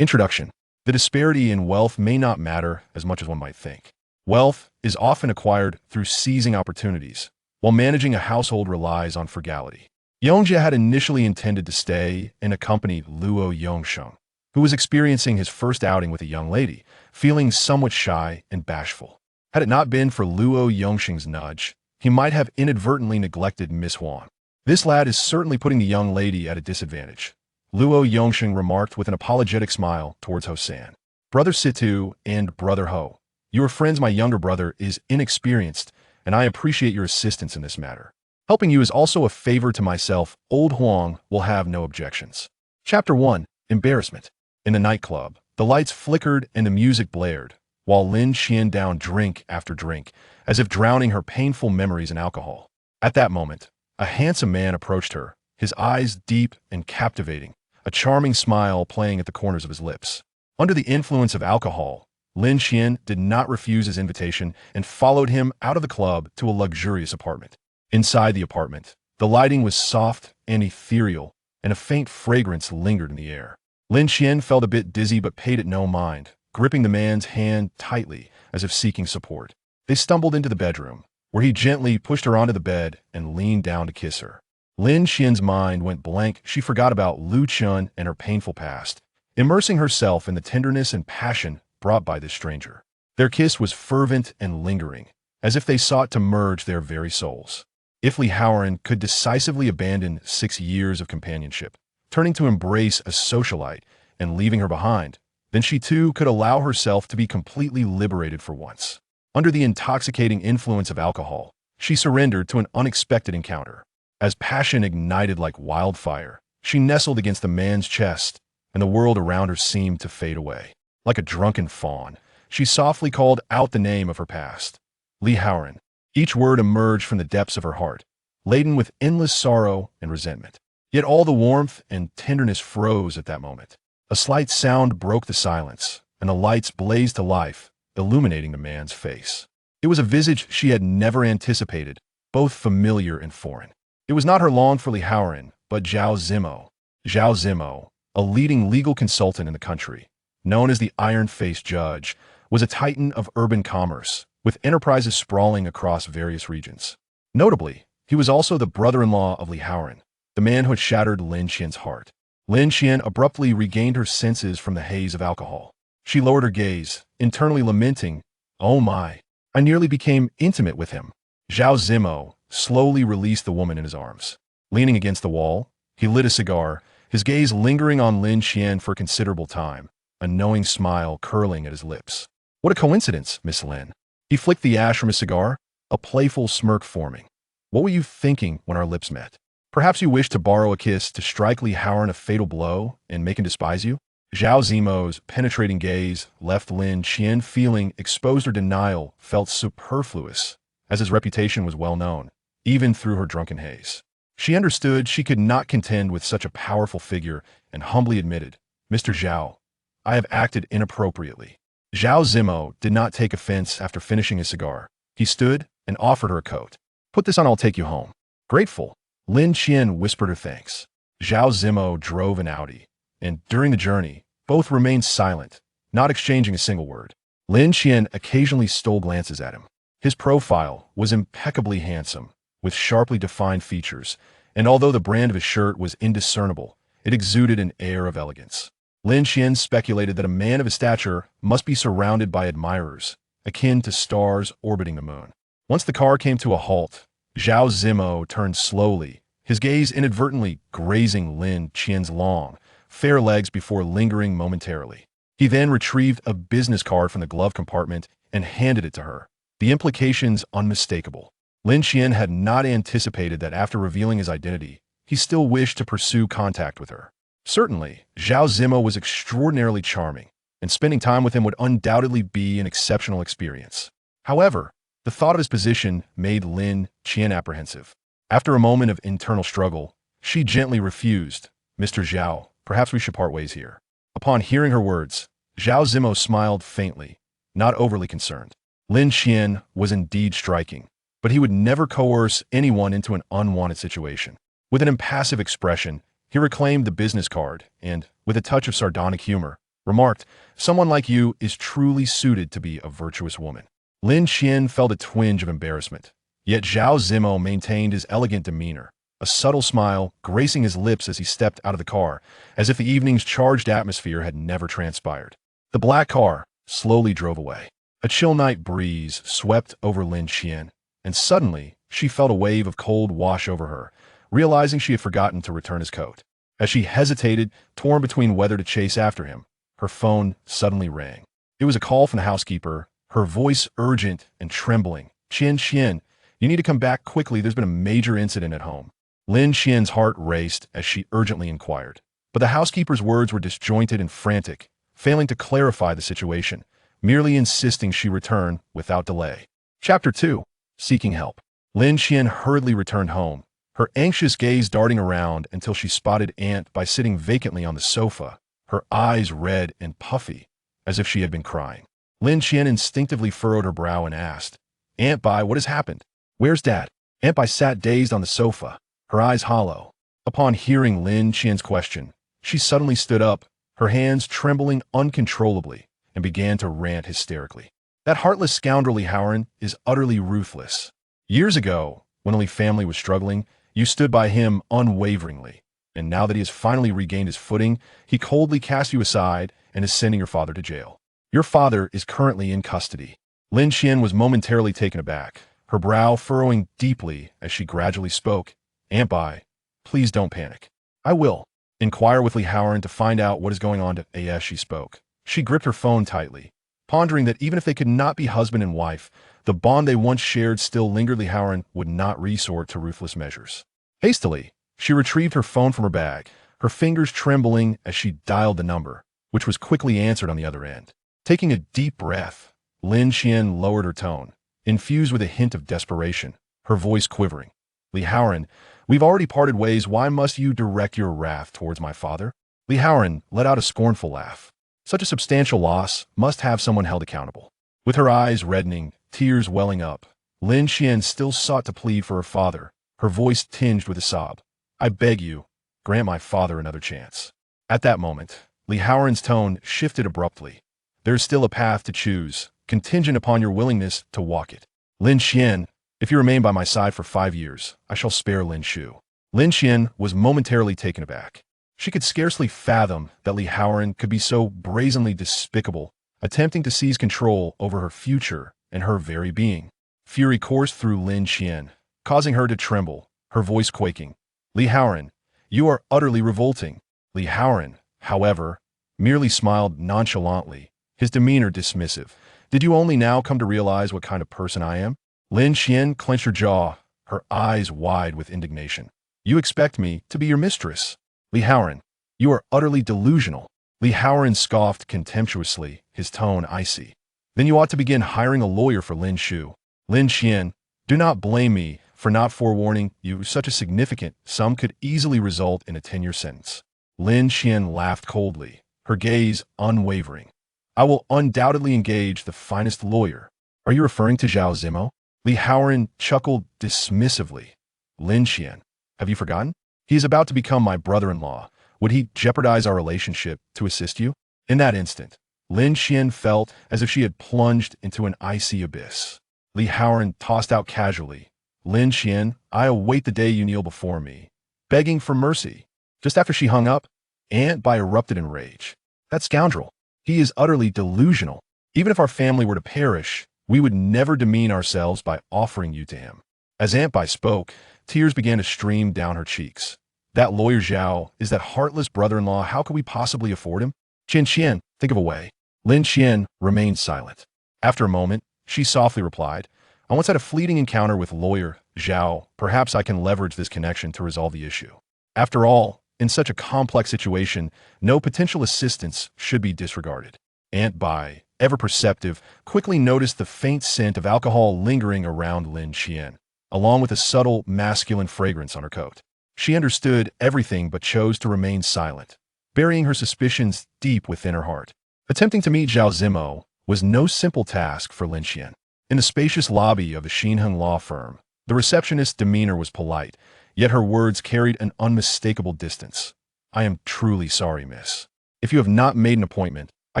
Introduction. The disparity in wealth may not matter as much as one might think. Wealth is often acquired through seizing opportunities, while managing a household relies on frugality. Yongjia had initially intended to stay and accompany Luo Yongsheng, who was experiencing his first outing with a young lady, feeling somewhat shy and bashful. Had it not been for Luo Yongsheng's nudge, he might have inadvertently neglected Miss Huang. This lad is certainly putting the young lady at a disadvantage, Luo Yongsheng remarked with an apologetic smile towards Ho-san. Brother Situ and Brother Ho, your friend's my younger brother is inexperienced, and I appreciate your assistance in this matter. Helping you is also a favor to myself. Old Huang will have no objections. Chapter 1. Embarrassment. In the nightclub, the lights flickered and the music blared, while Lin Qian downed drink after drink, as if drowning her painful memories in alcohol. At that moment, a handsome man approached her, his eyes deep and captivating, a charming smile playing at the corners of his lips. Under the influence of alcohol, Lin Qian did not refuse his invitation and followed him out of the club to a luxurious apartment. Inside the apartment, the lighting was soft and ethereal, and a faint fragrance lingered in the air. Lin Qian felt a bit dizzy but paid it no mind, gripping the man's hand tightly as if seeking support. They stumbled into the bedroom, where he gently pushed her onto the bed and leaned down to kiss her. Lin Qian's mind went blank. She forgot about Lin Qian and her painful past, immersing herself in the tenderness and passion brought by this stranger. Their kiss was fervent and lingering, as if they sought to merge their very souls. If Li Haoran could decisively abandon 6 years of companionship, turning to embrace a socialite and leaving her behind, then she too could allow herself to be completely liberated for once. Under the intoxicating influence of alcohol, she surrendered to an unexpected encounter. As passion ignited like wildfire, she nestled against the man's chest, and the world around her seemed to fade away. Like a drunken fawn, she softly called out the name of her past, Li Haoran. Each word emerged from the depths of her heart, laden with endless sorrow and resentment. Yet all the warmth and tenderness froze at that moment. A slight sound broke the silence, and the lights blazed to life, illuminating the man's face. It was a visage she had never anticipated, both familiar and foreign. It was not her longed for Li Haoran, but Zhao Zimo. Zhao Zimo, a leading legal consultant in the country, known as the Iron-Faced Judge, was a titan of urban commerce, with enterprises sprawling across various regions. Notably, he was also the brother-in-law of Li Haoran, the man who had shattered Lin Qian's heart. Lin Qian abruptly regained her senses from the haze of alcohol. She lowered her gaze, internally lamenting, "Oh my, I nearly became intimate with him." Zhao Zimo slowly released the woman in his arms. Leaning against the wall, he lit a cigar, his gaze lingering on Lin Qian for a considerable time, a knowing smile curling at his lips. "What a coincidence, Miss Lin." He flicked the ash from his cigar, a playful smirk forming. "What were you thinking when our lips met? Perhaps you wished to borrow a kiss to strike Li Haoran a fatal blow and make him despise you?" Zhao Zimo's penetrating gaze left Lin Qian feeling exposed. Her denial felt superfluous, as his reputation was well known, even through her drunken haze. She understood she could not contend with such a powerful figure and humbly admitted, "Mr. Zhao, I have acted inappropriately." Zhao Zimo did not take offense after finishing his cigar. He stood and offered her a coat. "Put this on, I'll take you home." Grateful, Lin Qian whispered her thanks. Zhao Zimo drove an Audi, and during the journey, both remained silent, not exchanging a single word. Lin Qian occasionally stole glances at him. His profile was impeccably handsome, with sharply defined features, and although the brand of his shirt was indiscernible, it exuded an air of elegance. Lin Qian speculated that a man of his stature must be surrounded by admirers, akin to stars orbiting the moon. Once the car came to a halt, Zhao Zimo turned slowly, his gaze inadvertently grazing Lin Qian's long, fair legs before lingering momentarily. He then retrieved a business card from the glove compartment and handed it to her. The implications unmistakable. Lin Qian had not anticipated that after revealing his identity, he still wished to pursue contact with her. Certainly, Zhao Zimo was extraordinarily charming, and spending time with him would undoubtedly be an exceptional experience. However, the thought of his position made Lin Qian apprehensive. After a moment of internal struggle, she gently refused, "Mr. Zhao, perhaps we should part ways here." Upon hearing her words, Zhao Zimo smiled faintly, not overly concerned. Lin Qian was indeed striking, but he would never coerce anyone into an unwanted situation. With an impassive expression, he reclaimed the business card and, with a touch of sardonic humor, remarked, "Someone like you is truly suited to be a virtuous woman." Lin Qian felt a twinge of embarrassment, yet Zhao Zimo maintained his elegant demeanor, a subtle smile gracing his lips as he stepped out of the car, as if the evening's charged atmosphere had never transpired. The black car slowly drove away. A chill night breeze swept over Lin Qian, and suddenly she felt a wave of cold wash over her, realizing she had forgotten to return his coat. As she hesitated, torn between whether to chase after him, her phone suddenly rang. It was a call from the housekeeper, her voice urgent and trembling. Qian, you need to come back quickly. There's been a major incident at home." Lin Qian's heart raced as she urgently inquired. But the housekeeper's words were disjointed and frantic, failing to clarify the situation, merely insisting she return without delay. Chapter 2. Seeking Help. Lin Qian hurriedly returned home, her anxious gaze darting around until she spotted Aunt Bai sitting vacantly on the sofa, her eyes red and puffy, as if she had been crying. Lin Qian instinctively furrowed her brow and asked, "Aunt Bai, what has happened? Where's Dad?" Aunt Bai sat dazed on the sofa, her eyes hollow. Upon hearing Lin Qian's question, she suddenly stood up, her hands trembling uncontrollably, and began to rant hysterically. "That heartless scoundrel Haoran is utterly ruthless. Years ago, when Li family was struggling, you stood by him unwaveringly, and now that he has finally regained his footing, he coldly cast you aside and is sending your father to jail. Your father is currently in custody." Lin Qian was momentarily taken aback, her brow furrowing deeply as she gradually spoke. "Aunt Bai, please don't panic. I will inquire with Li Haoran to find out what is going on." As she spoke, she gripped her phone tightly, pondering that even if they could not be husband and wife, the bond they once shared still lingered. Li Haoran would not resort to ruthless measures. Hastily, she retrieved her phone from her bag, her fingers trembling as she dialed the number, which was quickly answered on the other end. Taking a deep breath, Lin Qian lowered her tone, infused with a hint of desperation, her voice quivering. "Li Haoran, we've already parted ways. Why must you direct your wrath towards my father?" Li Haoran let out a scornful laugh. Such a substantial loss must have someone held accountable. With her eyes reddening, tears welling up, Lin Qian still sought to plead for her father, her voice tinged with a sob. "I beg you, grant my father another chance." At that moment, Li Haoran's tone shifted abruptly. "There is still a path to choose, contingent upon your willingness to walk it. Lin Qian, if you remain by my side for 5 years, I shall spare Lin Shu." Lin Qian was momentarily taken aback. She could scarcely fathom that Li Haoran could be so brazenly despicable, attempting to seize control over her future and her very being. Fury coursed through Lin Qian, causing her to tremble, her voice quaking. "Li Haoran, you are utterly revolting." Li Haoran, however, merely smiled nonchalantly, his demeanor dismissive. "Did you only now come to realize what kind of person I am?" Lin Qian clenched her jaw, her eyes wide with indignation. "You expect me to be your mistress? Li Haoran, you are utterly delusional." Li Haoran scoffed contemptuously, his tone icy. "Then you ought to begin hiring a lawyer for Lin Shu." "Lin Qian, do not blame me for not forewarning you. Such a significant sum could easily result in a 10-year sentence." Lin Qian laughed coldly, her gaze unwavering. "I will undoubtedly engage the finest lawyer." "Are you referring to Zhao Zimo?" Li Haoran chuckled dismissively. "Lin Qian, have you forgotten? He is about to become my brother-in-law. Would he jeopardize our relationship to assist you?" In that instant, Lin Qian felt as if she had plunged into an icy abyss. Li Haoran tossed out casually, "Lin Qian, I await the day you kneel before me, begging for mercy." Just after she hung up, Aunt Bai erupted in rage. "That scoundrel! He is utterly delusional. Even if our family were to perish, we would never demean ourselves by offering you to him." As Aunt Bai spoke, tears began to stream down her cheeks. "That lawyer Zhao is that heartless brother-in-law. How could we possibly afford him?" Qian, think of a way." Lin Qian remained silent. After a moment, she softly replied, "I once had a fleeting encounter with lawyer Zhao. Perhaps I can leverage this connection to resolve the issue. After all, in such a complex situation, no potential assistance should be disregarded." Aunt Bai, ever perceptive, quickly noticed the faint scent of alcohol lingering around Lin Qian, along with a subtle masculine fragrance on her coat. She understood everything but chose to remain silent, burying her suspicions deep within her heart. Attempting to meet Zhao Zimo was no simple task for Lin Qian. In the spacious lobby of the Xinheng law firm, the receptionist's demeanor was polite, yet her words carried an unmistakable distance. "I am truly sorry, miss. If you have not made an appointment, I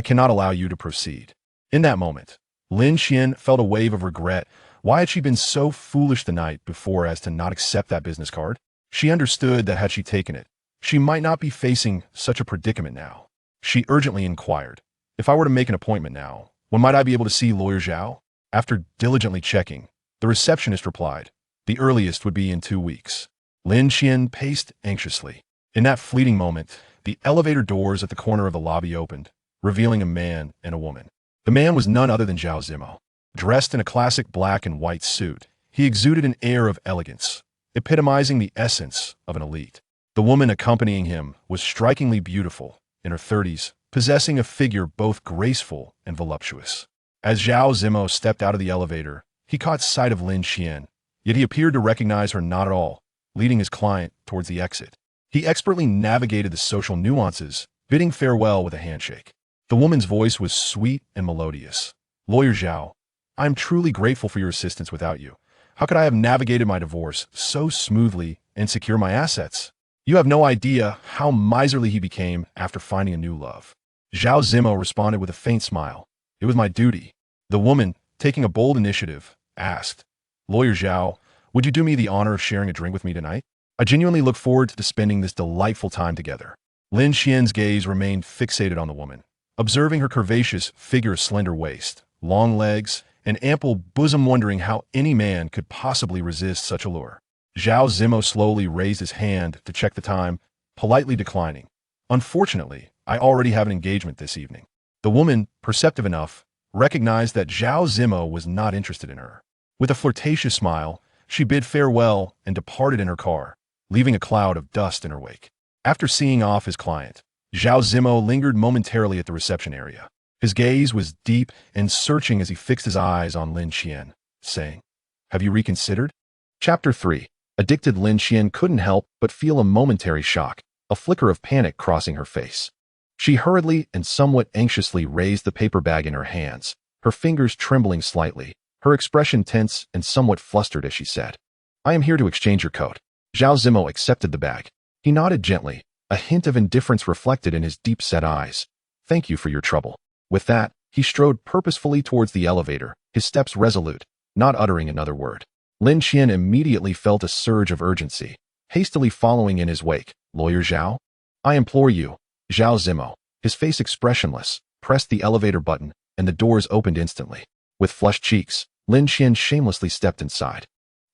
cannot allow you to proceed." In that moment, Lin Qian felt a wave of regret. Why had she been so foolish the night before as to not accept that business card? She understood that had she taken it, she might not be facing such a predicament now. She urgently inquired, "If I were to make an appointment now, when might I be able to see Lawyer Zhao?" After diligently checking, the receptionist replied, "The earliest would be in 2 weeks." Lin Qian paced anxiously. In that fleeting moment, the elevator doors at the corner of the lobby opened, revealing a man and a woman. The man was none other than Zhao Zimo. Dressed in a classic black and white suit, he exuded an air of elegance, epitomizing the essence of an elite. The woman accompanying him was strikingly beautiful, in her 30s, possessing a figure both graceful and voluptuous. As Zhao Zimo stepped out of the elevator, he caught sight of Lin Qian, yet he appeared to recognize her not at all, leading his client towards the exit. He expertly navigated the social nuances, bidding farewell with a handshake. The woman's voice was sweet and melodious. "Lawyer Zhao, I am truly grateful for your assistance. Without you, how could I have navigated my divorce so smoothly and secure my assets? You have no idea how miserly he became after finding a new love." Zhao Zimo responded with a faint smile. "It was my duty." The woman, taking a bold initiative, asked, "Lawyer Zhao, would you do me the honor of sharing a drink with me tonight? I genuinely look forward to spending this delightful time together." Lin Qian's gaze remained fixated on the woman, observing her curvaceous figure, slender waist, long legs, and ample bosom, wondering how any man could possibly resist such allure. Zhao Zimo slowly raised his hand to check the time, politely declining. "Unfortunately, I already have an engagement this evening." The woman, perceptive enough, recognized that Zhao Zimo was not interested in her. With a flirtatious smile, she bid farewell and departed in her car, leaving a cloud of dust in her wake. After seeing off his client, Zhao Zimo lingered momentarily at the reception area. His gaze was deep and searching as he fixed his eyes on Lin Qian, saying, "Have you reconsidered?" Chapter 3. Addicted Lin Qian couldn't help but feel a momentary shock, a flicker of panic crossing her face. She hurriedly and somewhat anxiously raised the paper bag in her hands, her fingers trembling slightly, her expression tense and somewhat flustered as she said, "I am here to exchange your coat." Zhao Zimo accepted the bag. He nodded gently, a hint of indifference reflected in his deep-set eyes. "Thank you for your trouble." With that, he strode purposefully towards the elevator, his steps resolute, not uttering another word. Lin Qian immediately felt a surge of urgency, hastily following in his wake. "Lawyer Zhao? I implore you." Zhao Zimo, his face expressionless, pressed the elevator button, and the doors opened instantly. With flushed cheeks, Lin Qian shamelessly stepped inside.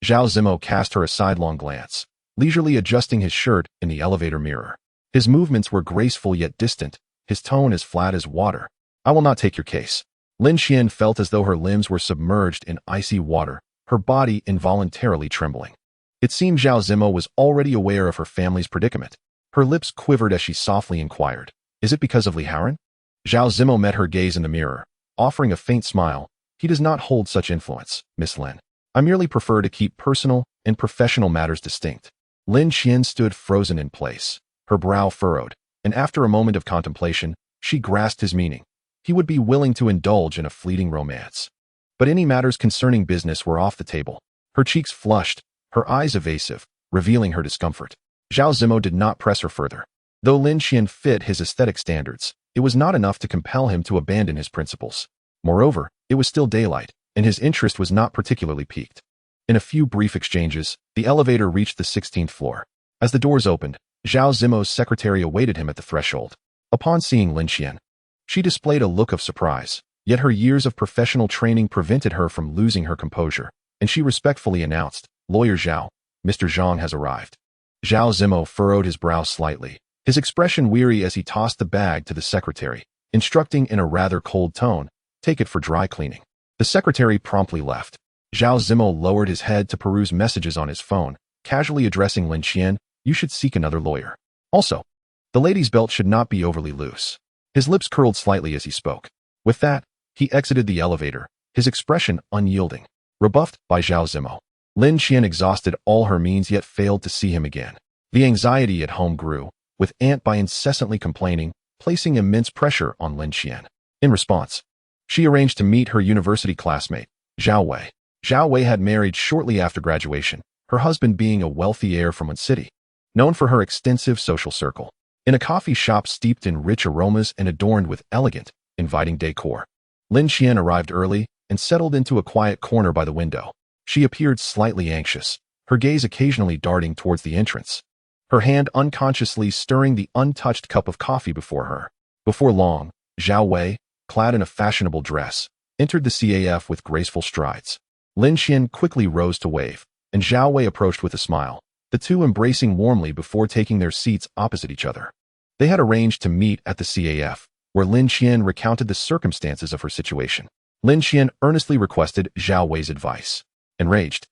Zhao Zimo cast her a sidelong glance, leisurely adjusting his shirt in the elevator mirror. His movements were graceful yet distant, his tone as flat as water. "I will not take your case." Lin Qian felt as though her limbs were submerged in icy water, her body involuntarily trembling. It seemed Zhao Zimo was already aware of her family's predicament. Her lips quivered as she softly inquired, "Is it because of Li Haoran?" Zhao Zimo met her gaze in the mirror, offering a faint smile. "He does not hold such influence, Miss Lin. I merely prefer to keep personal and professional matters distinct." Lin Qian stood frozen in place, her brow furrowed, and after a moment of contemplation, she grasped his meaning. He would be willing to indulge in a fleeting romance. But any matters concerning business were off the table. Her cheeks flushed, her eyes evasive, revealing her discomfort. Zhao Zimo did not press her further. Though Lin Qian fit his aesthetic standards, it was not enough to compel him to abandon his principles. Moreover, it was still daylight, and his interest was not particularly piqued. In a few brief exchanges, the elevator reached the 16th floor. As the doors opened, Zhao Zimo's secretary awaited him at the threshold. Upon seeing Lin Qian, she displayed a look of surprise, yet her years of professional training prevented her from losing her composure, and she respectfully announced, "Lawyer Zhao, Mr. Zhang has arrived." Zhao Zimo furrowed his brow slightly, his expression weary as he tossed the bag to the secretary, instructing in a rather cold tone, "Take it for dry cleaning." The secretary promptly left. Zhao Zimo lowered his head to peruse messages on his phone, casually addressing Lin Qian, "You should seek another lawyer. Also, the lady's belt should not be overly loose." His lips curled slightly as he spoke. With that, he exited the elevator, his expression unyielding. Rebuffed by Zhao Zimo, Lin Qian exhausted all her means yet failed to see him again. The anxiety at home grew, with Aunt Bai incessantly complaining, placing immense pressure on Lin Qian. In response, she arranged to meet her university classmate, Zhao Wei. Zhao Wei had married shortly after graduation, her husband being a wealthy heir from one city, known for her extensive social circle. In a coffee shop steeped in rich aromas and adorned with elegant, inviting decor. Lin Qian arrived early and settled into a quiet corner by the window. She appeared slightly anxious, her gaze occasionally darting towards the entrance, her hand unconsciously stirring the untouched cup of coffee before her. Before long, Zhao I, clad in a fashionable dress, entered the CAF with graceful strides. Lin Qian quickly rose to wave, and Zhao I approached with a smile, the two embracing warmly before taking their seats opposite each other. They had arranged to meet at the CAF, where Lin Qian recounted the circumstances of her situation. Lin Qian earnestly requested Zhao I's advice. Enraged,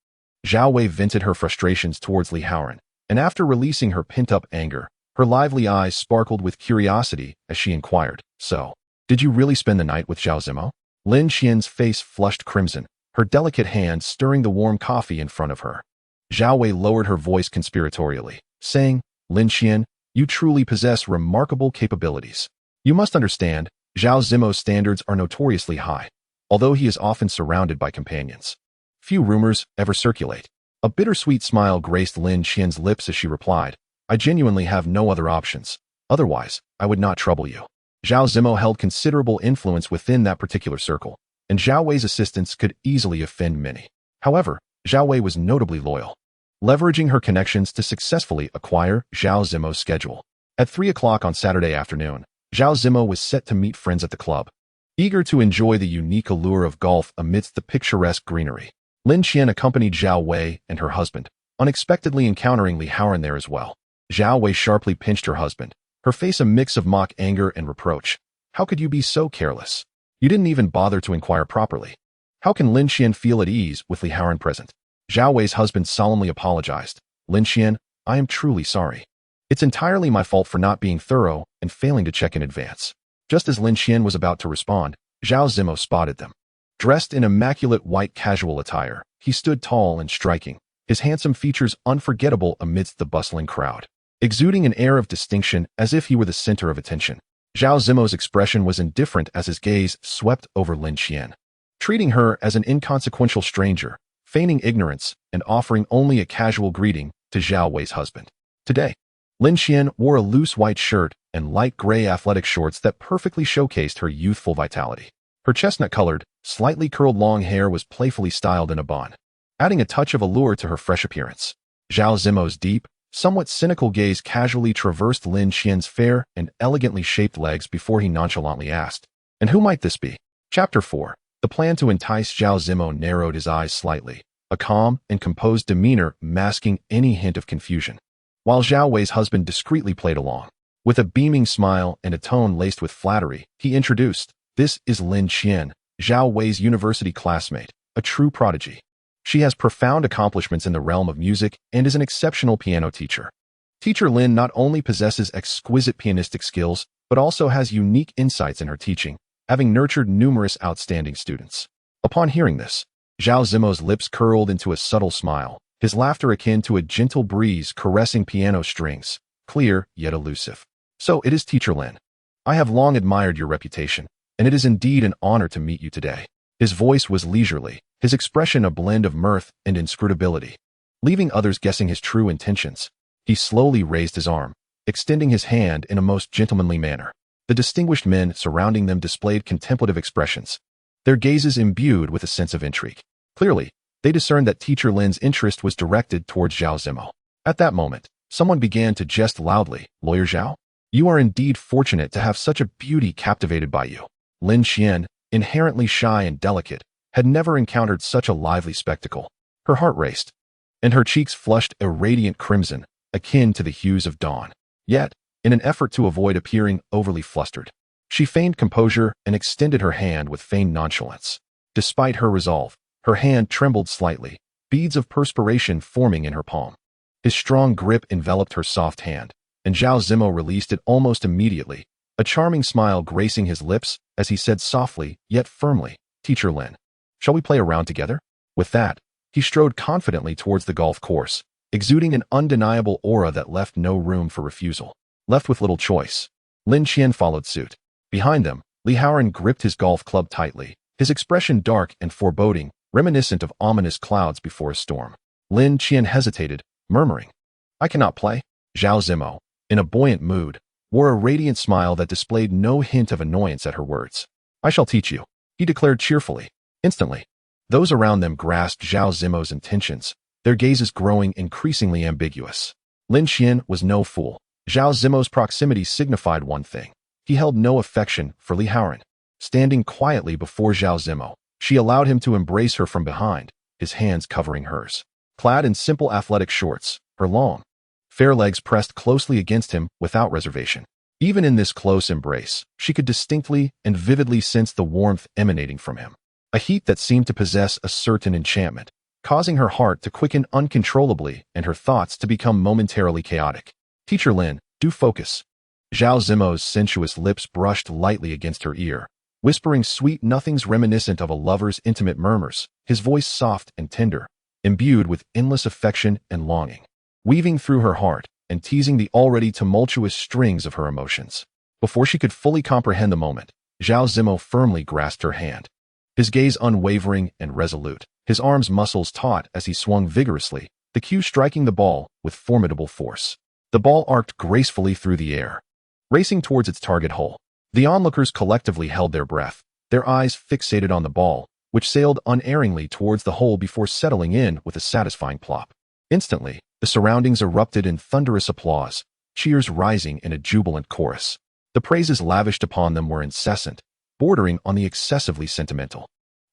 Zhao I vented her frustrations towards Li Haoran, and after releasing her pent-up anger, her lively eyes sparkled with curiosity as she inquired, "So, did you really spend the night with Zhao Zimo?" Lin Qian's face flushed crimson, her delicate hand stirring the warm coffee in front of her. Zhao I lowered her voice conspiratorially, saying, "Lin Qian, you truly possess remarkable capabilities. You must understand, Zhao Zimo's standards are notoriously high, although he is often surrounded by companions. Few rumors ever circulate." A bittersweet smile graced Lin Qian's lips as she replied, "I genuinely have no other options. Otherwise, I would not trouble you." Zhao Zimo held considerable influence within that particular circle, and Zhao I's assistance could easily offend many. However, Zhao I was notably loyal, leveraging her connections to successfully acquire Zhao Zimo's schedule. At 3 o'clock on Saturday afternoon, Zhao Zimo was set to meet friends at the club. Eager to enjoy the unique allure of golf amidst the picturesque greenery, Lin Qian accompanied Zhao I and her husband, unexpectedly encountering Li Haoran there as well. Zhao I sharply pinched her husband, her face a mix of mock anger and reproach. "How could you be so careless? You didn't even bother to inquire properly. How can Lin Qian feel at ease with Li Haoran present?" Zhao I's husband solemnly apologized. "Lin Qian, I am truly sorry. It's entirely my fault for not being thorough and failing to check in advance." Just as Lin Qian was about to respond, Zhao Zimo spotted them. Dressed in immaculate white casual attire, he stood tall and striking, his handsome features unforgettable amidst the bustling crowd, exuding an air of distinction as if he were the center of attention. Zhao Zimo's expression was indifferent as his gaze swept over Lin Qian, treating her as an inconsequential stranger, feigning ignorance and offering only a casual greeting to Zhao I's husband. Today, Lin Qian wore a loose white shirt and light gray athletic shorts that perfectly showcased her youthful vitality. Her chestnut-colored, slightly curled long hair was playfully styled in a bun, adding a touch of allure to her fresh appearance. Zhao Zimo's deep, somewhat cynical gaze casually traversed Lin Qian's fair and elegantly shaped legs before he nonchalantly asked, "And who might this be?" Chapter 4. The plan to entice Zhao Zimo narrowed his eyes slightly, a calm and composed demeanor masking any hint of confusion, while Zhao I's husband discreetly played along. With a beaming smile and a tone laced with flattery, he introduced, "This is Lin Qian, Zhao I's university classmate, a true prodigy. She has profound accomplishments in the realm of music and is an exceptional piano teacher." Teacher Lin not only possesses exquisite pianistic skills, but also has unique insights in her teaching, having nurtured numerous outstanding students. Upon hearing this, Zhao Zimo's lips curled into a subtle smile, his laughter akin to a gentle breeze caressing piano strings, clear yet elusive. "So it is Teacher Lin. I have long admired your reputation, and it is indeed an honor to meet you today." His voice was leisurely, his expression a blend of mirth and inscrutability, leaving others guessing his true intentions. He slowly raised his arm, extending his hand in a most gentlemanly manner. The distinguished men surrounding them displayed contemplative expressions, their gazes imbued with a sense of intrigue. Clearly, they discerned that Teacher Lin's interest was directed towards Zhao Zimo. At that moment, someone began to jest loudly, "Lawyer Zhao? You are indeed fortunate to have such a beauty captivated by you." Lin Qian, inherently shy and delicate, had never encountered such a lively spectacle. Her heart raced, and her cheeks flushed a radiant crimson, akin to the hues of dawn. Yet, in an effort to avoid appearing overly flustered, she feigned composure and extended her hand with feigned nonchalance. Despite her resolve, her hand trembled slightly, beads of perspiration forming in her palm. His strong grip enveloped her soft hand, and Zhao Zimo released it almost immediately, a charming smile gracing his lips as he said softly yet firmly, "Teacher Lin, shall we play a round together?" With that, he strode confidently towards the golf course, exuding an undeniable aura that left no room for refusal. Left with little choice, Lin Qian followed suit. Behind them, Li Haoran gripped his golf club tightly, his expression dark and foreboding, reminiscent of ominous clouds before a storm. Lin Qian hesitated, murmuring, "I cannot play." Zhao Zimo, in a buoyant mood, wore a radiant smile that displayed no hint of annoyance at her words. I shall teach you, he declared cheerfully. Instantly, those around them grasped Zhao Zimo's intentions, their gazes growing increasingly ambiguous. Lin Qian was no fool. Zhao Zimo's proximity signified one thing. He held no affection for Li Haoran. Standing quietly before Zhao Zimo, she allowed him to embrace her from behind, his hands covering hers. Clad in simple athletic shorts, her long, fair legs pressed closely against him without reservation. Even in this close embrace, she could distinctly and vividly sense the warmth emanating from him, a heat that seemed to possess a certain enchantment, causing her heart to quicken uncontrollably and her thoughts to become momentarily chaotic. Teacher Lin, do focus. Zhao Zimo's sensuous lips brushed lightly against her ear, whispering sweet nothings reminiscent of a lover's intimate murmurs, his voice soft and tender, imbued with endless affection and longing, weaving through her heart and teasing the already tumultuous strings of her emotions. Before she could fully comprehend the moment, Zhao Zimo firmly grasped her hand, his gaze unwavering and resolute, his arms' muscles taut as he swung vigorously, the cue striking the ball with formidable force. The ball arced gracefully through the air, racing towards its target hole. The onlookers collectively held their breath, their eyes fixated on the ball, which sailed unerringly towards the hole before settling in with a satisfying plop. Instantly, the surroundings erupted in thunderous applause, cheers rising in a jubilant chorus. The praises lavished upon them were incessant, bordering on the excessively sentimental.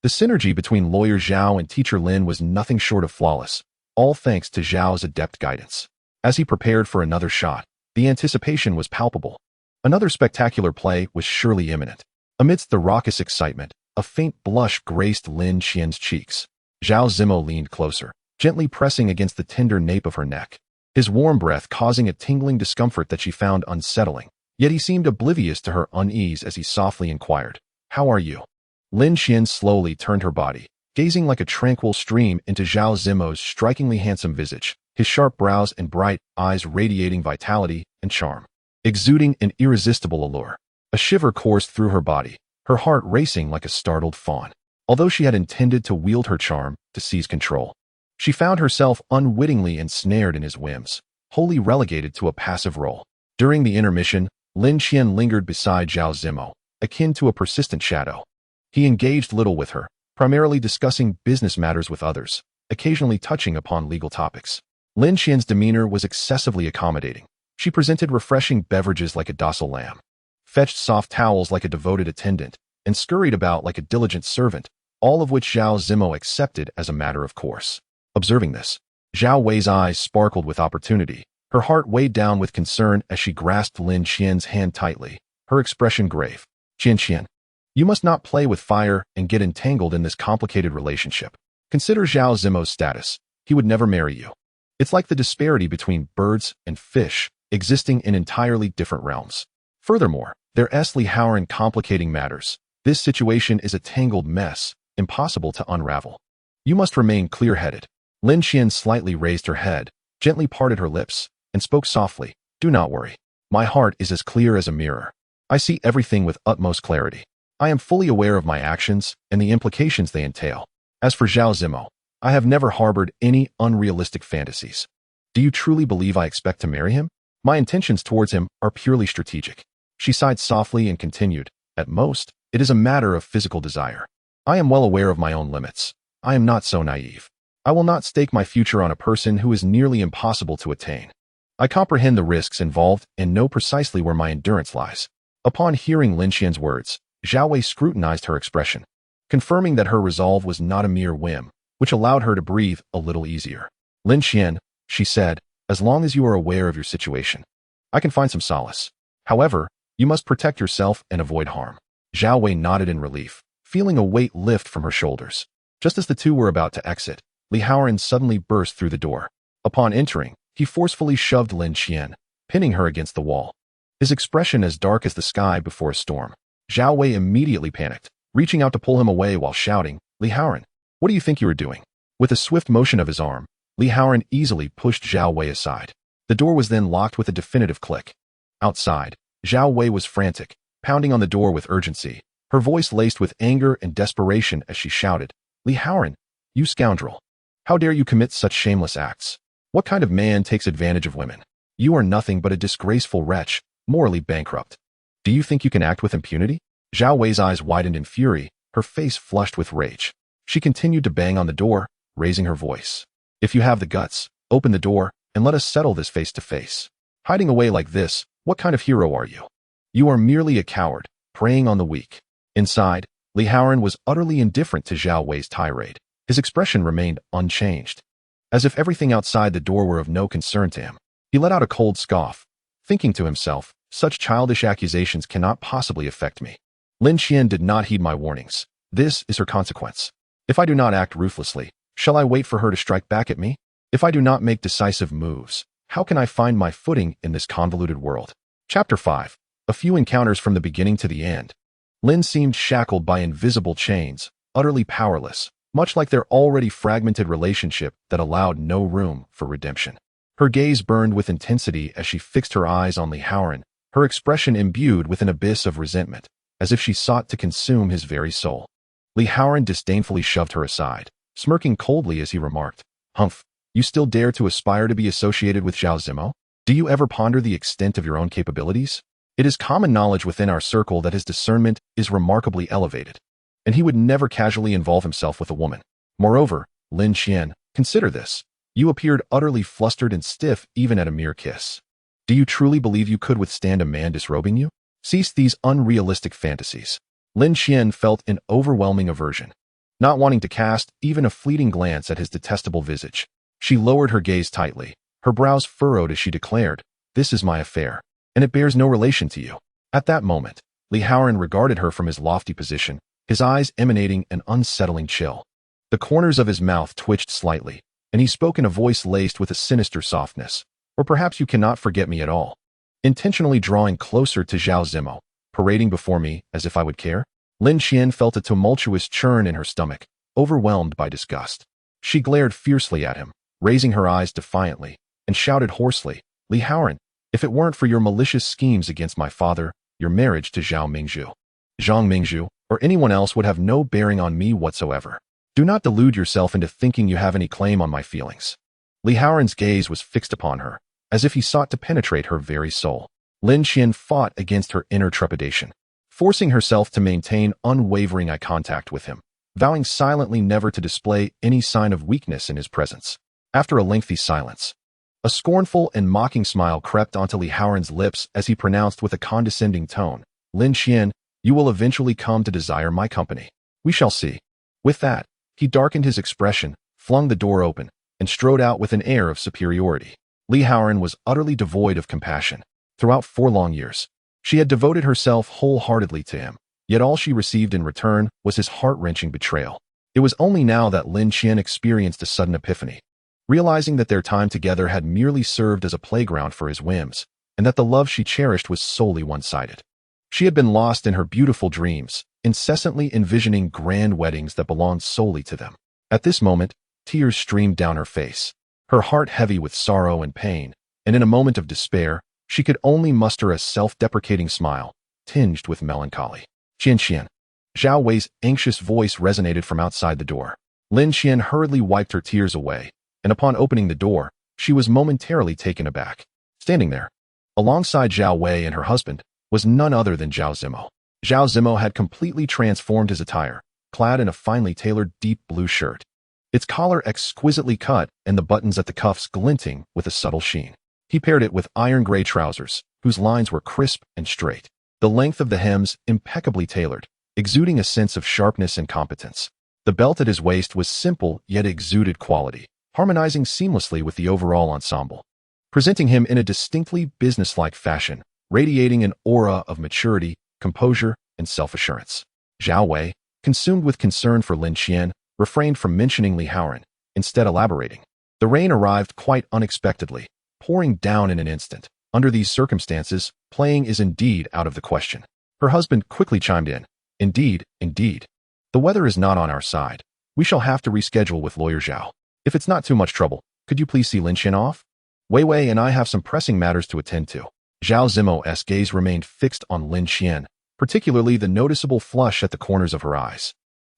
The synergy between lawyer Zhao and teacher Lin was nothing short of flawless, all thanks to Zhao's adept guidance. As he prepared for another shot, the anticipation was palpable. Another spectacular play was surely imminent. Amidst the raucous excitement, a faint blush graced Lin Qian's cheeks. Zhao Zimo leaned closer, gently pressing against the tender nape of her neck, his warm breath causing a tingling discomfort that she found unsettling. Yet he seemed oblivious to her unease as he softly inquired, "How are you?" Lin Qian slowly turned her body, gazing like a tranquil stream into Zhao Zimo's strikingly handsome visage, his sharp brows and bright eyes radiating vitality and charm, exuding an irresistible allure. A shiver coursed through her body, her heart racing like a startled fawn. Although she had intended to wield her charm to seize control, she found herself unwittingly ensnared in his whims, wholly relegated to a passive role. During the intermission, Lin Qian lingered beside Zhao Zimo, akin to a persistent shadow. He engaged little with her, primarily discussing business matters with others, occasionally touching upon legal topics. Lin Qian's demeanor was excessively accommodating. She presented refreshing beverages like a docile lamb, fetched soft towels like a devoted attendant, and scurried about like a diligent servant, all of which Zhao Zimo accepted as a matter of course. Observing this, Zhao Wei's eyes sparkled with opportunity, her heart weighed down with concern as she grasped Lin Qian's hand tightly, her expression grave. Qian, you must not play with fire and get entangled in this complicated relationship. Consider Zhao Zimo's status. He would never marry you. It's like the disparity between birds and fish, existing in entirely different realms. Furthermore, there's Li Haoran complicating matters. This situation is a tangled mess, impossible to unravel. You must remain clear-headed. Lin Qian slightly raised her head, gently parted her lips, and spoke softly. Do not worry. My heart is as clear as a mirror. I see everything with utmost clarity. I am fully aware of my actions and the implications they entail. As for Zhao Zimo, I have never harbored any unrealistic fantasies. Do you truly believe I expect to marry him? My intentions towards him are purely strategic. She sighed softly and continued, at most, it is a matter of physical desire. I am well aware of my own limits. I am not so naive. I will not stake my future on a person who is nearly impossible to attain. I comprehend the risks involved and know precisely where my endurance lies. Upon hearing Lin Qian's words, Zhao Wei scrutinized her expression, confirming that her resolve was not a mere whim, which allowed her to breathe a little easier. Lin Qian, she said, as long as you are aware of your situation, I can find some solace. However, you must protect yourself and avoid harm. Zhao Wei nodded in relief, feeling a weight lift from her shoulders. Just as the two were about to exit, Li Haoran suddenly burst through the door. Upon entering, he forcefully shoved Lin Qian, pinning her against the wall, his expression as dark as the sky before a storm. Zhao Wei immediately panicked, reaching out to pull him away while shouting, Li Haoran, what do you think you are doing? With a swift motion of his arm, Li Haoran easily pushed Zhao Wei aside. The door was then locked with a definitive click. Outside, Zhao Wei was frantic, pounding on the door with urgency, her voice laced with anger and desperation as she shouted, Li Haoran, you scoundrel! How dare you commit such shameless acts? What kind of man takes advantage of women? You are nothing but a disgraceful wretch, morally bankrupt. Do you think you can act with impunity? Zhao Wei's eyes widened in fury, her face flushed with rage. She continued to bang on the door, raising her voice. If you have the guts, open the door, and let us settle this face to face. Hiding away like this, what kind of hero are you? You are merely a coward, preying on the weak. Inside, Haoran was utterly indifferent to Zhao Wei's tirade. His expression remained unchanged, as if everything outside the door were of no concern to him. He let out a cold scoff, thinking to himself, such childish accusations cannot possibly affect me. Lin Qian did not heed my warnings. This is her consequence. If I do not act ruthlessly, shall I wait for her to strike back at me? If I do not make decisive moves, how can I find my footing in this convoluted world? Chapter 5. A few encounters from the beginning to the end. Lin seemed shackled by invisible chains, utterly powerless, much like their already fragmented relationship that allowed no room for redemption. Her gaze burned with intensity as she fixed her eyes on Haoran, her expression imbued with an abyss of resentment, as if she sought to consume his very soul. Haoran disdainfully shoved her aside, smirking coldly as he remarked, "Humph, you still dare to aspire to be associated with Zhao Zimo? Do you ever ponder the extent of your own capabilities? It is common knowledge within our circle that his discernment is remarkably elevated, and he would never casually involve himself with a woman. Moreover, Lin Qian, consider this. You appeared utterly flustered and stiff even at a mere kiss. Do you truly believe you could withstand a man disrobing you? Cease these unrealistic fantasies." Lin Qian felt an overwhelming aversion, not wanting to cast even a fleeting glance at his detestable visage. She lowered her gaze tightly, her brows furrowed as she declared, "This is my affair, and it bears no relation to you." At that moment, Haoran regarded her from his lofty position, his eyes emanating an unsettling chill. The corners of his mouth twitched slightly, and he spoke in a voice laced with a sinister softness. "Or perhaps you cannot forget me at all." Intentionally drawing closer to Zhao Zimo, parading before me as if I would care? Lin Qian felt a tumultuous churn in her stomach, overwhelmed by disgust. She glared fiercely at him, raising her eyes defiantly, and shouted hoarsely, "Haoran, if it weren't for your malicious schemes against my father, your marriage to Zhao Mingzhu, or anyone else would have no bearing on me whatsoever. Do not delude yourself into thinking you have any claim on my feelings." Haoran's gaze was fixed upon her, as if he sought to penetrate her very soul. Lin Qian fought against her inner trepidation, forcing herself to maintain unwavering eye contact with him, vowing silently never to display any sign of weakness in his presence. After a lengthy silence, a scornful and mocking smile crept onto Haoran's lips as he pronounced with a condescending tone, "Lin Qian, you will eventually come to desire my company. We shall see." With that, he darkened his expression, flung the door open, and strode out with an air of superiority. Haoran was utterly devoid of compassion. Throughout 4 long years, she had devoted herself wholeheartedly to him, yet all she received in return was his heart-wrenching betrayal. It was only now that Lin Qian experienced a sudden epiphany, realizing that their time together had merely served as a playground for his whims, and that the love she cherished was solely one-sided. She had been lost in her beautiful dreams, incessantly envisioning grand weddings that belonged solely to them. At this moment, tears streamed down her face, her heart heavy with sorrow and pain, and in a moment of despair, she could only muster a self-deprecating smile, tinged with melancholy. "Qian." Zhao Wei's anxious voice resonated from outside the door. Lin Qian hurriedly wiped her tears away, and upon opening the door, she was momentarily taken aback. Standing there, alongside Zhao Wei and her husband, was none other than Zhao Zimo. Zhao Zimo had completely transformed his attire, clad in a finely tailored deep blue shirt, its collar exquisitely cut and the buttons at the cuffs glinting with a subtle sheen. He paired it with iron gray trousers, whose lines were crisp and straight, the length of the hems impeccably tailored, exuding a sense of sharpness and competence. The belt at his waist was simple yet exuded quality, harmonizing seamlessly with the overall ensemble, presenting him in a distinctly businesslike fashion, radiating an aura of maturity, composure, and self-assurance. Zhao Wei, consumed with concern for Lin Qian, refrained from mentioning Haoran, instead elaborating. The rain arrived quite unexpectedly, pouring down in an instant. Under these circumstances, playing is indeed out of the question. Her husband quickly chimed in. Indeed. The weather is not on our side. We shall have to reschedule with lawyer Zhao. If it's not too much trouble, could you please see Lin Qian off? Wei and I have some pressing matters to attend to." Zhao Zimo's gaze remained fixed on Lin Qian, particularly the noticeable flush at the corners of her eyes,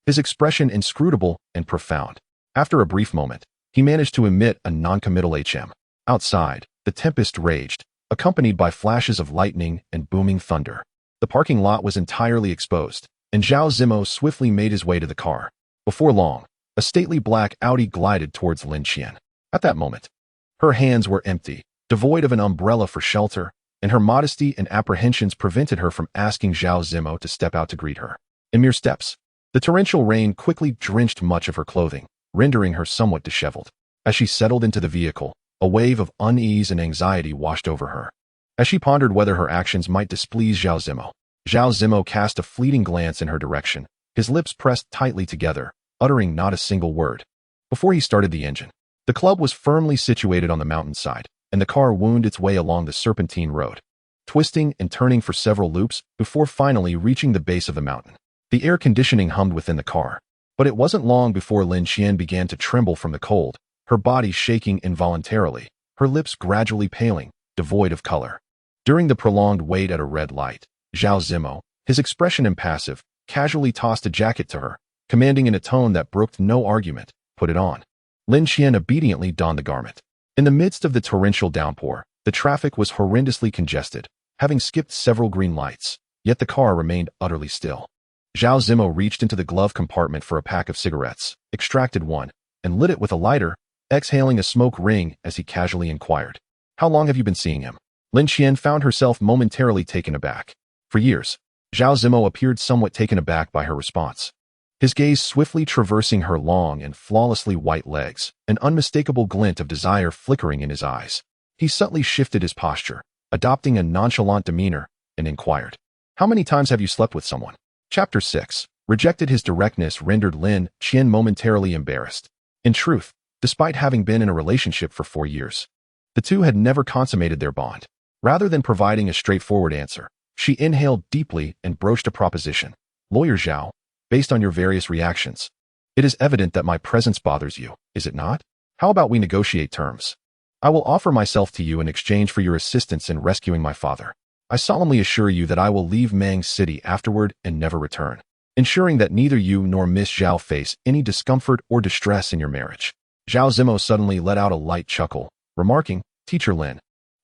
his expression inscrutable and profound. After a brief moment, he managed to emit a noncommittal HM. Outside, the tempest raged, accompanied by flashes of lightning and booming thunder. The parking lot was entirely exposed, and Zhao Zimo swiftly made his way to the car. Before long, a stately black Audi glided towards Lin Qian. At that moment, her hands were empty, devoid of an umbrella for shelter, and her modesty and apprehensions prevented her from asking Zhao Zimo to step out to greet her. In mere steps, the torrential rain quickly drenched much of her clothing, rendering her somewhat disheveled. As she settled into the vehicle, a wave of unease and anxiety washed over her. As she pondered whether her actions might displease Zhao Zimo cast a fleeting glance in her direction, his lips pressed tightly together, uttering not a single word. Before he started the engine, the club was firmly situated on the mountainside, and the car wound its way along the serpentine road, twisting and turning for several loops before finally reaching the base of the mountain. The air conditioning hummed within the car, but it wasn't long before Lin Qian began to tremble from the cold, her body shaking involuntarily, her lips gradually paling, devoid of color. During the prolonged wait at a red light, Zhao Zimo, his expression impassive, casually tossed a jacket to her, commanding in a tone that brooked no argument, "Put it on." Lin Qian obediently donned the garment. In the midst of the torrential downpour, the traffic was horrendously congested, having skipped several green lights, yet the car remained utterly still. Zhao Zimo reached into the glove compartment for a pack of cigarettes, extracted one, and lit it with a lighter, exhaling a smoke ring as he casually inquired, "How long have you been seeing him?" Lin Qian found herself momentarily taken aback. For years, Zhao Zimo appeared somewhat taken aback by her response. His gaze swiftly traversing her long and flawlessly white legs, an unmistakable glint of desire flickering in his eyes. He subtly shifted his posture, adopting a nonchalant demeanor, and inquired, "How many times have you slept with someone?" Chapter 6. Rejected. His directness rendered Lin Qian momentarily embarrassed. In truth, despite having been in a relationship for 4 years, the two had never consummated their bond. Rather than providing a straightforward answer, she inhaled deeply and broached a proposition. "Lawyer Zhao, based on your various reactions, it is evident that my presence bothers you, is it not? How about we negotiate terms? I will offer myself to you in exchange for your assistance in rescuing my father. I solemnly assure you that I will leave Mang City afterward and never return, ensuring that neither you nor Miss Zhao face any discomfort or distress in your marriage." Zhao Zimo suddenly let out a light chuckle, remarking, "Teacher Lin,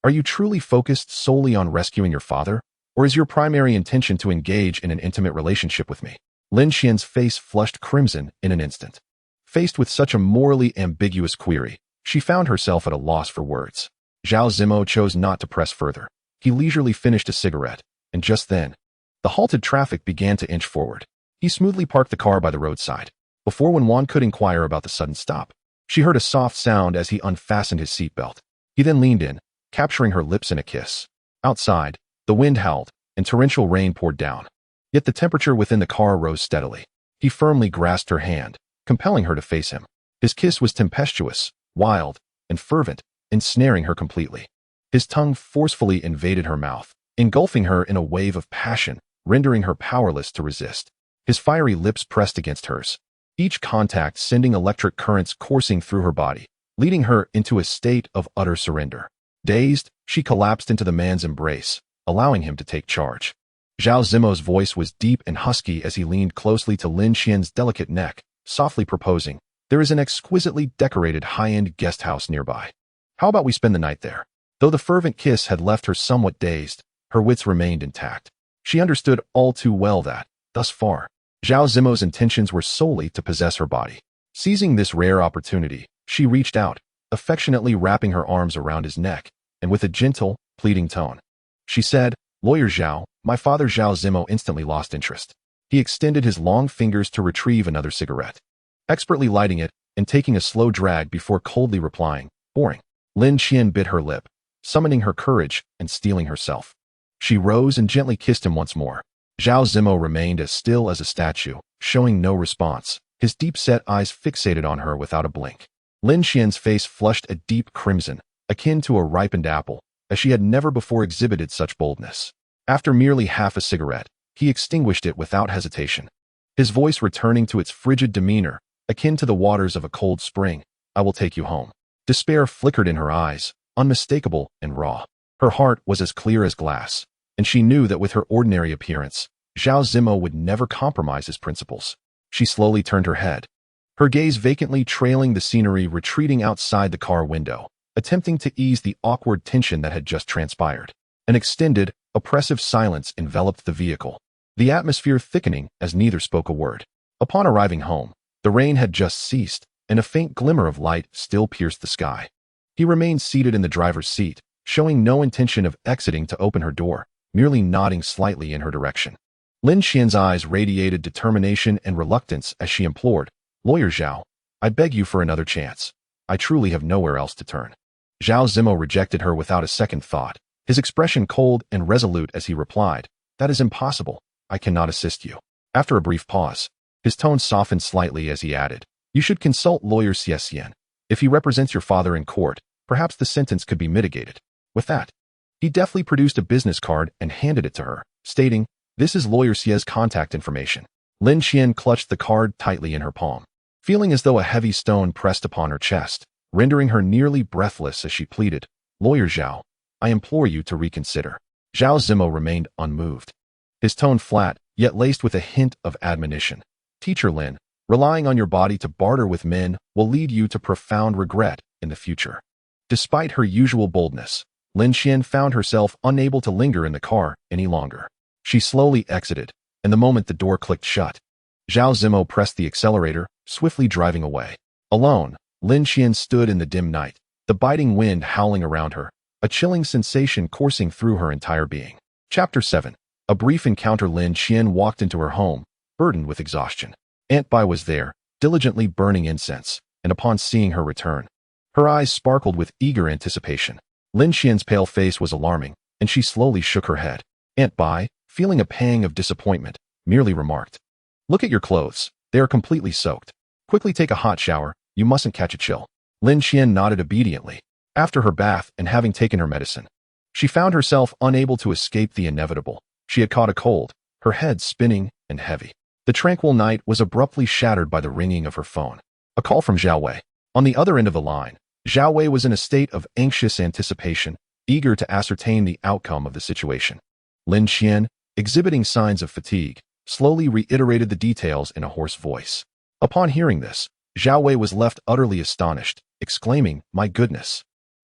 are you truly focused solely on rescuing your father, or is your primary intention to engage in an intimate relationship with me?" Lin Qian's face flushed crimson in an instant. Faced with such a morally ambiguous query, she found herself at a loss for words. Zhao Zimo chose not to press further. He leisurely finished a cigarette, and just then, the halted traffic began to inch forward. He smoothly parked the car by the roadside. Before Wen could inquire about the sudden stop, she heard a soft sound as he unfastened his seatbelt. He then leaned in, capturing her lips in a kiss. Outside, the wind howled, and torrential rain poured down. Yet the temperature within the car rose steadily. He firmly grasped her hand, compelling her to face him. His kiss was tempestuous, wild, and fervent, ensnaring her completely. His tongue forcefully invaded her mouth, engulfing her in a wave of passion, rendering her powerless to resist. His fiery lips pressed against hers, each contact sending electric currents coursing through her body, leading her into a state of utter surrender. Dazed, she collapsed into the man's embrace, allowing him to take charge. Zhao Zimo's voice was deep and husky as he leaned closely to Lin Qian's delicate neck, softly proposing, "There is an exquisitely decorated high-end guest house nearby. How about we spend the night there?" Though the fervent kiss had left her somewhat dazed, her wits remained intact. She understood all too well that, thus far, Zhao Zimo's intentions were solely to possess her body. Seizing this rare opportunity, she reached out, affectionately wrapping her arms around his neck, and with a gentle, pleading tone, she said, "Lawyer Zhao." My father Zhao Zimo instantly lost interest. He extended his long fingers to retrieve another cigarette, expertly lighting it and taking a slow drag before coldly replying, "Boring." Lin Qian bit her lip, summoning her courage and steeling herself. She rose and gently kissed him once more. Zhao Zimo remained as still as a statue, showing no response, his deep-set eyes fixated on her without a blink. Lin Qian's face flushed a deep crimson, akin to a ripened apple, as she had never before exhibited such boldness. After merely half a cigarette, he extinguished it without hesitation. His voice returning to its frigid demeanor, akin to the waters of a cold spring, "I will take you home." Despair flickered in her eyes, unmistakable and raw. Her heart was as clear as glass, and she knew that with her ordinary appearance, Zhao Zimo would never compromise his principles. She slowly turned her head, her gaze vacantly trailing the scenery retreating outside the car window, attempting to ease the awkward tension that had just transpired. An extended, Oppressive silence enveloped the vehicle, the atmosphere thickening as neither spoke a word. Upon arriving home, the rain had just ceased, and a faint glimmer of light still pierced the sky. He remained seated in the driver's seat, showing no intention of exiting to open her door, merely nodding slightly in her direction. Lin Qian's eyes radiated determination and reluctance as she implored, "Lawyer Zhao, I beg you for another chance. I truly have nowhere else to turn." Zhao Zimo rejected her without a second thought, his expression cold and resolute as he replied, "That is impossible. I cannot assist you." After a brief pause, his tone softened slightly as he added, "You should consult lawyer Xian. If he represents your father in court, perhaps the sentence could be mitigated." With that, he deftly produced a business card and handed it to her, stating, "This is lawyer Xia's contact information." Lin Qian clutched the card tightly in her palm, feeling as though a heavy stone pressed upon her chest, rendering her nearly breathless as she pleaded, "Lawyer Zhao, I implore you to reconsider." Zhao Zimo remained unmoved, his tone flat, yet laced with a hint of admonition. "Teacher Lin, relying on your body to barter with men will lead you to profound regret in the future." Despite her usual boldness, Lin Qian found herself unable to linger in the car any longer. She slowly exited, and the moment the door clicked shut, Zhao Zimo pressed the accelerator, swiftly driving away. Alone, Lin Qian stood in the dim night, the biting wind howling around her, a chilling sensation coursing through her entire being. Chapter 7. A brief encounter. Lin Qian walked into her home, burdened with exhaustion. Aunt Bai was there, diligently burning incense, and upon seeing her return, her eyes sparkled with eager anticipation. Lin Qian's pale face was alarming, and she slowly shook her head. Aunt Bai, feeling a pang of disappointment, merely remarked, "Look at your clothes. They are completely soaked. Quickly take a hot shower. You mustn't catch a chill." Lin Qian nodded obediently. After her bath and having taken her medicine, she found herself unable to escape the inevitable. She had caught a cold, her head spinning and heavy. The tranquil night was abruptly shattered by the ringing of her phone. A call from Zhao Wei. On the other end of the line, Zhao Wei was in a state of anxious anticipation, eager to ascertain the outcome of the situation. Lin Qian, exhibiting signs of fatigue, slowly reiterated the details in a hoarse voice. Upon hearing this, Zhao Wei was left utterly astonished, exclaiming, "My goodness!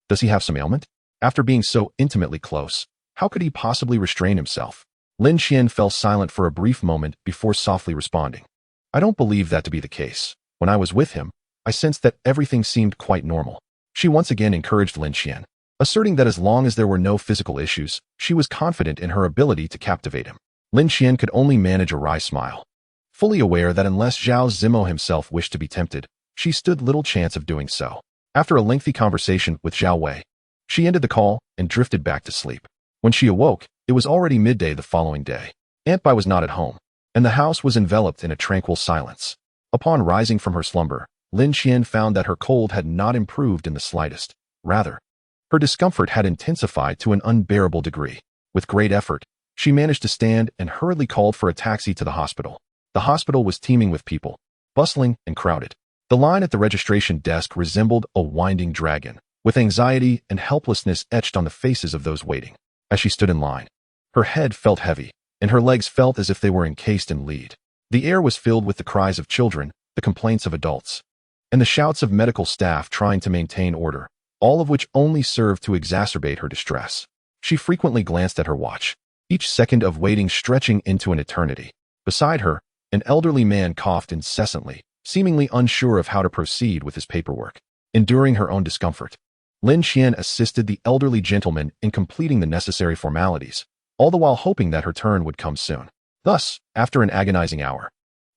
Does he have some ailment?" After being so intimately close, how could he possibly restrain himself? Lin Qian fell silent for a brief moment before softly responding, "I don't believe that to be the case. When I was with him, I sensed that everything seemed quite normal." She once again encouraged Lin Qian, asserting that as long as there were no physical issues, she was confident in her ability to captivate him. Lin Qian could only manage a wry smile, fully aware that unless Zhao Zimo himself wished to be tempted, she stood little chance of doing so. After a lengthy conversation with Zhao Wei, she ended the call and drifted back to sleep. When she awoke, it was already midday the following day. Aunt Bai was not at home, and the house was enveloped in a tranquil silence. Upon rising from her slumber, Lin Qian found that her cold had not improved in the slightest. Rather, her discomfort had intensified to an unbearable degree. With great effort, she managed to stand and hurriedly called for a taxi to the hospital. The hospital was teeming with people, bustling and crowded. The line at the registration desk resembled a winding dragon, with anxiety and helplessness etched on the faces of those waiting. As she stood in line, her head felt heavy, and her legs felt as if they were encased in lead. The air was filled with the cries of children, the complaints of adults, and the shouts of medical staff trying to maintain order, all of which only served to exacerbate her distress. She frequently glanced at her watch, each second of waiting stretching into an eternity. Beside her, an elderly man coughed incessantly, seemingly unsure of how to proceed with his paperwork. Enduring her own discomfort, Lin Qian assisted the elderly gentleman in completing the necessary formalities, all the while hoping that her turn would come soon. Thus, after an agonizing hour,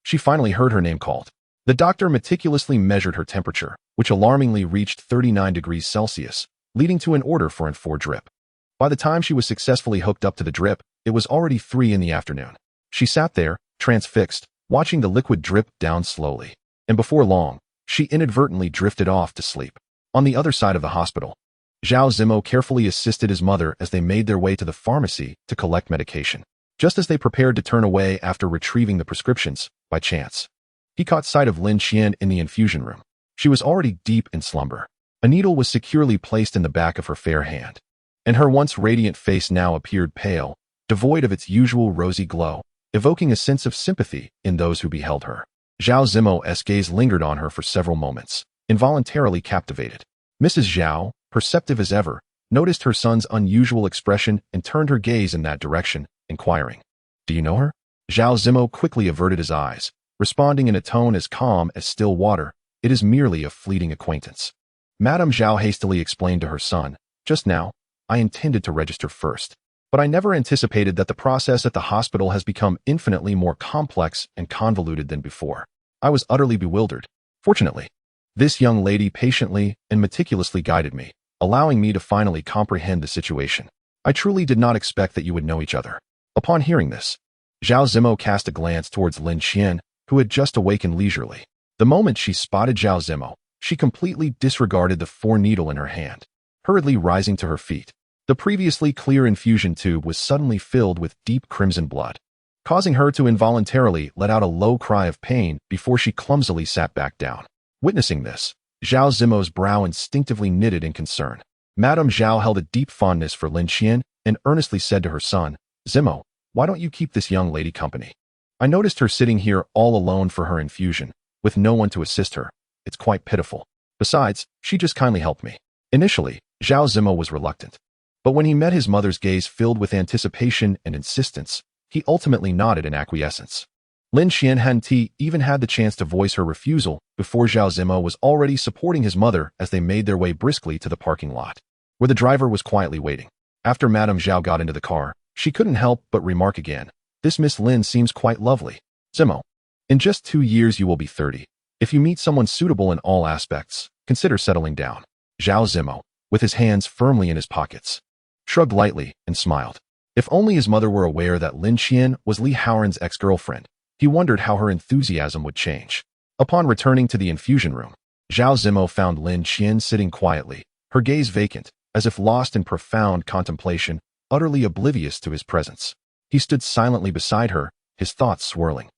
she finally heard her name called. The doctor meticulously measured her temperature, which alarmingly reached 39 degrees Celsius, leading to an order for an 4 drip. By the time she was successfully hooked up to the drip, it was already 3 in the afternoon. She sat there, transfixed, watching the liquid drip down slowly, and before long, she inadvertently drifted off to sleep. On the other side of the hospital, Zhao Zimo carefully assisted his mother as they made their way to the pharmacy to collect medication. Just as they prepared to turn away after retrieving the prescriptions, by chance, he caught sight of Lin Qian in the infusion room. She was already deep in slumber. A needle was securely placed in the back of her fair hand, and her once radiant face now appeared pale, devoid of its usual rosy glow, evoking a sense of sympathy in those who beheld her. Zhao Zimo's gaze lingered on her for several moments, involuntarily captivated. Mrs. Zhao, perceptive as ever, noticed her son's unusual expression and turned her gaze in that direction, inquiring, "Do you know her?" Zhao Zimo quickly averted his eyes, responding in a tone as calm as still water, "It is merely a fleeting acquaintance." Madame Zhao hastily explained to her son, "Just now, I intended to register first, but I never anticipated that the process at the hospital has become infinitely more complex and convoluted than before. I was utterly bewildered. Fortunately, this young lady patiently and meticulously guided me, allowing me to finally comprehend the situation. I truly did not expect that you would know each other." Upon hearing this, Zhao Zimo cast a glance towards Lin Qian, who had just awakened leisurely. The moment she spotted Zhao Zimo, she completely disregarded the 4-needle in her hand, hurriedly rising to her feet. The previously clear infusion tube was suddenly filled with deep crimson blood, causing her to involuntarily let out a low cry of pain before she clumsily sat back down. Witnessing this, Zhao Zimo's brow instinctively knitted in concern. Madame Zhao held a deep fondness for Lin Qian and earnestly said to her son, "Zimo, why don't you keep this young lady company? I noticed her sitting here all alone for her infusion, with no one to assist her. It's quite pitiful. Besides, she just kindly helped me." Initially, Zhao Zimo was reluctant, but when he met his mother's gaze filled with anticipation and insistence, he ultimately nodded in acquiescence. Lin Qian Hanti even had the chance to voice her refusal before Zhao Zimo was already supporting his mother as they made their way briskly to the parking lot, where the driver was quietly waiting. After Madame Zhao got into the car, she couldn't help but remark again, "This Miss Lin seems quite lovely. Zimo, in just 2 years you will be 30. If you meet someone suitable in all aspects, consider settling down." Zhao Zimo, with his hands firmly in his pockets, shrugged lightly and smiled. If only his mother were aware that Lin Qian was Li Haoran's ex-girlfriend, he wondered how her enthusiasm would change. Upon returning to the infusion room, Zhao Zimo found Lin Qian sitting quietly, her gaze vacant, as if lost in profound contemplation, utterly oblivious to his presence. He stood silently beside her, his thoughts swirling.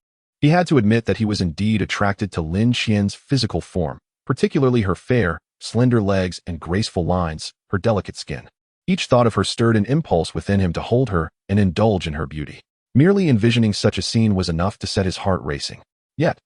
He had to admit that he was indeed attracted to Lin Qian's physical form, particularly her fair, slender legs and graceful lines, her delicate skin. Each thought of her stirred an impulse within him to hold her and indulge in her beauty. Merely envisioning such a scene was enough to set his heart racing. Yet,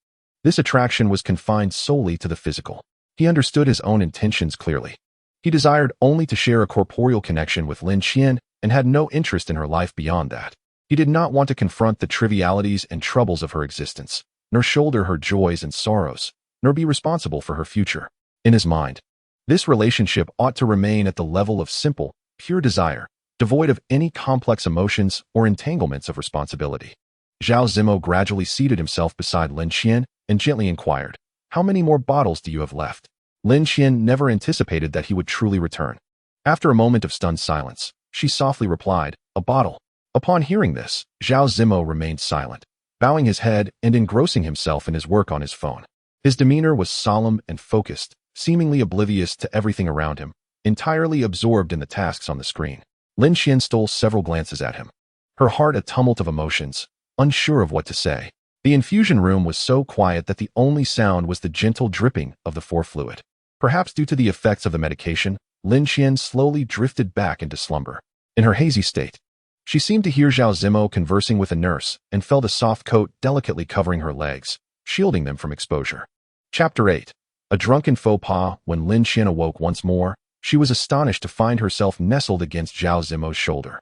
this attraction was confined solely to the physical. He understood his own intentions clearly. He desired only to share a corporeal connection with Lin Qian and had no interest in her life beyond that. He did not want to confront the trivialities and troubles of her existence, nor shoulder her joys and sorrows, nor be responsible for her future. In his mind, this relationship ought to remain at the level of simple, pure desire, devoid of any complex emotions or entanglements of responsibility. Zhao Zimo gradually seated himself beside Lin Qian and gently inquired, "How many more bottles do you have left?" Lin Qian never anticipated that he would truly return. After a moment of stunned silence, she softly replied, "A bottle." Upon hearing this, Zhao Zimo remained silent, bowing his head and engrossing himself in his work on his phone. His demeanor was solemn and focused, seemingly oblivious to everything around him, entirely absorbed in the tasks on the screen. Lin Qian stole several glances at him, her heart a tumult of emotions, unsure of what to say. The infusion room was so quiet that the only sound was the gentle dripping of the fluid. Perhaps due to the effects of the medication, Lin Qian slowly drifted back into slumber. In her hazy state, she seemed to hear Zhao Zimo conversing with a nurse and felt a soft coat delicately covering her legs, shielding them from exposure. Chapter 8. A drunken faux pas. When Lin Qian awoke once more, she was astonished to find herself nestled against Zhao Zimo's shoulder,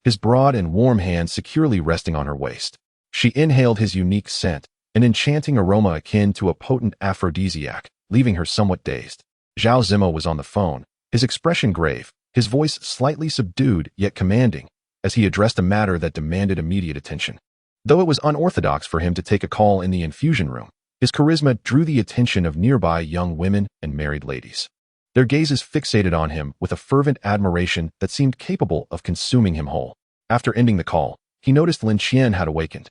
his broad and warm hand securely resting on her waist. She inhaled his unique scent, an enchanting aroma akin to a potent aphrodisiac, leaving her somewhat dazed. Zhao Zimo was on the phone, his expression grave, his voice slightly subdued yet commanding, as he addressed a matter that demanded immediate attention. Though it was unorthodox for him to take a call in the infusion room, his charisma drew the attention of nearby young women and married ladies. Their gazes fixated on him with a fervent admiration that seemed capable of consuming him whole. After ending the call, he noticed Lin Qian had awakened.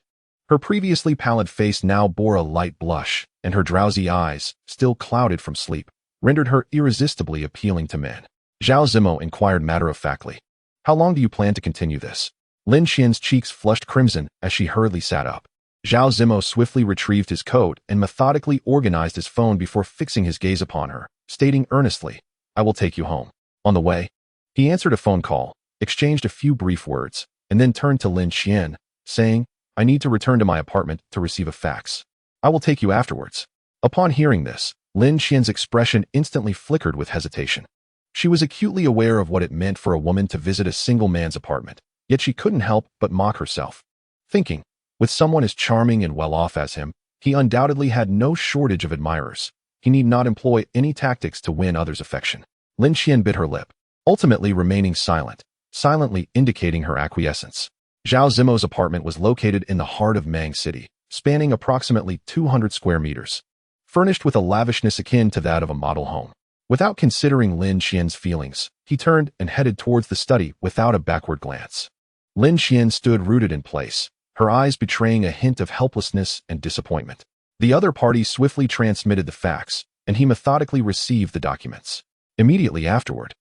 Her previously pallid face now bore a light blush, and her drowsy eyes, still clouded from sleep, rendered her irresistibly appealing to men. Zhao Zimo inquired matter-of-factly, "How long do you plan to continue this?" Lin Qian's cheeks flushed crimson as she hurriedly sat up. Zhao Zimo swiftly retrieved his coat and methodically organized his phone before fixing his gaze upon her, stating earnestly, "I will take you home." On the way, he answered a phone call, exchanged a few brief words, and then turned to Lin Qian, saying, "I need to return to my apartment to receive a fax. I will take you afterwards." Upon hearing this, Lin Qian's expression instantly flickered with hesitation. She was acutely aware of what it meant for a woman to visit a single man's apartment, yet she couldn't help but mock herself, thinking, with someone as charming and well-off as him, he undoubtedly had no shortage of admirers. He need not employ any tactics to win others' affection. Lin Qian bit her lip, ultimately remaining silent, silently indicating her acquiescence. Zhao Zimo's apartment was located in the heart of Mang City, spanning approximately 200 square meters, furnished with a lavishness akin to that of a model home. Without considering Lin Qian's feelings, he turned and headed towards the study without a backward glance. Lin Qian stood rooted in place, her eyes betraying a hint of helplessness and disappointment. The other party swiftly transmitted the facts, and he methodically received the documents. Immediately afterward,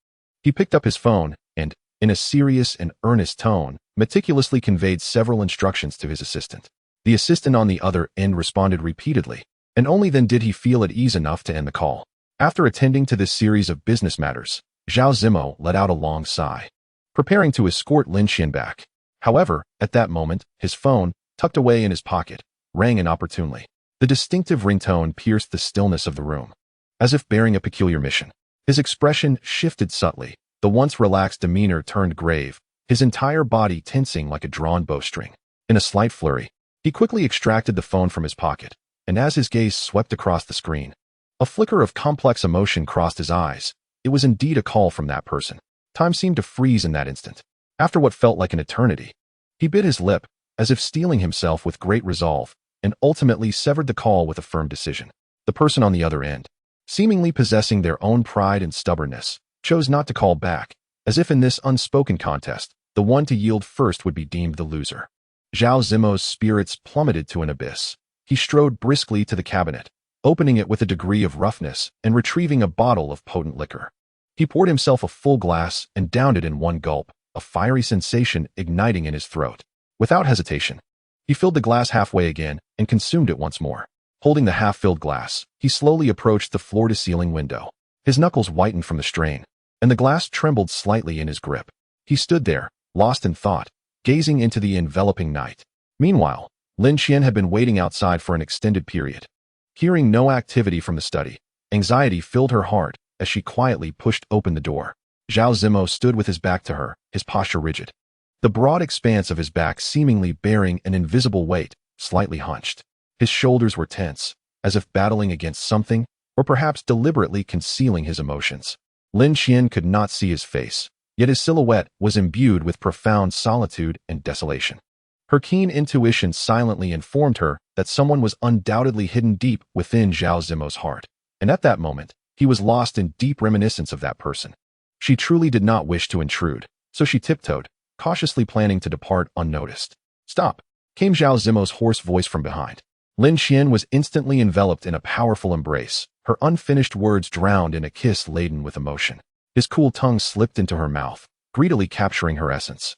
he picked up his phone and, in a serious and earnest tone, meticulously conveyed several instructions to his assistant. The assistant on the other end responded repeatedly, and only then did he feel at ease enough to end the call. After attending to this series of business matters, Zhao Zimo let out a long sigh, preparing to escort Lin Qian back. However, at that moment, his phone, tucked away in his pocket, rang inopportunely. The distinctive ringtone pierced the stillness of the room, as if bearing a peculiar mission. His expression shifted subtly, the once relaxed demeanor turned grave, his entire body tensing like a drawn bowstring. In a slight flurry, he quickly extracted the phone from his pocket, and as his gaze swept across the screen, a flicker of complex emotion crossed his eyes. It was indeed a call from that person. Time seemed to freeze in that instant. After what felt like an eternity, he bit his lip, as if steeling himself with great resolve, and ultimately severed the call with a firm decision. The person on the other end, seemingly possessing their own pride and stubbornness, chose not to call back, as if in this unspoken contest, the one to yield first would be deemed the loser. Zhao Zimo's spirits plummeted to an abyss. He strode briskly to the cabinet, opening it with a degree of roughness and retrieving a bottle of potent liquor. He poured himself a full glass and downed it in one gulp, a fiery sensation igniting in his throat. Without hesitation, he filled the glass halfway again and consumed it once more. Holding the half-filled glass, he slowly approached the floor-to-ceiling window. His knuckles whitened from the strain, and the glass trembled slightly in his grip. He stood there, lost in thought, gazing into the enveloping night. Meanwhile, Lin Qian had been waiting outside for an extended period. Hearing no activity from the study, anxiety filled her heart as she quietly pushed open the door. Zhao Zimo stood with his back to her, his posture rigid, the broad expanse of his back seemingly bearing an invisible weight, slightly hunched. His shoulders were tense, as if battling against something, or perhaps deliberately concealing his emotions. Lin Qian could not see his face, yet his silhouette was imbued with profound solitude and desolation. Her keen intuition silently informed her that someone was undoubtedly hidden deep within Zhao Zimo's heart, and at that moment, he was lost in deep reminiscence of that person. She truly did not wish to intrude, so she tiptoed, cautiously planning to depart unnoticed. "Stop!" came Zhao Zimo's hoarse voice from behind. Lin Qian was instantly enveloped in a powerful embrace, her unfinished words drowned in a kiss laden with emotion. His cool tongue slipped into her mouth, greedily capturing her essence.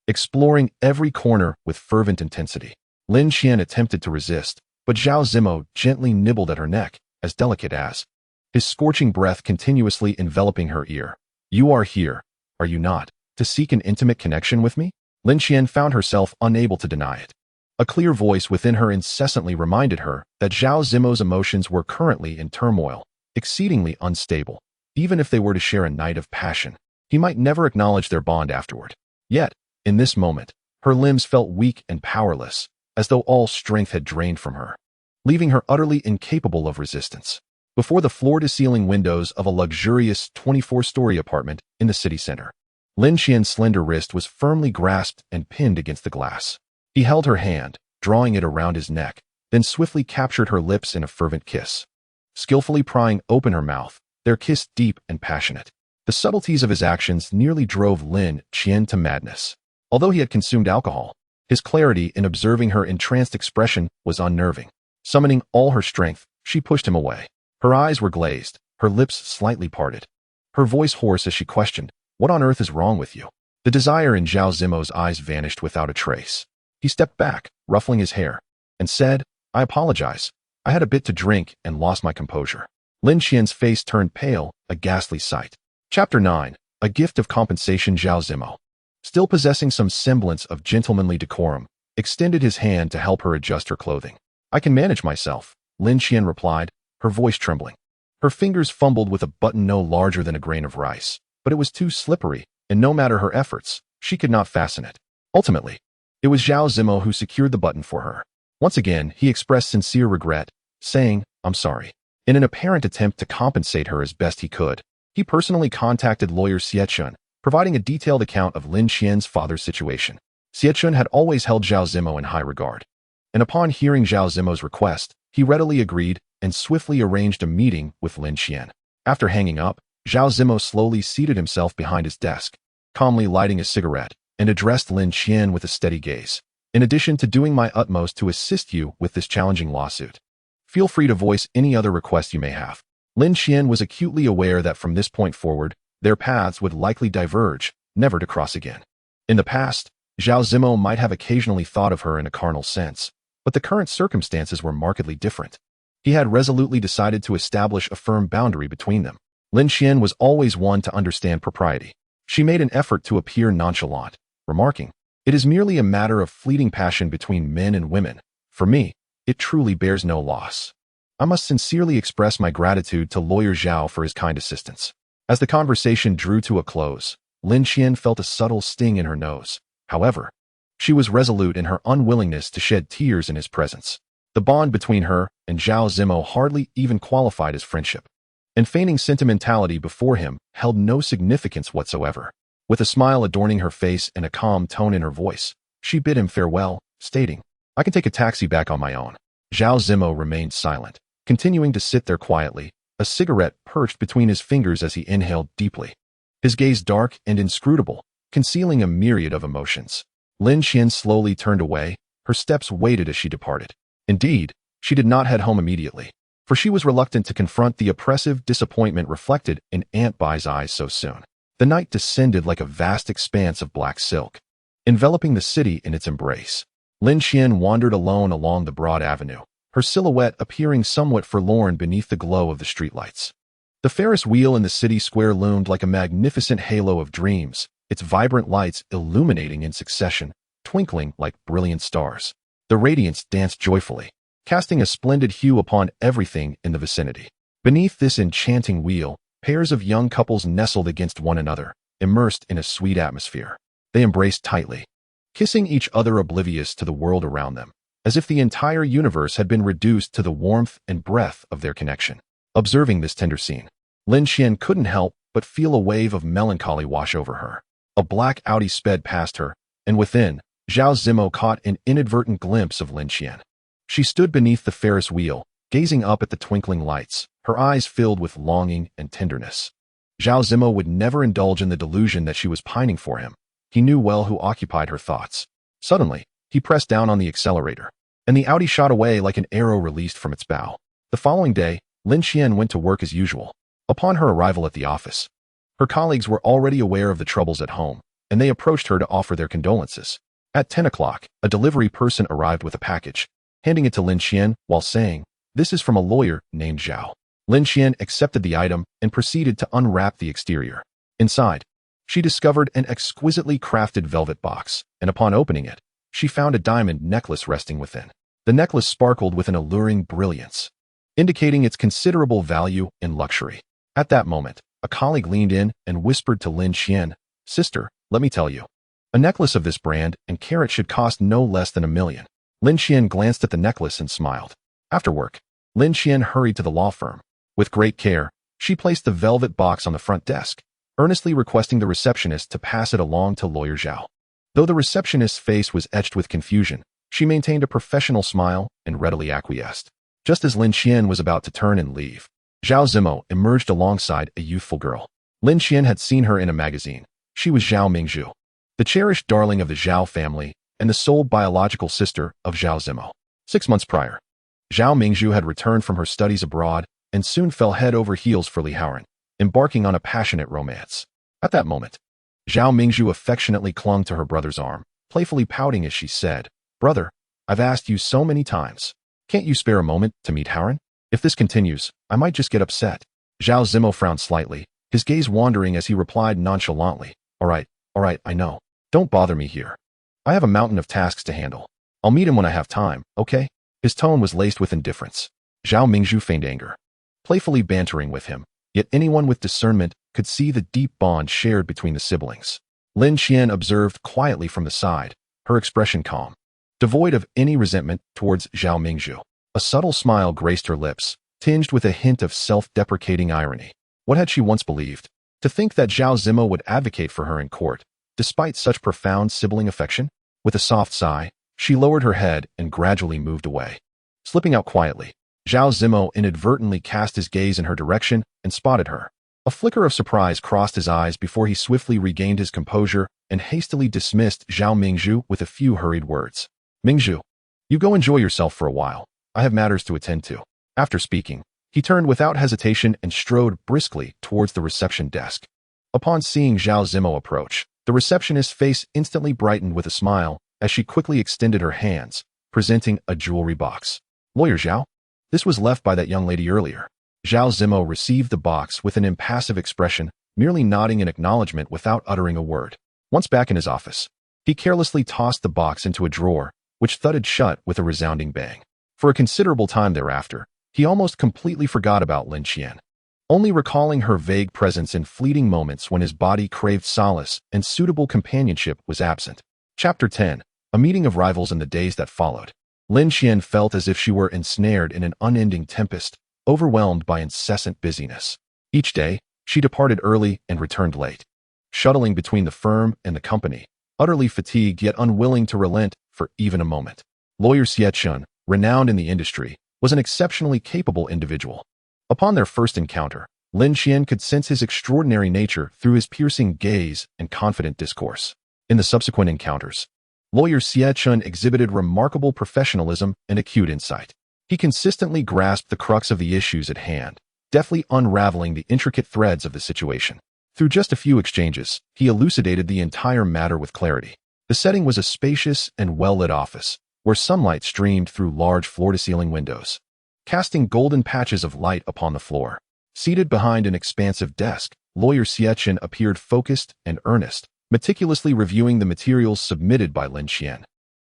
Exploring every corner with fervent intensity, Lin Qian attempted to resist, but Zhao Zimo gently nibbled at her neck, as delicate as, his scorching breath continuously enveloping her ear. "You are here, are you not, to seek an intimate connection with me?" Lin Qian found herself unable to deny it. A clear voice within her incessantly reminded her that Zhao Zimo's emotions were currently in turmoil, exceedingly unstable. Even if they were to share a night of passion, he might never acknowledge their bond afterward. Yet, in this moment, her limbs felt weak and powerless, as though all strength had drained from her, leaving her utterly incapable of resistance. Before the floor-to-ceiling windows of a luxurious 24-story apartment in the city center, Lin Qian's slender wrist was firmly grasped and pinned against the glass. He held her hand, drawing it around his neck, then swiftly captured her lips in a fervent kiss. Skillfully prying open her mouth, their kiss deep and passionate. The subtleties of his actions nearly drove Lin Qian to madness. Although he had consumed alcohol, his clarity in observing her entranced expression was unnerving. Summoning all her strength, she pushed him away. Her eyes were glazed, her lips slightly parted, her voice hoarse as she questioned, "What on earth is wrong with you?" The desire in Zhao Zimo's eyes vanished without a trace. He stepped back, ruffling his hair, and said, "I apologize. I had a bit to drink and lost my composure." Lin Qian's face turned pale, a ghastly sight. Chapter 9. A Gift of Compensation. Zhao Zimo, still possessing some semblance of gentlemanly decorum, extended his hand to help her adjust her clothing. "I can manage myself," Lin Qian replied, her voice trembling. Her fingers fumbled with a button no larger than a grain of rice, but it was too slippery, and no matter her efforts, she could not fasten it. Ultimately, it was Zhao Zimo who secured the button for her. Once again, he expressed sincere regret, saying, "I'm sorry." In an apparent attempt to compensate her as best he could, he personally contacted lawyer Xiechun, providing a detailed account of Lin Qian's father's situation. Xiechun had always held Zhao Zimo in high regard, and upon hearing Zhao Zimo's request, he readily agreed and swiftly arranged a meeting with Lin Qian. After hanging up, Zhao Zimo slowly seated himself behind his desk, calmly lighting a cigarette, and addressed Lin Qian with a steady gaze. "In addition to doing my utmost to assist you with this challenging lawsuit, feel free to voice any other request you may have." Lin Qian was acutely aware that from this point forward, their paths would likely diverge, never to cross again. In the past, Zhao Zimo might have occasionally thought of her in a carnal sense, but the current circumstances were markedly different. He had resolutely decided to establish a firm boundary between them. Lin Qian was always one to understand propriety. She made an effort to appear nonchalant, remarking, "It is merely a matter of fleeting passion between men and women. For me, it truly bears no loss. I must sincerely express my gratitude to lawyer Zhao for his kind assistance." As the conversation drew to a close, Lin Qian felt a subtle sting in her nose. However, she was resolute in her unwillingness to shed tears in his presence. The bond between her and Zhao Zimo hardly even qualified as friendship, and feigning sentimentality before him held no significance whatsoever. With a smile adorning her face and a calm tone in her voice, she bid him farewell, stating, "I can take a taxi back on my own." Zhao Zimo remained silent, continuing to sit there quietly, a cigarette perched between his fingers as he inhaled deeply. His gaze dark and inscrutable, concealing a myriad of emotions. Lin Qian slowly turned away, her steps weighted as she departed. Indeed, she did not head home immediately, for she was reluctant to confront the oppressive disappointment reflected in Aunt Bai's eyes so soon. The night descended like a vast expanse of black silk, enveloping the city in its embrace. Lin Qian wandered alone along the broad avenue, her silhouette appearing somewhat forlorn beneath the glow of the streetlights. The Ferris wheel in the city square loomed like a magnificent halo of dreams, its vibrant lights illuminating in succession, twinkling like brilliant stars. The radiance danced joyfully, casting a splendid hue upon everything in the vicinity. Beneath this enchanting wheel, pairs of young couples nestled against one another, immersed in a sweet atmosphere. They embraced tightly, kissing each other oblivious to the world around them, as if the entire universe had been reduced to the warmth and breath of their connection. Observing this tender scene, Lin Qian couldn't help but feel a wave of melancholy wash over her. A black Audi sped past her, and within, Zhao Zimo caught an inadvertent glimpse of Lin Qian. She stood beneath the Ferris wheel, gazing up at the twinkling lights, her eyes filled with longing and tenderness. Zhao Zimo would never indulge in the delusion that she was pining for him. He knew well who occupied her thoughts. Suddenly, he pressed down on the accelerator, and the Audi shot away like an arrow released from its bow. The following day, Lin Qian went to work as usual. Upon her arrival at the office, her colleagues were already aware of the troubles at home, and they approached her to offer their condolences. At 10 o'clock, a delivery person arrived with a package, handing it to Lin Qian while saying, "This is from a lawyer named Zhao." Lin Qian accepted the item and proceeded to unwrap the exterior. Inside, she discovered an exquisitely crafted velvet box, and upon opening it, she found a diamond necklace resting within. The necklace sparkled with an alluring brilliance, indicating its considerable value and luxury. At that moment, a colleague leaned in and whispered to Lin Qian, "Sister, let me tell you. A necklace of this brand and carat should cost no less than $1 million. Lin Qian glanced at the necklace and smiled. After work, Lin Qian hurried to the law firm. With great care, she placed the velvet box on the front desk, earnestly requesting the receptionist to pass it along to lawyer Zhao. Though the receptionist's face was etched with confusion, she maintained a professional smile and readily acquiesced. Just as Lin Qian was about to turn and leave, Zhao Zimo emerged alongside a youthful girl. Lin Qian had seen her in a magazine. She was Zhao Mingzhu, the cherished darling of the Zhao family and the sole biological sister of Zhao Zimo. 6 months prior, Zhao Mingzhu had returned from her studies abroad and soon fell head over heels for Li Haoran, embarking on a passionate romance. At that moment, Zhao Mingzhu affectionately clung to her brother's arm, playfully pouting as she said, "Brother, I've asked you so many times. Can't you spare a moment to meet Haoran? If this continues, I might just get upset." Zhao Zimo frowned slightly, his gaze wandering as he replied nonchalantly, all right, I know. Don't bother me here. I have a mountain of tasks to handle. I'll meet him when I have time, okay?" His tone was laced with indifference. Zhao Mingzhu feigned anger, playfully bantering with him, yet anyone with discernment could see the deep bond shared between the siblings. Lin Qian observed quietly from the side, her expression calm, devoid of any resentment towards Zhao Mingzhu. A subtle smile graced her lips, tinged with a hint of self-deprecating irony. What had she once believed? To think that Zhao Zimo would advocate for her in court, despite such profound sibling affection? With a soft sigh, she lowered her head and gradually moved away. Slipping out quietly, Zhao Zimo inadvertently cast his gaze in her direction and spotted her. A flicker of surprise crossed his eyes before he swiftly regained his composure and hastily dismissed Zhao Mingzhu with a few hurried words. "Mingzhu, you go enjoy yourself for a while. I have matters to attend to." After speaking, he turned without hesitation and strode briskly towards the reception desk. Upon seeing Zhao Zimo approach, the receptionist's face instantly brightened with a smile as she quickly extended her hands, presenting a jewelry box. "Lawyer Zhao? This was left by that young lady earlier." Zhao Zimo received the box with an impassive expression, merely nodding in acknowledgement without uttering a word. Once back in his office, he carelessly tossed the box into a drawer, which thudded shut with a resounding bang. For a considerable time thereafter, he almost completely forgot about Lin Qian, only recalling her vague presence in fleeting moments when his body craved solace and suitable companionship was absent. Chapter 10. A meeting of rivals in the days that followed. Lin Qian felt as if she were ensnared in an unending tempest, overwhelmed by incessant busyness. Each day, she departed early and returned late, shuttling between the firm and the company, utterly fatigued yet unwilling to relent for even a moment. Lawyer Xie Chun, renowned in the industry, was an exceptionally capable individual. Upon their first encounter, Lin Qian could sense his extraordinary nature through his piercing gaze and confident discourse. In the subsequent encounters, Lawyer Xie Chun exhibited remarkable professionalism and acute insight. He consistently grasped the crux of the issues at hand, deftly unraveling the intricate threads of the situation. Through just a few exchanges, he elucidated the entire matter with clarity. The setting was a spacious and well-lit office, where sunlight streamed through large floor-to-ceiling windows, casting golden patches of light upon the floor. Seated behind an expansive desk, Lawyer Xie Chun appeared focused and earnest, meticulously reviewing the materials submitted by Lin Qian,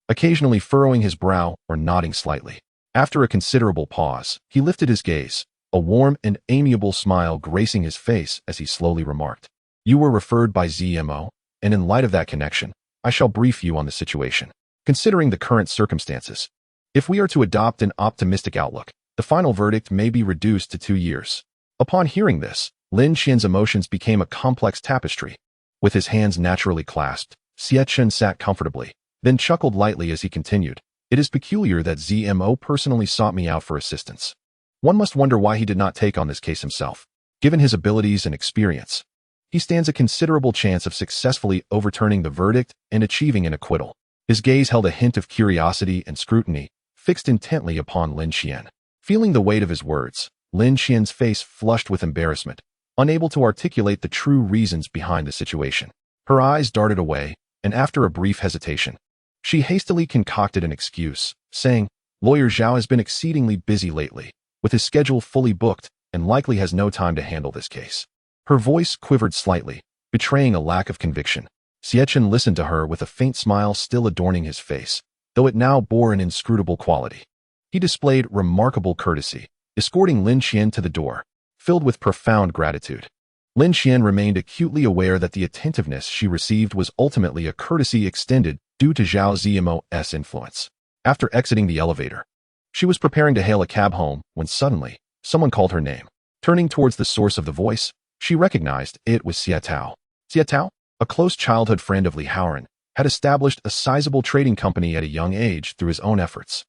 occasionally furrowing his brow or nodding slightly. After a considerable pause, he lifted his gaze, a warm and amiable smile gracing his face as he slowly remarked, "You were referred by Zmo, and in light of that connection, I shall brief you on the situation. Considering the current circumstances, if we are to adopt an optimistic outlook, the final verdict may be reduced to 2 years." Upon hearing this, Lin Qian's emotions became a complex tapestry. With his hands naturally clasped, Xie Chun sat comfortably, then chuckled lightly as he continued, "It is peculiar that Zmo personally sought me out for assistance. One must wonder why he did not take on this case himself. Given his abilities and experience, he stands a considerable chance of successfully overturning the verdict and achieving an acquittal." His gaze held a hint of curiosity and scrutiny, fixed intently upon Lin Qian. Feeling the weight of his words, Lin Qian's face flushed with embarrassment, unable to articulate the true reasons behind the situation. Her eyes darted away, and after a brief hesitation, she hastily concocted an excuse, saying, "Lawyer Zhao has been exceedingly busy lately, with his schedule fully booked, and likely has no time to handle this case." Her voice quivered slightly, betraying a lack of conviction. Xie Chun listened to her with a faint smile still adorning his face, though it now bore an inscrutable quality. He displayed remarkable courtesy, escorting Lin Qian to the door, filled with profound gratitude. Lin Qian remained acutely aware that the attentiveness she received was ultimately a courtesy extended due to Zhao Zimo's influence. After exiting the elevator, she was preparing to hail a cab home when suddenly, someone called her name. Turning towards the source of the voice, she recognized it was Xie Tao. Xie Tao, a close childhood friend of Li Haoran, had established a sizable trading company at a young age through his own efforts.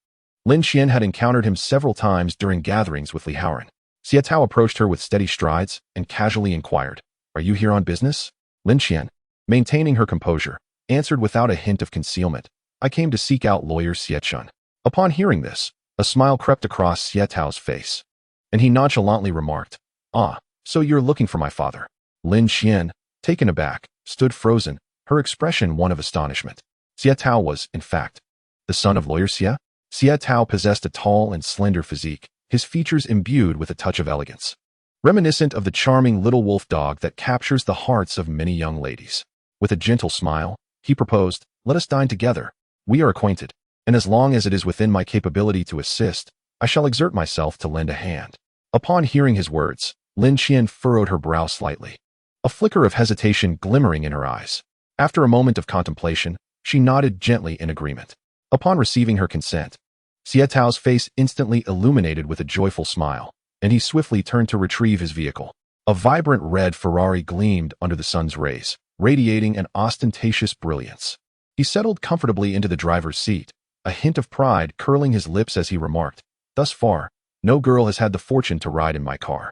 Lin Qian had encountered him several times during gatherings with Li Haoran. Xie Tao approached her with steady strides and casually inquired, "Are you here on business?" Lin Qian, maintaining her composure, answered without a hint of concealment, "I came to seek out Lawyer Xie Chun." Upon hearing this, a smile crept across Xie Tao's face, and he nonchalantly remarked, "Ah, so you're looking for my father." Lin Qian, taken aback, stood frozen, her expression one of astonishment. Xie Tao was, in fact, the son of Lawyer Xie. Xie Tao possessed a tall and slender physique, his features imbued with a touch of elegance, reminiscent of the charming little wolf dog that captures the hearts of many young ladies. With a gentle smile, he proposed, "Let us dine together. We are acquainted, and as long as it is within my capability to assist, I shall exert myself to lend a hand." Upon hearing his words, Lin Qian furrowed her brow slightly. a flicker of hesitation glimmering in her eyes. After a moment of contemplation, she nodded gently in agreement. Upon receiving her consent, Xietao's face instantly illuminated with a joyful smile, and he swiftly turned to retrieve his vehicle. A vibrant red Ferrari gleamed under the sun's rays, radiating an ostentatious brilliance. He settled comfortably into the driver's seat, a hint of pride curling his lips as he remarked, "Thus far, no girl has had the fortune to ride in my car.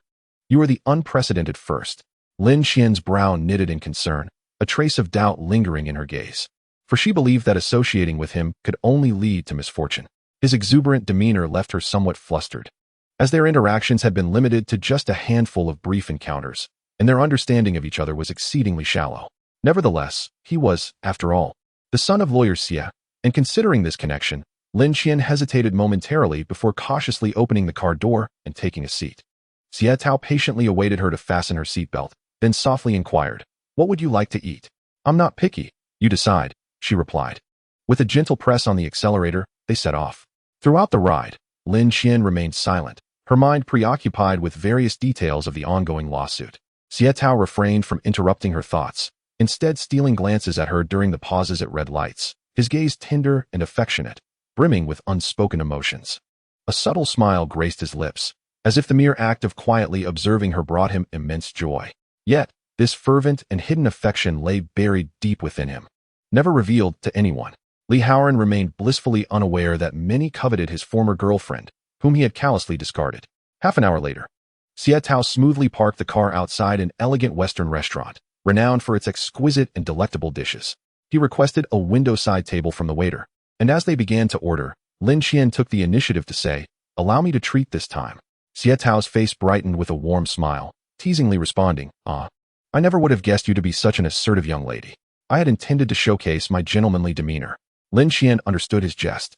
You are the unprecedented first." Lin Qian's brow knitted in concern, a trace of doubt lingering in her gaze. For she believed that associating with him could only lead to misfortune. His exuberant demeanor left her somewhat flustered, as their interactions had been limited to just a handful of brief encounters, and their understanding of each other was exceedingly shallow. Nevertheless, he was, after all, the son of lawyer Xie, and considering this connection, Lin Qian hesitated momentarily before cautiously opening the car door and taking a seat. Xietao patiently awaited her to fasten her seatbelt, then softly inquired, "What would you like to eat?" "I'm not picky. You decide," she replied. With a gentle press on the accelerator, they set off. Throughout the ride, Lin Qian remained silent, her mind preoccupied with various details of the ongoing lawsuit. Xietao refrained from interrupting her thoughts, instead stealing glances at her during the pauses at red lights, his gaze tender and affectionate, brimming with unspoken emotions. A subtle smile graced his lips, as if the mere act of quietly observing her brought him immense joy. Yet, this fervent and hidden affection lay buried deep within him, never revealed to anyone. Haoran remained blissfully unaware that many coveted his former girlfriend, whom he had callously discarded. Half an hour later, Xietao smoothly parked the car outside an elegant Western restaurant, renowned for its exquisite and delectable dishes. He requested a window-side table from the waiter, and as they began to order, Lin Qian took the initiative to say, "Allow me to treat this time." Xietao's face brightened with a warm smile, teasingly responding, "Ah, I never would have guessed you to be such an assertive young lady. I had intended to showcase my gentlemanly demeanor." Lin Qian understood his jest,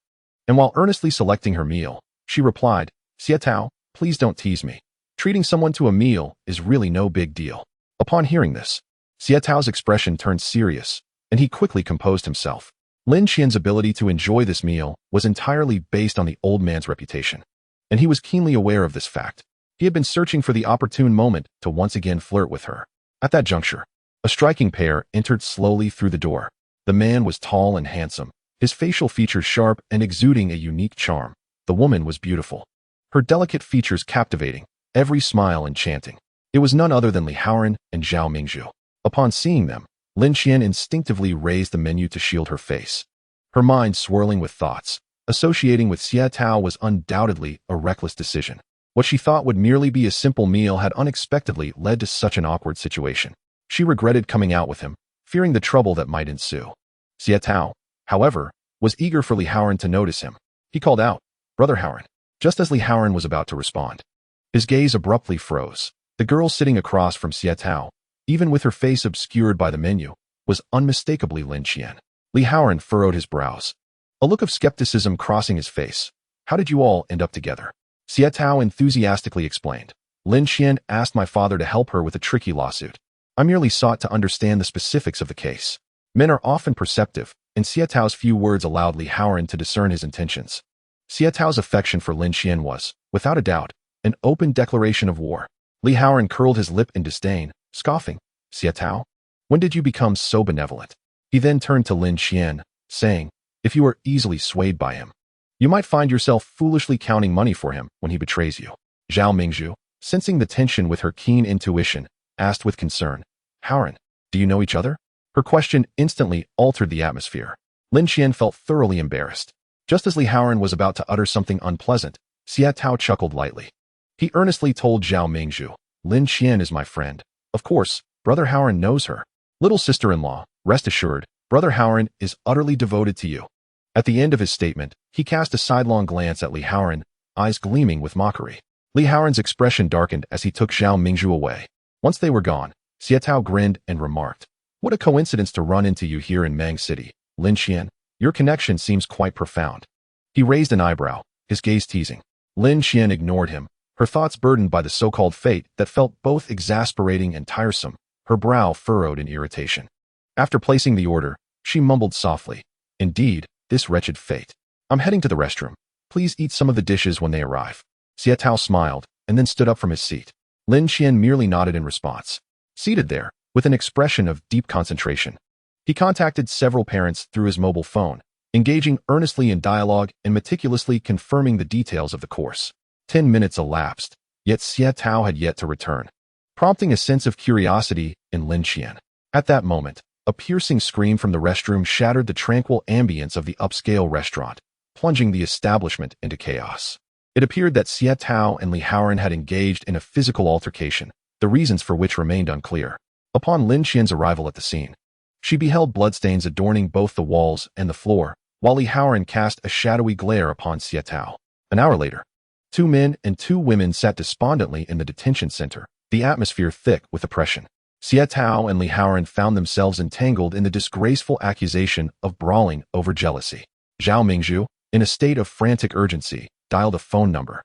and while earnestly selecting her meal, she replied, "Xietao, please don't tease me. Treating someone to a meal is really no big deal." Upon hearing this, Xietao's expression turned serious, and he quickly composed himself. Lin Qian's ability to enjoy this meal was entirely based on the old man's reputation, and he was keenly aware of this fact. He had been searching for the opportune moment to once again flirt with her. At that juncture, a striking pair entered slowly through the door. The man was tall and handsome, his facial features sharp and exuding a unique charm. The woman was beautiful, her delicate features captivating, every smile enchanting. It was none other than Li Haoran and Zhao Mingzhu. Upon seeing them, Lin Qian instinctively raised the menu to shield her face. Her mind swirling with thoughts, associating with Xietao was undoubtedly a reckless decision. What she thought would merely be a simple meal had unexpectedly led to such an awkward situation. She regretted coming out with him, fearing the trouble that might ensue. Xietao, however, was eager for Li Haoran to notice him. He called out, "Brother Haoran," just as Li Haoran was about to respond. His gaze abruptly froze. The girl sitting across from Xietao, even with her face obscured by the menu, was unmistakably Lin Qian. Li Haoran furrowed his brows, a look of skepticism crossing his face. "How did you all end up together?" Xietao enthusiastically explained. "Lin Qian asked my father to help her with a tricky lawsuit. I merely sought to understand the specifics of the case." Men are often perceptive, and Xietao's few words allowed Li Haoran to discern his intentions. Xietao's affection for Lin Qian was, without a doubt, an open declaration of war. Li Haoran curled his lip in disdain, scoffing, "Xietao, when did you become so benevolent?" He then turned to Lin Qian, saying, "If you are easily swayed by him, you might find yourself foolishly counting money for him when he betrays you." Zhao Mingzhu, sensing the tension with her keen intuition, asked with concern, "Haoran, do you know each other?" Her question instantly altered the atmosphere. Lin Qian felt thoroughly embarrassed. Just as Li Haoran was about to utter something unpleasant, Xietao chuckled lightly. He earnestly told Zhao Mingzhu, "Lin Qian is my friend. Of course, Brother Haoran knows her. Little sister-in-law, rest assured, Brother Haoran is utterly devoted to you." At the end of his statement, he cast a sidelong glance at Li Haoran, eyes gleaming with mockery. Li Haoran's expression darkened as he took Zhao Mingzhu away. Once they were gone, Xietao grinned and remarked, "What a coincidence to run into you here in Mang City, Lin Qian. Your connection seems quite profound." He raised an eyebrow, his gaze teasing. Lin Qian ignored him, her thoughts burdened by the so-called fate that felt both exasperating and tiresome, her brow furrowed in irritation. After placing the order, she mumbled softly, "Indeed, this wretched fate. I'm heading to the restroom. Please eat some of the dishes when they arrive." Xietao smiled, and then stood up from his seat. Lin Qian merely nodded in response. Seated there, with an expression of deep concentration. He contacted several parents through his mobile phone, engaging earnestly in dialogue and meticulously confirming the details of the course. 10 minutes elapsed, yet Xie Tao had yet to return, prompting a sense of curiosity in Lin Qian. At that moment, a piercing scream from the restroom shattered the tranquil ambience of the upscale restaurant, plunging the establishment into chaos. It appeared that Xie Tao and Li Haoran had engaged in a physical altercation, the reasons for which remained unclear. Upon Lin Qian's arrival at the scene, she beheld bloodstains adorning both the walls and the floor, while Li Haoran cast a shadowy glare upon Xie Tao. An hour later, 2 men and 2 women sat despondently in the detention center, the atmosphere thick with oppression. Xie Tao and Li Haoran found themselves entangled in the disgraceful accusation of brawling over jealousy. Zhao Mingzhu, in a state of frantic urgency, dialed a phone number,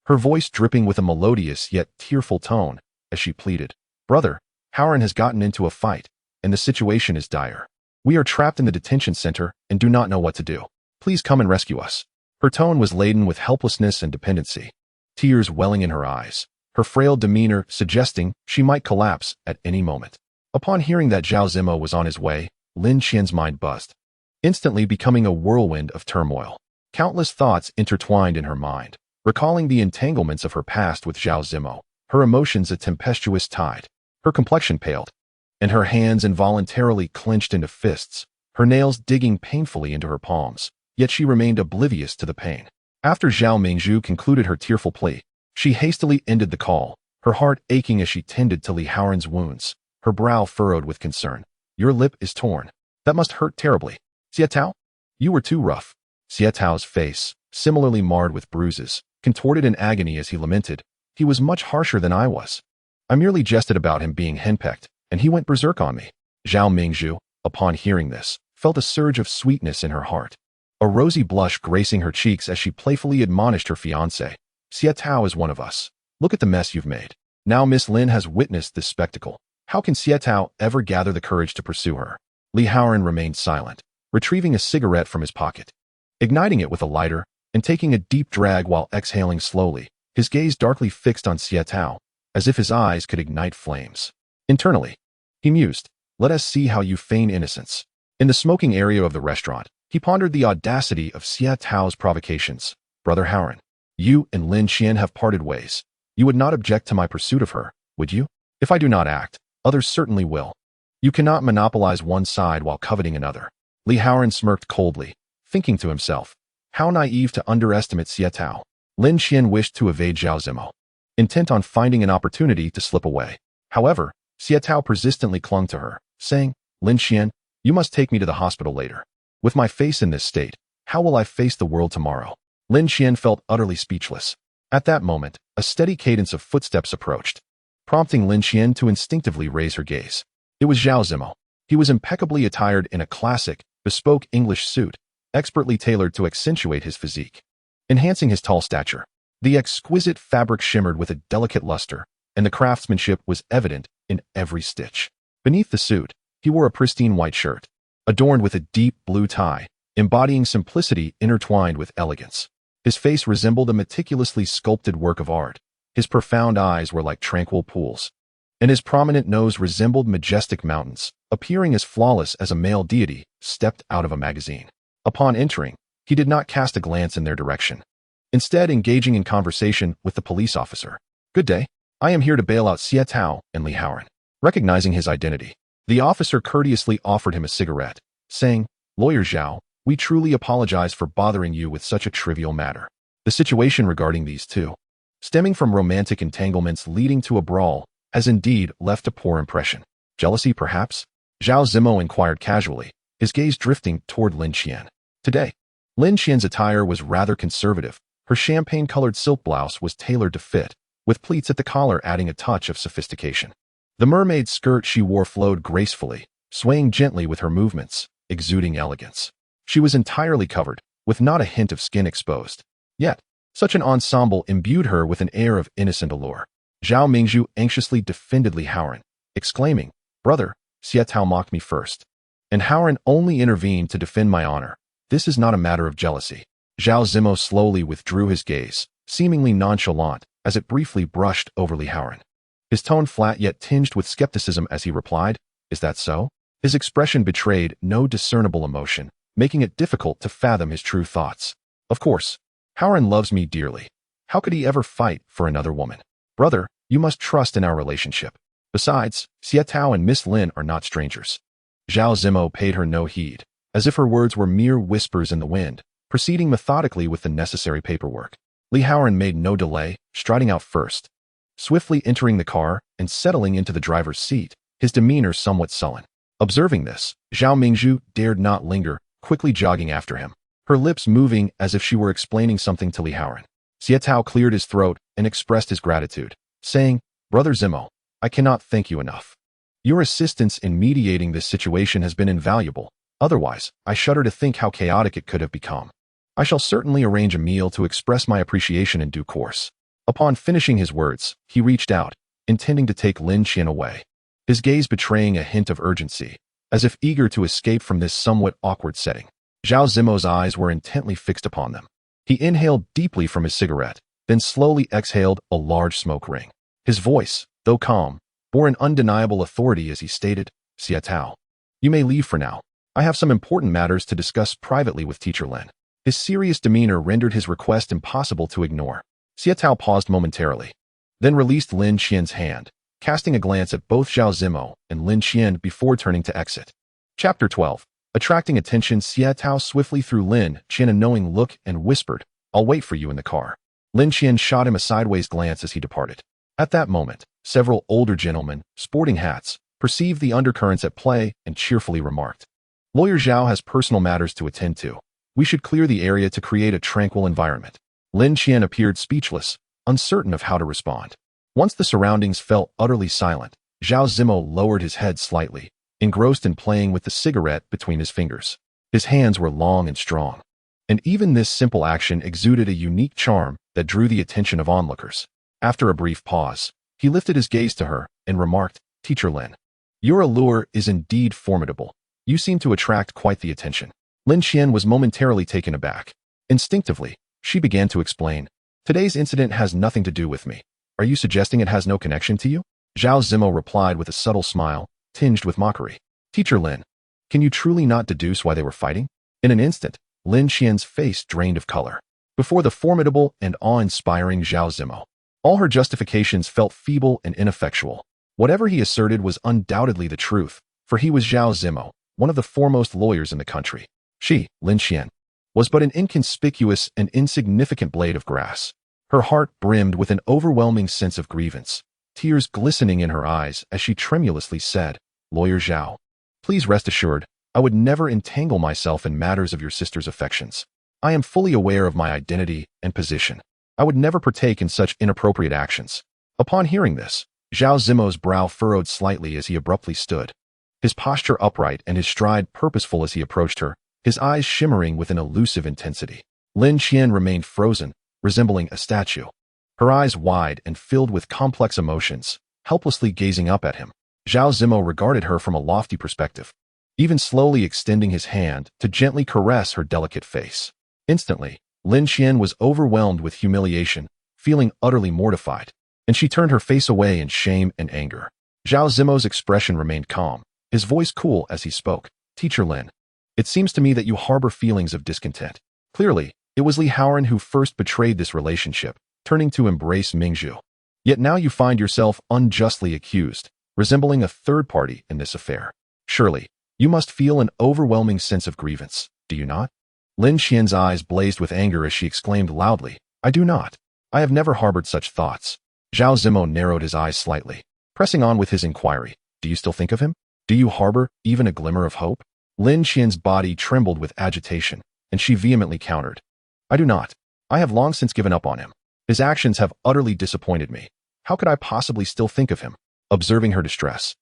her voice dripping with a melodious yet tearful tone as she pleaded, "Brother, Haoran has gotten into a fight, and the situation is dire. We are trapped in the detention center and do not know what to do. Please come and rescue us." Her tone was laden with helplessness and dependency, tears welling in her eyes, her frail demeanor suggesting she might collapse at any moment. Upon hearing that Zhao Zimo was on his way, Lin Qian's mind buzzed, instantly becoming a whirlwind of turmoil. Countless thoughts intertwined in her mind, recalling the entanglements of her past with Zhao Zimo, her emotions a tempestuous tide. Her complexion paled, and her hands involuntarily clenched into fists, her nails digging painfully into her palms, yet she remained oblivious to the pain. After Zhao Mingzhu concluded her tearful plea, she hastily ended the call, her heart aching as she tended to Li Haoran's wounds, her brow furrowed with concern. "Your lip is torn. That must hurt terribly. Xie Tao? You were too rough." Xie Tao's face, similarly marred with bruises, contorted in agony as he lamented, "He was much harsher than I was. I merely jested about him being henpecked, and he went berserk on me." Zhao Mingzhu, upon hearing this, felt a surge of sweetness in her heart, a rosy blush gracing her cheeks as she playfully admonished her fiancé. "Xie Tao is one of us. Look at the mess you've made. Now Miss Lin has witnessed this spectacle. How can Xie Tao ever gather the courage to pursue her?" Li Haoran remained silent, retrieving a cigarette from his pocket, igniting it with a lighter, and taking a deep drag while exhaling slowly, his gaze darkly fixed on Xie Tao, as if his eyes could ignite flames. Internally, he mused, "Let us see how you feign innocence." In the smoking area of the restaurant, he pondered the audacity of Xie Tao's provocations. "Brother Haoran, you and Lin Qian have parted ways. You would not object to my pursuit of her, would you? If I do not act, others certainly will. You cannot monopolize one side while coveting another." Li Haoran smirked coldly, thinking to himself, how naive to underestimate Xie Tao. Lin Qian wished to evade Zhao Zimo, intent on finding an opportunity to slip away. However, Xie Tao persistently clung to her, saying, "Lin Qian, you must take me to the hospital later. With my face in this state, how will I face the world tomorrow?" Lin Qian felt utterly speechless. At that moment, a steady cadence of footsteps approached, prompting Lin Qian to instinctively raise her gaze. It was Zhao Zimo. He was impeccably attired in a classic, bespoke English suit, expertly tailored to accentuate his physique, enhancing his tall stature. The exquisite fabric shimmered with a delicate luster, and the craftsmanship was evident in every stitch. Beneath the suit, he wore a pristine white shirt, adorned with a deep blue tie, embodying simplicity intertwined with elegance. His face resembled a meticulously sculpted work of art. His profound eyes were like tranquil pools, and his prominent nose resembled majestic mountains, appearing as flawless as a male deity stepped out of a magazine. Upon entering, he did not cast a glance in their direction, instead engaging in conversation with the police officer. "Good day. I am here to bail out Xie Tao and Li Haoran." Recognizing his identity, the officer courteously offered him a cigarette, saying, "Lawyer Zhao, we truly apologize for bothering you with such a trivial matter. The situation regarding these two, stemming from romantic entanglements leading to a brawl, has indeed left a poor impression." "Jealousy, perhaps?" Zhao Zimo inquired casually, his gaze drifting toward Lin Qian. Today, Lin Qian's attire was rather conservative. Her champagne-colored silk blouse was tailored to fit, with pleats at the collar adding a touch of sophistication. The mermaid skirt she wore flowed gracefully, swaying gently with her movements, exuding elegance. She was entirely covered, with not a hint of skin exposed. Yet, such an ensemble imbued her with an air of innocent allure. Zhao Mingzhu anxiously defended Li Haoran, exclaiming, "Brother, Xie Tao mocked me first, and Haoran only intervened to defend my honor. This is not a matter of jealousy." Zhao Zimo slowly withdrew his gaze, seemingly nonchalant, as it briefly brushed over Li Haoran. his tone flat yet tinged with skepticism as he replied, "Is that so?" His expression betrayed no discernible emotion, making it difficult to fathom his true thoughts. "Of course. Haoran loves me dearly. How could he ever fight for another woman? Brother, you must trust in our relationship. Besides, Xietao and Miss Lin are not strangers." Zhao Zimo paid her no heed, as if her words were mere whispers in the wind, proceeding methodically with the necessary paperwork. Li Haoran made no delay, striding out first. Swiftly entering the car and settling into the driver's seat, his demeanor somewhat sullen. Observing this, Zhao Mingzhu dared not linger, quickly jogging after him, her lips moving as if she were explaining something to Li Haoran. Xietao cleared his throat and expressed his gratitude, saying, "Brother Zimo, I cannot thank you enough. Your assistance in mediating this situation has been invaluable. Otherwise, I shudder to think how chaotic it could have become. I shall certainly arrange a meal to express my appreciation in due course." Upon finishing his words, he reached out, intending to take Lin Qian away, his gaze betraying a hint of urgency, as if eager to escape from this somewhat awkward setting. Zhao Zimo's eyes were intently fixed upon them. He inhaled deeply from his cigarette, then slowly exhaled a large smoke ring. His voice, though calm, bore an undeniable authority as he stated, "Xietao, you may leave for now. I have some important matters to discuss privately with Teacher Lin." His serious demeanor rendered his request impossible to ignore. Xietao paused momentarily, then released Lin Qian's hand, casting a glance at both Zhao Zimo and Lin Qian before turning to exit. Chapter 12. Attracting attention, Xietao swiftly threw Lin Qian a knowing look and whispered, "I'll wait for you in the car." Lin Qian shot him a sideways glance as he departed. At that moment, several older gentlemen, sporting hats, perceived the undercurrents at play and cheerfully remarked, "Lawyer Zhao has personal matters to attend to. We should clear the area to create a tranquil environment." Lin Qian appeared speechless, uncertain of how to respond. Once the surroundings fell utterly silent, Zhao Zimo lowered his head slightly, engrossed in playing with the cigarette between his fingers. His hands were long and strong, and even this simple action exuded a unique charm that drew the attention of onlookers. After a brief pause, he lifted his gaze to her and remarked, "Teacher Lin, your allure is indeed formidable. You seem to attract quite the attention." Lin Qian was momentarily taken aback. Instinctively, she began to explain, "Today's incident has nothing to do with me. Are you suggesting it has no connection to you?" Zhao Zimo replied with a subtle smile, tinged with mockery. "Teacher Lin, can you truly not deduce why they were fighting?" In an instant, Lin Qian's face drained of color. Before the formidable and awe-inspiring Zhao Zimo, all her justifications felt feeble and ineffectual. Whatever he asserted was undoubtedly the truth, for he was Zhao Zimo, one of the foremost lawyers in the country. She, Lin Qian, was but an inconspicuous and insignificant blade of grass. Her heart brimmed with an overwhelming sense of grievance, tears glistening in her eyes as she tremulously said, "Lawyer Zhao, please rest assured, I would never entangle myself in matters of your sister's affections. I am fully aware of my identity and position. I would never partake in such inappropriate actions." Upon hearing this, Zhao Zimo's brow furrowed slightly as he abruptly stood, his posture upright and his stride purposeful as he approached her, his eyes shimmering with an elusive intensity. Lin Qian remained frozen, resembling a statue, her eyes wide and filled with complex emotions, helplessly gazing up at him. Zhao Zimo regarded her from a lofty perspective, even slowly extending his hand to gently caress her delicate face. Instantly, Lin Qian was overwhelmed with humiliation, feeling utterly mortified, and she turned her face away in shame and anger. Zhao Zimo's expression remained calm, his voice cool as he spoke, "Teacher Lin, it seems to me that you harbor feelings of discontent. Clearly, it was Li Haoran who first betrayed this relationship, turning to embrace Mingzhu. Yet now you find yourself unjustly accused, resembling a third party in this affair. Surely, you must feel an overwhelming sense of grievance, do you not?" Lin Qian's eyes blazed with anger as she exclaimed loudly, "I do not. I have never harbored such thoughts." Zhao Zimo narrowed his eyes slightly, pressing on with his inquiry, "Do you still think of him? Do you harbor even a glimmer of hope?" Lin Qian's body trembled with agitation, and she vehemently countered, "I do not. I have long since given up on him. His actions have utterly disappointed me. How could I possibly still think of him?" Observing her distress,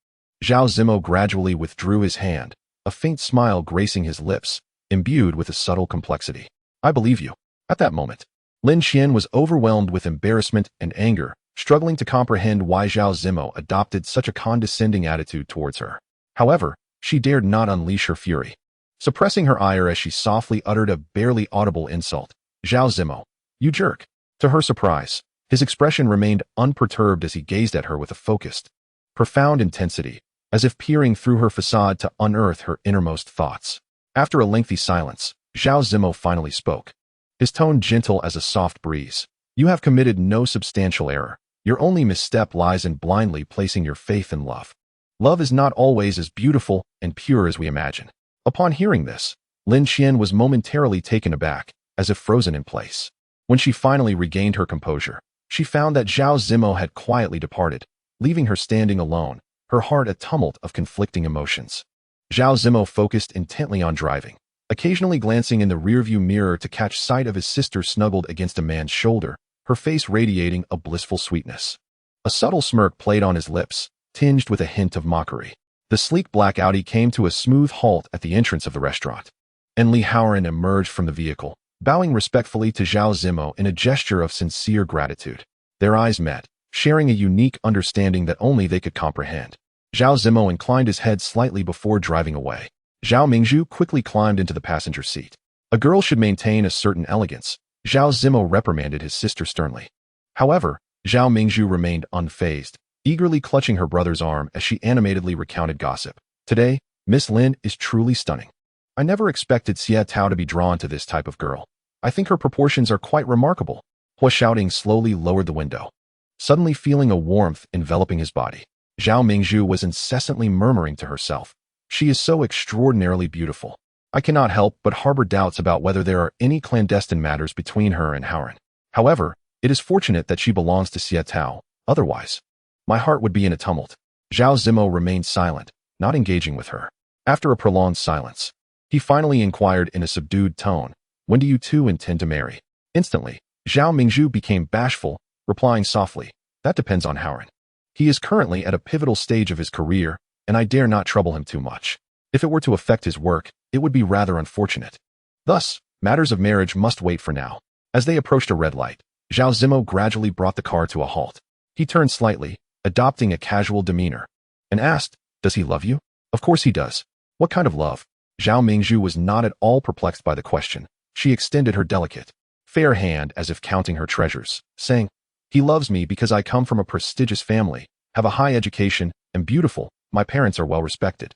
Zhao Zimo gradually withdrew his hand, a faint smile gracing his lips, imbued with a subtle complexity. "I believe you." At that moment, Lin Qian was overwhelmed with embarrassment and anger, struggling to comprehend why Zhao Zimo adopted such a condescending attitude towards her. However, she dared not unleash her fury. Suppressing her ire as she softly uttered a barely audible insult, "Zhao Zimo, you jerk." To her surprise, His expression remained unperturbed as he gazed at her with a focused, profound intensity, as if peering through her facade to unearth her innermost thoughts. After a lengthy silence, Zhao Zimo finally spoke, his tone gentle as a soft breeze. You have committed no substantial error. Your only misstep lies in blindly placing your faith in love. Love is not always as beautiful and pure as we imagine. Upon hearing this, Lin Qian was momentarily taken aback, as if frozen in place. When she finally regained her composure, she found that Zhao Zimo had quietly departed, leaving her standing alone, her heart a tumult of conflicting emotions. Zhao Zimo focused intently on driving, occasionally glancing in the rearview mirror to catch sight of his sister snuggled against a man's shoulder, her face radiating a blissful sweetness. A subtle smirk played on his lips, tinged with a hint of mockery. The sleek black Audi came to a smooth halt at the entrance of the restaurant, and Haoran emerged from the vehicle, bowing respectfully to Zhao Zimo in a gesture of sincere gratitude. Their eyes met, sharing a unique understanding that only they could comprehend. Zhao Zimo inclined his head slightly before driving away. Zhao Mingzhu quickly climbed into the passenger seat. A girl should maintain a certain elegance, Zhao Zimo reprimanded his sister sternly. However, Zhao Mingzhu remained unfazed, eagerly clutching her brother's arm as she animatedly recounted gossip. Today, Miss Lin is truly stunning. I never expected Xie Tao to be drawn to this type of girl. I think her proportions are quite remarkable. Hua shouting slowly lowered the window, suddenly feeling a warmth enveloping his body. Zhao Mingzhu was incessantly murmuring to herself, she is so extraordinarily beautiful. I cannot help but harbor doubts about whether there are any clandestine matters between her and Haoran. However, it is fortunate that she belongs to Xie Tao, otherwise, my heart would be in a tumult. Zhao Zimo remained silent, not engaging with her. After a prolonged silence, he finally inquired in a subdued tone, when do you two intend to marry? Instantly, Zhao Mingzhu became bashful, replying softly, that depends on Haoran. He is currently at a pivotal stage of his career, and I dare not trouble him too much. If it were to affect his work, it would be rather unfortunate. Thus, matters of marriage must wait for now. As they approached a red light, Zhao Zimo gradually brought the car to a halt. He turned slightly, adopting a casual demeanor, and asked, does he love you? Of course he does. What kind of love? Zhao Mingzhu was not at all perplexed by the question. She extended her delicate, fair hand as if counting her treasures, saying, he loves me because I come from a prestigious family, have a high education, am beautiful, my parents are well respected,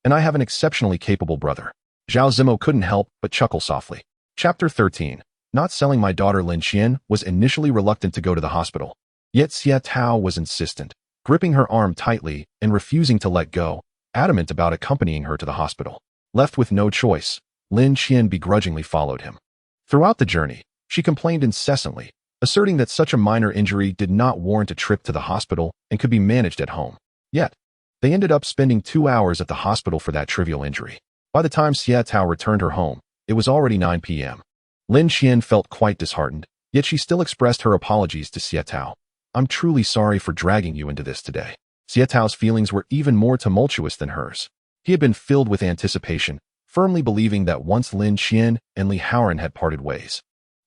and I have an exceptionally capable brother. Zhao Zimo couldn't help but chuckle softly. Chapter 13. Not selling my daughter Lin Qian was initially reluctant to go to the hospital. Yet Xie Tao was insistent, gripping her arm tightly and refusing to let go, adamant about accompanying her to the hospital. Left with no choice, Lin Qian begrudgingly followed him. Throughout the journey, she complained incessantly, asserting that such a minor injury did not warrant a trip to the hospital and could be managed at home. Yet, they ended up spending 2 hours at the hospital for that trivial injury. By the time Xie Tao returned her home, it was already 9 p.m. Lin Qian felt quite disheartened, yet she still expressed her apologies to Xie Tao. I'm truly sorry for dragging you into this today. Xie Tao's feelings were even more tumultuous than hers. He had been filled with anticipation, firmly believing that once Lin Qian and Li Haoran had parted ways,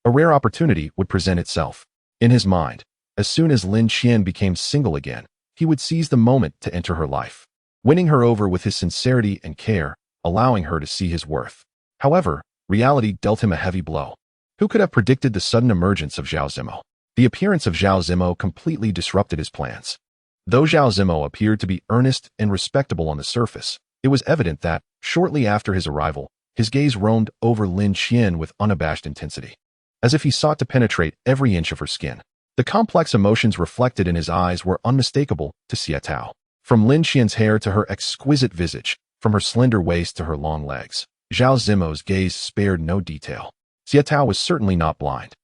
a rare opportunity would present itself. In his mind, as soon as Lin Qian became single again, he would seize the moment to enter her life, winning her over with his sincerity and care, allowing her to see his worth. However, reality dealt him a heavy blow. Who could have predicted the sudden emergence of Zhao Zimo? The appearance of Zhao Zimo completely disrupted his plans. Though Zhao Zimo appeared to be earnest and respectable on the surface, it was evident that, shortly after his arrival, his gaze roamed over Lin Qian with unabashed intensity, as if he sought to penetrate every inch of her skin. The complex emotions reflected in his eyes were unmistakable to Xie Tao. From Lin Qian's hair to her exquisite visage, from her slender waist to her long legs, Zhao Zimo's gaze spared no detail. Xie Tao was certainly not blind.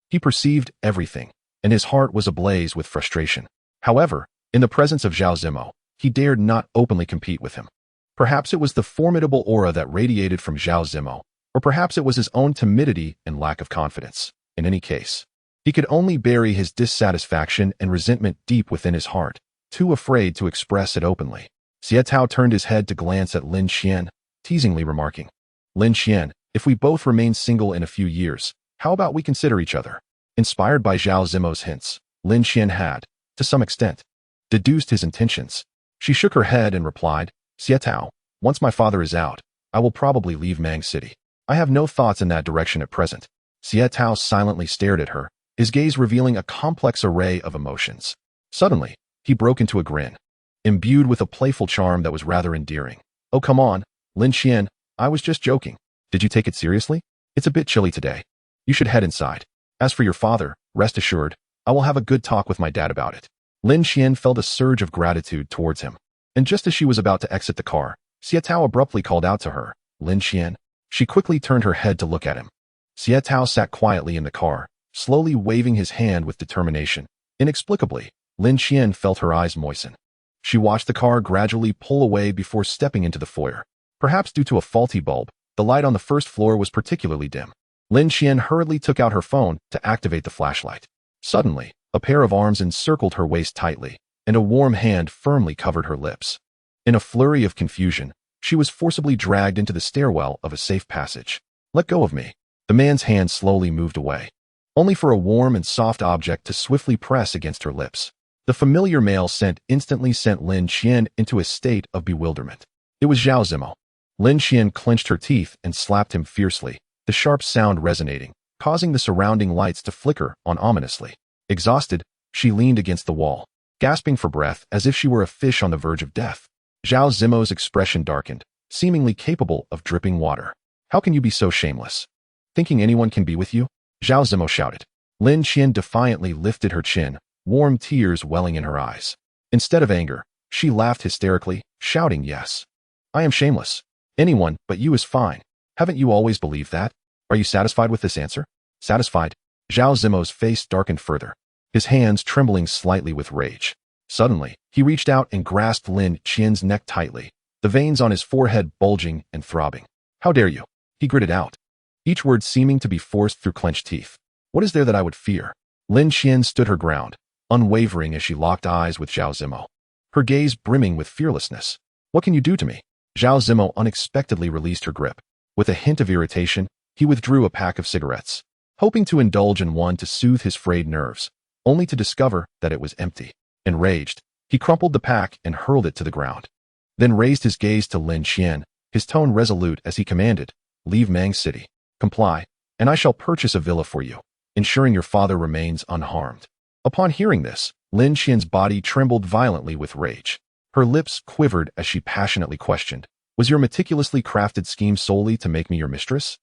He perceived everything, and his heart was ablaze with frustration. However, in the presence of Zhao Zimo, he dared not openly compete with him. Perhaps it was the formidable aura that radiated from Zhao Zimo, or perhaps it was his own timidity and lack of confidence. In any case, he could only bury his dissatisfaction and resentment deep within his heart, too afraid to express it openly. Xie Tao turned his head to glance at Lin Qian, teasingly remarking, Lin Qian, if we both remain single in a few years, how about we consider each other? Inspired by Zhao Zimo's hints, Lin Qian had, to some extent, deduced his intentions. She shook her head and replied, Xie Tao, once my father is out, I will probably leave Mang City. I have no thoughts in that direction at present. Xie Tao silently stared at her, his gaze revealing a complex array of emotions. Suddenly, he broke into a grin, imbued with a playful charm that was rather endearing. "Oh, come on, Lin Qian, I was just joking. Did you take it seriously? It's a bit chilly today. You should head inside. As for your father, rest assured, I will have a good talk with my dad about it." Lin Qian felt a surge of gratitude towards him. And just as she was about to exit the car, Xietao abruptly called out to her, "Lin Qian." She quickly turned her head to look at him. Xietao sat quietly in the car, slowly waving his hand with determination. Inexplicably, Lin Qian felt her eyes moisten. She watched the car gradually pull away before stepping into the foyer. Perhaps due to a faulty bulb, the light on the first floor was particularly dim. Lin Qian hurriedly took out her phone to activate the flashlight. Suddenly, a pair of arms encircled her waist tightly, and a warm hand firmly covered her lips. In a flurry of confusion, she was forcibly dragged into the stairwell of a safe passage. "Let go of me." The man's hand slowly moved away, only for a warm and soft object to swiftly press against her lips. The familiar male scent instantly sent Lin Qian into a state of bewilderment. It was Zhao Zimo. Lin Qian clenched her teeth and slapped him fiercely, the sharp sound resonating, causing the surrounding lights to flicker on ominously. Exhausted, she leaned against the wall, gasping for breath as if she were a fish on the verge of death. Zhao Zimo's expression darkened, seemingly capable of dripping water. "How can you be so shameless? Thinking anyone can be with you?" Zhao Zimo shouted. Lin Qian defiantly lifted her chin, warm tears welling in her eyes. Instead of anger, she laughed hysterically, shouting, "Yes, I am shameless. Anyone but you is fine. Haven't you always believed that? Are you satisfied with this answer?" "Satisfied?" Zhao Zimo's face darkened further, his hands trembling slightly with rage. Suddenly, he reached out and grasped Lin Qian's neck tightly, the veins on his forehead bulging and throbbing. "How dare you?" he gritted out, each word seeming to be forced through clenched teeth. "What is there that I would fear?" Lin Qian stood her ground, unwavering as she locked eyes with Zhao Zimo, her gaze brimming with fearlessness. "What can you do to me?" Zhao Zimo unexpectedly released her grip. With a hint of irritation, he withdrew a pack of cigarettes, hoping to indulge in one to soothe his frayed nerves, only to discover that it was empty. Enraged, he crumpled the pack and hurled it to the ground, then raised his gaze to Lin Qian, his tone resolute as he commanded, "Leave Mang City. Comply, and I shall purchase a villa for you, ensuring your father remains unharmed." Upon hearing this, Lin Qian's body trembled violently with rage. Her lips quivered as she passionately questioned, "Was your meticulously crafted scheme solely to make me your mistress?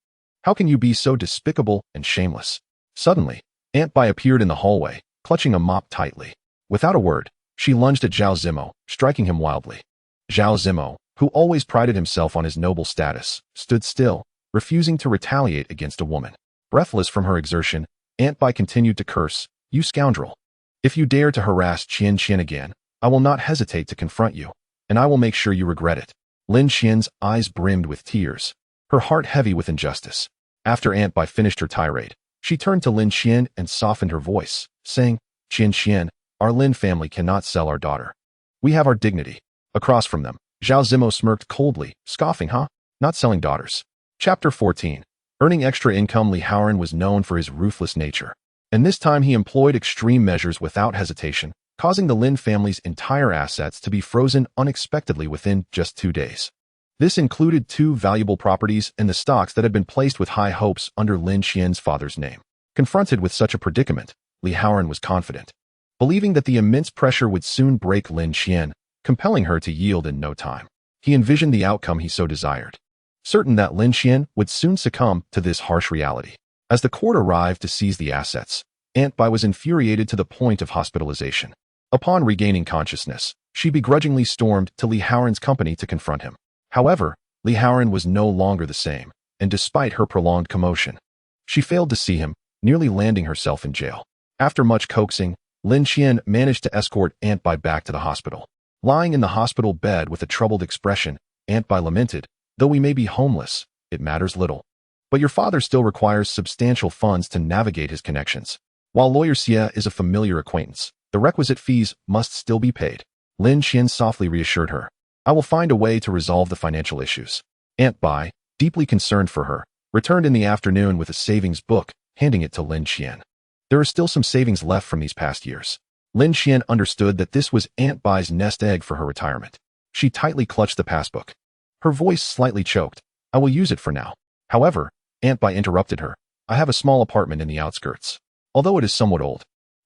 How can you be so despicable and shameless?" Suddenly, Aunt Bai appeared in the hallway, clutching a mop tightly. Without a word, she lunged at Zhao Zimo, striking him wildly. Zhao Zimo, who always prided himself on his noble status, stood still, refusing to retaliate against a woman. Breathless from her exertion, Aunt Bai continued to curse, "You scoundrel! If you dare to harass Qian again, I will not hesitate to confront you, and I will make sure you regret it." Lin Qian's eyes brimmed with tears, her heart heavy with injustice. After Aunt Bai finished her tirade, she turned to Lin Qian and softened her voice, saying, Qian, our Lin family cannot sell our daughter. We have our dignity." Across from them, Zhao Zimo smirked coldly, scoffing, "Huh? Not selling daughters." Chapter 14. Earning extra income. Haoran was known for his ruthless nature, and this time he employed extreme measures without hesitation, causing the Lin family's entire assets to be frozen unexpectedly within just 2 days. This included 2 valuable properties and the stocks that had been placed with high hopes under Lin Qian's father's name. Confronted with such a predicament, Haoran was confident, believing that the immense pressure would soon break Lin Qian, compelling her to yield in no time. He envisioned the outcome he so desired, certain that Lin Qian would soon succumb to this harsh reality. As the court arrived to seize the assets, Aunt Bai was infuriated to the point of hospitalization. Upon regaining consciousness, she begrudgingly stormed to Haoran's company to confront him. However, Haoran was no longer the same, and despite her prolonged commotion, she failed to see him, nearly landing herself in jail. After much coaxing, Lin Qian managed to escort Aunt Bai back to the hospital. Lying in the hospital bed with a troubled expression, Aunt Bai lamented, "Though we may be homeless, it matters little. But your father still requires substantial funds to navigate his connections. While Lawyer Xie is a familiar acquaintance, the requisite fees must still be paid." Lin Qian softly reassured her, "I will find a way to resolve the financial issues." Aunt Bai, deeply concerned for her, returned in the afternoon with a savings book, handing it to Lin Qian. There are still some savings left from these past years. Lin Qian understood that this was Aunt Bai's nest egg for her retirement. She tightly clutched the passbook. Her voice slightly choked. "I will use it for now." However, Aunt Bai interrupted her. "I have a small apartment in the outskirts. Although it is somewhat old,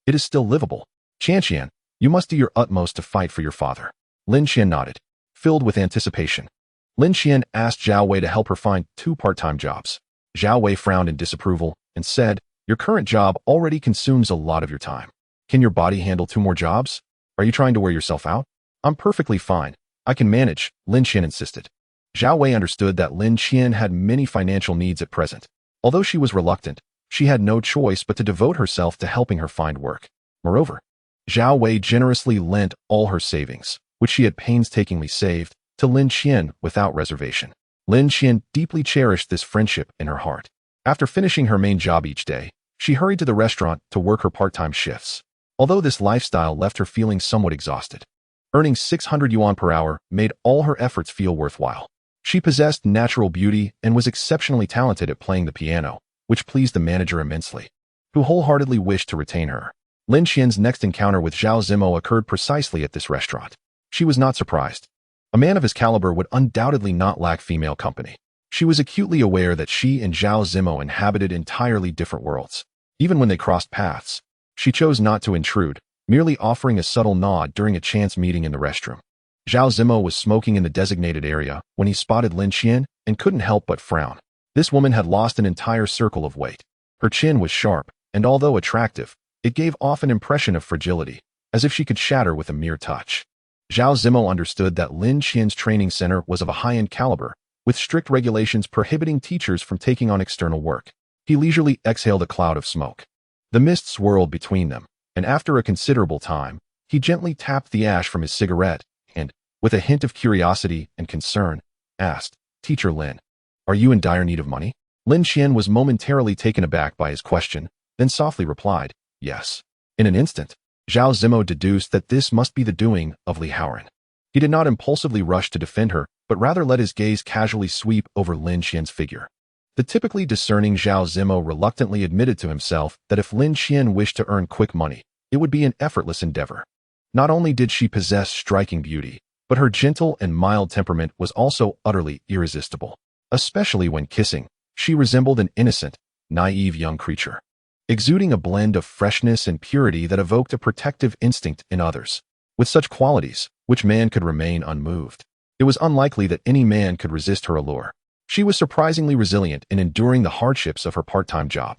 it is still livable. Qian, you must do your utmost to fight for your father. Lin Qian nodded, filled with anticipation. Lin Qian asked Zhao Wei to help her find 2 part-time jobs. Zhao Wei frowned in disapproval and said, your current job already consumes a lot of your time. Can your body handle 2 more jobs? Are you trying to wear yourself out? I'm perfectly fine. I can manage, Lin Qian insisted. Zhao Wei understood that Lin Qian had many financial needs at present. Although she was reluctant, she had no choice but to devote herself to helping her find work. Moreover, Zhao Wei generously lent all her savings, which she had painstakingly saved, to Lin Qian without reservation. Lin Qian deeply cherished this friendship in her heart. After finishing her main job each day, she hurried to the restaurant to work her part-time shifts. Although this lifestyle left her feeling somewhat exhausted, earning 600 yuan per hour made all her efforts feel worthwhile. She possessed natural beauty and was exceptionally talented at playing the piano, which pleased the manager immensely, who wholeheartedly wished to retain her. Lin Qian's next encounter with Zhao Zimo occurred precisely at this restaurant. She was not surprised. A man of his caliber would undoubtedly not lack female company. She was acutely aware that she and Zhao Zimo inhabited entirely different worlds. Even when they crossed paths, she chose not to intrude, merely offering a subtle nod during a chance meeting in the restroom. Zhao Zimo was smoking in the designated area when he spotted Lin Qian and couldn't help but frown. This woman had lost an entire circle of weight. Her chin was sharp, and although attractive, it gave off an impression of fragility, as if she could shatter with a mere touch. Zhao Zimo understood that Lin Qian's training center was of a high-end caliber, with strict regulations prohibiting teachers from taking on external work. He leisurely exhaled a cloud of smoke. The mist swirled between them, and after a considerable time, he gently tapped the ash from his cigarette and, with a hint of curiosity and concern, asked, Teacher Lin, are you in dire need of money? Lin Qian was momentarily taken aback by his question, then softly replied, yes. In an instant, Zhao Zimo deduced that this must be the doing of Li Haoran. He did not impulsively rush to defend her, but rather let his gaze casually sweep over Lin Qian's figure. The typically discerning Zhao Zimo reluctantly admitted to himself that if Lin Qian wished to earn quick money, it would be an effortless endeavor. Not only did she possess striking beauty, but her gentle and mild temperament was also utterly irresistible. Especially when kissing, she resembled an innocent, naive young creature, exuding a blend of freshness and purity that evoked a protective instinct in others. With such qualities, which man could remain unmoved? It was unlikely that any man could resist her allure. She was surprisingly resilient in enduring the hardships of her part-time job.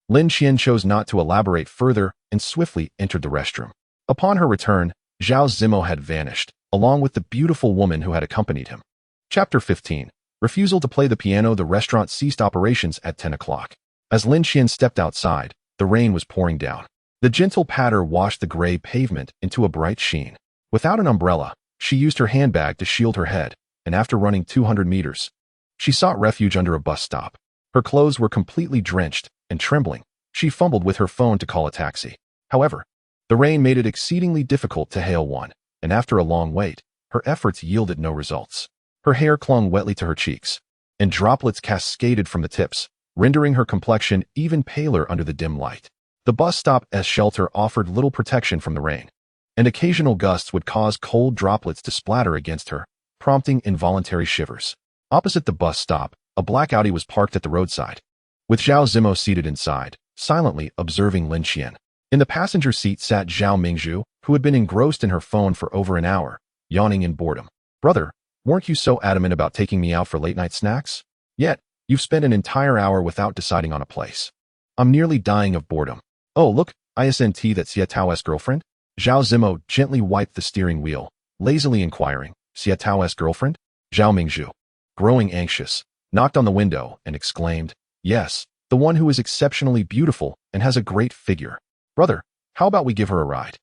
Lin Qian chose not to elaborate further and swiftly entered the restroom. Upon her return, Zhao Zimo had vanished, along with the beautiful woman who had accompanied him. Chapter 15. Refusal to play the piano. The restaurant ceased operations at 10 o'clock. As Lin Qian stepped outside, the rain was pouring down. The gentle patter washed the gray pavement into a bright sheen. Without an umbrella, she used her handbag to shield her head, and after running 200 meters, she sought refuge under a bus stop. Her clothes were completely drenched, and trembling, she fumbled with her phone to call a taxi. However, the rain made it exceedingly difficult to hail one, and after a long wait, her efforts yielded no results. Her hair clung wetly to her cheeks, and droplets cascaded from the tips, rendering her complexion even paler under the dim light. The bus stop's shelter offered little protection from the rain, and occasional gusts would cause cold droplets to splatter against her, prompting involuntary shivers. Opposite the bus stop, a black Audi was parked at the roadside, with Zhao Zimo seated inside, silently observing Lin Qian. In the passenger seat sat Zhao Mingzhu, who had been engrossed in her phone for over an hour, yawning in boredom. Brother, weren't you so adamant about taking me out for late-night snacks? Yet, you've spent an entire hour without deciding on a place. I'm nearly dying of boredom. Oh, look, isn't that Xia Tao's girlfriend? Zhao Zimo gently wiped the steering wheel, lazily inquiring, Xia Tao's girlfriend? Zhao Mingzhu, growing anxious, knocked on the window and exclaimed, yes, the one who is exceptionally beautiful and has a great figure. Brother, how about we give her a ride?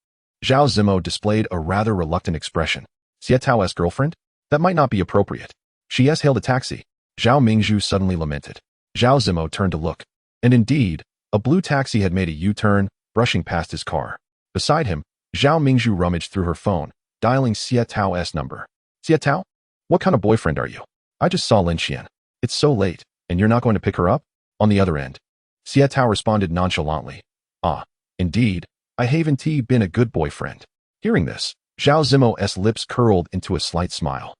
Zhao Zimo displayed a rather reluctant expression. Xia Tao's girlfriend? That might not be appropriate. She hailed a taxi. Zhao Mingzhu suddenly lamented. Zhao Zimo turned to look, and indeed, a blue taxi had made a U-turn, brushing past his car. Beside him, Zhao Mingzhu rummaged through her phone, dialing Xia Tao's number. Xia Tao? What kind of boyfriend are you? I just saw Lin Qian. It's so late, and you're not going to pick her up? On the other end, Xia Tao responded nonchalantly. Ah, indeed, I haven't been a good boyfriend. Hearing this, Zhao Zimo's lips curled into a slight smile.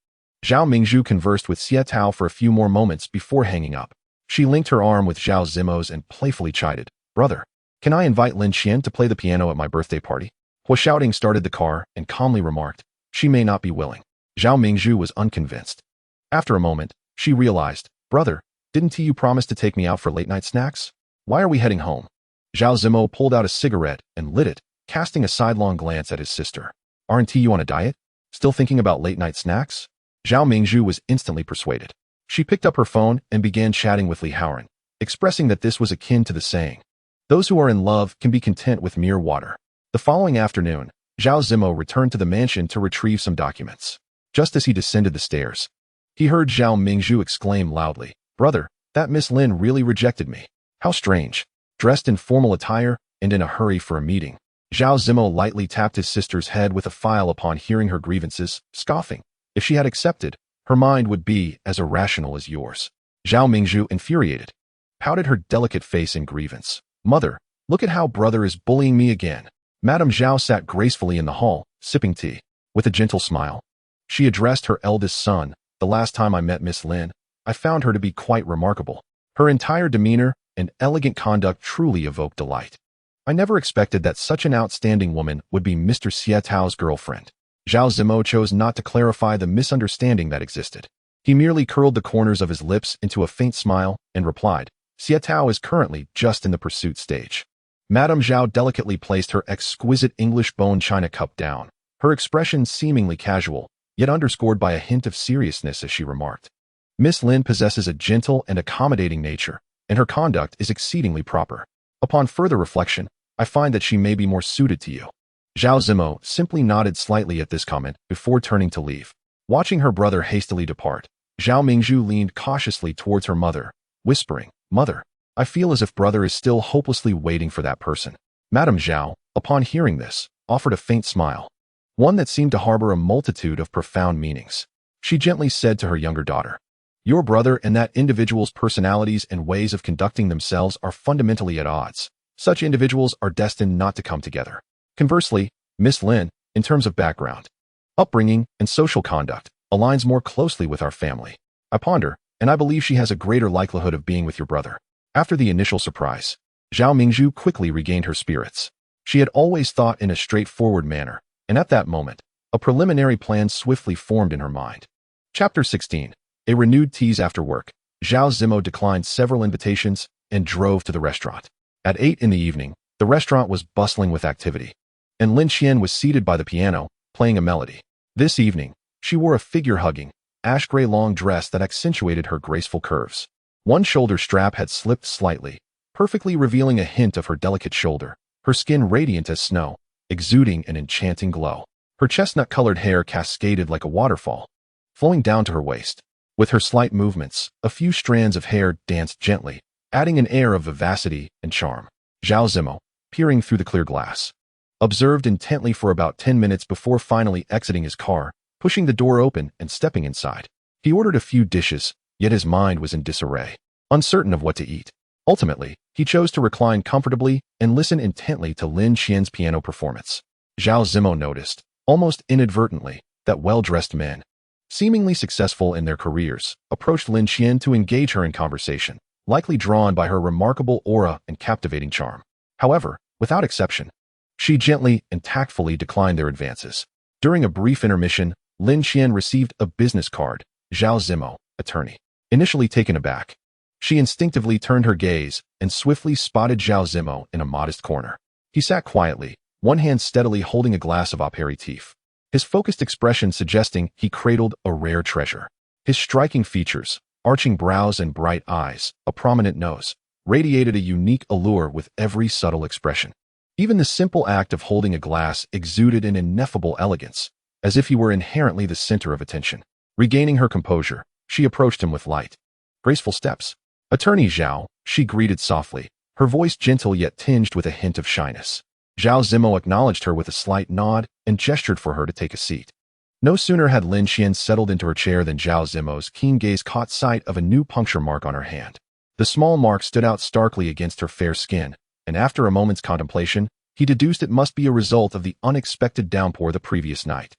Zhao Mingzhu conversed with Xia Tao for a few more moments before hanging up. She linked her arm with Zhao Zimo's and playfully chided, brother, Can I invite Lin Qian to play the piano at my birthday party? Hua shouting started the car and calmly remarked, she may not be willing. Zhao Mingzhu was unconvinced. After a moment, she realized, brother, didn't you promise to take me out for late-night snacks? Why are we heading home? Zhao Zimo pulled out a cigarette and lit it, casting a sidelong glance at his sister. Aren't you on a diet? Still thinking about late-night snacks? Zhao Mingzhu was instantly persuaded. She picked up her phone and began chatting with Li Haoran, expressing that this was akin to the saying, those who are in love can be content with mere water. The following afternoon, Zhao Zimo returned to the mansion to retrieve some documents. Just as he descended the stairs, he heard Zhao Mingzhu exclaim loudly, brother, that Miss Lin really rejected me. How strange. Dressed in formal attire and in a hurry for a meeting, Zhao Zimo lightly tapped his sister's head with a file upon hearing her grievances, scoffing. If she had accepted, her mind would be as irrational as yours. Zhao Mingzhu, infuriated, pouted her delicate face in grievance. Mother, look at how brother is bullying me again. Madame Zhao sat gracefully in the hall, sipping tea. With a gentle smile, she addressed her eldest son. The last time I met Miss Lin, I found her to be quite remarkable. Her entire demeanor and elegant conduct truly evoked delight. I never expected that such an outstanding woman would be Mr. Xietao's girlfriend. Zhao Zimo chose not to clarify the misunderstanding that existed. He merely curled the corners of his lips into a faint smile and replied, Xietao is currently just in the pursuit stage. Madame Zhao delicately placed her exquisite English bone china cup down, her expression seemingly casual, yet underscored by a hint of seriousness as she remarked, Miss Lin possesses a gentle and accommodating nature, and her conduct is exceedingly proper. Upon further reflection, I find that she may be more suited to you. Zhao Zimo simply nodded slightly at this comment before turning to leave. Watching her brother hastily depart, Zhao Mingzhu leaned cautiously towards her mother, whispering, Mother, I feel as if brother is still hopelessly waiting for that person. Madame Zhao, upon hearing this, offered a faint smile, one that seemed to harbor a multitude of profound meanings. She gently said to her younger daughter, your brother and that individual's personalities and ways of conducting themselves are fundamentally at odds. Such individuals are destined not to come together. Conversely, Miss Lin, in terms of background, upbringing, and social conduct, aligns more closely with our family. I ponder, and I believe she has a greater likelihood of being with your brother. After the initial surprise, Zhao Mingzhu quickly regained her spirits. She had always thought in a straightforward manner, and at that moment, a preliminary plan swiftly formed in her mind. Chapter 16. A renewed tease after work. Zhao Zimo declined several invitations and drove to the restaurant. At 8 in the evening, the restaurant was bustling with activity, and Lin Qian was seated by the piano, playing a melody. This evening, she wore a figure-hugging, ash-gray long dress that accentuated her graceful curves. One shoulder strap had slipped slightly, perfectly revealing a hint of her delicate shoulder, her skin radiant as snow, exuding an enchanting glow. Her chestnut-colored hair cascaded like a waterfall, flowing down to her waist. With her slight movements, a few strands of hair danced gently, adding an air of vivacity and charm. Zhao Zimo, peering through the clear glass, observed intently for about 10 minutes before finally exiting his car, pushing the door open and stepping inside. He ordered a few dishes, yet his mind was in disarray, uncertain of what to eat. Ultimately, he chose to recline comfortably and listen intently to Lin Qian's piano performance. Zhao Zimo noticed, almost inadvertently, that well-dressed men, seemingly successful in their careers, approached Lin Qian to engage her in conversation, likely drawn by her remarkable aura and captivating charm. However, without exception, she gently and tactfully declined their advances. During a brief intermission, Lin Qian received a business card, Zhao Zimo, attorney. Initially taken aback, she instinctively turned her gaze and swiftly spotted Zhao Zimo in a modest corner. He sat quietly, one hand steadily holding a glass of aperitif, his focused expression suggesting he cradled a rare treasure. His striking features, arching brows and bright eyes, a prominent nose, radiated a unique allure with every subtle expression. Even the simple act of holding a glass exuded an ineffable elegance, as if he were inherently the center of attention. Regaining her composure, she approached him with light, graceful steps. Attorney Zhao, she greeted softly, her voice gentle yet tinged with a hint of shyness. Zhao Zimo acknowledged her with a slight nod and gestured for her to take a seat. No sooner had Lin Qian settled into her chair than Zhao Zimo's keen gaze caught sight of a new puncture mark on her hand. The small mark stood out starkly against her fair skin, and after a moment's contemplation, he deduced it must be a result of the unexpected downpour the previous night.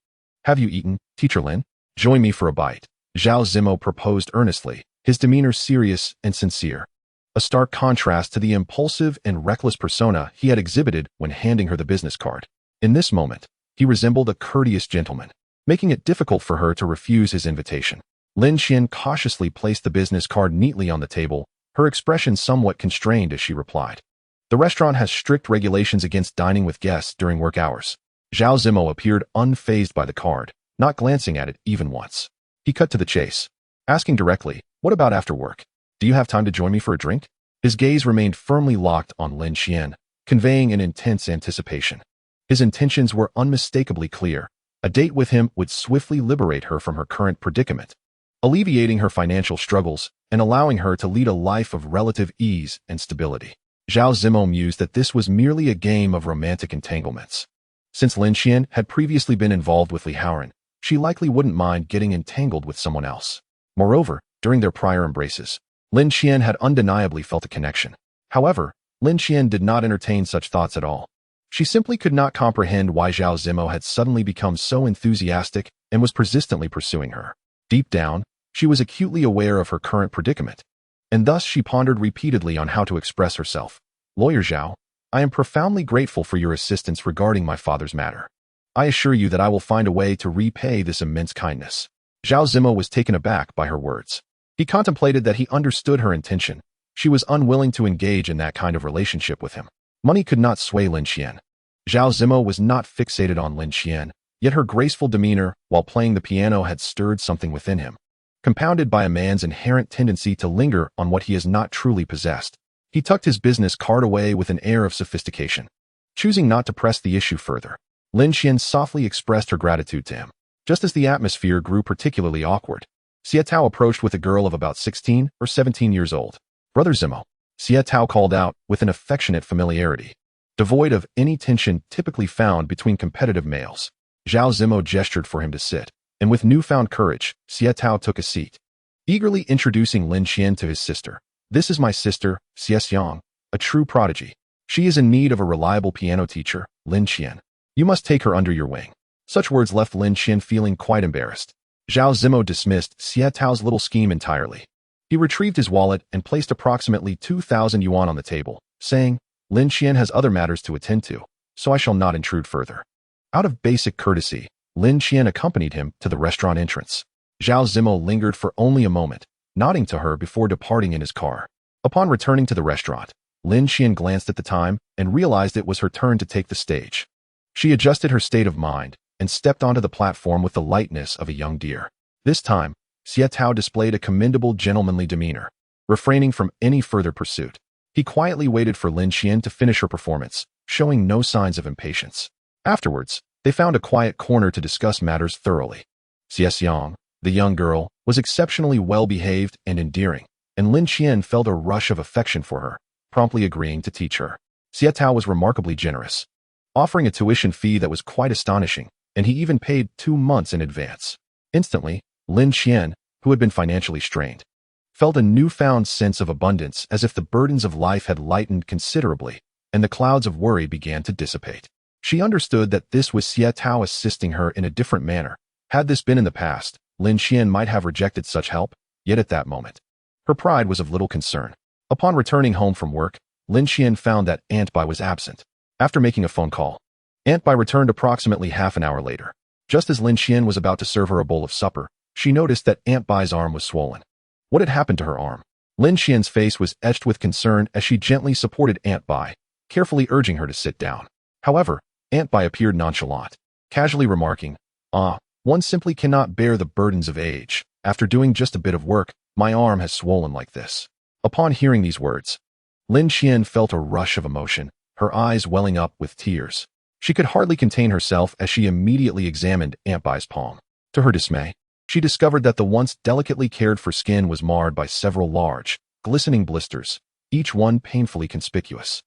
Have you eaten, Teacher Lin? Join me for a bite, Zhao Zimo proposed earnestly, his demeanor serious and sincere. a stark contrast to the impulsive and reckless persona he had exhibited when handing her the business card. In this moment, he resembled a courteous gentleman, making it difficult for her to refuse his invitation. Lin Qian cautiously placed the business card neatly on the table, her expression somewhat constrained as she replied. The restaurant has strict regulations against dining with guests during work hours. Zhao Zimo appeared unfazed by the card, not glancing at it even once. He cut to the chase, asking directly, "What about after work? Do you have time to join me for a drink?" His gaze remained firmly locked on Lin Qian, conveying an intense anticipation. His intentions were unmistakably clear. A date with him would swiftly liberate her from her current predicament, alleviating her financial struggles and allowing her to lead a life of relative ease and stability. Zhao Zimo mused that this was merely a game of romantic entanglements. Since Lin Qian had previously been involved with Haoran, she likely wouldn't mind getting entangled with someone else. Moreover, during their prior embraces, Lin Qian had undeniably felt a connection. However, Lin Qian did not entertain such thoughts at all. She simply could not comprehend why Zhao Zimo had suddenly become so enthusiastic and was persistently pursuing her. Deep down, she was acutely aware of her current predicament, and thus she pondered repeatedly on how to express herself. "Lawyer Zhao, I am profoundly grateful for your assistance regarding my father's matter. I assure you that I will find a way to repay this immense kindness." Zhao Zimo was taken aback by her words. He contemplated that he understood her intention. She was unwilling to engage in that kind of relationship with him. Money could not sway Lin Qian. Zhao Zimo was not fixated on Lin Qian, yet her graceful demeanor while playing the piano had stirred something within him. Compounded by a man's inherent tendency to linger on what he has not truly possessed, he tucked his business card away with an air of sophistication. Choosing not to press the issue further, Lin Qian softly expressed her gratitude to him. Just as the atmosphere grew particularly awkward, Xie Tao approached with a girl of about 16 or 17 years old. "Brother Zimo," Xie Tao called out with an affectionate familiarity, devoid of any tension typically found between competitive males. Zhao Zimo gestured for him to sit, and with newfound courage, Xie Tao took a seat, eagerly introducing Lin Qian to his sister. "This is my sister, Xie Xiang, a true prodigy. She is in need of a reliable piano teacher, Lin Qian. You must take her under your wing." Such words left Lin Qian feeling quite embarrassed. Zhao Zimo dismissed Xie Tao's little scheme entirely. He retrieved his wallet and placed approximately 2,000 yuan on the table, saying, "Lin Qian has other matters to attend to, so I shall not intrude further." Out of basic courtesy, Lin Qian accompanied him to the restaurant entrance. Zhao Zimo lingered for only a moment, nodding to her before departing in his car. Upon returning to the restaurant, Lin Qian glanced at the time and realized it was her turn to take the stage. She adjusted her state of mind and stepped onto the platform with the lightness of a young deer. This time, Xie Tao displayed a commendable gentlemanly demeanor, refraining from any further pursuit. He quietly waited for Lin Qian to finish her performance, showing no signs of impatience. Afterwards, they found a quiet corner to discuss matters thoroughly. Xie Xiang, the young girl, was exceptionally well-behaved and endearing, and Lin Qian felt a rush of affection for her, promptly agreeing to teach her. Xie Tao was remarkably generous, offering a tuition fee that was quite astonishing, and he even paid 2 months in advance. Instantly, Lin Qian, who had been financially strained, felt a newfound sense of abundance, as if the burdens of life had lightened considerably, and the clouds of worry began to dissipate. She understood that this was Xie Tao assisting her in a different manner. Had this been in the past, Lin Qian might have rejected such help, yet at that moment, her pride was of little concern. Upon returning home from work, Lin Qian found that Aunt Bai was absent. After making a phone call, Aunt Bai returned approximately half an hour later. Just as Lin Qian was about to serve her a bowl of supper, she noticed that Aunt Bai's arm was swollen. What had happened to her arm? Lin Qian's face was etched with concern as she gently supported Aunt Bai, carefully urging her to sit down. However, Aunt Bai appeared nonchalant, casually remarking, "One simply cannot bear the burdens of age. After doing just a bit of work, my arm has swollen like this." Upon hearing these words, Lin Qian felt a rush of emotion, her eyes welling up with tears. She could hardly contain herself as she immediately examined Aunt Bai's palm. To her dismay, she discovered that the once delicately cared for skin was marred by several large, glistening blisters, each one painfully conspicuous.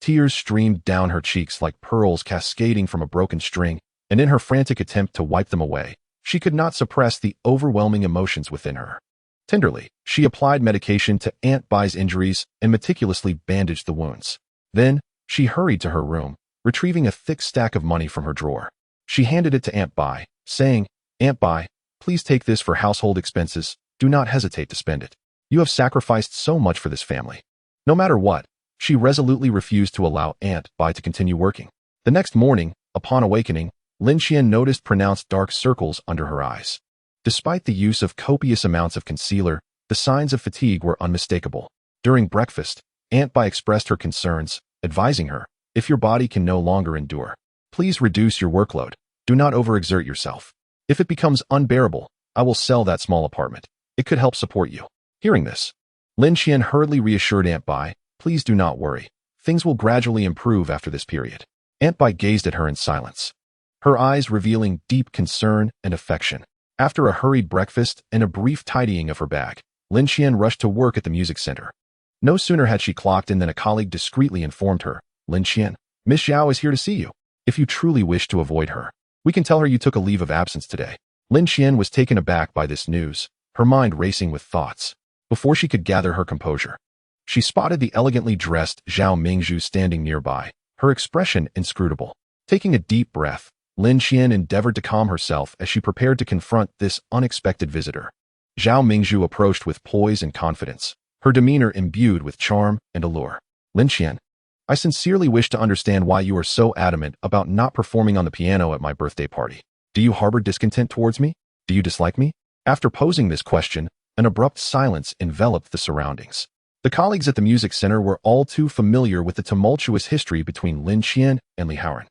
Tears streamed down her cheeks like pearls cascading from a broken string, and in her frantic attempt to wipe them away, she could not suppress the overwhelming emotions within her. Tenderly, she applied medication to Aunt Bai's injuries and meticulously bandaged the wounds. Then, she hurried to her room, retrieving a thick stack of money from her drawer. She handed it to Aunt Bai, saying, "Aunt Bai, please take this for household expenses. Do not hesitate to spend it. You have sacrificed so much for this family." No matter what, she resolutely refused to allow Aunt Bai to continue working. The next morning, upon awakening, Lin Qian noticed pronounced dark circles under her eyes. Despite the use of copious amounts of concealer, the signs of fatigue were unmistakable. During breakfast, Aunt Bai expressed her concerns, advising her, if your body can no longer endure, please reduce your workload. Do not overexert yourself. If it becomes unbearable, I will sell that small apartment. It could help support you. Hearing this, Lin Qian hurriedly reassured Aunt Bai, please do not worry. Things will gradually improve after this period. Aunt Bai gazed at her in silence, her eyes revealing deep concern and affection. After a hurried breakfast and a brief tidying of her bag, Lin Qian rushed to work at the music center. No sooner had she clocked in than a colleague discreetly informed her, Lin Qian, Miss Zhao is here to see you. If you truly wish to avoid her, we can tell her you took a leave of absence today. Lin Qian was taken aback by this news, her mind racing with thoughts. Before she could gather her composure, she spotted the elegantly dressed Zhao Mingzhu standing nearby, her expression inscrutable. Taking a deep breath, Lin Qian endeavored to calm herself as she prepared to confront this unexpected visitor. Zhao Mingzhu approached with poise and confidence, her demeanor imbued with charm and allure. Lin Qian, I sincerely wish to understand why you are so adamant about not performing on the piano at my birthday party. Do you harbor discontent towards me? Do you dislike me? After posing this question, an abrupt silence enveloped the surroundings. The colleagues at the music center were all too familiar with the tumultuous history between Lin Qian and Li Haoran.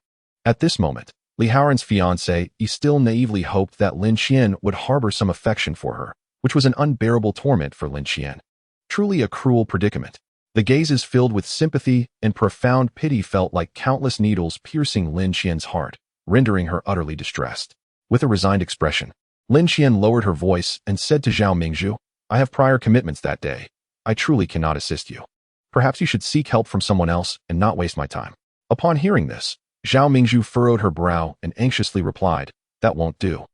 At this moment, Li Haoran's fiancé still naively hoped that Lin Qian would harbor some affection for her, which was an unbearable torment for Lin Qian. Truly a cruel predicament. The gazes filled with sympathy and profound pity felt like countless needles piercing Lin Qian's heart, rendering her utterly distressed. With a resigned expression, Lin Qian lowered her voice and said to Zhao Mingzhu, I have prior commitments that day. I truly cannot assist you. Perhaps you should seek help from someone else and not waste my time. Upon hearing this, Zhao Mingzhu furrowed her brow and anxiously replied, that won't do.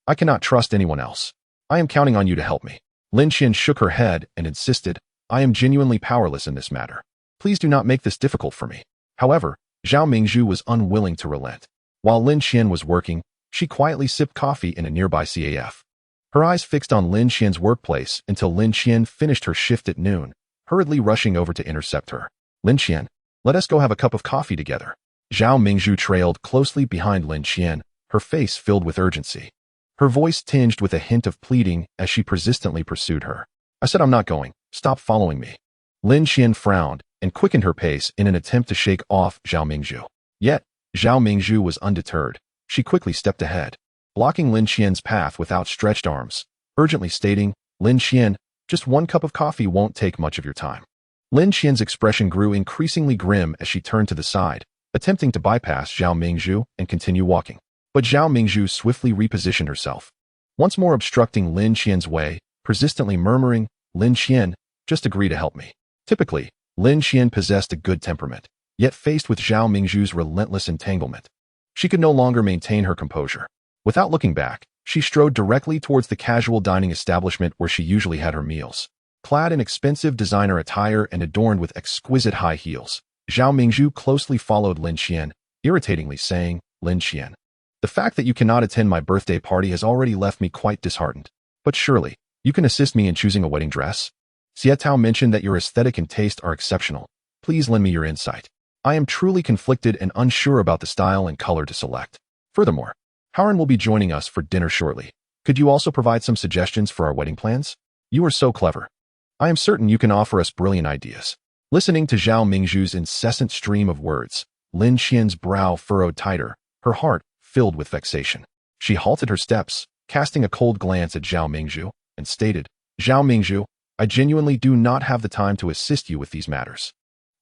I cannot trust anyone else. I am counting on you to help me. Lin Qian shook her head and insisted, I am genuinely powerless in this matter. Please do not make this difficult for me. However, Zhao Mingzhu was unwilling to relent. While Lin Qian was working, she quietly sipped coffee in a nearby CAF. Her eyes fixed on Lin Qian's workplace until Lin Qian finished her shift at noon, hurriedly rushing over to intercept her. Lin Qian, let us go have a cup of coffee together. Zhao Mingzhu trailed closely behind Lin Qian, her face filled with urgency. Her voice tinged with a hint of pleading as she persistently pursued her. I said I'm not going. Stop following me. Lin Qian frowned and quickened her pace in an attempt to shake off Zhao Mingzhu. Yet, Zhao Mingzhu was undeterred. She quickly stepped ahead, blocking Lin Qian's path with outstretched arms, urgently stating, Lin Qian, just one cup of coffee won't take much of your time. Lin Qian's expression grew increasingly grim as she turned to the side, attempting to bypass Zhao Mingzhu and continue walking. But Zhao Mingzhu swiftly repositioned herself, once more obstructing Lin Qian's way, persistently murmuring, Lin Qian, just agree to help me. Typically, Lin Qian possessed a good temperament, yet faced with Zhao Mingzhu's relentless entanglement, she could no longer maintain her composure. Without looking back, she strode directly towards the casual dining establishment where she usually had her meals. Clad in expensive designer attire and adorned with exquisite high heels, Zhao Mingzhu closely followed Lin Qian, irritatingly saying, Lin Qian, the fact that you cannot attend my birthday party has already left me quite disheartened. But surely, you can assist me in choosing a wedding dress? Xietao mentioned that your aesthetic and taste are exceptional. Please lend me your insight. I am truly conflicted and unsure about the style and color to select. Furthermore, Haoran will be joining us for dinner shortly. Could you also provide some suggestions for our wedding plans? You are so clever. I am certain you can offer us brilliant ideas. Listening to Zhao Mingzhu's incessant stream of words, Lin Qian's brow furrowed tighter, her heart filled with vexation. She halted her steps, casting a cold glance at Zhao Mingzhu, and stated, Zhao Mingzhu, I genuinely do not have the time to assist you with these matters.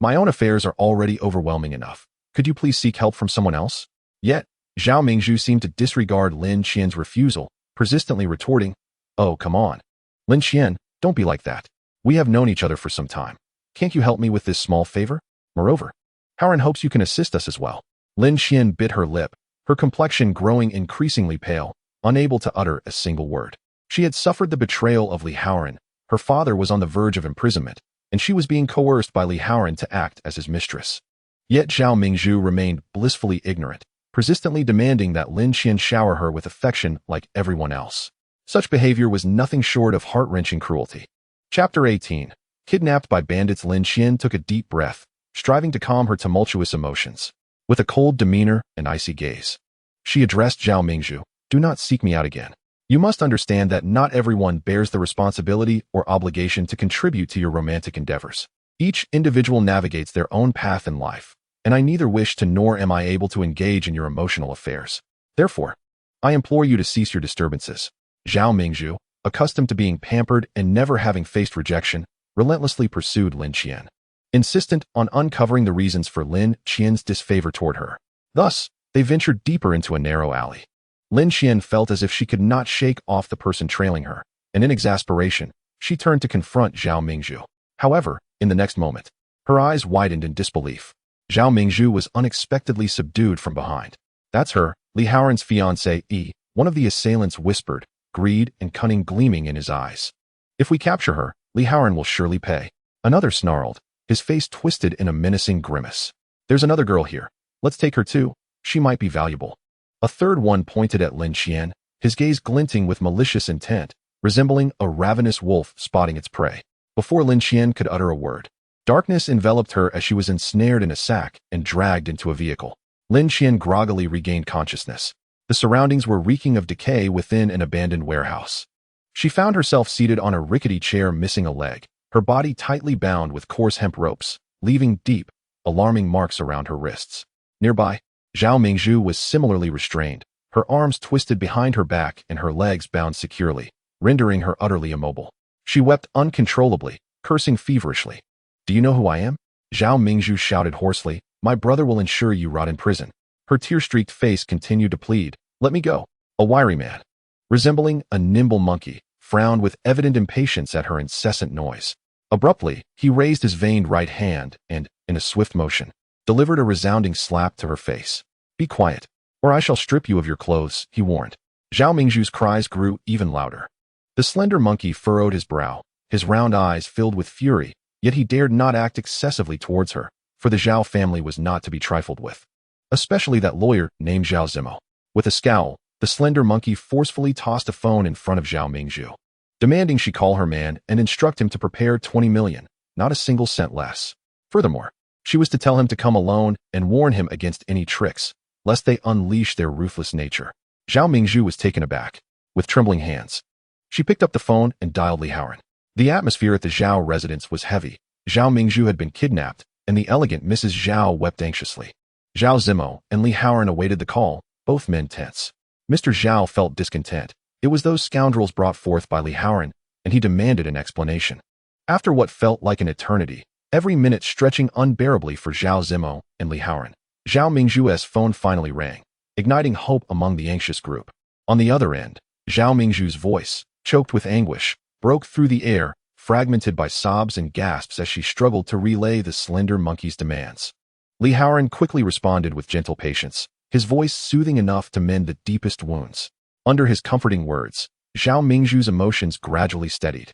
My own affairs are already overwhelming enough. Could you please seek help from someone else? Yet, Zhao Mingzhu seemed to disregard Lin Qian's refusal, persistently retorting, Oh, come on. Lin Qian, don't be like that. We have known each other for some time. Can't you help me with this small favor? Moreover, Haoran hopes you can assist us as well. Lin Qian bit her lip, her complexion growing increasingly pale, unable to utter a single word. She had suffered the betrayal of Li Haoran. Her father was on the verge of imprisonment, and she was being coerced by Li Haoran to act as his mistress. Yet Zhao Mingzhu remained blissfully ignorant, persistently demanding that Lin Qian shower her with affection like everyone else. Such behavior was nothing short of heart-wrenching cruelty. Chapter 18. Kidnapped by bandits, Lin Qian took a deep breath, striving to calm her tumultuous emotions. With a cold demeanor and icy gaze, she addressed Zhao Mingzhu, "Do not seek me out again. You must understand that not everyone bears the responsibility or obligation to contribute to your romantic endeavors. Each individual navigates their own path in life, and I neither wish to nor am I able to engage in your emotional affairs. Therefore, I implore you to cease your disturbances." Zhao Mingzhu, accustomed to being pampered and never having faced rejection, relentlessly pursued Lin Qian, insistent on uncovering the reasons for Lin Qian's disfavor toward her. Thus, they ventured deeper into a narrow alley. Lin Qian felt as if she could not shake off the person trailing her, and in exasperation, she turned to confront Zhao Mingzhu. However, in the next moment, her eyes widened in disbelief. Zhao Mingzhu was unexpectedly subdued from behind. "That's her, Li Haoran's fiancée," one of the assailants whispered, greed and cunning gleaming in his eyes. "If we capture her, Li Haoran will surely pay." Another snarled, his face twisted in a menacing grimace. "There's another girl here. Let's take her too. She might be valuable." A third one pointed at Lin Qian, his gaze glinting with malicious intent, resembling a ravenous wolf spotting its prey. Before Lin Qian could utter a word, darkness enveloped her as she was ensnared in a sack and dragged into a vehicle. Lin Qian groggily regained consciousness. The surroundings were reeking of decay within an abandoned warehouse. She found herself seated on a rickety chair missing a leg, her body tightly bound with coarse hemp ropes, leaving deep, alarming marks around her wrists. Nearby, Zhao Mingzhu was similarly restrained, her arms twisted behind her back and her legs bound securely, rendering her utterly immobile. She wept uncontrollably, cursing feverishly. "Do you know who I am?" Zhao Mingzhu shouted hoarsely. "My brother will ensure you rot in prison." Her tear-streaked face continued to plead. "Let me go." A wiry man, resembling a nimble monkey, frowned with evident impatience at her incessant noise. Abruptly, he raised his veined right hand and, in a swift motion, delivered a resounding slap to her face. "Be quiet, or I shall strip you of your clothes," he warned. Zhao Mingzhu's cries grew even louder. The slender monkey furrowed his brow, his round eyes filled with fury, yet he dared not act excessively towards her, for the Zhao family was not to be trifled with. Especially that lawyer named Zhao Zimo. With a scowl, the slender monkey forcefully tossed a phone in front of Zhao Mingzhu, demanding she call her man and instruct him to prepare 20 million, not a single cent less. Furthermore, she was to tell him to come alone and warn him against any tricks, lest they unleash their ruthless nature. Zhao Mingzhu was taken aback. With trembling hands, she picked up the phone and dialed Li Haoran. The atmosphere at the Zhao residence was heavy. Zhao Mingzhu had been kidnapped, and the elegant Mrs. Zhao wept anxiously. Zhao Zimo and Li Haoran awaited the call, both men tense. Mr. Zhao felt discontent. It was those scoundrels brought forth by Li Haoran, and he demanded an explanation. After what felt like an eternity, every minute stretching unbearably for Zhao Zimo and Li Haoran, Zhao Mingzhu's phone finally rang, igniting hope among the anxious group. On the other end, Zhao Mingzhu's voice, choked with anguish, broke through the air, fragmented by sobs and gasps as she struggled to relay the slender monkey's demands. Li Haoran quickly responded with gentle patience, his voice soothing enough to mend the deepest wounds. Under his comforting words, Zhao Mingzhu's emotions gradually steadied,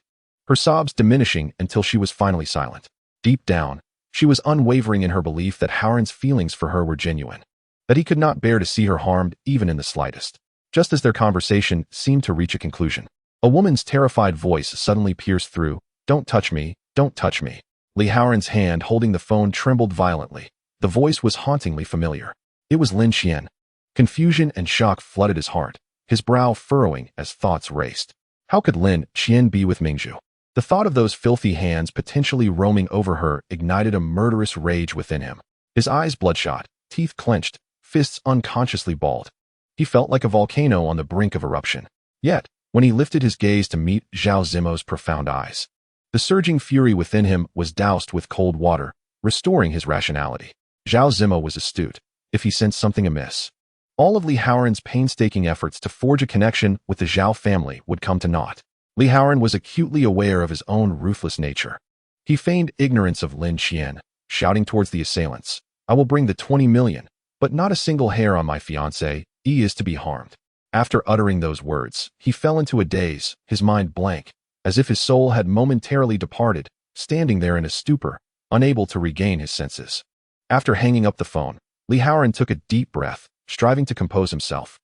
her sobs diminishing until she was finally silent. Deep down, she was unwavering in her belief that Haoran's feelings for her were genuine, that he could not bear to see her harmed even in the slightest. Just as their conversation seemed to reach a conclusion, a woman's terrified voice suddenly pierced through. "Don't touch me, don't touch me." Li Haoran's hand holding the phone trembled violently. The voice was hauntingly familiar. It was Lin Qian. Confusion and shock flooded his heart, his brow furrowing as thoughts raced. How could Lin Qian be with Mingzhu? The thought of those filthy hands potentially roaming over her ignited a murderous rage within him. His eyes bloodshot, teeth clenched, fists unconsciously balled. He felt like a volcano on the brink of eruption. Yet, when he lifted his gaze to meet Zhao Zimo's profound eyes, the surging fury within him was doused with cold water, restoring his rationality. Zhao Zimo was astute. If he sensed something amiss, all of Li Haoran's painstaking efforts to forge a connection with the Zhao family would come to naught. Li Haoran was acutely aware of his own ruthless nature. He feigned ignorance of Lin Qian, shouting towards the assailants, "I will bring the 20 million, but not a single hair on my fiancée is to be harmed." After uttering those words, he fell into a daze, his mind blank, as if his soul had momentarily departed, standing there in a stupor, unable to regain his senses. After hanging up the phone, Li Haoran took a deep breath, striving to compose himself,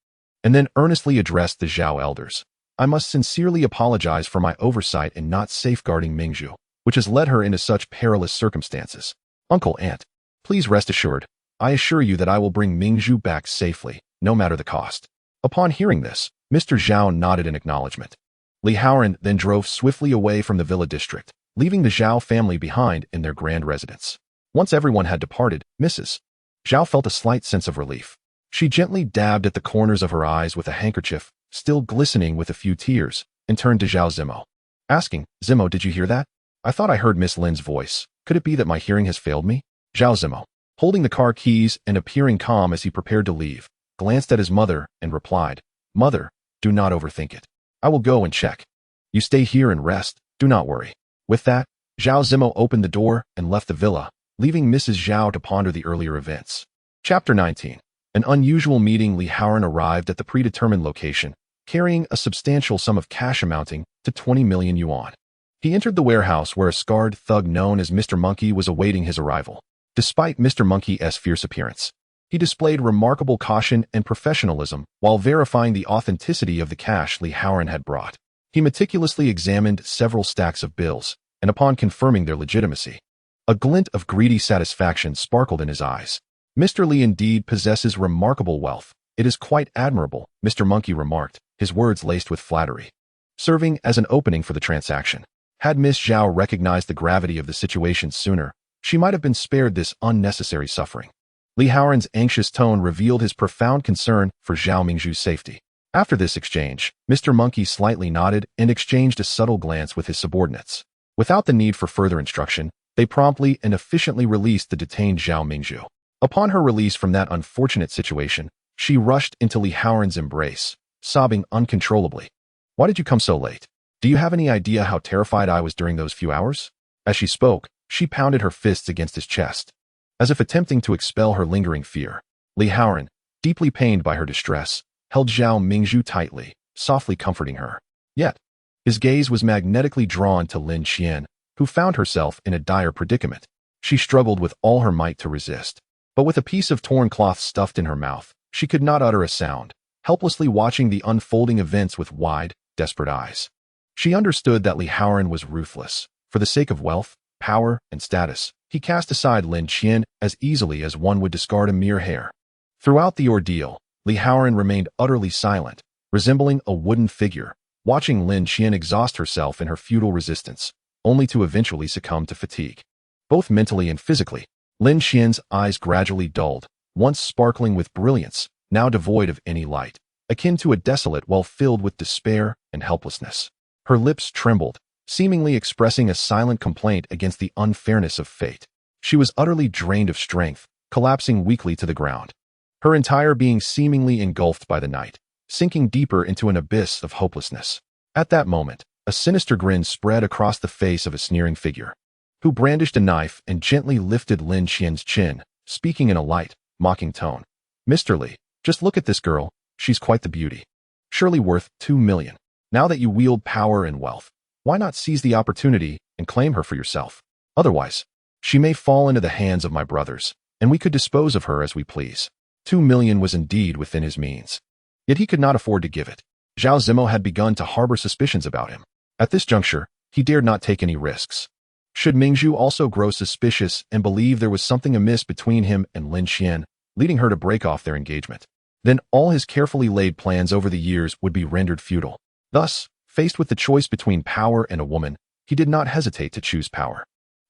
and then earnestly addressed the Zhao elders. "I must sincerely apologize for my oversight in not safeguarding Mingzhu. which has led her into such perilous circumstances. Uncle, aunt, please rest assured, I assure you that I will bring Mingzhu back safely, no matter the cost. Upon hearing this, Mr. Zhao nodded in acknowledgement. Li Haoran then drove swiftly away from the villa district, leaving the Zhao family behind in their grand residence. Once everyone had departed, Mrs. Zhao felt a slight sense of relief. She gently dabbed at the corners of her eyes with a handkerchief, still glistening with a few tears, and turned to Zhao Zimo, asking, Zimo, did you hear that? I thought I heard Miss Lin's voice. Could it be that my hearing has failed me? Zhao Zimo, holding the car keys and appearing calm as he prepared to leave, glanced at his mother and replied, Mother, do not overthink it. I will go and check. You stay here and rest, do not worry. With that, Zhao Zimo opened the door and left the villa, leaving Mrs. Zhao to ponder the earlier events. Chapter 19. An unusual meeting. Li Haoran arrived at the predetermined location, carrying a substantial sum of cash amounting to 20 million yuan. He entered the warehouse where a scarred thug known as Mr. Monkey was awaiting his arrival. Despite Mr. Monkey's fierce appearance, he displayed remarkable caution and professionalism while verifying the authenticity of the cash Li Haoran had brought. He meticulously examined several stacks of bills, and upon confirming their legitimacy, a glint of greedy satisfaction sparkled in his eyes. Mr. Li indeed possesses remarkable wealth. It is quite admirable, Mr. Monkey remarked, his words laced with flattery, serving as an opening for the transaction. Had Miss Zhao recognized the gravity of the situation sooner, she might have been spared this unnecessary suffering. Li Haoran's anxious tone revealed his profound concern for Zhao Mingzhu's safety. After this exchange, Mr. Monkey slightly nodded and exchanged a subtle glance with his subordinates. Without the need for further instruction, they promptly and efficiently released the detained Zhao Mingzhu. Upon her release from that unfortunate situation, she rushed into Li Haoran's embrace, sobbing uncontrollably. Why did you come so late? Do you have any idea how terrified I was during those few hours? As she spoke, she pounded her fists against his chest, as if attempting to expel her lingering fear. Li Haoran, deeply pained by her distress, held Zhao Mingzhu tightly, softly comforting her. Yet, his gaze was magnetically drawn to Lin Qian, who found herself in a dire predicament. She struggled with all her might to resist, but with a piece of torn cloth stuffed in her mouth, she could not utter a sound, helplessly watching the unfolding events with wide, desperate eyes. She understood that Li Haoran was ruthless. For the sake of wealth, power, and status, he cast aside Lin Qian as easily as one would discard a mere hair. Throughout the ordeal, Li Haoran remained utterly silent, resembling a wooden figure, watching Lin Qian exhaust herself in her futile resistance, only to eventually succumb to fatigue. Both mentally and physically, Lin Qian's eyes gradually dulled, once sparkling with brilliance, now devoid of any light, akin to a desolate well filled with despair and helplessness. Her lips trembled, seemingly expressing a silent complaint against the unfairness of fate. She was utterly drained of strength, collapsing weakly to the ground, her entire being seemingly engulfed by the night, sinking deeper into an abyss of hopelessness. At that moment, a sinister grin spread across the face of a sneering figure, who brandished a knife and gently lifted Lin Qian's chin, speaking in a light, mocking tone. Mr. Li, just look at this girl, she's quite the beauty. Surely worth 2 million. Now that you wield power and wealth, why not seize the opportunity and claim her for yourself? Otherwise, she may fall into the hands of my brothers, and we could dispose of her as we please. 2 million was indeed within his means, yet he could not afford to give it. Zhao Zimo had begun to harbor suspicions about him. At this juncture, he dared not take any risks. Should Mingzhu also grow suspicious and believe there was something amiss between him and Lin Qian, leading her to break off their engagement, then all his carefully laid plans over the years would be rendered futile. Thus, faced with the choice between power and a woman, he did not hesitate to choose power.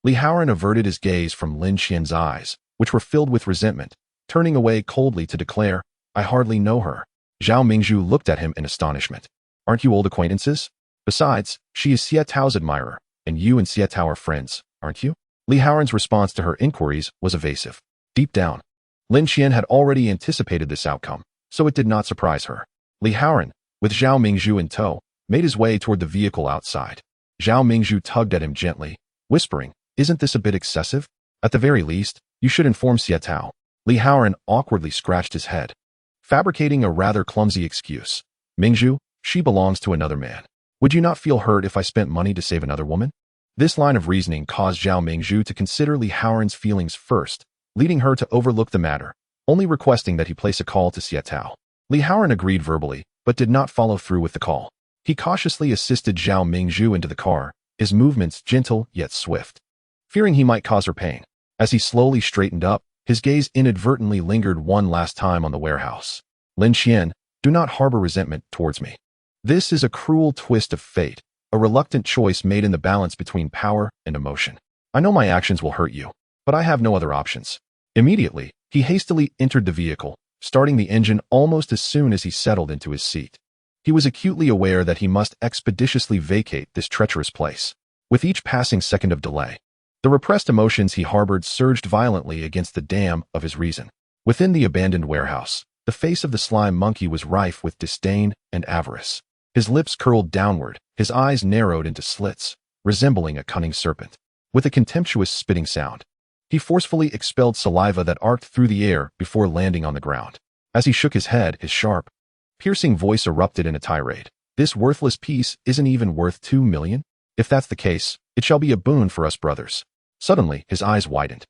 Li Haoran averted his gaze from Lin Qian's eyes, which were filled with resentment, turning away coldly to declare, I hardly know her. Zhao Mingzhu looked at him in astonishment. Aren't you old acquaintances? Besides, she is Xie Tao's admirer, and you and Xie Tao are friends, aren't you? Li Haoran's response to her inquiries was evasive. Deep down, Lin Qian had already anticipated this outcome, so it did not surprise her. Li Haoran, with Zhao Mingzhu in tow, made his way toward the vehicle outside. Zhao Mingzhu tugged at him gently, whispering, Isn't this a bit excessive? At the very least, you should inform Xie Tao. Li Haoran awkwardly scratched his head, fabricating a rather clumsy excuse. Mingzhu, she belongs to another man. Would you not feel hurt if I spent money to save another woman? This line of reasoning caused Zhao Mingzhu to consider Li Haoran's feelings first, leading her to overlook the matter, only requesting that he place a call to Xie Tao. Li Haoran agreed verbally, but did not follow through with the call. He cautiously assisted Zhao Mingzhu into the car, his movements gentle yet swift. Fearing he might cause her pain, as he slowly straightened up, his gaze inadvertently lingered one last time on the warehouse. Lin Qian, do not harbor resentment towards me. This is a cruel twist of fate, a reluctant choice made in the balance between power and emotion. I know my actions will hurt you, but I have no other options. Immediately, he hastily entered the vehicle, starting the engine almost as soon as he settled into his seat. He was acutely aware that he must expeditiously vacate this treacherous place. With each passing second of delay, the repressed emotions he harbored surged violently against the dam of his reason. Within the abandoned warehouse, the face of the slime monkey was rife with disdain and avarice. His lips curled downward, his eyes narrowed into slits, resembling a cunning serpent. With a contemptuous spitting sound, he forcefully expelled saliva that arced through the air before landing on the ground. As he shook his head, his sharp, piercing voice erupted in a tirade. This worthless piece isn't even worth 2 million? If that's the case, it shall be a boon for us brothers. Suddenly, his eyes widened,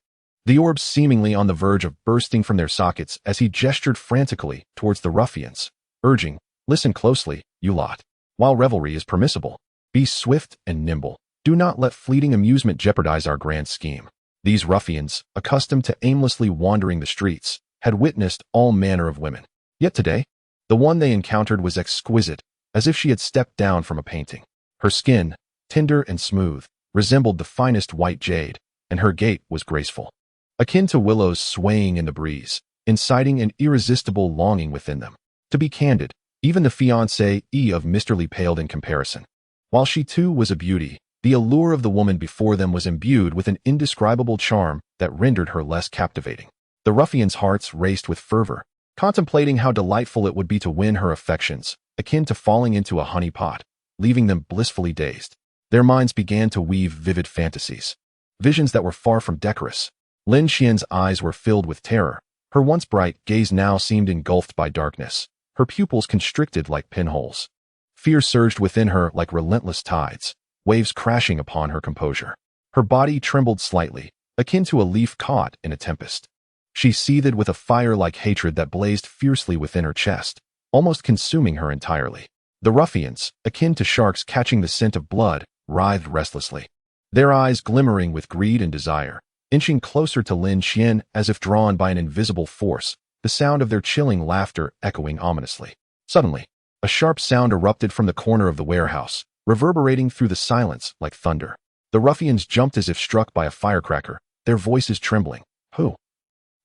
the orbs seemingly on the verge of bursting from their sockets as he gestured frantically towards the ruffians, urging, listen closely, you lot. While revelry is permissible, be swift and nimble. Do not let fleeting amusement jeopardize our grand scheme. These ruffians, accustomed to aimlessly wandering the streets, had witnessed all manner of women. Yet today, the one they encountered was exquisite, as if she had stepped down from a painting. Her skin, tender and smooth, resembled the finest white jade, and her gait was graceful, akin to willows swaying in the breeze, inciting an irresistible longing within them. To be candid, even the fiancée of Mr. Li paled in comparison. While she too was a beauty, the allure of the woman before them was imbued with an indescribable charm that rendered her less captivating. The ruffians' hearts raced with fervor, contemplating how delightful it would be to win her affections, akin to falling into a honey pot, leaving them blissfully dazed. Their minds began to weave vivid fantasies, visions that were far from decorous. Lin Qian's eyes were filled with terror. Her once bright gaze now seemed engulfed by darkness, her pupils constricted like pinholes. Fear surged within her like relentless tides, waves crashing upon her composure. Her body trembled slightly, akin to a leaf caught in a tempest. She seethed with a fire-like hatred that blazed fiercely within her chest, almost consuming her entirely. The ruffians, akin to sharks catching the scent of blood, writhed restlessly, their eyes glimmering with greed and desire, inching closer to Lin Qian as if drawn by an invisible force, the sound of their chilling laughter echoing ominously. Suddenly, a sharp sound erupted from the corner of the warehouse, reverberating through the silence like thunder. The ruffians jumped as if struck by a firecracker, their voices trembling. Who?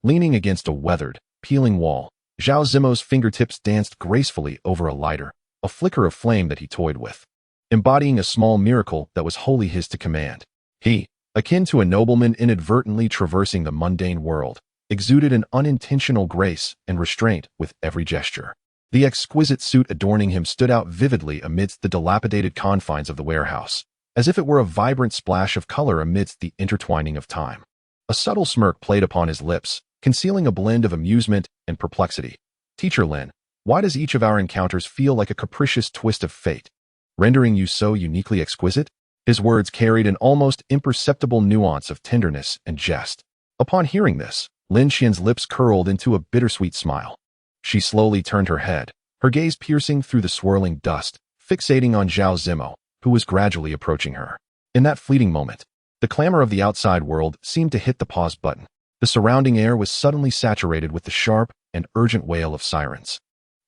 Leaning against a weathered, peeling wall, Zhao Zimo's fingertips danced gracefully over a lighter, a flicker of flame that he toyed with, embodying a small miracle that was wholly his to command. He, akin to a nobleman inadvertently traversing the mundane world, exuded an unintentional grace and restraint with every gesture. The exquisite suit adorning him stood out vividly amidst the dilapidated confines of the warehouse, as if it were a vibrant splash of color amidst the intertwining of time. A subtle smirk played upon his lips, concealing a blend of amusement and perplexity. Teacher Lin, why does each of our encounters feel like a capricious twist of fate, rendering you so uniquely exquisite? His words carried an almost imperceptible nuance of tenderness and jest. Upon hearing this, Lin Qian's lips curled into a bittersweet smile. She slowly turned her head, her gaze piercing through the swirling dust, fixating on Zhao Zimo, who was gradually approaching her. In that fleeting moment, the clamor of the outside world seemed to hit the pause button. The surrounding air was suddenly saturated with the sharp and urgent wail of sirens,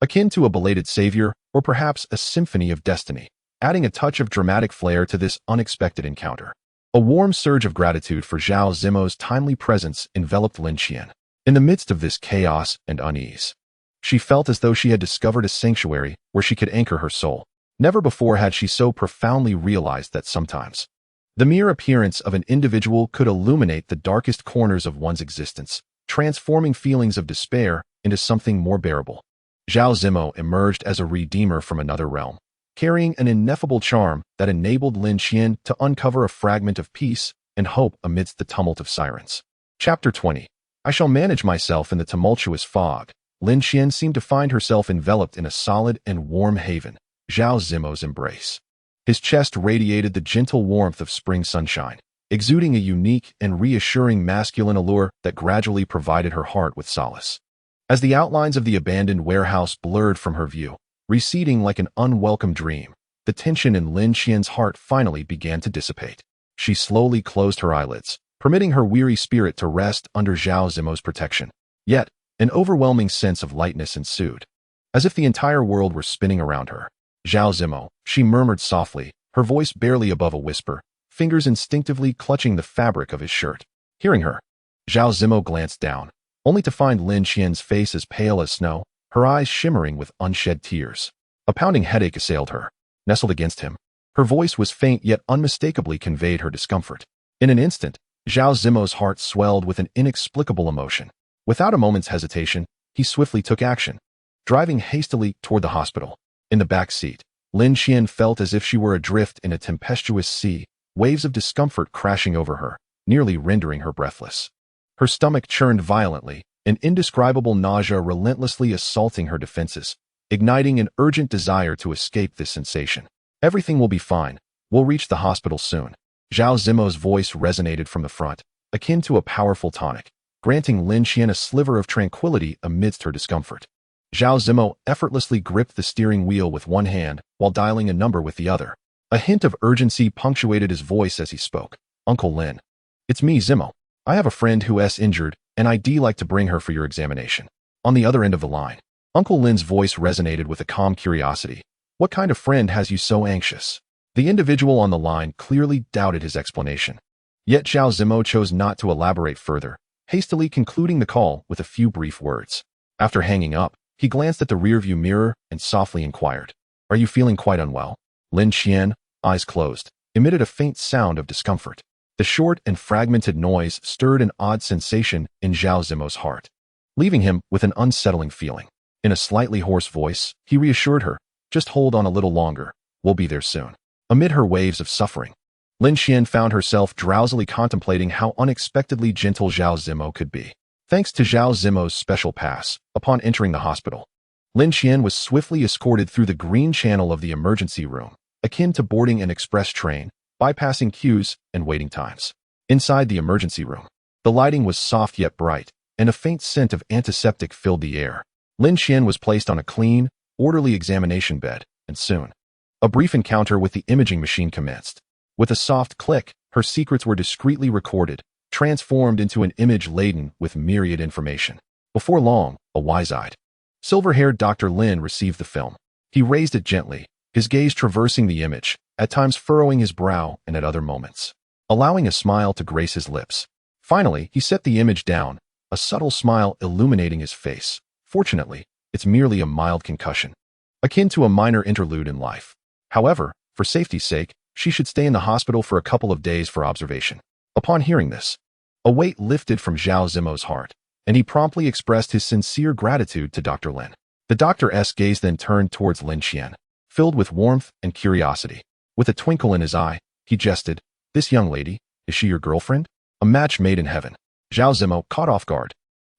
akin to a belated savior or perhaps a symphony of destiny, adding a touch of dramatic flair to this unexpected encounter. A warm surge of gratitude for Zhao Zimo's timely presence enveloped Lin Qian. In the midst of this chaos and unease, she felt as though she had discovered a sanctuary where she could anchor her soul. Never before had she so profoundly realized that sometimes the mere appearance of an individual could illuminate the darkest corners of one's existence, transforming feelings of despair into something more bearable. Zhao Zimo emerged as a redeemer from another realm, carrying an ineffable charm that enabled Lin Qian to uncover a fragment of peace and hope amidst the tumult of sirens. Chapter 20. I shall manage myself in the tumultuous fog. Lin Qian seemed to find herself enveloped in a solid and warm haven, Zhao Zimo's embrace. His chest radiated the gentle warmth of spring sunshine, exuding a unique and reassuring masculine allure that gradually provided her heart with solace. As the outlines of the abandoned warehouse blurred from her view, receding like an unwelcome dream, the the tension in Lin Qian's heart finally began to dissipate. She slowly closed her eyelids, permitting her weary spirit to rest under Zhao Zimo's protection. Yet, an overwhelming sense of lightness ensued, as if the entire world were spinning around her. Zhao Zimo, she murmured softly, her voice barely above a whisper, fingers instinctively clutching the fabric of his shirt. Hearing her, Zhao Zimo glanced down, only to find Lin Qian's face as pale as snow, her eyes shimmering with unshed tears. A pounding headache assailed her. Nestled against him, her voice was faint yet unmistakably conveyed her discomfort. In an instant, Zhao Zimo's heart swelled with an inexplicable emotion. Without a moment's hesitation, he swiftly took action, driving hastily toward the hospital. In the back seat, Lin Qian felt as if she were adrift in a tempestuous sea, waves of discomfort crashing over her, nearly rendering her breathless. Her stomach churned violently, an indescribable nausea relentlessly assaulting her defenses, igniting an urgent desire to escape this sensation. Everything will be fine. We'll reach the hospital soon. Zhao Zimo's voice resonated from the front, akin to a powerful tonic, granting Lin Qian a sliver of tranquility amidst her discomfort. Zhao Zimo effortlessly gripped the steering wheel with one hand while dialing a number with the other. A hint of urgency punctuated his voice as he spoke. Uncle Lin. It's me, Zimo. I have a friend who's injured, and I'd like to bring her for your examination. On the other end of the line, Uncle Lin's voice resonated with a calm curiosity. What kind of friend has you so anxious? The individual on the line clearly doubted his explanation. Yet Zhao Zimo chose not to elaborate further, hastily concluding the call with a few brief words. After hanging up, he glanced at the rearview mirror and softly inquired, "Are you feeling quite unwell?" Lin Qian, eyes closed, emitted a faint sound of discomfort. The short and fragmented noise stirred an odd sensation in Zhao Zimo's heart, leaving him with an unsettling feeling. In a slightly hoarse voice, he reassured her, "Just hold on a little longer, we'll be there soon." Amid her waves of suffering, Lin Qian found herself drowsily contemplating how unexpectedly gentle Zhao Zimo could be. Thanks to Zhao Zimo's special pass, upon entering the hospital, Lin Qian was swiftly escorted through the green channel of the emergency room, akin to boarding an express train, bypassing queues and waiting times. Inside the emergency room, the lighting was soft yet bright, and a faint scent of antiseptic filled the air. Lin Qian was placed on a clean, orderly examination bed, and soon, a brief encounter with the imaging machine commenced. With a soft click, her secrets were discreetly recorded, transformed into an image laden with myriad information. Before long, a wise-eyed, silver-haired Dr. Lin received the film. He raised it gently, his gaze traversing the image, at times furrowing his brow and at other moments, allowing a smile to grace his lips. Finally, he set the image down, a subtle smile illuminating his face. Fortunately, it's merely a mild concussion, akin to a minor interlude in life. However, for safety's sake, she should stay in the hospital for a couple of days for observation. Upon hearing this, a weight lifted from Zhao Zimo's heart, and he promptly expressed his sincere gratitude to Dr. Lin. The doctor's gaze then turned towards Lin Qian, filled with warmth and curiosity. With a twinkle in his eye, he jested, "This young lady, is she your girlfriend?" A match made in heaven. Zhao Zimo, caught off guard,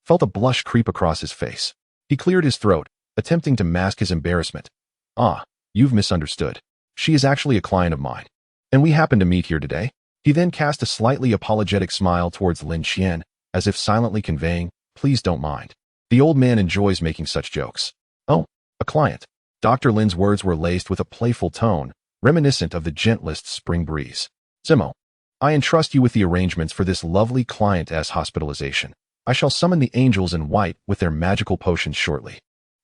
felt a blush creep across his face. He cleared his throat, attempting to mask his embarrassment. "Ah, you've misunderstood. She is actually a client of mine, and we happen to meet here today." He then cast a slightly apologetic smile towards Lin Qian, as if silently conveying, "Please don't mind. The old man enjoys making such jokes." "Oh, a client." Dr. Lin's words were laced with a playful tone, reminiscent of the gentlest spring breeze. "Zimo, I entrust you with the arrangements for this lovely client's hospitalization. I shall summon the angels in white with their magical potions shortly."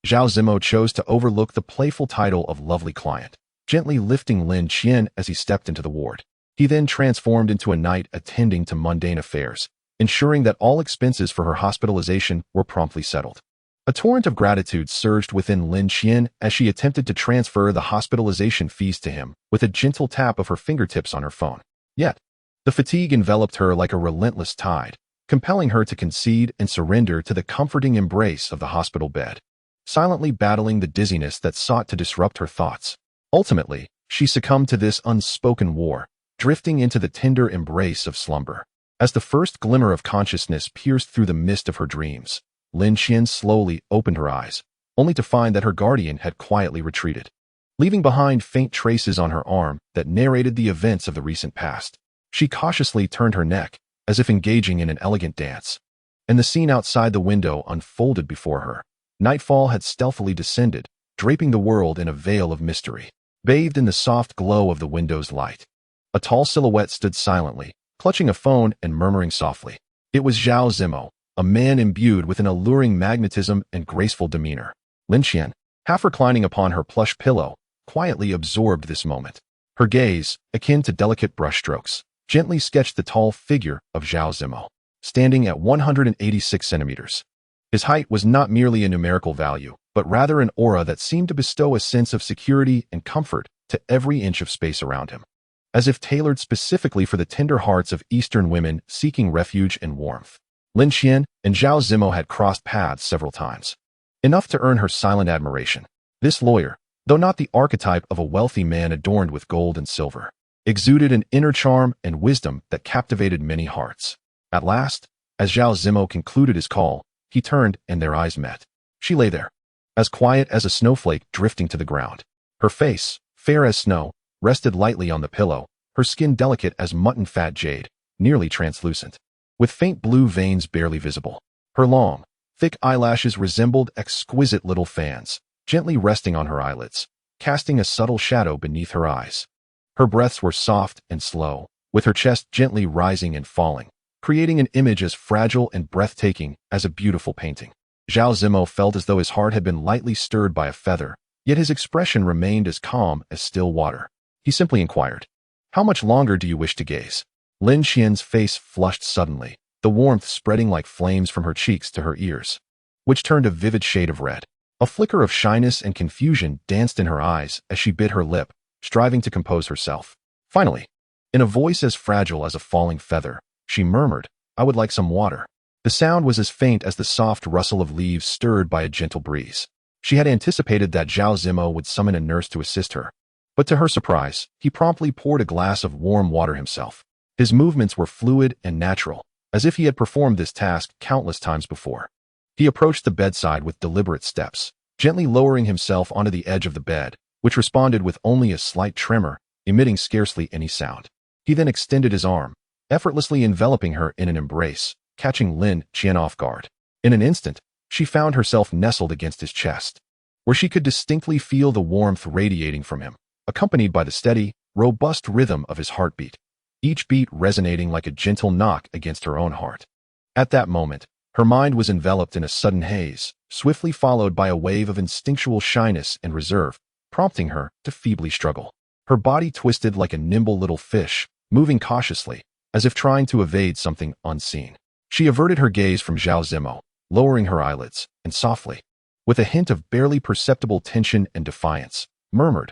Zhao Zimo chose to overlook the playful title of lovely client, gently lifting Lin Qian as he stepped into the ward. He then transformed into a knight attending to mundane affairs, ensuring that all expenses for her hospitalization were promptly settled. A torrent of gratitude surged within Lin Qian as she attempted to transfer the hospitalization fees to him with a gentle tap of her fingertips on her phone. Yet, the fatigue enveloped her like a relentless tide, compelling her to concede and surrender to the comforting embrace of the hospital bed, silently battling the dizziness that sought to disrupt her thoughts. Ultimately, she succumbed to this unspoken war, drifting into the tender embrace of slumber. As the first glimmer of consciousness pierced through the mist of her dreams, Lin Qian slowly opened her eyes, only to find that her guardian had quietly retreated, leaving behind faint traces on her arm that narrated the events of the recent past. She cautiously turned her neck, as if engaging in an elegant dance, and the scene outside the window unfolded before her. Nightfall had stealthily descended, draping the world in a veil of mystery. bathed in the soft glow of the window's light. A tall silhouette stood silently, clutching a phone and murmuring softly. It was Zhao Zimo, a man imbued with an alluring magnetism and graceful demeanor. Lin Qian, half reclining upon her plush pillow, quietly absorbed this moment. Her gaze, akin to delicate brushstrokes, gently sketched the tall figure of Zhao Zimo, standing at 186 centimeters. His height was not merely a numerical value, but rather an aura that seemed to bestow a sense of security and comfort to every inch of space around him, as if tailored specifically for the tender hearts of Eastern women seeking refuge and warmth. Lin Qian and Zhao Zimo had crossed paths several times, enough to earn her silent admiration. This lawyer, though not the archetype of a wealthy man adorned with gold and silver, exuded an inner charm and wisdom that captivated many hearts. At last, as Zhao Zimo concluded his call, he turned and their eyes met. She lay there, as quiet as a snowflake drifting to the ground. Her face, fair as snow, rested lightly on the pillow, her skin delicate as mutton-fat jade, nearly translucent, with faint blue veins barely visible. Her long, thick eyelashes resembled exquisite little fans, gently resting on her eyelids, casting a subtle shadow beneath her eyes. Her breaths were soft and slow, with her chest gently rising and falling, creating an image as fragile and breathtaking as a beautiful painting. Zhao Zimo felt as though his heart had been lightly stirred by a feather, yet his expression remained as calm as still water. He simply inquired, "How much longer do you wish to gaze?" Lin Qian's face flushed suddenly, the warmth spreading like flames from her cheeks to her ears, which turned a vivid shade of red. A flicker of shyness and confusion danced in her eyes as she bit her lip, striving to compose herself. Finally, in a voice as fragile as a falling feather, she murmured, "I would like some water." The sound was as faint as the soft rustle of leaves stirred by a gentle breeze. She had anticipated that Zhao Zimo would summon a nurse to assist her, but to her surprise, he promptly poured a glass of warm water himself. His movements were fluid and natural, as if he had performed this task countless times before. He approached the bedside with deliberate steps, gently lowering himself onto the edge of the bed, which responded with only a slight tremor, emitting scarcely any sound. He then extended his arm, effortlessly enveloping her in an embrace, catching Lin Qian off guard. In an instant, she found herself nestled against his chest, where she could distinctly feel the warmth radiating from him, accompanied by the steady, robust rhythm of his heartbeat, each beat resonating like a gentle knock against her own heart. At that moment, her mind was enveloped in a sudden haze, swiftly followed by a wave of instinctual shyness and reserve, prompting her to feebly struggle. Her body twisted like a nimble little fish, moving cautiously, as if trying to evade something unseen. She averted her gaze from Zhao Zimo, lowering her eyelids, and softly, with a hint of barely perceptible tension and defiance, murmured,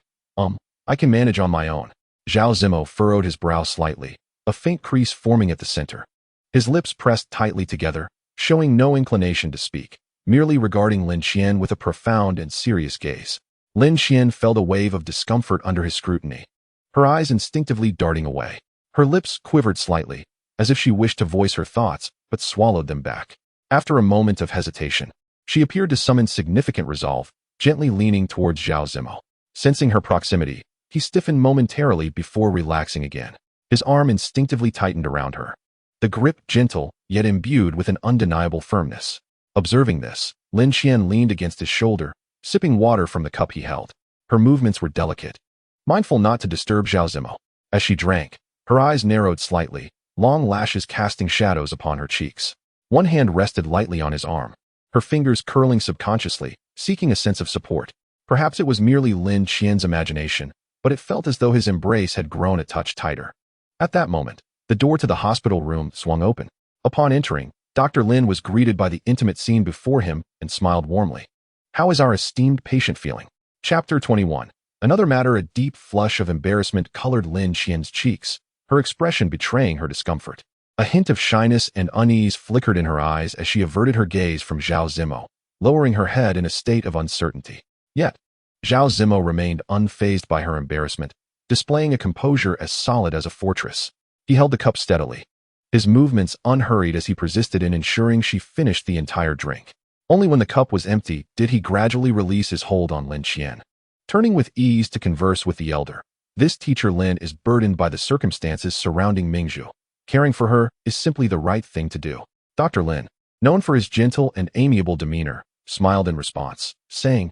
I can manage on my own." Zhao Zimo furrowed his brow slightly, a faint crease forming at the center. His lips pressed tightly together, showing no inclination to speak, merely regarding Lin Qian with a profound and serious gaze. Lin Qian felt a wave of discomfort under his scrutiny, her eyes instinctively darting away. Her lips quivered slightly, as if she wished to voice her thoughts, but swallowed them back. After a moment of hesitation, she appeared to summon significant resolve, gently leaning towards Zhao Zimo. Sensing her proximity, he stiffened momentarily before relaxing again. His arm instinctively tightened around her, the grip gentle, yet imbued with an undeniable firmness. Observing this, Lin Qian leaned against his shoulder, sipping water from the cup he held. Her movements were delicate, mindful not to disturb Zhao Zimo. As she drank, her eyes narrowed slightly, long lashes casting shadows upon her cheeks. One hand rested lightly on his arm, her fingers curling subconsciously, seeking a sense of support. Perhaps it was merely Lin Qian's imagination, but it felt as though his embrace had grown a touch tighter. At that moment, the door to the hospital room swung open. Upon entering, Dr. Lin was greeted by the intimate scene before him and smiled warmly. "How is our esteemed patient feeling?" Chapter 21. Another matter. A deep flush of embarrassment colored Lin Qian's cheeks, her expression betraying her discomfort. A hint of shyness and unease flickered in her eyes as she averted her gaze from Zhao Zimo, lowering her head in a state of uncertainty. Yet, Zhao Zimo remained unfazed by her embarrassment, displaying a composure as solid as a fortress. He held the cup steadily, his movements unhurried as he persisted in ensuring she finished the entire drink. Only when the cup was empty did he gradually release his hold on Lin Qian, turning with ease to converse with the elder. "This teacher Lin is burdened by the circumstances surrounding Mingzhu. Caring for her is simply the right thing to do." Dr. Lin, known for his gentle and amiable demeanor, smiled in response, saying,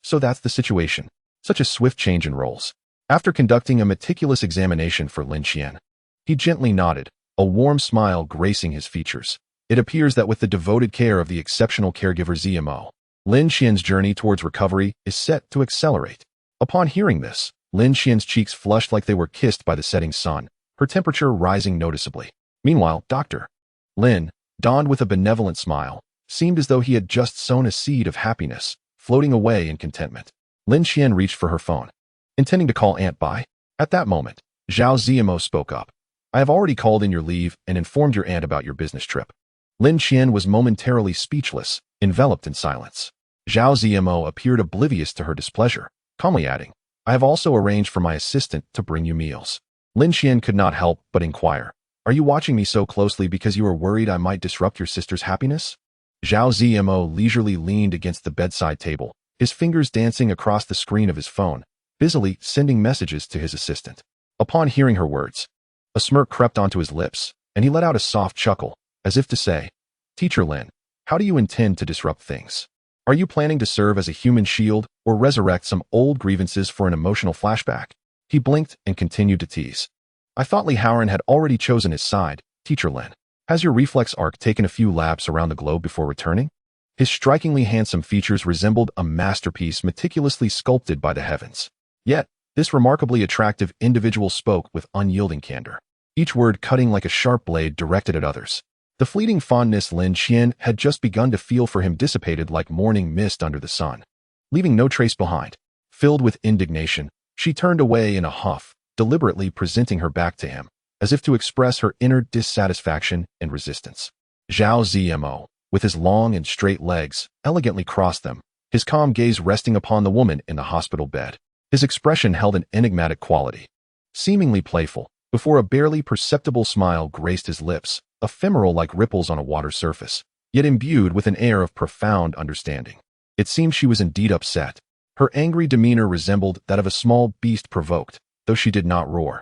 "So that's the situation. Such a swift change in roles. After conducting a meticulous examination for Lin Qian, he gently nodded, a warm smile gracing his features. It appears that with the devoted care of the exceptional caregiver Zimo, Lin Qian's journey towards recovery is set to accelerate. Upon hearing this, Lin Qian's cheeks flushed like they were kissed by the setting sun, her temperature rising noticeably. Meanwhile, Dr. Lin, donned with a benevolent smile, seemed as though he had just sown a seed of happiness, floating away in contentment. Lin Qian reached for her phone, intending to call Aunt Bai. At that moment, Zhao Zimo spoke up. I have already called in your leave and informed your aunt about your business trip. Lin Qian was momentarily speechless, enveloped in silence. Zhao Zimo appeared oblivious to her displeasure, calmly adding, I have also arranged for my assistant to bring you meals. Lin Qian could not help but inquire, are you watching me so closely because you are worried I might disrupt your sister's happiness? Zhao Zimo leisurely leaned against the bedside table, his fingers dancing across the screen of his phone, busily sending messages to his assistant. Upon hearing her words, a smirk crept onto his lips, and he let out a soft chuckle, as if to say, Teacher Lin, how do you intend to disrupt things? Are you planning to serve as a human shield or resurrect some old grievances for an emotional flashback? He blinked and continued to tease. I thought Li Haoran had already chosen his side, Teacher Lin. Has your reflex arc taken a few laps around the globe before returning? His strikingly handsome features resembled a masterpiece meticulously sculpted by the heavens. Yet, this remarkably attractive individual spoke with unyielding candor, each word cutting like a sharp blade directed at others. The fleeting fondness Lin Qian had just begun to feel for him dissipated like morning mist under the sun, leaving no trace behind. Filled with indignation, she turned away in a huff, deliberately presenting her back to him, as if to express her inner dissatisfaction and resistance. Zhao Zimo, with his long and straight legs, elegantly crossed them, his calm gaze resting upon the woman in the hospital bed. His expression held an enigmatic quality, seemingly playful, before a barely perceptible smile graced his lips, ephemeral like ripples on a water surface, yet imbued with an air of profound understanding. It seemed she was indeed upset. Her angry demeanor resembled that of a small beast provoked, though she did not roar.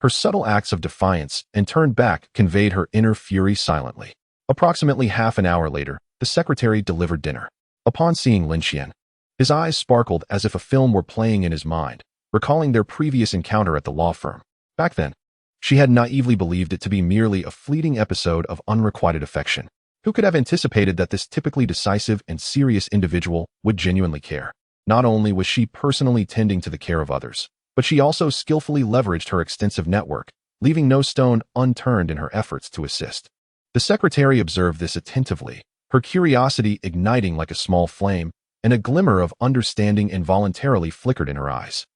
Her subtle acts of defiance and turned back conveyed her inner fury silently. Approximately half an hour later, the secretary delivered dinner. Upon seeing Lin Qian, his eyes sparkled as if a film were playing in his mind, recalling their previous encounter at the law firm. Back then, she had naively believed it to be merely a fleeting episode of unrequited affection. Who could have anticipated that this typically decisive and serious individual would genuinely care? Not only was she personally tending to the care of others, but she also skillfully leveraged her extensive network, leaving no stone unturned in her efforts to assist. The secretary observed this attentively, her curiosity igniting like a small flame, and a glimmer of understanding involuntarily flickered in her eyes.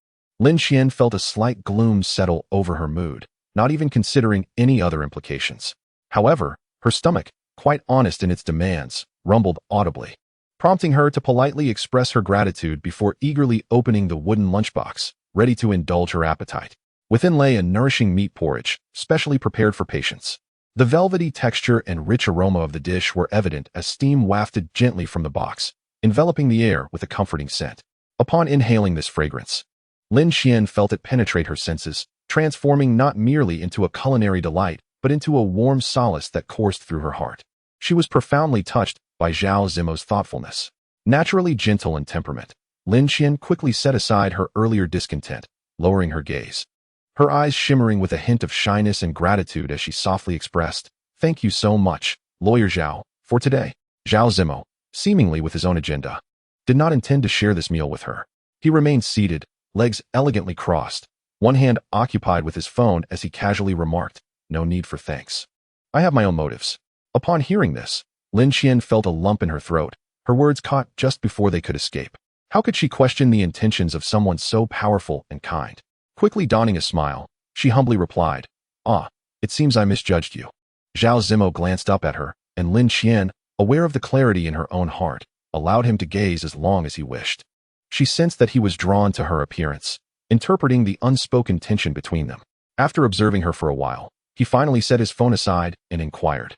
Lin Qian felt a slight gloom settle over her mood, not even considering any other implications. However, her stomach, quite honest in its demands, rumbled audibly, prompting her to politely express her gratitude before eagerly opening the wooden lunchbox, ready to indulge her appetite. Within lay a nourishing meat porridge, specially prepared for patients. The velvety texture and rich aroma of the dish were evident as steam wafted gently from the box, enveloping the air with a comforting scent. Upon inhaling this fragrance, Lin Qian felt it penetrate her senses, transforming not merely into a culinary delight, but into a warm solace that coursed through her heart. She was profoundly touched by Zhao Zimo's thoughtfulness. Naturally gentle in temperament, Lin Qian quickly set aside her earlier discontent, lowering her gaze, her eyes shimmering with a hint of shyness and gratitude as she softly expressed, Thank you so much, Lawyer Zhao, for today. Zhao Zimo, seemingly with his own agenda, did not intend to share this meal with her. He remained seated, legs elegantly crossed, one hand occupied with his phone as he casually remarked, No need for thanks. I have my own motives. Upon hearing this, Lin Qian felt a lump in her throat, her words caught just before they could escape. How could she question the intentions of someone so powerful and kind? Quickly donning a smile, she humbly replied, it seems I misjudged you. Zhao Zimo glanced up at her, and Lin Qian, aware of the clarity in her own heart, allowed him to gaze as long as he wished. She sensed that he was drawn to her appearance, interpreting the unspoken tension between them. After observing her for a while, he finally set his phone aside and inquired,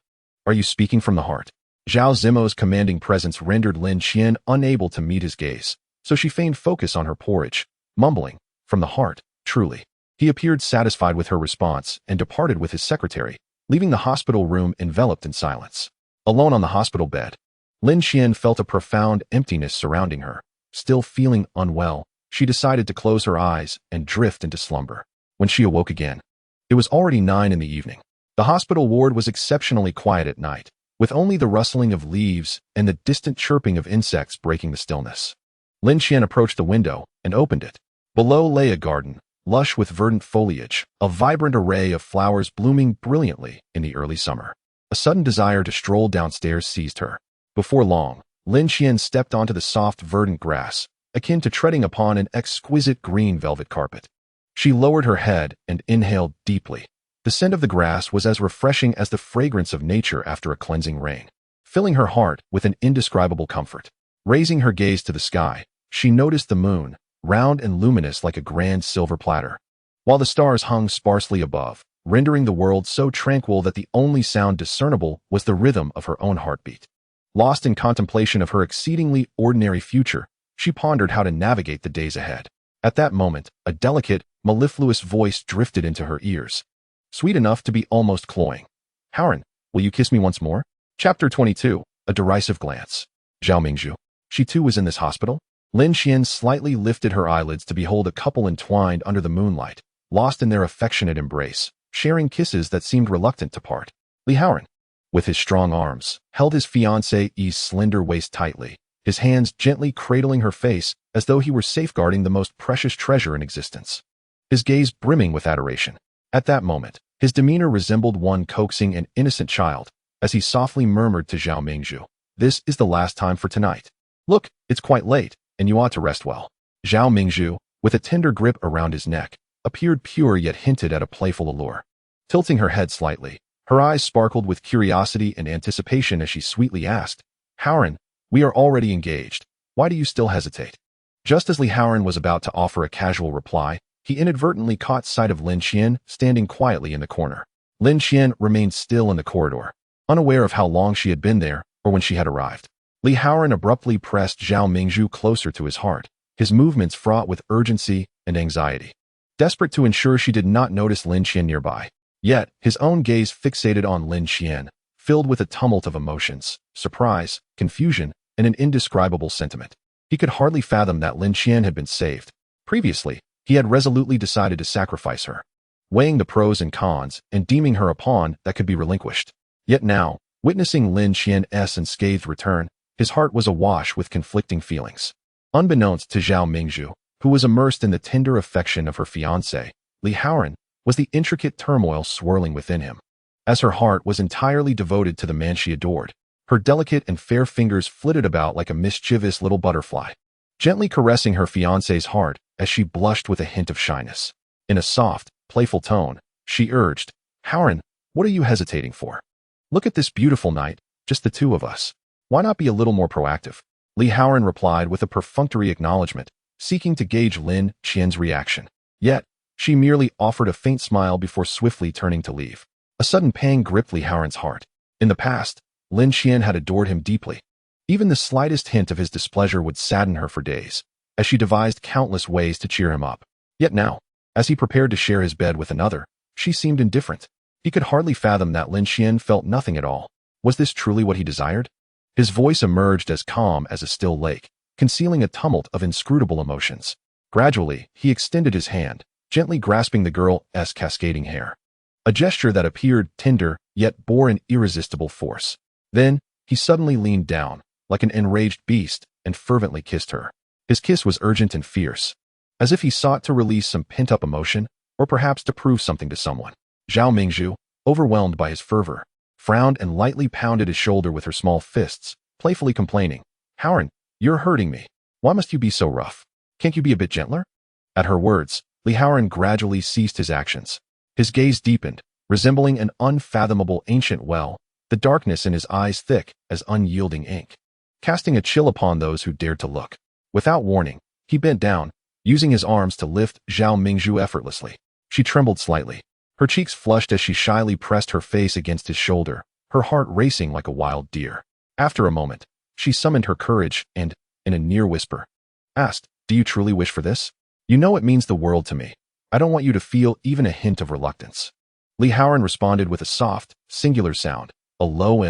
Are you speaking from the heart? Zhao Zimo's commanding presence rendered Lin Qian unable to meet his gaze, so she feigned focus on her porridge, mumbling, From the heart, truly. He appeared satisfied with her response and departed with his secretary, leaving the hospital room enveloped in silence. Alone on the hospital bed, Lin Qian felt a profound emptiness surrounding her. Still feeling unwell, she decided to close her eyes and drift into slumber. When she awoke again, it was already 9 in the evening. The hospital ward was exceptionally quiet at night, with only the rustling of leaves and the distant chirping of insects breaking the stillness. Lin Qian approached the window and opened it. Below lay a garden, lush with verdant foliage, a vibrant array of flowers blooming brilliantly in the early summer. A sudden desire to stroll downstairs seized her. Before long, Lin Qian stepped onto the soft verdant grass, akin to treading upon an exquisite green velvet carpet. She lowered her head and inhaled deeply. The scent of the grass was as refreshing as the fragrance of nature after a cleansing rain, filling her heart with an indescribable comfort. Raising her gaze to the sky, she noticed the moon, round and luminous like a grand silver platter, while the stars hung sparsely above, rendering the world so tranquil that the only sound discernible was the rhythm of her own heartbeat. Lost in contemplation of her exceedingly ordinary future, she pondered how to navigate the days ahead. At that moment, a delicate, mellifluous voice drifted into her ears, sweet enough to be almost cloying. "Haoran, will you kiss me once more?" Chapter 22. A derisive glance. Zhao Mingzhu. She too was in this hospital? Lin Qian slightly lifted her eyelids to behold a couple entwined under the moonlight, lost in their affectionate embrace, sharing kisses that seemed reluctant to part. Li Haoran, with his strong arms, held his fiancée's slender waist tightly, his hands gently cradling her face as though he were safeguarding the most precious treasure in existence. His gaze brimming with adoration. At that moment, his demeanor resembled one coaxing an innocent child, as he softly murmured to Zhao Mingzhu, "This is the last time for tonight. Look, it's quite late, and you ought to rest well." Zhao Mingzhu, with a tender grip around his neck, appeared pure yet hinted at a playful allure. Tilting her head slightly, her eyes sparkled with curiosity and anticipation as she sweetly asked, "Haoran, we are already engaged. Why do you still hesitate?" Just as Li Haoran was about to offer a casual reply, he inadvertently caught sight of Lin Qian standing quietly in the corner. Lin Qian remained still in the corridor, unaware of how long she had been there or when she had arrived. Li Haoran abruptly pressed Zhao Mingzhu closer to his heart, his movements fraught with urgency and anxiety. Desperate to ensure she did not notice Lin Qian nearby, yet his own gaze fixated on Lin Qian, filled with a tumult of emotions, surprise, confusion, and an indescribable sentiment. He could hardly fathom that Lin Qian had been saved. Previously, he had resolutely decided to sacrifice her, weighing the pros and cons and deeming her a pawn that could be relinquished. Yet now, witnessing Lin Qian's unscathed return, his heart was awash with conflicting feelings. Unbeknownst to Zhao Mingzhu, who was immersed in the tender affection of her fiancé, Li Haoran, was the intricate turmoil swirling within him. As her heart was entirely devoted to the man she adored, her delicate and fair fingers flitted about like a mischievous little butterfly, gently caressing her fiancé's heart as she blushed with a hint of shyness. In a soft, playful tone, she urged, "Haoran, what are you hesitating for? Look at this beautiful night, just the two of us. Why not be a little more proactive?" Li Haoran replied with a perfunctory acknowledgement, seeking to gauge Lin Qian's reaction. Yet, she merely offered a faint smile before swiftly turning to leave. A sudden pang gripped Li Haoran's heart. In the past, Lin Qian had adored him deeply. Even the slightest hint of his displeasure would sadden her for days, as she devised countless ways to cheer him up. Yet now, as he prepared to share his bed with another, she seemed indifferent. He could hardly fathom that Lin Qian felt nothing at all. Was this truly what he desired? His voice emerged as calm as a still lake, concealing a tumult of inscrutable emotions. Gradually, he extended his hand, gently grasping the girl's cascading hair. A gesture that appeared tender, yet bore an irresistible force. Then, he suddenly leaned down, like an enraged beast, and fervently kissed her. His kiss was urgent and fierce, as if he sought to release some pent-up emotion, or perhaps to prove something to someone. Zhao Mingzhu, overwhelmed by his fervor, frowned and lightly pounded his shoulder with her small fists, playfully complaining, "Haoran, you're hurting me. Why must you be so rough? Can't you be a bit gentler?" At her words, Li Haoran gradually ceased his actions. His gaze deepened, resembling an unfathomable ancient well, the darkness in his eyes thick as unyielding ink, casting a chill upon those who dared to look. Without warning, he bent down, using his arms to lift Zhao Mingzhu effortlessly. She trembled slightly. Her cheeks flushed as she shyly pressed her face against his shoulder, her heart racing like a wild deer. After a moment, she summoned her courage and, in a near whisper, asked, "Do you truly wish for this? You know it means the world to me. I don't want you to feel even a hint of reluctance." Li Haoran responded with a soft, singular sound, a low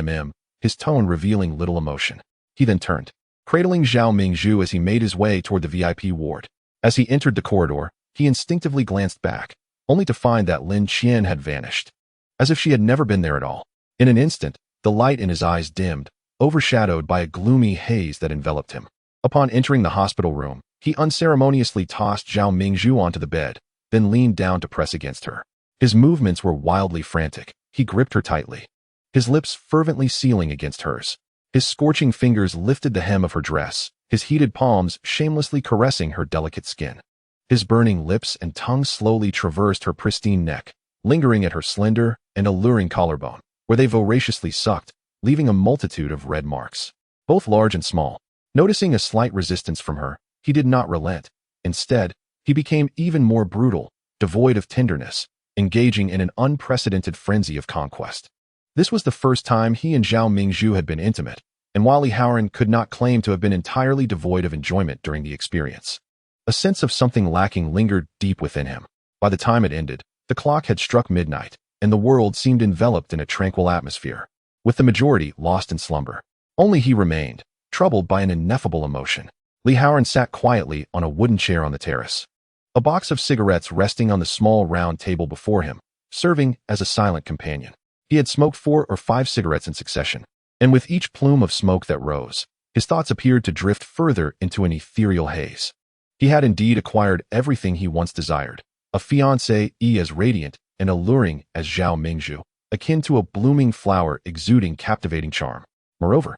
his tone revealing little emotion. He then turned, cradling Zhao Mingzhu as he made his way toward the VIP ward. As he entered the corridor, he instinctively glanced back, only to find that Lin Qian had vanished, as if she had never been there at all. In an instant, the light in his eyes dimmed, overshadowed by a gloomy haze that enveloped him. Upon entering the hospital room, he unceremoniously tossed Zhao Mingzhu onto the bed, then leaned down to press against her. His movements were wildly frantic. He gripped her tightly, his lips fervently sealing against hers. His scorching fingers lifted the hem of her dress, his heated palms shamelessly caressing her delicate skin. His burning lips and tongue slowly traversed her pristine neck, lingering at her slender and alluring collarbone, where they voraciously sucked, leaving a multitude of red marks, both large and small. Noticing a slight resistance from her, he did not relent. Instead, he became even more brutal, devoid of tenderness, engaging in an unprecedented frenzy of conquest. This was the first time he and Zhao Mingzhu had been intimate, and while Haoran could not claim to have been entirely devoid of enjoyment during the experience, a sense of something lacking lingered deep within him. By the time it ended, the clock had struck midnight, and the world seemed enveloped in a tranquil atmosphere, with the majority lost in slumber. Only he remained, troubled by an ineffable emotion. Haoran sat quietly on a wooden chair on the terrace, a box of cigarettes resting on the small round table before him, serving as a silent companion. He had smoked 4 or 5 cigarettes in succession, and with each plume of smoke that rose, his thoughts appeared to drift further into an ethereal haze. He had indeed acquired everything he once desired, a fiancée as radiant and alluring as Zhao Mingzhu, akin to a blooming flower exuding captivating charm. Moreover,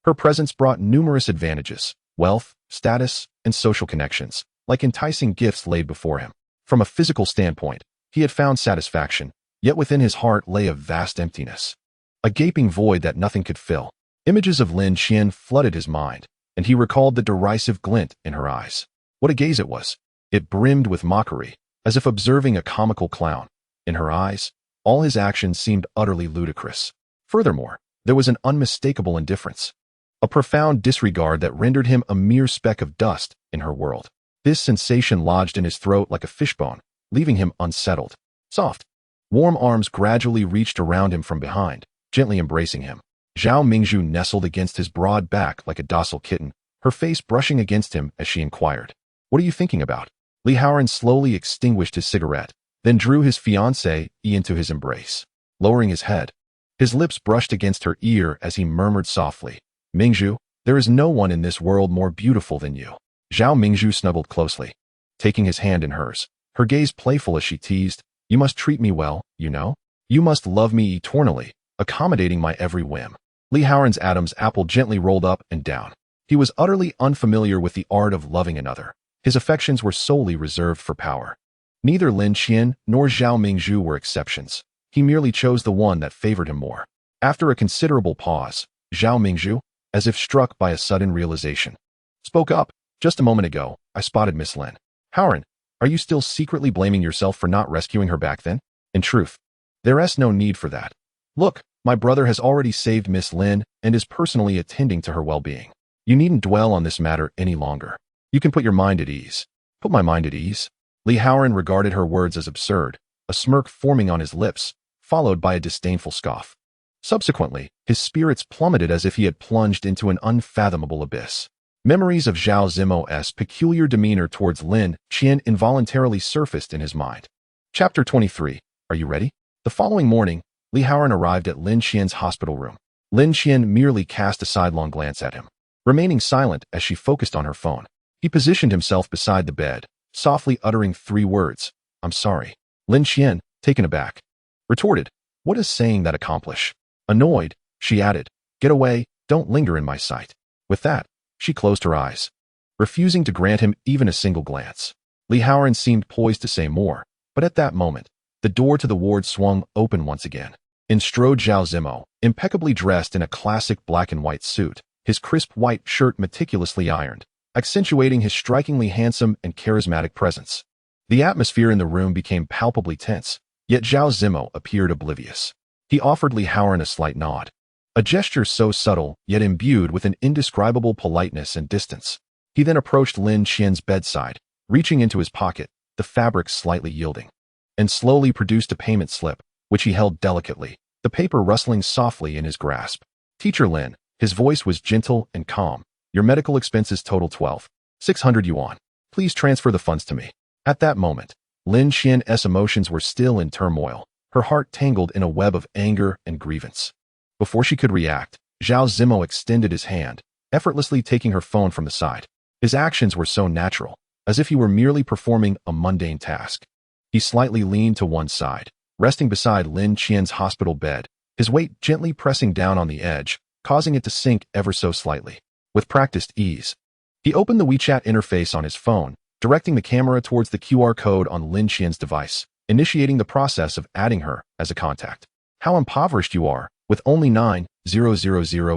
her presence brought numerous advantages: wealth, status, and social connections, like enticing gifts laid before him. From a physical standpoint, he had found satisfaction, yet within his heart lay a vast emptiness, a gaping void that nothing could fill. Images of Lin Qian flooded his mind, and he recalled the derisive glint in her eyes. What a gaze it was! It brimmed with mockery, as if observing a comical clown. In her eyes, all his actions seemed utterly ludicrous. Furthermore, there was an unmistakable indifference, a profound disregard that rendered him a mere speck of dust in her world. This sensation lodged in his throat like a fishbone, leaving him unsettled. Soft, warm arms gradually reached around him from behind, gently embracing him. Zhao Mingzhu nestled against his broad back like a docile kitten, her face brushing against him as she inquired, "What are you thinking about?" Haoran slowly extinguished his cigarette, then drew his fiancée into his embrace. Lowering his head, his lips brushed against her ear as he murmured softly, "Mingzhu, there is no one in this world more beautiful than you." Zhao Mingzhu snuggled closely, taking his hand in hers, her gaze playful as she teased, "You must treat me well, you know? You must love me eternally, accommodating my every whim." Haoran's Adam's apple gently rolled up and down. He was utterly unfamiliar with the art of loving another. His affections were solely reserved for power. Neither Lin Qian nor Zhao Mingzhu were exceptions. He merely chose the one that favored him more. After a considerable pause, Zhao Mingzhu, as if struck by a sudden realization, spoke up. "Just a moment ago, I spotted Miss Lin. Haoran, are you still secretly blaming yourself for not rescuing her back then? In truth, there is no need for that. Look, my brother has already saved Miss Lin and is personally attending to her well-being. You needn't dwell on this matter any longer. You can put your mind at ease." "Put my mind at ease?" Haoran regarded her words as absurd, a smirk forming on his lips, followed by a disdainful scoff. Subsequently, his spirits plummeted as if he had plunged into an unfathomable abyss. Memories of Zhao Zimo's peculiar demeanor towards Lin Qian involuntarily surfaced in his mind. Chapter 23. Are you ready? The following morning, Haoran arrived at Lin Qian's hospital room. Lin Qian merely cast a sidelong glance at him, remaining silent as she focused on her phone. He positioned himself beside the bed, softly uttering 3 words, "I'm sorry." Lin Qian, taken aback, retorted, "What does saying that accomplish?" Annoyed, she added, "Get away, don't linger in my sight." With that, she closed her eyes, refusing to grant him even a single glance. Haoran seemed poised to say more, but at that moment, the door to the ward swung open once again. In strode Zhao Zimo, impeccably dressed in a classic black and white suit, his crisp white shirt meticulously ironed, accentuating his strikingly handsome and charismatic presence. The atmosphere in the room became palpably tense, yet Zhao Zimo appeared oblivious. He offered Haoran a slight nod, a gesture so subtle yet imbued with an indescribable politeness and distance. He then approached Lin Qian's bedside, reaching into his pocket, the fabric slightly yielding, and slowly produced a payment slip, which he held delicately, the paper rustling softly in his grasp. "Teacher Lin," his voice was gentle and calm, "your medical expenses total 12,600 yuan. Please transfer the funds to me. At that moment, Lin Qian's emotions were still in turmoil, her heart tangled in a web of anger and grievance. Before she could react, Zhao Zimo extended his hand, effortlessly taking her phone from the side. His actions were so natural, as if he were merely performing a mundane task. He slightly leaned to one side, resting beside Lin Qian's hospital bed, his weight gently pressing down on the edge, causing it to sink ever so slightly. With practiced ease, he opened the WeChat interface on his phone, directing the camera towards the QR code on Lin Qian's device, initiating the process of adding her as a contact. How impoverished you are, with only 9,000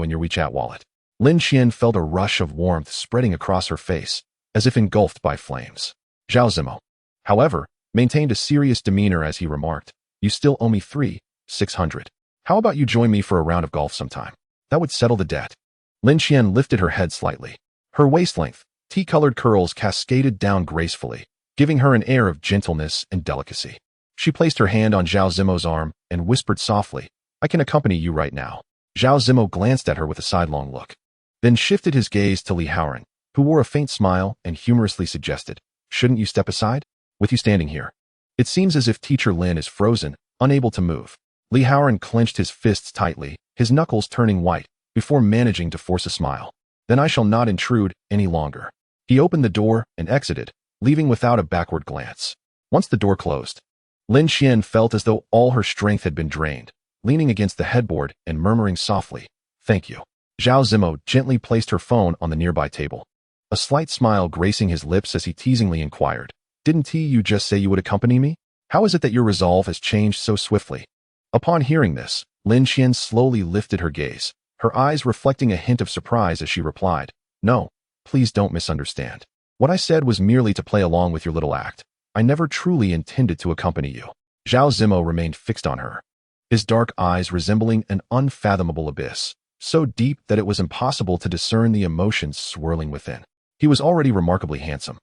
in your WeChat wallet. Lin Qian felt a rush of warmth spreading across her face, as if engulfed by flames. Zhao Zimo, however, maintained a serious demeanor as he remarked, "You still owe me 3,600. How about you join me for a round of golf sometime? That would settle the debt." Lin Qian lifted her head slightly. Her waist-length, tea-colored curls cascaded down gracefully, giving her an air of gentleness and delicacy. She placed her hand on Zhao Zimo's arm and whispered softly, "I can accompany you right now." Zhao Zimo glanced at her with a sidelong look, then shifted his gaze to Li Haoran, who wore a faint smile and humorously suggested, "Shouldn't you step aside? With you standing here, it seems as if Teacher Lin is frozen, unable to move." Li Haoran clenched his fists tightly, his knuckles turning white, before managing to force a smile. "Then I shall not intrude any longer." He opened the door and exited, leaving without a backward glance. Once the door closed, Lin Qian felt as though all her strength had been drained, leaning against the headboard and murmuring softly, "Thank you." Zhao Zimo gently placed her phone on the nearby table, a slight smile gracing his lips as he teasingly inquired, "Didn't you just say you would accompany me? How is it that your resolve has changed so swiftly?" Upon hearing this, Lin Qian slowly lifted her gaze, her eyes reflecting a hint of surprise as she replied, "No, please don't misunderstand. What I said was merely to play along with your little act. I never truly intended to accompany you." Zhao Zimo remained fixed on her, his dark eyes resembling an unfathomable abyss, so deep that it was impossible to discern the emotions swirling within. He was already remarkably handsome,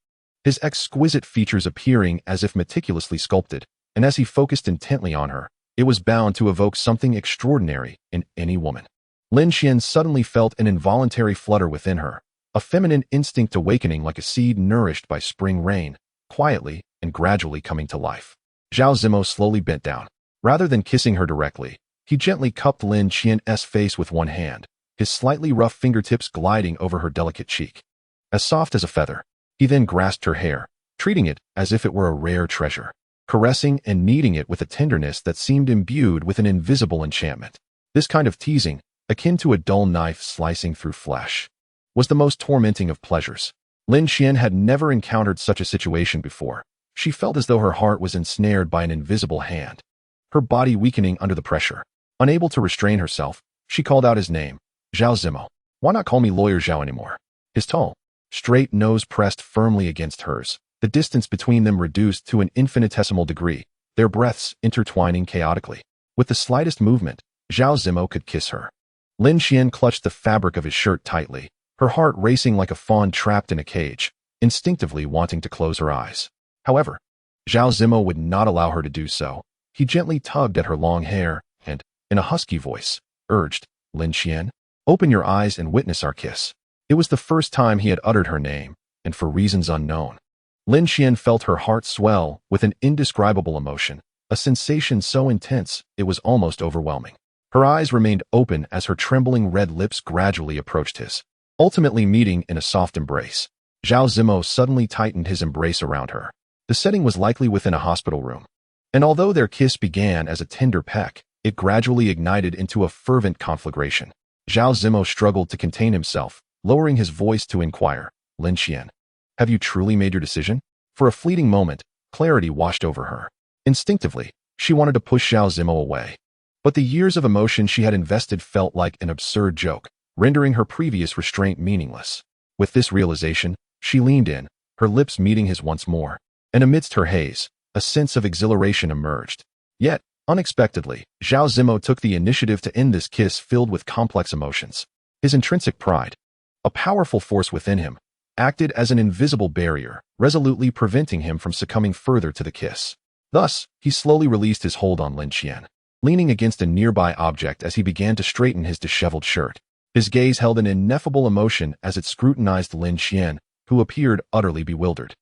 his exquisite features appearing as if meticulously sculpted, and as he focused intently on her, it was bound to evoke something extraordinary in any woman. Lin Qian suddenly felt an involuntary flutter within her, a feminine instinct awakening like a seed nourished by spring rain, quietly and gradually coming to life. Zhao Zimo slowly bent down. Rather than kissing her directly, he gently cupped Lin Qian's face with one hand, his slightly rough fingertips gliding over her delicate cheek. As soft as a feather, he then grasped her hair, treating it as if it were a rare treasure, caressing and kneading it with a tenderness that seemed imbued with an invisible enchantment. This kind of teasing, akin to a dull knife slicing through flesh, was the most tormenting of pleasures. Lin Qian had never encountered such a situation before. She felt as though her heart was ensnared by an invisible hand, her body weakening under the pressure. Unable to restrain herself, she called out his name, "Zhao Zimo. Why not call me Lawyer Zhao anymore?" His tall, straight nose pressed firmly against hers, the distance between them reduced to an infinitesimal degree, their breaths intertwining chaotically. With the slightest movement, Zhao Zimo could kiss her. Lin Qian clutched the fabric of his shirt tightly, her heart racing like a fawn trapped in a cage, instinctively wanting to close her eyes. However, Zhao Zimo would not allow her to do so. He gently tugged at her long hair and, in a husky voice, urged, "Lin Qian, open your eyes and witness our kiss." It was the first time he had uttered her name, and for reasons unknown, Lin Qian felt her heart swell with an indescribable emotion, a sensation so intense it was almost overwhelming. Her eyes remained open as her trembling red lips gradually approached his, ultimately meeting in a soft embrace. Zhao Zimo suddenly tightened his embrace around her. The setting was likely within a hospital room, and although their kiss began as a tender peck, it gradually ignited into a fervent conflagration. Zhao Zimo struggled to contain himself, lowering his voice to inquire, "Lin Qian, have you truly made your decision?" For a fleeting moment, clarity washed over her. Instinctively, she wanted to push Zhao Zimo away, but the years of emotion she had invested felt like an absurd joke, rendering her previous restraint meaningless. With this realization, she leaned in, her lips meeting his once more, and amidst her haze, a sense of exhilaration emerged. Yet, unexpectedly, Zhao Zimo took the initiative to end this kiss filled with complex emotions. His intrinsic pride, a powerful force within him, acted as an invisible barrier, resolutely preventing him from succumbing further to the kiss. Thus, he slowly released his hold on Lin Qian, leaning against a nearby object as he began to straighten his disheveled shirt. His gaze held an ineffable emotion as it scrutinized Lin Qian, who appeared utterly bewildered.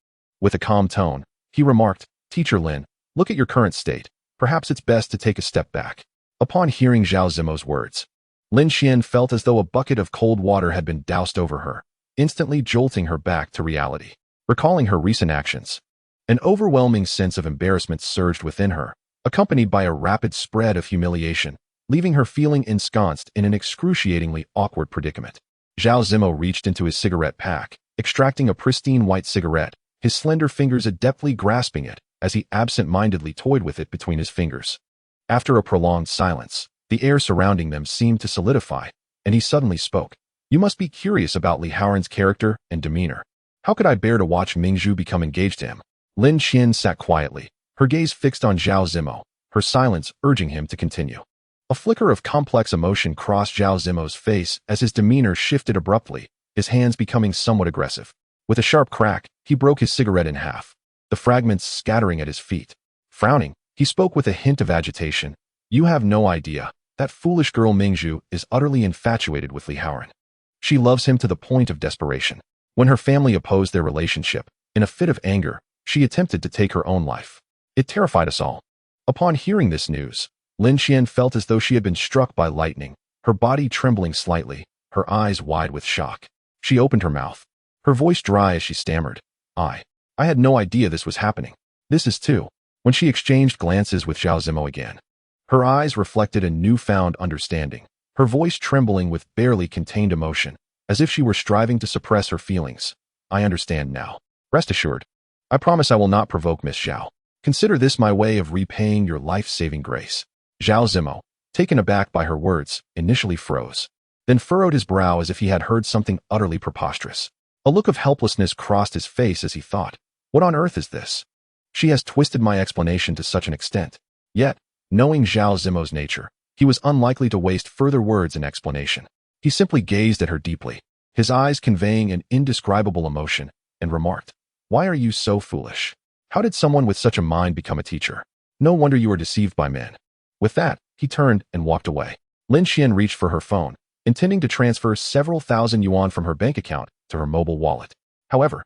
With a calm tone, he remarked, "Teacher Lin, look at your current state. Perhaps it's best to take a step back." Upon hearing Zhao Zimo's words, Lin Qian felt as though a bucket of cold water had been doused over her, instantly jolting her back to reality. Recalling her recent actions, an overwhelming sense of embarrassment surged within her, accompanied by a rapid spread of humiliation, leaving her feeling ensconced in an excruciatingly awkward predicament. Zhao Zimo reached into his cigarette pack, extracting a pristine white cigarette, his slender fingers adeptly grasping it as he absent-mindedly toyed with it between his fingers. After a prolonged silence, the air surrounding them seemed to solidify, and he suddenly spoke. "You must be curious about Li Haoran's character and demeanor. How could I bear to watch Mingzhu become engaged to him?" Lin Qian sat quietly, her gaze fixed on Zhao Zimo, her silence urging him to continue. A flicker of complex emotion crossed Zhao Zimo's face as his demeanor shifted abruptly, his hands becoming somewhat aggressive. With a sharp crack, he broke his cigarette in half, the fragments scattering at his feet. Frowning, he spoke with a hint of agitation. "You have no idea. That foolish girl Mingzhu is utterly infatuated with Li Haoran. She loves him to the point of desperation. When her family opposed their relationship, in a fit of anger, she attempted to take her own life. It terrified us all." Upon hearing this news, Lin Qian felt as though she had been struck by lightning, her body trembling slightly, her eyes wide with shock. She opened her mouth, her voice dry as she stammered, I had no idea this was happening. This is too." When she exchanged glances with Zhao Zimo again, her eyes reflected a newfound understanding, her voice trembling with barely contained emotion, as if she were striving to suppress her feelings. "I understand now. Rest assured. I promise I will not provoke Miss Zhao. Consider this my way of repaying your life-saving grace." Zhao Zimo, taken aback by her words, initially froze, then furrowed his brow as if he had heard something utterly preposterous. A look of helplessness crossed his face as he thought, "What on earth is this? She has twisted my explanation to such an extent." Yet, knowing Zhao Zimo's nature, he was unlikely to waste further words in explanation. He simply gazed at her deeply, his eyes conveying an indescribable emotion, and remarked, "Why are you so foolish? How did someone with such a mind become a teacher? No wonder you are deceived by men." With that, he turned and walked away. Lin Qian reached for her phone, intending to transfer several thousand yuan from her bank account to her mobile wallet. However,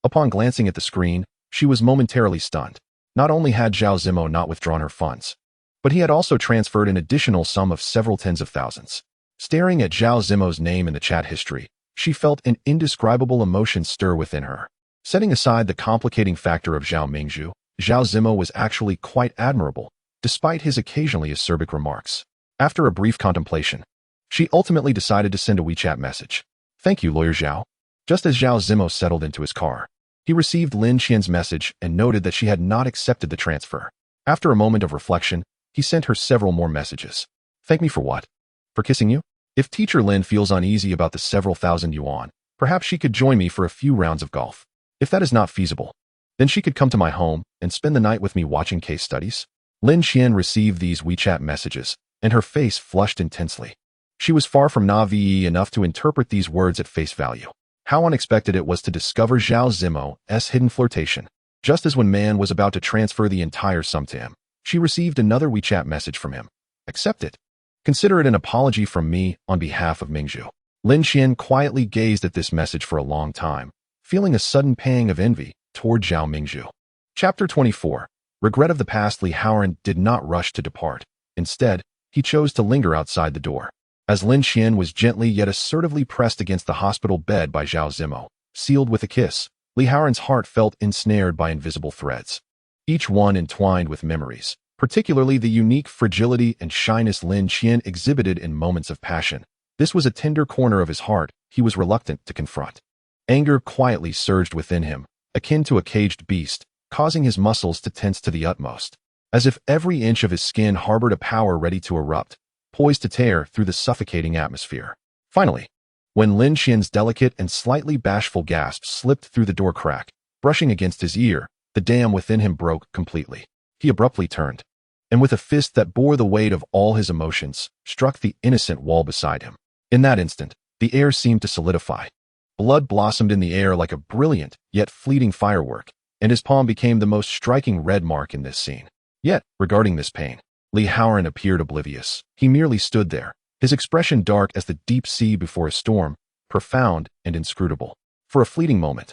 upon glancing at the screen, she was momentarily stunned. Not only had Zhao Zimo not withdrawn her funds, but he had also transferred an additional sum of several tens of thousands. Staring at Zhao Zimo's name in the chat history, she felt an indescribable emotion stir within her. Setting aside the complicating factor of Zhao Mingzhu, Zhao Zimo was actually quite admirable, despite his occasionally acerbic remarks. After a brief contemplation, she ultimately decided to send a WeChat message. "Thank you, Lawyer Zhao." Just as Zhao Zimo settled into his car, he received Lin Qian's message and noted that she had not accepted the transfer. After a moment of reflection, he sent her several more messages. "Thank me for what? For kissing you? If Teacher Lin feels uneasy about the several thousand yuan, perhaps she could join me for a few rounds of golf. If that is not feasible, then she could come to my home and spend the night with me watching case studies." Lin Qian received these WeChat messages, and her face flushed intensely. She was far from naive enough to interpret these words at face value. How unexpected it was to discover Zhao Zimo's hidden flirtation. Just as when Man was about to transfer the entire sum to him, she received another WeChat message from him. "Accept it. Consider it an apology from me on behalf of Mingzhu." Lin Qian quietly gazed at this message for a long time, feeling a sudden pang of envy toward Zhao Mingzhu. Chapter 24. Regret of the past. Li Haoran did not rush to depart. Instead, he chose to linger outside the door. As Lin Qian was gently yet assertively pressed against the hospital bed by Zhao Zimo, sealed with a kiss, Li Haoran's heart felt ensnared by invisible threads, each one entwined with memories, particularly the unique fragility and shyness Lin Qian exhibited in moments of passion. This was a tender corner of his heart he was reluctant to confront. Anger quietly surged within him, akin to a caged beast, causing his muscles to tense to the utmost, as if every inch of his skin harbored a power ready to erupt, poised to tear through the suffocating atmosphere. Finally, when Lin Qian's delicate and slightly bashful gasp slipped through the door crack, brushing against his ear, the dam within him broke completely. He abruptly turned, and with a fist that bore the weight of all his emotions, struck the innocent wall beside him. In that instant, the air seemed to solidify. Blood blossomed in the air like a brilliant, yet fleeting firework, and his palm became the most striking red mark in this scene. Yet, regarding this pain, Li Haoran appeared oblivious. He merely stood there, his expression dark as the deep sea before a storm, profound and inscrutable. For a fleeting moment,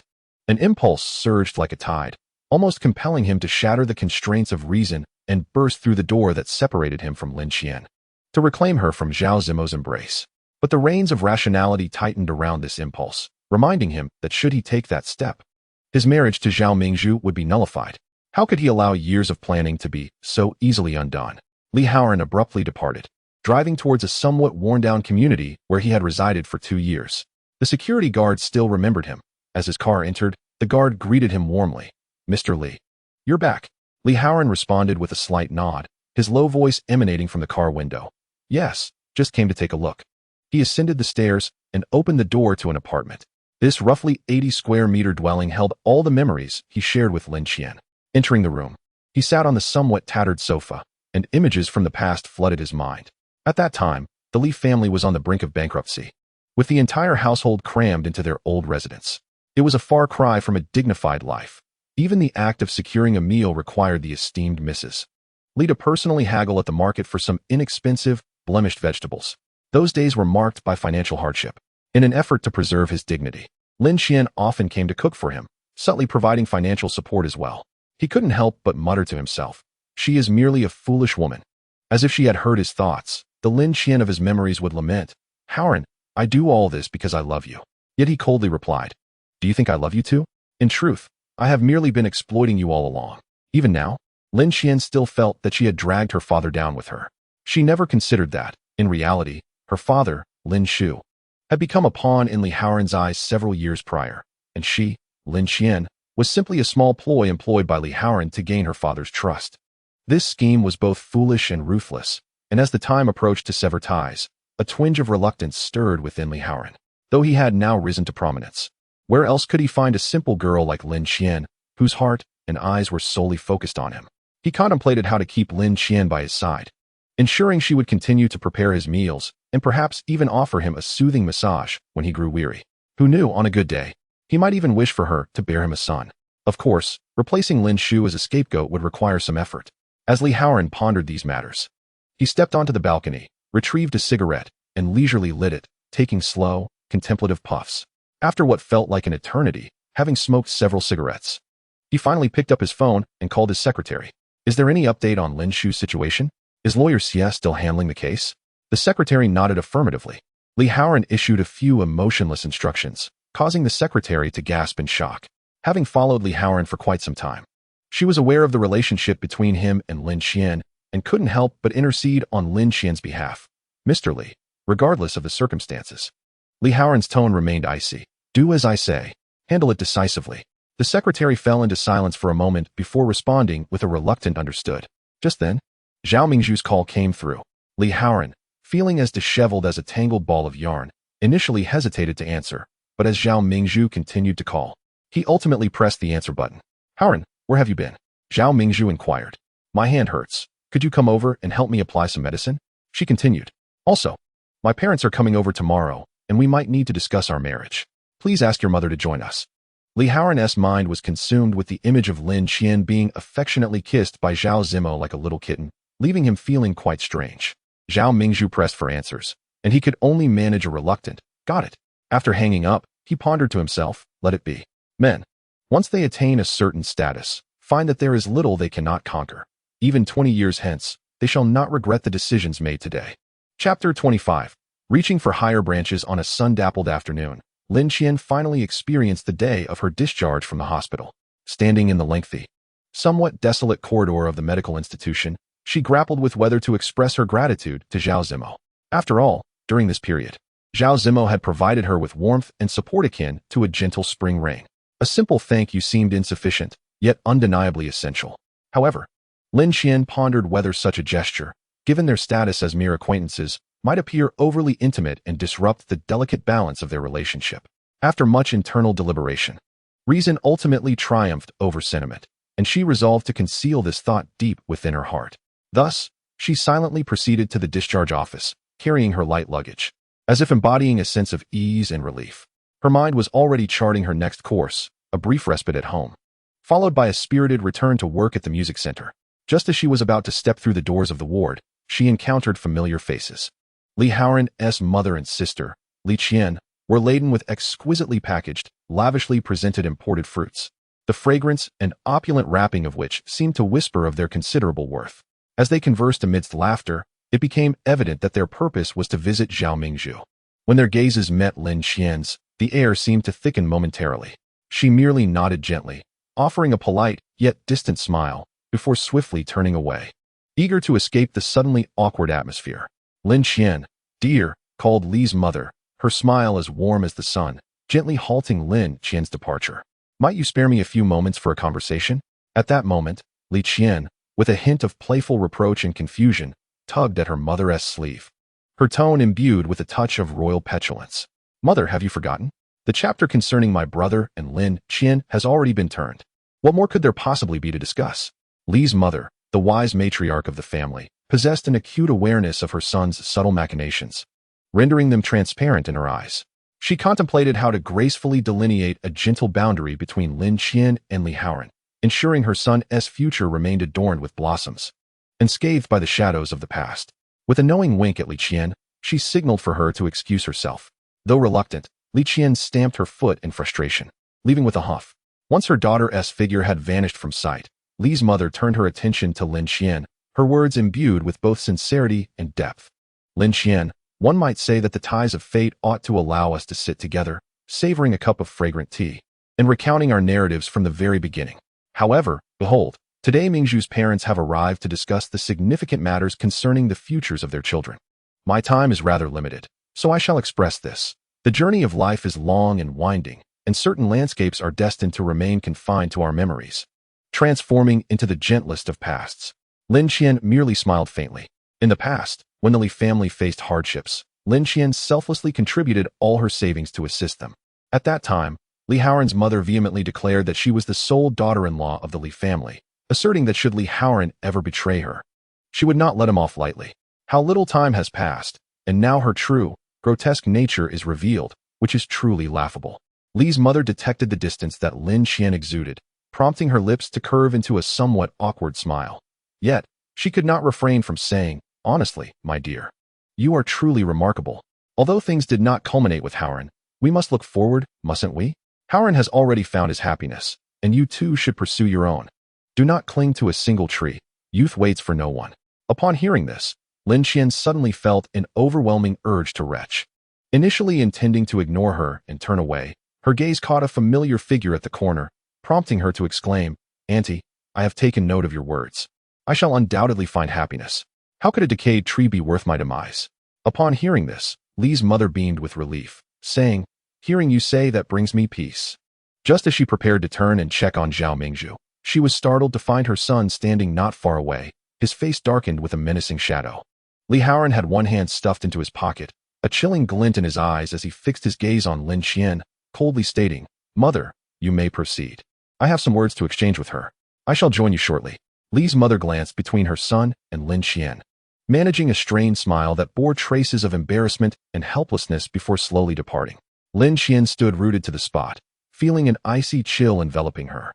An impulse surged like a tide, almost compelling him to shatter the constraints of reason and burst through the door that separated him from Lin Qian, to reclaim her from Zhao Zimo's embrace. But the reins of rationality tightened around this impulse, reminding him that should he take that step, his marriage to Zhao Mingzhu would be nullified. How could he allow years of planning to be so easily undone? Li Haoran abruptly departed, driving towards a somewhat worn-down community where he had resided for 2 years. The security guard still remembered him. As his car entered, the guard greeted him warmly. "Mr. Li, you're back." Li Haoran responded with a slight nod, his low voice emanating from the car window. "Yes, just came to take a look." He ascended the stairs and opened the door to an apartment. This roughly 80-square-meter dwelling held all the memories he shared with Lin Qian. Entering the room, he sat on the somewhat tattered sofa, and images from the past flooded his mind. At that time, the Li family was on the brink of bankruptcy, with the entire household crammed into their old residence. It was a far cry from a dignified life. Even the act of securing a meal required the esteemed Mrs. Li to personally haggle at the market for some inexpensive, blemished vegetables. Those days were marked by financial hardship. In an effort to preserve his dignity, Lin Qian often came to cook for him, subtly providing financial support as well. He couldn't help but mutter to himself, "She is merely a foolish woman." As if she had heard his thoughts, the Lin Qian of his memories would lament, "Haoran, I do all this because I love you." Yet he coldly replied, "Do you think I love you too? In truth, I have merely been exploiting you all along." Even now, Lin Qian still felt that she had dragged her father down with her. She never considered that, in reality, her father, Lin Shu, had become a pawn in Li Haoran's eyes several years prior, and she, Lin Qian, was simply a small ploy employed by Li Haoran to gain her father's trust. This scheme was both foolish and ruthless, and as the time approached to sever ties, a twinge of reluctance stirred within Li Haoran, though he had now risen to prominence. Where else could he find a simple girl like Lin Qian, whose heart and eyes were solely focused on him? He contemplated how to keep Lin Qian by his side, ensuring she would continue to prepare his meals and perhaps even offer him a soothing massage when he grew weary. Who knew, on a good day, he might even wish for her to bear him a son. Of course, replacing Lin Shu as a scapegoat would require some effort. As Li Haoran pondered these matters, he stepped onto the balcony, retrieved a cigarette, and leisurely lit it, taking slow, contemplative puffs. After what felt like an eternity, having smoked several cigarettes, he finally picked up his phone and called his secretary. "Is there any update on Lin Shu's situation? Is lawyer Xie still handling the case?" The secretary nodded affirmatively. Li Haoran issued a few emotionless instructions, causing the secretary to gasp in shock. Having followed Li Haoran for quite some time, she was aware of the relationship between him and Lin Qian and couldn't help but intercede on Lin Qian's behalf. "Mr. Li, regardless of the circumstances." Li Haoran's tone remained icy. "Do as I say. Handle it decisively." The secretary fell into silence for a moment before responding with a reluctant understood. Just then, Zhao Mingzhu's call came through. Li Haoran, feeling as disheveled as a tangled ball of yarn, initially hesitated to answer, but as Zhao Mingzhu continued to call, he ultimately pressed the answer button. "Haoran, where have you been?" Zhao Mingzhu inquired. "My hand hurts. Could you come over and help me apply some medicine?" She continued. "Also, my parents are coming over tomorrow, and we might need to discuss our marriage. Please ask your mother to join us." Li Haoran's mind was consumed with the image of Lin Qian being affectionately kissed by Zhao Zimo like a little kitten, leaving him feeling quite strange. Zhao Mingzhu pressed for answers, and he could only manage a reluctant, "Got it." After hanging up, he pondered to himself, let it be. Men, once they attain a certain status, find that there is little they cannot conquer. Even 20 years hence, they shall not regret the decisions made today. Chapter 25. Reaching for higher branches on a sun-dappled afternoon, Lin Qian finally experienced the day of her discharge from the hospital. Standing in the lengthy, somewhat desolate corridor of the medical institution, she grappled with whether to express her gratitude to Zhao Zimo. After all, during this period, Zhao Zimo had provided her with warmth and support akin to a gentle spring rain. A simple thank you seemed insufficient, yet undeniably essential. However, Lin Qian pondered whether such a gesture, given their status as mere acquaintances, might appear overly intimate and disrupt the delicate balance of their relationship. After much internal deliberation, reason ultimately triumphed over sentiment, and she resolved to conceal this thought deep within her heart. Thus, she silently proceeded to the discharge office, carrying her light luggage. As if embodying a sense of ease and relief, her mind was already charting her next course, a brief respite at home, followed by a spirited return to work at the music center. Just as she was about to step through the doors of the ward, she encountered familiar faces. Li Haoran's mother and sister, Li Qian, were laden with exquisitely packaged, lavishly presented imported fruits, the fragrance and opulent wrapping of which seemed to whisper of their considerable worth. As they conversed amidst laughter, it became evident that their purpose was to visit Zhao Mingzhu. When their gazes met Lin Qian's, the air seemed to thicken momentarily. She merely nodded gently, offering a polite yet distant smile, before swiftly turning away. Eager to escape the suddenly awkward atmosphere, Lin Qian, dear, called Li's mother, her smile as warm as the sun, gently halting Lin Qian's departure. Might you spare me a few moments for a conversation? At that moment, Li Qian, with a hint of playful reproach and confusion, tugged at her mother's sleeve. Her tone imbued with a touch of royal petulance. Mother, have you forgotten? The chapter concerning my brother and Lin Qian has already been turned. What more could there possibly be to discuss? Li's mother, the wise matriarch of the family, possessed an acute awareness of her son's subtle machinations, rendering them transparent in her eyes. She contemplated how to gracefully delineate a gentle boundary between Lin Qian and Li Haoran, ensuring her son's future remained adorned with blossoms, unscathed by the shadows of the past. With a knowing wink at Li Qian, she signaled for her to excuse herself. Though reluctant, Li Qian stamped her foot in frustration, leaving with a huff. Once her daughter's figure had vanished from sight, Li's mother turned her attention to Lin Qian, her words imbued with both sincerity and depth. Lin Qian, one might say that the ties of fate ought to allow us to sit together, savoring a cup of fragrant tea, and recounting our narratives from the very beginning. However, behold, today Mingzhu's parents have arrived to discuss the significant matters concerning the futures of their children. My time is rather limited, so I shall express this. The journey of life is long and winding, and certain landscapes are destined to remain confined to our memories, transforming into the gentlest of pasts. Lin Qian merely smiled faintly. In the past, when the Li family faced hardships, Lin Qian selflessly contributed all her savings to assist them. At that time, Li Haoran's mother vehemently declared that she was the sole daughter-in-law of the Li family, asserting that should Li Haoran ever betray her, she would not let him off lightly. How little time has passed, and now her true, grotesque nature is revealed, which is truly laughable. Li's mother detected the distance that Lin Qian exuded, prompting her lips to curve into a somewhat awkward smile. Yet, she could not refrain from saying, honestly, my dear, you are truly remarkable. Although things did not culminate with Haoran, we must look forward, mustn't we? Haoran has already found his happiness, and you too should pursue your own. Do not cling to a single tree. Youth waits for no one. Upon hearing this, Lin Qian suddenly felt an overwhelming urge to retch. Initially intending to ignore her and turn away, her gaze caught a familiar figure at the corner, prompting her to exclaim, Auntie, I have taken note of your words. I shall undoubtedly find happiness. How could a decayed tree be worth my demise? Upon hearing this, Li's mother beamed with relief, saying, Hearing you say that brings me peace. Just as she prepared to turn and check on Zhao Mingzhu, she was startled to find her son standing not far away, his face darkened with a menacing shadow. Li Haoran had one hand stuffed into his pocket, a chilling glint in his eyes as he fixed his gaze on Lin Qian, coldly stating, Mother, you may proceed. I have some words to exchange with her. I shall join you shortly. Li's mother glanced between her son and Lin Qian, managing a strained smile that bore traces of embarrassment and helplessness before slowly departing. Lin Qian stood rooted to the spot, feeling an icy chill enveloping her,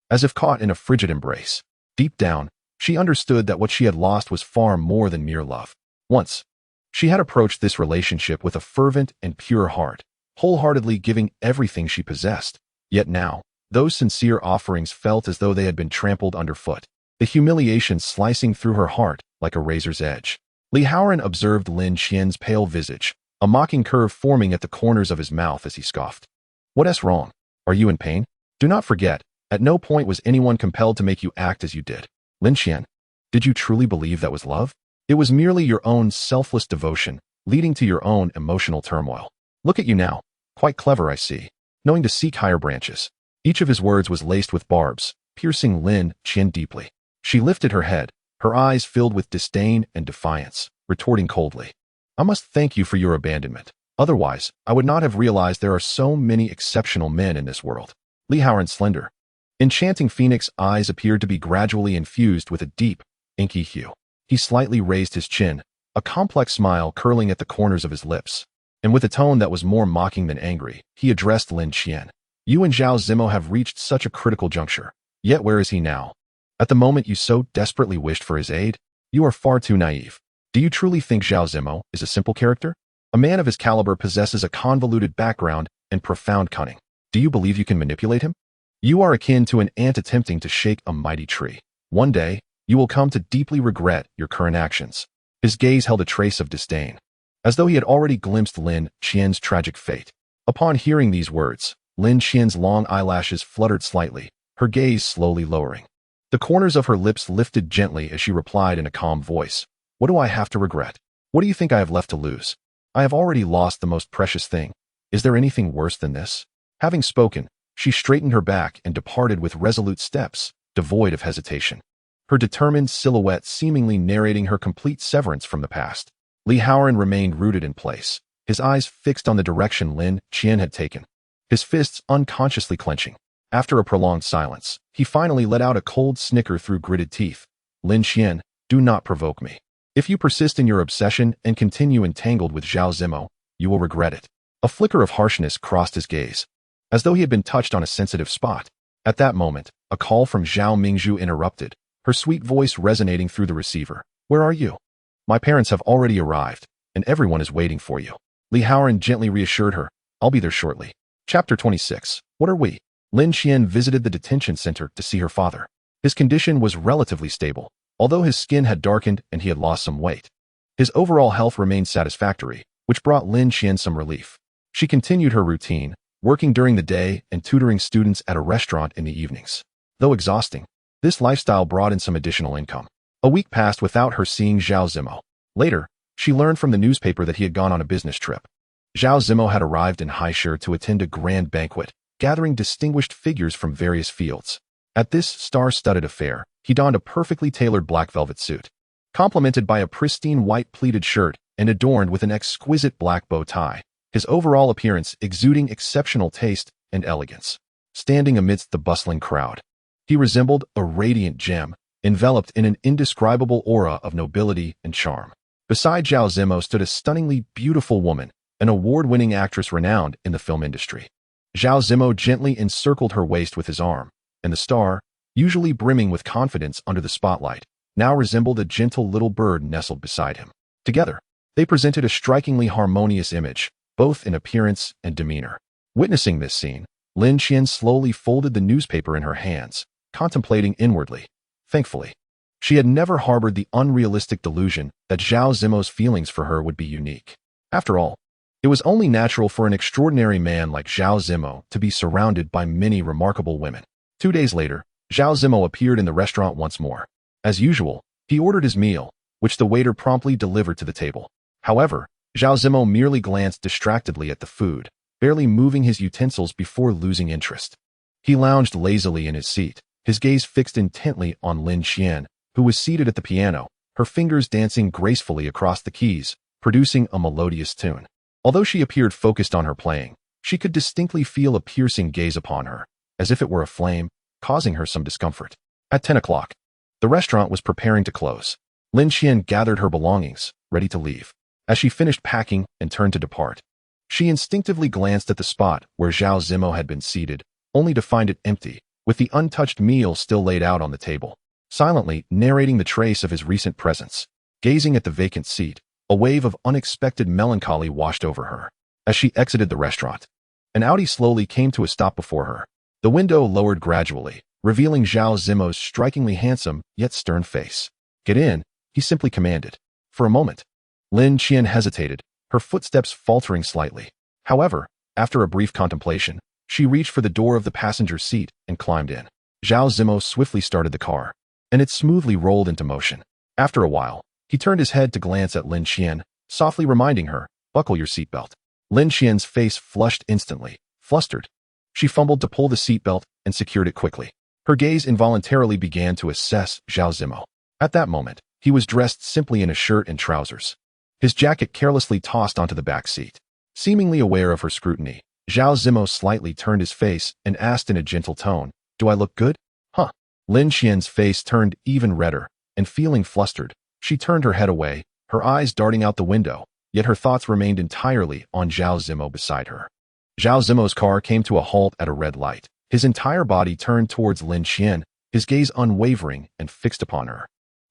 as if caught in a frigid embrace. Deep down, she understood that what she had lost was far more than mere love. Once, she had approached this relationship with a fervent and pure heart, wholeheartedly giving everything she possessed. Yet now, those sincere offerings felt as though they had been trampled underfoot, the humiliation slicing through her heart like a razor's edge. Li Haoran observed Lin Qian's pale visage, a mocking curve forming at the corners of his mouth as he scoffed. What's wrong? Are you in pain? Do not forget, at no point was anyone compelled to make you act as you did. Lin Qian, did you truly believe that was love? It was merely your own selfless devotion, leading to your own emotional turmoil. Look at you now, quite clever I see, knowing to seek higher branches. Each of his words was laced with barbs, piercing Lin Qian deeply. She lifted her head, her eyes filled with disdain and defiance, retorting coldly, I must thank you for your abandonment. Otherwise, I would not have realized there are so many exceptional men in this world. Li Haoran's slender, enchanting phoenix eyes appeared to be gradually infused with a deep, inky hue. He slightly raised his chin, a complex smile curling at the corners of his lips, and with a tone that was more mocking than angry, he addressed Lin Qian. You and Zhao Zimo have reached such a critical juncture. Yet where is he now? At the moment you so desperately wished for his aid? You are far too naive. Do you truly think Zhao Zimo is a simple character? A man of his caliber possesses a convoluted background and profound cunning. Do you believe you can manipulate him? You are akin to an ant attempting to shake a mighty tree. One day, you will come to deeply regret your current actions. His gaze held a trace of disdain, as though he had already glimpsed Lin Qian's tragic fate. Upon hearing these words, Lin Qian's long eyelashes fluttered slightly, her gaze slowly lowering. The corners of her lips lifted gently as she replied in a calm voice, "What do I have to regret? What do you think I have left to lose? I have already lost the most precious thing. Is there anything worse than this?" Having spoken, she straightened her back and departed with resolute steps, devoid of hesitation. Her determined silhouette seemingly narrating her complete severance from the past. Li Haoran remained rooted in place, his eyes fixed on the direction Lin Qian had taken, his fists unconsciously clenching. After a prolonged silence, he finally let out a cold snicker through gritted teeth. "Lin Qian, do not provoke me. If you persist in your obsession and continue entangled with Zhao Zimo, you will regret it." A flicker of harshness crossed his gaze, as though he had been touched on a sensitive spot. At that moment, a call from Zhao Mingzhu interrupted, her sweet voice resonating through the receiver. "Where are you? My parents have already arrived, and everyone is waiting for you." Li Haoran gently reassured her, "I'll be there shortly." Chapter 26. What are we? Lin Qian visited the detention center to see her father. His condition was relatively stable, although his skin had darkened and he had lost some weight. His overall health remained satisfactory, which brought Lin Qian some relief. She continued her routine, working during the day and tutoring students at a restaurant in the evenings. Though exhausting, this lifestyle brought in some additional income. A week passed without her seeing Zhao Zimo. Later, she learned from the newspaper that he had gone on a business trip. Zhao Zimo had arrived in Haishir to attend a grand banquet, gathering distinguished figures from various fields. At this star-studded affair, he donned a perfectly tailored black velvet suit, complemented by a pristine white pleated shirt and adorned with an exquisite black bow tie, his overall appearance exuding exceptional taste and elegance. Standing amidst the bustling crowd, he resembled a radiant gem, enveloped in an indescribable aura of nobility and charm. Beside Zhao Zimo stood a stunningly beautiful woman, an award-winning actress renowned in the film industry. Zhao Zimo gently encircled her waist with his arm, and the star, usually brimming with confidence under the spotlight, now resembled a gentle little bird nestled beside him. Together, they presented a strikingly harmonious image, both in appearance and demeanor. Witnessing this scene, Lin Qian slowly folded the newspaper in her hands, contemplating inwardly. Thankfully, she had never harbored the unrealistic delusion that Zhao Zimo's feelings for her would be unique. After all, it was only natural for an extraordinary man like Zhao Zimo to be surrounded by many remarkable women. 2 days later, Zhao Zimo appeared in the restaurant once more. As usual, he ordered his meal, which the waiter promptly delivered to the table. However, Zhao Zimo merely glanced distractedly at the food, barely moving his utensils before losing interest. He lounged lazily in his seat, his gaze fixed intently on Lin Qian, who was seated at the piano, her fingers dancing gracefully across the keys, producing a melodious tune. Although she appeared focused on her playing, she could distinctly feel a piercing gaze upon her, as if it were a flame, causing her some discomfort. At 10 o'clock, the restaurant was preparing to close. Lin Qian gathered her belongings, ready to leave. As she finished packing and turned to depart, she instinctively glanced at the spot where Zhao Zimo had been seated, only to find it empty, with the untouched meal still laid out on the table. Silently narrating the trace of his recent presence, gazing at the vacant seat, a wave of unexpected melancholy washed over her. As she exited the restaurant, an Audi slowly came to a stop before her. The window lowered gradually, revealing Zhao Zimo's strikingly handsome yet stern face. "Get in," he simply commanded. For a moment, Lin Qian hesitated, her footsteps faltering slightly. However, after a brief contemplation, she reached for the door of the passenger seat and climbed in. Zhao Zimo swiftly started the car, and it smoothly rolled into motion. After a while, he turned his head to glance at Lin Qian, softly reminding her, "Buckle your seatbelt." Lin Qian's face flushed instantly, flustered. She fumbled to pull the seatbelt and secured it quickly. Her gaze involuntarily began to assess Zhao Zimo. At that moment, he was dressed simply in a shirt and trousers, his jacket carelessly tossed onto the back seat. Seemingly aware of her scrutiny, Zhao Zimo slightly turned his face and asked in a gentle tone, "Do I look good?" "Huh." Lin Qian's face turned even redder, and feeling flustered, she turned her head away, her eyes darting out the window, yet her thoughts remained entirely on Zhao Zimo beside her. Zhao Zimo's car came to a halt at a red light, his entire body turned towards Lin Qian, his gaze unwavering and fixed upon her.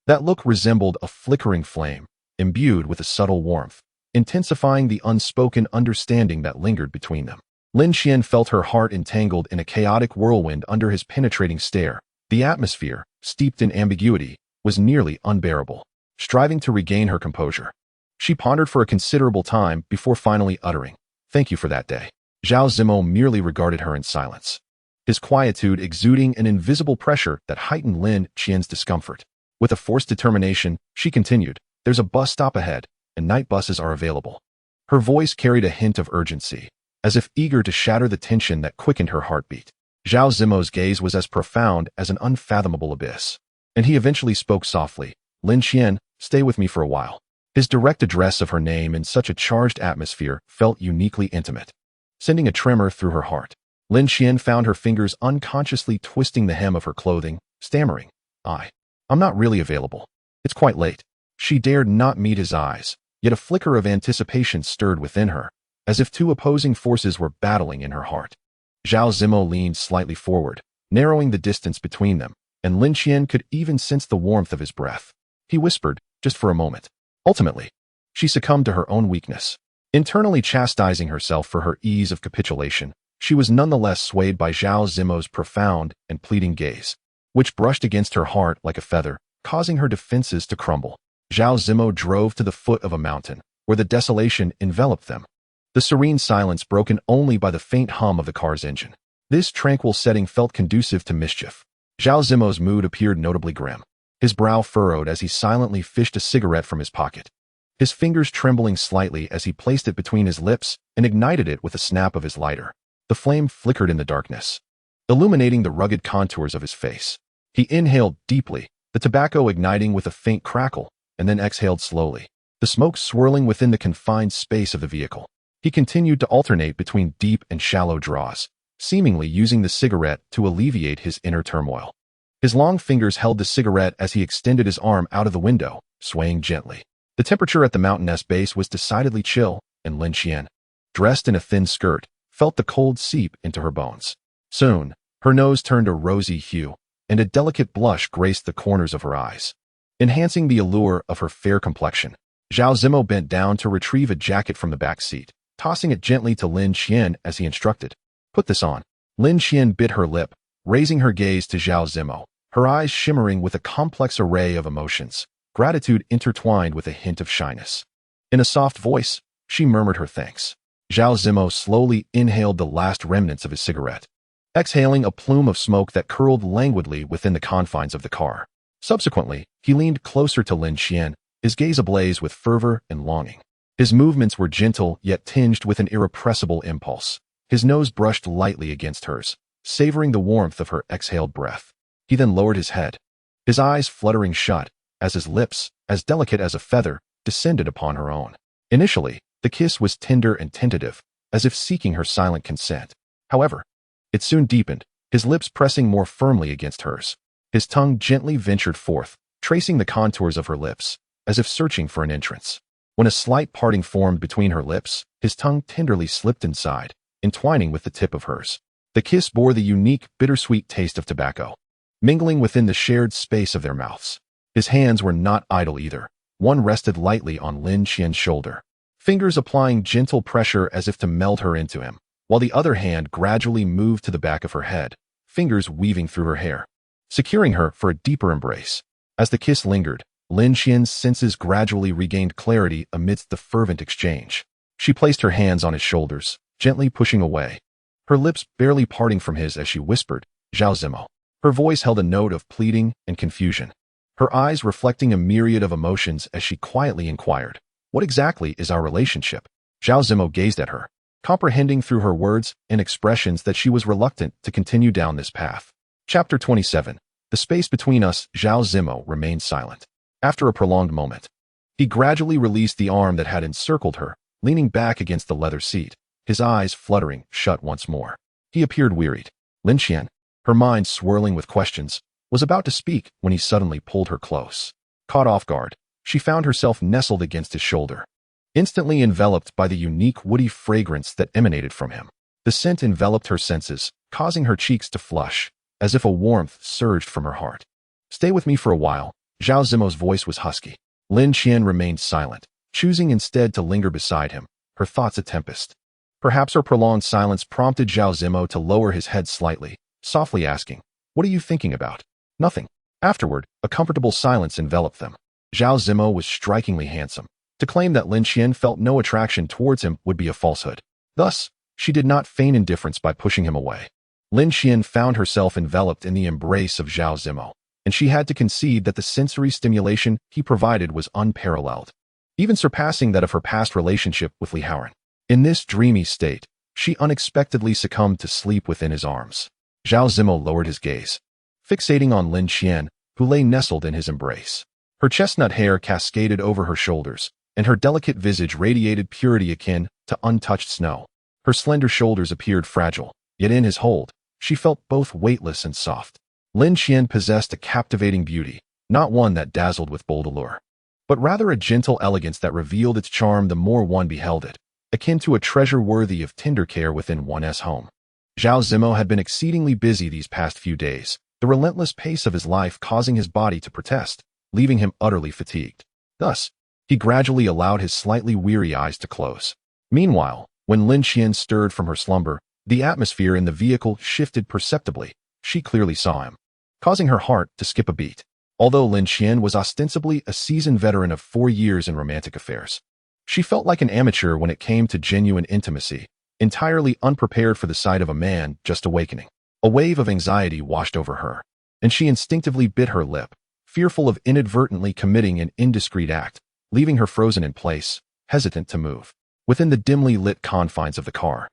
That look resembled a flickering flame, imbued with a subtle warmth. intensifying the unspoken understanding that lingered between them. Lin Qian felt her heart entangled in a chaotic whirlwind under his penetrating stare. The atmosphere, steeped in ambiguity, was nearly unbearable. Striving to regain her composure, she pondered for a considerable time before finally uttering, "Thank you for that day." Zhao Zimo merely regarded her in silence, his quietude exuding an invisible pressure that heightened Lin Qian's discomfort. With a forced determination, she continued, "There's a bus stop ahead, and night buses are available." Her voice carried a hint of urgency, as if eager to shatter the tension that quickened her heartbeat. Zhao Zimo's gaze was as profound as an unfathomable abyss, and he eventually spoke softly, "Lin Qian, stay with me for a while." His direct address of her name in such a charged atmosphere felt uniquely intimate, sending a tremor through her heart. Lin Qian found her fingers unconsciously twisting the hem of her clothing, stammering, I'm not really available. It's quite late." She dared not meet his eyes, yet a flicker of anticipation stirred within her, as if two opposing forces were battling in her heart. Zhao Zimo leaned slightly forward, narrowing the distance between them, and Lin Qian could even sense the warmth of his breath. He whispered, "Just for a moment." Ultimately, she succumbed to her own weakness. Internally chastising herself for her ease of capitulation, she was nonetheless swayed by Zhao Zimo's profound and pleading gaze, which brushed against her heart like a feather, causing her defenses to crumble. Zhao Zimo drove to the foot of a mountain, where the desolation enveloped them, the serene silence broken only by the faint hum of the car's engine. This tranquil setting felt conducive to mischief. Zhao Zimo's mood appeared notably grim, his brow furrowed as he silently fished a cigarette from his pocket, his fingers trembling slightly as he placed it between his lips and ignited it with a snap of his lighter. The flame flickered in the darkness, illuminating the rugged contours of his face. He inhaled deeply, the tobacco igniting with a faint crackle, and then exhaled slowly, the smoke swirling within the confined space of the vehicle. He continued to alternate between deep and shallow draws, seemingly using the cigarette to alleviate his inner turmoil. His long fingers held the cigarette as he extended his arm out of the window, swaying gently. The temperature at the mountain's base was decidedly chill, and Lin Qian, dressed in a thin skirt, felt the cold seep into her bones. Soon, her nose turned a rosy hue, and a delicate blush graced the corners of her eyes, enhancing the allure of her fair complexion. Zhao Zimo bent down to retrieve a jacket from the back seat, tossing it gently to Lin Qian as he instructed. "Put this on." Lin Qian bit her lip, raising her gaze to Zhao Zimo, her eyes shimmering with a complex array of emotions, gratitude intertwined with a hint of shyness. In a soft voice, she murmured her thanks. Zhao Zimo slowly inhaled the last remnants of his cigarette, exhaling a plume of smoke that curled languidly within the confines of the car. Subsequently, he leaned closer to Lin Qian, his gaze ablaze with fervor and longing. His movements were gentle yet tinged with an irrepressible impulse. His nose brushed lightly against hers, savoring the warmth of her exhaled breath. He then lowered his head, his eyes fluttering shut, as his lips, as delicate as a feather, descended upon her own. Initially, the kiss was tender and tentative, as if seeking her silent consent. However, it soon deepened, his lips pressing more firmly against hers. His tongue gently ventured forth, tracing the contours of her lips, as if searching for an entrance. When a slight parting formed between her lips, his tongue tenderly slipped inside, entwining with the tip of hers. The kiss bore the unique, bittersweet taste of tobacco, mingling within the shared space of their mouths. His hands were not idle either. One rested lightly on Lin Qian's shoulder, fingers applying gentle pressure as if to meld her into him, while the other hand gradually moved to the back of her head, fingers weaving through her hair, securing her for a deeper embrace. As the kiss lingered, Lin Qian's senses gradually regained clarity amidst the fervent exchange. She placed her hands on his shoulders, gently pushing away, her lips barely parting from his as she whispered, "Zhao Zimo." Her voice held a note of pleading and confusion, her eyes reflecting a myriad of emotions as she quietly inquired, "What exactly is our relationship?" Zhao Zimo gazed at her, comprehending through her words and expressions that she was reluctant to continue down this path. Chapter 27. The space between us. Zhao Zimo remained silent. After a prolonged moment, he gradually released the arm that had encircled her, leaning back against the leather seat, his eyes fluttering shut once more. He appeared wearied. Lin Qian, her mind swirling with questions, was about to speak when he suddenly pulled her close. Caught off guard, she found herself nestled against his shoulder, instantly enveloped by the unique woody fragrance that emanated from him. The scent enveloped her senses, causing her cheeks to flush, as if a warmth surged from her heart. "Stay with me for a while." Zhao Zimo's voice was husky. Lin Qian remained silent, choosing instead to linger beside him, her thoughts a tempest. Perhaps her prolonged silence prompted Zhao Zimo to lower his head slightly, softly asking, "What are you thinking about?" "Nothing." Afterward, a comfortable silence enveloped them. Zhao Zimo was strikingly handsome. To claim that Lin Qian felt no attraction towards him would be a falsehood. Thus, she did not feign indifference by pushing him away. Lin Qian found herself enveloped in the embrace of Zhao Zimo, and she had to concede that the sensory stimulation he provided was unparalleled, even surpassing that of her past relationship with Li Haoran. In this dreamy state, she unexpectedly succumbed to sleep within his arms. Zhao Zimo lowered his gaze, fixating on Lin Qian, who lay nestled in his embrace. Her chestnut hair cascaded over her shoulders, and her delicate visage radiated purity akin to untouched snow. Her slender shoulders appeared fragile, yet in his hold, she felt both weightless and soft. Lin Qian possessed a captivating beauty, not one that dazzled with bold allure, but rather a gentle elegance that revealed its charm the more one beheld it, akin to a treasure worthy of tender care within one's home. Zhao Zimo had been exceedingly busy these past few days, the relentless pace of his life causing his body to protest, leaving him utterly fatigued. Thus, he gradually allowed his slightly weary eyes to close. Meanwhile, when Lin Qian stirred from her slumber, the atmosphere in the vehicle shifted perceptibly. She clearly saw him, causing her heart to skip a beat. Although Lin Qian was ostensibly a seasoned veteran of 4 years in romantic affairs, she felt like an amateur when it came to genuine intimacy, entirely unprepared for the sight of a man just awakening. A wave of anxiety washed over her, and she instinctively bit her lip, fearful of inadvertently committing an indiscreet act, leaving her frozen in place, hesitant to move. Within the dimly lit confines of the car,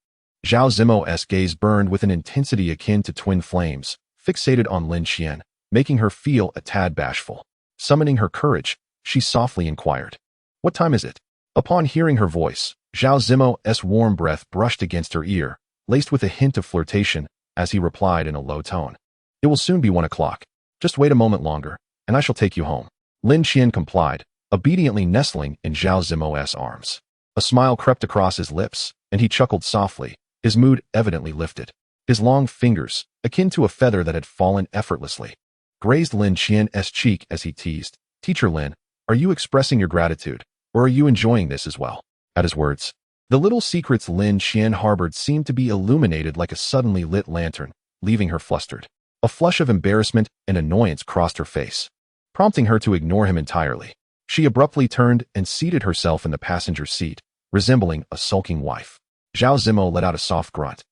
Zhao Zimo's gaze burned with an intensity akin to twin flames, fixated on Lin Qian, making her feel a tad bashful. Summoning her courage, she softly inquired, "What time is it?" Upon hearing her voice, Zhao Zimo's warm breath brushed against her ear, laced with a hint of flirtation, as he replied in a low tone, "It will soon be 1 o'clock. Just wait a moment longer, and I shall take you home." Lin Qian complied, obediently nestling in Zhao Zimo's arms. A smile crept across his lips, and he chuckled softly, his mood evidently lifted. His long fingers, akin to a feather that had fallen effortlessly, grazed Lin Qian's cheek as he teased, "Teacher Lin, are you expressing your gratitude, or are you enjoying this as well?" At his words, the little secrets Lin Qian harbored seemed to be illuminated like a suddenly lit lantern, leaving her flustered. A flush of embarrassment and annoyance crossed her face, prompting her to ignore him entirely. She abruptly turned and seated herself in the passenger seat, resembling a sulking wife. Zhao Zimo let out a soft grunt,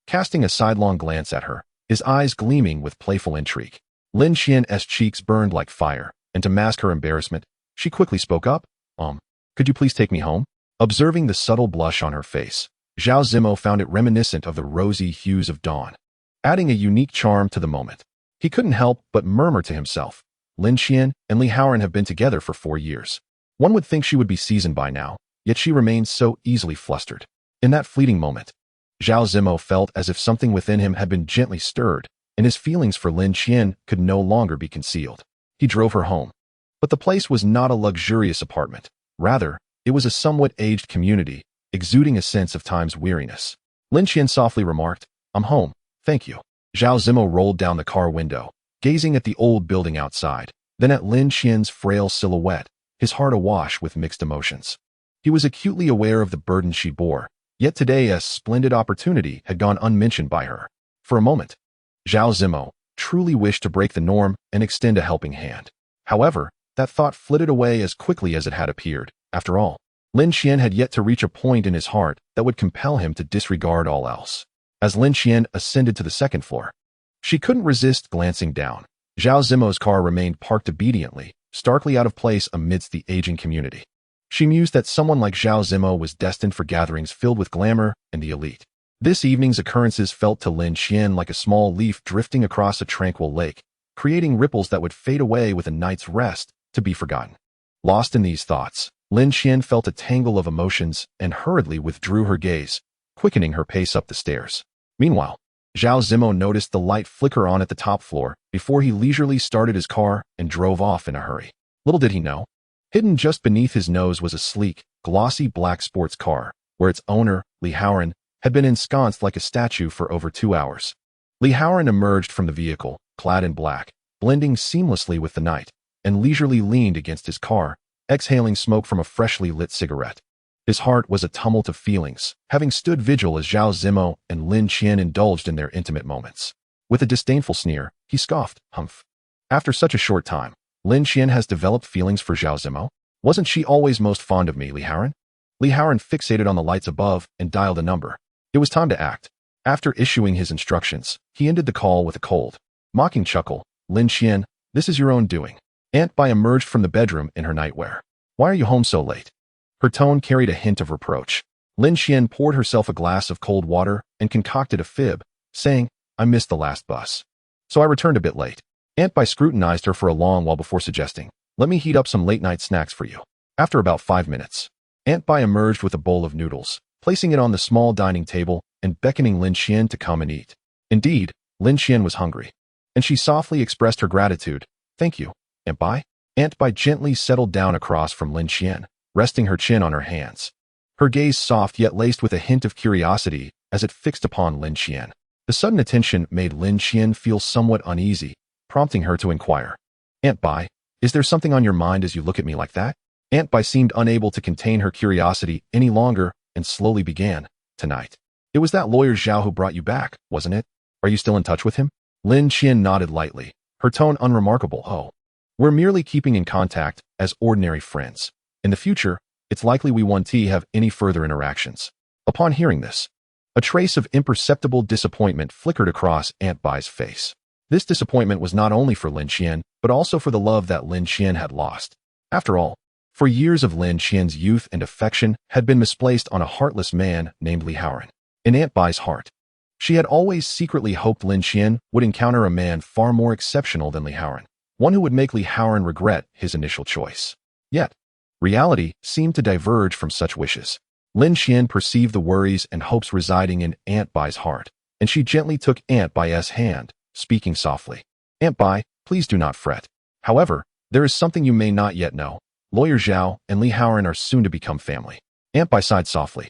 casting a sidelong glance at her, his eyes gleaming with playful intrigue. Lin Qian's cheeks burned like fire, and to mask her embarrassment, she quickly spoke up, "Could you please take me home?" Observing the subtle blush on her face, Zhao Zimo found it reminiscent of the rosy hues of dawn, adding a unique charm to the moment. He couldn't help but murmur to himself, Lin Qian and Li Haoran have been together for 4 years. One would think she would be seasoned by now, yet she remained so easily flustered. In that fleeting moment, Zhao Zimo felt as if something within him had been gently stirred, and his feelings for Lin Qian could no longer be concealed. He drove her home. But the place was not a luxurious apartment. Rather, it was a somewhat aged community, exuding a sense of time's weariness. Lin Qian softly remarked, "I'm home, thank you." Zhao Zimo rolled down the car window, gazing at the old building outside, then at Lin Qian's frail silhouette, his heart awash with mixed emotions. He was acutely aware of the burden she bore, yet today a splendid opportunity had gone unmentioned by her. For a moment, Zhao Zimo truly wished to break the norm and extend a helping hand. However, that thought flitted away as quickly as it had appeared. After all, Lin Qian had yet to reach a point in his heart that would compel him to disregard all else. As Lin Qian ascended to the 2nd floor, she couldn't resist glancing down. Zhao Zimo's car remained parked obediently, starkly out of place amidst the aging community. She mused that someone like Zhao Zimo was destined for gatherings filled with glamour and the elite. This evening's occurrences felt to Lin Qian like a small leaf drifting across a tranquil lake, creating ripples that would fade away with a night's rest to be forgotten. Lost in these thoughts, Lin Qian felt a tangle of emotions and hurriedly withdrew her gaze, quickening her pace up the stairs. Meanwhile, Zhao Zimo noticed the light flicker on at the top floor before he leisurely started his car and drove off in a hurry. Little did he know, hidden just beneath his nose was a sleek, glossy black sports car, where its owner, Li Haoran, had been ensconced like a statue for over 2 hours. Li Haoran emerged from the vehicle, clad in black, blending seamlessly with the night, and leisurely leaned against his car, exhaling smoke from a freshly lit cigarette. His heart was a tumult of feelings, having stood vigil as Zhao Zimo and Lin Qian indulged in their intimate moments. With a disdainful sneer, he scoffed, "Humph. After such a short time, Lin Qian has developed feelings for Zhao Zimo? Wasn't she always most fond of me, Li Haoran?" Li Haoran fixated on the lights above and dialed a number. It was time to act. After issuing his instructions, he ended the call with a cold, mocking chuckle. "Lin Qian, this is your own doing." Aunt Bai emerged from the bedroom in her nightwear. "Why are you home so late?" Her tone carried a hint of reproach. Lin Qian poured herself a glass of cold water and concocted a fib, saying, "I missed the last bus, so I returned a bit late." Aunt Bai scrutinized her for a long while before suggesting, "Let me heat up some late-night snacks for you." After about 5 minutes, Aunt Bai emerged with a bowl of noodles, placing it on the small dining table and beckoning Lin Qian to come and eat. Indeed, Lin Qian was hungry, and she softly expressed her gratitude. "Thank you, Aunt Bai." Aunt Bai gently settled down across from Lin Qian, resting her chin on her hands. Her gaze soft yet laced with a hint of curiosity as it fixed upon Lin Qian. The sudden attention made Lin Qian feel somewhat uneasy, prompting her to inquire, "Aunt Bai, is there something on your mind as you look at me like that?" Aunt Bai seemed unable to contain her curiosity any longer and slowly began, "Tonight. It was that lawyer Zhao who brought you back, wasn't it? Are you still in touch with him?" Lin Qian nodded lightly, her tone unremarkable. "Oh. We're merely keeping in contact as ordinary friends. In the future, it's likely we won't have any further interactions." Upon hearing this, a trace of imperceptible disappointment flickered across Aunt Bai's face. This disappointment was not only for Lin Qian, but also for the love that Lin Qian had lost. After all, for years of Lin Qian's youth and affection had been misplaced on a heartless man named Li Haoran. In Aunt Bai's heart, she had always secretly hoped Lin Qian would encounter a man far more exceptional than Li Haoran, one who would make Li Haoran regret his initial choice. Yet, reality seemed to diverge from such wishes. Lin Qian perceived the worries and hopes residing in Aunt Bai's heart, and she gently took Aunt Bai's hand, speaking softly. "Aunt Bai, please do not fret. However, there is something you may not yet know. Lawyer Zhao and Li Haoran are soon to become family." Aunt Bai sighed softly,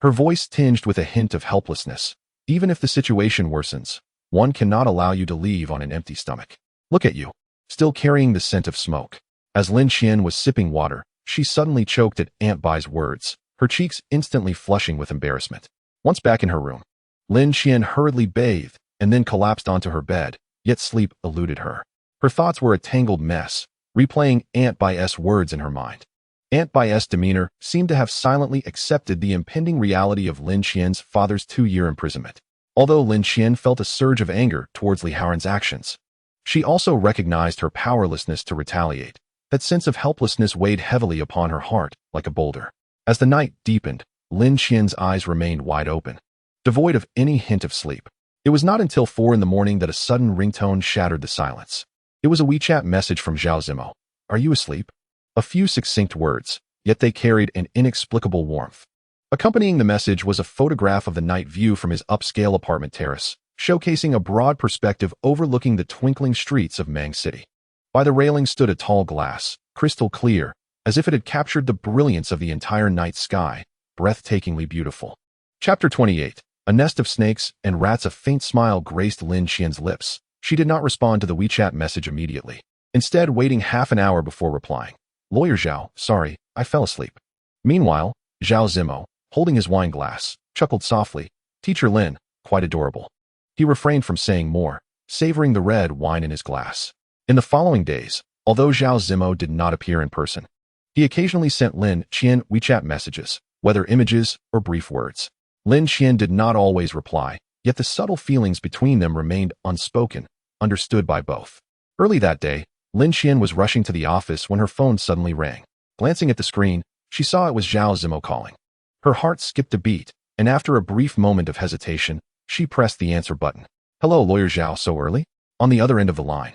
her voice tinged with a hint of helplessness. "Even if the situation worsens, one cannot allow you to leave on an empty stomach. Look at you, still carrying the scent of smoke." As Lin Qian was sipping water, she suddenly choked at Aunt Bai's words, her cheeks instantly flushing with embarrassment. Once back in her room, Lin Qian hurriedly bathed and then collapsed onto her bed, yet sleep eluded her. Her thoughts were a tangled mess, replaying Aunt Bai's words in her mind. Aunt Bai's demeanor seemed to have silently accepted the impending reality of Lin Qian's father's 2-year imprisonment. Although Lin Qian felt a surge of anger towards Li Haoran's actions, she also recognized her powerlessness to retaliate. That sense of helplessness weighed heavily upon her heart like a boulder. As the night deepened, Lin Qian's eyes remained wide open, devoid of any hint of sleep. It was not until 4 in the morning that a sudden ringtone shattered the silence. It was a WeChat message from Zhao Zimo. "Are you asleep?" A few succinct words, yet they carried an inexplicable warmth. Accompanying the message was a photograph of the night view from his upscale apartment terrace, showcasing a broad perspective overlooking the twinkling streets of Mang City. By the railing stood a tall glass, crystal clear, as if it had captured the brilliance of the entire night sky, breathtakingly beautiful. Chapter 28. A nest of snakes and rats. A faint smile graced Lin Qian's lips. She did not respond to the WeChat message immediately, instead waiting half an hour before replying. "Lawyer Zhao, sorry, I fell asleep." Meanwhile, Zhao Zimo, holding his wine glass, chuckled softly. "Teacher Lin, quite adorable." He refrained from saying more, savoring the red wine in his glass. In the following days, although Zhao Zimo did not appear in person, he occasionally sent Lin Qian WeChat messages, whether images or brief words. Lin Qian did not always reply, yet the subtle feelings between them remained unspoken, understood by both. Early that day, Lin Qian was rushing to the office when her phone suddenly rang. Glancing at the screen, she saw it was Zhao Zimo calling. Her heart skipped a beat, and after a brief moment of hesitation, she pressed the answer button. "Hello, Lawyer Zhao, so early?" On the other end of the line,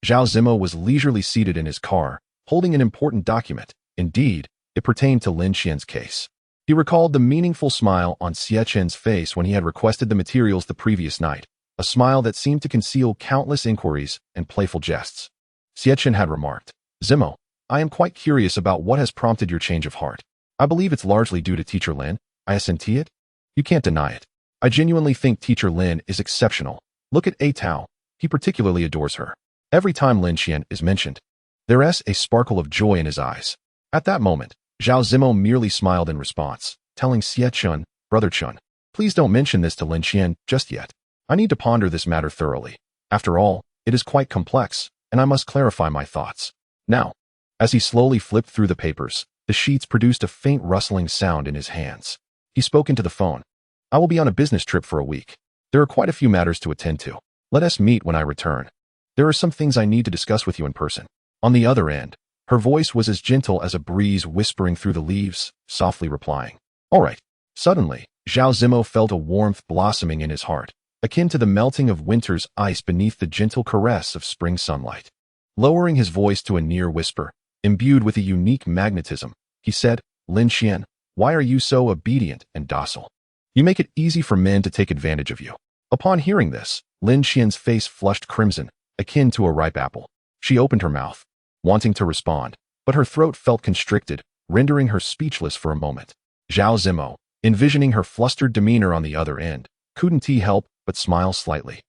Zhao Zimo was leisurely seated in his car, holding an important document. Indeed, it pertained to Lin Qian's case. He recalled the meaningful smile on Xie Chen's face when he had requested the materials the previous night, a smile that seemed to conceal countless inquiries and playful jests. Xie Chen had remarked, "Zimo, I am quite curious about what has prompted your change of heart. I believe it's largely due to Teacher Lin. I assent to it? You can't deny it. I genuinely think Teacher Lin is exceptional. Look at A Tao. He particularly adores her." Every time Lin Qian is mentioned, there is a sparkle of joy in his eyes. At that moment, Zhao Zimo merely smiled in response, telling Xie Chun, Brother Chun, please don't mention this to Lin Qian just yet. I need to ponder this matter thoroughly. After all, it is quite complex, and I must clarify my thoughts. Now, as he slowly flipped through the papers, the sheets produced a faint rustling sound in his hands. He spoke into the phone. I will be on a business trip for a week. There are quite a few matters to attend to. Let us meet when I return. There are some things I need to discuss with you in person. On the other end, her voice was as gentle as a breeze whispering through the leaves, softly replying, all right. Suddenly, Zhao Zimo felt a warmth blossoming in his heart, akin to the melting of winter's ice beneath the gentle caress of spring sunlight. Lowering his voice to a near whisper, imbued with a unique magnetism, he said, Lin Qian, why are you so obedient and docile? You make it easy for men to take advantage of you. Upon hearing this, Lin Qian's face flushed crimson, akin to a ripe apple. She opened her mouth, wanting to respond, but her throat felt constricted, rendering her speechless for a moment. Zhao Zimo, envisioning her flustered demeanor on the other end, couldn't he help but smile slightly.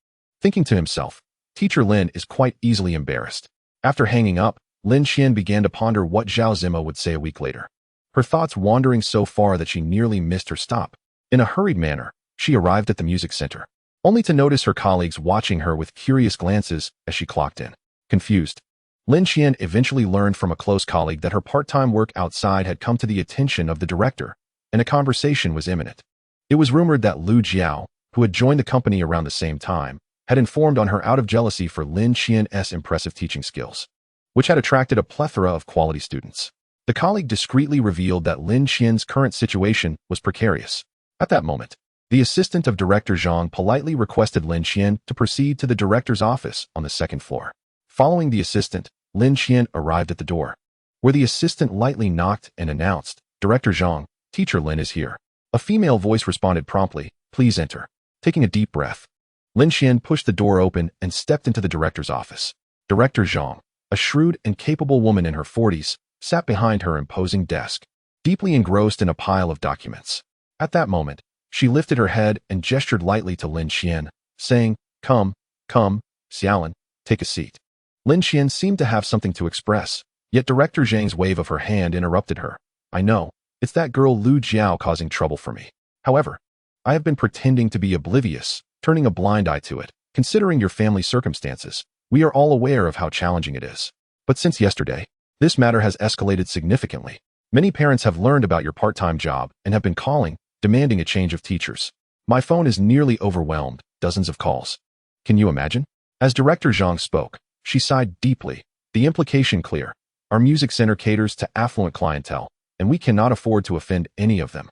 Thinking to himself, Teacher Lin is quite easily embarrassed. After hanging up, Lin Qian began to ponder what Zhao Zimo would say a week later. Her thoughts wandering so far that she nearly missed her stop. In a hurried manner, she arrived at the music center, only to notice her colleagues watching her with curious glances as she clocked in. Confused, Lin Qian eventually learned from a close colleague that her part-time work outside had come to the attention of the director, and a conversation was imminent. It was rumored that Lu Jiao, who had joined the company around the same time, had informed on her out of jealousy for Lin Qian's impressive teaching skills, which had attracted a plethora of quality students. The colleague discreetly revealed that Lin Qian's current situation was precarious. At that moment, the assistant of Director Zhang politely requested Lin Qian to proceed to the director's office on the second floor. Following the assistant, Lin Qian arrived at the door, where the assistant lightly knocked and announced, Director Zhang, Teacher Lin is here. A female voice responded promptly, please enter. Taking a deep breath, Lin Qian pushed the door open and stepped into the director's office. Director Zhang, a shrewd and capable woman in her 40s, sat behind her imposing desk, deeply engrossed in a pile of documents. At that moment, she lifted her head and gestured lightly to Lin Qian, saying, come, Xiaolin, take a seat. Lin Qian seemed to have something to express, yet Director Zhang's wave of her hand interrupted her. I know, it's that girl Lu Jiao causing trouble for me. However, I have been pretending to be oblivious, turning a blind eye to it. Considering your family circumstances, we are all aware of how challenging it is. But since yesterday, this matter has escalated significantly. Many parents have learned about your part-time job and have been calling, demanding a change of teachers. My phone is nearly overwhelmed, dozens of calls. Can you imagine? As Director Zhang spoke, she sighed deeply, the implication clear. Our music center caters to affluent clientele, and we cannot afford to offend any of them.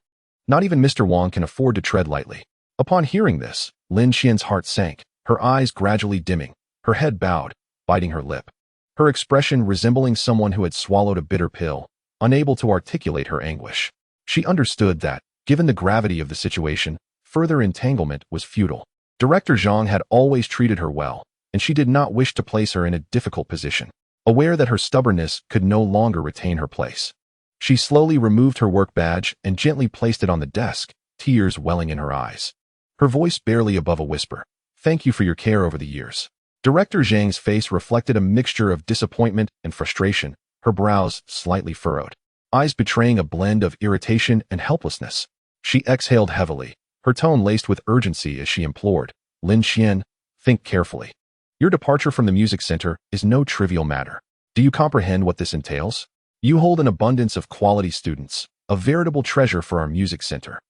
Not even Mr. Wang can afford to tread lightly. Upon hearing this, Lin Qian's heart sank, her eyes gradually dimming, her head bowed, biting her lip. Her expression resembling someone who had swallowed a bitter pill, unable to articulate her anguish. She understood that, given the gravity of the situation, further entanglement was futile. Director Zhang had always treated her well, and she did not wish to place her in a difficult position. Aware that her stubbornness could no longer retain her place, she slowly removed her work badge and gently placed it on the desk, tears welling in her eyes. Her voice barely above a whisper. Thank you for your care over the years. Director Zhang's face reflected a mixture of disappointment and frustration, her brows slightly furrowed, eyes betraying a blend of irritation and helplessness. She exhaled heavily, her tone laced with urgency as she implored, Lin Qian, think carefully. Your departure from the music center is no trivial matter. Do you comprehend what this entails? You hold an abundance of quality students, a veritable treasure for our music center.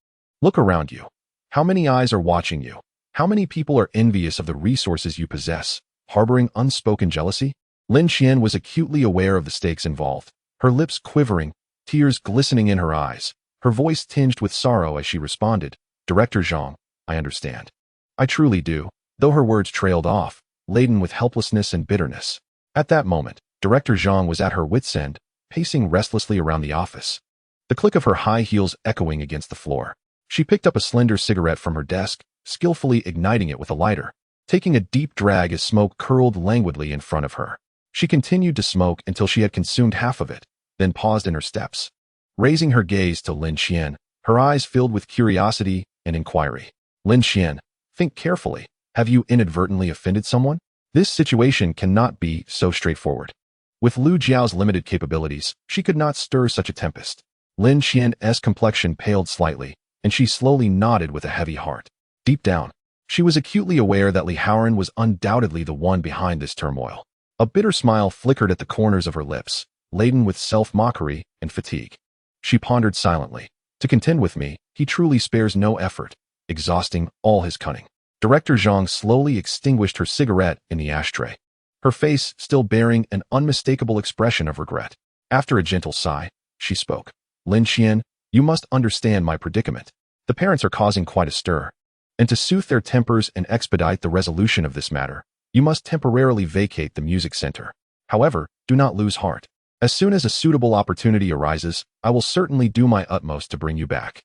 Look around you. How many eyes are watching you? How many people are envious of the resources you possess, harboring unspoken jealousy? Lin Qian was acutely aware of the stakes involved, her lips quivering, tears glistening in her eyes, her voice tinged with sorrow as she responded, Director Zhang, I understand. I truly do, though her words trailed off, laden with helplessness and bitterness. At that moment, Director Zhang was at her wit's end, pacing restlessly around the office, the click of her high heels echoing against the floor. She picked up a slender cigarette from her desk, skillfully igniting it with a lighter, taking a deep drag as smoke curled languidly in front of her. She continued to smoke until she had consumed half of it, then paused in her steps. Raising her gaze to Lin Qian, her eyes filled with curiosity and inquiry. Lin Qian, think carefully. Have you inadvertently offended someone? This situation cannot be so straightforward. With Lu Jiao's limited capabilities, she could not stir such a tempest. Lin Qian's complexion paled slightly, and she slowly nodded with a heavy heart. Deep down, she was acutely aware that Haoran was undoubtedly the one behind this turmoil. A bitter smile flickered at the corners of her lips, laden with self-mockery and fatigue. She pondered silently. To contend with me, he truly spares no effort, exhausting all his cunning. Director Zhang slowly extinguished her cigarette in the ashtray, her face still bearing an unmistakable expression of regret. After a gentle sigh, she spoke. Lin Qian, you must understand my predicament. The parents are causing quite a stir, and to soothe their tempers and expedite the resolution of this matter, you must temporarily vacate the music center. However, do not lose heart. As soon as a suitable opportunity arises, I will certainly do my utmost to bring you back.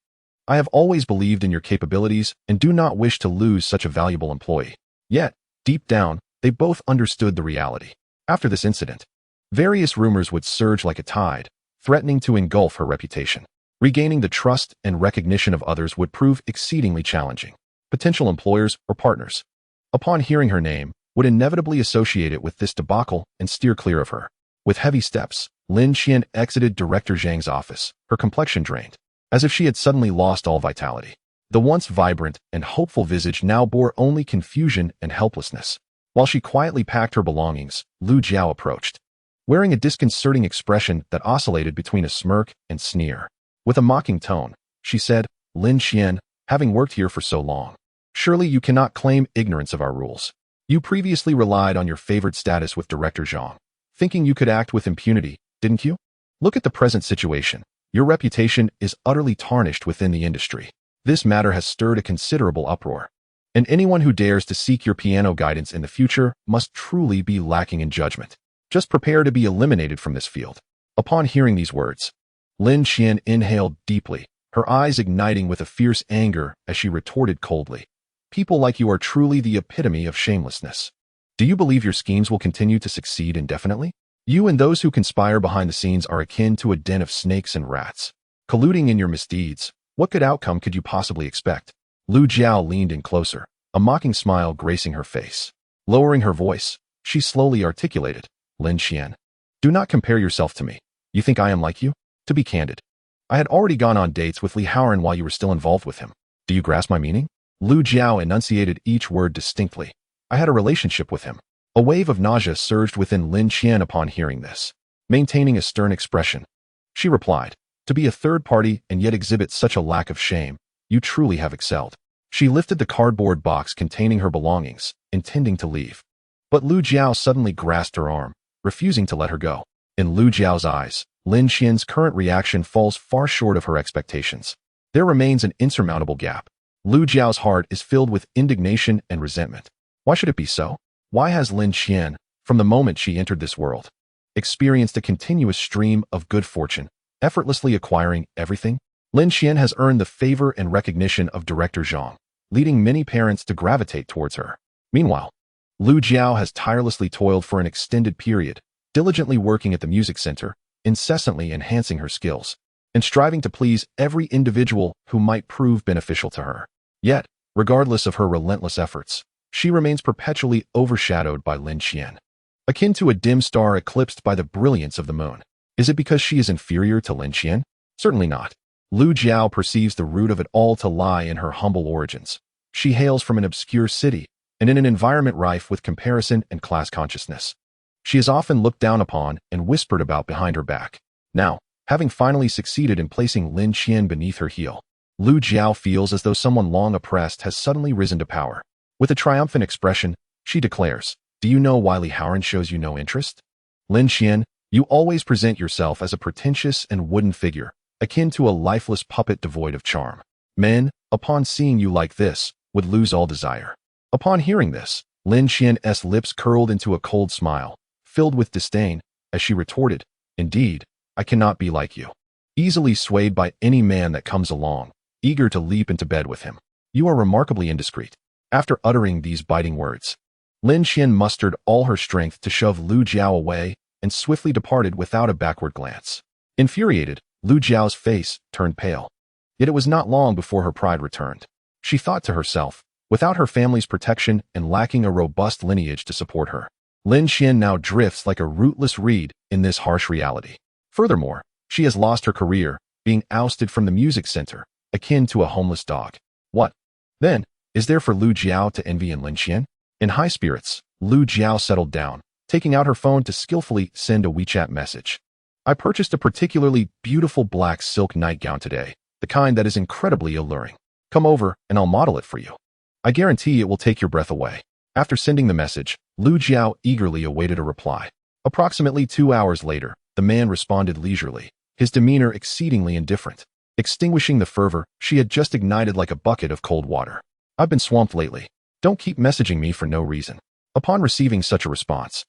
I have always believed in your capabilities and do not wish to lose such a valuable employee. Yet, deep down, they both understood the reality. After this incident, various rumors would surge like a tide, threatening to engulf her reputation. Regaining the trust and recognition of others would prove exceedingly challenging. Potential employers or partners, upon hearing her name, would inevitably associate it with this debacle and steer clear of her. With heavy steps, Lin Qian exited Director Zhang's office, her complexion drained, as if she had suddenly lost all vitality. The once vibrant and hopeful visage now bore only confusion and helplessness. While she quietly packed her belongings, Lu Jiao approached, wearing a disconcerting expression that oscillated between a smirk and sneer. With a mocking tone, she said, Lin Qian, having worked here for so long, surely you cannot claim ignorance of our rules. You previously relied on your favored status with Director Zhang, thinking you could act with impunity, didn't you? Look at the present situation. Your reputation is utterly tarnished within the industry. This matter has stirred a considerable uproar, and anyone who dares to seek your piano guidance in the future must truly be lacking in judgment. Just prepare to be eliminated from this field. Upon hearing these words, Lin Qian inhaled deeply, her eyes igniting with a fierce anger as she retorted coldly. People like you are truly the epitome of shamelessness. Do you believe your schemes will continue to succeed indefinitely? You and those who conspire behind the scenes are akin to a den of snakes and rats. Colluding in your misdeeds, what good outcome could you possibly expect? Lu Jiao leaned in closer, a mocking smile gracing her face. Lowering her voice, she slowly articulated, Lin Qian, do not compare yourself to me. You think I am like you? To be candid, I had already gone on dates with Haoran while you were still involved with him. Do you grasp my meaning? Lu Jiao enunciated each word distinctly. I had a relationship with him. A wave of nausea surged within Lin Qian upon hearing this. Maintaining a stern expression, she replied, to be a third party and yet exhibit such a lack of shame, you truly have excelled. She lifted the cardboard box containing her belongings, intending to leave. But Lu Jiao suddenly grasped her arm, refusing to let her go. In Lu Jiao's eyes, Lin Qian's current reaction falls far short of her expectations. There remains an insurmountable gap. Lu Jiao's heart is filled with indignation and resentment. Why should it be so? Why has Lin Qian, from the moment she entered this world, experienced a continuous stream of good fortune, effortlessly acquiring everything? Lin Qian has earned the favor and recognition of Director Zhang, leading many parents to gravitate towards her. Meanwhile, Lu Jiao has tirelessly toiled for an extended period, diligently working at the music center, incessantly enhancing her skills, and striving to please every individual who might prove beneficial to her. Yet, regardless of her relentless efforts, she remains perpetually overshadowed by Lin Qian, akin to a dim star eclipsed by the brilliance of the moon. Is it because she is inferior to Lin Qian? Certainly not. Lu Jiao perceives the root of it all to lie in her humble origins. She hails from an obscure city, and in an environment rife with comparison and class consciousness. She is often looked down upon and whispered about behind her back. Now, having finally succeeded in placing Lin Qian beneath her heel, Lu Jiao feels as though someone long oppressed has suddenly risen to power. With a triumphant expression, she declares, do you know why Haoran shows you no interest? Lin Qian, you always present yourself as a pretentious and wooden figure, akin to a lifeless puppet devoid of charm. Men, upon seeing you like this, would lose all desire. Upon hearing this, Lin Qian's lips curled into a cold smile, filled with disdain, as she retorted, indeed, I cannot be like you. Easily swayed by any man that comes along, eager to leap into bed with him. You are remarkably indiscreet. After uttering these biting words, Lin Qian mustered all her strength to shove Lu Jiao away and swiftly departed without a backward glance. Infuriated, Lu Jiao's face turned pale. Yet it was not long before her pride returned. She thought to herself, without her family's protection and lacking a robust lineage to support her, Lin Qian now drifts like a rootless reed in this harsh reality. Furthermore, she has lost her career, being ousted from the music center, akin to a homeless dog. What, then, is there for Lu Jiao to envy in Lin Qian? In high spirits, Lu Jiao settled down, taking out her phone to skillfully send a WeChat message. I purchased a particularly beautiful black silk nightgown today, the kind that is incredibly alluring. Come over and I'll model it for you. I guarantee it will take your breath away. After sending the message, Lu Jiao eagerly awaited a reply. Approximately 2 hours later, the man responded leisurely, his demeanor exceedingly indifferent, extinguishing the fervor she had just ignited like a bucket of cold water. I've been swamped lately. Don't keep messaging me for no reason. Upon receiving such a response,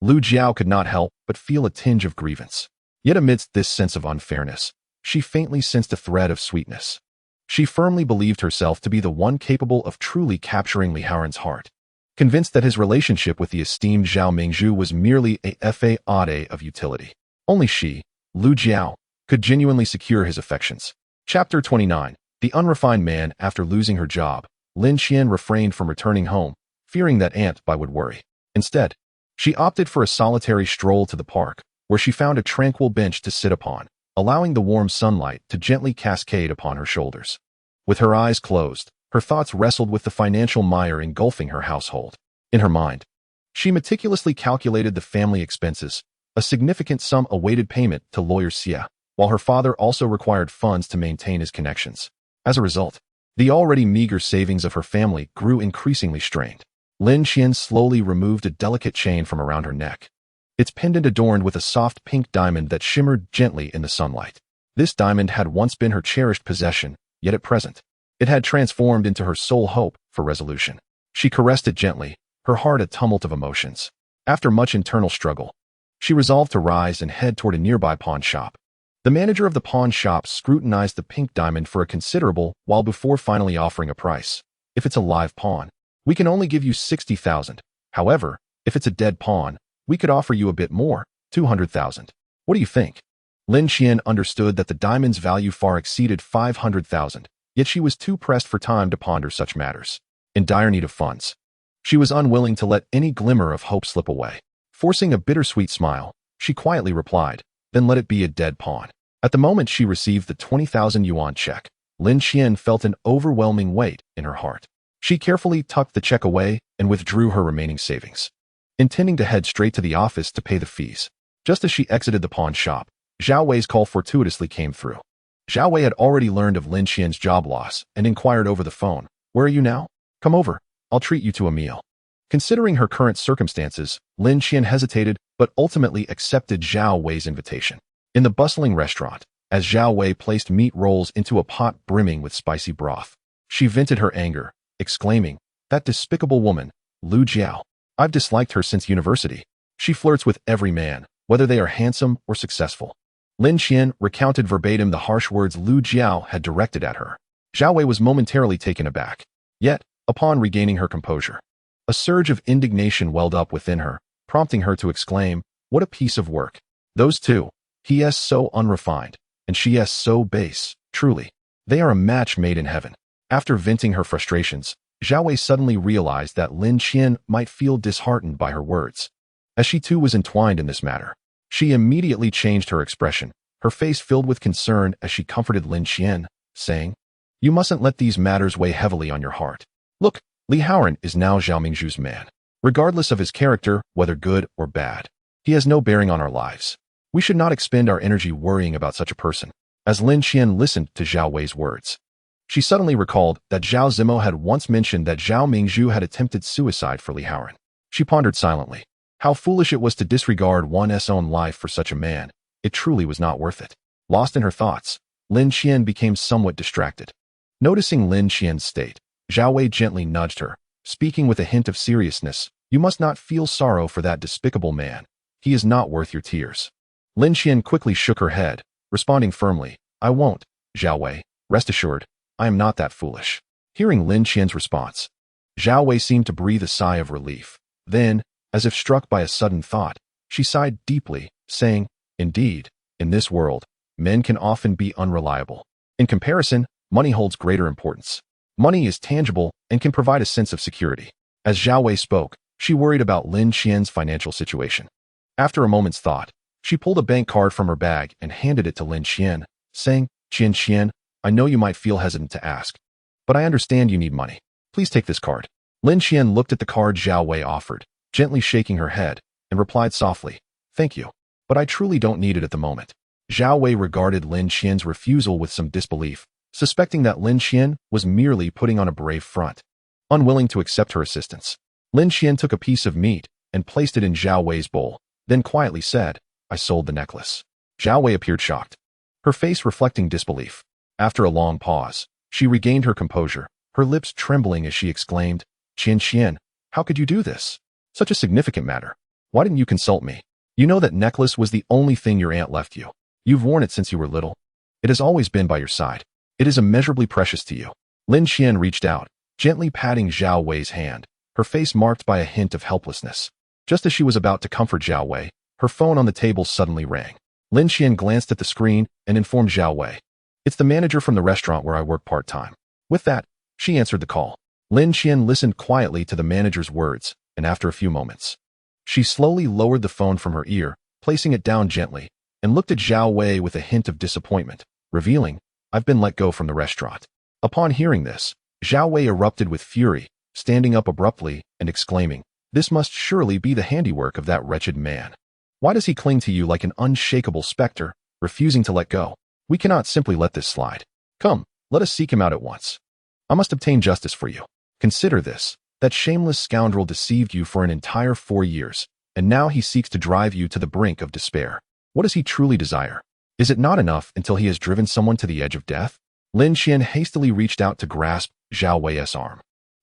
Lu Jiao could not help but feel a tinge of grievance. Yet amidst this sense of unfairness, she faintly sensed a thread of sweetness. She firmly believed herself to be the one capable of truly capturing Li Haoran's heart. Convinced that his relationship with the esteemed Zhao Mingzhu was merely a fade of utility. Only she, Lu Jiao, could genuinely secure his affections. Chapter 29. The unrefined man. After losing her job, Lin Qian refrained from returning home, fearing that Aunt Bai would worry. Instead, she opted for a solitary stroll to the park, where she found a tranquil bench to sit upon, allowing the warm sunlight to gently cascade upon her shoulders. With her eyes closed, her thoughts wrestled with the financial mire engulfing her household. In her mind, she meticulously calculated the family expenses, a significant sum awaited payment to lawyer Xia, while her father also required funds to maintain his connections. As a result, the already meager savings of her family grew increasingly strained. Lin Qian slowly removed a delicate chain from around her neck, its pendant adorned with a soft pink diamond that shimmered gently in the sunlight. This diamond had once been her cherished possession, yet at present, it had transformed into her sole hope for resolution. She caressed it gently, her heart a tumult of emotions. After much internal struggle, she resolved to rise and head toward a nearby pawn shop. The manager of the pawn shop scrutinized the pink diamond for a considerable while before finally offering a price. If it's a live pawn, we can only give you 60,000. However, if it's a dead pawn, we could offer you a bit more, 200,000. What do you think? Lin Qian understood that the diamond's value far exceeded 500,000, yet she was too pressed for time to ponder such matters. In dire need of funds, she was unwilling to let any glimmer of hope slip away. Forcing a bittersweet smile, she quietly replied, "Then let it be a dead pawn." At the moment she received the 20,000 yuan check, Lin Qian felt an overwhelming weight in her heart. She carefully tucked the check away and withdrew her remaining savings, intending to head straight to the office to pay the fees. Just as she exited the pawn shop, Zhao Wei's call fortuitously came through. Zhao Wei had already learned of Lin Qian's job loss and inquired over the phone, "Where are you now? Come over. I'll treat you to a meal." Considering her current circumstances, Lin Qian hesitated but ultimately accepted Zhao Wei's invitation. In the bustling restaurant, as Zhao Wei placed meat rolls into a pot brimming with spicy broth, she vented her anger, exclaiming, "That despicable woman, Lu Jiao. I've disliked her since university. She flirts with every man, whether they are handsome or successful." Lin Qian recounted verbatim the harsh words Lu Jiao had directed at her. Zhao Wei was momentarily taken aback. Yet, upon regaining her composure, a surge of indignation welled up within her, prompting her to exclaim, "What a piece of work! Those two, he is so unrefined, and she is so base. Truly, they are a match made in heaven." After venting her frustrations, Zhao Wei suddenly realized that Lin Qian might feel disheartened by her words. As she too was entwined in this matter, she immediately changed her expression, her face filled with concern as she comforted Lin Qian, saying, "You mustn't let these matters weigh heavily on your heart. Look, Li Haoran is now Zhao Mingzhu's man. Regardless of his character, whether good or bad, he has no bearing on our lives. We should not expend our energy worrying about such a person." As Lin Qian listened to Zhao Wei's words, she suddenly recalled that Zhao Zimo had once mentioned that Zhao Mingzhu had attempted suicide for Li Haoran. She pondered silently. How foolish it was to disregard one's own life for such a man. It truly was not worth it. Lost in her thoughts, Lin Qian became somewhat distracted. Noticing Lin Qian's state, Zhao Wei gently nudged her, speaking with a hint of seriousness, "You must not feel sorrow for that despicable man. He is not worth your tears." Lin Qian quickly shook her head, responding firmly, "I won't, Zhao Wei. Rest assured, I am not that foolish." Hearing Lin Qian's response, Zhao Wei seemed to breathe a sigh of relief. Then, as if struck by a sudden thought, she sighed deeply, saying, "Indeed, in this world, men can often be unreliable. In comparison, money holds greater importance. Money is tangible and can provide a sense of security." As Zhao Wei spoke, She worried about Lin Qian's financial situation. After a moment's thought, she pulled a bank card from her bag and handed it to Lin Qian, saying, Qian, I know you might feel hesitant to ask, but I understand you need money. Please take this card. Lin Qian looked at the card Zhao I offered, gently shaking her head, and replied softly, Thank you, but I truly don't need it at the moment. Zhao I regarded Lin Qian's refusal with some disbelief, suspecting that Lin Qian was merely putting on a brave front. Unwilling to accept her assistance, Lin Qian took a piece of meat and placed it in Zhao Wei's bowl, then quietly said, I sold the necklace. Zhao Wei appeared shocked, her face reflecting disbelief. After a long pause, she regained her composure, her lips trembling as she exclaimed, Qian, how could you do this? Such a significant matter. Why didn't you consult me? You know that necklace was the only thing your aunt left you. You've worn it since you were little. It has always been by your side. It is immeasurably precious to you. Lin Qian reached out, gently patting Zhao Wei's hand, her face marked by a hint of helplessness. Just as she was about to comfort Zhao Wei, her phone on the table suddenly rang. Lin Qian glanced at the screen and informed Zhao Wei, It's the manager from the restaurant where I work part-time. With that, she answered the call. Lin Qian listened quietly to the manager's words, and after a few moments, she slowly lowered the phone from her ear, placing it down gently, and looked at Zhao Wei with a hint of disappointment, revealing, I've been let go from the restaurant. Upon hearing this, Zhao Wei erupted with fury, standing up abruptly and exclaiming, This must surely be the handiwork of that wretched man. Why does he cling to you like an unshakable specter, refusing to let go? We cannot simply let this slide. Come, let us seek him out at once. I must obtain justice for you. Consider this, that shameless scoundrel deceived you for an entire 4 years, and now he seeks to drive you to the brink of despair. What does he truly desire? Is it not enough until he has driven someone to the edge of death? Lin Qian hastily reached out to grasp Zhao Wei's arm,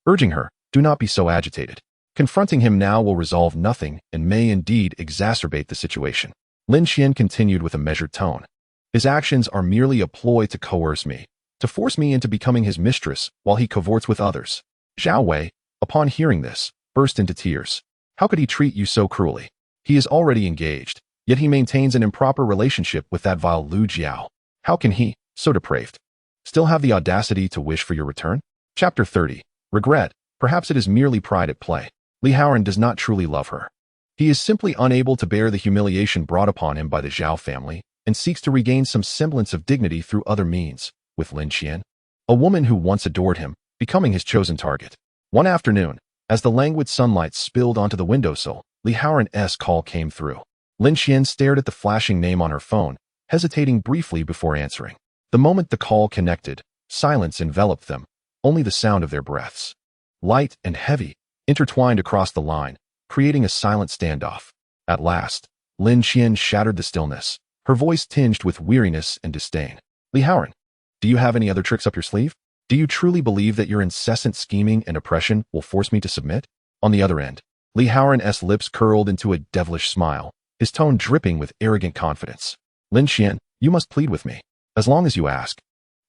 urging her, Do not be so agitated. Confronting him now will resolve nothing and may indeed exacerbate the situation. Lin Qian continued with a measured tone. His actions are merely a ploy to coerce me, to force me into becoming his mistress while he cavorts with others. Zhao Wei, upon hearing this, burst into tears. How could he treat you so cruelly? He is already engaged, yet he maintains an improper relationship with that vile Lu Jiao. How can he, so depraved, still have the audacity to wish for your return? Chapter 30. Regret. Perhaps it is merely pride at play. Haoran does not truly love her. He is simply unable to bear the humiliation brought upon him by the Zhao family and seeks to regain some semblance of dignity through other means, with Lin Qian, a woman who once adored him, becoming his chosen target. One afternoon, as the languid sunlight spilled onto the windowsill, Haoran's call came through. Lin Qian stared at the flashing name on her phone, hesitating briefly before answering. The moment the call connected, silence enveloped them, only the sound of their breaths, light and heavy, intertwined across the line, creating a silent standoff. At last, Lin Qian shattered the stillness, her voice tinged with weariness and disdain. Haoran, do you have any other tricks up your sleeve? Do you truly believe that your incessant scheming and oppression will force me to submit? On the other end, Haoran's lips curled into a devilish smile, his tone dripping with arrogant confidence. Lin Qian, you must plead with me. As long as you ask,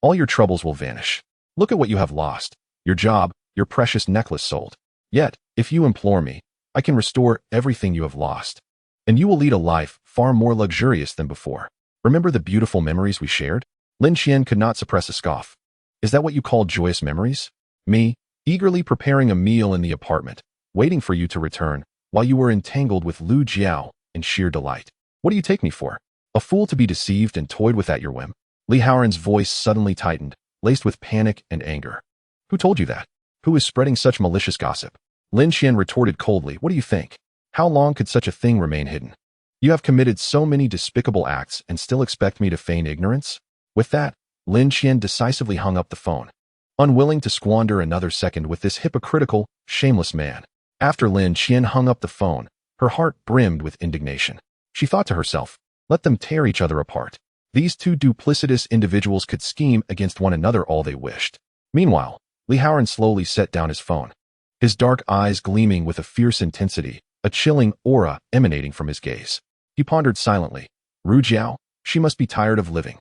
all your troubles will vanish. Look at what you have lost. Your job, your precious necklace sold. Yet, if you implore me, I can restore everything you have lost. And you will lead a life far more luxurious than before. Remember the beautiful memories we shared? Lin Qian could not suppress a scoff. Is that what you call joyous memories? Me, eagerly preparing a meal in the apartment, waiting for you to return, while you were entangled with Lu Jiao in sheer delight. What do you take me for? A fool to be deceived and toyed with at your whim? Haoran's voice suddenly tightened, laced with panic and anger. Who told you that? Who is spreading such malicious gossip? Lin Qian retorted coldly, What do you think? How long could such a thing remain hidden? You have committed so many despicable acts and still expect me to feign ignorance? With that, Lin Qian decisively hung up the phone, unwilling to squander another second with this hypocritical, shameless man. After Lin Qian hung up the phone, her heart brimmed with indignation. She thought to herself, Let them tear each other apart. These two duplicitous individuals could scheme against one another all they wished. Meanwhile, Haoran slowly set down his phone, his dark eyes gleaming with a fierce intensity, a chilling aura emanating from his gaze. He pondered silently. Ru Jiao, she must be tired of living.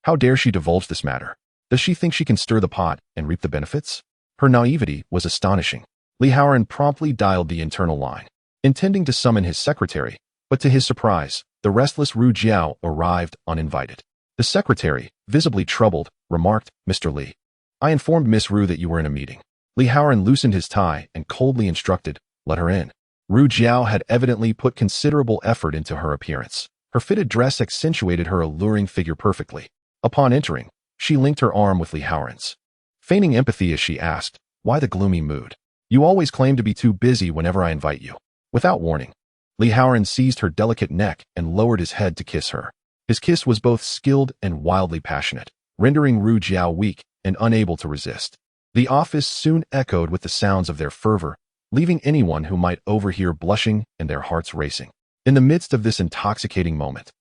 How dare she divulge this matter? Does she think she can stir the pot and reap the benefits? Her naivety was astonishing. Haoran promptly dialed the internal line, intending to summon his secretary, but to his surprise, the restless Ru Jiao arrived uninvited. The secretary, visibly troubled, remarked, Mr. Li, I informed Miss Ru that you were in a meeting. Haoran loosened his tie and coldly instructed, Let her in. Ru Jiao had evidently put considerable effort into her appearance. Her fitted dress accentuated her alluring figure perfectly. Upon entering, she linked her arm with Li Haoran's. Feigning empathy as she asked, "Why the gloomy mood? You always claim to be too busy whenever I invite you." Without warning, Li Haoran seized her delicate neck and lowered his head to kiss her. His kiss was both skilled and wildly passionate, rendering Ru Jiao weak and unable to resist. The office soon echoed with the sounds of their fervor, leaving anyone who might overhear blushing and their hearts racing. In the midst of this intoxicating moment,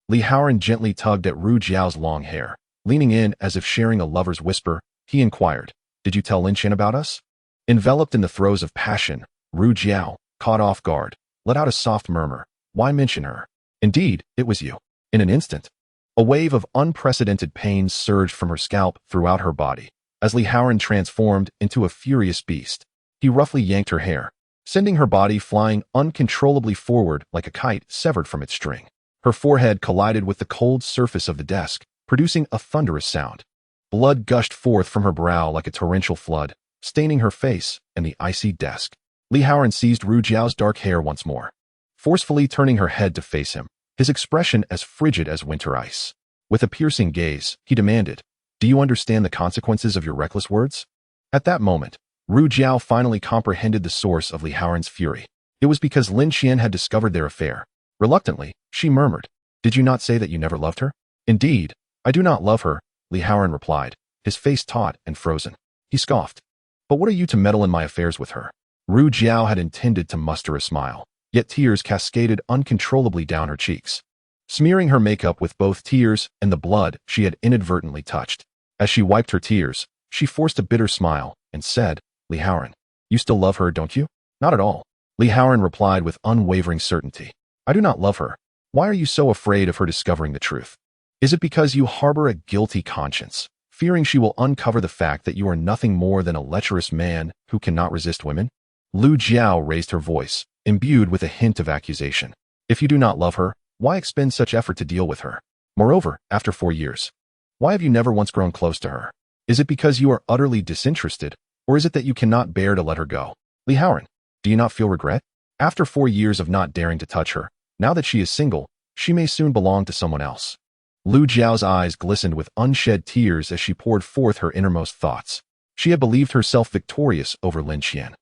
Li Haoran gently tugged at Ru Jiao's long hair. Leaning in as if sharing a lover's whisper, he inquired, "Did you tell Lin Qian about us?" Enveloped in the throes of passion, Ru Jiao, caught off guard, let out a soft murmur. "Why mention her? Indeed, it was you." In an instant, a wave of unprecedented pain surged from her scalp throughout her body, as Li Haoran transformed into a furious beast. He roughly yanked her hair, sending her body flying uncontrollably forward like a kite severed from its string. Her forehead collided with the cold surface of the desk, producing a thunderous sound. Blood gushed forth from her brow like a torrential flood, staining her face and the icy desk. Li Haoran seized Ru Jiao's dark hair once more, forcefully turning her head to face him, his expression as frigid as winter ice. With a piercing gaze, he demanded, "Do you understand the consequences of your reckless words?" At that moment, Ru Jiao finally comprehended the source of Li Haoran's fury. It was because Lin Qian had discovered their affair. Reluctantly, she murmured, "Did you not say that you never loved her?" "Indeed, I do not love her," Li Haoran replied, his face taut and frozen. He scoffed, "But what are you to meddle in my affairs with her?" Ru Jiao had intended to muster a smile, yet tears cascaded uncontrollably down her cheeks, smearing her makeup with both tears and the blood she had inadvertently touched. As she wiped her tears, she forced a bitter smile and said, "Li Haoran, you still love her, don't you?" "Not at all," Li Haoran replied with unwavering certainty. "I do not love her. Why are you so afraid of her discovering the truth? Is it because you harbor a guilty conscience, fearing she will uncover the fact that you are nothing more than a lecherous man who cannot resist women?" Lu Jiao raised her voice, imbued with a hint of accusation. "If you do not love her, why expend such effort to deal with her? Moreover, after 4 years, why have you never once grown close to her? Is it because you are utterly disinterested, or is it that you cannot bear to let her go? Li Haoran, do you not feel regret? After 4 years of not daring to touch her, now that she is single, she may soon belong to someone else." Lu Jiao's eyes glistened with unshed tears as she poured forth her innermost thoughts. She had believed herself victorious over Lin Qian.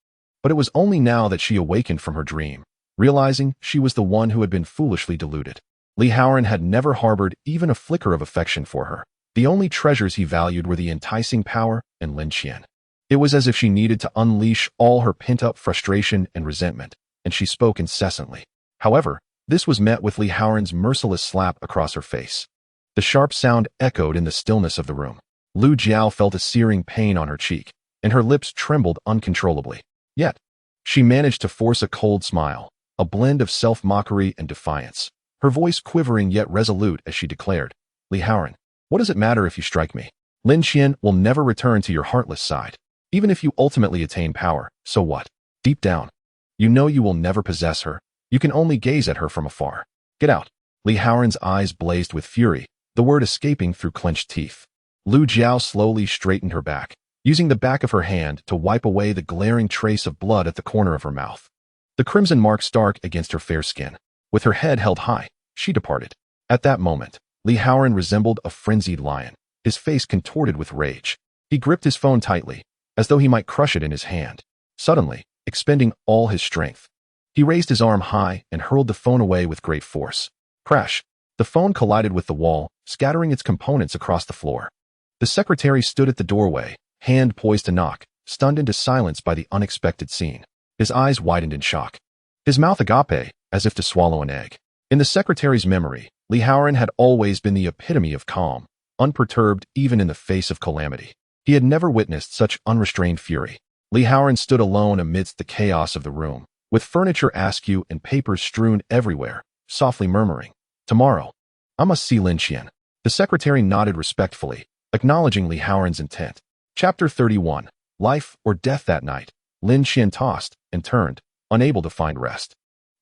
But it was only now that she awakened from her dream, realizing she was the one who had been foolishly deluded. Li Haoran had never harbored even a flicker of affection for her. The only treasures he valued were the enticing power and Lin Qian. It was as if she needed to unleash all her pent-up frustration and resentment, and she spoke incessantly. However, this was met with Li Haoran's merciless slap across her face. The sharp sound echoed in the stillness of the room. Lu Jiao felt a searing pain on her cheek, and her lips trembled uncontrollably. Yet, she managed to force a cold smile, a blend of self-mockery and defiance, her voice quivering yet resolute as she declared, "Li Haoran, what does it matter if you strike me? Lin Qian will never return to your heartless side. Even if you ultimately attain power, so what? Deep down, you know you will never possess her. You can only gaze at her from afar. Get out." Li Haoran's eyes blazed with fury, the word escaping through clenched teeth. Lu Jiao slowly straightened her back, using the back of her hand to wipe away the glaring trace of blood at the corner of her mouth. The crimson mark stark against her fair skin. With her head held high, she departed. At that moment, Li Haoran resembled a frenzied lion, his face contorted with rage. He gripped his phone tightly, as though he might crush it in his hand. Suddenly, expending all his strength, he raised his arm high and hurled the phone away with great force. Crash! The phone collided with the wall, scattering its components across the floor. The secretary stood at the doorway, hand poised to knock, stunned into silence by the unexpected scene. His eyes widened in shock, his mouth agape, as if to swallow an egg. In the secretary's memory, Li Haoran had always been the epitome of calm, unperturbed even in the face of calamity. He had never witnessed such unrestrained fury. Li Haoran stood alone amidst the chaos of the room, with furniture askew and papers strewn everywhere, softly murmuring, "Tomorrow, I must see Lin Qian." The secretary nodded respectfully, acknowledging Li Haoran's intent. Chapter 31. Life or Death. That night, Lin Qian tossed and turned, unable to find rest.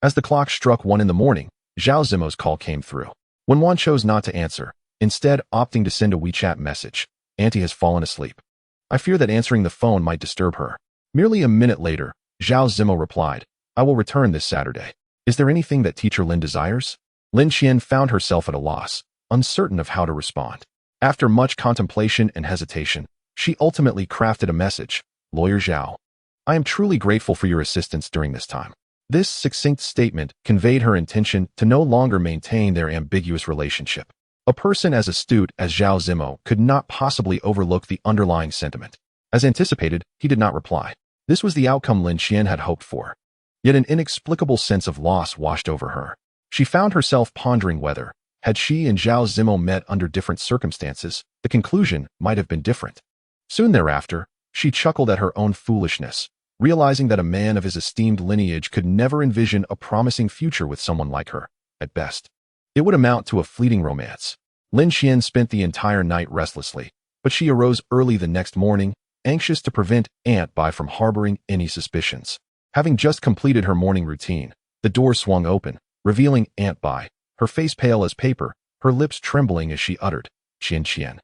As the clock struck 1 in the morning, Zhao Zimo's call came through. When Wan chose not to answer, instead opting to send a WeChat message, "Auntie has fallen asleep. I fear that answering the phone might disturb her." Merely a minute later, Zhao Zimo replied, I will return this Saturday. Is there anything that teacher Lin desires? Lin Qian found herself at a loss, uncertain of how to respond. After much contemplation and hesitation, she ultimately crafted a message. Lawyer Zhao, I am truly grateful for your assistance during this time. This succinct statement conveyed her intention to no longer maintain their ambiguous relationship. A person as astute as Zhao Zimo could not possibly overlook the underlying sentiment. As anticipated, he did not reply. This was the outcome Lin Qian had hoped for. Yet an inexplicable sense of loss washed over her. She found herself pondering whether, had she and Zhao Zimo met under different circumstances, the conclusion might have been different. Soon thereafter, she chuckled at her own foolishness, realizing that a man of his esteemed lineage could never envision a promising future with someone like her. At best, it would amount to a fleeting romance. Lin Qian spent the entire night restlessly, but she arose early the next morning, anxious to prevent Aunt Bai from harboring any suspicions. Having just completed her morning routine, the door swung open, revealing Aunt Bai, her face pale as paper, her lips trembling as she uttered, Qian.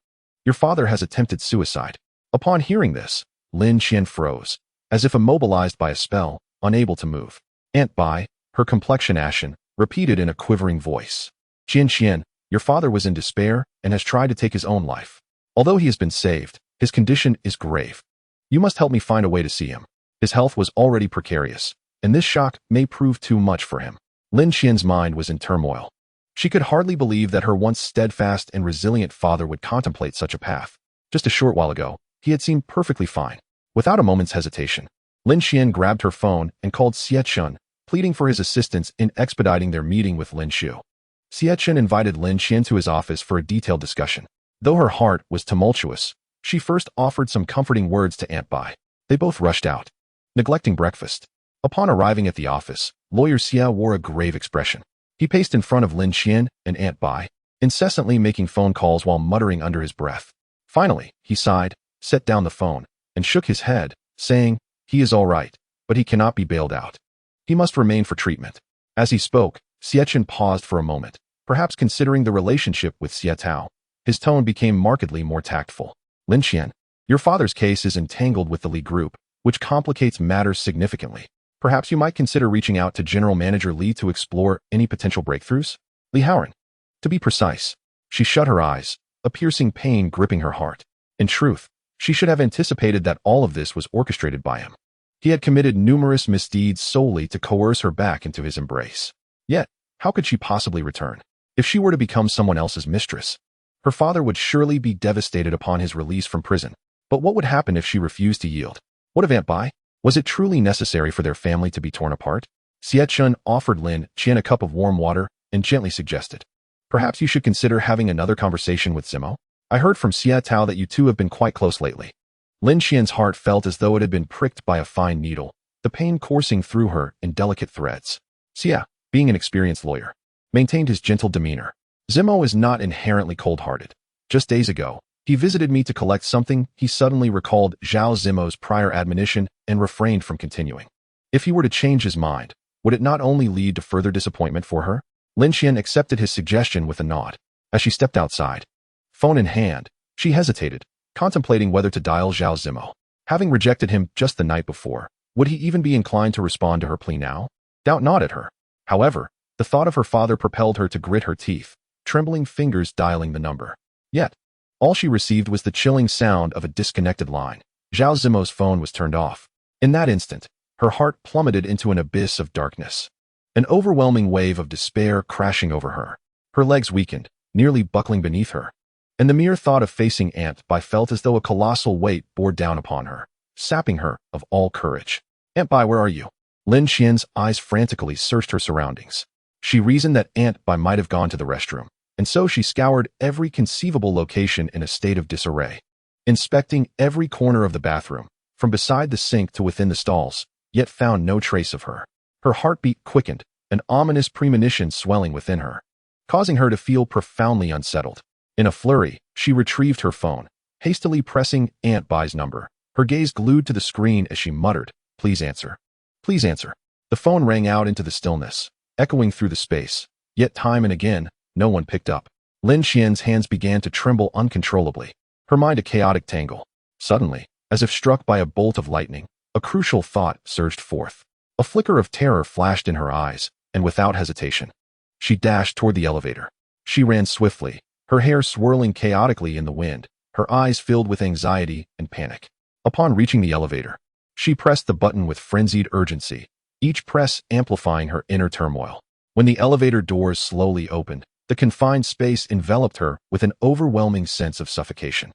Your father has attempted suicide. Upon hearing this, Lin Qian froze, as if immobilized by a spell, unable to move. Aunt Bai, her complexion ashen, repeated in a quivering voice, Qian, your father was in despair and has tried to take his own life. Although he has been saved, his condition is grave. You must help me find a way to see him. His health was already precarious, and this shock may prove too much for him. Lin Qian's mind was in turmoil. She could hardly believe that her once steadfast and resilient father would contemplate such a path. Just a short while ago, he had seemed perfectly fine. Without a moment's hesitation, Lin Qian grabbed her phone and called Xiechun, pleading for his assistance in expediting their meeting with Lin Shu. Xiechun invited Lin Qian to his office for a detailed discussion. Though her heart was tumultuous, she first offered some comforting words to Aunt Bai. They both rushed out, neglecting breakfast. Upon arriving at the office, Lawyer Xia wore a grave expression. He paced in front of Lin Qian and Aunt Bai, incessantly making phone calls while muttering under his breath. Finally, he sighed, set down the phone, and shook his head, saying, he is all right, but he cannot be bailed out. He must remain for treatment. As he spoke, Xiechun paused for a moment, perhaps considering the relationship with Xie Tao. His tone became markedly more tactful. Lin Qian, your father's case is entangled with the Li Group, which complicates matters significantly. Perhaps you might consider reaching out to General Manager Li to explore any potential breakthroughs? Li Haoran. To be precise. She shut her eyes, a piercing pain gripping her heart. In truth, she should have anticipated that all of this was orchestrated by him. He had committed numerous misdeeds solely to coerce her back into his embrace. Yet, how could she possibly return? If she were to become someone else's mistress, her father would surely be devastated upon his release from prison. But what would happen if she refused to yield? What of Aunt Bai? Was it truly necessary for their family to be torn apart? Xiechun offered Lin Qian a cup of warm water and gently suggested, perhaps you should consider having another conversation with Zimo. I heard from Xie Tao that you two have been quite close lately. Lin Qian's heart felt as though it had been pricked by a fine needle, the pain coursing through her in delicate threads. Xie, being an experienced lawyer, maintained his gentle demeanor. Zimo is not inherently cold-hearted. Just days ago, he visited me to collect something. He suddenly recalled Zhao Zimo's prior admonition and refrained from continuing. If he were to change his mind, would it not only lead to further disappointment for her? Lin Qian accepted his suggestion with a nod. As she stepped outside, phone in hand, she hesitated, contemplating whether to dial Zhao Zimo. Having rejected him just the night before, would he even be inclined to respond to her plea now? Doubt not at her. However, the thought of her father propelled her to grit her teeth, trembling fingers dialing the number. Yet, all she received was the chilling sound of a disconnected line. Zhao Zimo's phone was turned off. In that instant, her heart plummeted into an abyss of darkness. An overwhelming wave of despair crashing over her. Her legs weakened, nearly buckling beneath her. And the mere thought of facing Aunt Bai felt as though a colossal weight bore down upon her, sapping her of all courage. Aunt Bai, where are you? Lin Qian's eyes frantically searched her surroundings. She reasoned that Aunt Bai might have gone to the restroom, and so she scoured every conceivable location in a state of disarray, inspecting every corner of the bathroom, from beside the sink to within the stalls, yet found no trace of her. Her heartbeat quickened, an ominous premonition swelling within her, causing her to feel profoundly unsettled. In a flurry, she retrieved her phone, hastily pressing Aunt Bai's number, her gaze glued to the screen as she muttered, "Please answer. Please answer." The phone rang out into the stillness, echoing through the space, yet time and again, no one picked up. Lin Qian's hands began to tremble uncontrollably, her mind a chaotic tangle. Suddenly, as if struck by a bolt of lightning, a crucial thought surged forth. A flicker of terror flashed in her eyes, and without hesitation, she dashed toward the elevator. She ran swiftly, her hair swirling chaotically in the wind, her eyes filled with anxiety and panic. Upon reaching the elevator, she pressed the button with frenzied urgency, each press amplifying her inner turmoil. When the elevator doors slowly opened, the confined space enveloped her with an overwhelming sense of suffocation.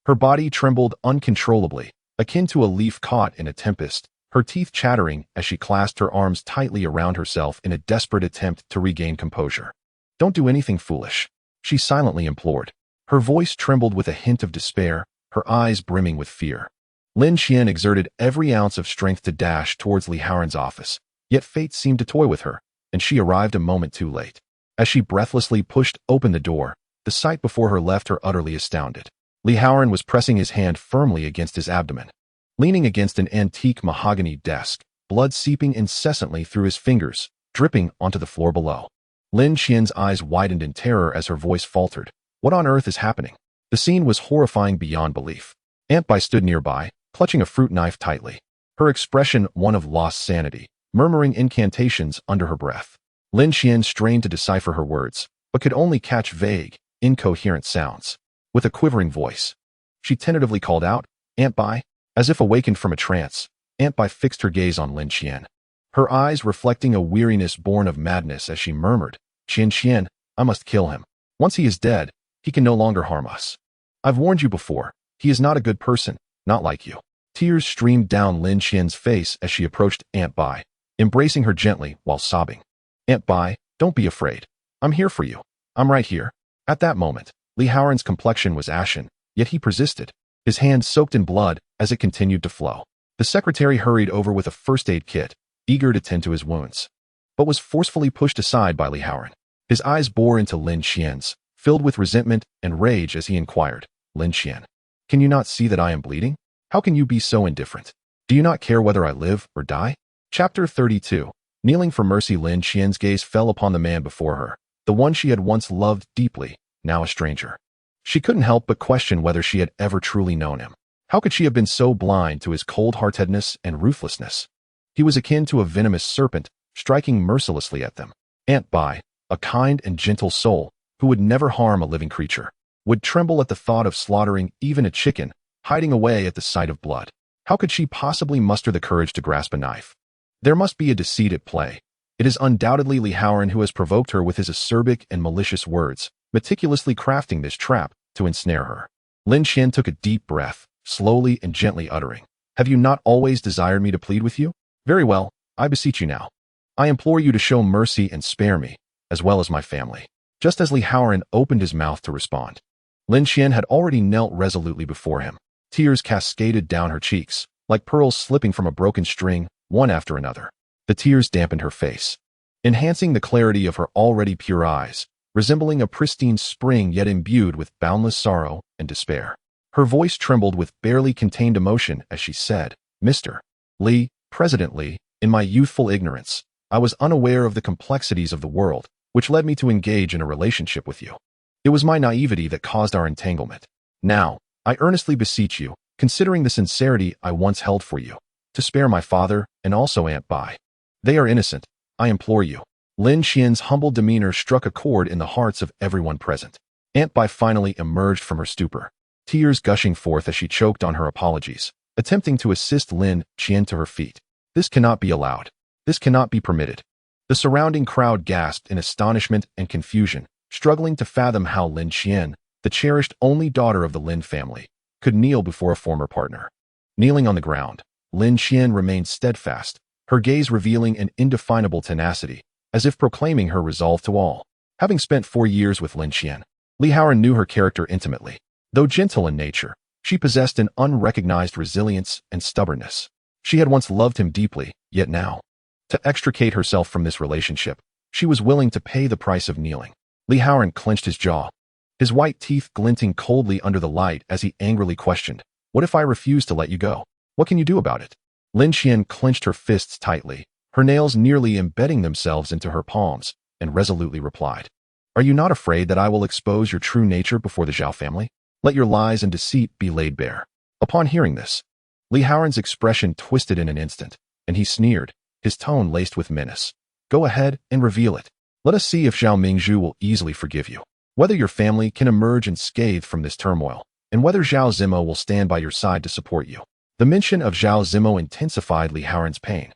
Her body trembled uncontrollably, akin to a leaf caught in a tempest, her teeth chattering as she clasped her arms tightly around herself in a desperate attempt to regain composure. "Don't do anything foolish," she silently implored. Her voice trembled with a hint of despair, her eyes brimming with fear. Lin Qian exerted every ounce of strength to dash towards Li Haoran's office, yet fate seemed to toy with her, and she arrived a moment too late. As she breathlessly pushed open the door, the sight before her left her utterly astounded. Li Haoran was pressing his hand firmly against his abdomen. Leaning against an antique mahogany desk, blood seeping incessantly through his fingers, dripping onto the floor below. Lin Qian's eyes widened in terror as her voice faltered. What on earth is happening? The scene was horrifying beyond belief. Aunt Bai stood nearby, clutching a fruit knife tightly, her expression one of lost sanity, murmuring incantations under her breath. Lin Qian strained to decipher her words, but could only catch vague, incoherent sounds. With a quivering voice, she tentatively called out, "Aunt Bai?" As if awakened from a trance, Aunt Bai fixed her gaze on Lin Qian, her eyes reflecting a weariness born of madness as she murmured, Qian, I must kill him. Once he is dead, he can no longer harm us. I've warned you before, he is not a good person, not like you." Tears streamed down Lin Qian's face as she approached Aunt Bai, embracing her gently while sobbing. "Aunt Bai, don't be afraid. I'm here for you. I'm right here." At that moment, Li Haoran's complexion was ashen, yet he persisted, his hands soaked in blood as it continued to flow. The secretary hurried over with a first aid kit, eager to tend to his wounds, but was forcefully pushed aside by Li Haoran. His eyes bore into Lin Qian's, filled with resentment and rage as he inquired, "Lin Qian, can you not see that I am bleeding? How can you be so indifferent? Do you not care whether I live or die?" Chapter 32. Kneeling for mercy. Lin Qian's gaze fell upon the man before her, the one she had once loved deeply, now a stranger. She couldn't help but question whether she had ever truly known him. How could she have been so blind to his cold-heartedness and ruthlessness? He was akin to a venomous serpent, striking mercilessly at them. Aunt Bai, a kind and gentle soul, who would never harm a living creature, would tremble at the thought of slaughtering even a chicken, hiding away at the sight of blood. How could she possibly muster the courage to grasp a knife? There must be a deceit at play. It is undoubtedly Li Haoran who has provoked her with his acerbic and malicious words, meticulously crafting this trap to ensnare her. Lin Qian took a deep breath, slowly and gently uttering, "Have you not always desired me to plead with you? Very well, I beseech you now. I implore you to show mercy and spare me, as well as my family." Just as Li Haoran opened his mouth to respond, Lin Qian had already knelt resolutely before him. Tears cascaded down her cheeks, like pearls slipping from a broken string, one after another. The tears dampened her face, enhancing the clarity of her already pure eyes, resembling a pristine spring yet imbued with boundless sorrow and despair. Her voice trembled with barely contained emotion as she said, "Mr. Li, President Li, in my youthful ignorance, I was unaware of the complexities of the world, which led me to engage in a relationship with you. It was my naivety that caused our entanglement. Now, I earnestly beseech you, considering the sincerity I once held for you, to spare my father and also Aunt Bai. They are innocent, I implore you." Lin Qian's humble demeanor struck a chord in the hearts of everyone present. Aunt Bai finally emerged from her stupor, tears gushing forth as she choked on her apologies, attempting to assist Lin Qian to her feet. "This cannot be allowed. This cannot be permitted." The surrounding crowd gasped in astonishment and confusion, struggling to fathom how Lin Qian, the cherished only daughter of the Lin family, could kneel before a former partner. Kneeling on the ground, Lin Qian remained steadfast, her gaze revealing an indefinable tenacity, as if proclaiming her resolve to all. Having spent 4 years with Lin Qian, Li Haoran knew her character intimately. Though gentle in nature, she possessed an unrecognized resilience and stubbornness. She had once loved him deeply, yet now, to extricate herself from this relationship, she was willing to pay the price of kneeling. Li Haoran clenched his jaw, his white teeth glinting coldly under the light as he angrily questioned, "What if I refuse to let you go? What can you do about it?" Lin Qian clenched her fists tightly, her nails nearly embedding themselves into her palms, and resolutely replied, "Are you not afraid that I will expose your true nature before the Zhao family? Let your lies and deceit be laid bare." Upon hearing this, Li Haoran's expression twisted in an instant, and he sneered, his tone laced with menace. Go ahead and reveal it. Let us see if Zhao Mingzhu will easily forgive you. Whether your family can emerge unscathed from this turmoil, and whether Zhao Zimo will stand by your side to support you. The mention of Zhao Zimo intensified Li Haoran's pain,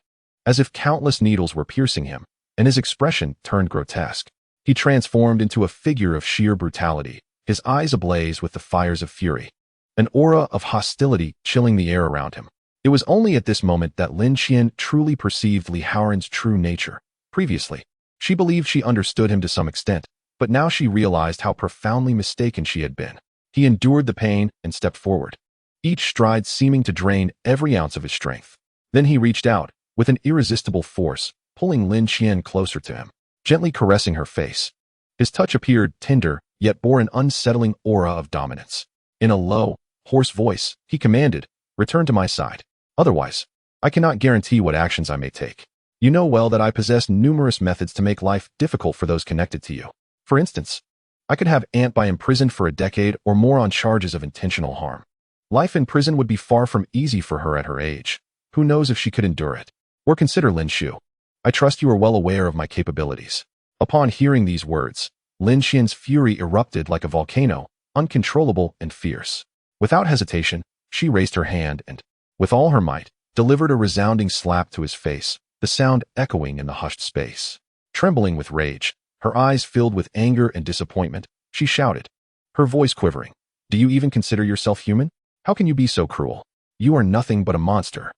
as if countless needles were piercing him, and his expression turned grotesque. He transformed into a figure of sheer brutality, his eyes ablaze with the fires of fury, an aura of hostility chilling the air around him. It was only at this moment that Lin Qian truly perceived Li Haoran's true nature. Previously, she believed she understood him to some extent, but now she realized how profoundly mistaken she had been. He endured the pain and stepped forward, each stride seeming to drain every ounce of his strength. Then he reached out, with an irresistible force, pulling Lin Qian closer to him, gently caressing her face. His touch appeared tender, yet bore an unsettling aura of dominance. In a low, hoarse voice, he commanded, "Return to my side. Otherwise, I cannot guarantee what actions I may take. You know well that I possess numerous methods to make life difficult for those connected to you. For instance, I could have Aunt Bai imprisoned for a decade or more on charges of intentional harm. Life in prison would be far from easy for her at her age. Who knows if she could endure it? Or consider Lin Shu. I trust you are well aware of my capabilities." Upon hearing these words, Lin Qian's fury erupted like a volcano, uncontrollable and fierce. Without hesitation, she raised her hand and, with all her might, delivered a resounding slap to his face, the sound echoing in the hushed space. Trembling with rage, her eyes filled with anger and disappointment, she shouted, her voice quivering, "Do you even consider yourself human? How can you be so cruel? You are nothing but a monster."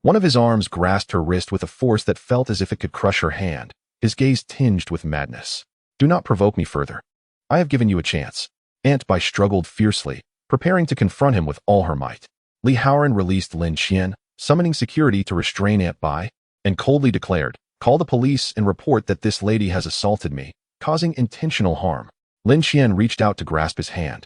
One of his arms grasped her wrist with a force that felt as if it could crush her hand, his gaze tinged with madness. "Do not provoke me further. I have given you a chance." Aunt Bai struggled fiercely, preparing to confront him with all her might. Li Haoran released Lin Qian, summoning security to restrain Aunt Bai, and coldly declared, "Call the police and report that this lady has assaulted me, causing intentional harm." Lin Qian reached out to grasp his hand,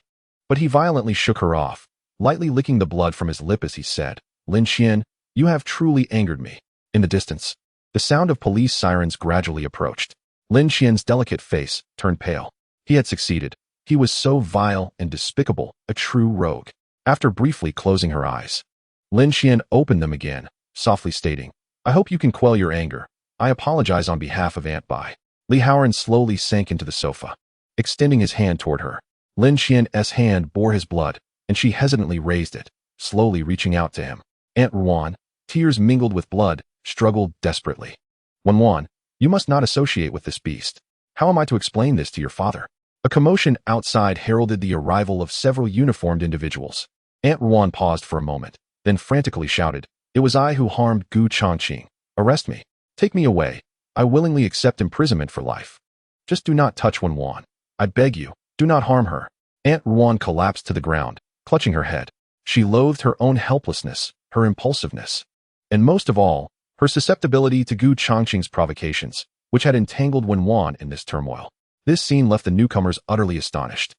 but he violently shook her off, lightly licking the blood from his lip as he said, "Lin Qian, you have truly angered me." In the distance, the sound of police sirens gradually approached. Lin Qian's delicate face turned pale. He had succeeded. He was so vile and despicable, a true rogue. After briefly closing her eyes, Lin Qian opened them again, softly stating, "I hope you can quell your anger. I apologize on behalf of Aunt Bai." Li Haoran slowly sank into the sofa, extending his hand toward her. Lin Qian's hand bore his blood, and she hesitantly raised it, slowly reaching out to him. Aunt Ruan, tears mingled with blood, struggled desperately. "Wan, you must not associate with this beast. How am I to explain this to your father?" A commotion outside heralded the arrival of several uniformed individuals. Aunt Ruan paused for a moment, then frantically shouted, "It was I who harmed Gu Chongqing. Arrest me. Take me away. I willingly accept imprisonment for life. Just do not touch Wan. I beg you, do not harm her." Aunt Ruan collapsed to the ground, clutching her head. She loathed her own helplessness, her impulsiveness, and most of all, her susceptibility to Gu Chongqing's provocations, which had entangled Wan in this turmoil. This scene left the newcomers utterly astonished.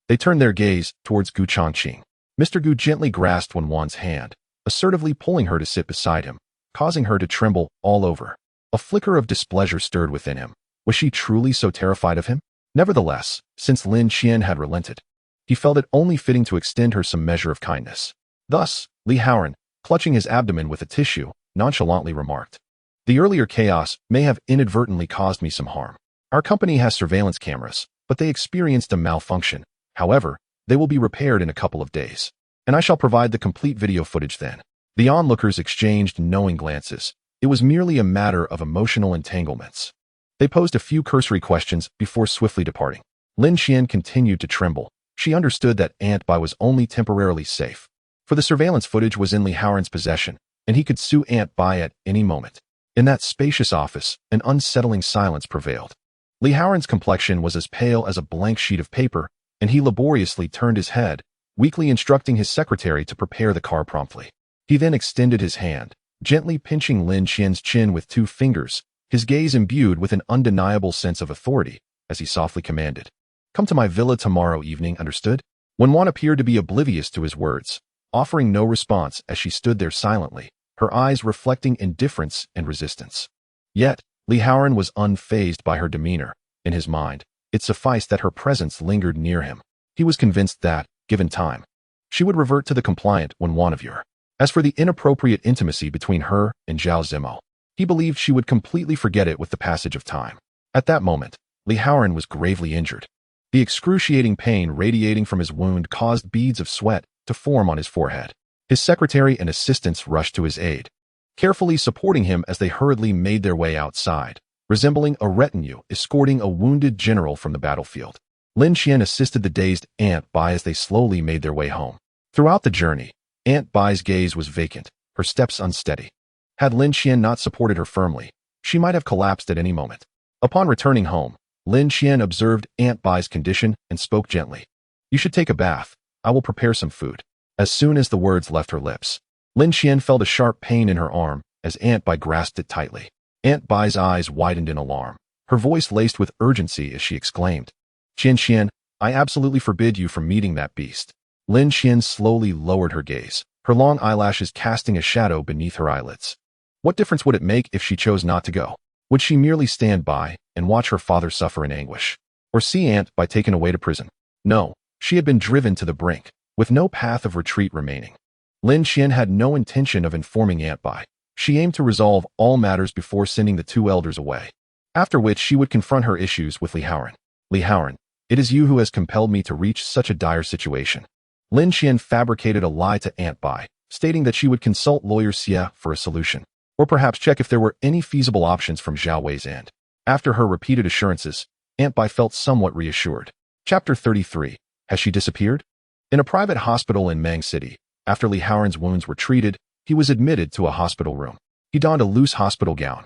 They turned their gaze towards Gu Chongqing. Mr. Gu gently grasped Wan's hand, assertively pulling her to sit beside him, causing her to tremble all over. A flicker of displeasure stirred within him. Was she truly so terrified of him? Nevertheless, since Lin Qian had relented, he felt it only fitting to extend her some measure of kindness. Thus, Li Haoran, clutching his abdomen with a tissue, nonchalantly remarked, "The earlier chaos may have inadvertently caused me some harm. Our company has surveillance cameras, but they experienced a malfunction. However, they will be repaired in a couple of days, and I shall provide the complete video footage then." The onlookers exchanged knowing glances. It was merely a matter of emotional entanglements. They posed a few cursory questions before swiftly departing. Lin Qian continued to tremble. She understood that Aunt Bai was only temporarily safe, for the surveillance footage was in Li Haoran's possession, and he could sue Aunt Bai at any moment. In that spacious office, an unsettling silence prevailed. Li Haoran's complexion was as pale as a blank sheet of paper, and he laboriously turned his head, weakly instructing his secretary to prepare the car promptly. He then extended his hand, gently pinching Lin Qian's chin with 2 fingers, his gaze imbued with an undeniable sense of authority, as he softly commanded, "Come to my villa tomorrow evening, understood?" Wan appeared to be oblivious to his words, offering no response as she stood there silently, her eyes reflecting indifference and resistance. Yet, Li Haoran was unfazed by her demeanor. In his mind, it sufficed that her presence lingered near him. He was convinced that, given time, she would revert to the compliant Wan of yore. As for the inappropriate intimacy between her and Zhao Zimo, He believed she would completely forget it with the passage of time. At that moment, Haoran was gravely injured. The excruciating pain radiating from his wound caused beads of sweat to form on his forehead. His secretary and assistants rushed to his aid, carefully supporting him as they hurriedly made their way outside, resembling a retinue escorting a wounded general from the battlefield. Lin Qian assisted the dazed Aunt Bai as they slowly made their way home. Throughout the journey, Aunt Bai's gaze was vacant, her steps unsteady. Had Lin Qian not supported her firmly, she might have collapsed at any moment. Upon returning home, Lin Qian observed Aunt Bai's condition and spoke gently. "You should take a bath. I will prepare some food." As soon as the words left her lips, Lin Qian felt a sharp pain in her arm as Aunt Bai grasped it tightly. Aunt Bai's eyes widened in alarm, her voice laced with urgency as she exclaimed, Qian, I absolutely forbid you from meeting that beast." Lin Qian slowly lowered her gaze, her long eyelashes casting a shadow beneath her eyelids. What difference would it make if she chose not to go? Would she merely stand by and watch her father suffer in anguish? Or see Aunt Bai taken away to prison? No, she had been driven to the brink, with no path of retreat remaining. Lin Qian had no intention of informing Aunt Bai. She aimed to resolve all matters before sending the two elders away, after which she would confront her issues with Haoran. Haoran, it is you who has compelled me to reach such a dire situation." Lin Qian fabricated a lie to Aunt Bai, stating that she would consult lawyer Xie for a solution, or perhaps check if there were any feasible options from Zhao Wei's end. After her repeated assurances, Aunt Bai felt somewhat reassured. Chapter 33. Has she disappeared? In a private hospital in Mang City, after Haoran's wounds were treated, he was admitted to a hospital room. He donned a loose hospital gown,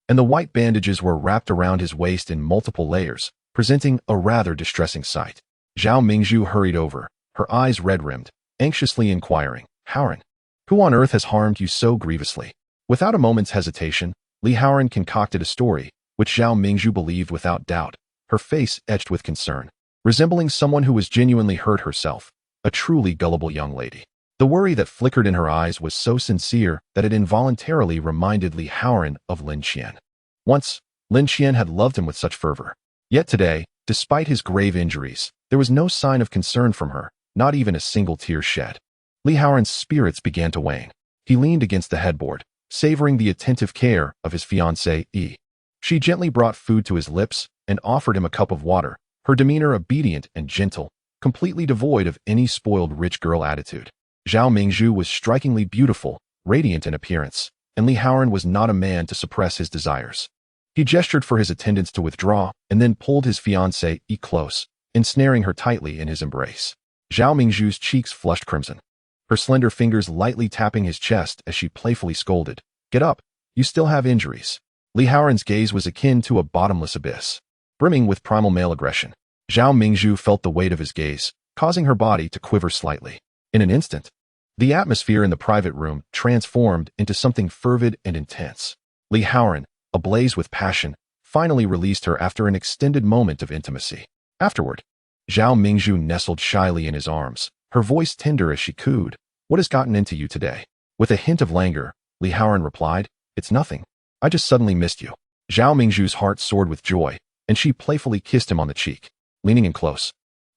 and the white bandages were wrapped around his waist in multiple layers, presenting a rather distressing sight. Zhao Mingzhu hurried over, her eyes red-rimmed, anxiously inquiring, "Haoran, who on earth has harmed you so grievously?" Without a moment's hesitation, Haoran concocted a story, which Zhao Mingzhu believed without doubt, her face etched with concern, resembling someone who was genuinely hurt herself, a truly gullible young lady. The worry that flickered in her eyes was so sincere that it involuntarily reminded Haoran of Lin Qian. Once, Lin Qian had loved him with such fervor. Yet today, despite his grave injuries, there was no sign of concern from her, not even a single tear shed. Haoran's spirits began to wane. He leaned against the headboard, savoring the attentive care of his fiancée. She gently brought food to his lips and offered him a cup of water, her demeanor obedient and gentle, completely devoid of any spoiled rich girl attitude. Zhao Mingzhu was strikingly beautiful, radiant in appearance, and Haoran was not a man to suppress his desires. He gestured for his attendants to withdraw and then pulled his fiancée close, ensnaring her tightly in his embrace. Zhao Mingzhu's cheeks flushed crimson, her slender fingers lightly tapping his chest as she playfully scolded, "Get up, you still have injuries." Haoran's gaze was akin to a bottomless abyss, brimming with primal male aggression. Zhao Mingzhu felt the weight of his gaze, causing her body to quiver slightly. In an instant, the atmosphere in the private room transformed into something fervid and intense. Haoran, ablaze with passion, finally released her after an extended moment of intimacy. Afterward, Zhao Mingzhu nestled shyly in his arms, her voice tender as she cooed, "What has gotten into you today?" With a hint of languor, Haoran replied, "It's nothing. I just suddenly missed you." Zhao Mingzhu's heart soared with joy, and she playfully kissed him on the cheek, leaning in close.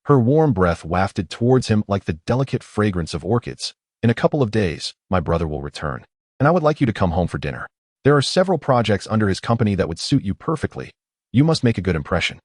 Her warm breath wafted towards him like the delicate fragrance of orchids. "In a couple of days, my brother will return, and I would like you to come home for dinner. There are several projects under his company that would suit you perfectly. You must make a good impression."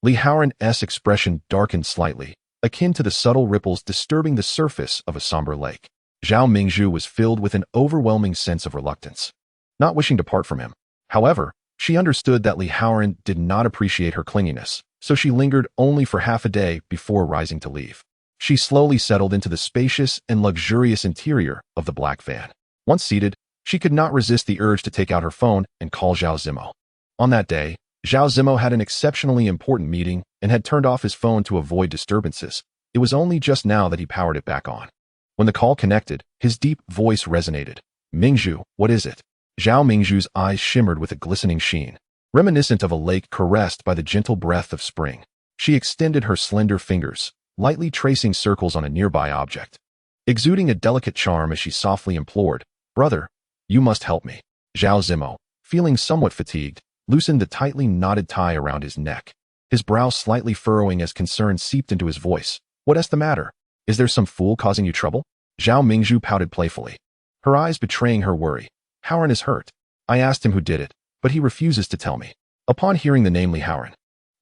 Haoran's expression darkened slightly, akin to the subtle ripples disturbing the surface of a somber lake. Zhao Mingzhu was filled with an overwhelming sense of reluctance, not wishing to part from him. However, she understood that Haoran did not appreciate her clinginess, so she lingered only for half a day before rising to leave. She slowly settled into the spacious and luxurious interior of the black van. Once seated, she could not resist the urge to take out her phone and call Zhao Zimo. On that day, Zhao Zimo had an exceptionally important meeting and had turned off his phone to avoid disturbances. It was only just now that he powered it back on. When the call connected, his deep voice resonated. "Mingzhu, what is it?" Zhao Mingzhu's eyes shimmered with a glistening sheen, reminiscent of a lake caressed by the gentle breath of spring. She extended her slender fingers, lightly tracing circles on a nearby object, exuding a delicate charm as she softly implored, "Brother, you must help me." Zhao Zimo, feeling somewhat fatigued, loosened the tightly knotted tie around his neck, his brow slightly furrowing as concern seeped into his voice. "What is the matter? Is there some fool causing you trouble?" Zhao Mingzhu pouted playfully, her eyes betraying her worry. "Haoran is hurt. I asked him who did it, but he refuses to tell me. Upon hearing the name Haoran,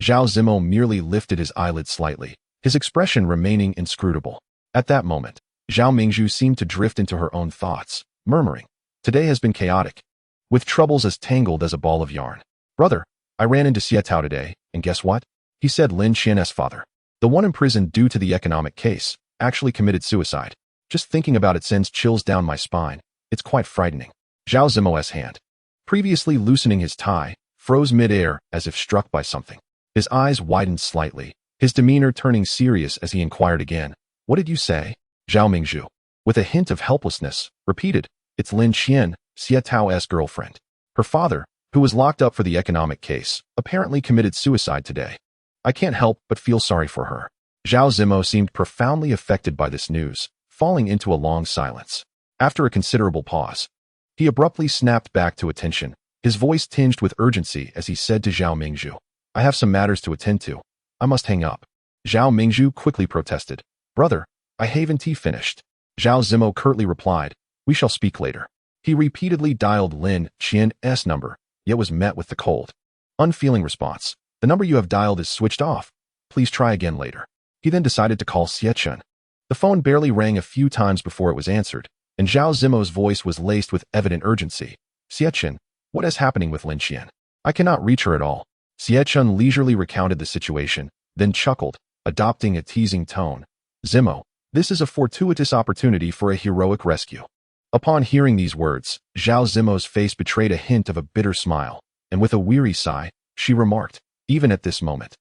Zhao Zimo merely lifted his eyelids slightly, his expression remaining inscrutable. At that moment, Zhao Mingzhu seemed to drift into her own thoughts, murmuring, "Today has been chaotic, with troubles as tangled as a ball of yarn. Brother, I ran into Xietao today, and guess what? He said Lin Qian's father, the one imprisoned due to the economic case, actually committed suicide. Just thinking about it sends chills down my spine. It's quite frightening." Zhao Zimo's hand, previously loosening his tie, froze mid-air as if struck by something. His eyes widened slightly, his demeanor turning serious as he inquired again, "What did you say?" Zhao Mingzhu, with a hint of helplessness, repeated, "It's Lin Qian, Xietao's girlfriend. Her father, who was locked up for the economic case, apparently committed suicide today. I can't help but feel sorry for her." Zhao Zimo seemed profoundly affected by this news, falling into a long silence. After a considerable pause, he abruptly snapped back to attention, his voice tinged with urgency as he said to Zhao Mingzhu, "I have some matters to attend to. I must hang up." Zhao Mingzhu quickly protested, "Brother, I haven't finished." Zhao Zimo curtly replied, "We shall speak later." He repeatedly dialed Lin Qian's number, yet was met with the cold, unfeeling response. "The number you have dialed is switched off. Please try again later." He then decided to call Xietchen. The phone barely rang a few times before it was answered, and Zhao Zimo's voice was laced with evident urgency. "Xietchen, what is happening with Lin Qian? I cannot reach her at all." Xietchen leisurely recounted the situation, then chuckled, adopting a teasing tone. "Zimo, this is a fortuitous opportunity for a heroic rescue." Upon hearing these words, Zhao Zimo's face betrayed a hint of a bitter smile, and with a weary sigh, she remarked, "Even at this moment,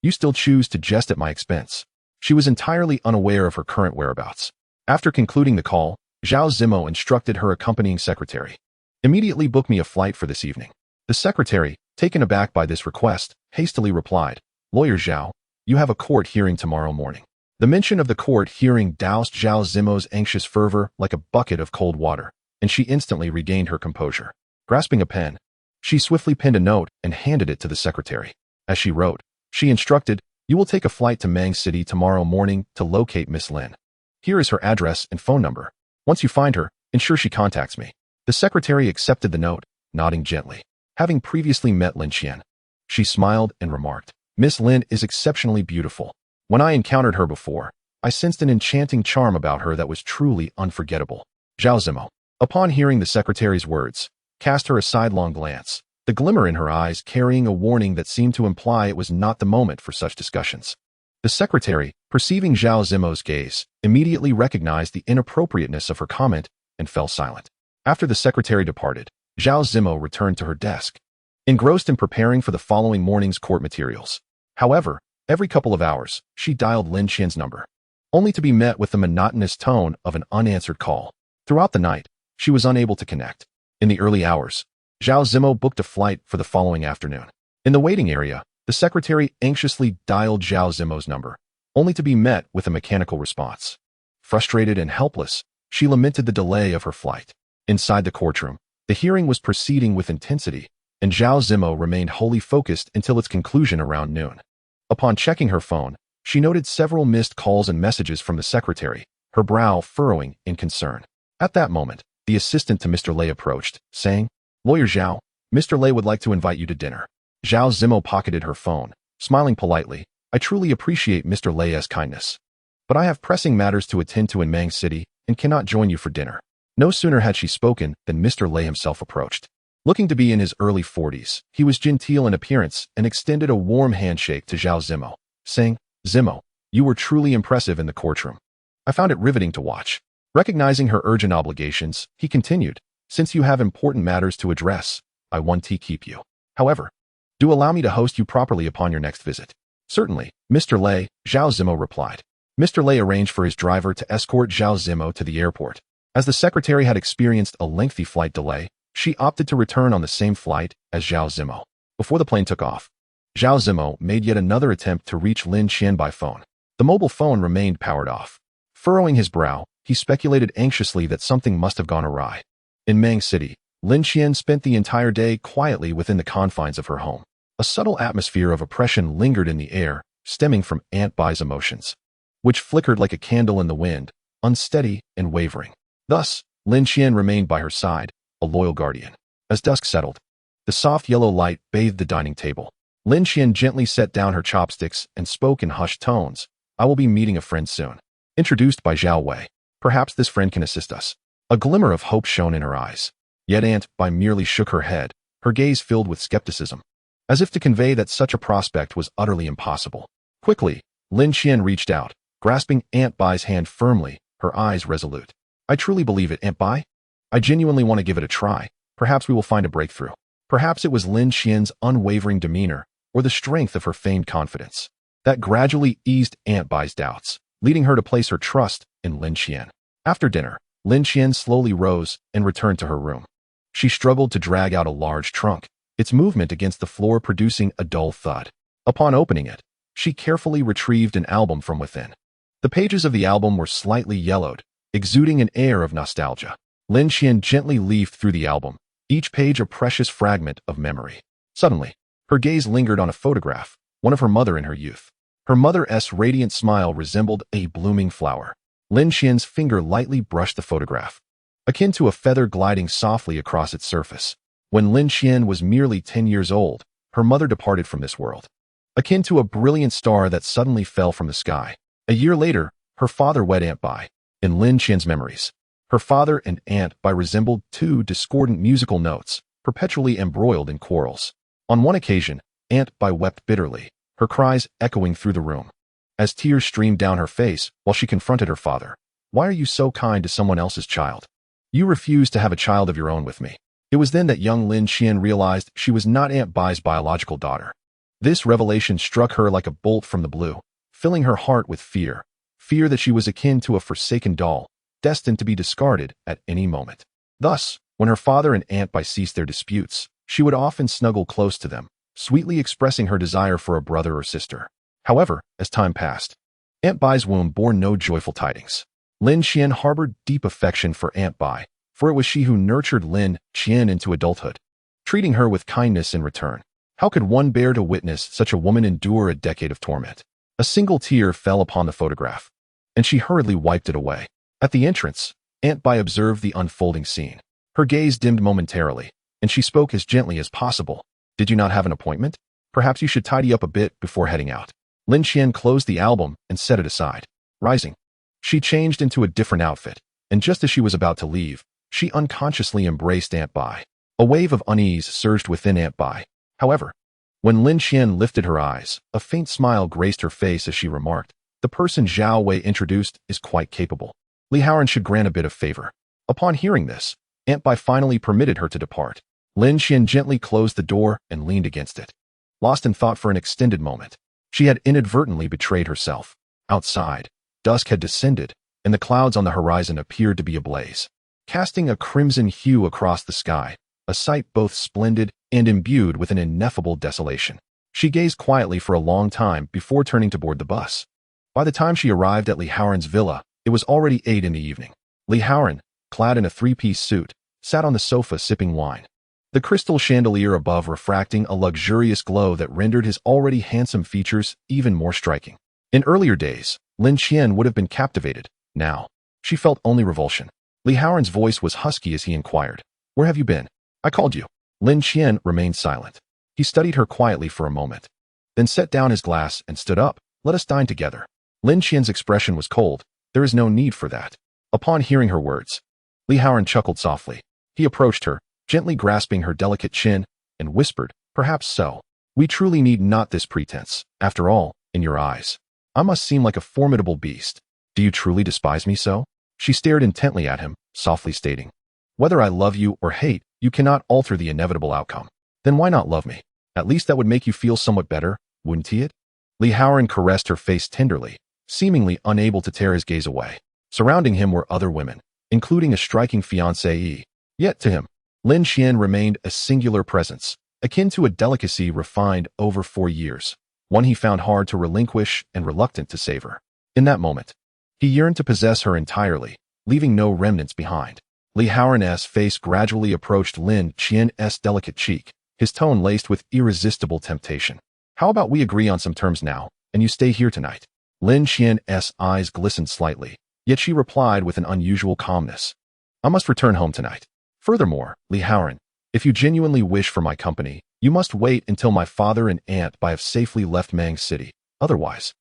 you still choose to jest at my expense." She was entirely unaware of her current whereabouts. After concluding the call, Zhao Zimo instructed her accompanying secretary, "Immediately book me a flight for this evening." The secretary, taken aback by this request, hastily replied, "Lawyer Zhao, you have a court hearing tomorrow morning." The mention of the court hearing doused Zhao Zimo's anxious fervor like a bucket of cold water, and she instantly regained her composure. Grasping a pen, she swiftly penned a note and handed it to the secretary. As she wrote, she instructed, "You will take a flight to Mang City tomorrow morning to locate Miss Lin. Here is her address and phone number. Once you find her, ensure she contacts me." The secretary accepted the note, nodding gently. Having previously met Lin Qian, she smiled and remarked, "Miss Lin is exceptionally beautiful. When I encountered her before, I sensed an enchanting charm about her that was truly unforgettable." Zhao Zimo, upon hearing the secretary's words, cast her a sidelong glance, the glimmer in her eyes carrying a warning that seemed to imply it was not the moment for such discussions. The secretary, perceiving Zhao Zimo's gaze, immediately recognized the inappropriateness of her comment and fell silent. After the secretary departed, Zhao Zimo returned to her desk, engrossed in preparing for the following morning's court materials. However, every couple of hours, she dialed Lin Qian's number, only to be met with the monotonous tone of an unanswered call. Throughout the night, she was unable to connect. In the early hours, Zhao Zimo booked a flight for the following afternoon. In the waiting area, the secretary anxiously dialed Zhao Zimo's number, only to be met with a mechanical response. Frustrated and helpless, she lamented the delay of her flight. Inside the courtroom, the hearing was proceeding with intensity, and Zhao Zimo remained wholly focused until its conclusion around noon. Upon checking her phone, she noted several missed calls and messages from the secretary, her brow furrowing in concern. At that moment, the assistant to Mr. Lei approached, saying, "Lawyer Zhao, Mr. Lei would like to invite you to dinner." Zhao Zimo pocketed her phone, smiling politely. "I truly appreciate Mr. Lei's kindness, but I have pressing matters to attend to in Mang City and cannot join you for dinner." No sooner had she spoken than Mr. Lei himself approached. Looking to be in his early 40s, he was genteel in appearance and extended a warm handshake to Zhao Zimo, saying, "Zimo, you were truly impressive in the courtroom. I found it riveting to watch." Recognizing her urgent obligations, he continued, "Since you have important matters to address, I want to keep you. However, do allow me to host you properly upon your next visit." "Certainly, Mr. Lei," Zhao Zimo replied. Mr. Lei arranged for his driver to escort Zhao Zimo to the airport. As the secretary had experienced a lengthy flight delay, she opted to return on the same flight as Zhao Zimo. Before the plane took off, Zhao Zimo made yet another attempt to reach Lin Qian by phone. The mobile phone remained powered off. Furrowing his brow, he speculated anxiously that something must have gone awry. In Mang City, Lin Qian spent the entire day quietly within the confines of her home. A subtle atmosphere of oppression lingered in the air, stemming from Aunt Bai's emotions, which flickered like a candle in the wind, unsteady and wavering. Thus, Lin Qian remained by her side, a loyal guardian. As dusk settled, the soft yellow light bathed the dining table. Lin Qian gently set down her chopsticks and spoke in hushed tones. I will be meeting a friend soon. Introduced by Zhao I. Perhaps this friend can assist us. A glimmer of hope shone in her eyes. Yet Aunt Bai merely shook her head, her gaze filled with skepticism, as if to convey that such a prospect was utterly impossible. Quickly, Lin Qian reached out, grasping Aunt Bai's hand firmly, her eyes resolute. I truly believe it, Aunt Bai. I genuinely want to give it a try. Perhaps we will find a breakthrough. Perhaps it was Lin Qian's unwavering demeanor or the strength of her feigned confidence that gradually eased Aunt Bai's doubts, leading her to place her trust in Lin Qian. After dinner, Lin Qian slowly rose and returned to her room. She struggled to drag out a large trunk, its movement against the floor producing a dull thud. Upon opening it, she carefully retrieved an album from within. The pages of the album were slightly yellowed, exuding an air of nostalgia. Lin Qian gently leafed through the album, each page a precious fragment of memory. Suddenly, her gaze lingered on a photograph, one of her mother in her youth. Her mother's radiant smile resembled a blooming flower. Lin Qian's finger lightly brushed the photograph, akin to a feather gliding softly across its surface. When Lin Qian was merely 10 years old, her mother departed from this world, akin to a brilliant star that suddenly fell from the sky. A year later, her father wed Aunt Bai. In Lin Qian's memories, her father and Aunt Bai resembled two discordant musical notes, perpetually embroiled in quarrels. On one occasion, Aunt Bai wept bitterly, her cries echoing through the room, as tears streamed down her face while she confronted her father. Why are you so kind to someone else's child? You refused to have a child of your own with me. It was then that young Lin Qian realized she was not Aunt Bai's biological daughter. This revelation struck her like a bolt from the blue, filling her heart with fear that she was akin to a forsaken doll, destined to be discarded at any moment. Thus, when her father and Aunt Bai ceased their disputes, she would often snuggle close to them, sweetly expressing her desire for a brother or sister. However, as time passed, Aunt Bai's womb bore no joyful tidings. Lin Qian harbored deep affection for Aunt Bai, for it was she who nurtured Lin Qian into adulthood, treating her with kindness in return. How could one bear to witness such a woman endure a decade of torment? A single tear fell upon the photograph, and she hurriedly wiped it away. At the entrance, Aunt Bai observed the unfolding scene. Her gaze dimmed momentarily, and she spoke as gently as possible. Did you not have an appointment? Perhaps you should tidy up a bit before heading out. Lin Qian closed the album and set it aside. Rising, she changed into a different outfit, and just as she was about to leave, she unconsciously embraced Aunt Bai. A wave of unease surged within Aunt Bai. However, when Lin Qian lifted her eyes, a faint smile graced her face as she remarked, the person Zhao I introduced is quite capable. Haoran should grant a bit of favor. Upon hearing this, Aunt Bai finally permitted her to depart. Lin Qian gently closed the door and leaned against it, lost in thought for an extended moment. She had inadvertently betrayed herself. Outside, dusk had descended, and the clouds on the horizon appeared to be ablaze, casting a crimson hue across the sky, a sight both splendid and imbued with an ineffable desolation. She gazed quietly for a long time before turning to board the bus. By the time she arrived at Haoran's villa, it was already 8 in the evening. Haoran, clad in a 3-piece suit, sat on the sofa sipping wine, the crystal chandelier above refracting a luxurious glow that rendered his already handsome features even more striking. In earlier days, Lin Qian would have been captivated. Now, she felt only revulsion. Haoran's voice was husky as he inquired, "Where have you been?" "I called you." Lin Qian remained silent. He studied her quietly for a moment, then set down his glass and stood up. "Let us dine together." Lin Qian's expression was cold. "There is no need for that." Upon hearing her words, Haoran chuckled softly. He approached her, gently grasping her delicate chin, and whispered, "Perhaps so. We truly need not this pretense. After all, in your eyes, I must seem like a formidable beast. Do you truly despise me so?" She stared intently at him, softly stating, "Whether I love you or hate, you cannot alter the inevitable outcome. Then why not love me? At least that would make you feel somewhat better, wouldn't it?" Haoran caressed her face tenderly, seemingly unable to tear his gaze away. Surrounding him were other women, including a striking fiancée. Yet to him, Lin Qian remained a singular presence, akin to a delicacy refined over 4 years, one he found hard to relinquish and reluctant to savor. In that moment, he yearned to possess her entirely, leaving no remnants behind. Haoran's face gradually approached Lin Qian's delicate cheek, his tone laced with irresistible temptation. "How about we agree on some terms now, and you stay here tonight?" Lin Qian's eyes glistened slightly, yet she replied with an unusual calmness, "I must return home tonight. Furthermore, Haoran, If you genuinely wish for my company, you must wait until my father and aunt have safely left Mang City. Otherwise,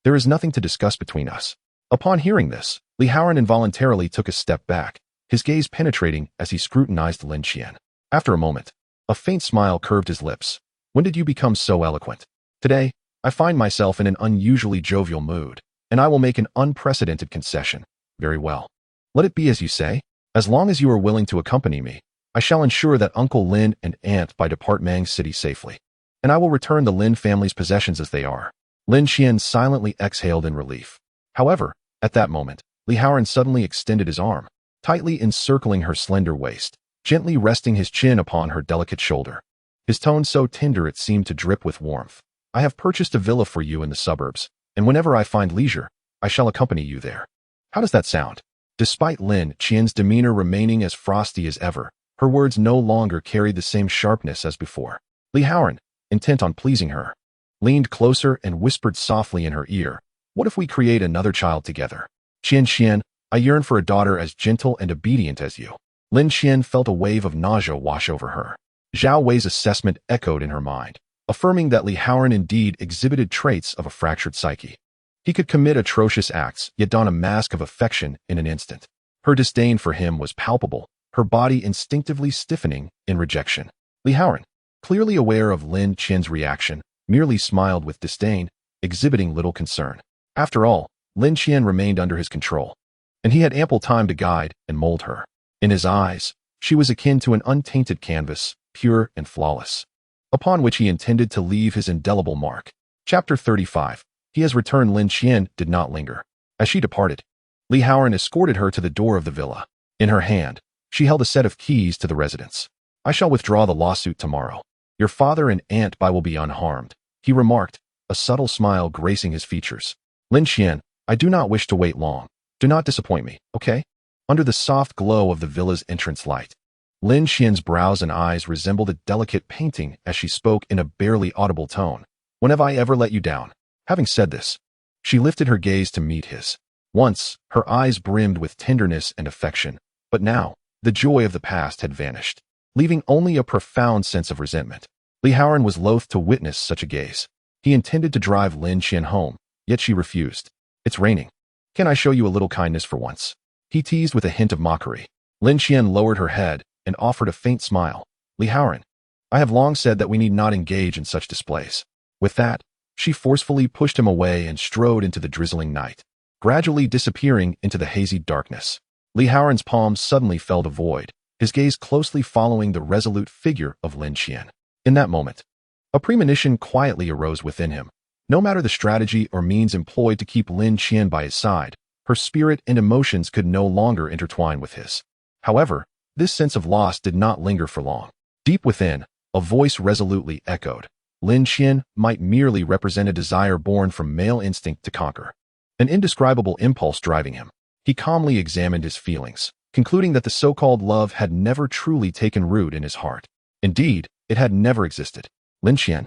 there is nothing to discuss between us. Upon hearing this, Haoran involuntarily took a step back, his gaze penetrating as he scrutinized Lin Qian. After a moment, a faint smile curved his lips. When did you become so eloquent? Today, I find myself in an unusually jovial mood, and I will make an unprecedented concession. Very well. Let it be as you say. As long as you are willing to accompany me, I shall ensure that Uncle Lin and Aunt depart Mang City safely, and I will return the Lin family's possessions as they are. Lin Qian silently exhaled in relief. However, at that moment, Haoran suddenly extended his arm, tightly encircling her slender waist, gently resting his chin upon her delicate shoulder. His tone so tender it seemed to drip with warmth. I have purchased a villa for you in the suburbs, and whenever I find leisure, I shall accompany you there. How does that sound? Despite Lin Qian's demeanor remaining as frosty as ever, her words no longer carried the same sharpness as before. Haoran, intent on pleasing her, leaned closer and whispered softly in her ear, "What if we create another child together? Qian, I yearn for a daughter as gentle and obedient as you." Lin Qian felt a wave of nausea wash over her. Zhao Wei's assessment echoed in her mind, affirming that Haoran indeed exhibited traits of a fractured psyche. He could commit atrocious acts, yet don a mask of affection in an instant. Her disdain for him was palpable, her body instinctively stiffening in rejection. Haoran, clearly aware of Lin Qian's reaction, merely smiled with disdain, exhibiting little concern. After all, Lin Qian remained under his control, and he had ample time to guide and mold her. In his eyes, she was akin to an untainted canvas, pure and flawless, upon which he intended to leave his indelible mark. Chapter 35. He has returned. Lin Qian did not linger. As she departed, Haoran escorted her to the door of the villa. In her hand, she held a set of keys to the residence. "I shall withdraw the lawsuit tomorrow. Your father and Aunt will be unharmed," he remarked, a subtle smile gracing his features. "Lin Qian, I do not wish to wait long. Do not disappoint me, okay?" Under the soft glow of the villa's entrance light, Lin Qian's brows and eyes resembled a delicate painting as she spoke in a barely audible tone. "When have I ever let you down?" Having said this, she lifted her gaze to meet his. Once, her eyes brimmed with tenderness and affection, but now, the joy of the past had vanished, leaving only a profound sense of resentment. Haoran was loath to witness such a gaze. He intended to drive Lin Qian home, yet she refused. "It's raining. Can I show you a little kindness for once?" he teased with a hint of mockery. Lin Qian lowered her head and offered a faint smile. "Haoran, I have long said that we need not engage in such displays." With that, she forcefully pushed him away and strode into the drizzling night, gradually disappearing into the hazy darkness. Haoran's palms suddenly fell to void, his gaze closely following the resolute figure of Lin Qian. In that moment, a premonition quietly arose within him. No matter the strategy or means employed to keep Lin Qian by his side, her spirit and emotions could no longer intertwine with his. However, this sense of loss did not linger for long. Deep within, a voice resolutely echoed. Lin Qian might merely represent a desire born from male instinct to conquer, an indescribable impulse driving him. He calmly examined his feelings, concluding that the so-called love had never truly taken root in his heart. Indeed, it had never existed. Lin Qian,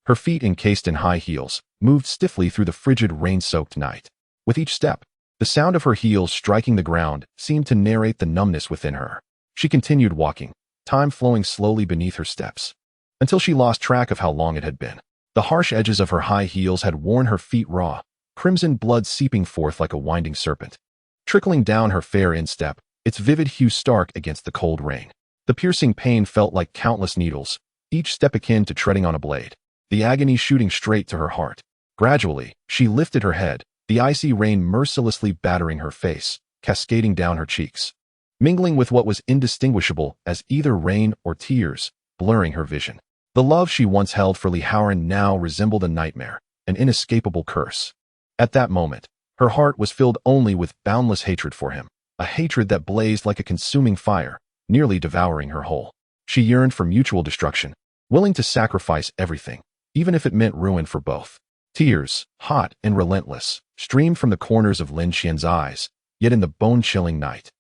her feet encased in high heels, moved stiffly through the frigid rain-soaked night. With each step, the sound of her heels striking the ground seemed to narrate the numbness within her. She continued walking, time flowing slowly beneath her steps, until she lost track of how long it had been. The harsh edges of her high heels had worn her feet raw, crimson blood seeping forth like a winding serpent, trickling down her fair instep, its vivid hue stark against the cold rain. The piercing pain felt like countless needles, each step akin to treading on a blade, the agony shooting straight to her heart. Gradually, she lifted her head, the icy rain mercilessly battering her face, cascading down her cheeks, mingling with what was indistinguishable as either rain or tears, blurring her vision. The love she once held for Haoran now resembled a nightmare, an inescapable curse. At that moment, her heart was filled only with boundless hatred for him, a hatred that blazed like a consuming fire, nearly devouring her whole. She yearned for mutual destruction, willing to sacrifice everything, even if it meant ruin for both. Tears, hot and relentless, streamed from the corners of Lin Qian's eyes, yet in the bone-chilling night,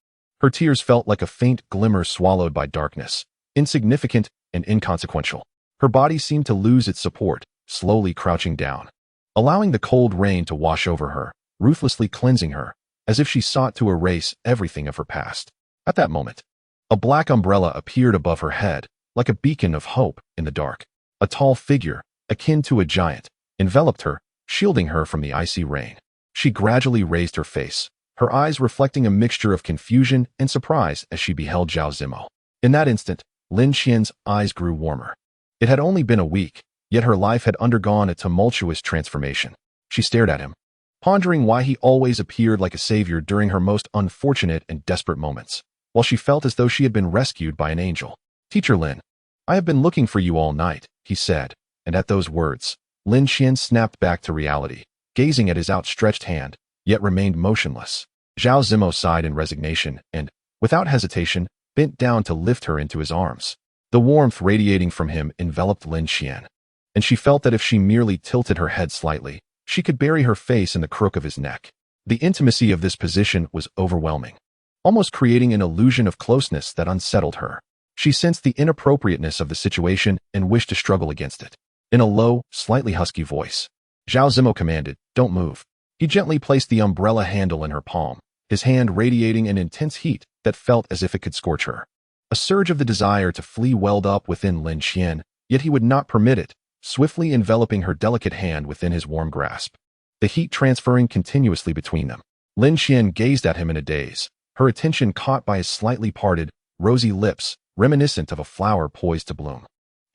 her tears felt like a faint glimmer swallowed by darkness, insignificant and inconsequential. Her body seemed to lose its support, slowly crouching down, allowing the cold rain to wash over her, ruthlessly cleansing her, as if she sought to erase everything of her past. At that moment, a black umbrella appeared above her head, like a beacon of hope in the dark. A tall figure, akin to a giant, enveloped her, shielding her from the icy rain. She gradually raised her face, her eyes reflecting a mixture of confusion and surprise as she beheld Zhao Zimo. In that instant, Lin Qian's eyes grew warmer. It had only been a week, yet her life had undergone a tumultuous transformation. She stared at him, pondering why he always appeared like a savior during her most unfortunate and desperate moments, while she felt as though she had been rescued by an angel. "Teacher Lin, I have been looking for you all night," he said, and at those words, Lin Qian snapped back to reality, gazing at his outstretched hand, yet remained motionless. Zhao Zimo sighed in resignation and, without hesitation, bent down to lift her into his arms. The warmth radiating from him enveloped Lin Qian, and she felt that if she merely tilted her head slightly, she could bury her face in the crook of his neck. The intimacy of this position was overwhelming, almost creating an illusion of closeness that unsettled her. She sensed the inappropriateness of the situation and wished to struggle against it. In a low, slightly husky voice, Zhao Zimo commanded, "Don't move." He gently placed the umbrella handle in her palm, his hand radiating an intense heat that felt as if it could scorch her. A surge of the desire to flee welled up within Lin Qian, yet he would not permit it, swiftly enveloping her delicate hand within his warm grasp, the heat transferring continuously between them. Lin Qian gazed at him in a daze, her attention caught by his slightly parted, rosy lips, reminiscent of a flower poised to bloom.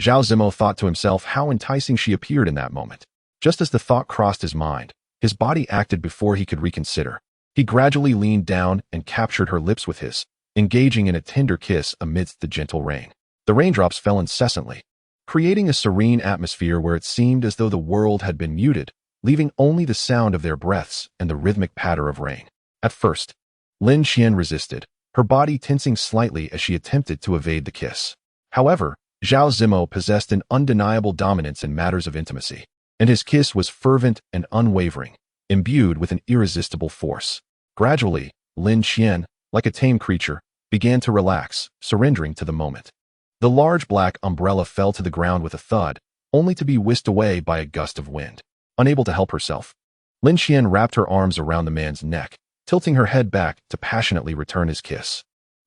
Zhao Zimo thought to himself how enticing she appeared in that moment. Just as the thought crossed his mind, his body acted before he could reconsider. He gradually leaned down and captured her lips with his, engaging in a tender kiss amidst the gentle rain. The raindrops fell incessantly, creating a serene atmosphere where it seemed as though the world had been muted, leaving only the sound of their breaths and the rhythmic patter of rain. At first, Lin Qian resisted, her body tensing slightly as she attempted to evade the kiss. However, Zhao Zimo possessed an undeniable dominance in matters of intimacy, and his kiss was fervent and unwavering, imbued with an irresistible force. Gradually, Lin Qian, like a tame creature, began to relax, surrendering to the moment. The large black umbrella fell to the ground with a thud, only to be whisked away by a gust of wind. Unable to help herself, Lin Qian wrapped her arms around the man's neck, tilting her head back to passionately return his kiss.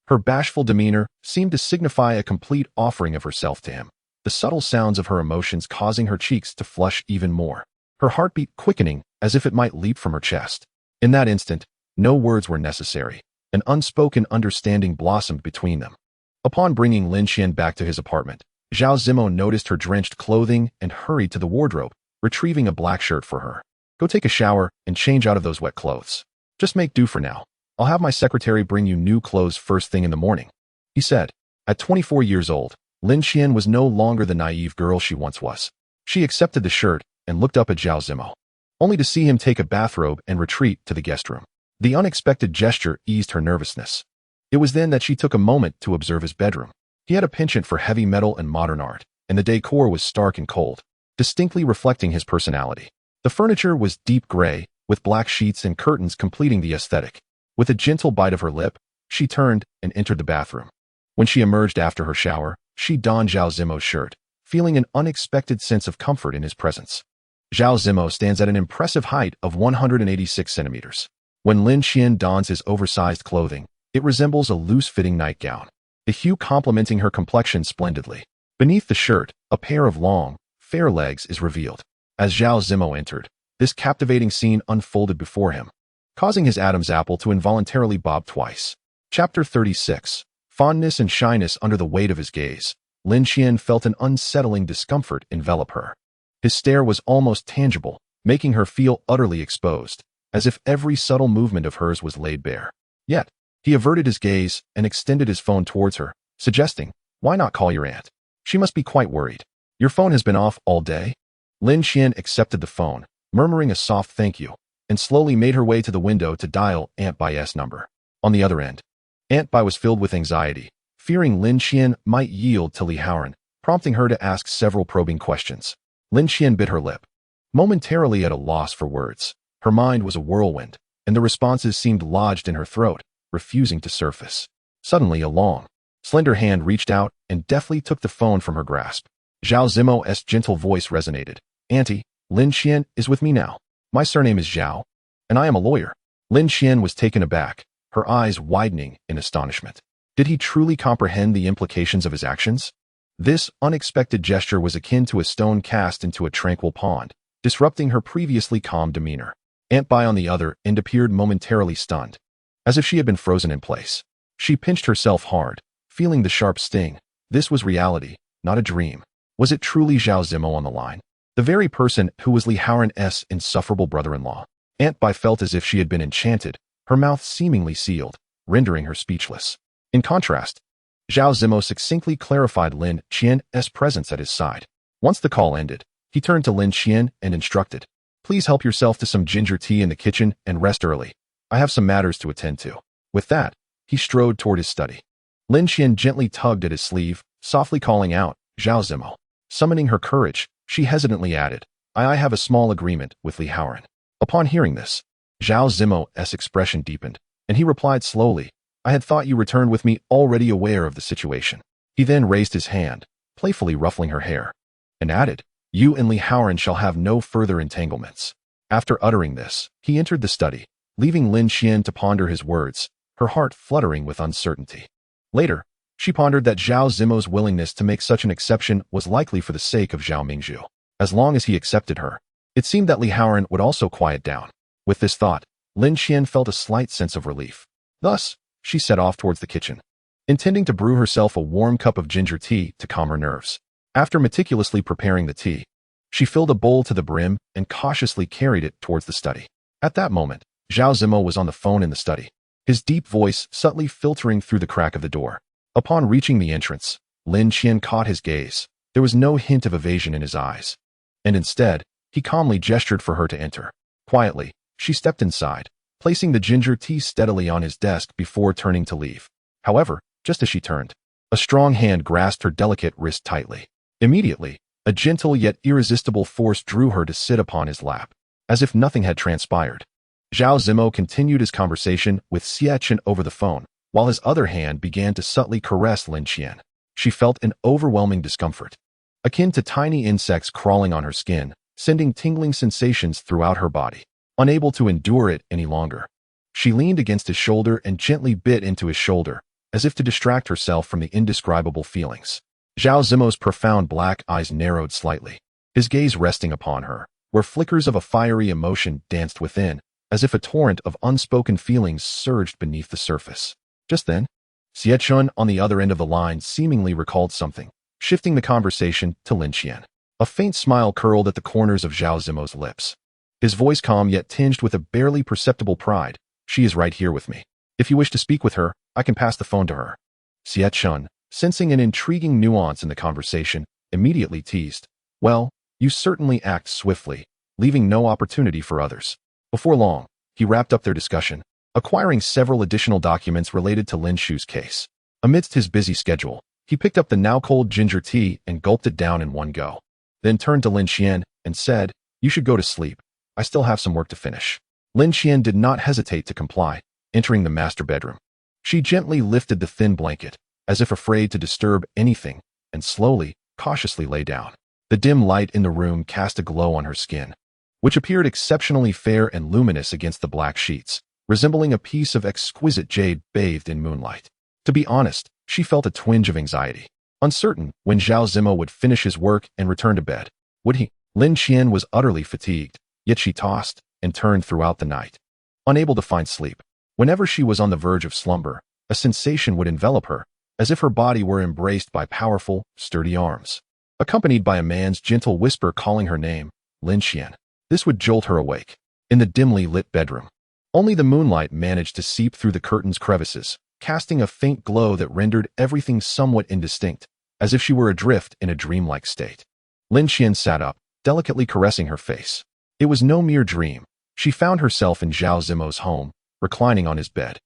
Her bashful demeanor seemed to signify a complete offering of herself to him, the subtle sounds of her emotions causing her cheeks to flush even more, her heartbeat quickening as if it might leap from her chest. In that instant, no words were necessary. An unspoken understanding blossomed between them. Upon bringing Lin Qian back to his apartment, Zhao Zimo noticed her drenched clothing and hurried to the wardrobe, retrieving a black shirt for her. "Go take a shower and change out of those wet clothes. Just make do for now. I'll have my secretary bring you new clothes first thing in the morning," he said. At 24 years old, Lin Qian was no longer the naive girl she once was. She accepted the shirt and looked up at Zhao Zimo, only to see him take a bathrobe and retreat to the guest room. The unexpected gesture eased her nervousness. It was then that she took a moment to observe his bedroom. He had a penchant for heavy metal and modern art, and the decor was stark and cold, distinctly reflecting his personality. The furniture was deep gray, with black sheets and curtains completing the aesthetic. With a gentle bite of her lip, she turned and entered the bathroom. When she emerged after her shower, she donned Zhao Zimo's shirt, feeling an unexpected sense of comfort in his presence. Zhao Zimo stands at an impressive height of 186 centimeters. When Lin Qian dons his oversized clothing, it resembles a loose-fitting nightgown, the hue complementing her complexion splendidly. Beneath the shirt, a pair of long, fair legs is revealed. As Zhao Zimo entered, this captivating scene unfolded before him, causing his Adam's apple to involuntarily bob twice. Chapter 36. Fondness and shyness. Under the weight of his gaze, Lin Qian felt an unsettling discomfort envelop her. His stare was almost tangible, making her feel utterly exposed, as if every subtle movement of hers was laid bare. Yet, he averted his gaze and extended his phone towards her, suggesting, "Why not call your aunt? She must be quite worried. Your phone has been off all day?" Lin Qian accepted the phone, murmuring a soft thank you, and slowly made her way to the window to dial Aunt Bai's number. On the other end, Aunt Bai was filled with anxiety, fearing Lin Qian might yield to Li Haoran, prompting her to ask several probing questions. Lin Qian bit her lip, momentarily at a loss for words. Her mind was a whirlwind, and the responses seemed lodged in her throat, refusing to surface. Suddenly, a long, slender hand reached out and deftly took the phone from her grasp. Zhao Zimo's gentle voice resonated. "Auntie, Lin Qian is with me now. My surname is Zhao, and I am a lawyer." Lin Qian was taken aback, her eyes widening in astonishment. Did he truly comprehend the implications of his actions? This unexpected gesture was akin to a stone cast into a tranquil pond, disrupting her previously calm demeanor. Aunt Bai, on the other end, appeared momentarily stunned, as if she had been frozen in place. She pinched herself hard, feeling the sharp sting. This was reality, not a dream. Was it truly Zhao Zimo on the line? The very person who was Li Haoran's insufferable brother-in-law. Aunt Bai felt as if she had been enchanted, her mouth seemingly sealed, rendering her speechless. In contrast, Zhao Zimo succinctly clarified Lin Qian's presence at his side. Once the call ended, he turned to Lin Qian and instructed, "Please help yourself to some ginger tea in the kitchen and rest early. I have some matters to attend to." With that, he strode toward his study. Lin Qian gently tugged at his sleeve, softly calling out, "Zhao Zimo." Summoning her courage, she hesitantly added, I have a small agreement with Li Haoran." Upon hearing this, Zhao Zimo's expression deepened, and he replied slowly, "I had thought you returned with me already aware of the situation." He then raised his hand, playfully ruffling her hair, and added, "You and Li Haoran shall have no further entanglements." After uttering this, he entered the study, leaving Lin Qian to ponder his words, her heart fluttering with uncertainty. Later, she pondered that Zhao Zimo's willingness to make such an exception was likely for the sake of Zhao Mingzhu. As long as he accepted her, it seemed that Li Haoran would also quiet down. With this thought, Lin Qian felt a slight sense of relief. Thus, she set off towards the kitchen, intending to brew herself a warm cup of ginger tea to calm her nerves. After meticulously preparing the tea, she filled a bowl to the brim and cautiously carried it towards the study. At that moment, Zhao Zimo was on the phone in the study, his deep voice subtly filtering through the crack of the door. Upon reaching the entrance, Lin Qian caught his gaze. There was no hint of evasion in his eyes, and instead, he calmly gestured for her to enter. Quietly, she stepped inside, placing the ginger tea steadily on his desk before turning to leave. However, just as she turned, a strong hand grasped her delicate wrist tightly. Immediately, a gentle yet irresistible force drew her to sit upon his lap, as if nothing had transpired. Zhao Zimo continued his conversation with Xie Chen over the phone, while his other hand began to subtly caress Lin Qian. She felt an overwhelming discomfort, akin to tiny insects crawling on her skin, sending tingling sensations throughout her body. Unable to endure it any longer, she leaned against his shoulder and gently bit into his shoulder, as if to distract herself from the indescribable feelings. Zhao Zimo's profound black eyes narrowed slightly, his gaze resting upon her, where flickers of a fiery emotion danced within, as if a torrent of unspoken feelings surged beneath the surface. Just then, Xie Chen on the other end of the line seemingly recalled something, shifting the conversation to Lin Qian. A faint smile curled at the corners of Zhao Zimo's lips. His voice calm yet tinged with a barely perceptible pride. "She is right here with me. If you wish to speak with her, I can pass the phone to her." Xie Chen, sensing an intriguing nuance in the conversation, immediately teased, "Well, you certainly act swiftly, leaving no opportunity for others." Before long, he wrapped up their discussion, acquiring several additional documents related to Lin Shu's case. Amidst his busy schedule, he picked up the now-cold ginger tea and gulped it down in one go, then turned to Lin Qian and said, "You should go to sleep. I still have some work to finish." Lin Qian did not hesitate to comply, entering the master bedroom. She gently lifted the thin blanket, as if afraid to disturb anything, and slowly, cautiously lay down. The dim light in the room cast a glow on her skin, which appeared exceptionally fair and luminous against the black sheets, resembling a piece of exquisite jade bathed in moonlight. To be honest, she felt a twinge of anxiety, uncertain when Zhao Zimo would finish his work and return to bed. Would he? Lin Qian was utterly fatigued, yet she tossed and turned throughout the night, unable to find sleep. Whenever she was on the verge of slumber, a sensation would envelop her, as if her body were embraced by powerful, sturdy arms, accompanied by a man's gentle whisper calling her name, Lin Qian. This would jolt her awake. In the dimly lit bedroom, only the moonlight managed to seep through the curtain's crevices, casting a faint glow that rendered everything somewhat indistinct, as if she were adrift in a dreamlike state. Lin Qian sat up, delicately caressing her face. It was no mere dream. She found herself in Zhao Zimo's home, reclining on his bed.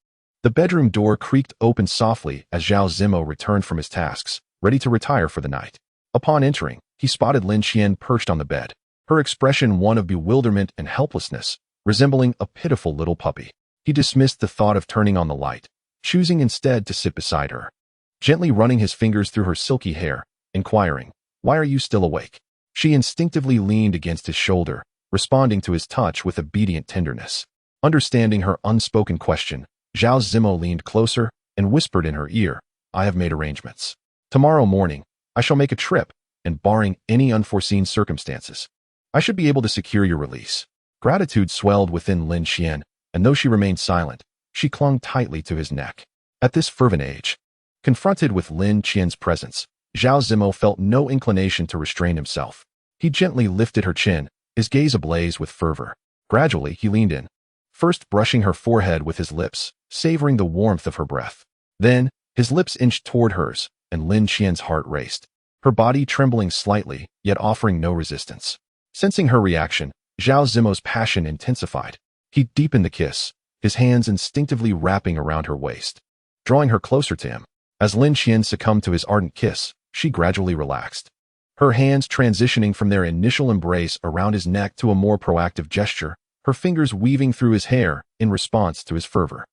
The bedroom door creaked open softly as Zhao Zimo returned from his tasks, ready to retire for the night. Upon entering, he spotted Lin Qian perched on the bed, her expression one of bewilderment and helplessness, resembling a pitiful little puppy. He dismissed the thought of turning on the light, choosing instead to sit beside her, gently running his fingers through her silky hair, inquiring, "Why are you still awake?" She instinctively leaned against his shoulder, responding to his touch with obedient tenderness. Understanding her unspoken question, Zhao Zimo leaned closer and whispered in her ear, "I have made arrangements. Tomorrow morning, I shall make a trip, and barring any unforeseen circumstances, I should be able to secure your release." Gratitude swelled within Lin Qian, and though she remained silent, she clung tightly to his neck. At this fervent age, confronted with Lin Qian's presence, Zhao Zimo felt no inclination to restrain himself. He gently lifted her chin, his gaze ablaze with fervor. Gradually, he leaned in, first brushing her forehead with his lips, savoring the warmth of her breath. Then, his lips inched toward hers, and Lin Qian's heart raced, her body trembling slightly, yet offering no resistance. Sensing her reaction, Zhao Zimo's passion intensified. He deepened the kiss, his hands instinctively wrapping around her waist, drawing her closer to him. As Lin Qian succumbed to his ardent kiss, she gradually relaxed, her hands transitioning from their initial embrace around his neck to a more proactive gesture, her fingers weaving through his hair in response to his fervor.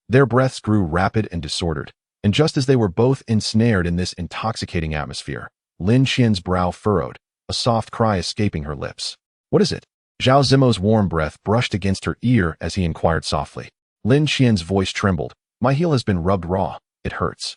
Their breaths grew rapid and disordered, and just as they were both ensnared in this intoxicating atmosphere, Lin Qian's brow furrowed, a soft cry escaping her lips. "What is it?" Zhao Zimo's warm breath brushed against her ear as he inquired softly. Lin Qian's voice trembled. "My heel has been rubbed raw. It hurts."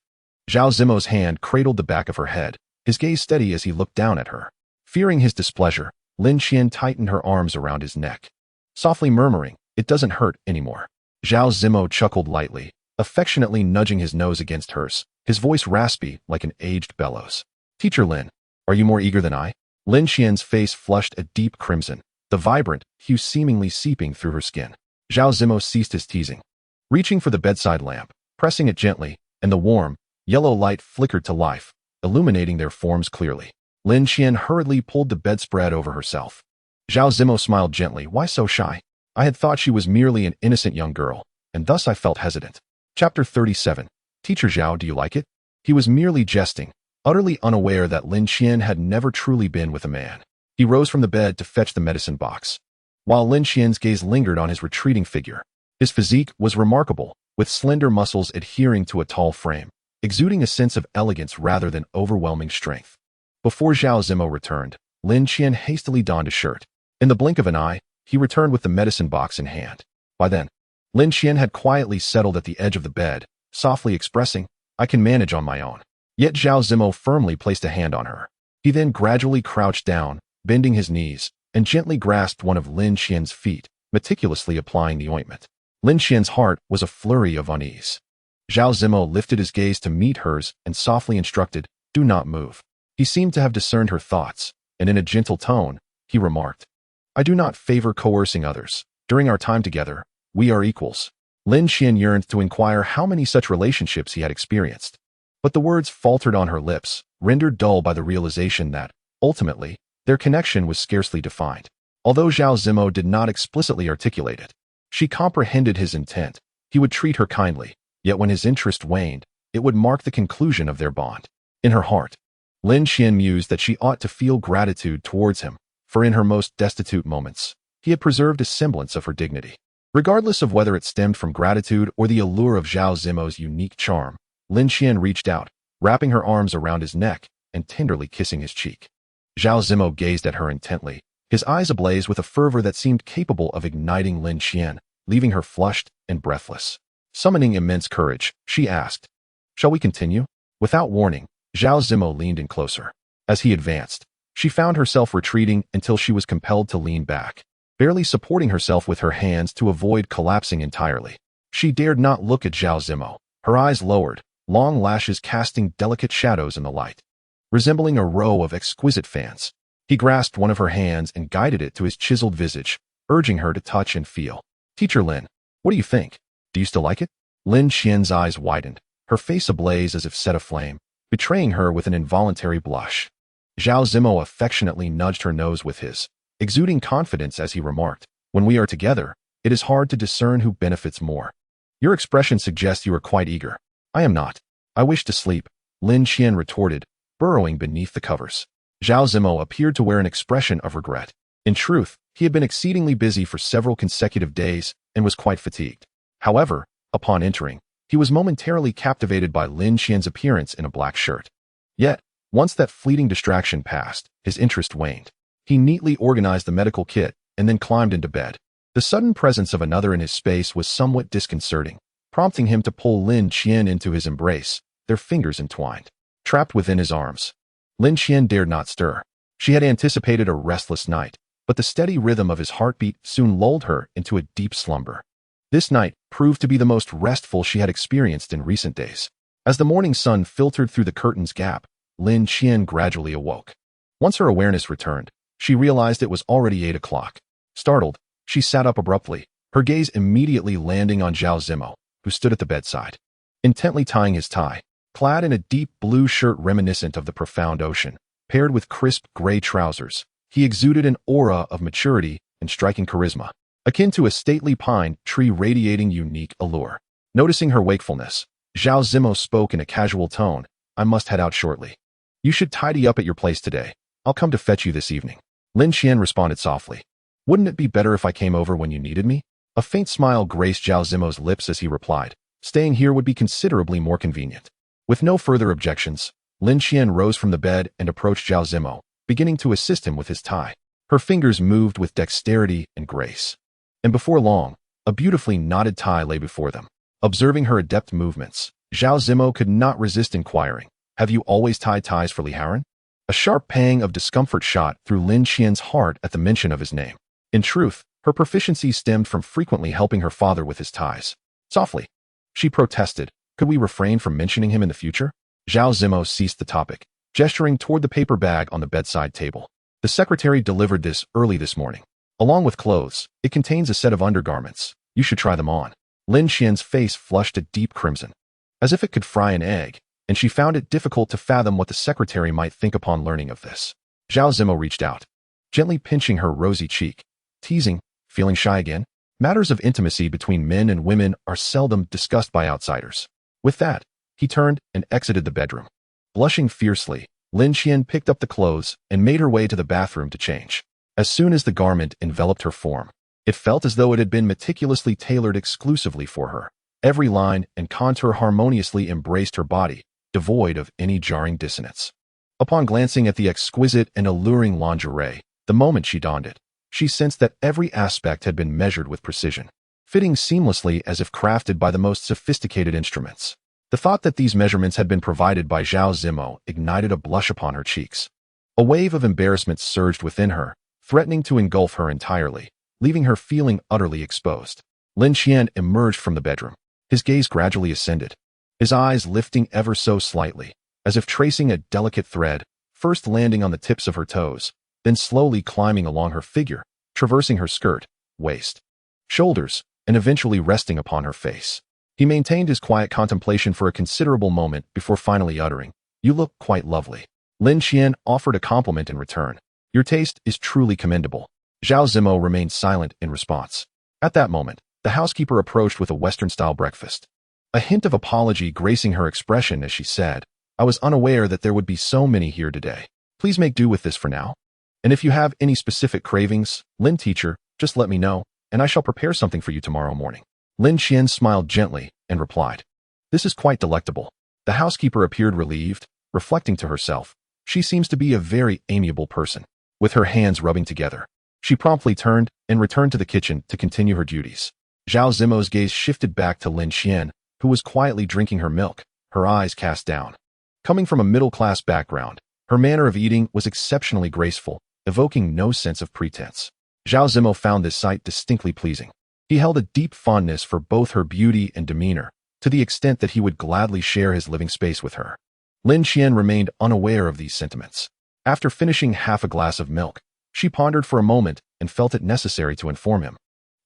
Zhao Zimo's hand cradled the back of her head, his gaze steady as he looked down at her. Fearing his displeasure, Lin Qian tightened her arms around his neck, softly murmuring, "It doesn't hurt anymore." Zhao Zimo chuckled lightly, affectionately nudging his nose against hers, his voice raspy like an aged bellows. "Teacher Lin, are you more eager than I?" Lin Qian's face flushed a deep crimson, the vibrant hue seemingly seeping through her skin. Zhao Zimo ceased his teasing, reaching for the bedside lamp, pressing it gently, and the warm, yellow light flickered to life, illuminating their forms clearly. Lin Qian hurriedly pulled the bedspread over herself. Zhao Zimo smiled gently. "Why so shy? I had thought she was merely an innocent young girl, and thus I felt hesitant." Chapter 37. "Teacher Zhao, do you like it?" He was merely jesting, utterly unaware that Lin Qian had never truly been with a man. He rose from the bed to fetch the medicine box, while Lin Qian's gaze lingered on his retreating figure. His physique was remarkable, with slender muscles adhering to a tall frame, exuding a sense of elegance rather than overwhelming strength. Before Zhao Zimo returned, Lin Qian hastily donned a shirt. In the blink of an eye, he returned with the medicine box in hand. By then, Lin Qian had quietly settled at the edge of the bed, softly expressing, "I can manage on my own." Yet Zhao Zimo firmly placed a hand on her. He then gradually crouched down, bending his knees, and gently grasped one of Lin Qian's feet, meticulously applying the ointment. Lin Qian's heart was a flurry of unease. Zhao Zimo lifted his gaze to meet hers and softly instructed, "Do not move." He seemed to have discerned her thoughts, and in a gentle tone, he remarked, "I do not favor coercing others. During our time together, we are equals." Lin Qian yearned to inquire how many such relationships he had experienced, but the words faltered on her lips, rendered dull by the realization that, ultimately, their connection was scarcely defined. Although Zhao Zimo did not explicitly articulate it, she comprehended his intent. He would treat her kindly, yet when his interest waned, it would mark the conclusion of their bond. In her heart, Lin Qian mused that she ought to feel gratitude towards him, for in her most destitute moments, he had preserved a semblance of her dignity. Regardless of whether it stemmed from gratitude or the allure of Zhao Zimo's unique charm, Lin Qian reached out, wrapping her arms around his neck and tenderly kissing his cheek. Zhao Zimo gazed at her intently, his eyes ablaze with a fervor that seemed capable of igniting Lin Qian, leaving her flushed and breathless. Summoning immense courage, she asked, "Shall we continue?" Without warning, Zhao Zimo leaned in closer. As he advanced, she found herself retreating until she was compelled to lean back, barely supporting herself with her hands to avoid collapsing entirely. She dared not look at Zhao Zimo, her eyes lowered, long lashes casting delicate shadows in the light, resembling a row of exquisite fans. He grasped one of her hands and guided it to his chiseled visage, urging her to touch and feel. "Teacher Lin, what do you think? Do you still like it?" Lin Qian's eyes widened, her face ablaze as if set aflame, betraying her with an involuntary blush. Zhao Zimo affectionately nudged her nose with his, exuding confidence as he remarked, "When we are together, it is hard to discern who benefits more. Your expression suggests you are quite eager." "I am not. I wish to sleep," Lin Qian retorted, burrowing beneath the covers. Zhao Zimo appeared to wear an expression of regret. In truth, he had been exceedingly busy for several consecutive days and was quite fatigued. However, upon entering, he was momentarily captivated by Lin Qian's appearance in a black shirt. Yet, once that fleeting distraction passed, his interest waned. He neatly organized the medical kit and then climbed into bed. The sudden presence of another in his space was somewhat disconcerting, prompting him to pull Lin Qian into his embrace, their fingers entwined. Trapped within his arms, Lin Qian dared not stir. She had anticipated a restless night, but the steady rhythm of his heartbeat soon lulled her into a deep slumber. This night proved to be the most restful she had experienced in recent days. As the morning sun filtered through the curtain's gap, Lin Qian gradually awoke. Once her awareness returned, she realized it was already 8 o'clock. Startled, she sat up abruptly, her gaze immediately landing on Zhao Zimo, who stood at the bedside, intently tying his tie. Clad in a deep blue shirt reminiscent of the profound ocean, paired with crisp gray trousers, he exuded an aura of maturity and striking charisma, akin to a stately pine tree radiating unique allure. Noticing her wakefulness, Zhao Zimo spoke in a casual tone, "I must head out shortly. You should tidy up at your place today. I'll come to fetch you this evening." Lin Qian responded softly. "Wouldn't it be better if I came over when you needed me?" A faint smile graced Zhao Zimo's lips as he replied, "Staying here would be considerably more convenient." With no further objections, Lin Qian rose from the bed and approached Zhao Zimo, beginning to assist him with his tie. Her fingers moved with dexterity and grace. And before long, a beautifully knotted tie lay before them. Observing her adept movements, Zhao Zimo could not resist inquiring, "Have you always tied ties for Haoran?" A sharp pang of discomfort shot through Lin Qian's heart at the mention of his name. In truth, her proficiency stemmed from frequently helping her father with his ties. Softly, she protested, "Could we refrain from mentioning him in the future?" Zhao Zimo ceased the topic, gesturing toward the paper bag on the bedside table. "The secretary delivered this early this morning. Along with clothes, it contains a set of undergarments. You should try them on." Lin Qian's face flushed a deep crimson, as if it could fry an egg, and she found it difficult to fathom what the secretary might think upon learning of this. Zhao Zimo reached out, gently pinching her rosy cheek, teasing, "Feeling shy again?" Matters of intimacy between men and women are seldom discussed by outsiders. With that, he turned and exited the bedroom. Blushing fiercely, Lin Qian picked up the clothes and made her way to the bathroom to change. As soon as the garment enveloped her form, it felt as though it had been meticulously tailored exclusively for her. Every line and contour harmoniously embraced her body, devoid of any jarring dissonance. Upon glancing at the exquisite and alluring lingerie, the moment she donned it, she sensed that every aspect had been measured with precision, fitting seamlessly as if crafted by the most sophisticated instruments. The thought that these measurements had been provided by Zhao Zimo ignited a blush upon her cheeks. A wave of embarrassment surged within her, threatening to engulf her entirely, leaving her feeling utterly exposed. Lin Qian emerged from the bedroom. His gaze gradually ascended, his eyes lifting ever so slightly, as if tracing a delicate thread, first landing on the tips of her toes, then slowly climbing along her figure, traversing her skirt, waist, shoulders, and eventually resting upon her face. He maintained his quiet contemplation for a considerable moment before finally uttering, "You look quite lovely." Lin Qian offered a compliment in return. "Your taste is truly commendable." Zhao Zimo remained silent in response. At that moment, the housekeeper approached with a Western-style breakfast. A hint of apology gracing her expression as she said, "I was unaware that there would be so many here today. Please make do with this for now. And if you have any specific cravings, Lin teacher, just let me know, and I shall prepare something for you tomorrow morning." Lin Qian smiled gently and replied, "This is quite delectable." The housekeeper appeared relieved, reflecting to herself, "She seems to be a very amiable person." With her hands rubbing together, she promptly turned and returned to the kitchen to continue her duties. Zhao Zimo's gaze shifted back to Lin Qian, who was quietly drinking her milk, her eyes cast down. Coming from a middle-class background, her manner of eating was exceptionally graceful, evoking no sense of pretense. Zhao Zimo found this sight distinctly pleasing. He held a deep fondness for both her beauty and demeanor, to the extent that he would gladly share his living space with her. Lin Qian remained unaware of these sentiments. After finishing half a glass of milk, she pondered for a moment and felt it necessary to inform him.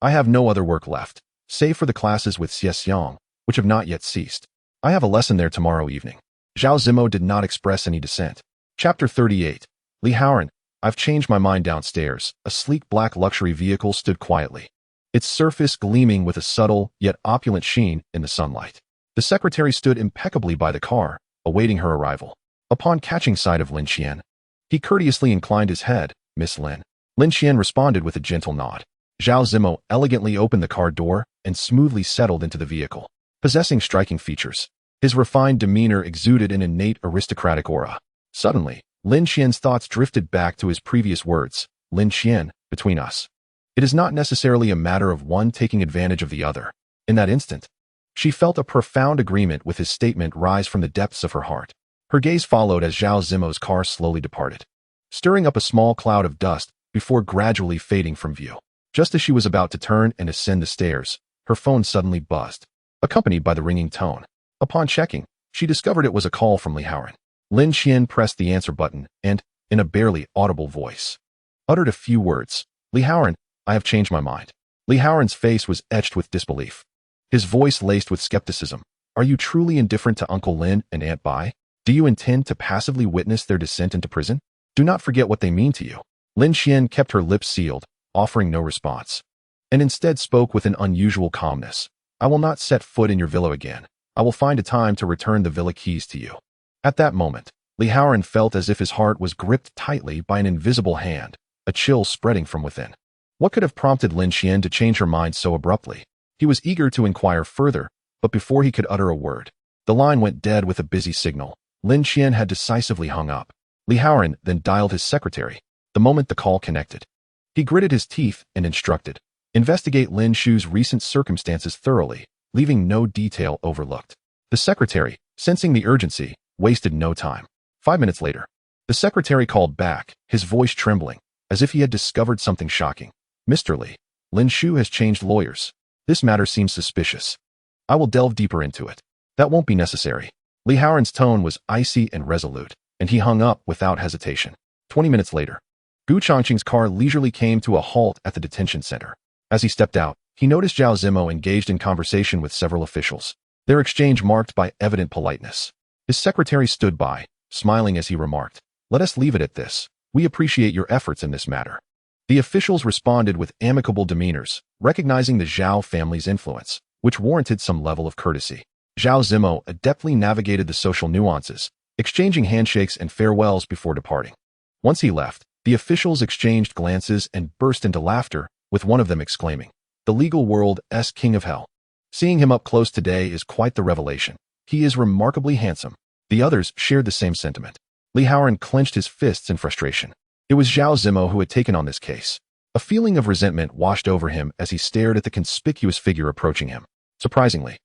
"I have no other work left, save for the classes with Xiang, which have not yet ceased. I have a lesson there tomorrow evening." Zhao Zimo did not express any dissent. Chapter 38. Li Haoran, "I've changed my mind." Downstairs, a sleek black luxury vehicle stood quietly, its surface gleaming with a subtle yet opulent sheen in the sunlight. The secretary stood impeccably by the car, awaiting her arrival. Upon catching sight of Lin Qian, he courteously inclined his head. "Miss Lin." Lin Qian responded with a gentle nod. Zhao Zimo elegantly opened the car door and smoothly settled into the vehicle. Possessing striking features, his refined demeanor exuded an innate aristocratic aura. Suddenly, Lin Qian's thoughts drifted back to his previous words, "Lin Qian, between us, it is not necessarily a matter of one taking advantage of the other." In that instant, she felt a profound agreement with his statement rise from the depths of her heart. Her gaze followed as Zhao Zimo's car slowly departed, stirring up a small cloud of dust before gradually fading from view. Just as she was about to turn and ascend the stairs, her phone suddenly buzzed, accompanied by the ringing tone. Upon checking, she discovered it was a call from Haoran. Lin Qian pressed the answer button and, in a barely audible voice, uttered a few words. Haoran, I have changed my mind. Haoran's face was etched with disbelief, his voice laced with skepticism. Are you truly indifferent to Uncle Lin and Aunt Bai? Do you intend to passively witness their descent into prison? Do not forget what they mean to you. Lin Qian kept her lips sealed, offering no response, and instead spoke with an unusual calmness. I will not set foot in your villa again. I will find a time to return the villa keys to you. At that moment, Haoran felt as if his heart was gripped tightly by an invisible hand, a chill spreading from within. What could have prompted Lin Qian to change her mind so abruptly? He was eager to inquire further, but before he could utter a word, the line went dead with a busy signal. Lin Qian had decisively hung up. Haoran then dialed his secretary. The moment the call connected, he gritted his teeth and instructed, investigate Lin Shu's recent circumstances thoroughly, leaving no detail overlooked. The secretary, sensing the urgency, wasted no time. 5 minutes later, the secretary called back, his voice trembling, as if he had discovered something shocking. Mr. Li, Lin Shu has changed lawyers. This matter seems suspicious. I will delve deeper into it. That won't be necessary. Haoran's tone was icy and resolute, and he hung up without hesitation. 20 minutes later, Gu Changqing's car leisurely came to a halt at the detention center. As he stepped out, he noticed Zhao Zimo engaged in conversation with several officials, their exchange marked by evident politeness. His secretary stood by, smiling as he remarked, let us leave it at this. We appreciate your efforts in this matter. The officials responded with amicable demeanors, recognizing the Zhao family's influence, which warranted some level of courtesy. Zhao Zimo adeptly navigated the social nuances, exchanging handshakes and farewells before departing. Once he left, the officials exchanged glances and burst into laughter, with one of them exclaiming, the legal world's king of hell. Seeing him up close today is quite the revelation. He is remarkably handsome. The others shared the same sentiment. Haoran clenched his fists in frustration. It was Zhao Zimo who had taken on this case. A feeling of resentment washed over him as he stared at the conspicuous figure approaching him. Surprisingly,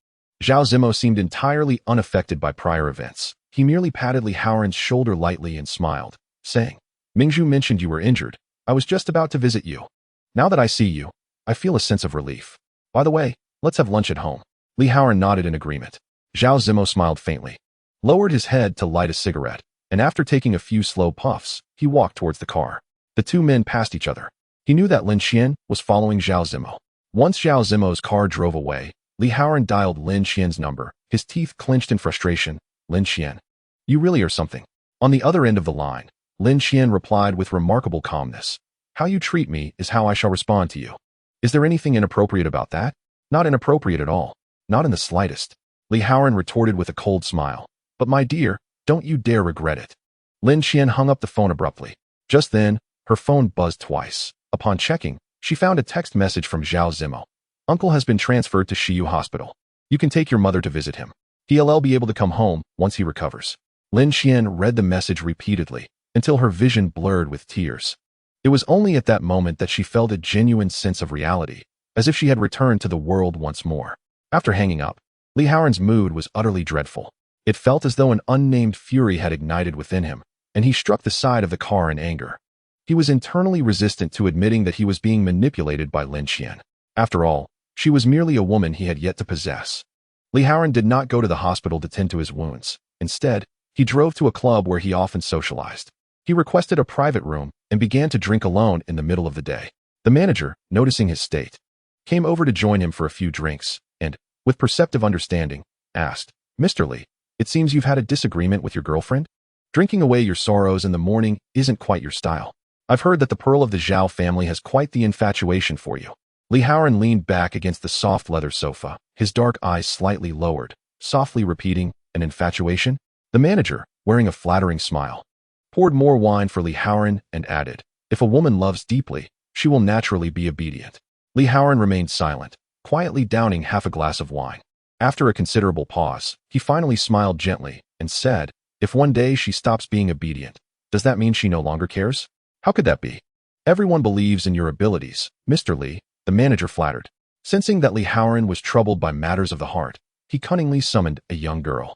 Zhao Zimo seemed entirely unaffected by prior events. He merely patted Haoran's shoulder lightly and smiled, saying, Mingzhu mentioned you were injured. I was just about to visit you. Now that I see you, I feel a sense of relief. By the way, let's have lunch at home. Haoran nodded in agreement. Zhao Zimo smiled faintly, lowered his head to light a cigarette, and after taking a few slow puffs, he walked towards the car. The two men passed each other. He knew that Lin Qian was following Zhao Zimo. Once Zhao Zimo's car drove away, Haoran dialed Lin Qian's number, his teeth clenched in frustration. Lin Qian, you really are something. On the other end of the line, Lin Qian replied with remarkable calmness. How you treat me is how I shall respond to you. Is there anything inappropriate about that? Not inappropriate at all. Not in the slightest. Haoran retorted with a cold smile. But my dear, don't you dare regret it. Lin Qian hung up the phone abruptly. Just then, her phone buzzed twice. Upon checking, she found a text message from Zhao Zimo. Uncle has been transferred to Shiyu Hospital. You can take your mother to visit him. He'll be able to come home once he recovers. Lin Qian read the message repeatedly, until her vision blurred with tears. It was only at that moment that she felt a genuine sense of reality, as if she had returned to the world once more. After hanging up, Haoran's mood was utterly dreadful. It felt as though an unnamed fury had ignited within him, and he struck the side of the car in anger. He was internally resistant to admitting that he was being manipulated by Lin Qian. After all, she was merely a woman he had yet to possess. Haoran did not go to the hospital to tend to his wounds. Instead, he drove to a club where he often socialized. He requested a private room and began to drink alone in the middle of the day. The manager, noticing his state, came over to join him for a few drinks and, with perceptive understanding, asked, Mr. Li, it seems you've had a disagreement with your girlfriend? Drinking away your sorrows in the morning isn't quite your style. I've heard that the pearl of the Zhao family has quite the infatuation for you. Haoran leaned back against the soft leather sofa, his dark eyes slightly lowered, softly repeating, an infatuation? The manager, wearing a flattering smile, poured more wine for Haoran and added, if a woman loves deeply, she will naturally be obedient. Haoran remained silent, quietly downing half a glass of wine. After a considerable pause, he finally smiled gently and said, if one day she stops being obedient, does that mean she no longer cares? How could that be? Everyone believes in your abilities, Mr. Li, the manager flattered. Sensing that Haoran was troubled by matters of the heart, he cunningly summoned a young girl.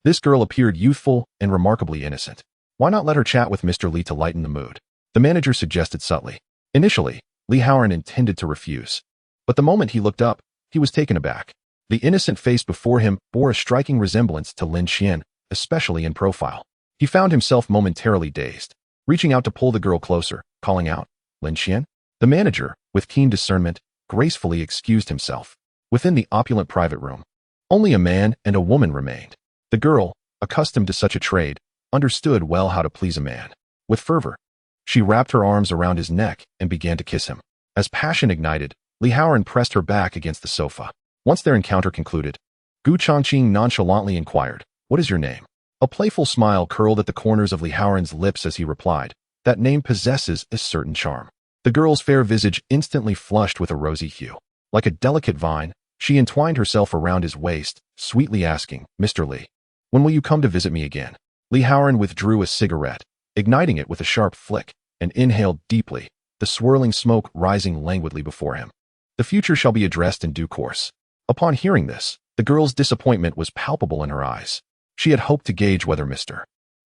This girl appeared youthful and remarkably innocent. Why not let her chat with Mr. Li to lighten the mood? The manager suggested subtly. Initially, Li Haoran intended to refuse. But the moment he looked up, he was taken aback. The innocent face before him bore a striking resemblance to Lin Qian, especially in profile. He found himself momentarily dazed, reaching out to pull the girl closer, calling out, "Lin Qian?" The manager, with keen discernment, gracefully excused himself. Within the opulent private room, only a man and a woman remained. The girl, accustomed to such a trade, understood well how to please a man. With fervor, she wrapped her arms around his neck and began to kiss him. As passion ignited, Li Haoran pressed her back against the sofa. Once their encounter concluded, Gu Changqing nonchalantly inquired, "What is your name?" A playful smile curled at the corners of Li Haoran's lips as he replied, "That name possesses a certain charm." The girl's fair visage instantly flushed with a rosy hue. Like a delicate vine, she entwined herself around his waist, sweetly asking, "Mr. Li, when will you come to visit me again?" Li Haoran withdrew a cigarette, igniting it with a sharp flick, and inhaled deeply, the swirling smoke rising languidly before him. "The future shall be addressed in due course." Upon hearing this, the girl's disappointment was palpable in her eyes. She had hoped to gauge whether Mr.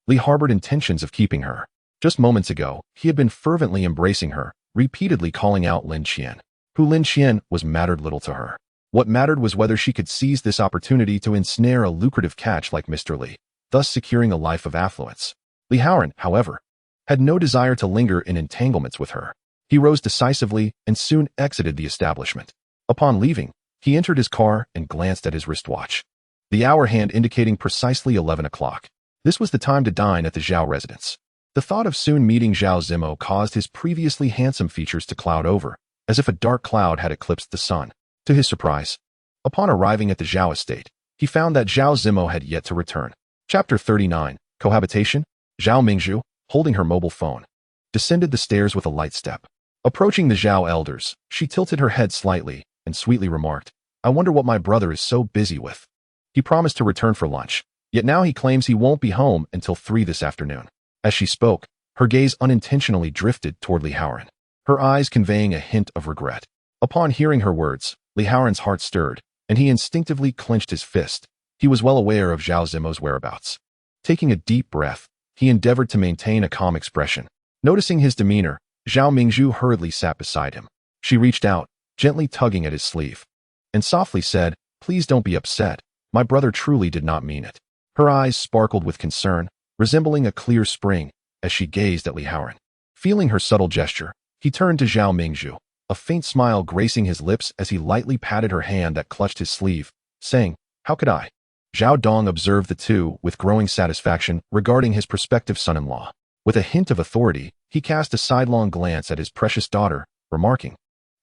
Li harbored intentions of keeping her. Just moments ago, he had been fervently embracing her, repeatedly calling out Lin Qian. Who Lin Qian was mattered little to her. What mattered was whether she could seize this opportunity to ensnare a lucrative catch like Mr. Li, thus securing a life of affluence. Li Haoran, however, had no desire to linger in entanglements with her. He rose decisively and soon exited the establishment. Upon leaving, he entered his car and glanced at his wristwatch. The hour hand indicating precisely 11 o'clock. This was the time to dine at the Zhao residence. The thought of soon meeting Zhao Zimo caused his previously handsome features to cloud over, as if a dark cloud had eclipsed the sun. To his surprise, upon arriving at the Zhao estate, he found that Zhao Zimo had yet to return. Chapter 39, Cohabitation. Zhao Mingzhu, holding her mobile phone, descended the stairs with a light step. Approaching the Zhao elders, she tilted her head slightly and sweetly remarked, "I wonder what my brother is so busy with. He promised to return for lunch, yet now he claims he won't be home until 3 this afternoon." As she spoke, her gaze unintentionally drifted toward Li Haoran, her eyes conveying a hint of regret. Upon hearing her words, Li Haoran's heart stirred, and he instinctively clenched his fist. He was well aware of Zhao Zimo's whereabouts. Taking a deep breath, he endeavored to maintain a calm expression. Noticing his demeanor, Zhao Mingzhu hurriedly sat beside him. She reached out, gently tugging at his sleeve, and softly said, "Please don't be upset. My brother truly did not mean it." Her eyes sparkled with concern, resembling a clear spring, as she gazed at Li Haoran. Feeling her subtle gesture, he turned to Zhao Mingzhu, a faint smile gracing his lips as he lightly patted her hand that clutched his sleeve, saying, "How could I?" Zhao Dong observed the two with growing satisfaction regarding his prospective son-in-law. With a hint of authority, he cast a sidelong glance at his precious daughter, remarking,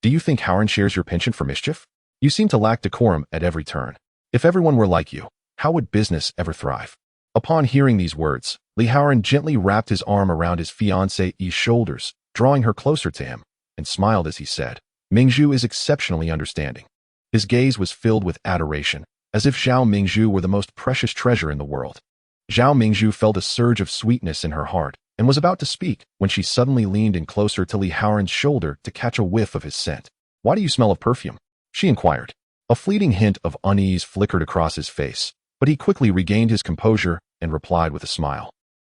"Do you think Haoran shares your penchant for mischief? You seem to lack decorum at every turn. If everyone were like you, how would business ever thrive?" Upon hearing these words, Li Haoran gently wrapped his arm around his fiancée's shoulders, drawing her closer to him, and smiled as he said, "Mingzhu is exceptionally understanding." His gaze was filled with adoration, as if Zhao Mingzhu were the most precious treasure in the world. Zhao Mingzhu felt a surge of sweetness in her heart and was about to speak when she suddenly leaned in closer to Li Haoran's shoulder to catch a whiff of his scent. "Why do you smell of perfume?" she inquired. A fleeting hint of unease flickered across his face, but he quickly regained his composure and replied with a smile,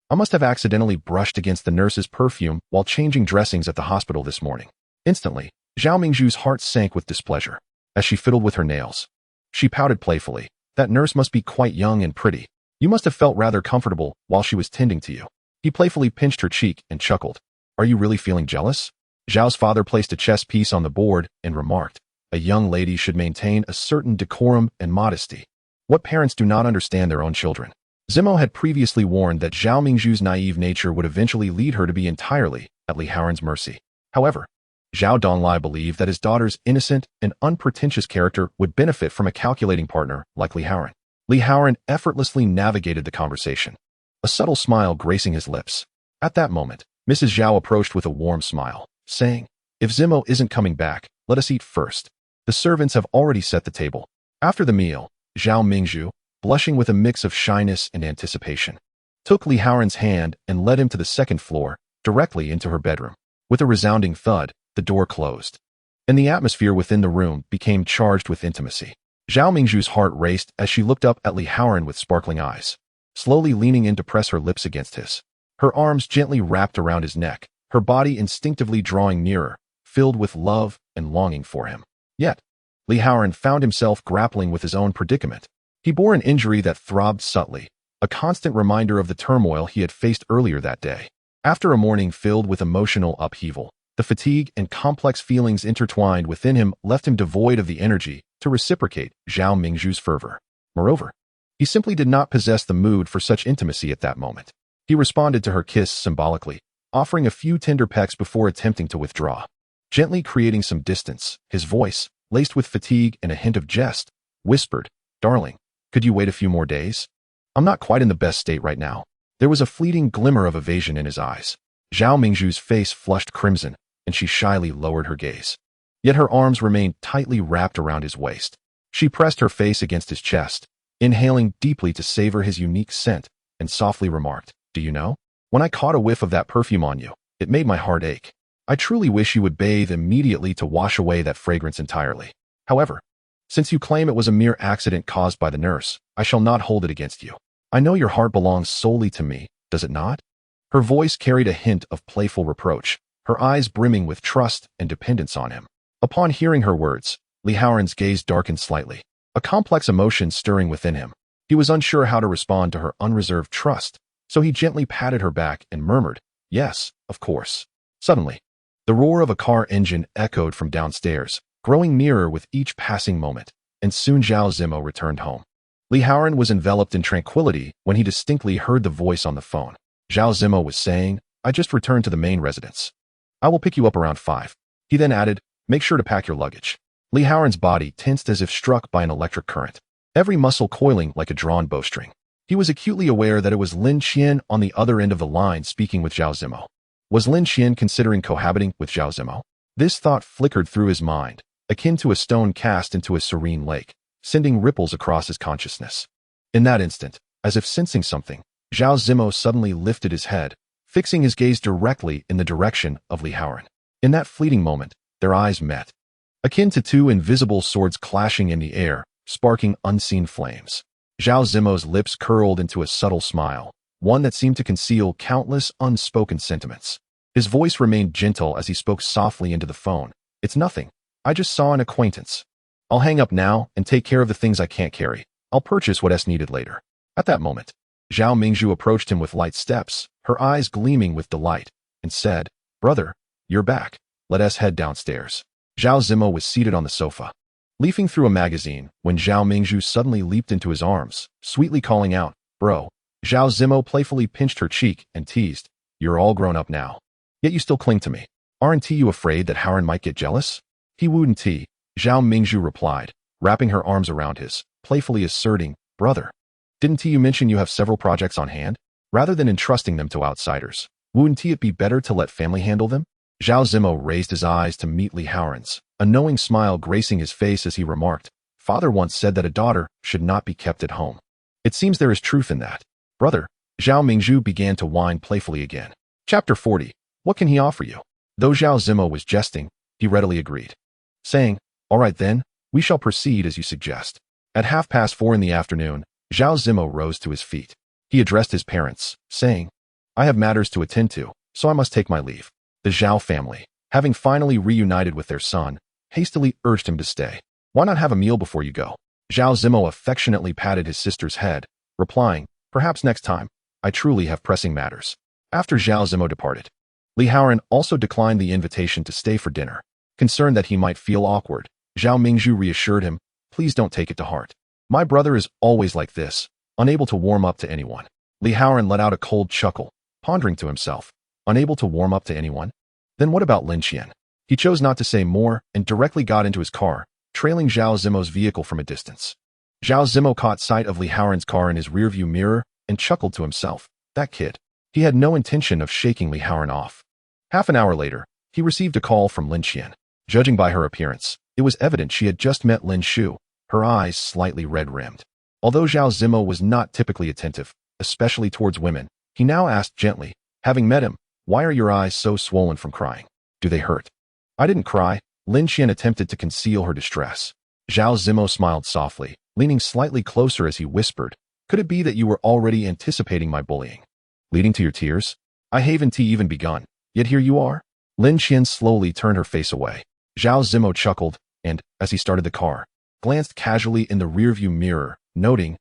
"I must have accidentally brushed against the nurse's perfume while changing dressings at the hospital this morning." Instantly, Zhao Mingzhu's heart sank with displeasure. As she fiddled with her nails, she pouted playfully, "That nurse must be quite young and pretty. You must have felt rather comfortable while she was tending to you." He playfully pinched her cheek and chuckled, "Are you really feeling jealous?" Zhao's father placed a chess piece on the board and remarked, "A young lady should maintain a certain decorum and modesty. What parents do not understand their own children?" Zimo had previously warned that Zhao Mingzhu's naive nature would eventually lead her to be entirely at Li Haoran's mercy. However, Zhao Donglai believed that his daughter's innocent and unpretentious character would benefit from a calculating partner like Li Haoran. Li Haoran effortlessly navigated the conversation, a subtle smile gracing his lips. At that moment, Mrs. Zhao approached with a warm smile, saying, "If Zimo isn't coming back, let us eat first. The servants have already set the table." After the meal, Zhao Mingzhu, blushing with a mix of shyness and anticipation, took Li Haoran's hand and led him to the second floor, directly into her bedroom. With a resounding thud, the door closed, and the atmosphere within the room became charged with intimacy. Zhao Mingzhu's heart raced as she looked up at Li Haoran with sparkling eyes. slowly leaning in to press her lips against his. Her arms gently wrapped around his neck, her body instinctively drawing nearer, filled with love and longing for him. Yet, Haoran found himself grappling with his own predicament. He bore an injury that throbbed subtly, a constant reminder of the turmoil he had faced earlier that day. After a morning filled with emotional upheaval, the fatigue and complex feelings intertwined within him left him devoid of the energy to reciprocate Zhao Mingzhu's fervor. Moreover, he simply did not possess the mood for such intimacy at that moment. He responded to her kiss symbolically, offering a few tender pecks before attempting to withdraw. Gently creating some distance, his voice, laced with fatigue and a hint of jest, whispered, "Darling, could you wait a few more days? I'm not quite in the best state right now." There was a fleeting glimmer of evasion in his eyes. Zhao Mingzhu's face flushed crimson, and she shyly lowered her gaze. Yet her arms remained tightly wrapped around his waist. She pressed her face against his chest, inhaling deeply to savor his unique scent, and softly remarked, "Do you know? When I caught a whiff of that perfume on you, it made my heart ache. I truly wish you would bathe immediately to wash away that fragrance entirely. However, since you claim it was a mere accident caused by the nurse, I shall not hold it against you. I know your heart belongs solely to me, does it not?" Her voice carried a hint of playful reproach, her eyes brimming with trust and dependence on him. Upon hearing her words, Haoran's gaze darkened slightly, a complex emotion stirring within him. He was unsure how to respond to her unreserved trust, so he gently patted her back and murmured, "Yes, of course." Suddenly, the roar of a car engine echoed from downstairs, growing nearer with each passing moment, and soon Zhao Zimo returned home. Haoran was enveloped in tranquility when he distinctly heard the voice on the phone. Zhao Zimo was saying, "I just returned to the main residence. I will pick you up around 5. He then added, "Make sure to pack your luggage." Haoran's body tensed as if struck by an electric current, every muscle coiling like a drawn bowstring. He was acutely aware that it was Lin Qian on the other end of the line speaking with Zhao Zimo. Was Lin Qian considering cohabiting with Zhao Zimo? This thought flickered through his mind, akin to a stone cast into a serene lake, sending ripples across his consciousness. In that instant, as if sensing something, Zhao Zimo suddenly lifted his head, fixing his gaze directly in the direction of Haoran. In that fleeting moment, their eyes met, akin to two invisible swords clashing in the air, sparking unseen flames. Zhao Zimo's lips curled into a subtle smile, one that seemed to conceal countless unspoken sentiments. His voice remained gentle as he spoke softly into the phone. "It's nothing. I just saw an acquaintance. I'll hang up now and take care of the things I can't carry. I'll purchase what's needed later." At that moment, Zhao Mingzhu approached him with light steps, her eyes gleaming with delight, and said, "Brother, you're back. Let us head downstairs." Zhao Zimo was seated on the sofa, leafing through a magazine, when Zhao Mingzhu suddenly leaped into his arms, sweetly calling out, "Bro." Zhao Zimo playfully pinched her cheek and teased, "You're all grown up now. Yet you still cling to me. Aren't you afraid that Haoran might get jealous?" "He wouldn't," Zhao Mingzhu replied, wrapping her arms around his, playfully asserting, "Brother, didn't you mention you have several projects on hand? Rather than entrusting them to outsiders, wouldn't it be better to let family handle them?" Zhao Zimo raised his eyes to meet Haoran's, a knowing smile gracing his face as he remarked, "Father once said that a daughter should not be kept at home. It seems there is truth in that." "Brother," Zhao Mingzhu began to whine playfully again. Chapter 40. What can he offer you? Though Zhao Zimo was jesting, he readily agreed, saying, "All right then, we shall proceed as you suggest." At 4:30 in the afternoon, Zhao Zimo rose to his feet. He addressed his parents, saying, "I have matters to attend to, so I must take my leave." The Zhao family, having finally reunited with their son, hastily urged him to stay. "Why not have a meal before you go?" Zhao Zimo affectionately patted his sister's head, replying, "Perhaps next time. I truly have pressing matters." After Zhao Zimo departed, Haoran also declined the invitation to stay for dinner. Concerned that he might feel awkward, Zhao Mingzhu reassured him, "Please don't take it to heart. My brother is always like this, unable to warm up to anyone." Haoran let out a cold chuckle, pondering to himself, unable to warm up to anyone? Then what about Lin Qian? He chose not to say more and directly got into his car, trailing Zhao Zimo's vehicle from a distance. Zhao Zimo caught sight of Haoran's car in his rearview mirror and chuckled to himself, "That kid." He had no intention of shaking Haoran off. Half an hour later, he received a call from Lin Qian. Judging by her appearance, it was evident she had just met Lin Shu, her eyes slightly red-rimmed. Although Zhao Zimo was not typically attentive, especially towards women, he now asked gently, having met him, "Why are your eyes so swollen from crying? Do they hurt?" "I didn't cry." Lin Qian attempted to conceal her distress. Zhao Zimo smiled softly, leaning slightly closer as he whispered, Could it be that you were already anticipating my bullying, leading to your tears? I haven't even begun, yet here you are. Lin Qian slowly turned her face away. Zhao Zimo chuckled and, as he started the car, glanced casually in the rearview mirror, noting,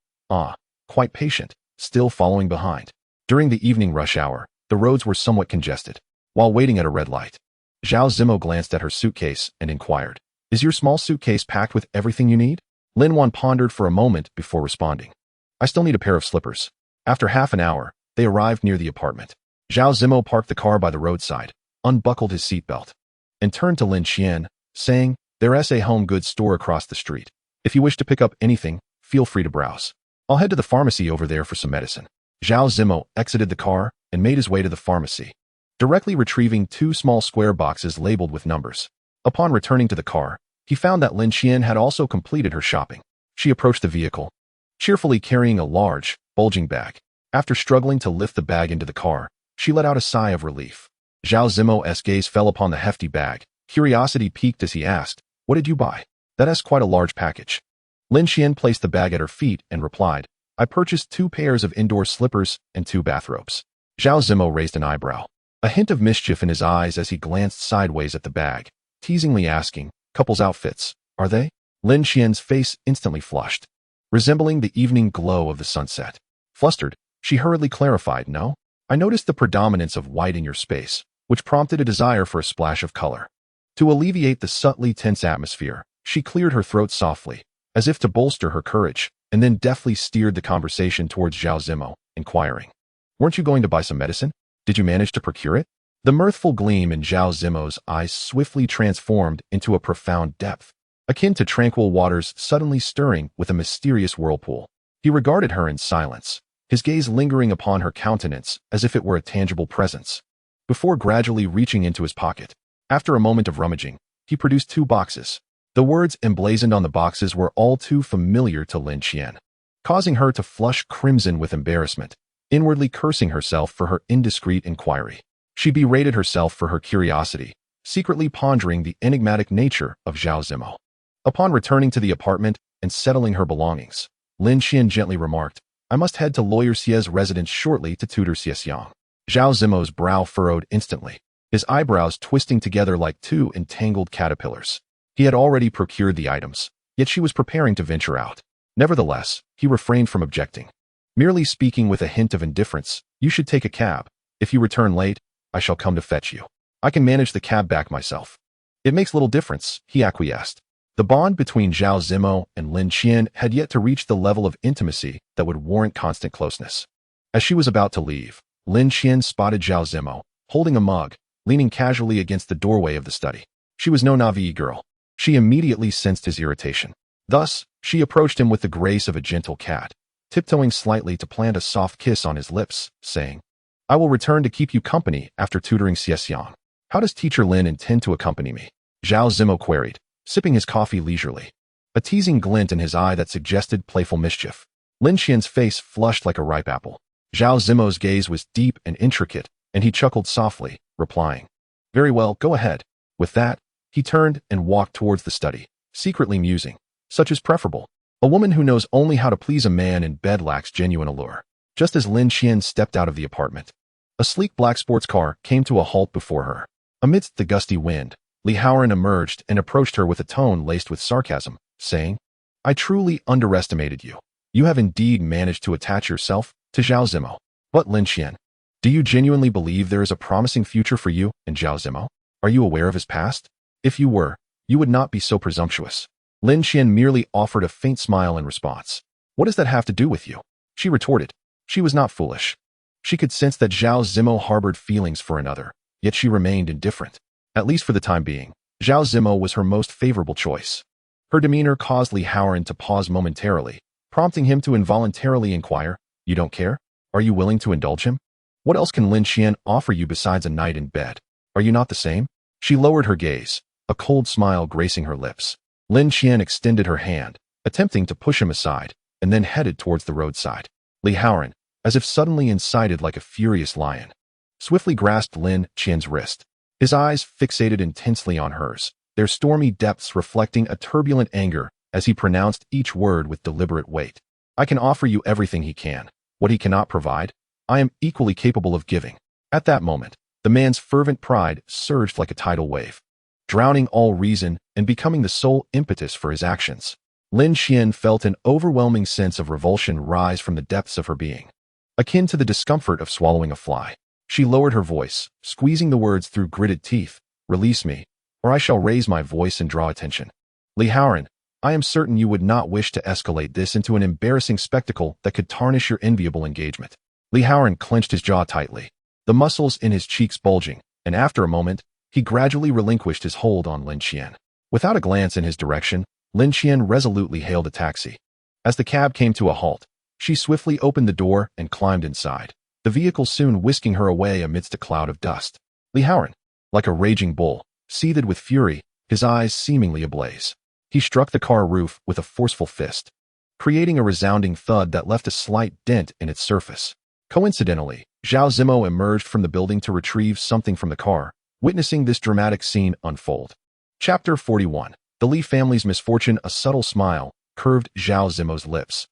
quite patient, still following behind. During the evening rush hour, the roads were somewhat congested. While waiting at a red light, Zhao Zimo glanced at her suitcase and inquired, "Is your small suitcase packed with everything you need?" Lin Qian pondered for a moment before responding, "I still need a pair of slippers." After half an hour, they arrived near the apartment. Zhao Zimo parked the car by the roadside, unbuckled his seatbelt, and turned to Lin Qian, saying, "There's a home goods store across the street. If you wish to pick up anything, feel free to browse. I'll head to the pharmacy over there for some medicine." Zhao Zimo exited the car and made his way to the pharmacy, directly retrieving 2 small square boxes labeled with numbers. Upon returning to the car, he found that Lin Qian had also completed her shopping. She approached the vehicle, cheerfully carrying a large, bulging bag. After struggling to lift the bag into the car, she let out a sigh of relief. Zhao Zimo's gaze fell upon the hefty bag. Curiosity piqued as he asked, "What did you buy? That's quite a large package." Lin Qian placed the bag at her feet and replied, "I purchased 2 pairs of indoor slippers and 2 bathrobes." Zhao Zimo raised an eyebrow, a hint of mischief in his eyes as he glanced sideways at the bag, teasingly asking, "Couples outfits, are they?" Lin Qian's face instantly flushed, resembling the evening glow of the sunset. Flustered, she hurriedly clarified, "No, I noticed the predominance of white in your space, which prompted a desire for a splash of color." To alleviate the subtly tense atmosphere, she cleared her throat softly, as if to bolster her courage, and then deftly steered the conversation towards Zhao Zimo, inquiring, "Weren't you going to buy some medicine? Did you manage to procure it?" The mirthful gleam in Zhao Zimo's eyes swiftly transformed into a profound depth, akin to tranquil waters suddenly stirring with a mysterious whirlpool. He regarded her in silence, his gaze lingering upon her countenance as if it were a tangible presence, before gradually reaching into his pocket. After a moment of rummaging, he produced 2 boxes. The words emblazoned on the boxes were all too familiar to Lin Qian, causing her to flush crimson with embarrassment, inwardly cursing herself for her indiscreet inquiry. She berated herself for her curiosity, secretly pondering the enigmatic nature of Zhao Zimo. Upon returning to the apartment and settling her belongings, Lin Qian gently remarked, "I must head to Lawyer Xie's residence shortly to tutor Xie. Zhao Zimo's brow furrowed instantly, his eyebrows twisting together like 2 entangled caterpillars. He had already procured the items, yet she was preparing to venture out. Nevertheless, he refrained from objecting, merely speaking with a hint of indifference, "You should take a cab. If you return late, I shall come to fetch you. I can manage the cab back myself." "It makes little difference," he acquiesced. The bond between Zhao Zimo and Lin Qian had yet to reach the level of intimacy that would warrant constant closeness. As she was about to leave, Lin Qian spotted Zhao Zimo, holding a mug, leaning casually against the doorway of the study. She was no naive girl. She immediately sensed his irritation. Thus, she approached him with the grace of a gentle cat, tiptoeing slightly to plant a soft kiss on his lips, saying, "I will return to keep you company after tutoring Xie. How does Teacher Lin intend to accompany me?" Zhao Zimo queried, sipping his coffee leisurely, a teasing glint in his eye that suggested playful mischief. Lin Qian's face flushed like a ripe apple. Zhao Zimo's gaze was deep and intricate, and he chuckled softly, replying, "Very well, go ahead." With that, he turned and walked towards the study, secretly musing, "Such is preferable. A woman who knows only how to please a man in bed lacks genuine allure." Just as Lin Qian stepped out of the apartment, a sleek black sports car came to a halt before her. Amidst the gusty wind, Haoran emerged and approached her with a tone laced with sarcasm, saying, "I truly underestimated you. You have indeed managed to attach yourself to Zhao Zimo. But Lin Qian, do you genuinely believe there is a promising future for you and Zhao Zimo? Are you aware of his past? If you were, you would not be so presumptuous." Lin Qian merely offered a faint smile in response. "What does that have to do with you?" she retorted. She was not foolish. She could sense that Zhao Zimo harbored feelings for another, yet she remained indifferent. At least for the time being, Zhao Zimo was her most favorable choice. Her demeanor caused Haoran to pause momentarily, prompting him to involuntarily inquire, "You don't care? Are you willing to indulge him? What else can Lin Qian offer you besides a night in bed? Are you not the same?" She lowered her gaze, a cold smile gracing her lips. Lin Qian extended her hand, attempting to push him aside, and then headed towards the roadside. Haoran, as if suddenly incited like a furious lion, swiftly grasped Lin Qian's wrist, his eyes fixated intensely on hers, their stormy depths reflecting a turbulent anger as he pronounced each word with deliberate weight. I can offer you everything he can. What he cannot provide, I am equally capable of giving. At that moment, the man's fervent pride surged like a tidal wave, drowning all reason and becoming the sole impetus for his actions. Lin Qian felt an overwhelming sense of revulsion rise from the depths of her being, akin to the discomfort of swallowing a fly. She lowered her voice, squeezing the words through gritted teeth. Release me, or I shall raise my voice and draw attention. Haoran, I am certain you would not wish to escalate this into an embarrassing spectacle that could tarnish your enviable engagement. Haoran clenched his jaw tightly, the muscles in his cheeks bulging, and after a moment, he gradually relinquished his hold on Lin Qian. Without a glance in his direction, Lin Qian resolutely hailed a taxi. As the cab came to a halt, she swiftly opened the door and climbed inside, the vehicle soon whisking her away amidst a cloud of dust. Haoran, like a raging bull, seethed with fury, his eyes seemingly ablaze. He struck the car roof with a forceful fist, creating a resounding thud that left a slight dent in its surface. Coincidentally, Zhao Zimo emerged from the building to retrieve something from the car, witnessing this dramatic scene unfold. Chapter 41. The Li family's misfortune. A subtle smile curved Zhao Zimo's lips,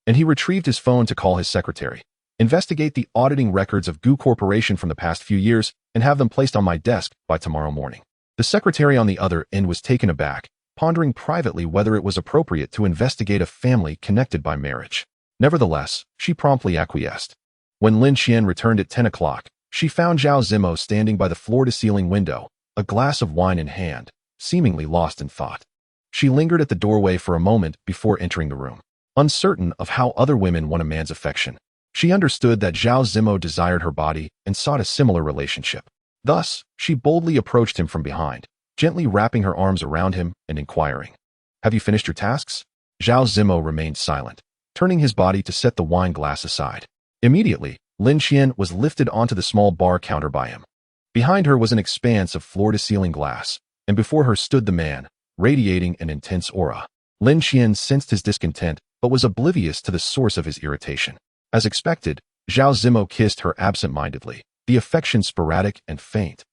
and he retrieved his phone to call his secretary. Investigate the auditing records of Gu Corporation from the past few years and have them placed on my desk by tomorrow morning. The secretary on the other end was taken aback, pondering privately whether it was appropriate to investigate a family connected by marriage. Nevertheless, she promptly acquiesced. When Lin Qian returned at 10 o'clock, she found Zhao Zimo standing by the floor-to-ceiling window, a glass of wine in hand, seemingly lost in thought. She lingered at the doorway for a moment before entering the room. Uncertain of how other women won a man's affection, she understood that Zhao Zimo desired her body and sought a similar relationship. Thus, she boldly approached him from behind, gently wrapping her arms around him and inquiring, "Have you finished your tasks?" Zhao Zimo remained silent, turning his body to set the wine glass aside. Immediately, Lin Qian was lifted onto the small bar counter by him. Behind her was an expanse of floor-to-ceiling glass, and before her stood the man, radiating an intense aura. Lin Qian sensed his discontent, but was oblivious to the source of his irritation. As expected, Zhao Zimo kissed her absent-mindedly, the affection sporadic and faint,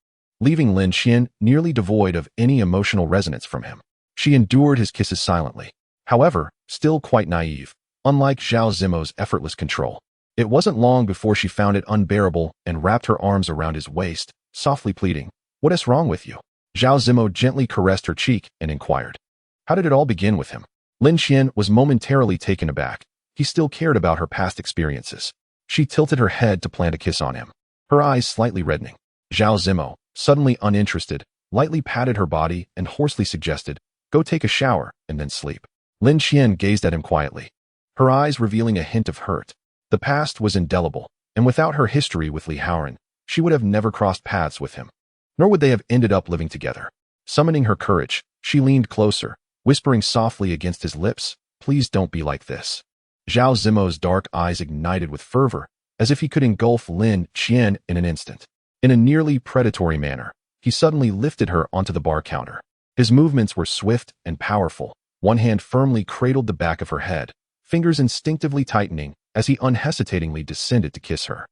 leaving Lin Qian nearly devoid of any emotional resonance from him. She endured his kisses silently, however, still quite naive, unlike Zhao Zimo's effortless control. It wasn't long before she found it unbearable and wrapped her arms around his waist, softly pleading, "What is wrong with you?" Zhao Zimo gently caressed her cheek and inquired, "How did it all begin with him?" Lin Qian was momentarily taken aback. He still cared about her past experiences. She tilted her head to plant a kiss on him, her eyes slightly reddening. Zhao Zimo, suddenly uninterested, lightly patted her body and hoarsely suggested, "Go take a shower and then sleep." Lin Qian gazed at him quietly, her eyes revealing a hint of hurt. The past was indelible, and without her history with Haoran, she would have never crossed paths with him, nor would they have ended up living together. Summoning her courage, she leaned closer, whispering softly against his lips, "Please don't be like this." Zhao Zimo's dark eyes ignited with fervor, as if he could engulf Lin Qian in an instant. In a nearly predatory manner, he suddenly lifted her onto the bar counter. His movements were swift and powerful. One hand firmly cradled the back of her head, fingers instinctively tightening as he unhesitatingly descended to kiss her.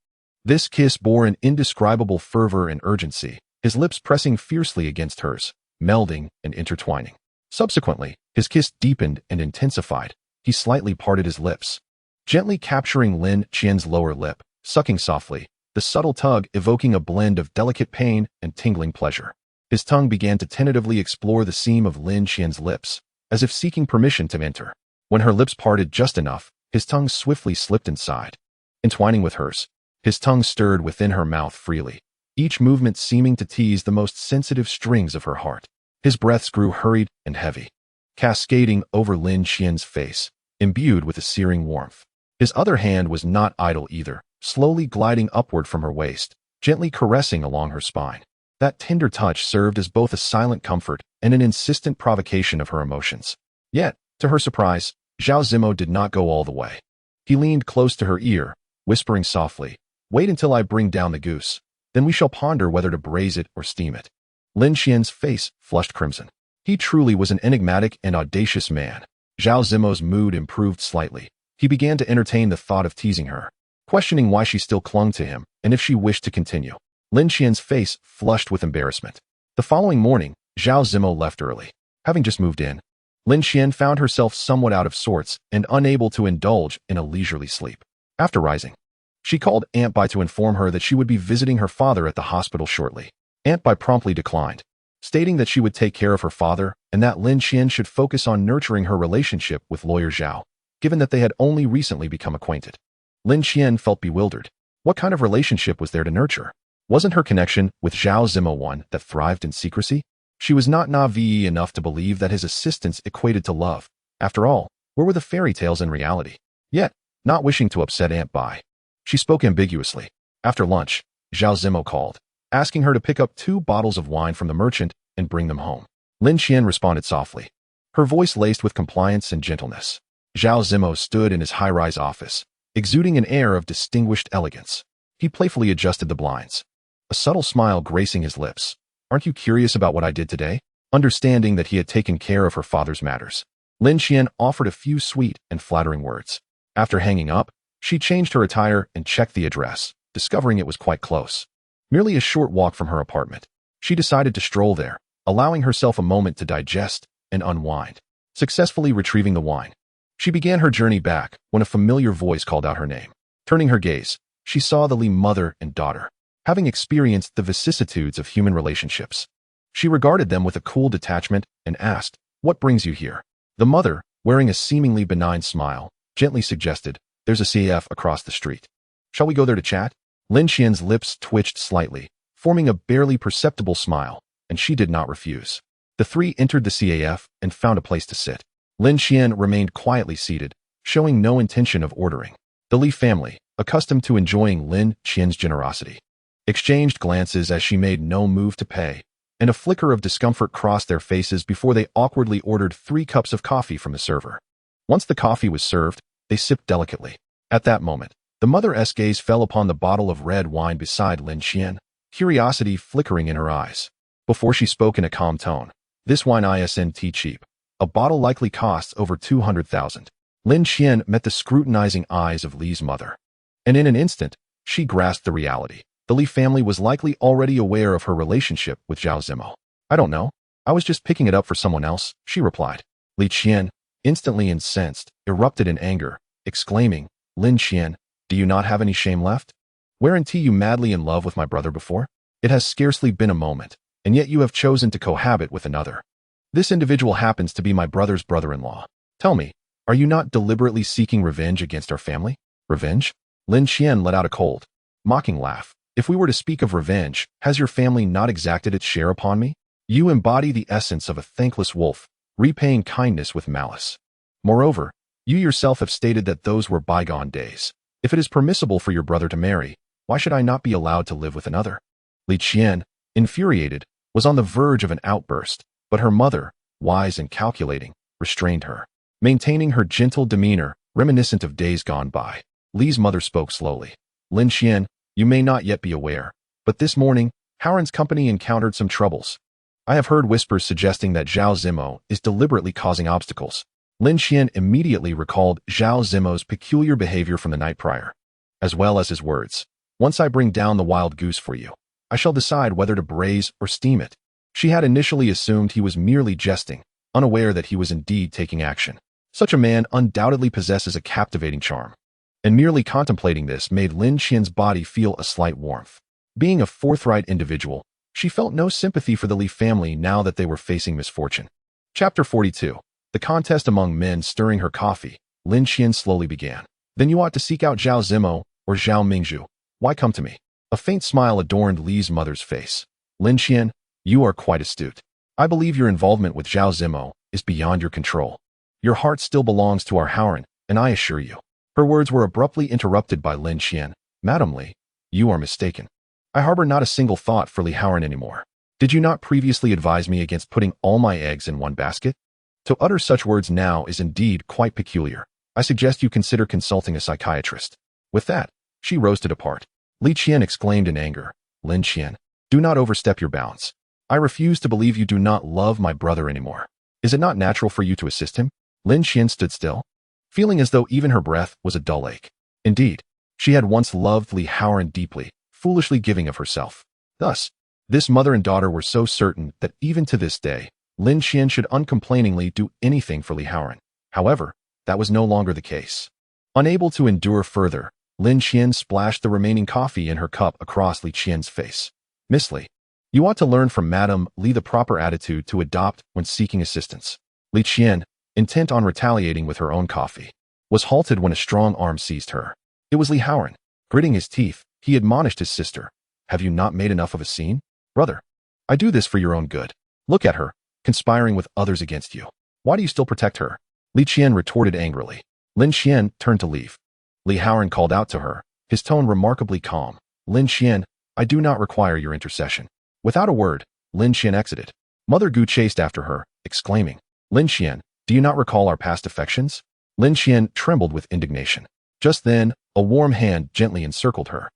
This kiss bore an indescribable fervor and urgency, his lips pressing fiercely against hers, melding and intertwining. Subsequently, his kiss deepened and intensified. He slightly parted his lips, gently capturing Lin Qian's lower lip, sucking softly, the subtle tug evoking a blend of delicate pain and tingling pleasure. His tongue began to tentatively explore the seam of Lin Qian's lips, as if seeking permission to enter. When her lips parted just enough, his tongue swiftly slipped inside. Entwining with hers, his tongue stirred within her mouth freely, each movement seeming to tease the most sensitive strings of her heart. His breaths grew hurried and heavy, cascading over Lin Qian's face, imbued with a searing warmth. His other hand was not idle either, slowly gliding upward from her waist, gently caressing along her spine. That tender touch served as both a silent comfort and an insistent provocation of her emotions. Yet, to her surprise, Zhao Zimo did not go all the way. He leaned close to her ear, whispering softly, "Wait until I bring down the goose. Then we shall ponder whether to braise it or steam it." Lin Qian's face flushed crimson. He truly was an enigmatic and audacious man. Zhao Zimo's mood improved slightly. He began to entertain the thought of teasing her, questioning why she still clung to him and if she wished to continue. Lin Qian's face flushed with embarrassment. The following morning, Zhao Zimo left early. Having just moved in, Lin Qian found herself somewhat out of sorts and unable to indulge in a leisurely sleep. After rising, she called Aunt Bai to inform her that she would be visiting her father at the hospital shortly. Aunt Bai promptly declined, stating that she would take care of her father and that Lin Qian should focus on nurturing her relationship with lawyer Zhao, given that they had only recently become acquainted. Lin Qian felt bewildered. What kind of relationship was there to nurture? Wasn't her connection with Zhao Zimo one that thrived in secrecy? She was not naive enough to believe that his assistance equated to love. After all, where were the fairy tales in reality? Yet, not wishing to upset Aunt Bai, she spoke ambiguously. After lunch, Zhao Zimo called, asking her to pick up 2 bottles of wine from the merchant and bring them home. Lin Qian responded softly, her voice laced with compliance and gentleness. Zhao Zimo stood in his high-rise office, exuding an air of distinguished elegance. He playfully adjusted the blinds, a subtle smile gracing his lips. Aren't you curious about what I did today? Understanding that he had taken care of her father's matters, Lin Qian offered a few sweet and flattering words. After hanging up, she changed her attire and checked the address, discovering it was quite close. Merely a short walk from her apartment. She decided to stroll there, allowing herself a moment to digest and unwind. Successfully retrieving the wine, she began her journey back when a familiar voice called out her name. Turning her gaze, she saw the Li mother and daughter. Having experienced the vicissitudes of human relationships, she regarded them with a cool detachment and asked, "What brings you here?" The mother, wearing a seemingly benign smile, gently suggested, "There's a CAF across the street. Shall we go there to chat?" Lin Qian's lips twitched slightly, forming a barely perceptible smile, and she did not refuse. The 3 entered the CAF and found a place to sit. Lin Qian remained quietly seated, showing no intention of ordering. The Li family, accustomed to enjoying Lin Qian's generosity, exchanged glances as she made no move to pay, and a flicker of discomfort crossed their faces before they awkwardly ordered 3 cups of coffee from the server. Once the coffee was served, they sipped delicately. At that moment, the mother's gaze fell upon the bottle of red wine beside Lin Qian, curiosity flickering in her eyes. Before she spoke in a calm tone, "This wine isn't cheap. A bottle likely costs over 200,000. Lin Qian met the scrutinizing eyes of Li's mother, and in an instant, she grasped the reality. The Li family was likely already aware of her relationship with Zhao Zimo. "I don't know. I was just picking it up for someone else," she replied. Li Qian, instantly incensed, erupted in anger, exclaiming, "Lin Qian, do you not have any shame left? Weren't you madly in love with my brother before? It has scarcely been a moment, and yet you have chosen to cohabit with another. This individual happens to be my brother's brother-in-law. Tell me, are you not deliberately seeking revenge against our family?" "Revenge?" Lin Qian let out a cold, mocking laugh. "If we were to speak of revenge, has your family not exacted its share upon me? You embody the essence of a thankless wolf, repaying kindness with malice. Moreover, you yourself have stated that those were bygone days. If it is permissible for your brother to marry, why should I not be allowed to live with another?" Li Qian, infuriated, was on the verge of an outburst, but her mother, wise and calculating, restrained her. Maintaining her gentle demeanor, reminiscent of days gone by, Li's mother spoke slowly. "Lin Qian, you may not yet be aware, but this morning, Haoran's company encountered some troubles. I have heard whispers suggesting that Zhao Zimo is deliberately causing obstacles." Lin Qian immediately recalled Zhao Zimo's peculiar behavior from the night prior, as well as his words, "Once I bring down the wild goose for you, I shall decide whether to braise or steam it." She had initially assumed he was merely jesting, unaware that he was indeed taking action. Such a man undoubtedly possesses a captivating charm, and merely contemplating this made Lin Qian's body feel a slight warmth. Being a forthright individual, she felt no sympathy for the Li family now that they were facing misfortune. Chapter 42. The contest among men. Stirring her coffee, Lin Qian slowly began. "Then you ought to seek out Zhao Zimo or Zhao Mingzhu. Why come to me?" A faint smile adorned Li's mother's face. "Lin Qian, you are quite astute. I believe your involvement with Zhao Zimo is beyond your control. Your heart still belongs to our Haoran, and I assure you." Her words were abruptly interrupted by Lin Qian. "Madam Li, you are mistaken. I harbor not a single thought for Li Haoran anymore. Did you not previously advise me against putting all my eggs in one basket? To utter such words now is indeed quite peculiar. I suggest you consider consulting a psychiatrist." With that, she rose to depart. Li Qian exclaimed in anger, "Lin Qian, do not overstep your bounds. I refuse to believe you do not love my brother anymore. Is it not natural for you to assist him?" Lin Qian stood still, feeling as though even her breath was a dull ache. Indeed, she had once loved Li Haoran deeply, foolishly giving of herself. Thus, this mother and daughter were so certain that even to this day, Lin Qian should uncomplainingly do anything for Li Haoran. However, that was no longer the case. Unable to endure further, Lin Qian splashed the remaining coffee in her cup across Li Qian's face. Miss Li, you ought to learn from Madame Li the proper attitude to adopt when seeking assistance. Li Qian, intent on retaliating with her own coffee, was halted when a strong arm seized her. It was Li Haoran. Gritting his teeth, he admonished his sister. Have you not made enough of a scene? Brother, I do this for your own good. Look at her, conspiring with others against you. Why do you still protect her? Li Qian retorted angrily. Lin Qian turned to leave. Li Haoran called out to her, his tone remarkably calm. Lin Qian, I do not require your intercession. Without a word, Lin Qian exited. Mother Gu chased after her, exclaiming, Lin Qian, do you not recall our past affections? Lin Qian trembled with indignation. Just then, a warm hand gently encircled her,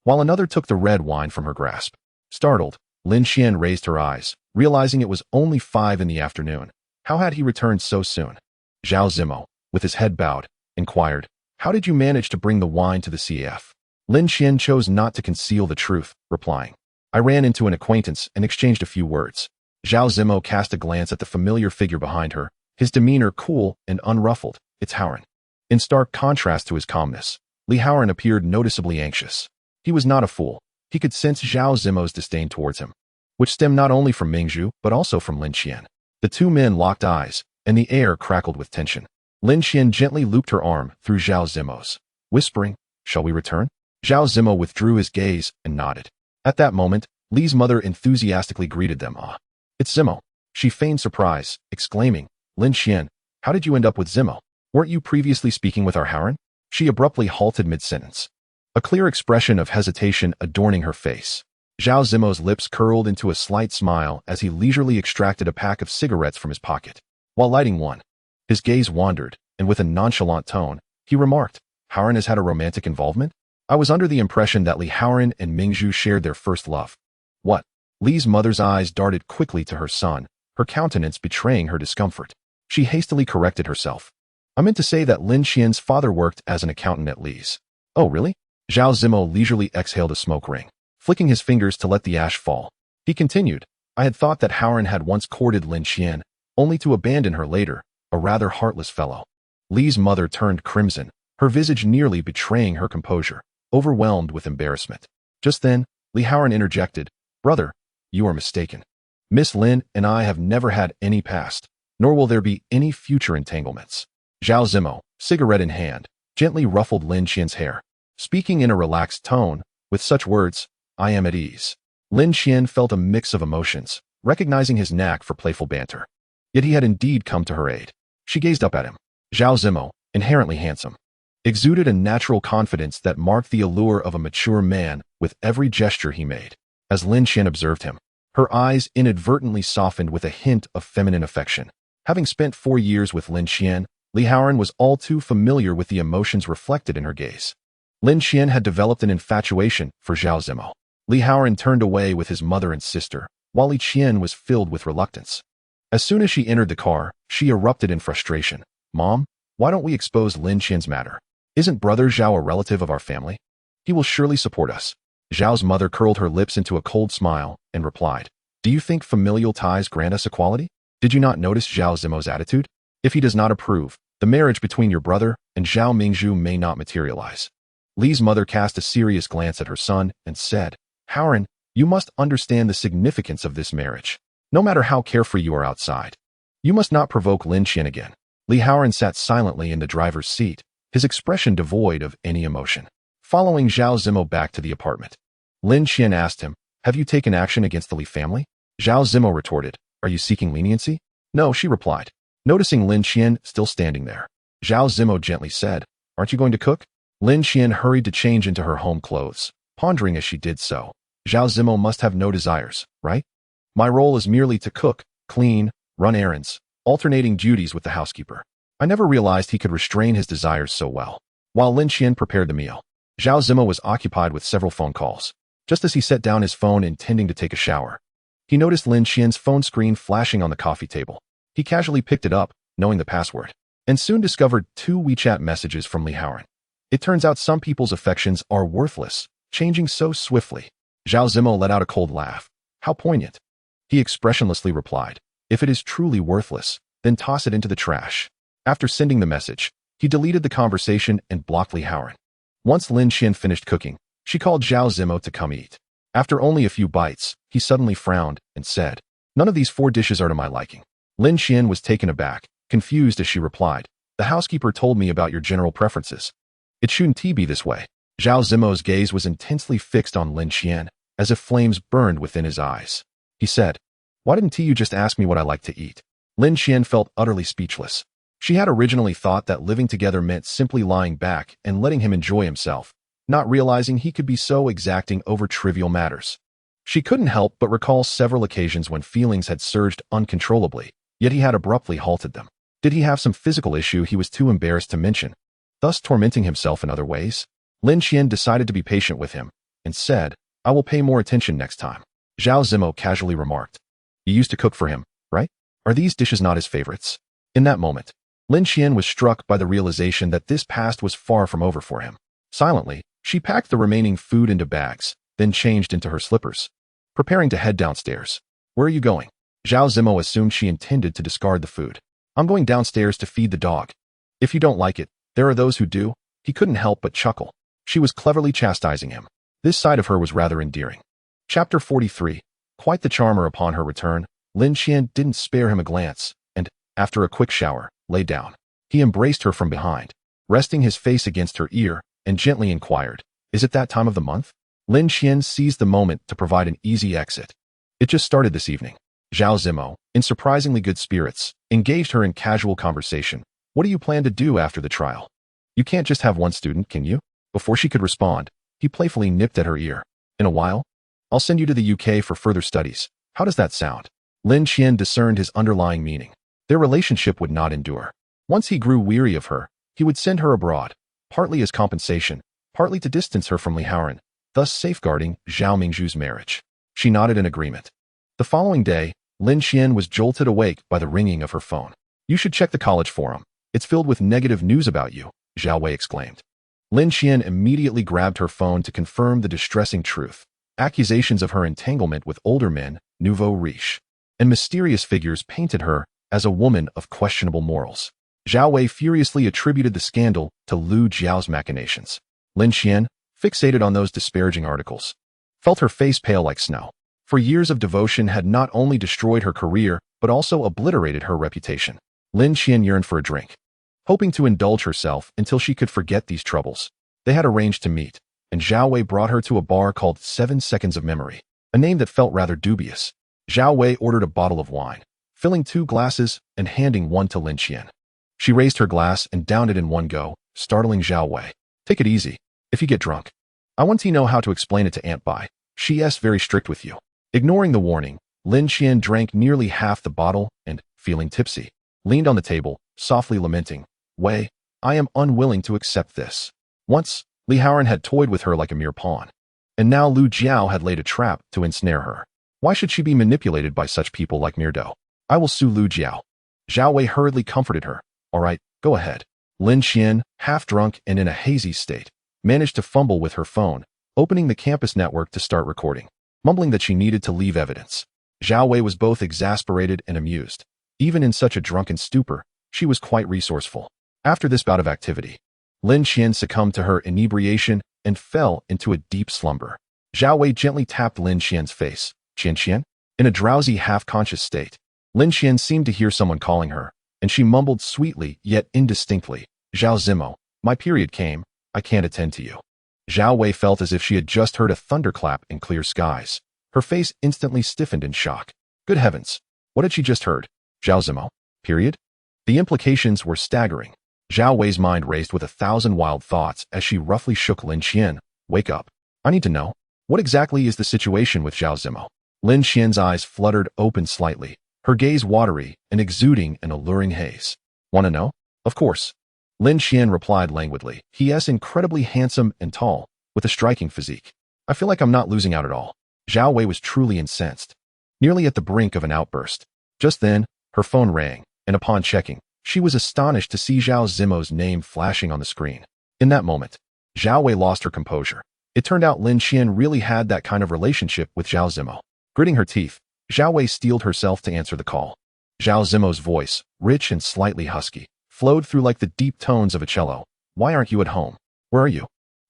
while another took the red wine from her grasp. Startled, Lin Qian raised her eyes, realizing it was only 5 in the afternoon. How had he returned so soon? Zhao Zimo, with his head bowed, inquired, how did you manage to bring the wine to the CF? Lin Qian chose not to conceal the truth, replying, I ran into an acquaintance and exchanged a few words. Zhao Zimo cast a glance at the familiar figure behind her, his demeanor cool and unruffled. It's Haoran. In stark contrast to his calmness, Li Haoran appeared noticeably anxious. He was not a fool. He could sense Zhao Zimo's disdain towards him, which stemmed not only from Mingzhu but also from Lin Qian. The two men locked eyes, and the air crackled with tension. Lin Qian gently looped her arm through Zhao Zimo's, whispering, shall we return? Zhao Zimo withdrew his gaze and nodded. At that moment, Li's mother enthusiastically greeted them. Ah, it's Zimo. She feigned surprise, exclaiming, Lin Qian, how did you end up with Zimo? Weren't you previously speaking with our Haoran? She abruptly halted mid-sentence, a clear expression of hesitation adorning her face. Zhao Zimo's lips curled into a slight smile as he leisurely extracted a pack of cigarettes from his pocket. While lighting one, his gaze wandered, and with a nonchalant tone, he remarked, Haoran has had a romantic involvement? I was under the impression that Li Haoran and Mingzhu shared their first love. What? Li's mother's eyes darted quickly to her son, her countenance betraying her discomfort. She hastily corrected herself. I meant to say that Lin Qian's father worked as an accountant at Li's. Oh, really? Zhao Zimo leisurely exhaled a smoke ring, flicking his fingers to let the ash fall. He continued, I had thought that Haoran had once courted Lin Qian, only to abandon her later, a rather heartless fellow. Li's mother turned crimson, her visage nearly betraying her composure, overwhelmed with embarrassment. Just then, Li Haoran interjected, Brother, you are mistaken. Miss Lin and I have never had any past, nor will there be any future entanglements. Zhao Zimo, cigarette in hand, gently ruffled Lin Qian's hair, speaking in a relaxed tone. With such words, I am at ease. Lin Qian felt a mix of emotions, recognizing his knack for playful banter. Yet he had indeed come to her aid. She gazed up at him. Zhao Zimo, inherently handsome, exuded a natural confidence that marked the allure of a mature man with every gesture he made. As Lin Qian observed him, her eyes inadvertently softened with a hint of feminine affection. Having spent 4 years with Lin Qian, Li Haoran was all too familiar with the emotions reflected in her gaze. Lin Qian had developed an infatuation for Zhao Zimo. Li Haoran turned away with his mother and sister, while Li Qian was filled with reluctance. As soon as she entered the car, she erupted in frustration. Mom, why don't we expose Lin Qian's matter? Isn't brother Zhao a relative of our family? He will surely support us. Zhao's mother curled her lips into a cold smile and replied, Do you think familial ties grant us equality? Did you not notice Zhao Zimo's attitude? If he does not approve, the marriage between your brother and Zhao Mingzhu may not materialize. Li's mother cast a serious glance at her son and said, Haoran, you must understand the significance of this marriage. No matter how carefree you are outside, you must not provoke Lin Qian again. Li Haoran sat silently in the driver's seat, his expression devoid of any emotion. Following Zhao Zimo back to the apartment, Lin Qian asked him, Have you taken action against the Li family? Zhao Zimo retorted, Are you seeking leniency? No, she replied. Noticing Lin Qian still standing there, Zhao Zimo gently said, Aren't you going to cook? Lin Qian hurried to change into her home clothes, pondering as she did so. Zhao Zimo must have no desires, right? My role is merely to cook, clean, run errands, alternating duties with the housekeeper. I never realized he could restrain his desires so well. While Lin Qian prepared the meal, Zhao Zimo was occupied with several phone calls. Just as he set down his phone intending to take a shower, he noticed Lin Qian's phone screen flashing on the coffee table. He casually picked it up, knowing the password, and soon discovered 2 WeChat messages from Li Haoran. It turns out some people's affections are worthless, changing so swiftly. Zhao Zimo let out a cold laugh. How poignant. He expressionlessly replied, If it is truly worthless, then toss it into the trash. After sending the message, he deleted the conversation and blocked Li Haoran. Once Lin Qian finished cooking, she called Zhao Zimo to come eat. After only a few bites, he suddenly frowned and said, "None of these 4 dishes are to my liking." Lin Qian was taken aback, confused as she replied, "The housekeeper told me about your general preferences. It shouldn't be this way." Zhao Zimo's gaze was intensely fixed on Lin Qian, as if flames burned within his eyes. He said, "Why didn't you just ask me what I like to eat?" Lin Qian felt utterly speechless. She had originally thought that living together meant simply lying back and letting him enjoy himself, not realizing he could be so exacting over trivial matters. She couldn't help but recall several occasions when feelings had surged uncontrollably, yet he had abruptly halted them. Did he have some physical issue he was too embarrassed to mention, thus tormenting himself in other ways? Lin Qian decided to be patient with him and said, "I will pay more attention next time." Zhao Zimo casually remarked, "You used to cook for him, right? Are these dishes not his favorites?" In that moment, Lin Qian was struck by the realization that this past was far from over for him. Silently, she packed the remaining food into bags, then changed into her slippers, preparing to head downstairs. "Where are you going?" Zhao Zimo assumed she intended to discard the food. "I'm going downstairs to feed the dog. If you don't like it, there are those who do." He couldn't help but chuckle. She was cleverly chastising him. This side of her was rather endearing. Chapter 43. Quite the charmer. Upon her return, Lin Qian didn't spare him a glance, and, after a quick shower, lay down. He embraced her from behind, resting his face against her ear, and gently inquired, "Is it that time of the month?" Lin Qian seized the moment to provide an easy exit. "It just started this evening." Zhao Zimo, in surprisingly good spirits, engaged her in casual conversation. "What do you plan to do after the trial? You can't just have one student, can you?" Before she could respond, he playfully nipped at her ear. "In a while, I'll send you to the UK for further studies. How does that sound?" Lin Qian discerned his underlying meaning. Their relationship would not endure. Once he grew weary of her, he would send her abroad, partly as compensation, partly to distance her from Li Haoran, thus safeguarding Zhao Mingzhu's marriage. She nodded in agreement. The following day, Lin Qian was jolted awake by the ringing of her phone. "You should check the college forum. It's filled with negative news about you," Zhao Wei exclaimed. Lin Qian immediately grabbed her phone to confirm the distressing truth. Accusations of her entanglement with older men, nouveau riche, and mysterious figures painted her as a woman of questionable morals. Zhao Wei furiously attributed the scandal to Lu Jiao's machinations. Lin Qian, fixated on those disparaging articles, felt her face pale like snow. For years of devotion had not only destroyed her career, but also obliterated her reputation. Lin Qian yearned for a drink, hoping to indulge herself until she could forget these troubles. They had arranged to meet, and Zhao Wei brought her to a bar called 7 Seconds of Memory, a name that felt rather dubious. Zhao Wei ordered a bottle of wine, filling 2 glasses and handing one to Lin Qian. She raised her glass and downed it in one go, startling Zhao Wei. "Take it easy. If you get drunk, I want to know how to explain it to Aunt Bai. She's very strict with you." Ignoring the warning, Lin Qian drank nearly half the bottle and, feeling tipsy, leaned on the table, softly lamenting, "Wei, I am unwilling to accept this." Once, Li Haoran had toyed with her like a mere pawn, and now Lu Jiao had laid a trap to ensnare her. Why should she be manipulated by such people like Mirdo? "I will sue Lu Jiao." Zhao Wei hurriedly comforted her. "All right, go ahead." Lin Qian, half drunk and in a hazy state, managed to fumble with her phone, opening the campus network to start recording, mumbling that she needed to leave evidence. Zhao Wei was both exasperated and amused. Even in such a drunken stupor, she was quite resourceful. After this bout of activity, Lin Qian succumbed to her inebriation and fell into a deep slumber. Zhao Wei gently tapped Lin Qian's face. "Qian Qian?" In a drowsy, half-conscious state, Lin Qian seemed to hear someone calling her, and she mumbled sweetly yet indistinctly, "Zhao Zimo, my period came, I can't attend to you." Zhao Wei felt as if she had just heard a thunderclap in clear skies. Her face instantly stiffened in shock. Good heavens, what had she just heard? Zhao Zimo? Period? The implications were staggering. Zhao Wei's mind raced with 1,000 wild thoughts as she roughly shook Lin Qian. "Wake up. I need to know. What exactly is the situation with Zhao Zimo?" Lin Qian's eyes fluttered open slightly, her gaze watery and exuding an alluring haze. "Want to know?" "Of course." Lin Qian replied languidly. "He is incredibly handsome and tall, with a striking physique. I feel like I'm not losing out at all." Zhao Wei was truly incensed, nearly at the brink of an outburst. Just then, her phone rang, and upon checking, she was astonished to see Zhao Zimo's name flashing on the screen. In that moment, Zhao Wei lost her composure. It turned out Lin Qian really had that kind of relationship with Zhao Zimo. Gritting her teeth, Zhao Wei steeled herself to answer the call. Zhao Zimo's voice, rich and slightly husky, flowed through like the deep tones of a cello. Why aren't you at home? Where are you?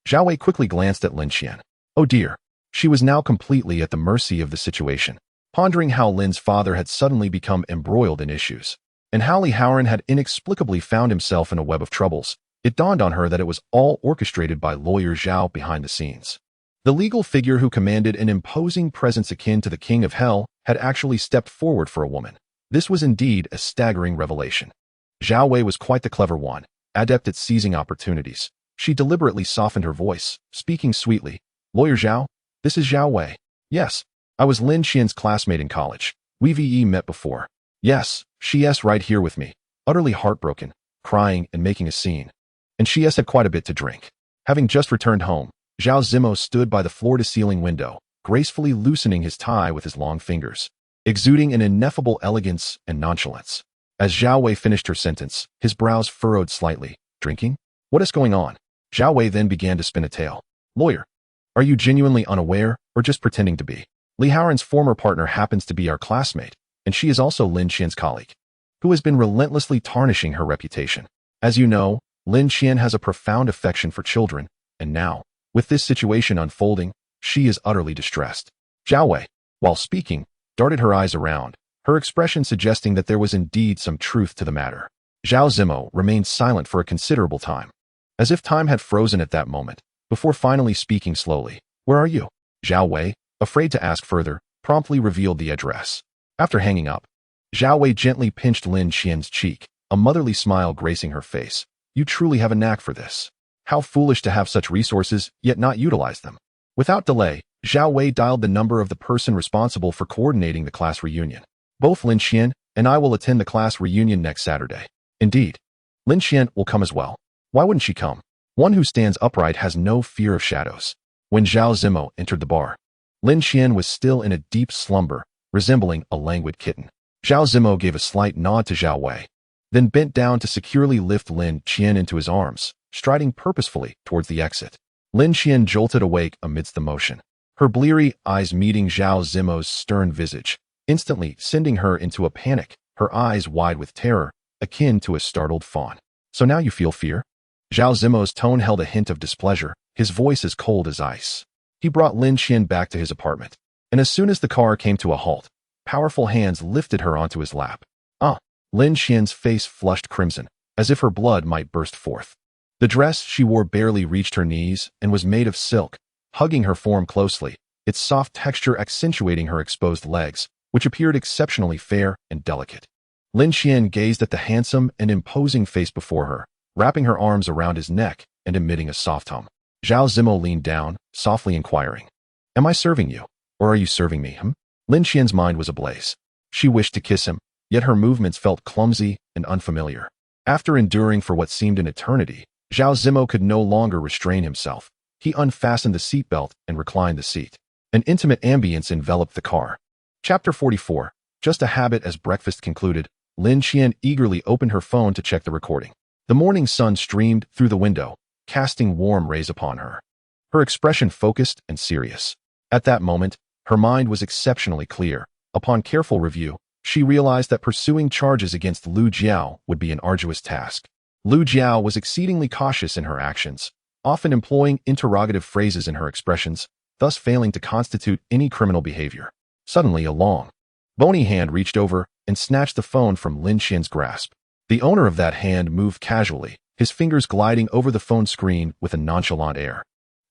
Zhao Wei quickly glanced at Lin Qian. Oh dear. She was now completely at the mercy of the situation, pondering how Lin's father had suddenly become embroiled in issues, and how Haoran had inexplicably found himself in a web of troubles. It dawned on her that it was all orchestrated by lawyer Zhao behind the scenes. The legal figure who commanded an imposing presence akin to the king of hell had actually stepped forward for a woman. This was indeed a staggering revelation. Zhao Wei was quite the clever one, adept at seizing opportunities. She deliberately softened her voice, speaking sweetly. Lawyer Zhao, this is Zhao Wei. Yes, I was Lin Qian's classmate in college. We've met before. Yes, she's right here with me, utterly heartbroken, crying and making a scene. And she's had quite a bit to drink. Having just returned home, Zhao Zimo stood by the floor-to-ceiling window, gracefully loosening his tie with his long fingers, exuding an ineffable elegance and nonchalance. As Zhao Wei finished her sentence, his brows furrowed slightly. Drinking? What is going on? Zhao Wei then began to spin a tale. Lawyer, are you genuinely unaware or just pretending to be? Haoran's former partner happens to be our classmate, and she is also Lin Qian's colleague, who has been relentlessly tarnishing her reputation. As you know, Lin Qian has a profound affection for children, and now, with this situation unfolding, she is utterly distressed. Zhao Wei, while speaking, darted her eyes around, her expression suggesting that there was indeed some truth to the matter. Zhao Zimo remained silent for a considerable time, as if time had frozen at that moment, before finally speaking slowly. Where are you? Zhao Wei, afraid to ask further, promptly revealed the address. After hanging up, Zhao Wei gently pinched Lin Qian's cheek, a motherly smile gracing her face. You truly have a knack for this. How foolish to have such resources, yet not utilize them. Without delay, Zhao Wei dialed the number of the person responsible for coordinating the class reunion. Both Lin Qian and I will attend the class reunion next Saturday. Indeed. Lin Qian will come as well. Why wouldn't she come? One who stands upright has no fear of shadows. When Zhao Zimo entered the bar, Lin Qian was still in a deep slumber, resembling a languid kitten. Zhao Zimo gave a slight nod to Zhao Wei, then bent down to securely lift Lin Qian into his arms, striding purposefully towards the exit. Lin Qian jolted awake amidst the motion, her bleary eyes meeting Zhao Zimo's stern visage, instantly sending her into a panic, her eyes wide with terror, akin to a startled fawn. So now you feel fear? Zhao Zimo's tone held a hint of displeasure, his voice as cold as ice. He brought Lin Qian back to his apartment, and as soon as the car came to a halt, powerful hands lifted her onto his lap. Lin Qian's face flushed crimson, as if her blood might burst forth. The dress she wore barely reached her knees and was made of silk, hugging her form closely, its soft texture accentuating her exposed legs, which appeared exceptionally fair and delicate. Lin Qian gazed at the handsome and imposing face before her, wrapping her arms around his neck and emitting a soft hum. Zhao Zimo leaned down, softly inquiring, Am I serving you, or are you serving me? Lin Qian's mind was ablaze. She wished to kiss him, yet her movements felt clumsy and unfamiliar. After enduring for what seemed an eternity, Zhao Zimo could no longer restrain himself. He unfastened the seatbelt and reclined the seat. An intimate ambience enveloped the car. Chapter 44. Just a habit. As breakfast concluded, Lin Qian eagerly opened her phone to check the recording. The morning sun streamed through the window, casting warm rays upon her. Her expression focused and serious. At that moment, her mind was exceptionally clear. Upon careful review, she realized that pursuing charges against Lu Jiao would be an arduous task. Lu Jiao was exceedingly cautious in her actions, often employing interrogative phrases in her expressions, thus failing to constitute any criminal behavior. Suddenly, a long, bony hand reached over and snatched the phone from Lin Qian's grasp. The owner of that hand moved casually, his fingers gliding over the phone screen with a nonchalant air.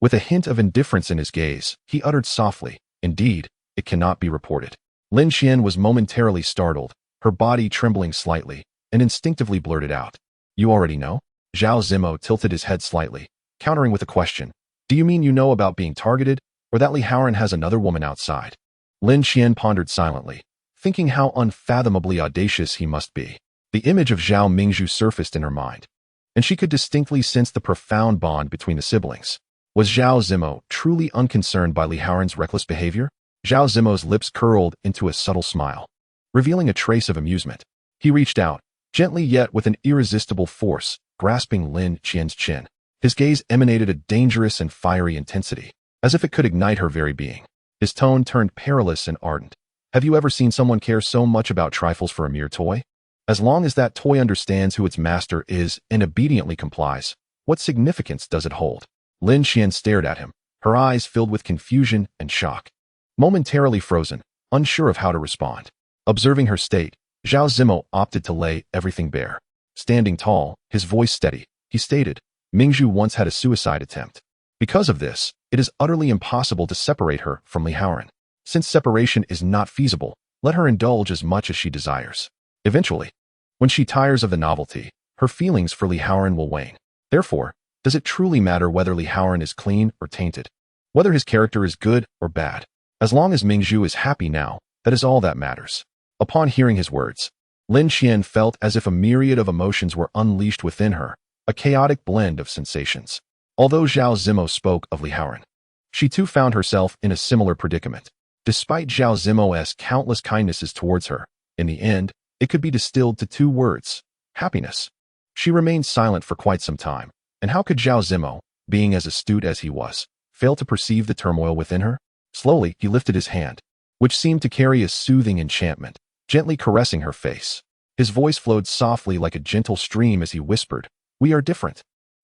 With a hint of indifference in his gaze, he uttered softly, Indeed, it cannot be reported. Lin Qian was momentarily startled, her body trembling slightly, and instinctively blurted out, You already know? Zhao Zimo tilted his head slightly, countering with a question. Do you mean you know about being targeted, or that Haoran has another woman outside? Lin Qian pondered silently, thinking how unfathomably audacious he must be. The image of Zhao Mingzhu surfaced in her mind, and she could distinctly sense the profound bond between the siblings. Was Zhao Zimo truly unconcerned by Haoran's reckless behavior? Zhao Zimo's lips curled into a subtle smile, revealing a trace of amusement. He reached out, gently yet with an irresistible force, grasping Lin Qian's chin. His gaze emanated a dangerous and fiery intensity, as if it could ignite her very being. His tone turned perilous and ardent. Have you ever seen someone care so much about trifles for a mere toy? As long as that toy understands who its master is and obediently complies, what significance does it hold? Lin Qian stared at him, her eyes filled with confusion and shock. Momentarily frozen, unsure of how to respond. Observing her state, Zhao Zimo opted to lay everything bare. Standing tall, his voice steady, he stated, Mingzhu once had a suicide attempt. Because of this, it is utterly impossible to separate her from Li Haoran. Since separation is not feasible, let her indulge as much as she desires. Eventually, when she tires of the novelty, her feelings for Li Haoran will wane. Therefore, does it truly matter whether Li Haoran is clean or tainted? Whether his character is good or bad? As long as Mingzhu is happy now, that is all that matters. Upon hearing his words, Lin Qian felt as if a myriad of emotions were unleashed within her, a chaotic blend of sensations. Although Zhao Zimo spoke of Li Haoran, she too found herself in a similar predicament. Despite Zhao Zimo's countless kindnesses towards her, in the end, it could be distilled to two words: happiness. She remained silent for quite some time, and how could Zhao Zimo, being as astute as he was, fail to perceive the turmoil within her? Slowly, he lifted his hand, which seemed to carry a soothing enchantment, gently caressing her face. His voice flowed softly like a gentle stream as he whispered, "We are different.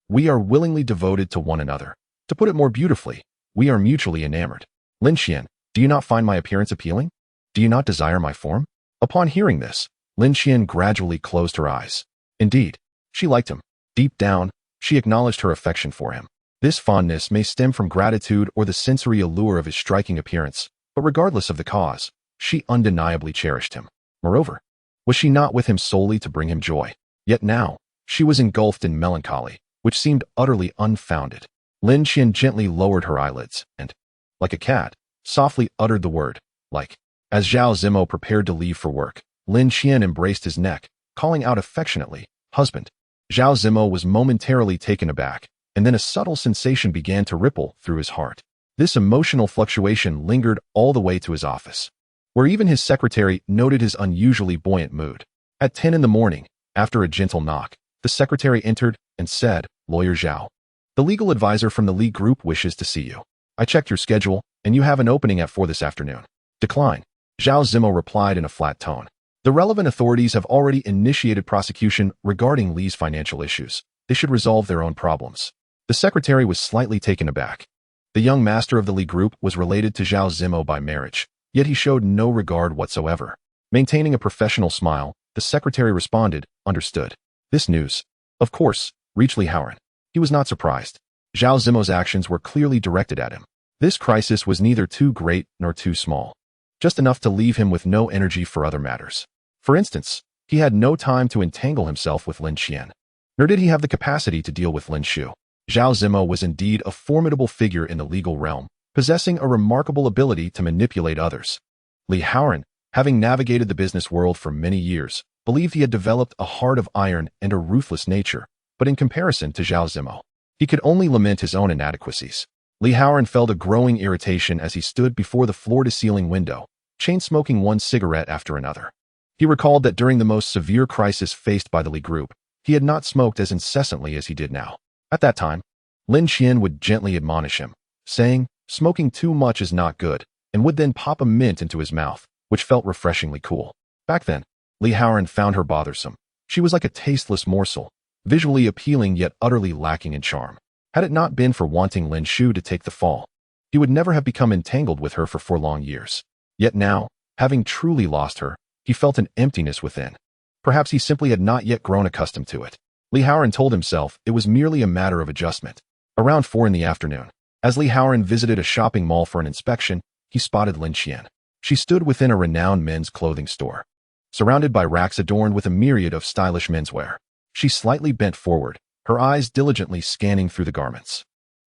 We are willingly devoted to one another. To put it more beautifully, we are mutually enamored. Lin Qian, do you not find my appearance appealing? Do you not desire my form?" Upon hearing this, Lin Qian gradually closed her eyes. Indeed, she liked him. Deep down, she acknowledged her affection for him. This fondness may stem from gratitude or the sensory allure of his striking appearance, but regardless of the cause, she undeniably cherished him. Moreover, was she not with him solely to bring him joy? Yet now, she was engulfed in melancholy, which seemed utterly unfounded. Lin Qian gently lowered her eyelids and, like a cat, softly uttered the word, like. As Zhao Zimo prepared to leave for work, Lin Qian embraced his neck, calling out affectionately, "Husband." Zhao Zimo was momentarily taken aback, and then a subtle sensation began to ripple through his heart. This emotional fluctuation lingered all the way to his office, where even his secretary noted his unusually buoyant mood. At 10 in the morning, after a gentle knock, the secretary entered and said, "Lawyer Zhao, the legal advisor from the Li Group wishes to see you. I checked your schedule, and you have an opening at 4 this afternoon." Decline. Zhao Zimo replied in a flat tone. The relevant authorities have already initiated prosecution regarding Li's financial issues. They should resolve their own problems. The secretary was slightly taken aback. The young master of the Li Group was related to Zhao Zimo by marriage, yet he showed no regard whatsoever. Maintaining a professional smile, the secretary responded, "Understood." This news, of course, reached Li Haoran. He was not surprised. Zhao Zimo's actions were clearly directed at him. This crisis was neither too great nor too small, just enough to leave him with no energy for other matters. For instance, he had no time to entangle himself with Lin Qian, nor did he have the capacity to deal with Lin Shu. Zhao Zimo was indeed a formidable figure in the legal realm, possessing a remarkable ability to manipulate others. Li Haoran, having navigated the business world for many years, believed he had developed a heart of iron and a ruthless nature, but in comparison to Zhao Zimo, he could only lament his own inadequacies. Li Haoran felt a growing irritation as he stood before the floor-to-ceiling window, chain-smoking one cigarette after another. He recalled that during the most severe crisis faced by the Li Group, he had not smoked as incessantly as he did now. At that time, Lin Qian would gently admonish him, saying, "Smoking too much is not good," and would then pop a mint into his mouth, which felt refreshingly cool. Back then, Li Haoran found her bothersome. She was like a tasteless morsel, visually appealing yet utterly lacking in charm. Had it not been for wanting Lin Shu to take the fall, he would never have become entangled with her for 4 long years. Yet now, having truly lost her, he felt an emptiness within. Perhaps he simply had not yet grown accustomed to it. Li Haoran told himself it was merely a matter of adjustment. Around 4 in the afternoon, as Li Haoran visited a shopping mall for an inspection, he spotted Lin Qian. She stood within a renowned men's clothing store, surrounded by racks adorned with a myriad of stylish menswear. She slightly bent forward, her eyes diligently scanning through the garments.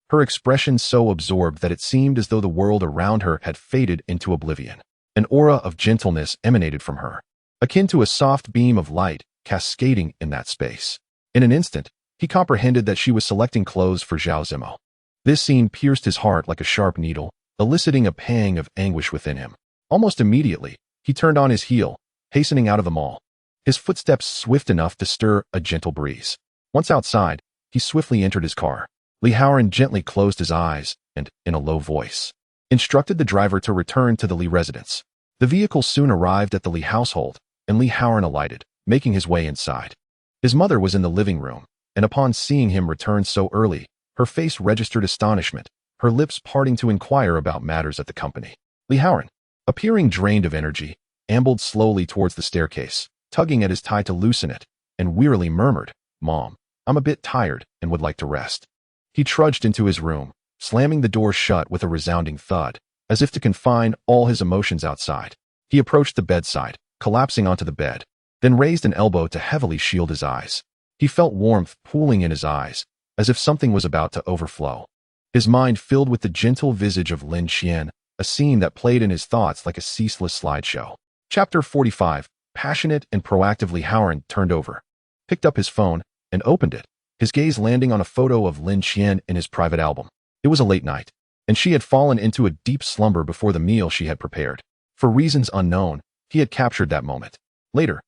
Her expression so absorbed that it seemed as though the world around her had faded into oblivion. An aura of gentleness emanated from her, akin to a soft beam of light cascading in that space. In an instant, he comprehended that she was selecting clothes for Zhao Zimo. This scene pierced his heart like a sharp needle, eliciting a pang of anguish within him. Almost immediately, he turned on his heel, hastening out of the mall, his footsteps swift enough to stir a gentle breeze. Once outside, he swiftly entered his car. Li Haoran gently closed his eyes and, in a low voice, instructed the driver to return to the Li residence. The vehicle soon arrived at the Li household, and Li Haoran alighted, making his way inside. His mother was in the living room, and upon seeing him return so early, her face registered astonishment, her lips parting to inquire about matters at the company. Li Haoran, appearing drained of energy, ambled slowly towards the staircase, tugging at his tie to loosen it, and wearily murmured, "Mom, I'm a bit tired and would like to rest." He trudged into his room, slamming the door shut with a resounding thud, as if to confine all his emotions outside. He approached the bedside, collapsing onto the bed, then raised an elbow to heavily shield his eyes. He felt warmth pooling in his eyes, as if something was about to overflow. His mind filled with the gentle visage of Lin Qian, a scene that played in his thoughts like a ceaseless slideshow. Chapter 45. Passionate and proactively Haoran turned over, picked up his phone, and opened it, his gaze landing on a photo of Lin Qian in his private album. It was a late night, and she had fallen into a deep slumber before the meal she had prepared. For reasons unknown, he had captured that moment. Later,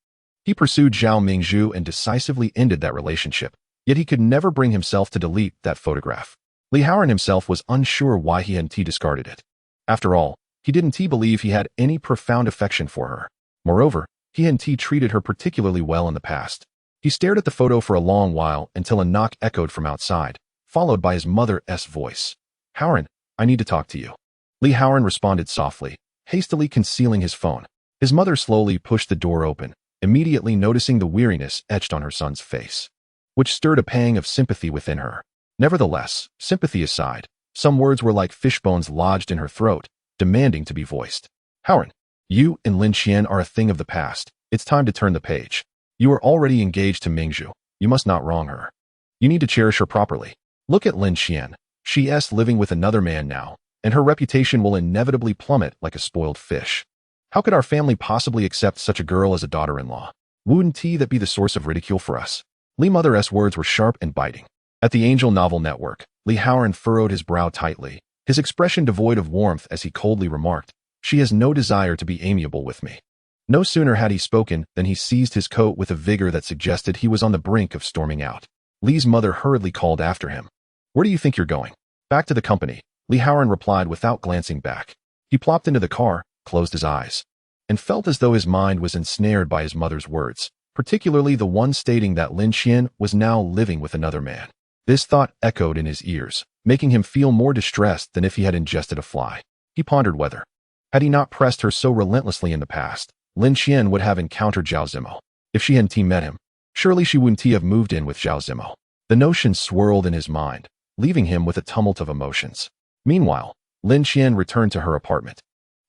he pursued Zhao Mingzhu and decisively ended that relationship, yet he could never bring himself to delete that photograph. Li Haoran himself was unsure why he hadn't discarded it. After all, he didn't believe he had any profound affection for her. Moreover, he hadn't treated her particularly well in the past. He stared at the photo for a long while until a knock echoed from outside, followed by his mother's voice. "Haoran, I need to talk to you." Li Haoran responded softly, hastily concealing his phone. His mother slowly pushed the door open, immediately noticing the weariness etched on her son's face, which stirred a pang of sympathy within her. Nevertheless, sympathy aside, some words were like fishbones lodged in her throat, demanding to be voiced. "Haoran, you and Lin Qian are a thing of the past. It's time to turn the page. You are already engaged to Mingzhu. You must not wrong her. You need to cherish her properly. Look at Lin Qian. She is living with another man now, and her reputation will inevitably plummet like a spoiled fish. How could our family possibly accept such a girl as a daughter-in-law? Wouldn't that be the source of ridicule for us?" Li Mother's words were sharp and biting. At the Angel Novel Network, Li Haoran furrowed his brow tightly, his expression devoid of warmth as he coldly remarked, "She has no desire to be amiable with me." No sooner had he spoken than he seized his coat with a vigor that suggested he was on the brink of storming out. Li's mother hurriedly called after him. "Where do you think you're going?" "Back to the company," Li Haoran replied without glancing back. He plopped into the car, closed his eyes, and felt as though his mind was ensnared by his mother's words, particularly the one stating that Lin Qian was now living with another man. This thought echoed in his ears, making him feel more distressed than if he had ingested a fly. He pondered whether, had he not pressed her so relentlessly in the past, Lin Qian would have encountered Zhao Zimo. If she hadn't met him, surely she wouldn't have moved in with Zhao Zimo. The notion swirled in his mind, leaving him with a tumult of emotions. Meanwhile, Lin Qian returned to her apartment,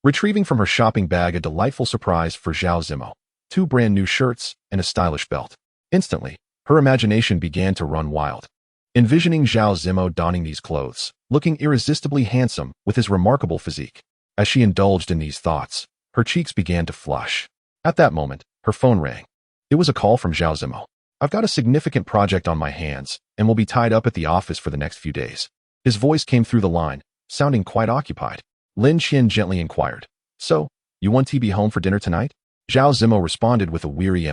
retrieving from her shopping bag a delightful surprise for Zhao Zimo, 2 brand new shirts and a stylish belt. Instantly, her imagination began to run wild, envisioning Zhao Zimo donning these clothes, looking irresistibly handsome with his remarkable physique. As she indulged in these thoughts, her cheeks began to flush. At that moment, her phone rang. It was a call from Zhao Zimo. "I've got a significant project on my hands and will be tied up at the office for the next few days." His voice came through the line, sounding quite occupied. Lin Qian gently inquired, "So, you want to be home for dinner tonight?" Zhao Zimo responded with a weary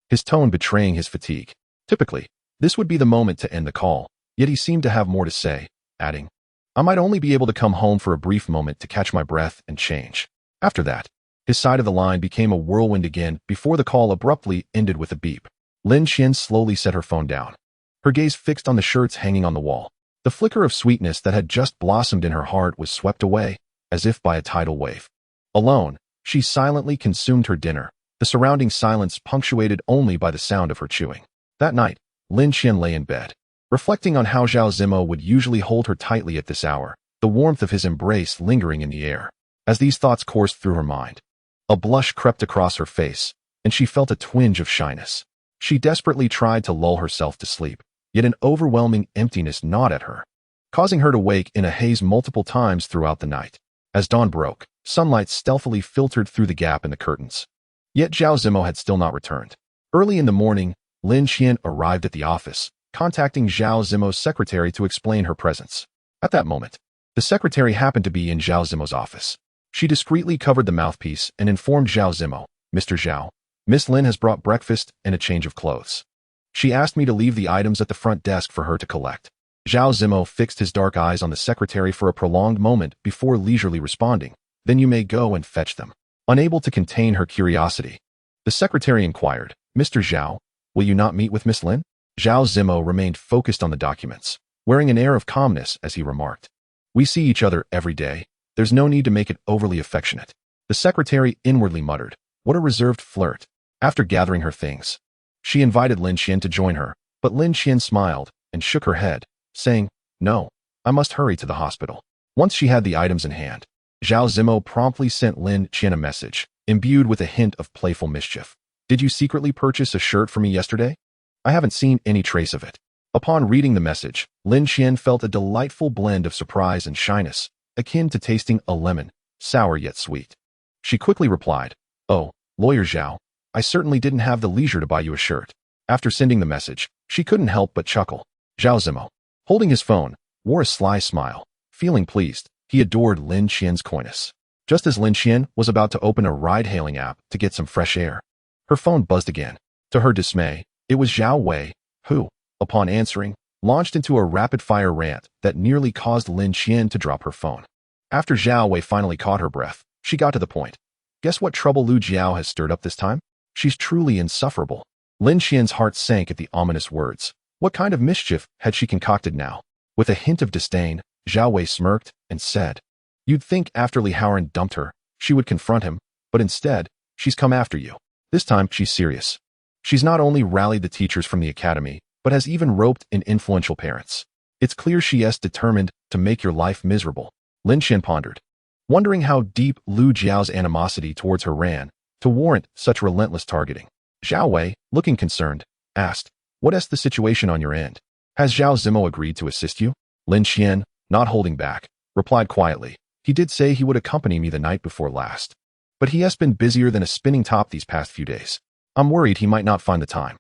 his tone betraying his fatigue. Typically, this would be the moment to end the call, yet he seemed to have more to say, adding, "I might only be able to come home for a brief moment to catch my breath and change." After that, his side of the line became a whirlwind again before the call abruptly ended with a beep. Lin Qian slowly set her phone down, her gaze fixed on the shirts hanging on the wall. The flicker of sweetness that had just blossomed in her heart was swept away, as if by a tidal wave. Alone, she silently consumed her dinner, the surrounding silence punctuated only by the sound of her chewing. That night, Lin Qian lay in bed, reflecting on how Zhao Zimo would usually hold her tightly at this hour, the warmth of his embrace lingering in the air. As these thoughts coursed through her mind, a blush crept across her face, and she felt a twinge of shyness. She desperately tried to lull herself to sleep, yet an overwhelming emptiness gnawed at her, causing her to wake in a haze multiple times throughout the night. As dawn broke, sunlight stealthily filtered through the gap in the curtains. Yet Zhao Zimo had still not returned. Early in the morning, Lin Qian arrived at the office, contacting Zhao Zimo's secretary to explain her presence. At that moment, the secretary happened to be in Zhao Zimo's office. She discreetly covered the mouthpiece and informed Zhao Zimo, "Mr. Zhao, Miss Lin has brought breakfast and a change of clothes. She asked me to leave the items at the front desk for her to collect." Zhao Zimo fixed his dark eyes on the secretary for a prolonged moment before leisurely responding, "Then you may go and fetch them." Unable to contain her curiosity, the secretary inquired, "Mr. Zhao, will you not meet with Miss Lin?" Zhao Zimo remained focused on the documents, wearing an air of calmness as he remarked, "We see each other every day. There's no need to make it overly affectionate." The secretary inwardly muttered, "What a reserved flirt." After gathering her things, she invited Lin Qian to join her, but Lin Qian smiled and shook her head, saying, "No, I must hurry to the hospital." Once she had the items in hand, Zhao Zimo promptly sent Lin Qian a message, imbued with a hint of playful mischief. "Did you secretly purchase a shirt for me yesterday? I haven't seen any trace of it." Upon reading the message, Lin Qian felt a delightful blend of surprise and shyness, akin to tasting a lemon, sour yet sweet. She quickly replied, "Oh, Lawyer Zhao, I certainly didn't have the leisure to buy you a shirt." After sending the message, she couldn't help but chuckle. Zhao Zimo, holding his phone, wore a sly smile. Feeling pleased, he adored Lin Qian's coyness. Just as Lin Qian was about to open a ride-hailing app to get some fresh air, her phone buzzed again. To her dismay, it was Zhao Wei, who, upon answering, launched into a rapid-fire rant that nearly caused Lin Qian to drop her phone. After Zhao Wei finally caught her breath, she got to the point. "Guess what trouble Lu Jiao has stirred up this time? She's truly insufferable." Lin Qian's heart sank at the ominous words. What kind of mischief had she concocted now? With a hint of disdain, Zhao Wei smirked and said, "You'd think after Haoran dumped her, she would confront him, but instead, she's come after you. This time, she's serious. She's not only rallied the teachers from the academy, but has even roped in influential parents. It's clear she is determined to make your life miserable." Lin Qian pondered, wondering how deep Lu Jiao's animosity towards her ran to warrant such relentless targeting. Zhao Wei, looking concerned, asked, "What is the situation on your end? Has Zhao Zimo agreed to assist you?" Lin Qian, not holding back, replied quietly, "He did say he would accompany me the night before last, but he has been busier than a spinning top these past few days. I'm worried he might not find the time."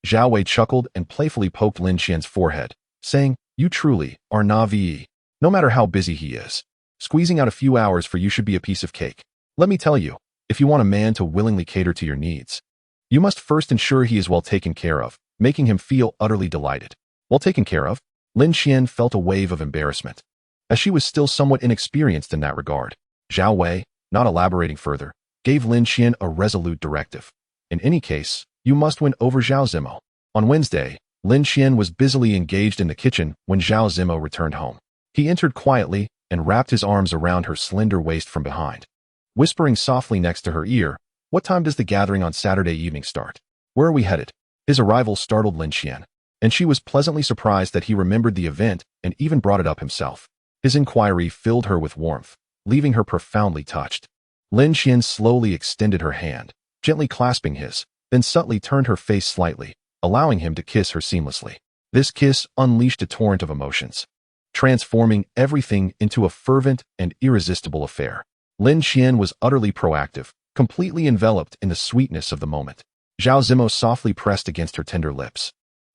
Zhao Wei chuckled and playfully poked Lin Qian's forehead, saying, "You truly are Navi. No matter how busy he is, squeezing out a few hours for you should be a piece of cake. Let me tell you, if you want a man to willingly cater to your needs, you must first ensure he is well taken care of, making him feel utterly delighted." Well taken care of? Lin Qian felt a wave of embarrassment, as she was still somewhat inexperienced in that regard. Zhao Wei, not elaborating further, gave Lin Qian a resolute directive. "In any case, you must win over Zhao Zimo." On Wednesday, Lin Qian was busily engaged in the kitchen when Zhao Zimo returned home. He entered quietly and wrapped his arms around her slender waist from behind, whispering softly next to her ear, "What time does the gathering on Saturday evening start? Where are we headed?" His arrival startled Lin Qian, and she was pleasantly surprised that he remembered the event and even brought it up himself. His inquiry filled her with warmth, leaving her profoundly touched. Lin Qian slowly extended her hand, gently clasping his, then subtly turned her face slightly, allowing him to kiss her seamlessly. This kiss unleashed a torrent of emotions, transforming everything into a fervent and irresistible affair. Lin Qian was utterly proactive, completely enveloped in the sweetness of the moment. Zhao Zimo softly pressed against her tender lips,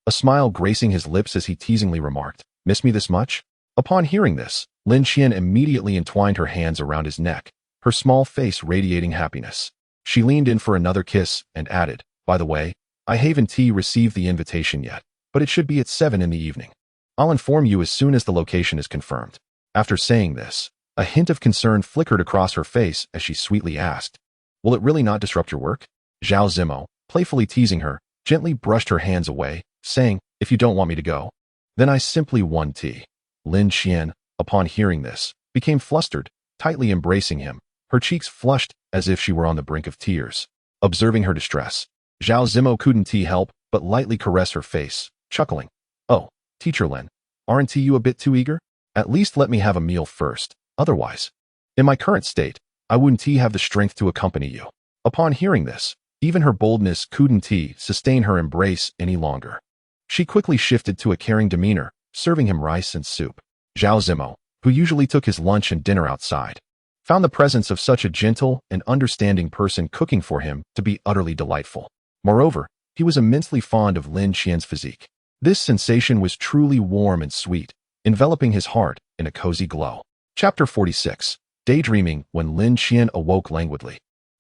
a smile gracing his lips as he teasingly remarked, "Miss me this much?" Upon hearing this, Lin Qian immediately entwined her hands around his neck, her small face radiating happiness. She leaned in for another kiss and added, "By the way, I haven't received the invitation yet, but it should be at 7 in the evening. I'll inform you as soon as the location is confirmed." After saying this, a hint of concern flickered across her face as she sweetly asked, "Will it really not disrupt your work?" Zhao Zimo, playfully teasing her, gently brushed her hands away, saying, "If you don't want me to go, then I simply want tea." Lin Qian, upon hearing this, became flustered, tightly embracing him, her cheeks flushed as if she were on the brink of tears. Observing her distress, Zhao Zimo couldn't help but lightly caress her face, chuckling, "Oh, Teacher Lin, aren't you a bit too eager? At least let me have a meal first, otherwise, in my current state, I wouldn't have the strength to accompany you." Upon hearing this, even her boldness couldn't sustain her embrace any longer. She quickly shifted to a caring demeanor, serving him rice and soup. Zhao Zimo, who usually took his lunch and dinner outside, found the presence of such a gentle and understanding person cooking for him to be utterly delightful. Moreover, he was immensely fond of Lin Qian's physique. This sensation was truly warm and sweet, enveloping his heart in a cozy glow. Chapter 46. Daydreaming when Lin Qian awoke languidly.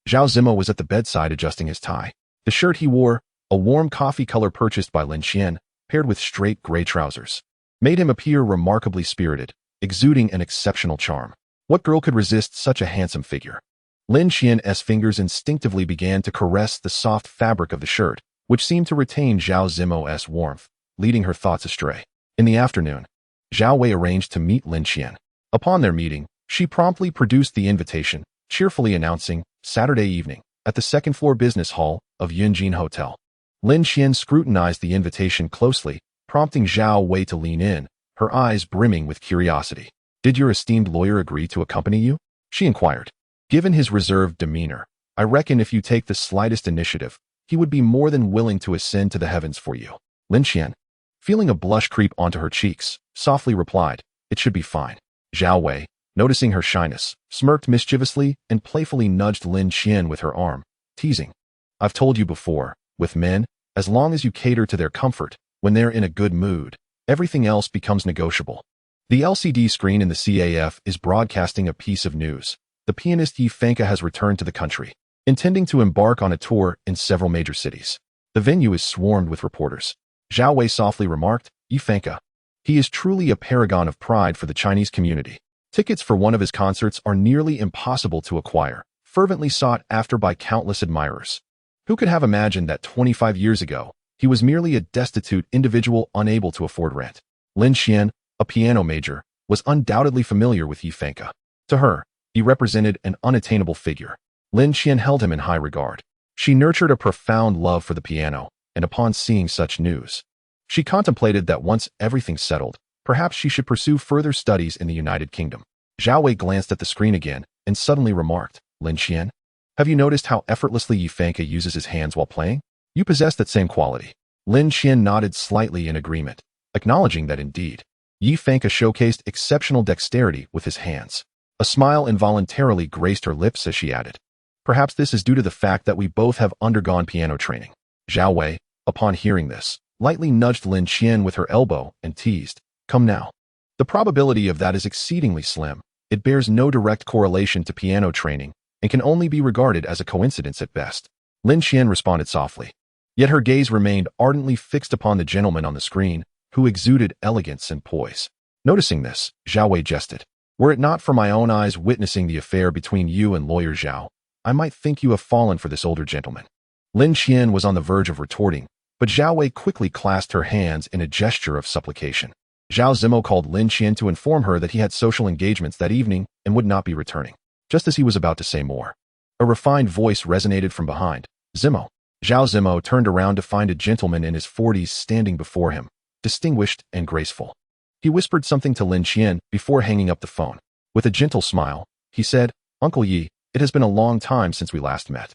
Zhao Zimo was at the bedside adjusting his tie. The shirt he wore, a warm coffee color purchased by Lin Qian, paired with straight gray trousers, made him appear remarkably spirited, exuding an exceptional charm. What girl could resist such a handsome figure? Lin Qian's fingers instinctively began to caress the soft fabric of the shirt, which seemed to retain Zhao Zimo's warmth, leading her thoughts astray. In the afternoon, Zhao Wei arranged to meet Lin Qian. Upon their meeting, she promptly produced the invitation, cheerfully announcing, Saturday evening, at the second-floor business hall of Yunjin Hotel. Lin Qian scrutinized the invitation closely, prompting Zhao Wei to lean in, her eyes brimming with curiosity. Did your esteemed lawyer agree to accompany you? She inquired. Given his reserved demeanor, I reckon if you take the slightest initiative, he would be more than willing to ascend to the heavens for you. Lin Qian, feeling a blush creep onto her cheeks, softly replied, it should be fine. Zhao Wei, noticing her shyness, smirked mischievously and playfully nudged Lin Qian with her arm, teasing. I've told you before, with men, as long as you cater to their comfort, when they're in a good mood, everything else becomes negotiable. The LCD screen in the CAF is broadcasting a piece of news. The pianist Yi Fengke has returned to the country, intending to embark on a tour in several major cities. The venue is swarmed with reporters. Zhao Wei softly remarked, Yi Fengke. He is truly a paragon of pride for the Chinese community. Tickets for one of his concerts are nearly impossible to acquire, fervently sought after by countless admirers. Who could have imagined that 25 years ago, he was merely a destitute individual unable to afford rent? Lin Qian, a piano major, was undoubtedly familiar with Yi Fengke. To her, he represented an unattainable figure. Lin Qian held him in high regard. She nurtured a profound love for the piano, and upon seeing such news, she contemplated that once everything settled, perhaps she should pursue further studies in the United Kingdom. Zhao Wei glanced at the screen again and suddenly remarked, Lin Qian, have you noticed how effortlessly Yi Fengke uses his hands while playing? You possess that same quality. Lin Qian nodded slightly in agreement, acknowledging that indeed, Yi Fengke showcased exceptional dexterity with his hands. A smile involuntarily graced her lips as she added, perhaps this is due to the fact that we both have undergone piano training. Zhao Wei, upon hearing this, lightly nudged Lin Qian with her elbow and teased, come now. The probability of that is exceedingly slim. It bears no direct correlation to piano training and can only be regarded as a coincidence at best. Lin Qian responded softly. Yet her gaze remained ardently fixed upon the gentleman on the screen, who exuded elegance and poise. Noticing this, Zhao Wei jested. Were it not for my own eyes witnessing the affair between you and lawyer Zhao, I might think you have fallen for this older gentleman. Lin Qian was on the verge of retorting, but Zhao Wei quickly clasped her hands in a gesture of supplication. Zhao Zimo called Lin Qian to inform her that he had social engagements that evening and would not be returning. Just as he was about to say more, a refined voice resonated from behind. Zimo. Zhao Zimo turned around to find a gentleman in his 40s standing before him, distinguished and graceful. He whispered something to Lin Qian before hanging up the phone. With a gentle smile, he said, Uncle Yi, it has been a long time since we last met.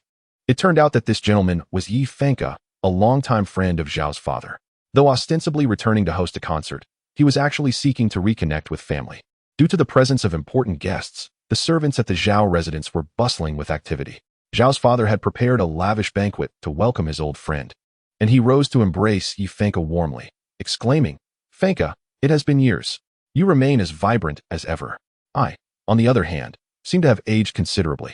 It turned out that this gentleman was Yi Fengke, a longtime friend of Zhao's father. Though ostensibly returning to host a concert, he was actually seeking to reconnect with family. Due to the presence of important guests, the servants at the Zhao residence were bustling with activity. Zhao's father had prepared a lavish banquet to welcome his old friend, and he rose to embrace Yi Fengke warmly, exclaiming, Fengke, it has been years. You remain as vibrant as ever. I, on the other hand, seem to have aged considerably.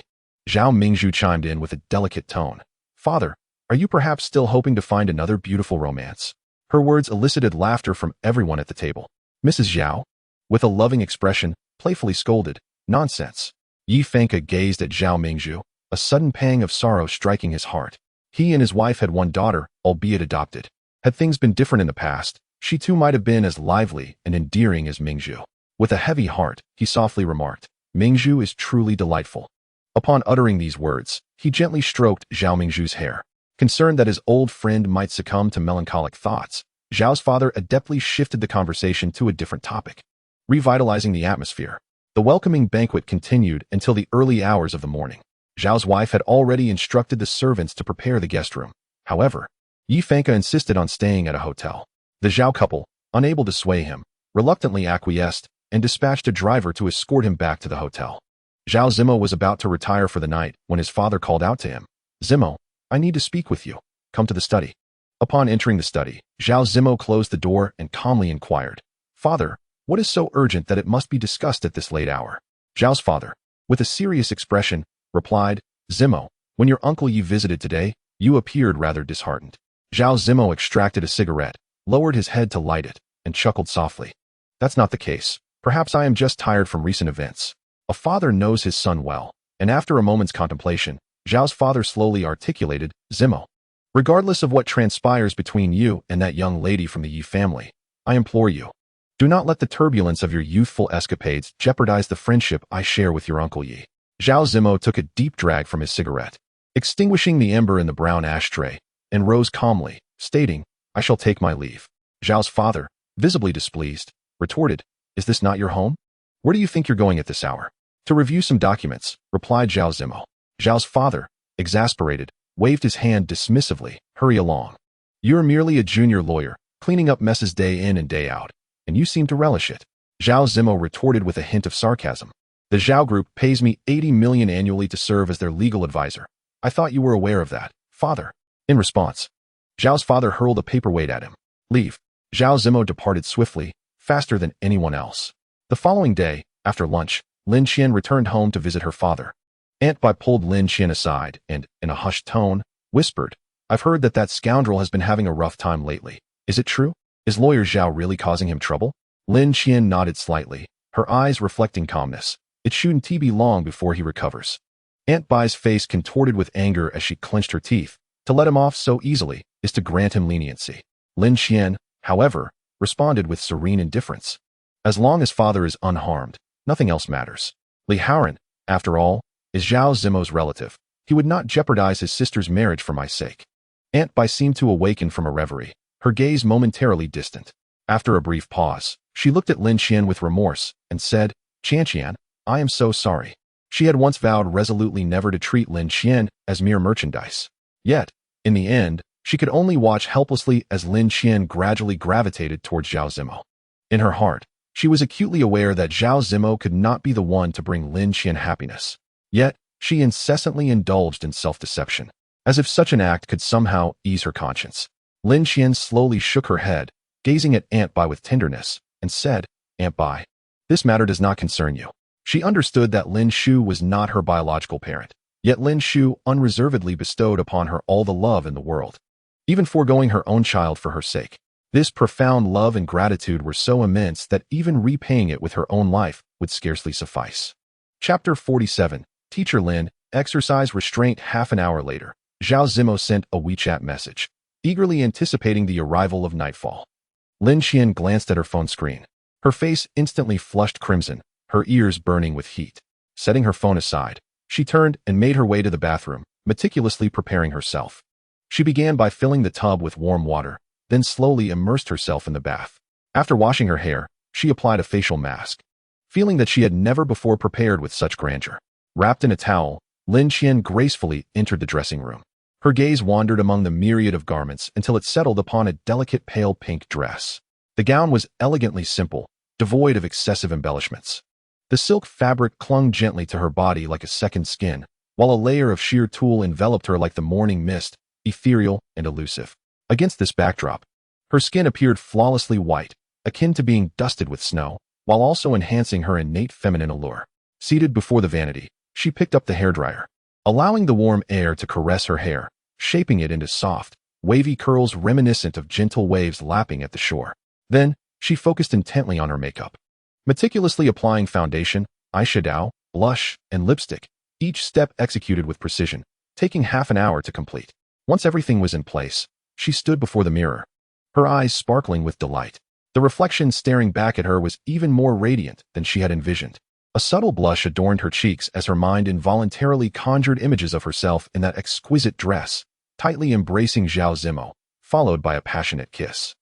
Zhao Mingzhu chimed in with a delicate tone. Father, are you perhaps still hoping to find another beautiful romance? Her words elicited laughter from everyone at the table. Mrs. Zhao, with a loving expression, playfully scolded, Nonsense. Yi Fengke gazed at Zhao Mingzhu, a sudden pang of sorrow striking his heart. He and his wife had one daughter, albeit adopted. Had things been different in the past, she too might have been as lively and endearing as Mingzhu. With a heavy heart, he softly remarked, Mingzhu is truly delightful. Upon uttering these words, he gently stroked Zhao Mingzhu's hair. Concerned that his old friend might succumb to melancholic thoughts, Zhao's father adeptly shifted the conversation to a different topic, revitalizing the atmosphere. The welcoming banquet continued until the early hours of the morning. Zhao's wife had already instructed the servants to prepare the guest room. However, Yi Fengke insisted on staying at a hotel. The Zhao couple, unable to sway him, reluctantly acquiesced and dispatched a driver to escort him back to the hotel. Zhao Zimo was about to retire for the night when his father called out to him, Zimo, I need to speak with you. Come to the study. Upon entering the study, Zhao Zimo closed the door and calmly inquired, Father, what is so urgent that it must be discussed at this late hour? Zhao's father, with a serious expression, replied, Zimo, when your uncle Yi visited today, you appeared rather disheartened. Zhao Zimo extracted a cigarette, lowered his head to light it, and chuckled softly. That's not the case. Perhaps I am just tired from recent events. A father knows his son well. And after a moment's contemplation, Zhao's father slowly articulated, Zimo. Regardless of what transpires between you and that young lady from the Yi family, I implore you, do not let the turbulence of your youthful escapades jeopardize the friendship I share with your Uncle Yi. Zhao Zimo took a deep drag from his cigarette, extinguishing the ember in the brown ashtray, and rose calmly, stating, I shall take my leave. Zhao's father, visibly displeased, retorted, Is this not your home? Where do you think you're going at this hour? To review some documents, replied Zhao Zimo. Zhao's father, exasperated, waved his hand dismissively, Hurry along. You're merely a junior lawyer, cleaning up messes day in and day out, and you seem to relish it. Zhao Zimo retorted with a hint of sarcasm. The Zhao Group pays me 80 million annually to serve as their legal advisor. I thought you were aware of that, father. In response, Zhao's father hurled a paperweight at him. Leave. Zhao Zimo departed swiftly, faster than anyone else. The following day, after lunch, Lin Qian returned home to visit her father. Aunt Bai pulled Lin Qian aside and, in a hushed tone, whispered, I've heard that scoundrel has been having a rough time lately. Is it true? Is lawyer Zhao really causing him trouble? Lin Qian nodded slightly, her eyes reflecting calmness. It shouldn't be long before he recovers. Aunt Bai's face contorted with anger as she clenched her teeth. To let him off so easily is to grant him leniency. Lin Qian, however, responded with serene indifference. As long as father is unharmed, nothing else matters. Li Haoran, after all, is Zhao Zimo's relative. He would not jeopardize his sister's marriage for my sake. Aunt Bai seemed to awaken from a reverie, her gaze momentarily distant. After a brief pause, she looked at Lin Qian with remorse and said, Qian, I am so sorry. She had once vowed resolutely never to treat Lin Qian as mere merchandise. Yet, in the end, she could only watch helplessly as Lin Qian gradually gravitated towards Zhao Zimo. In her heart, she was acutely aware that Zhao Zimo could not be the one to bring Lin Qian happiness. Yet, she incessantly indulged in self-deception, as if such an act could somehow ease her conscience. Lin Qian slowly shook her head, gazing at Aunt Bai with tenderness, and said, Aunt Bai, this matter does not concern you. She understood that Lin Shu was not her biological parent, yet Lin Shu unreservedly bestowed upon her all the love in the world, even foregoing her own child for her sake. This profound love and gratitude were so immense that even repaying it with her own life would scarcely suffice. Chapter 47, Teacher Lin, exercise restraint. Half an hour later, Zhao Zimo sent a WeChat message, eagerly anticipating the arrival of nightfall. Lin Qian glanced at her phone screen. Her face instantly flushed crimson, her ears burning with heat. Setting her phone aside, she turned and made her way to the bathroom, meticulously preparing herself. She began by filling the tub with warm water, then slowly immersed herself in the bath. After washing her hair, she applied a facial mask, feeling that she had never before prepared with such grandeur. Wrapped in a towel, Lin Qian gracefully entered the dressing room. Her gaze wandered among the myriad of garments until it settled upon a delicate pale pink dress. The gown was elegantly simple, devoid of excessive embellishments. The silk fabric clung gently to her body like a second skin, while a layer of sheer tulle enveloped her like the morning mist, ethereal and elusive. Against this backdrop, her skin appeared flawlessly white, akin to being dusted with snow, while also enhancing her innate feminine allure. Seated before the vanity, she picked up the hairdryer, allowing the warm air to caress her hair, shaping it into soft, wavy curls reminiscent of gentle waves lapping at the shore. Then, she focused intently on her makeup, meticulously applying foundation, eyeshadow, blush, and lipstick, each step executed with precision, taking half an hour to complete. Once everything was in place, she stood before the mirror, her eyes sparkling with delight. The reflection staring back at her was even more radiant than she had envisioned. A subtle blush adorned her cheeks as her mind involuntarily conjured images of herself in that exquisite dress, tightly embracing Zhao Zimo, followed by a passionate kiss.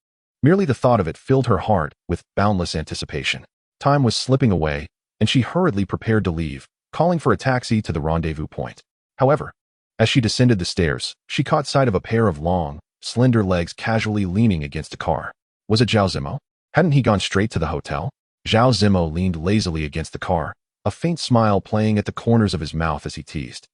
Merely the thought of it filled her heart with boundless anticipation. Time was slipping away, and she hurriedly prepared to leave, calling for a taxi to the rendezvous point. However, as she descended the stairs, she caught sight of a pair of long, slender legs casually leaning against a car. Was it Zhao Zimo? Hadn't he gone straight to the hotel? Zhao Zimo leaned lazily against the car, a faint smile playing at the corners of his mouth as he teased.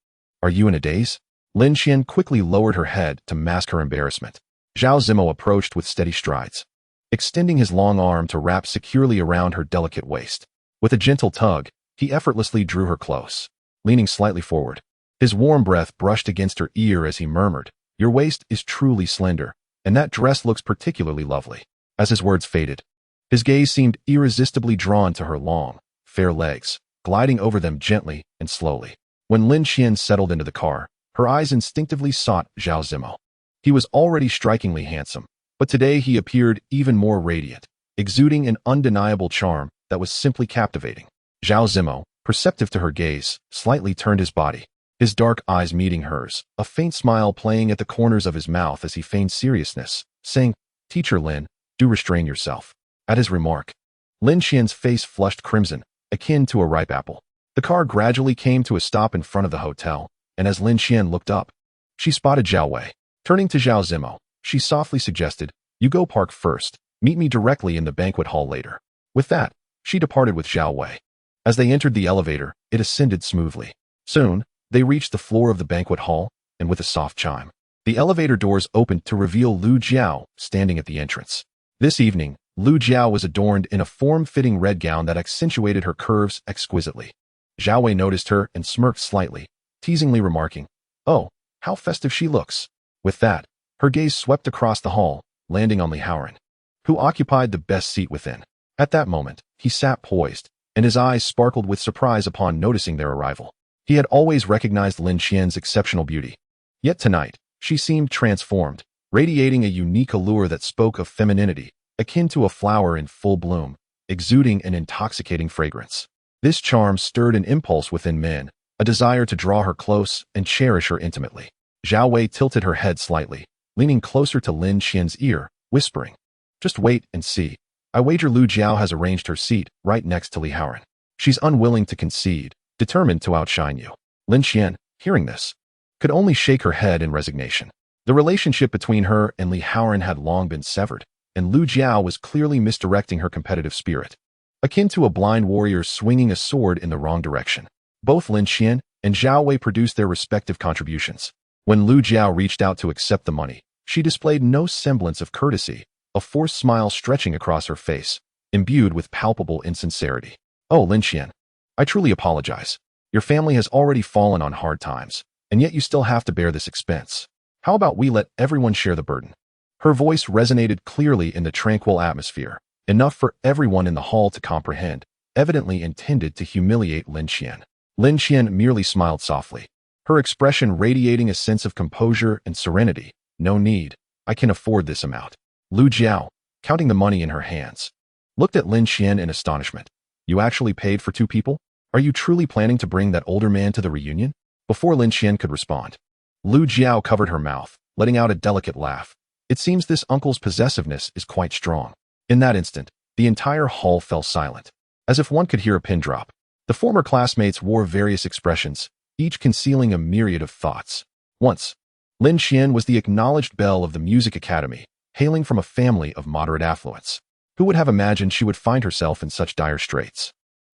Are you in a daze? Lin Qian quickly lowered her head to mask her embarrassment. Zhao Zimo approached with steady strides, extending his long arm to wrap securely around her delicate waist. With a gentle tug, he effortlessly drew her close. Leaning slightly forward, his warm breath brushed against her ear as he murmured, Your waist is truly slender, and that dress looks particularly lovely. As his words faded, his gaze seemed irresistibly drawn to her long, fair legs, gliding over them gently and slowly. When Lin Qian settled into the car, her eyes instinctively sought Zhao Zimo. He was already strikingly handsome, but today he appeared even more radiant, exuding an undeniable charm that was simply captivating. Zhao Zimo, perceptive to her gaze, slightly turned his body, his dark eyes meeting hers, a faint smile playing at the corners of his mouth as he feigned seriousness, saying, "Teacher Lin, do restrain yourself." At his remark, Lin Qian's face flushed crimson, akin to a ripe apple. The car gradually came to a stop in front of the hotel, and as Lin Qian looked up, she spotted Zhao Wei. Turning to Zhao Zimo, she softly suggested, "You go park first, meet me directly in the banquet hall later." With that, she departed with Zhao Wei. As they entered the elevator, it ascended smoothly. Soon, they reached the floor of the banquet hall, and with a soft chime, the elevator doors opened to reveal Lu Jiao standing at the entrance. This evening, Lu Jiao was adorned in a form-fitting red gown that accentuated her curves exquisitely. Zhao Wei noticed her and smirked slightly, teasingly remarking, "Oh, how festive she looks." With that, her gaze swept across the hall, landing on Li Haoran, who occupied the best seat within. At that moment, he sat poised, and his eyes sparkled with surprise upon noticing their arrival. He had always recognized Lin Qian's exceptional beauty. Yet tonight, she seemed transformed, radiating a unique allure that spoke of femininity, akin to a flower in full bloom, exuding an intoxicating fragrance. This charm stirred an impulse within men, a desire to draw her close and cherish her intimately. Zhao Wei tilted her head slightly, leaning closer to Lin Qian's ear, whispering, "Just wait and see. I wager Lu Jiao has arranged her seat right next to Li Haoran. She's unwilling to concede, determined to outshine you." Lin Qian, hearing this, could only shake her head in resignation. The relationship between her and Li Haoran had long been severed, and Lu Jiao was clearly misdirecting her competitive spirit, akin to a blind warrior swinging a sword in the wrong direction. Both Lin Qian and Zhao Wei produced their respective contributions. When Lu Jiao reached out to accept the money, she displayed no semblance of courtesy, a forced smile stretching across her face, imbued with palpable insincerity. "Oh, Lin Qian, I truly apologize. Your family has already fallen on hard times, and yet you still have to bear this expense. How about we let everyone share the burden?" Her voice resonated clearly in the tranquil atmosphere, enough for everyone in the hall to comprehend, evidently intended to humiliate Lin Qian. Lin Qian merely smiled softly, her expression radiating a sense of composure and serenity. "No need, I can afford this amount." Lu Jiao, counting the money in her hands, looked at Lin Qian in astonishment. "You actually paid for 2 people? Are you truly planning to bring that older man to the reunion?" Before Lin Qian could respond, Lu Jiao covered her mouth, letting out a delicate laugh. "It seems this uncle's possessiveness is quite strong." In that instant, the entire hall fell silent, as if one could hear a pin drop. The former classmates wore various expressions, each concealing a myriad of thoughts. Once, Lin Qian was the acknowledged belle of the music academy, hailing from a family of moderate affluence. Who would have imagined she would find herself in such dire straits?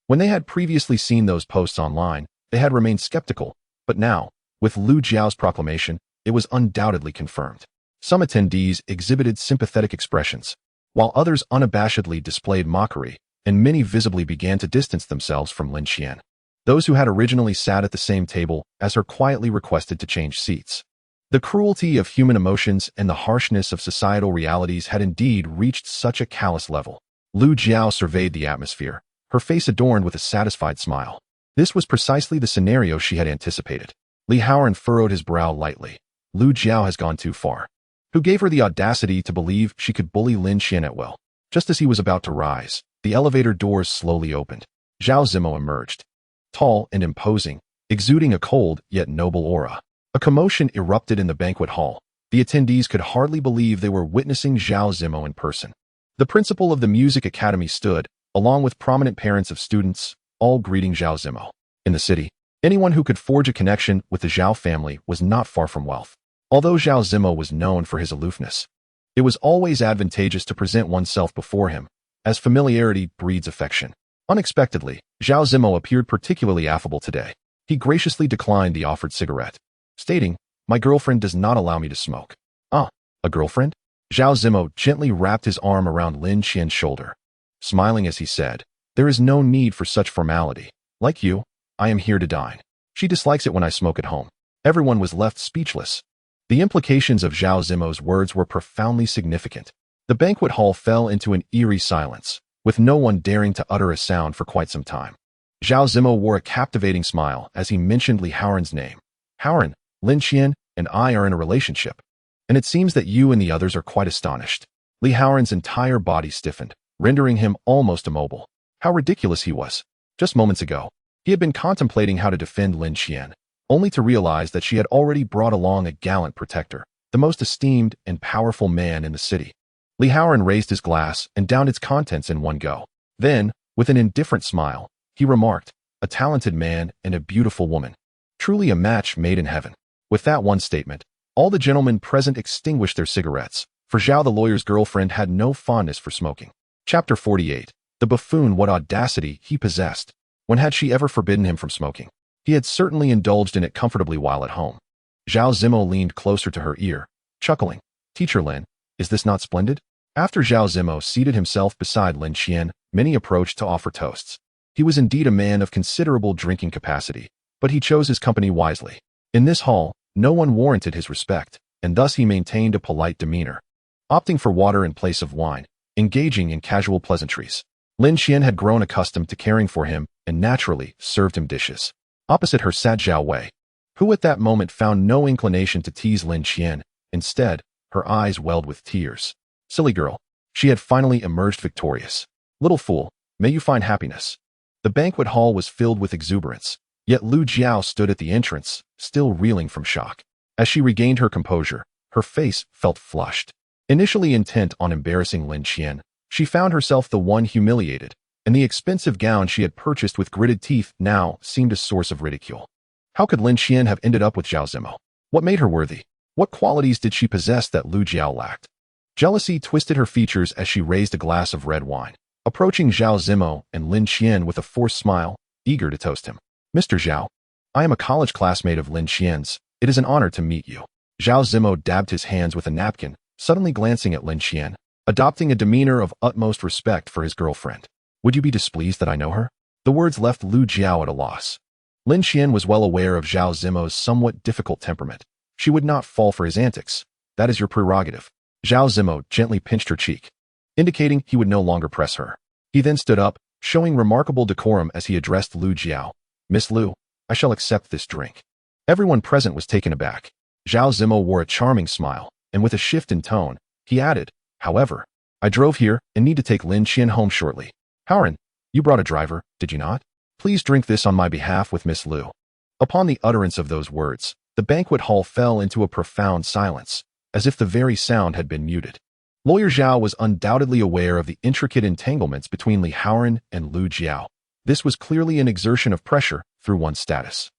When they had previously seen those posts online, they had remained skeptical, but now, with Lu Jiao's proclamation, it was undoubtedly confirmed. Some attendees exhibited sympathetic expressions, while others unabashedly displayed mockery, and many visibly began to distance themselves from Lin Qian. Those who had originally sat at the same table as her quietly requested to change seats. The cruelty of human emotions and the harshness of societal realities had indeed reached such a callous level. Lu Jiao surveyed the atmosphere, her face adorned with a satisfied smile. This was precisely the scenario she had anticipated. Li Haoran furrowed his brow lightly. Lu Jiao has gone too far. Who gave her the audacity to believe she could bully Lin Qian at will? Just as he was about to rise, the elevator doors slowly opened. Zhao Zimo emerged, tall and imposing, exuding a cold yet noble aura. A commotion erupted in the banquet hall. The attendees could hardly believe they were witnessing Zhao Zimo in person. The principal of the music academy stood, along with prominent parents of students, all greeting Zhao Zimo. In the city, anyone who could forge a connection with the Zhao family was not far from wealth. Although Zhao Zimo was known for his aloofness, it was always advantageous to present oneself before him, as familiarity breeds affection. Unexpectedly, Zhao Zimo appeared particularly affable today. He graciously declined the offered cigarette, stating, "My girlfriend does not allow me to smoke." "Ah, a girlfriend?" Zhao Zimo gently wrapped his arm around Lin Qian's shoulder, smiling as he said, "There is no need for such formality. Like you, I am here to dine. She dislikes it when I smoke at home." Everyone was left speechless. The implications of Zhao Zimo's words were profoundly significant. The banquet hall fell into an eerie silence, with no one daring to utter a sound for quite some time. Zhao Zimo wore a captivating smile as he mentioned Li Haoran's name. Haoran, Lin Qian, and I are in a relationship. And it seems that you and the others are quite astonished. Li Haoran's entire body stiffened, rendering him almost immobile. How ridiculous he was. Just moments ago, he had been contemplating how to defend Lin Qian, only to realize that she had already brought along a gallant protector, the most esteemed and powerful man in the city. Li Haoran raised his glass and downed its contents in one go. Then, with an indifferent smile, he remarked, "A talented man and a beautiful woman. Truly a match made in heaven." With that one statement, all the gentlemen present extinguished their cigarettes, for Zhao the lawyer's girlfriend had no fondness for smoking. Chapter 48. The buffoon, what audacity he possessed. When had she ever forbidden him from smoking? He had certainly indulged in it comfortably while at home. Zhao Zimo leaned closer to her ear, chuckling. "Teacher Lin, is this not splendid?" After Zhao Zimo seated himself beside Lin Qian, many approached to offer toasts. He was indeed a man of considerable drinking capacity, but he chose his company wisely. In this hall, no one warranted his respect, and thus he maintained a polite demeanor, opting for water in place of wine, engaging in casual pleasantries. Lin Qian had grown accustomed to caring for him and naturally served him dishes. Opposite her sat Zhao Wei, who at that moment found no inclination to tease Lin Qian. Instead, her eyes welled with tears. Silly girl. She had finally emerged victorious. Little fool, may you find happiness. The banquet hall was filled with exuberance, yet Lu Jiao stood at the entrance, still reeling from shock. As she regained her composure, her face felt flushed. Initially intent on embarrassing Lin Qian, she found herself the one humiliated, and the expensive gown she had purchased with gritted teeth now seemed a source of ridicule. How could Lin Qian have ended up with Zhao Zimo? What made her worthy? What qualities did she possess that Lu Jiao lacked? Jealousy twisted her features as she raised a glass of red wine, approaching Zhao Zimo and Lin Qian with a forced smile, eager to toast him. "Mr. Zhao, I am a college classmate of Lin Qian's. It is an honor to meet you." Zhao Zimo dabbed his hands with a napkin, suddenly glancing at Lin Qian, adopting a demeanor of utmost respect for his girlfriend. "Would you be displeased that I know her?" The words left Lu Jiao at a loss. Lin Qian was well aware of Zhao Zimo's somewhat difficult temperament. She would not fall for his antics. "That is your prerogative." Zhao Zimo gently pinched her cheek, indicating he would no longer press her. He then stood up, showing remarkable decorum as he addressed Lu Jiao. "Miss Lu, I shall accept this drink." Everyone present was taken aback. Zhao Zimo wore a charming smile, and with a shift in tone, he added, "However, I drove here and need to take Lin Qian home shortly. Haoran, you brought a driver, did you not? Please drink this on my behalf with Miss Lu." Upon the utterance of those words, the banquet hall fell into a profound silence, as if the very sound had been muted. Lawyer Zhao was undoubtedly aware of the intricate entanglements between Li Haoran and Lu Jiao. This was clearly an exertion of pressure through one's status.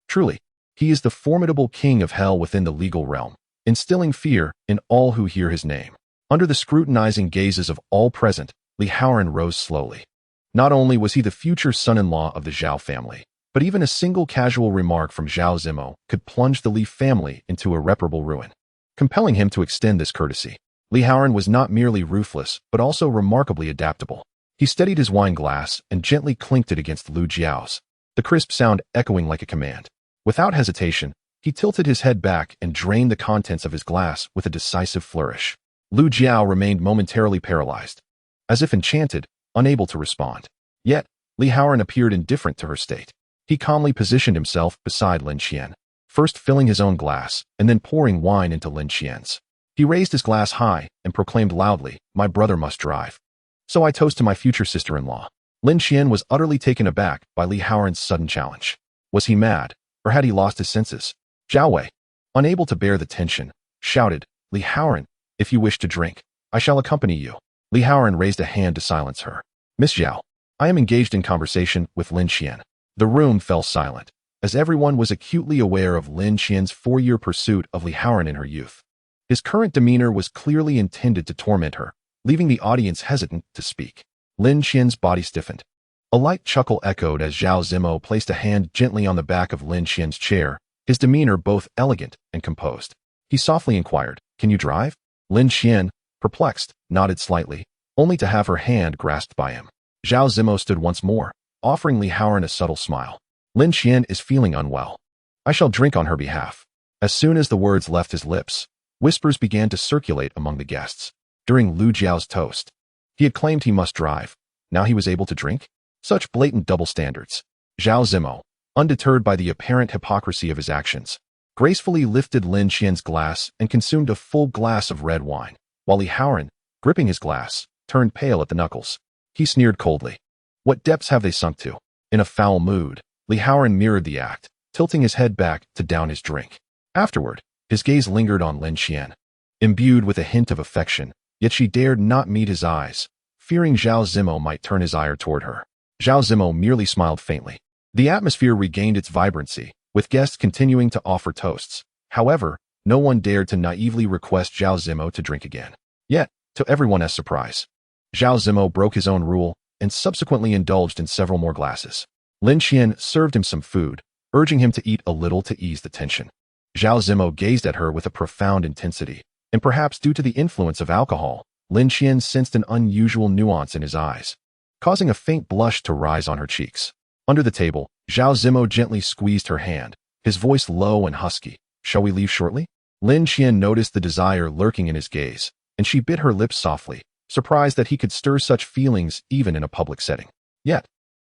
Truly, he is the formidable king of hell within the legal realm, instilling fear in all who hear his name. Under the scrutinizing gazes of all present, Li Haoran rose slowly. Not only was he the future son-in-law of the Zhao family, but even a single casual remark from Zhao Zimo could plunge the Li family into irreparable ruin. Compelling him to extend this courtesy, Li Haoran was not merely ruthless, but also remarkably adaptable. He steadied his wine glass and gently clinked it against Lu Jiao's, the crisp sound echoing like a command. Without hesitation, he tilted his head back and drained the contents of his glass with a decisive flourish. Lu Jiao remained momentarily paralyzed, as if enchanted, unable to respond. Yet, Li Haoran appeared indifferent to her state. He calmly positioned himself beside Lin Qian, first filling his own glass and then pouring wine into Lin Qian's. He raised his glass high and proclaimed loudly, "My brother must drive. So I toast to my future sister-in-law." Lin Qian was utterly taken aback by Li Haoran's sudden challenge. Was he mad, or had he lost his senses? Zhao Wei, unable to bear the tension, shouted, "Li Haoran, if you wish to drink, I shall accompany you." Li Haoran raised a hand to silence her. "Miss Zhao, I am engaged in conversation with Lin Qian." The room fell silent, as everyone was acutely aware of Lin Qian's 4-year pursuit of Li Haoran in her youth. His current demeanor was clearly intended to torment her, leaving the audience hesitant to speak. Lin Qian's body stiffened. A light chuckle echoed as Zhao Zimo placed a hand gently on the back of Lin Qian's chair, his demeanor both elegant and composed. He softly inquired, "Can you drive?" Lin Qian, perplexed, nodded slightly, only to have her hand grasped by him. Zhao Zimo stood once more, offering Li Haoran a subtle smile. "Lin Qian is feeling unwell. I shall drink on her behalf." As soon as the words left his lips, whispers began to circulate among the guests. During Lu Jiao's toast, he had claimed he must drive. Now he was able to drink? Such blatant double standards. Zhao Zimo, undeterred by the apparent hypocrisy of his actions, gracefully lifted Lin Qian's glass and consumed a full glass of red wine, while Haoran, gripping his glass, turned pale at the knuckles. He sneered coldly. What depths have they sunk to? In a foul mood, Haoran mirrored the act, tilting his head back to down his drink. Afterward, his gaze lingered on Lin Qian. Imbued with a hint of affection, yet she dared not meet his eyes, fearing Zhao Zimo might turn his ire toward her. Zhao Zimo merely smiled faintly. The atmosphere regained its vibrancy, with guests continuing to offer toasts. However, no one dared to naively request Zhao Zimo to drink again. Yet, to everyone's surprise, Zhao Zimo broke his own rule and subsequently indulged in several more glasses. Lin Qian served him some food, urging him to eat a little to ease the tension. Zhao Zimo gazed at her with a profound intensity, and perhaps due to the influence of alcohol, Lin Qian sensed an unusual nuance in his eyes, causing a faint blush to rise on her cheeks. Under the table, Zhao Zimo gently squeezed her hand, his voice low and husky. Shall we leave shortly? Lin Qian noticed the desire lurking in his gaze, and she bit her lips softly, surprised that he could stir such feelings even in a public setting. Yet,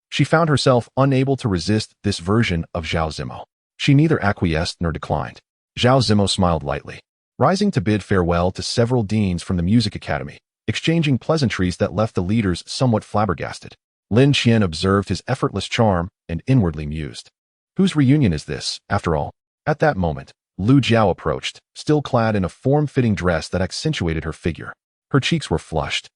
she found herself unable to resist this version of Zhao Zimo. She neither acquiesced nor declined. Zhao Zimo smiled lightly, rising to bid farewell to several deans from the music academy, exchanging pleasantries that left the leaders somewhat flabbergasted. Lin Qian observed his effortless charm and inwardly mused. Whose reunion is this, after all? At that moment, Lu Jiao approached, still clad in a form-fitting dress that accentuated her figure. Her cheeks were flushed,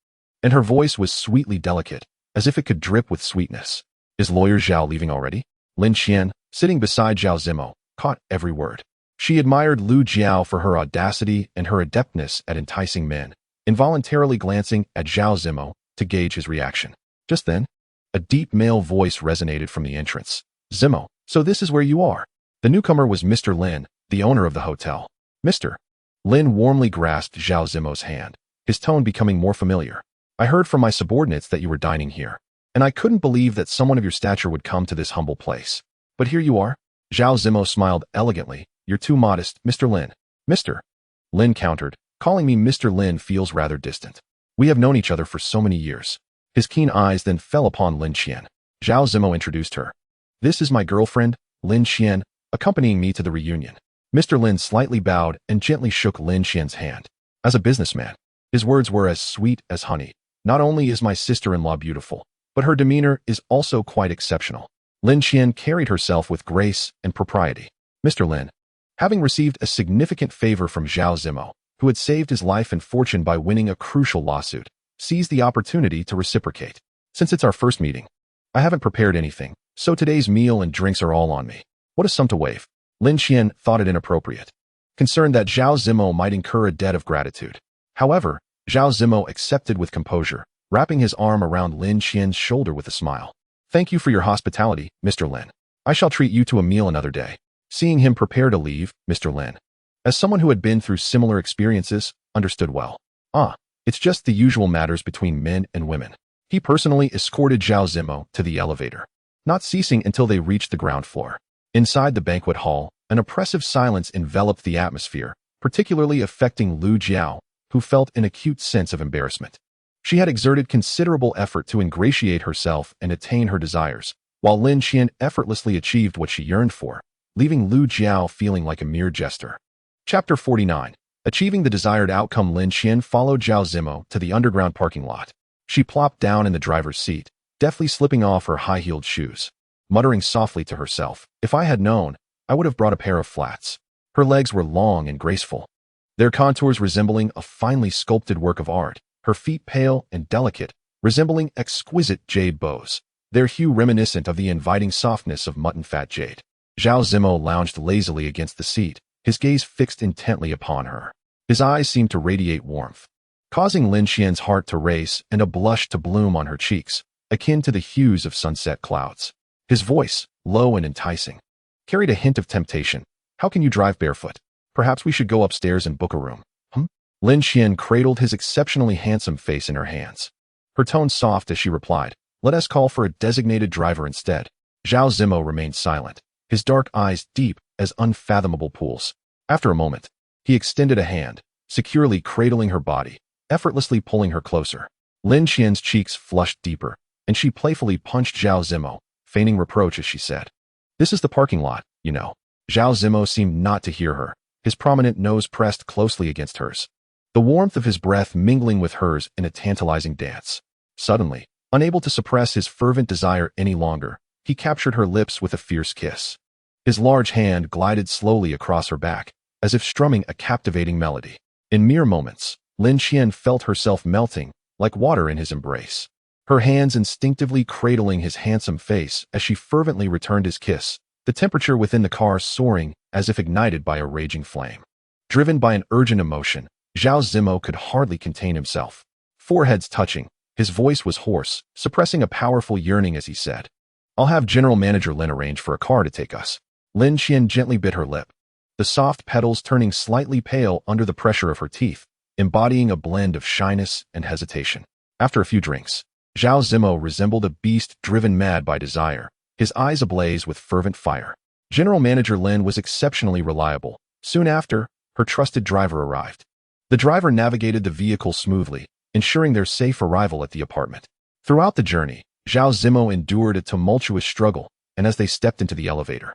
and her voice was sweetly delicate, as if it could drip with sweetness. Is lawyer Zhao leaving already? Lin Qian, sitting beside Zhao Zimo, caught every word. She admired Lu Jiao for her audacity and her adeptness at enticing men, involuntarily glancing at Zhao Zimo to gauge his reaction. Just then, a deep male voice resonated from the entrance. Zimo, so this is where you are. The newcomer was Mr. Lin, the owner of the hotel. Mr. Lin warmly grasped Zhao Zimo's hand, his tone becoming more familiar. I heard from my subordinates that you were dining here, and I couldn't believe that someone of your stature would come to this humble place. But here you are. Zhao Zimo smiled elegantly. You're too modest, Mr. Lin. Mr. Lin countered. Calling me Mr. Lin feels rather distant. We have known each other for so many years. His keen eyes then fell upon Lin Qian. Zhao Zimo introduced her. This is my girlfriend, Lin Qian, accompanying me to the reunion. Mr. Lin slightly bowed and gently shook Lin Qian's hand. As a businessman, his words were as sweet as honey. Not only is my sister-in-law beautiful, but her demeanor is also quite exceptional. Lin Qian carried herself with grace and propriety. Mr. Lin, having received a significant favor from Zhao Zimo, who had saved his life and fortune by winning a crucial lawsuit, seized the opportunity to reciprocate. Since it's our first meeting, I haven't prepared anything, so today's meal and drinks are all on me. What a sum to waive. Lin Qian thought it inappropriate, concerned that Zhao Zimo might incur a debt of gratitude. However, Zhao Zimo accepted with composure, wrapping his arm around Lin Qian's shoulder with a smile. Thank you for your hospitality, Mr. Lin. I shall treat you to a meal another day. Seeing him prepare to leave, Mr. Lin, as someone who had been through similar experiences, understood well. It's just the usual matters between men and women. He personally escorted Zhao Zimo to the elevator, not ceasing until they reached the ground floor. Inside the banquet hall, an oppressive silence enveloped the atmosphere, particularly affecting Lu Jiao, who felt an acute sense of embarrassment. She had exerted considerable effort to ingratiate herself and attain her desires, while Lin Qian effortlessly achieved what she yearned for, leaving Lu Jiao feeling like a mere jester. Chapter 49. Achieving the desired outcome. Lin Qian followed Zhao Zimo to the underground parking lot. She plopped down in the driver's seat, deftly slipping off her high-heeled shoes, muttering softly to herself, if I had known, I would have brought a pair of flats. Her legs were long and graceful, their contours resembling a finely sculpted work of art, her feet pale and delicate, resembling exquisite jade bows, their hue reminiscent of the inviting softness of mutton-fat jade. Zhao Zimo lounged lazily against the seat, his gaze fixed intently upon her. His eyes seemed to radiate warmth, causing Lin Qian's heart to race and a blush to bloom on her cheeks, akin to the hues of sunset clouds. His voice, low and enticing, carried a hint of temptation. How can you drive barefoot? Perhaps we should go upstairs and book a room. Lin Qian cradled his exceptionally handsome face in her hands, her tone soft as she replied, let us call for a designated driver instead. Zhao Zimo remained silent, his dark eyes deep as unfathomable pools. After a moment, he extended a hand, securely cradling her body, effortlessly pulling her closer. Lin Qian's cheeks flushed deeper, and she playfully punched Zhao Zimo, feigning reproach as she said, "This is the parking lot, you know." Zhao Zimo seemed not to hear her, his prominent nose pressed closely against hers, the warmth of his breath mingling with hers in a tantalizing dance. Suddenly, unable to suppress his fervent desire any longer, he captured her lips with a fierce kiss. His large hand glided slowly across her back, as if strumming a captivating melody. In mere moments, Lin Qian felt herself melting, like water in his embrace. Her hands instinctively cradling his handsome face as she fervently returned his kiss, the temperature within the car soaring as if ignited by a raging flame. Driven by an urgent emotion, Zhao Zimo could hardly contain himself. Foreheads touching, his voice was hoarse, suppressing a powerful yearning as he said, "I'll have General Manager Lin arrange for a car to take us." Lin Qian gently bit her lip, the soft petals turning slightly pale under the pressure of her teeth, embodying a blend of shyness and hesitation. After a few drinks, Zhao Zimo resembled a beast driven mad by desire, his eyes ablaze with fervent fire. General Manager Lin was exceptionally reliable. Soon after, her trusted driver arrived. The driver navigated the vehicle smoothly, ensuring their safe arrival at the apartment. Throughout the journey, Zhao Zimo endured a tumultuous struggle, and as they stepped into the elevator,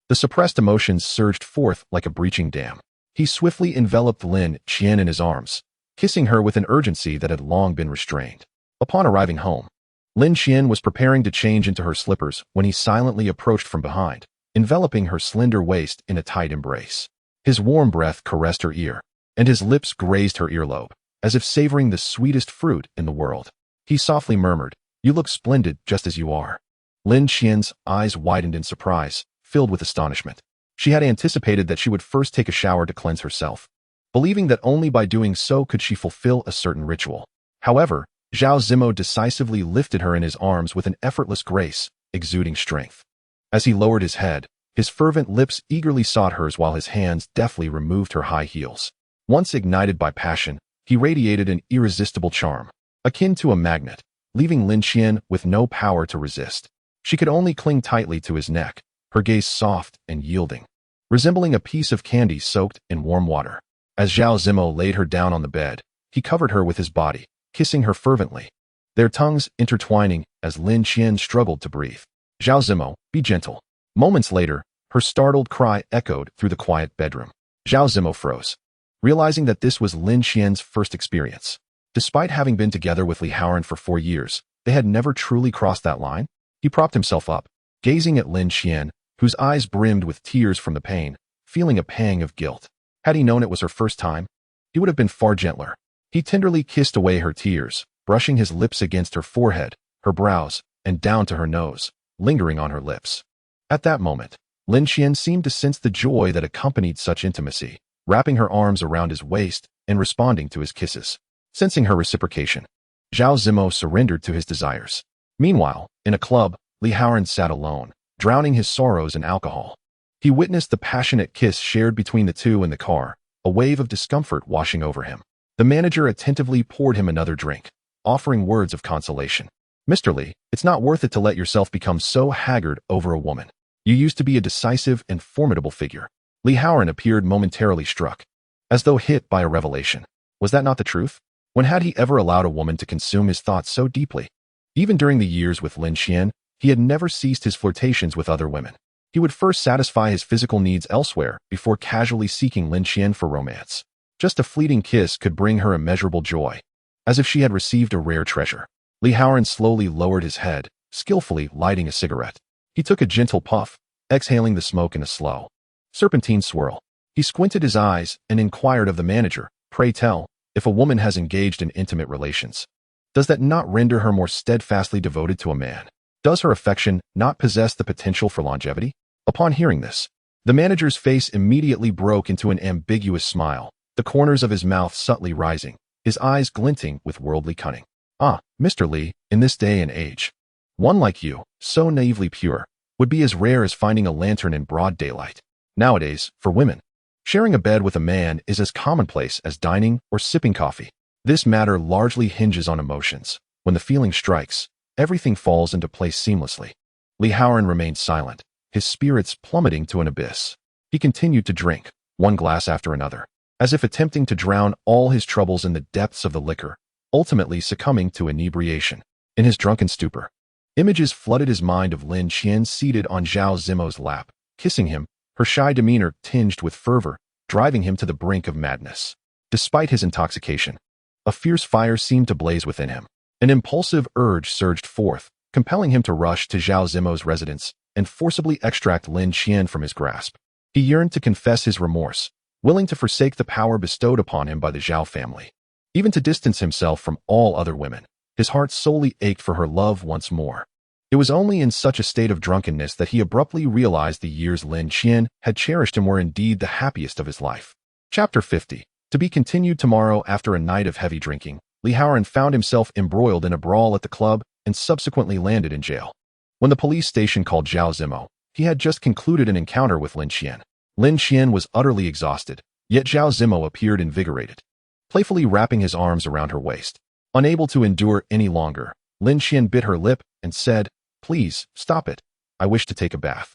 the suppressed emotions surged forth like a breaching dam. He swiftly enveloped Lin Qian in his arms, kissing her with an urgency that had long been restrained. Upon arriving home, Lin Qian was preparing to change into her slippers when he silently approached from behind, enveloping her slender waist in a tight embrace. His warm breath caressed her ear, and his lips grazed her earlobe, as if savoring the sweetest fruit in the world. He softly murmured, "You look splendid just as you are." Lin Qian's eyes widened in surprise, filled with astonishment. She had anticipated that she would first take a shower to cleanse herself, believing that only by doing so could she fulfill a certain ritual. However, Zhao Zimo decisively lifted her in his arms with an effortless grace, exuding strength. As he lowered his head, his fervent lips eagerly sought hers while his hands deftly removed her high heels. Once ignited by passion, he radiated an irresistible charm, akin to a magnet, leaving Lin Qian with no power to resist. She could only cling tightly to his neck, her gaze soft and yielding, resembling a piece of candy soaked in warm water. As Zhao Zimo laid her down on the bed, he covered her with his body, kissing her fervently, their tongues intertwining as Lin Qian struggled to breathe. "Zhao Zimo, be gentle." Moments later, her startled cry echoed through the quiet bedroom. Zhao Zimo froze, realizing that this was Lin Qian's first experience. Despite having been together with Haoran for 4 years, they had never truly crossed that line. He propped himself up, gazing at Lin Qian, whose eyes brimmed with tears from the pain, feeling a pang of guilt. Had he known it was her first time, he would have been far gentler. He tenderly kissed away her tears, brushing his lips against her forehead, her brows, and down to her nose, lingering on her lips. At that moment, Lin Qian seemed to sense the joy that accompanied such intimacy, wrapping her arms around his waist and responding to his kisses. Sensing her reciprocation, Zhao Zimo surrendered to his desires. Meanwhile, in a club, Haoran sat alone, drowning his sorrows in alcohol. He witnessed the passionate kiss shared between the two in the car, a wave of discomfort washing over him. The manager attentively poured him another drink, offering words of consolation. "Mr. Li, it's not worth it to let yourself become so haggard over a woman. You used to be a decisive and formidable figure." Haoran appeared momentarily struck, as though hit by a revelation. Was that not the truth? When had he ever allowed a woman to consume his thoughts so deeply? Even during the years with Lin Qian, he had never ceased his flirtations with other women. He would first satisfy his physical needs elsewhere before casually seeking Lin Qian for romance. Just a fleeting kiss could bring her immeasurable joy, as if she had received a rare treasure. Haoran slowly lowered his head, skillfully lighting a cigarette. He took a gentle puff, exhaling the smoke in a slow, serpentine swirl. He squinted his eyes and inquired of the manager, "Pray tell, if a woman has engaged in intimate relations, does that not render her more steadfastly devoted to a man? Does her affection not possess the potential for longevity?" Upon hearing this, the manager's face immediately broke into an ambiguous smile, the corners of his mouth subtly rising, his eyes glinting with worldly cunning. "Ah, Mr. Li, in this day and age, one like you, so naively pure, would be as rare as finding a lantern in broad daylight. Nowadays, for women, sharing a bed with a man is as commonplace as dining or sipping coffee. This matter largely hinges on emotions. When the feeling strikes, everything falls into place seamlessly." Haoran remained silent, his spirits plummeting to an abyss. He continued to drink, one glass after another, as if attempting to drown all his troubles in the depths of the liquor, ultimately succumbing to inebriation. In his drunken stupor, Images flooded his mind of Lin Qian seated on Zhao Zimo's lap, kissing him, her shy demeanor tinged with fervor, driving him to the brink of madness. Despite his intoxication, a fierce fire seemed to blaze within him. An impulsive urge surged forth, compelling him to rush to Zhao Zimo's residence and forcibly extract Lin Qian from his grasp. He yearned to confess his remorse, willing to forsake the power bestowed upon him by the Zhao family. Even to distance himself from all other women, his heart solely ached for her love once more. It was only in such a state of drunkenness that he abruptly realized the years Lin Qian had cherished him were indeed the happiest of his life. Chapter 50. To be continued tomorrow. After a night of heavy drinking, Haoran found himself embroiled in a brawl at the club and subsequently landed in jail. When the police station called Zhao Zimo, he had just concluded an encounter with Lin Qian. Lin Qian was utterly exhausted, yet Zhao Zimo appeared invigorated, playfully wrapping his arms around her waist. Unable to endure any longer, Lin Qian bit her lip and said, "Please, stop it. I wish to take a bath."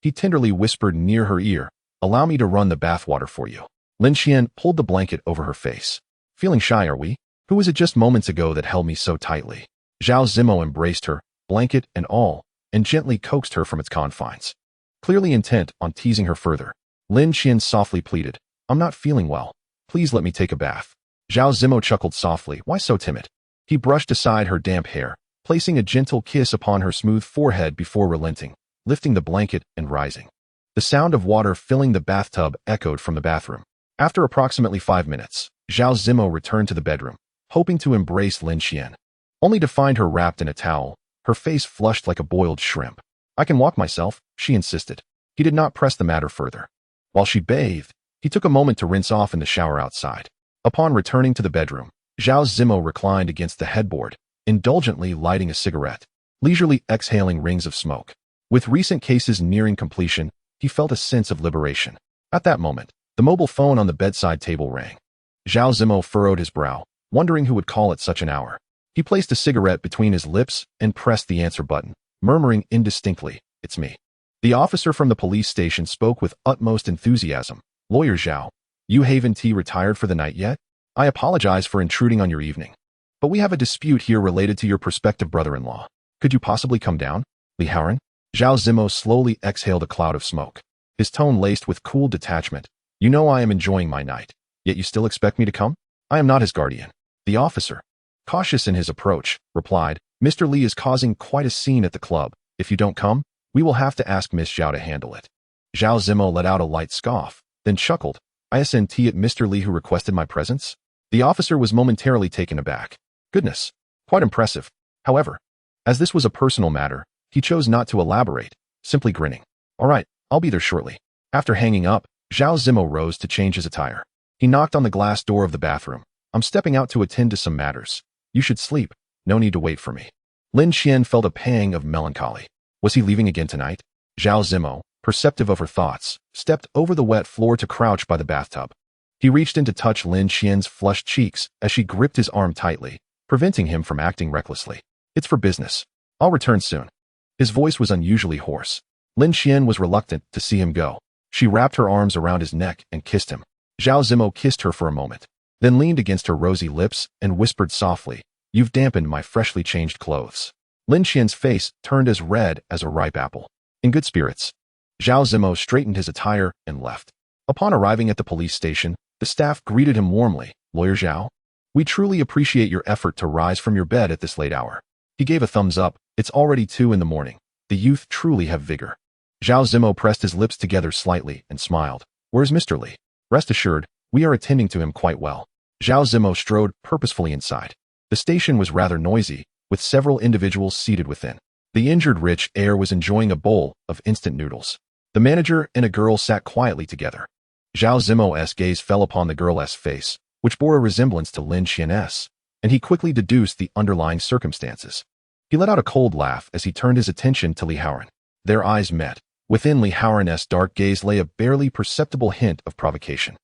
He tenderly whispered near her ear, "Allow me to run the bathwater for you." Lin Qian pulled the blanket over her face. "Feeling shy, are we? Who was it just moments ago that held me so tightly?" Zhao Zimo embraced her, blanket and all, and gently coaxed her from its confines. Clearly intent on teasing her further, Lin Qian softly pleaded, "I'm not feeling well. Please let me take a bath." Zhao Zimo chuckled softly. "Why so timid?" He brushed aside her damp hair, placing a gentle kiss upon her smooth forehead before relenting, lifting the blanket and rising. The sound of water filling the bathtub echoed from the bathroom. After approximately 5 minutes, Zhao Zimo returned to the bedroom, hoping to embrace Lin Qian, only to find her wrapped in a towel, her face flushed like a boiled shrimp. "I can walk myself," she insisted. He did not press the matter further. While she bathed, he took a moment to rinse off in the shower outside. Upon returning to the bedroom, Zhao Zimo reclined against the headboard, indulgently lighting a cigarette, leisurely exhaling rings of smoke. With recent cases nearing completion, he felt a sense of liberation. At that moment, the mobile phone on the bedside table rang. Zhao Zimo furrowed his brow, wondering who would call at such an hour. He placed a cigarette between his lips and pressed the answer button, murmuring indistinctly, "It's me." The officer from the police station spoke with utmost enthusiasm. "Lawyer Zhao, you haven't retired for the night yet? I apologize for intruding on your evening, but we have a dispute here related to your prospective brother-in-law. Could you possibly come down?" Haoran? Zhao Zimo slowly exhaled a cloud of smoke, his tone laced with cool detachment. "You know I am enjoying my night, yet you still expect me to come? I am not his guardian." The officer, cautious in his approach, replied, "Mr. Li is causing quite a scene at the club. If you don't come, we will have to ask Miss Zhao to handle it." Zhao Zimo let out a light scoff, then chuckled. "ISNT at Mr. Li who requested my presence?" The officer was momentarily taken aback. Goodness, quite impressive. However, as this was a personal matter, he chose not to elaborate, simply grinning. "All right, I'll be there shortly." After hanging up, Zhao Zimo rose to change his attire. He knocked on the glass door of the bathroom. "I'm stepping out to attend to some matters. You should sleep. No need to wait for me." Lin Qian felt a pang of melancholy. Was he leaving again tonight? Zhao Zimo, perceptive of her thoughts, stepped over the wet floor to crouch by the bathtub. He reached in to touch Lin Qian's flushed cheeks as she gripped his arm tightly, preventing him from acting recklessly. "It's for business. I'll return soon." His voice was unusually hoarse. Lin Qian was reluctant to see him go. She wrapped her arms around his neck and kissed him. Zhao Zimo kissed her for a moment, then leaned against her rosy lips and whispered softly, "You've dampened my freshly changed clothes." Lin Qian's face turned as red as a ripe apple. In good spirits, Zhao Zimo straightened his attire and left. Upon arriving at the police station, the staff greeted him warmly. "Lawyer Zhao, we truly appreciate your effort to rise from your bed at this late hour." He gave a thumbs up. "It's already 2 in the morning. The youth truly have vigor." Zhao Zimo pressed his lips together slightly and smiled. "Where's Mr. Li? Rest assured, we are attending to him quite well." Zhao Zimo strode purposefully inside. The station was rather noisy, with several individuals seated within. The injured rich heir was enjoying a bowl of instant noodles. The manager and a girl sat quietly together. Zhao Zimo's gaze fell upon the girl's face, which bore a resemblance to Lin Qian's, and he quickly deduced the underlying circumstances. He let out a cold laugh as he turned his attention to Haoran. Their eyes met. Within Haoran's dark gaze lay a barely perceptible hint of provocation.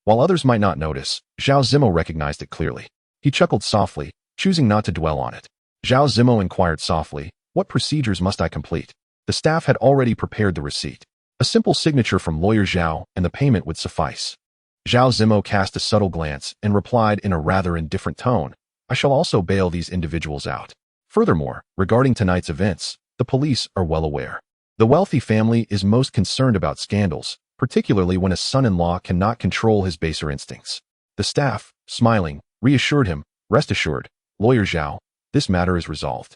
While others might not notice, Zhao Zimo recognized it clearly. He chuckled softly, choosing not to dwell on it. Zhao Zimo inquired softly, "What procedures must I complete?" The staff had already prepared the receipt. A simple signature from Lawyer Zhao and the payment would suffice. Zhao Zimo cast a subtle glance and replied in a rather indifferent tone, "I shall also bail these individuals out. Furthermore, regarding tonight's events, the police are well aware. The wealthy family is most concerned about scandals, particularly when a son-in-law cannot control his baser instincts. The staff, smiling, reassured him, "Rest assured, Lawyer Zhao, this matter is resolved."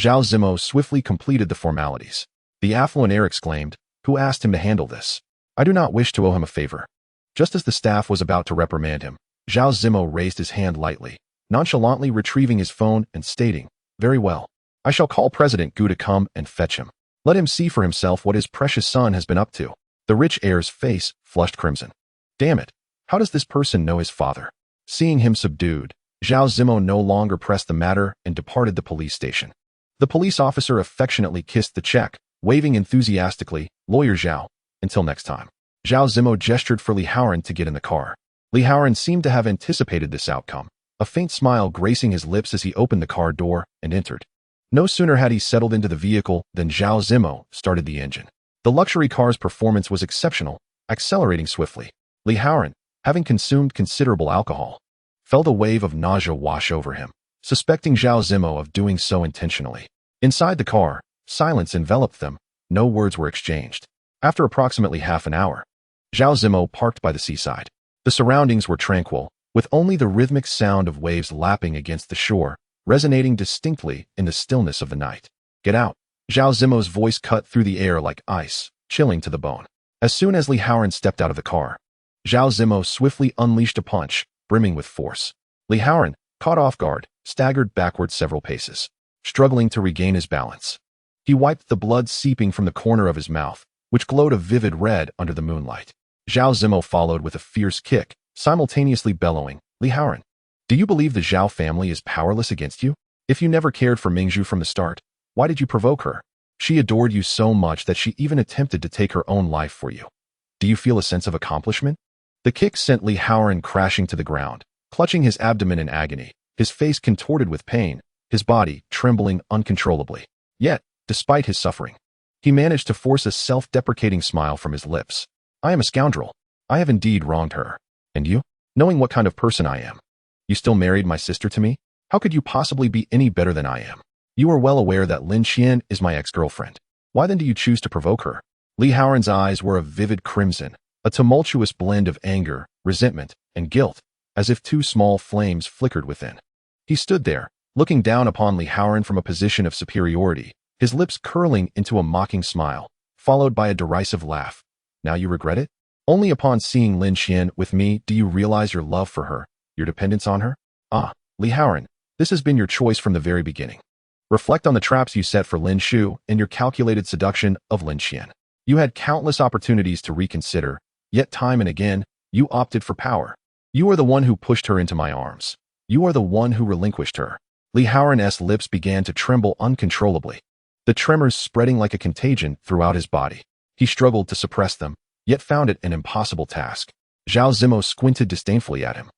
Zhao Zimo swiftly completed the formalities. The affluent heir exclaimed, "Who asked him to handle this? I do not wish to owe him a favor." Just as the staff was about to reprimand him, Zhao Zimo raised his hand lightly, nonchalantly retrieving his phone and stating, "Very well. I shall call President Gu to come and fetch him. Let him see for himself what his precious son has been up to." The rich heir's face flushed crimson. Damn it, how does this person know his father? Seeing him subdued, Zhao Zimo no longer pressed the matter and departed the police station. The police officer affectionately kissed the check, waving enthusiastically, "Lawyer Zhao, until next time." Zhao Zimo gestured for Li Haoran to get in the car. Li Haoran seemed to have anticipated this outcome, a faint smile gracing his lips as he opened the car door and entered. No sooner had he settled into the vehicle than Zhao Zimo started the engine. The luxury car's performance was exceptional, accelerating swiftly. Li Haoran, having consumed considerable alcohol, felt a wave of nausea wash over him, suspecting Zhao Zimo of doing so intentionally. Inside the car, silence enveloped them. No words were exchanged. After approximately half an hour, Zhao Zimo parked by the seaside. The surroundings were tranquil, with only the rhythmic sound of waves lapping against the shore, resonating distinctly in the stillness of the night. "Get out." Zhao Zimo's voice cut through the air like ice, chilling to the bone. As soon as Li Haoran stepped out of the car, Zhao Zimo swiftly unleashed a punch, brimming with force. Li Haoran, caught off guard, staggered backward several paces, struggling to regain his balance. He wiped the blood seeping from the corner of his mouth, which glowed a vivid red under the moonlight. Zhao Zimo followed with a fierce kick, simultaneously bellowing, "Li Haoran, do you believe the Zhao family is powerless against you? If you never cared for Mingzhu from the start, why did you provoke her? She adored you so much that she even attempted to take her own life for you. Do you feel a sense of accomplishment?" The kick sent Li Haoran crashing to the ground, clutching his abdomen in agony, his face contorted with pain, his body trembling uncontrollably. Yet, despite his suffering, he managed to force a self-deprecating smile from his lips. "I am a scoundrel. I have indeed wronged her. And you? Knowing what kind of person I am, you still married my sister to me? How could you possibly be any better than I am? You are well aware that Lin Qian is my ex-girlfriend. Why then do you choose to provoke her?" Li Haoran's eyes were a vivid crimson, a tumultuous blend of anger, resentment, and guilt, as if two small flames flickered within. He stood there, looking down upon Li Haoran from a position of superiority, his lips curling into a mocking smile, followed by a derisive laugh. "Now you regret it? Only upon seeing Lin Qian with me do you realize your love for her, your dependence on her? Ah, Li Haoran, this has been your choice from the very beginning. Reflect on the traps you set for Lin Shu and your calculated seduction of Lin Qian. You had countless opportunities to reconsider, yet time and again, you opted for power. You are the one who pushed her into my arms. You are the one who relinquished her." Li Haoran's lips began to tremble uncontrollably, the tremors spreading like a contagion throughout his body. He struggled to suppress them, yet found it an impossible task. Zhao Zimo squinted disdainfully at him,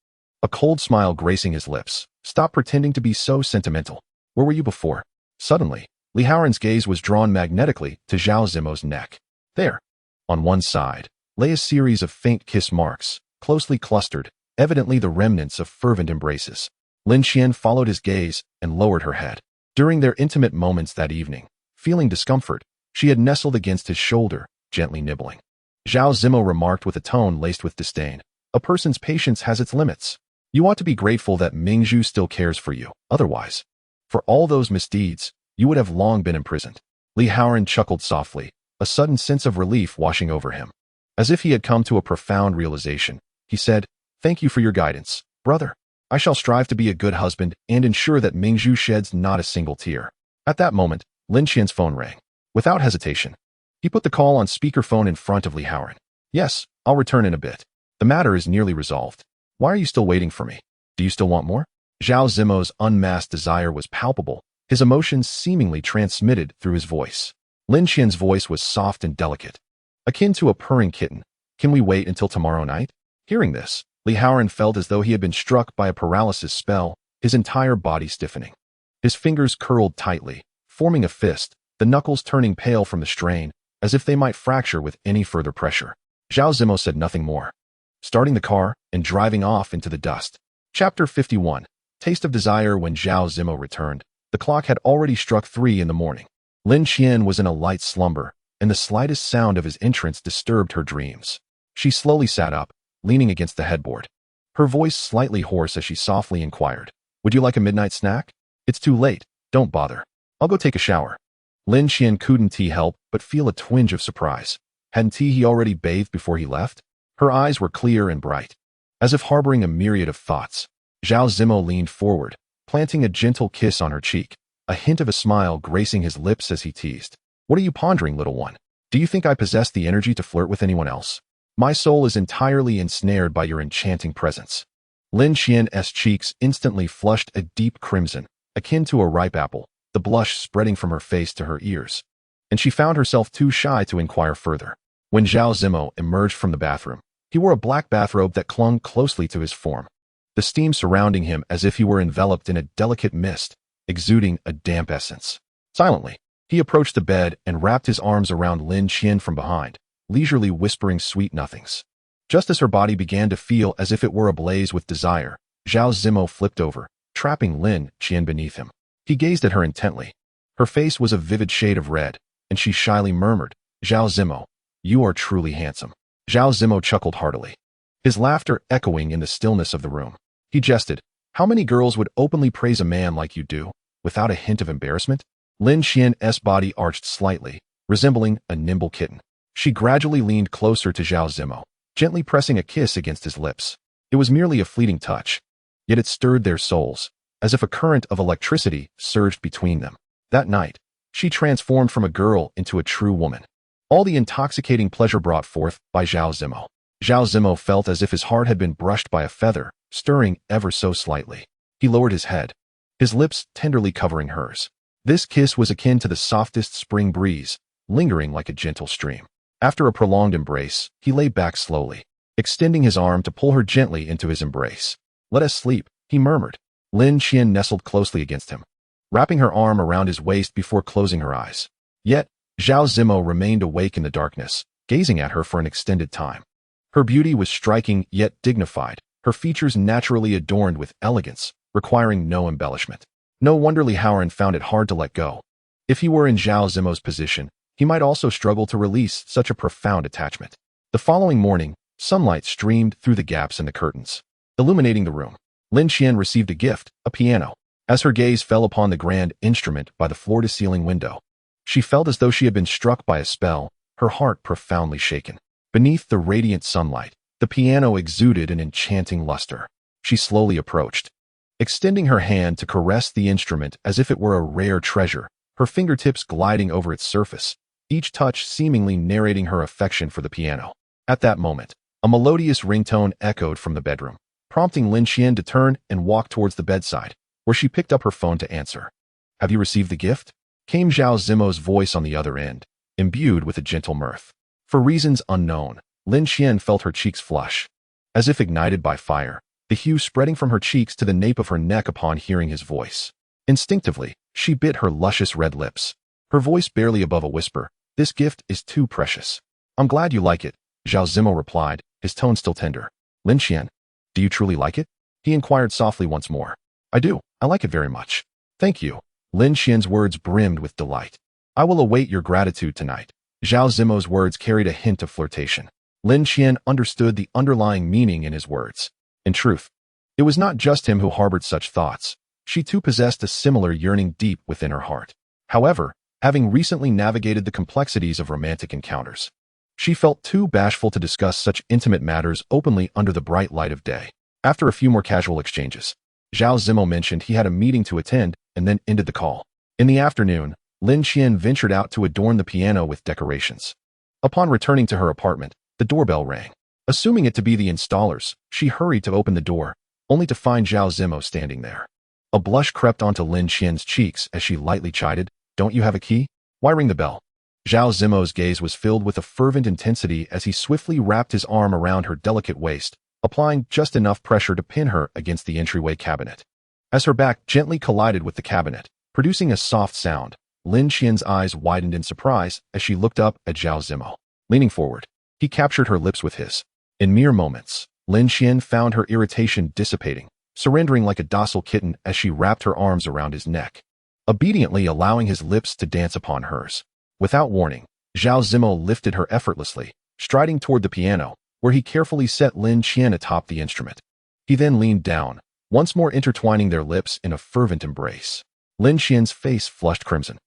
a cold smile gracing his lips. "Stop pretending to be so sentimental. Where were you before?" Suddenly, Li Haoran's gaze was drawn magnetically to Zhao Zimo's neck. There, on one side, lay a series of faint kiss marks, closely clustered, evidently the remnants of fervent embraces. Lin Qian followed his gaze and lowered her head. During their intimate moments that evening, feeling discomfort, she had nestled against his shoulder, gently nibbling. Zhao Zimo remarked with a tone laced with disdain, "A person's patience has its limits. You ought to be grateful that Mingzhu still cares for you. Otherwise, for all those misdeeds, you would have long been imprisoned." Li Haoran chuckled softly, a sudden sense of relief washing over him. As if he had come to a profound realization, he said, "Thank you for your guidance, brother. I shall strive to be a good husband and ensure that Mingzhu sheds not a single tear." At that moment, Lin Qian's phone rang. Without hesitation, he put the call on speakerphone in front of Li Haoran. "Yes, I'll return in a bit. The matter is nearly resolved. Why are you still waiting for me? Do you still want more?" Zhao Zimo's unmasked desire was palpable, his emotions seemingly transmitted through his voice. Lin Qian's voice was soft and delicate, akin to a purring kitten. "Can we wait until tomorrow night?" Hearing this, Li Haoran felt as though he had been struck by a paralysis spell, his entire body stiffening. His fingers curled tightly, forming a fist, the knuckles turning pale from the strain, as if they might fracture with any further pressure. Zhao Zimo said nothing more, starting the car and driving off into the dust. Chapter 51. Taste of Desire. When Zhao Zimo returned, the The clock had already struck 3 in the morning. Lin Qian was in a light slumber, and the slightest sound of his entrance disturbed her dreams. She slowly sat up, leaning against the headboard. Her voice slightly hoarse as she softly inquired, "Would you like a midnight snack?" "It's too late. Don't bother. I'll go take a shower." Lin Qian couldn't help but feel a twinge of surprise. Hadn't he already bathed before he left? Her eyes were clear and bright, as if harboring a myriad of thoughts. Zhao Zimo leaned forward, planting a gentle kiss on her cheek, a hint of a smile gracing his lips as he teased. "What are you pondering, little one? Do you think I possess the energy to flirt with anyone else? My soul is entirely ensnared by your enchanting presence." Lin Qian's cheeks instantly flushed a deep crimson, akin to a ripe apple, the blush spreading from her face to her ears. And she found herself too shy to inquire further. When Zhao Zimo emerged from the bathroom, he wore a black bathrobe that clung closely to his form, the steam surrounding him as if he were enveloped in a delicate mist, exuding a damp essence. Silently, he approached the bed and wrapped his arms around Lin Qian from behind, leisurely whispering sweet nothings. Just as her body began to feel as if it were ablaze with desire, Zhao Zimo flipped over, trapping Lin Qian beneath him. He gazed at her intently. Her face was a vivid shade of red, and she shyly murmured, "Zhao Zimo, you are truly handsome." Zhao Zimo chuckled heartily, his laughter echoing in the stillness of the room. He jested, "How many girls would openly praise a man like you do, without a hint of embarrassment?" Lin Qian's body arched slightly, resembling a nimble kitten. She gradually leaned closer to Zhao Zimo, gently pressing a kiss against his lips. It was merely a fleeting touch, yet it stirred their souls, as if a current of electricity surged between them. That night, she transformed from a girl into a true woman. All the intoxicating pleasure brought forth by Zhao Zimo. Zhao Zimo felt as if his heart had been brushed by a feather, stirring ever so slightly. He lowered his head, his lips tenderly covering hers. This kiss was akin to the softest spring breeze, lingering like a gentle stream. After a prolonged embrace, he lay back slowly, extending his arm to pull her gently into his embrace. "Let us sleep," he murmured. Lin Qian nestled closely against him, wrapping her arm around his waist before closing her eyes. Yet, Zhao Zimo remained awake in the darkness, gazing at her for an extended time. Her beauty was striking yet dignified, her features naturally adorned with elegance, requiring no embellishment. No wonder Li Haoran found it hard to let go. If he were in Zhao Zimo's position, he might also struggle to release such a profound attachment. The following morning, sunlight streamed through the gaps in the curtains, illuminating the room. Lin Qian received a gift, a piano. As her gaze fell upon the grand instrument by the floor-to-ceiling window, she felt as though she had been struck by a spell, her heart profoundly shaken. Beneath the radiant sunlight, the piano exuded an enchanting luster. She slowly approached, extending her hand to caress the instrument as if it were a rare treasure, her fingertips gliding over its surface, each touch seemingly narrating her affection for the piano. At that moment, a melodious ringtone echoed from the bedroom, prompting Lin Qian to turn and walk towards the bedside, where she picked up her phone to answer. "Have you received the gift?" came Zhao Zimo's voice on the other end, imbued with a gentle mirth. For reasons unknown, Lin Qian felt her cheeks flush, as if ignited by fire, the hue spreading from her cheeks to the nape of her neck upon hearing his voice. Instinctively, she bit her luscious red lips, her voice barely above a whisper. "This gift is too precious." "I'm glad you like it," Zhao Zimo replied, his tone still tender. "Lin Qian, do you truly like it?" he inquired softly once more. "I do. I like it very much." "Thank you." Lin Qian's words brimmed with delight. "I will await your gratitude tonight." Zhao Zimo's words carried a hint of flirtation. Lin Qian understood the underlying meaning in his words. In truth, it was not just him who harbored such thoughts. She too possessed a similar yearning deep within her heart. However, having recently navigated the complexities of romantic encounters, she felt too bashful to discuss such intimate matters openly under the bright light of day. After a few more casual exchanges, Zhao Zimo mentioned he had a meeting to attend and then ended the call. In the afternoon, Lin Qian ventured out to adorn the piano with decorations. Upon returning to her apartment, the doorbell rang. Assuming it to be the installers, she hurried to open the door, only to find Zhao Zimo standing there. A blush crept onto Lin Qian's cheeks as she lightly chided, "Don't you have a key? Why ring the bell?" Zhao Zimo's gaze was filled with a fervent intensity as he swiftly wrapped his arm around her delicate waist, applying just enough pressure to pin her against the entryway cabinet. As her back gently collided with the cabinet, producing a soft sound, Lin Qian's eyes widened in surprise as she looked up at Zhao Zimo. Leaning forward, he captured her lips with his. In mere moments, Lin Qian found her irritation dissipating, surrendering like a docile kitten as she wrapped her arms around his neck. obediently allowing his lips to dance upon hers. Without warning, Zhao Zimo lifted her effortlessly, striding toward the piano, where he carefully set Lin Qian atop the instrument. He then leaned down, once more intertwining their lips in a fervent embrace. Lin Qian's face flushed crimson,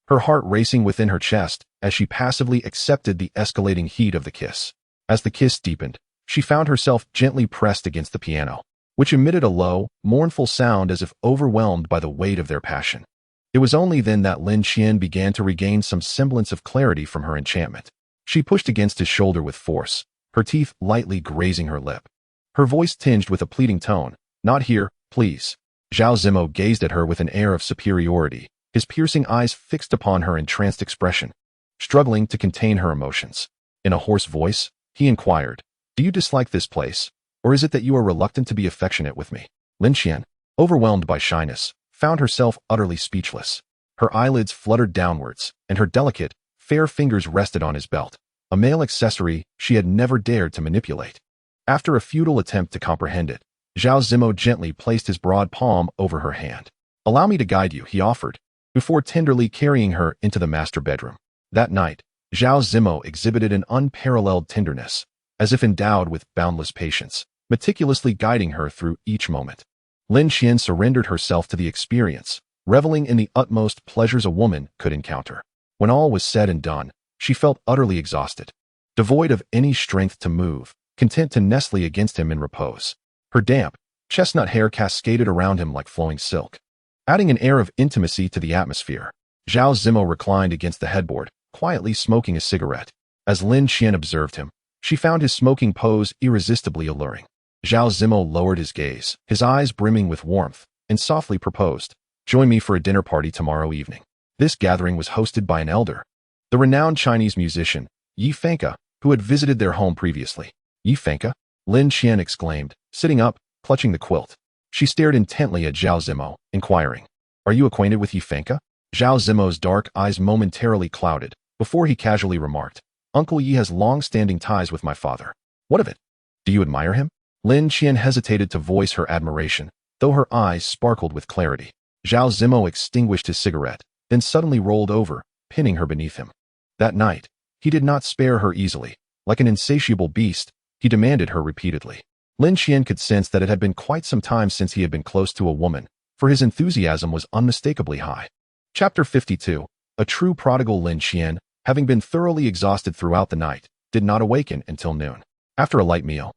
her heart racing within her chest as she passively accepted the escalating heat of the kiss. As the kiss deepened, she found herself gently pressed against the piano, which emitted a low, mournful sound as if overwhelmed by the weight of their passion. It was only then that Lin Qian began to regain some semblance of clarity from her enchantment. She pushed against his shoulder with force, her teeth lightly grazing her lip. Her voice tinged with a pleading tone, "Not here, please." Zhao Zimo gazed at her with an air of superiority, his piercing eyes fixed upon her entranced expression. Struggling to contain her emotions, in a hoarse voice, he inquired, "Do you dislike this place, or is it that you are reluctant to be affectionate with me?" Lin Qian, overwhelmed by shyness, found herself utterly speechless. Her eyelids fluttered downwards, and her delicate, fair fingers rested on his belt, a male accessory she had never dared to manipulate. After a futile attempt to comprehend it, Zhao Zimo gently placed his broad palm over her hand. "Allow me to guide you," he offered, before tenderly carrying her into the master bedroom. That night, Zhao Zimo exhibited an unparalleled tenderness, as if endowed with boundless patience, meticulously guiding her through each moment. Lin Qian surrendered herself to the experience, reveling in the utmost pleasures a woman could encounter. When all was said and done, she felt utterly exhausted, devoid of any strength to move, content to nestle against him in repose. Her damp, chestnut hair cascaded around him like flowing silk, adding an air of intimacy to the atmosphere. Zhao Zimo reclined against the headboard, quietly smoking a cigarette. As Lin Qian observed him, she found his smoking pose irresistibly alluring. Zhao Zimo lowered his gaze, his eyes brimming with warmth, and softly proposed, "Join me for a dinner party tomorrow evening." This gathering was hosted by an elder, the renowned Chinese musician, Yi Fengke, who had visited their home previously. "Yi Fengke?" Lin Qian exclaimed, sitting up, clutching the quilt. She stared intently at Zhao Zimo, inquiring, "Are you acquainted with Yi Fengke?" Zhao Zimo's dark eyes momentarily clouded, before he casually remarked, "Uncle Yi has long-standing ties with my father." "What of it? Do you admire him?" Lin Qian hesitated to voice her admiration, though her eyes sparkled with clarity. Zhao Zimo extinguished his cigarette, then suddenly rolled over, pinning her beneath him. That night, he did not spare her easily. Like an insatiable beast, he demanded her repeatedly. Lin Qian could sense that it had been quite some time since he had been close to a woman, for his enthusiasm was unmistakably high. Chapter 52. A true prodigal. Lin Qian, having been thoroughly exhausted throughout the night, did not awaken until noon. After a light meal,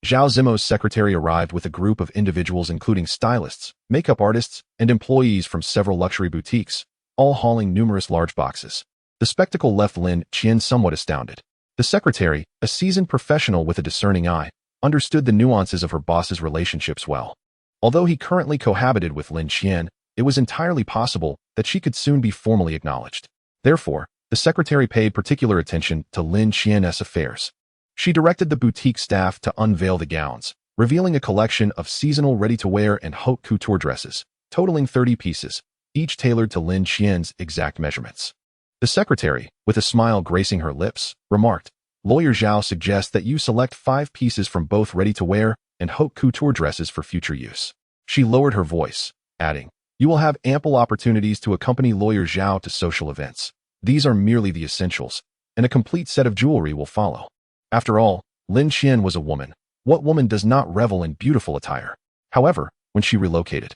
Zhao Zimo's secretary arrived with a group of individuals including stylists, makeup artists, and employees from several luxury boutiques, all hauling numerous large boxes. The spectacle left Lin Qian somewhat astounded. The secretary, a seasoned professional with a discerning eye, understood the nuances of her boss's relationships well. Although he currently cohabited with Lin Qian, it was entirely possible that she could soon be formally acknowledged. Therefore, the secretary paid particular attention to Lin Qian's affairs. She directed the boutique staff to unveil the gowns, revealing a collection of seasonal ready-to-wear and haute couture dresses, totaling 30 pieces, each tailored to Lin Qian's exact measurements. The secretary, with a smile gracing her lips, remarked, "Lawyer Zhao suggests that you select 5 pieces from both ready-to-wear and haute couture dresses for future use." She lowered her voice, adding, "You will have ample opportunities to accompany Lawyer Zhao to social events. These are merely the essentials, and a complete set of jewelry will follow." After all, Lin Qian was a woman. What woman does not revel in beautiful attire? However, when she relocated,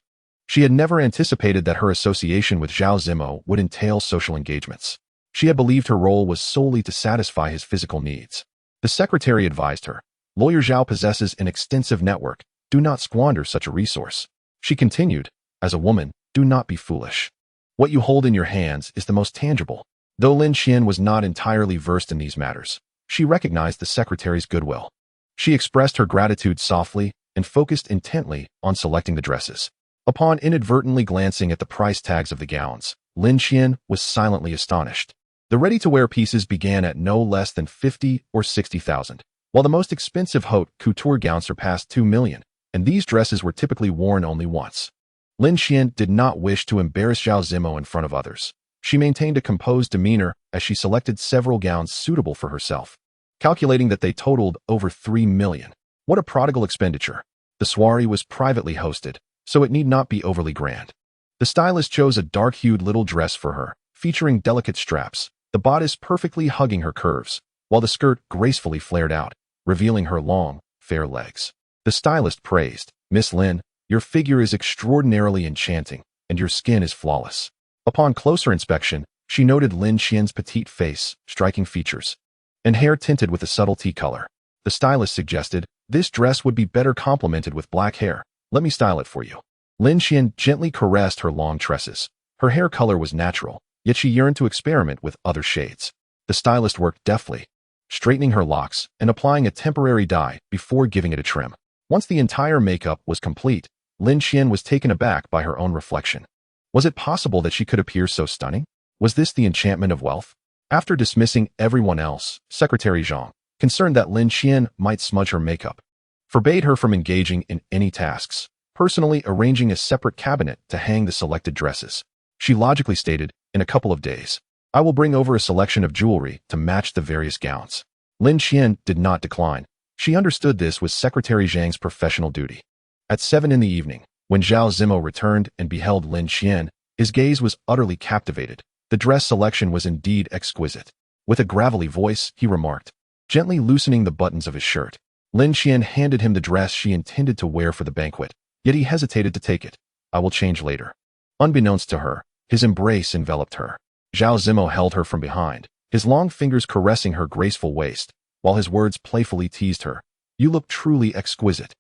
she had never anticipated that her association with Zhao Zimo would entail social engagements. She had believed her role was solely to satisfy his physical needs. The secretary advised her, "Lawyer Zhao possesses an extensive network. Do not squander such a resource." She continued, "As a woman, do not be foolish. What you hold in your hands is the most tangible." Though Lin Qian was not entirely versed in these matters, she recognized the secretary's goodwill. She expressed her gratitude softly and focused intently on selecting the dresses. Upon inadvertently glancing at the price tags of the gowns, Lin Qian was silently astonished. The ready-to-wear pieces began at no less than 50 or 60,000, while the most expensive haute couture gowns surpassed 2 million, and these dresses were typically worn only once. Lin Qian did not wish to embarrass Zhao Zimo in front of others. She maintained a composed demeanor as she selected several gowns suitable for herself, calculating that they totaled over 3 million. What a prodigal expenditure. The soiree was privately hosted, so it need not be overly grand. The stylist chose a dark-hued little dress for her, featuring delicate straps, the bodice perfectly hugging her curves, while the skirt gracefully flared out, revealing her long, fair legs. The stylist praised, "Miss Lin, your figure is extraordinarily enchanting, and your skin is flawless." Upon closer inspection, she noted Lin Qian's petite face, striking features, and hair tinted with a subtle tea color. The stylist suggested, "This dress would be better complemented with black hair. Let me style it for you." Lin Qian gently caressed her long tresses. Her hair color was natural, yet she yearned to experiment with other shades. The stylist worked deftly, straightening her locks and applying a temporary dye before giving it a trim. Once the entire makeup was complete, Lin Qian was taken aback by her own reflection. Was it possible that she could appear so stunning? Was this the enchantment of wealth? After dismissing everyone else, Secretary Zhang, concerned that Lin Qian might smudge her makeup, forbade her from engaging in any tasks, personally arranging a separate cabinet to hang the selected dresses. She logically stated, "In a couple of days, I will bring over a selection of jewelry to match the various gowns." Lin Qian did not decline. She understood this was Secretary Zhang's professional duty. At 7 in the evening, when Zhao Zimo returned and beheld Lin Qian, his gaze was utterly captivated. The dress selection was indeed exquisite. With a gravelly voice, he remarked, gently loosening the buttons of his shirt. Lin Qian handed him the dress she intended to wear for the banquet, yet he hesitated to take it. "I will change later." Unbeknownst to her, his embrace enveloped her. Zhao Zimo held her from behind, his long fingers caressing her graceful waist, while his words playfully teased her. "You look truly exquisite."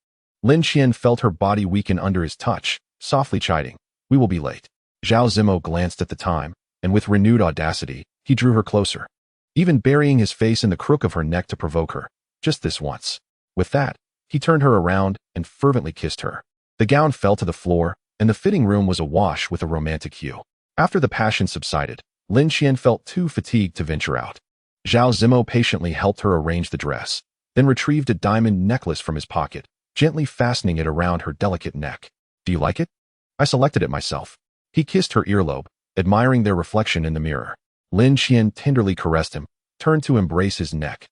Lin Qian felt her body weaken under his touch, softly chiding, "We will be late." Zhao Zimo glanced at the time, and with renewed audacity, he drew her closer, even burying his face in the crook of her neck to provoke her. "Just this once." With that, he turned her around and fervently kissed her. The gown fell to the floor, and the fitting room was awash with a romantic hue. After the passion subsided, Lin Qian felt too fatigued to venture out. Zhao Zimo patiently helped her arrange the dress, then retrieved a diamond necklace from his pocket, gently fastening it around her delicate neck. "Do you like it? I selected it myself." He kissed her earlobe, admiring their reflection in the mirror. Lin Qian tenderly caressed him, turned to embrace his neck,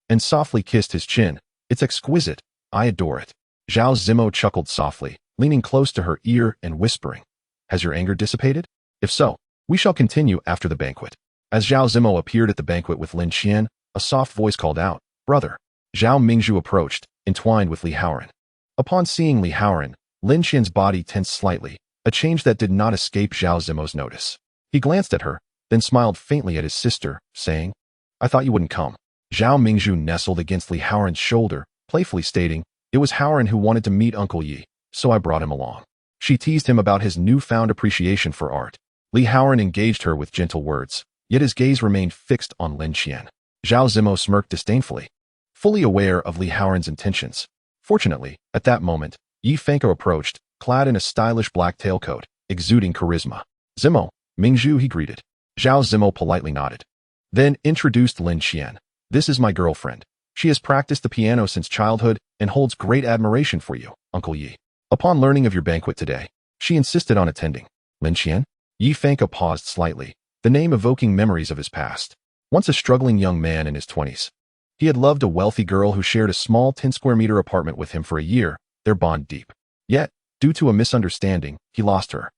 and softly kissed his chin. "It's exquisite. I adore it." Zhao Zimo chuckled softly, leaning close to her ear and whispering, "Has your anger dissipated? If so, we shall continue after the banquet." As Zhao Zimo appeared at the banquet with Lin Qian, a soft voice called out, "Brother." Zhao Mingzhu approached, entwined with Li Haoran. Upon seeing Li Haoran, Lin Qian's body tensed slightly, a change that did not escape Zhao Zimo's notice. He glanced at her, then smiled faintly at his sister, saying, "I thought you wouldn't come." Zhao Mingzhu nestled against Li Haoran's shoulder, playfully stating, "It was Haoran who wanted to meet Uncle Yi, so I brought him along." She teased him about his newfound appreciation for art. Li Haoran engaged her with gentle words, yet his gaze remained fixed on Lin Qian. Zhao Zimo smirked disdainfully, fully aware of Li Haoran's intentions. Fortunately, at that moment, Yi Fengke approached, clad in a stylish black tailcoat, exuding charisma. "Zimo, Mingzhu," he greeted. Zhao Zimo politely nodded, then introduced Lin Qian. "This is my girlfriend. She has practiced the piano since childhood and holds great admiration for you, Uncle Yi. Upon learning of your banquet today, she insisted on attending." Lin Qian? Yi Fengke paused slightly, the name evoking memories of his past. Once a struggling young man in his 20s, he had loved a wealthy girl who shared a small 10-square-meter apartment with him for a year, their bond deep. Yet, due to a misunderstanding, he lost her,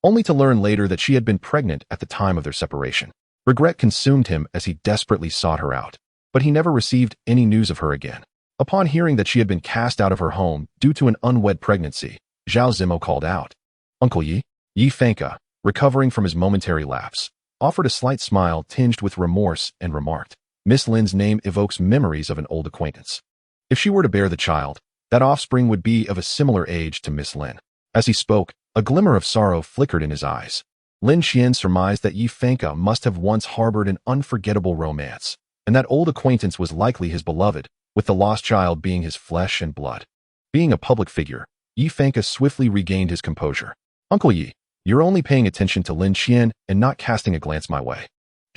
only to learn later that she had been pregnant at the time of their separation. Regret consumed him as he desperately sought her out, but he never received any news of her again. Upon hearing that she had been cast out of her home due to an unwed pregnancy, Zhao Zimo called out, "Uncle Yi?" Yi Fengke, recovering from his momentary lapse, offered a slight smile tinged with remorse and remarked, "Miss Lin's name evokes memories of an old acquaintance. If she were to bear the child, that offspring would be of a similar age to Miss Lin." As he spoke, a glimmer of sorrow flickered in his eyes. Lin Qian surmised that Yi Fengke must have once harbored an unforgettable romance, and that old acquaintance was likely his beloved, with the lost child being his flesh and blood. Being a public figure, Yi Fengke swiftly regained his composure. "Uncle Yi, you're only paying attention to Lin Qian and not casting a glance my way."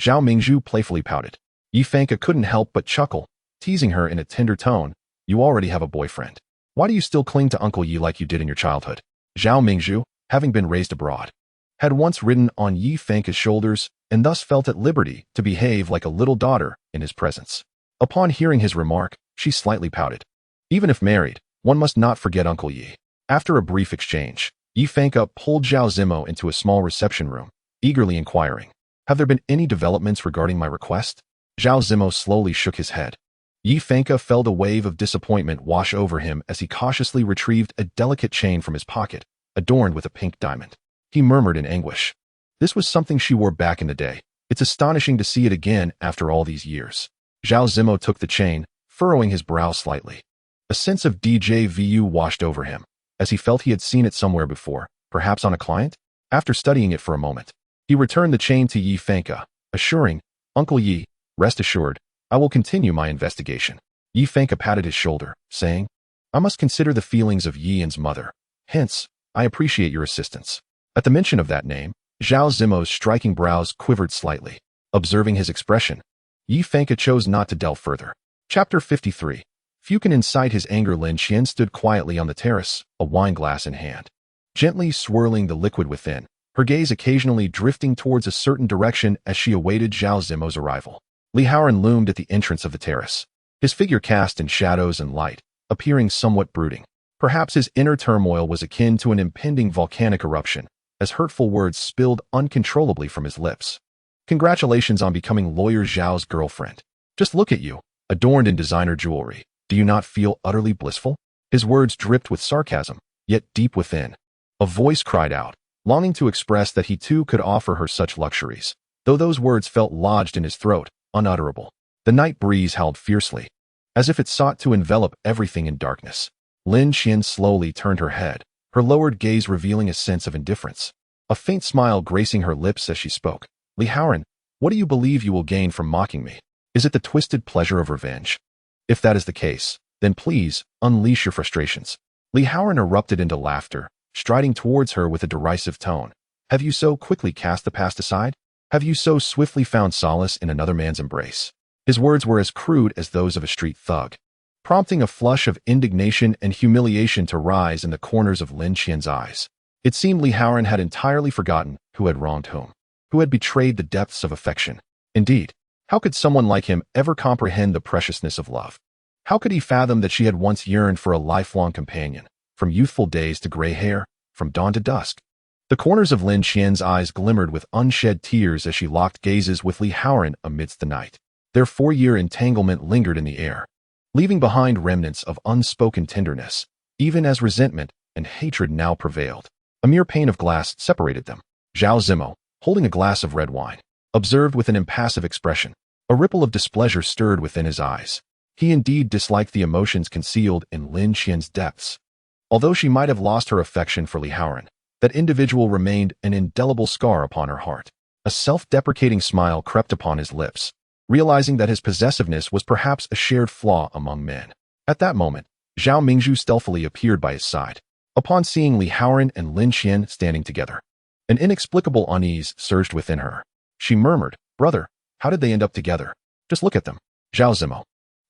Zhao Mingzhu playfully pouted. Yi Fengke couldn't help but chuckle, teasing her in a tender tone, "You already have a boyfriend. Why do you still cling to Uncle Yi like you did in your childhood?" Zhao Mingzhu, having been raised abroad, had once ridden on Yi Fengke's shoulders and thus felt at liberty to behave like a little daughter in his presence. Upon hearing his remark, she slightly pouted. Even if married, one must not forget Uncle Yi. After a brief exchange, Yi Fengke pulled Zhao Zimo into a small reception room, eagerly inquiring, "Have there been any developments regarding my request?" Zhao Zimo slowly shook his head. Yi Fengke felt a wave of disappointment wash over him as he cautiously retrieved a delicate chain from his pocket, adorned with a pink diamond. He murmured in anguish. This was something she wore back in the day. It's astonishing to see it again after all these years. Zhao Zimo took the chain, furrowing his brow slightly. A sense of déjà vu washed over him, as he felt he had seen it somewhere before, perhaps on a client? After studying it for a moment, he returned the chain to Yi Fengke, assuring, "Uncle Yi, rest assured, I will continue my investigation." Yi Fengke patted his shoulder, saying, "I must consider the feelings of Yi's mother. Hence, I appreciate your assistance." At the mention of that name, Zhao Zimo's striking brows quivered slightly. Observing his expression, Yi Fengke chose not to delve further. Chapter 53. Fukin inside his anger, Lin Qian stood quietly on the terrace, a wine glass in hand. Gently swirling the liquid within, her gaze occasionally drifting towards a certain direction as she awaited Zhao Zimo's arrival. Haoran loomed at the entrance of the terrace, his figure cast in shadows and light, appearing somewhat brooding. Perhaps his inner turmoil was akin to an impending volcanic eruption, as hurtful words spilled uncontrollably from his lips. "Congratulations on becoming lawyer Zhao's girlfriend. Just look at you, adorned in designer jewelry. Do you not feel utterly blissful?" His words dripped with sarcasm, yet deep within, a voice cried out, longing to express that he too could offer her such luxuries, though those words felt lodged in his throat, unutterable. The night breeze howled fiercely, as if it sought to envelop everything in darkness. Lin Qian slowly turned her head, her lowered gaze revealing a sense of indifference. A faint smile gracing her lips as she spoke. "Haoran, what do you believe you will gain from mocking me? Is it the twisted pleasure of revenge? If that is the case, then please, unleash your frustrations." Haoran erupted into laughter, striding towards her with a derisive tone. "Have you so quickly cast the past aside? Have you so swiftly found solace in another man's embrace?" His words were as crude as those of a street thug, prompting a flush of indignation and humiliation to rise in the corners of Lin Qian's eyes. It seemed Haoran had entirely forgotten who had wronged whom, who had betrayed the depths of affection. Indeed, how could someone like him ever comprehend the preciousness of love? How could he fathom that she had once yearned for a lifelong companion, from youthful days to gray hair, from dawn to dusk? The corners of Lin Qian's eyes glimmered with unshed tears as she locked gazes with Haoran amidst the night. Their 4-year entanglement lingered in the air, leaving behind remnants of unspoken tenderness, even as resentment and hatred now prevailed. A mere pane of glass separated them. Zhao Zimo, holding a glass of red wine, observed with an impassive expression. A ripple of displeasure stirred within his eyes. He indeed disliked the emotions concealed in Lin Qian's depths. Although she might have lost her affection for Haoran, that individual remained an indelible scar upon her heart. A self-deprecating smile crept upon his lips, realizing that his possessiveness was perhaps a shared flaw among men. At that moment, Zhao Mingzhu stealthily appeared by his side. Upon seeing Haoran and Lin Qian standing together, an inexplicable unease surged within her. She murmured, "Brother, how did they end up together? Just look at them." Zhao Zimo,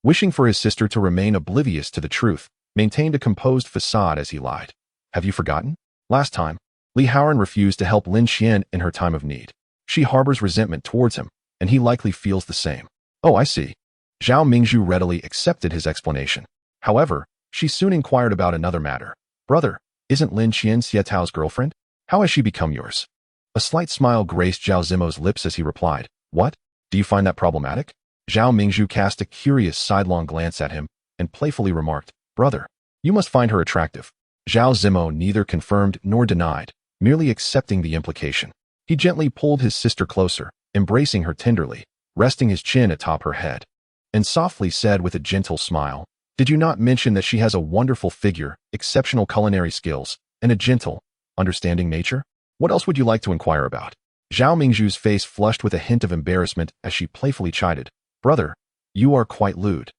wishing for his sister to remain oblivious to the truth, maintained a composed facade as he lied. "Have you forgotten? Last time, Haoran refused to help Lin Qian in her time of need. She harbors resentment towards him, and he likely feels the same." "Oh, I see." Zhao Mingzhu readily accepted his explanation. However, she soon inquired about another matter. "Brother, isn't Lin Qian Xietao's girlfriend? How has she become yours?" A slight smile graced Zhao Zimo's lips as he replied, "What? Do you find that problematic?" Zhao Mingzhu cast a curious sidelong glance at him and playfully remarked, "Brother, you must find her attractive." Zhao Zimo neither confirmed nor denied, merely accepting the implication. He gently pulled his sister closer, embracing her tenderly, resting his chin atop her head, and softly said with a gentle smile, "Did you not mention that she has a wonderful figure, exceptional culinary skills, and a gentle, understanding nature? What else would you like to inquire about?" Zhao Mingzhu's face flushed with a hint of embarrassment as she playfully chided, "Brother, you are quite lewd."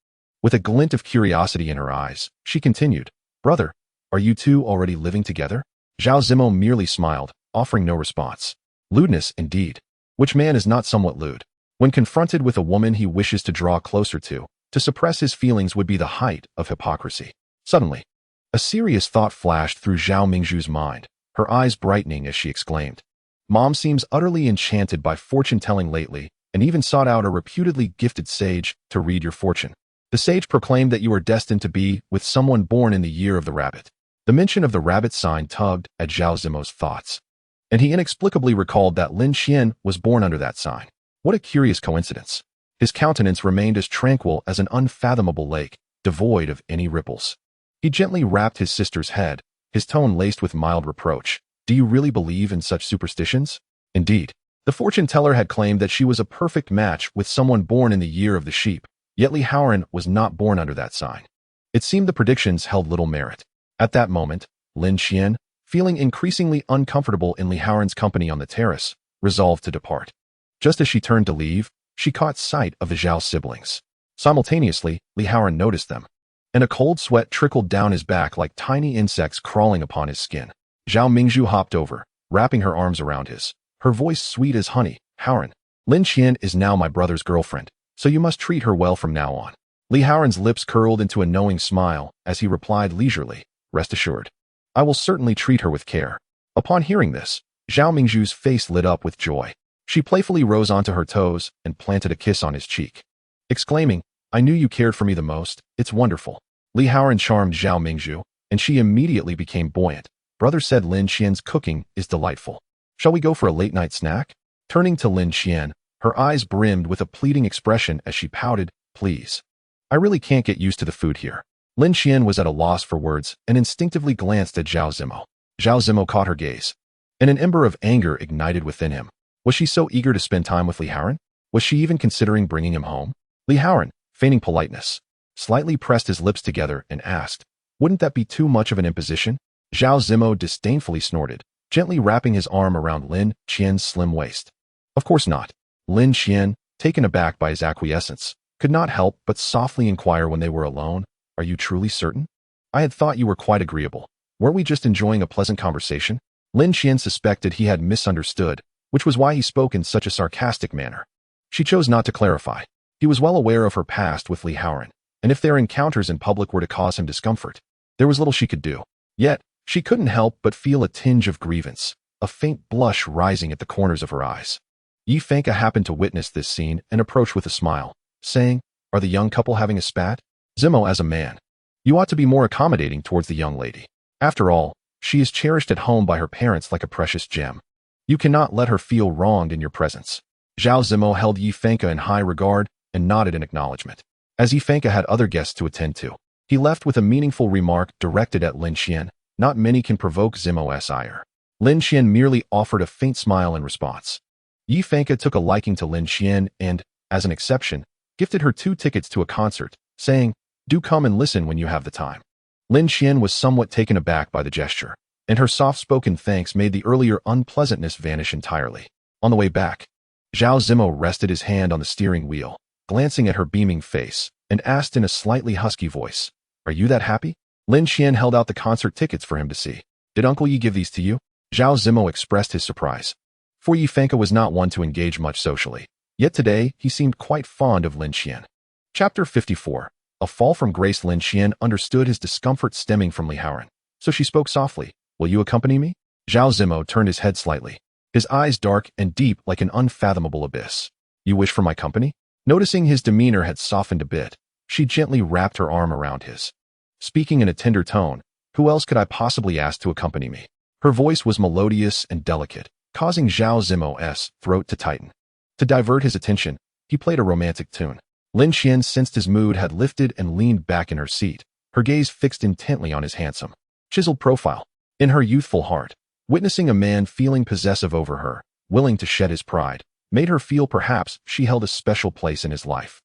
With a glint of curiosity in her eyes, she continued, "Brother, are you two already living together?" Zhao Zimo merely smiled, offering no response. Lewdness, indeed. Which man is not somewhat lewd? When confronted with a woman he wishes to draw closer to suppress his feelings would be the height of hypocrisy. Suddenly, a serious thought flashed through Zhao Mingzhu's mind, her eyes brightening as she exclaimed, "Mom seems utterly enchanted by fortune-telling lately, and even sought out a reputedly gifted sage to read your fortune. The sage proclaimed that you are destined to be with someone born in the year of the rabbit. The The mention of the rabbit sign tugged at Zhao Zimo's thoughts, and he inexplicably recalled that Lin Qian was born under that sign. What a curious coincidence. His countenance remained as tranquil as an unfathomable lake, devoid of any ripples. He gently rapped his sister's head, his tone laced with mild reproach. Do you really believe in such superstitions? Indeed. The fortune teller had claimed that she was a perfect match with someone born in the year of the sheep, yet Li Haoran was not born under that sign. It seemed the predictions held little merit. At that moment, Lin Qian, feeling increasingly uncomfortable in Li Haoran's company on the terrace, resolved to depart. Just as she turned to leave, she caught sight of the Zhao siblings. Simultaneously, Li Haoran noticed them, and a cold sweat trickled down his back like tiny insects crawling upon his skin. Zhao Mingzhu hopped over, wrapping her arms around his, her voice sweet as honey. Haoran, Lin Qian is now my brother's girlfriend, so you must treat her well from now on. Li Haoran's lips curled into a knowing smile as he replied leisurely, rest assured. I will certainly treat her with care. Upon hearing this, Zhao Mingzhu's face lit up with joy. She playfully rose onto her toes and planted a kiss on his cheek, exclaiming, I knew you cared for me the most, it's wonderful. Li Haoran charmed Zhao Mingzhu, and she immediately became buoyant. Brother said Lin Qian's cooking is delightful. Shall we go for a late-night snack? Turning to Lin Qian, her eyes brimmed with a pleading expression as she pouted, please. I really can't get used to the food here. Lin Qian was at a loss for words and instinctively glanced at Zhao Zimo. Zhao Zimo caught her gaze, and an ember of anger ignited within him. Was she so eager to spend time with Li Haoran? Was she even considering bringing him home? Li Haoran, feigning politeness, slightly pressed his lips together and asked, wouldn't that be too much of an imposition? Zhao Zimo disdainfully snorted, gently wrapping his arm around Lin Qian's slim waist. Of course not. Lin Qian, taken aback by his acquiescence, could not help but softly inquire when they were alone, are you truly certain? I had thought you were quite agreeable. Weren't we just enjoying a pleasant conversation? Lin Qian suspected he had misunderstood, which was why he spoke in such a sarcastic manner. She chose not to clarify. He was well aware of her past with Li Haoran, and if their encounters in public were to cause him discomfort, there was little she could do. Yet, she couldn't help but feel a tinge of grievance, a faint blush rising at the corners of her eyes. Yi Fengke happened to witness this scene and approached with a smile, saying, are the young couple having a spat? Zimo, as a man, you ought to be more accommodating towards the young lady. After all, she is cherished at home by her parents like a precious gem. You cannot let her feel wronged in your presence. Zhao Zimo held Yi Fengke in high regard and nodded in acknowledgement. As Yi Fengke had other guests to attend to, he left with a meaningful remark directed at Lin Qian. Not many can provoke Zimo's ire. Lin Qian merely offered a faint smile in response. Yi Fengke took a liking to Lin Qian and, as an exception, gifted her 2 tickets to a concert, saying, do come and listen when you have the time. Lin Qian was somewhat taken aback by the gesture, and her soft-spoken thanks made the earlier unpleasantness vanish entirely. On the way back, Zhao Zimo rested his hand on the steering wheel, glancing at her beaming face, and asked in a slightly husky voice, are you that happy? Lin Qian held out the concert tickets for him to see. Did Uncle Yi give these to you? Zhao Zimo expressed his surprise. For Yi Fengke was not one to engage much socially, yet today he seemed quite fond of Lin Qian. Chapter 54. A fall from grace. Lin Qian understood his discomfort stemming from Li Haoran, so she spoke softly, will you accompany me? Zhao Zimo turned his head slightly, his eyes dark and deep like an unfathomable abyss. You wish for my company? Noticing his demeanor had softened a bit, she gently wrapped her arm around his. Speaking in a tender tone, who else could I possibly ask to accompany me? Her voice was melodious and delicate, causing Zhao Zimo's throat to tighten. To divert his attention, he played a romantic tune. Lin Qian sensed his mood had lifted and leaned back in her seat, her gaze fixed intently on his handsome, chiseled profile. In her youthful heart, witnessing a man feeling possessive over her, willing to shed his pride, made her feel perhaps she held a special place in his life.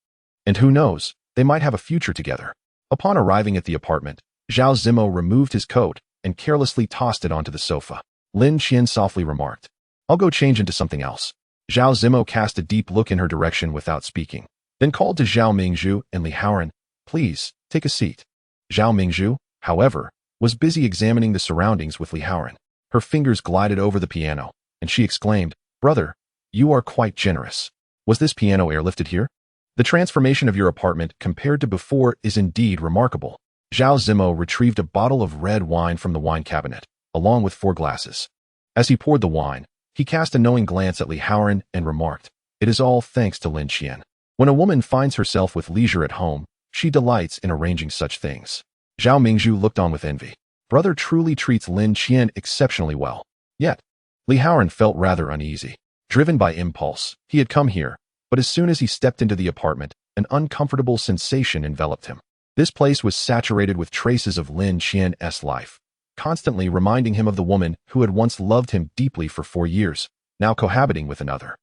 And who knows, they might have a future together. Upon arriving at the apartment, Zhao Zimo removed his coat and carelessly tossed it onto the sofa. Lin Qian softly remarked, I'll go change into something else. Zhao Zimo cast a deep look in her direction without speaking, then called to Zhao Mingzhu and Li Haoran, please, take a seat. Zhao Mingzhu, however, was busy examining the surroundings with Li Haoran. Her fingers glided over the piano, and she exclaimed, brother, you are quite generous. Was this piano airlifted here? The transformation of your apartment compared to before is indeed remarkable. Zhao Zimo retrieved a bottle of red wine from the wine cabinet, along with 4 glasses. As he poured the wine, he cast a knowing glance at Li Haoran and remarked, it is all thanks to Lin Qian. When a woman finds herself with leisure at home, she delights in arranging such things. Zhao Mingzhu looked on with envy. brother truly treats Lin Qian exceptionally well. Yet, Li Haoran felt rather uneasy. Driven by impulse, he had come here, but as soon as he stepped into the apartment, an uncomfortable sensation enveloped him. This place was saturated with traces of Lin Qian's life, constantly reminding him of the woman who had once loved him deeply for 4 years, now cohabiting with another.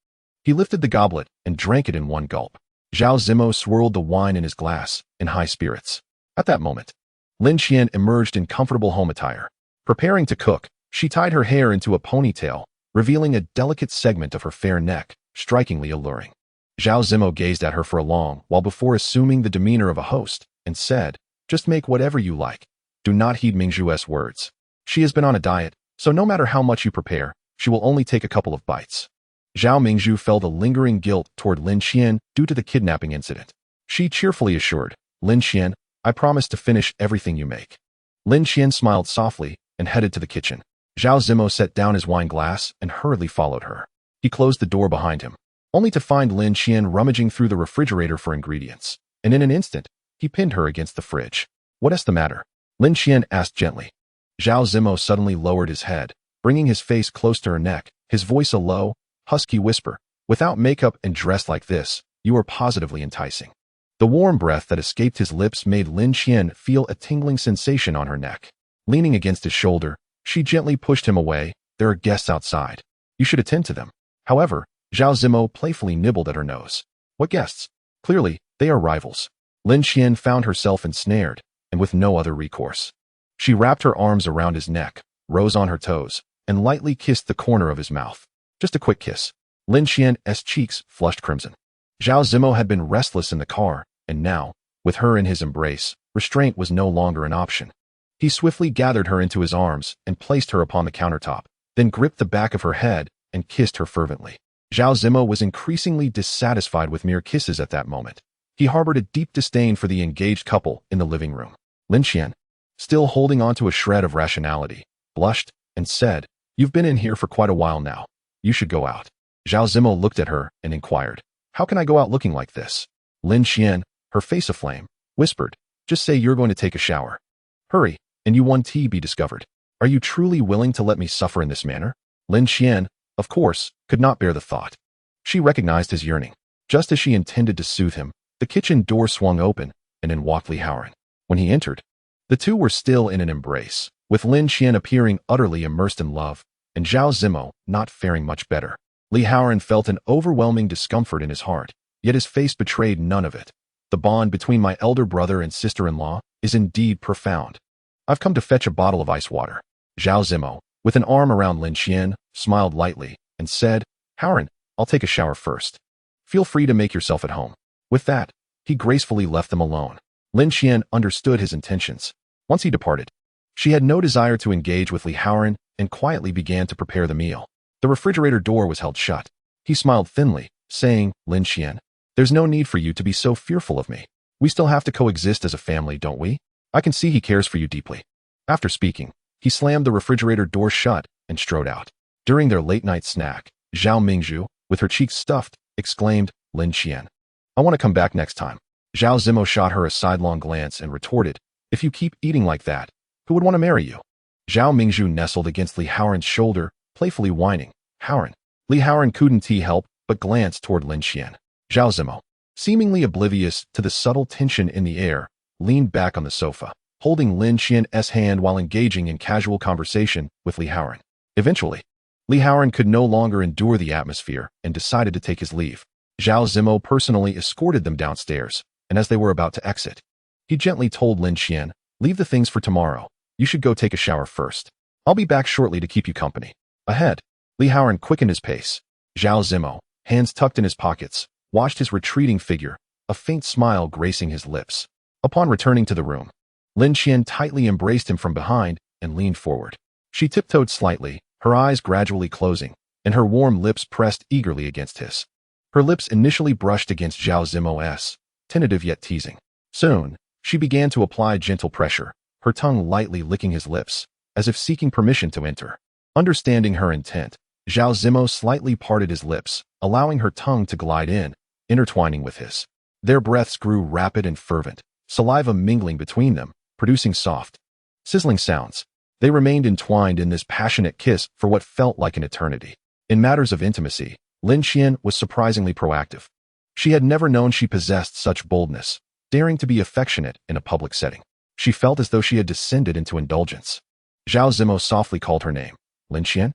He lifted the goblet and drank it in one gulp. Zhao Zimo swirled the wine in his glass, in high spirits. At that moment, Lin Qian emerged in comfortable home attire. Preparing to cook, she tied her hair into a ponytail, revealing a delicate segment of her fair neck, strikingly alluring. Zhao Zimo gazed at her for a long while before assuming the demeanor of a host, and said, "Just make whatever you like. Do not heed Mingzhu's words. She has been on a diet, so no matter how much you prepare, she will only take a couple of bites." Zhao Mingzhu felt a lingering guilt toward Lin Qian due to the kidnapping incident. She cheerfully assured, "Lin Qian, I promise to finish everything you make." Lin Qian smiled softly and headed to the kitchen. Zhao Zimo set down his wine glass and hurriedly followed her. He closed the door behind him, only to find Lin Qian rummaging through the refrigerator for ingredients, and in an instant, he pinned her against the fridge. "What's the matter?" Lin Qian asked gently. Zhao Zimo suddenly lowered his head, bringing his face close to her neck, his voice a low, husky whisper. "Without makeup and dressed like this, you are positively enticing." The warm breath that escaped his lips made Lin Qian feel a tingling sensation on her neck. Leaning against his shoulder, she gently pushed him away. "There are guests outside. You should attend to them." However, Zhao Zimo playfully nibbled at her nose. "What guests? Clearly, they are rivals." Lin Qian found herself ensnared, and with no other recourse. She wrapped her arms around his neck, rose on her toes, and lightly kissed the corner of his mouth. Just a quick kiss. Lin Qian's cheeks flushed crimson. Zhao Zimo had been restless in the car, and now, with her in his embrace, restraint was no longer an option. He swiftly gathered her into his arms and placed her upon the countertop, then gripped the back of her head and kissed her fervently. Zhao Zimo was increasingly dissatisfied with mere kisses at that moment. He harbored a deep disdain for the engaged couple in the living room. Lin Qian, still holding on to a shred of rationality, blushed and said, "You've been in here for quite a while now. You should go out." Zhao Zimo looked at her and inquired, "How can I go out looking like this?" Lin Qian, her face aflame, whispered, "Just say you're going to take a shower. Hurry, and you won't be discovered. Are you truly willing to let me suffer in this manner?" Lin Qian, of course, could not bear the thought. She recognized his yearning. Just as she intended to soothe him, the kitchen door swung open, and in walked Li Haoran. When he entered, the two were still in an embrace, with Lin Qian appearing utterly immersed in love, and Zhao Zimo not faring much better. Li Haoran felt an overwhelming discomfort in his heart, yet his face betrayed none of it. The bond between my elder brother and sister-in-law is indeed profound. I've come to fetch a bottle of ice water. Zhao Zimo, with an arm around Lin Qian, smiled lightly and said, "Haoran, I'll take a shower first. Feel free to make yourself at home." With that, he gracefully left them alone. Lin Qian understood his intentions. Once he departed, she had no desire to engage with Li Haoran and quietly began to prepare the meal. The refrigerator door was held shut. He smiled thinly, saying, "Lin Qian, there's no need for you to be so fearful of me. We still have to coexist as a family, don't we? I can see he cares for you deeply." After speaking, he slammed the refrigerator door shut and strode out. During their late-night snack, Zhao Mingzhu, with her cheeks stuffed, exclaimed, "Lin Qian, I want to come back next time." Zhao Zimo shot her a sidelong glance and retorted, "If you keep eating like that, who would want to marry you?" Zhao Mingzhu nestled against Li Haoran's shoulder, playfully whining, "Haoran." Li Haoran couldn't help but glance toward Lin Qian. Zhao Zimo, seemingly oblivious to the subtle tension in the air, leaned back on the sofa, holding Lin Qian's hand while engaging in casual conversation with Li Haoran. Eventually, Li Haoran could no longer endure the atmosphere and decided to take his leave. Zhao Zimo personally escorted them downstairs, and as they were about to exit, he gently told Lin Qian, "Leave the things for tomorrow. You should go take a shower first. I'll be back shortly to keep you company." Ahead, Li Haoran quickened his pace. Zhao Zimo, hands tucked in his pockets, watched his retreating figure, a faint smile gracing his lips. Upon returning to the room, Lin Qian tightly embraced him from behind and leaned forward. She tiptoed slightly, her eyes gradually closing, and her warm lips pressed eagerly against his. Her lips initially brushed against Zhao Zimo's, tentative yet teasing. Soon, she began to apply gentle pressure, her tongue lightly licking his lips, as if seeking permission to enter. Understanding her intent, Zhao Zimo slightly parted his lips, allowing her tongue to glide in, intertwining with his. Their breaths grew rapid and fervent, saliva mingling between them, producing soft, sizzling sounds. They remained entwined in this passionate kiss for what felt like an eternity. In matters of intimacy, Lin Qian was surprisingly proactive. She had never known she possessed such boldness, daring to be affectionate in a public setting. She felt as though she had descended into indulgence. Zhao Zimo softly called her name. Lin Qian?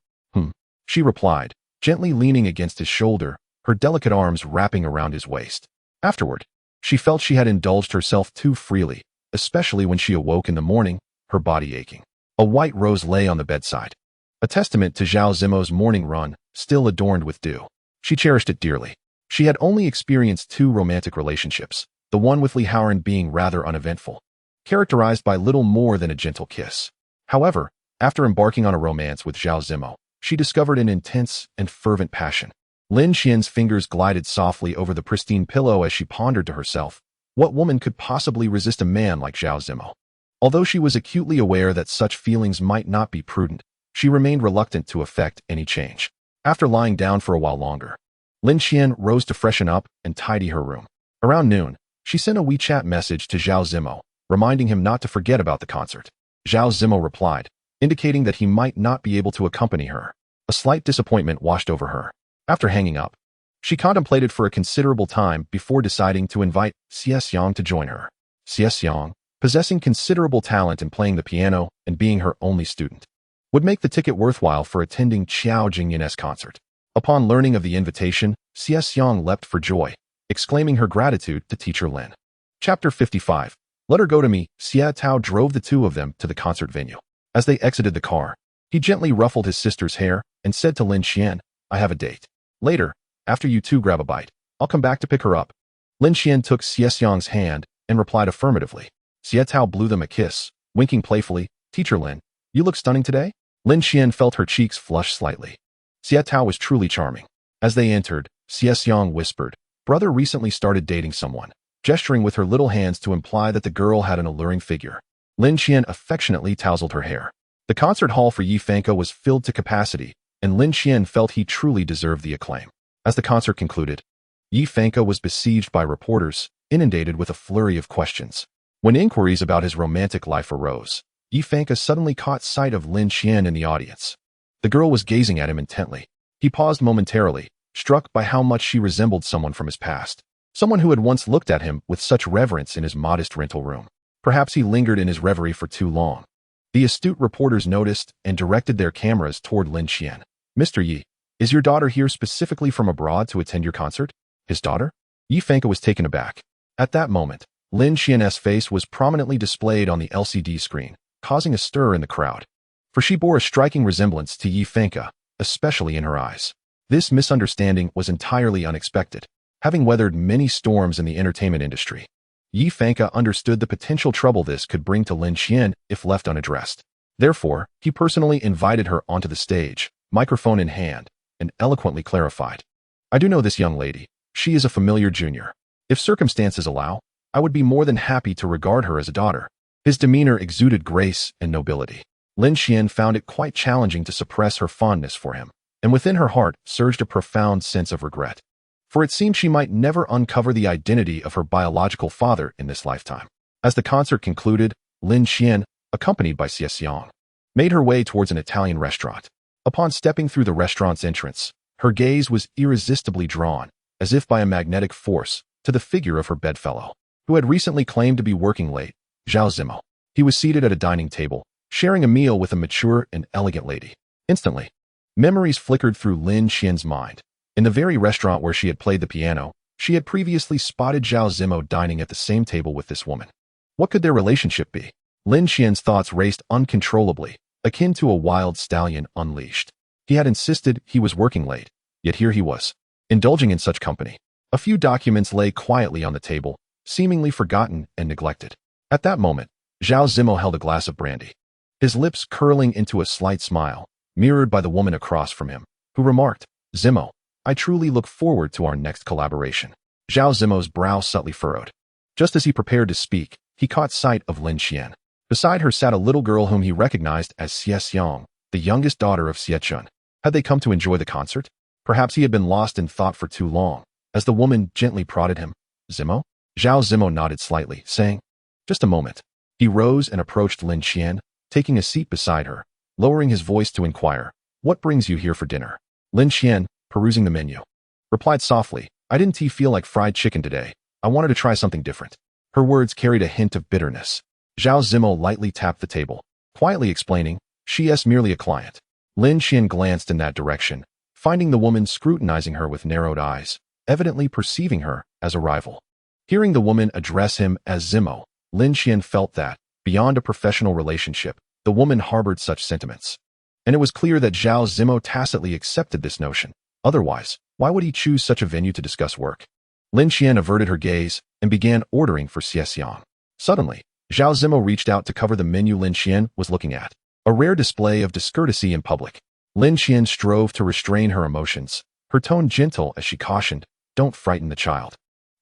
She replied, gently leaning against his shoulder, her delicate arms wrapping around his waist. Afterward, she felt she had indulged herself too freely, especially when she awoke in the morning, her body aching. A white rose lay on the bedside, a testament to Zhao Zimo's morning run, still adorned with dew. She cherished it dearly. She had only experienced 2 romantic relationships, the one with Li Haoran being rather uneventful, characterized by little more than a gentle kiss. However, after embarking on a romance with Zhao Zimo, she discovered an intense and fervent passion. Lin Qian's fingers glided softly over the pristine pillow as she pondered to herself, what woman could possibly resist a man like Zhao Zimo? Although she was acutely aware that such feelings might not be prudent, she remained reluctant to effect any change. After lying down for a while longer, Lin Qian rose to freshen up and tidy her room. Around noon, she sent a WeChat message to Zhao Zimo, reminding him not to forget about the concert. Zhao Zimo replied, indicating that he might not be able to accompany her. A slight disappointment washed over her. After hanging up, she contemplated for a considerable time before deciding to invite Xie Yang to join her. Xie Yang, possessing considerable talent in playing the piano and being her only student, would make the ticket worthwhile for attending Qiao Jingyan's concert. Upon learning of the invitation, Xie Yang leapt for joy, exclaiming her gratitude to teacher Lin. Chapter 55. Let her go to me. Xie Tao drove the 2 of them to the concert venue. As they exited the car, he gently ruffled his sister's hair and said to Lin Qian, I have a date. Later, after you 2 grab a bite, I'll come back to pick her up. Lin Qian took Xie Yang's hand and replied affirmatively. Xie Tao blew them a kiss, winking playfully, Teacher Lin, you look stunning today? Lin Qian felt her cheeks flush slightly. Xie Tao was truly charming. As they entered, Xie Yang whispered, Brother recently started dating someone, gesturing with her little hands to imply that the girl had an alluring figure. Lin Qian affectionately tousled her hair. The concert hall for Yi Fengke was filled to capacity, and Lin Qian felt he truly deserved the acclaim. As the concert concluded, Yi Fengke was besieged by reporters, inundated with a flurry of questions. When inquiries about his romantic life arose, Yi Fengke suddenly caught sight of Lin Qian in the audience. The girl was gazing at him intently. He paused momentarily, struck by how much she resembled someone from his past, someone who had once looked at him with such reverence in his modest rental room. Perhaps he lingered in his reverie for too long. The astute reporters noticed and directed their cameras toward Lin Qian. Mr. Yi, is your daughter here specifically from abroad to attend your concert? His daughter? Yi Fengke was taken aback. At that moment, Lin Qian's face was prominently displayed on the LCD screen, causing a stir in the crowd. For she bore a striking resemblance to Yi Fengke, especially in her eyes. This misunderstanding was entirely unexpected, having weathered many storms in the entertainment industry. Yi Fengke understood the potential trouble this could bring to Lin Qian if left unaddressed. Therefore, he personally invited her onto the stage, microphone in hand, and eloquently clarified. I do know this young lady. She is a familiar junior. If circumstances allow, I would be more than happy to regard her as a daughter. His demeanor exuded grace and nobility. Lin Qian found it quite challenging to suppress her fondness for him, and within her heart surged a profound sense of regret. For it seemed she might never uncover the identity of her biological father in this lifetime. As the concert concluded, Lin Qian, accompanied by Xie Yang, made her way towards an Italian restaurant. Upon stepping through the restaurant's entrance, her gaze was irresistibly drawn, as if by a magnetic force, to the figure of her bedfellow, who had recently claimed to be working late, Zhao Zimo. He was seated at a dining table, sharing a meal with a mature and elegant lady. Instantly, memories flickered through Lin Qian's mind. In the very restaurant where she had played the piano, she had previously spotted Zhao Zimo dining at the same table with this woman. What could their relationship be? Lin Qian's thoughts raced uncontrollably, akin to a wild stallion unleashed. He had insisted he was working late, yet here he was, indulging in such company. A few documents lay quietly on the table, seemingly forgotten and neglected. At that moment, Zhao Zimo held a glass of brandy, his lips curling into a slight smile, mirrored by the woman across from him, who remarked, Zimo, I truly look forward to our next collaboration. Zhao Zimo's brow subtly furrowed. Just as he prepared to speak, he caught sight of Lin Qian. Beside her sat a little girl whom he recognized as Xie Yang, the youngest daughter of Xie Chun. Had they come to enjoy the concert? Perhaps he had been lost in thought for too long, as the woman gently prodded him. Zimo? Zhao Zimo nodded slightly, saying, Just a moment. He rose and approached Lin Qian, taking a seat beside her, lowering his voice to inquire, "What brings you here for dinner?" Lin Qian, perusing the menu, replied softly, "I didn't feel like fried chicken today. I wanted to try something different." Her words carried a hint of bitterness. Zhao Zimo lightly tapped the table, quietly explaining, "She is merely a client." Lin Qian glanced in that direction, finding the woman scrutinizing her with narrowed eyes, evidently perceiving her as a rival. Hearing the woman address him as Zimo, Lin Qian felt that, beyond a professional relationship, the woman harbored such sentiments. And it was clear that Zhao Zimo tacitly accepted this notion. Otherwise, why would he choose such a venue to discuss work? Lin Qian averted her gaze and began ordering for xiaxiang. Suddenly, Zhao Zimo reached out to cover the menu Lin Qian was looking at, a rare display of discourtesy in public. Lin Qian strove to restrain her emotions, her tone gentle as she cautioned, "Don't frighten the child."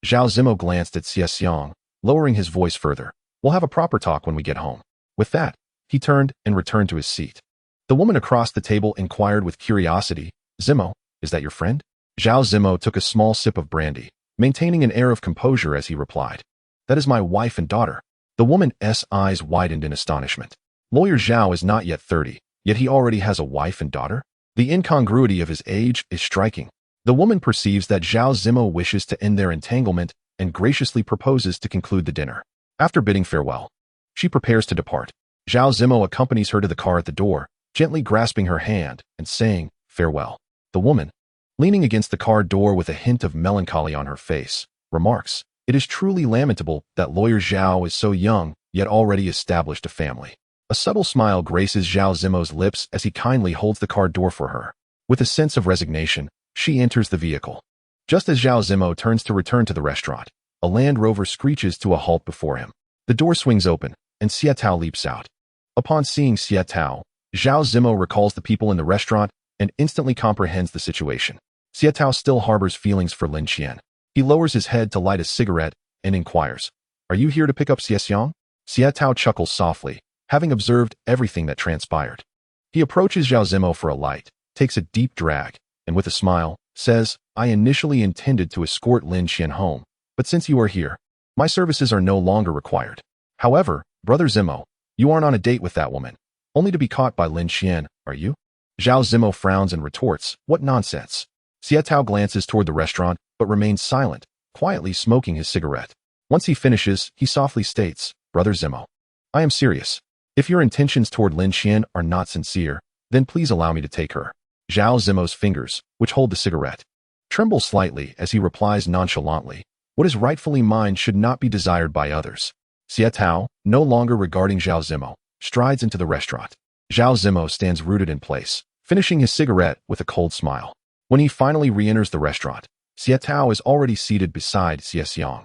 Zhao Zimo glanced at xiaxiang, lowering his voice further, "We'll have a proper talk when we get home." With that, he turned and returned to his seat. The woman across the table inquired with curiosity, "Zimo, is that your friend?" Zhao Zimo took a small sip of brandy, maintaining an air of composure as he replied, "That is my wife and daughter." The woman's eyes widened in astonishment. Lawyer Zhao is not yet 30, yet he already has a wife and daughter? The incongruity of his age is striking. The woman perceives that Zhao Zimo wishes to end their entanglement and graciously proposes to conclude the dinner. After bidding farewell, she prepares to depart. Zhao Zimo accompanies her to the car at the door, gently grasping her hand and saying, "Farewell." The woman, leaning against the car door with a hint of melancholy on her face, remarks, "It is truly lamentable that Lawyer Zhao is so young, yet already established a family." A subtle smile graces Zhao Zimo's lips as he kindly holds the car door for her. With a sense of resignation, she enters the vehicle. Just as Zhao Zimo turns to return to the restaurant, a Land Rover screeches to a halt before him. The door swings open, and Xia Tao leaps out. Upon seeing Xia Tao, Zhao Zimo recalls the people in the restaurant and instantly comprehends the situation. Xia Tao still harbors feelings for Lin Qian. He lowers his head to light a cigarette and inquires, "Are you here to pick up xiaxiang?" Xia Tao chuckles softly, having observed everything that transpired. He approaches Zhao Zimo for a light, takes a deep drag, and with a smile, says, "I initially intended to escort Lin Qian home, but since you are here, my services are no longer required. However, Brother Zimo, you aren't on a date with that woman, only to be caught by Lin Qian, are you?" Zhao Zimo frowns and retorts, "What nonsense." Xia Tao glances toward the restaurant, but remains silent, quietly smoking his cigarette. Once he finishes, he softly states, "Brother Zimo, I am serious. If your intentions toward Lin Qian are not sincere, then please allow me to take her." Zhao Zimo's fingers, which hold the cigarette, tremble slightly as he replies nonchalantly, "What is rightfully mine should not be desired by others." Xia Tao, no longer regarding Zhao Zimo, strides into the restaurant. Zhao Zimo stands rooted in place, finishing his cigarette with a cold smile. When he finally re-enters the restaurant, Xia Tao is already seated beside xiaxiang,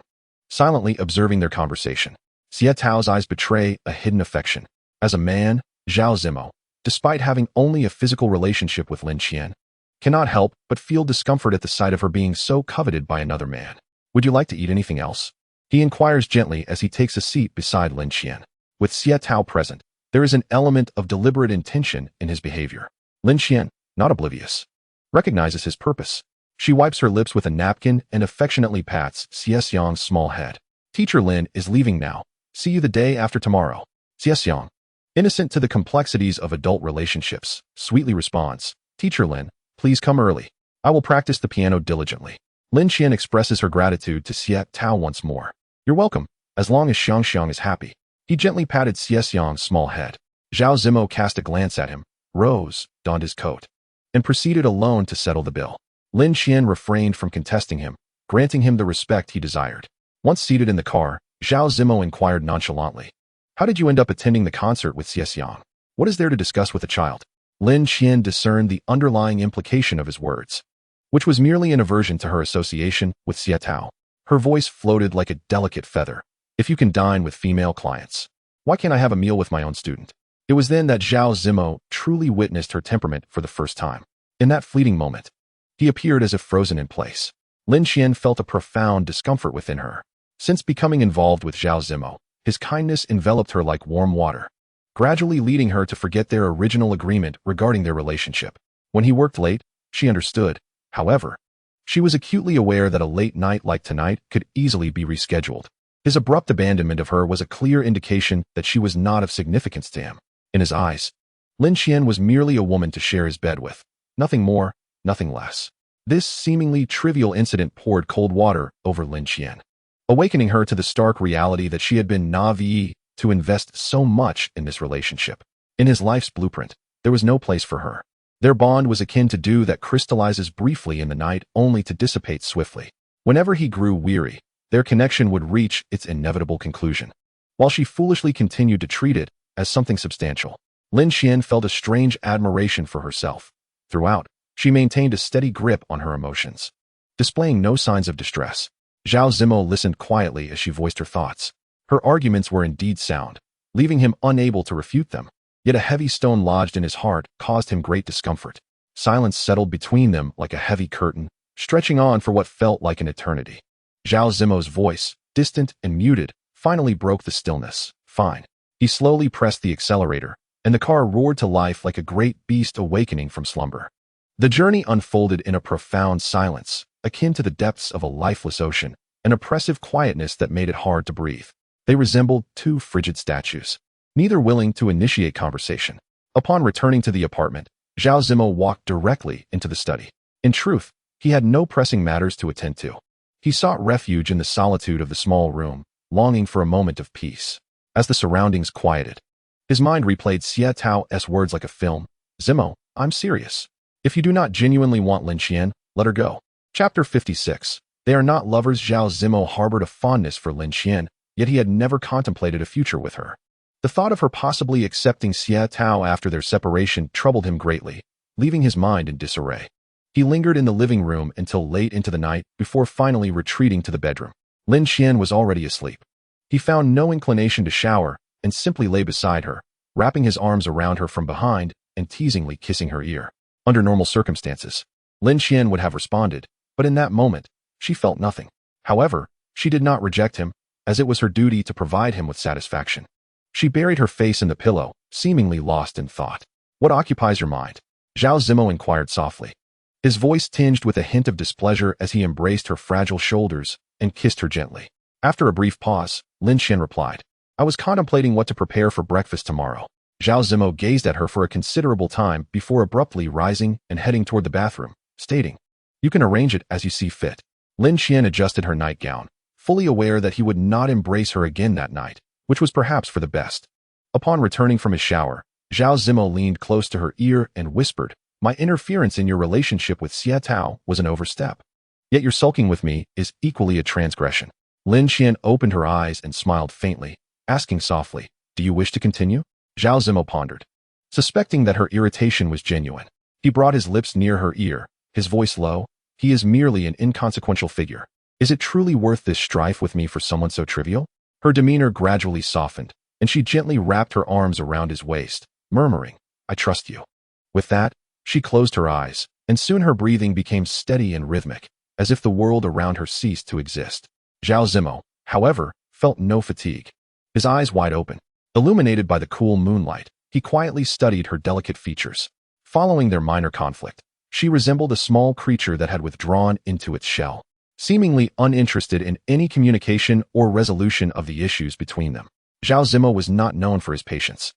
silently observing their conversation. Xia Tao's eyes betray a hidden affection. As a man, Zhao Zimo, despite having only a physical relationship with Lin Qian, cannot help but feel discomfort at the sight of her being so coveted by another man. "Would you like to eat anything else?" he inquires gently as he takes a seat beside Lin Qian. With Xia Tao present, there is an element of deliberate intention in his behavior. Lin Qian, not oblivious, recognizes his purpose. She wipes her lips with a napkin and affectionately pats xiaxiang's small head. "Teacher Lin is leaving now. See you the day after tomorrow." Xiaxiang, innocent to the complexities of adult relationships, sweetly responds, "Teacher Lin, please come early. I will practice the piano diligently." Lin Qian expresses her gratitude to Xia Tao once more. "You're welcome, as long as Xiangxiang is happy." He gently patted xiaxiang's small head. Zhao Zimo cast a glance at him, rose, donned his coat, and proceeded alone to settle the bill. Lin Qian refrained from contesting him, granting him the respect he desired. Once seated in the car, Zhao Zimo inquired nonchalantly, "How did you end up attending the concert with xiaxiang? What is there to discuss with a child?" Lin Qian discerned the underlying implication of his words, which was merely an aversion to her association with Xia Tao. Her voice floated like a delicate feather. "If you can dine with female clients, why can't I have a meal with my own student?" It was then that Zhao Zimo truly witnessed her temperament for the first time. In that fleeting moment, he appeared as if frozen in place. Lin Qian felt a profound discomfort within her. Since becoming involved with Zhao Zimo, his kindness enveloped her like warm water, gradually leading her to forget their original agreement regarding their relationship. When he worked late, she understood. However, she was acutely aware that a late night like tonight could easily be rescheduled. His abrupt abandonment of her was a clear indication that she was not of significance to him. In his eyes, Lin Qian was merely a woman to share his bed with. Nothing more, nothing less. This seemingly trivial incident poured cold water over Lin Qian, awakening her to the stark reality that she had been naive to invest so much in this relationship. In his life's blueprint, there was no place for her. Their bond was akin to dew that crystallizes briefly in the night only to dissipate swiftly. Whenever he grew weary, their connection would reach its inevitable conclusion. While she foolishly continued to treat it as something substantial, Lin Qian felt a strange admiration for herself. Throughout, she maintained a steady grip on her emotions, displaying no signs of distress. Zhao Zimo listened quietly as she voiced her thoughts. Her arguments were indeed sound, leaving him unable to refute them. Yet a heavy stone lodged in his heart caused him great discomfort. Silence settled between them like a heavy curtain, stretching on for what felt like an eternity. Zhao Zimo's voice, distant and muted, finally broke the stillness. Fine. He slowly pressed the accelerator, and the car roared to life like a great beast awakening from slumber. The journey unfolded in a profound silence, akin to the depths of a lifeless ocean, an oppressive quietness that made it hard to breathe. They resembled two frigid statues, neither willing to initiate conversation. Upon returning to the apartment, Zhao Zimo walked directly into the study. In truth, he had no pressing matters to attend to. He sought refuge in the solitude of the small room, longing for a moment of peace. As the surroundings quieted, his mind replayed Xie Tao's words like a film. Zimo, I'm serious. If you do not genuinely want Lin Qian, let her go. Chapter 56. They are not lovers. Zhao Zimo harbored a fondness for Lin Qian, yet he had never contemplated a future with her. The thought of her possibly accepting Xie Tao after their separation troubled him greatly, leaving his mind in disarray. He lingered in the living room until late into the night before finally retreating to the bedroom. Lin Qian was already asleep. He found no inclination to shower and simply lay beside her, wrapping his arms around her from behind and teasingly kissing her ear. Under normal circumstances, Lin Qian would have responded, but in that moment, she felt nothing. However, she did not reject him, as it was her duty to provide him with satisfaction. She buried her face in the pillow, seemingly lost in thought. What occupies your mind? Zhao Zimo inquired softly. His voice tinged with a hint of displeasure as he embraced her fragile shoulders and kissed her gently. After a brief pause, Lin Qian replied, I was contemplating what to prepare for breakfast tomorrow. Zhao Zimo gazed at her for a considerable time before abruptly rising and heading toward the bathroom, stating, You can arrange it as you see fit. Lin Qian adjusted her nightgown, fully aware that he would not embrace her again that night, which was perhaps for the best. Upon returning from his shower, Zhao Zimo leaned close to her ear and whispered, My interference in your relationship with Xie Tao was an overstep. Yet your sulking with me is equally a transgression. Lin Qian opened her eyes and smiled faintly, asking softly, Do you wish to continue? Zhao Zimo pondered, suspecting that her irritation was genuine. He brought his lips near her ear, his voice low, He is merely an inconsequential figure. Is it truly worth this strife with me for someone so trivial? Her demeanor gradually softened, and she gently wrapped her arms around his waist, murmuring, I trust you. With that, she closed her eyes, and soon her breathing became steady and rhythmic, as if the world around her ceased to exist. Zhao Zimo, however, felt no fatigue. His eyes wide open, illuminated by the cool moonlight, he quietly studied her delicate features. Following their minor conflict, she resembled a small creature that had withdrawn into its shell, seemingly uninterested in any communication or resolution of the issues between them. Zhao Zimo was not known for his patience.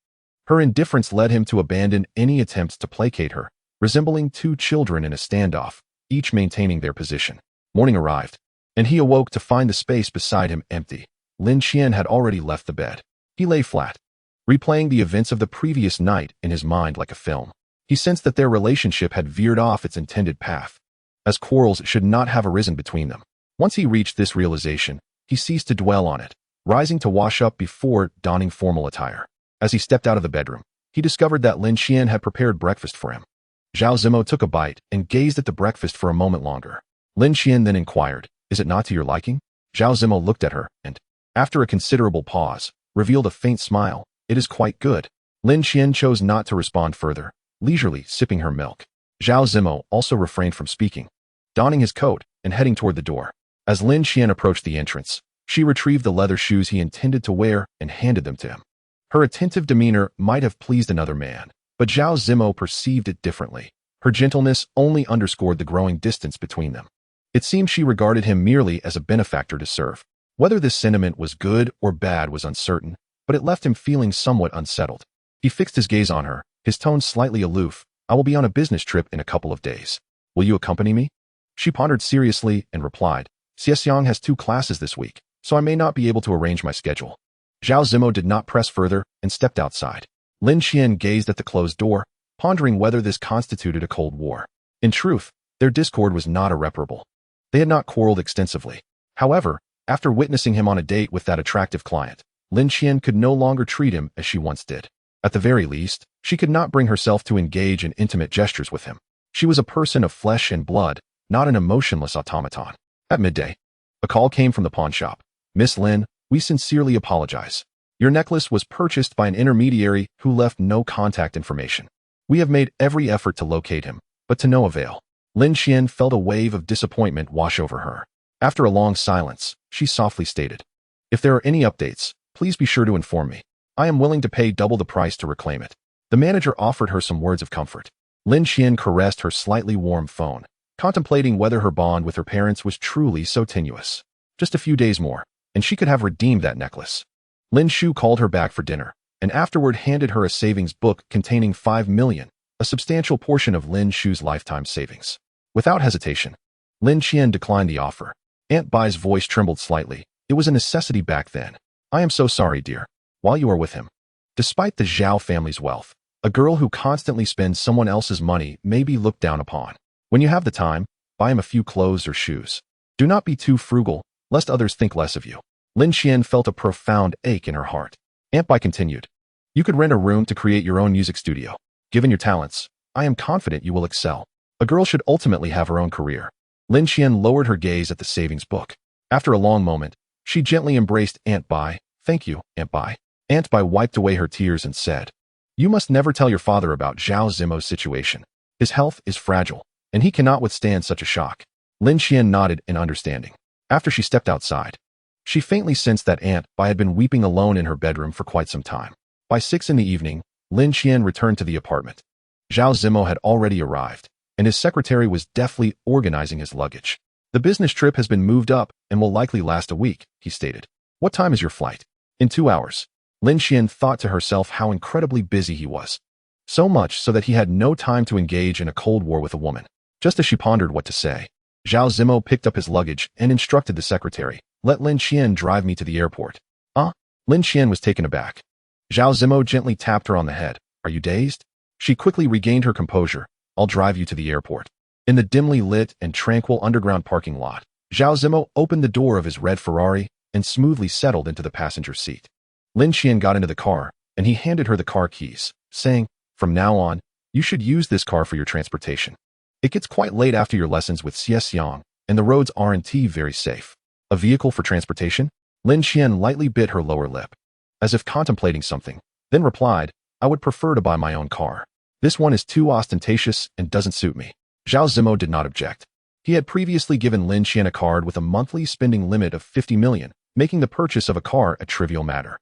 Her indifference led him to abandon any attempts to placate her, resembling two children in a standoff, each maintaining their position. Morning arrived, and he awoke to find the space beside him empty. Lin Qian had already left the bed. He lay flat, replaying the events of the previous night in his mind like a film. He sensed that their relationship had veered off its intended path, as quarrels should not have arisen between them. Once he reached this realization, he ceased to dwell on it, rising to wash up before donning formal attire. As he stepped out of the bedroom, he discovered that Lin Qian had prepared breakfast for him. Zhao Zimo took a bite and gazed at the breakfast for a moment longer. Lin Qian then inquired, Is it not to your liking? Zhao Zimo looked at her and, after a considerable pause, revealed a faint smile. It is quite good. Lin Qian chose not to respond further, leisurely sipping her milk. Zhao Zimo also refrained from speaking, donning his coat and heading toward the door. As Lin Qian approached the entrance, she retrieved the leather shoes he intended to wear and handed them to him. Her attentive demeanor might have pleased another man, but Zhao Zimo perceived it differently. Her gentleness only underscored the growing distance between them. It seemed she regarded him merely as a benefactor to serve. Whether this sentiment was good or bad was uncertain, but it left him feeling somewhat unsettled. He fixed his gaze on her, his tone slightly aloof. I will be on a business trip in a couple of days. Will you accompany me? She pondered seriously and replied, Xiaoxiang has 2 classes this week, so I may not be able to arrange my schedule. Zhao Zimo did not press further and stepped outside. Lin Qian gazed at the closed door, pondering whether this constituted a cold war. In truth, their discord was not irreparable. They had not quarreled extensively. However, after witnessing him on a date with that attractive client, Lin Qian could no longer treat him as she once did. At the very least, she could not bring herself to engage in intimate gestures with him. She was a person of flesh and blood, not an emotionless automaton. At midday, a call came from the pawn shop. Miss Lin, we sincerely apologize. Your necklace was purchased by an intermediary who left no contact information. We have made every effort to locate him, but to no avail. Lin Qian felt a wave of disappointment wash over her. After a long silence, she softly stated, If there are any updates, please be sure to inform me. I am willing to pay double the price to reclaim it. The manager offered her some words of comfort. Lin Qian caressed her slightly warm phone, contemplating whether her bond with her parents was truly so tenuous. Just a few days more, and she could have redeemed that necklace. Lin Shu called her back for dinner, and afterward handed her a savings book containing 5 million, a substantial portion of Lin Shu's lifetime savings. Without hesitation, Lin Qian declined the offer. Aunt Bai's voice trembled slightly. It was a necessity back then. I am so sorry, dear. While you are with him. Despite the Zhao family's wealth, a girl who constantly spends someone else's money may be looked down upon. When you have the time, buy him a few clothes or shoes. Do not be too frugal, lest others think less of you. Lin Qian felt a profound ache in her heart. Aunt Bai continued, You could rent a room to create your own music studio. Given your talents, I am confident you will excel. A girl should ultimately have her own career. Lin Qian lowered her gaze at the savings book. After a long moment, she gently embraced Aunt Bai. Thank you, Aunt Bai. Aunt Bai wiped away her tears and said, You must never tell your father about Zhao Zimo's situation. His health is fragile, and he cannot withstand such a shock. Lin Qian nodded in understanding. After she stepped outside, she faintly sensed that Aunt Bai had been weeping alone in her bedroom for quite some time. By 6 in the evening, Lin Qian returned to the apartment. Zhao Zimo had already arrived, and his secretary was deftly organizing his luggage. The business trip has been moved up and will likely last a week, he stated. What time is your flight? In 2 hours. Lin Qian thought to herself how incredibly busy he was. So much so that he had no time to engage in a cold war with a woman. Just as she pondered what to say, Zhao Zimo picked up his luggage and instructed the secretary, Let Lin Qian drive me to the airport. Lin Qian was taken aback. Zhao Zimo gently tapped her on the head. Are you dazed? She quickly regained her composure. I'll drive you to the airport. In the dimly lit and tranquil underground parking lot, Zhao Zimo opened the door of his red Ferrari and smoothly settled into the passenger seat. Lin Qian got into the car, and he handed her the car keys, saying, From now on, you should use this car for your transportation. It gets quite late after your lessons with Xiaoxiang, and the roads aren't very safe. A vehicle for transportation? Lin Qian lightly bit her lower lip, as if contemplating something, then replied, I would prefer to buy my own car. This one is too ostentatious and doesn't suit me. Zhao Zimo did not object. He had previously given Lin Qian a card with a monthly spending limit of 50 million, making the purchase of a car a trivial matter.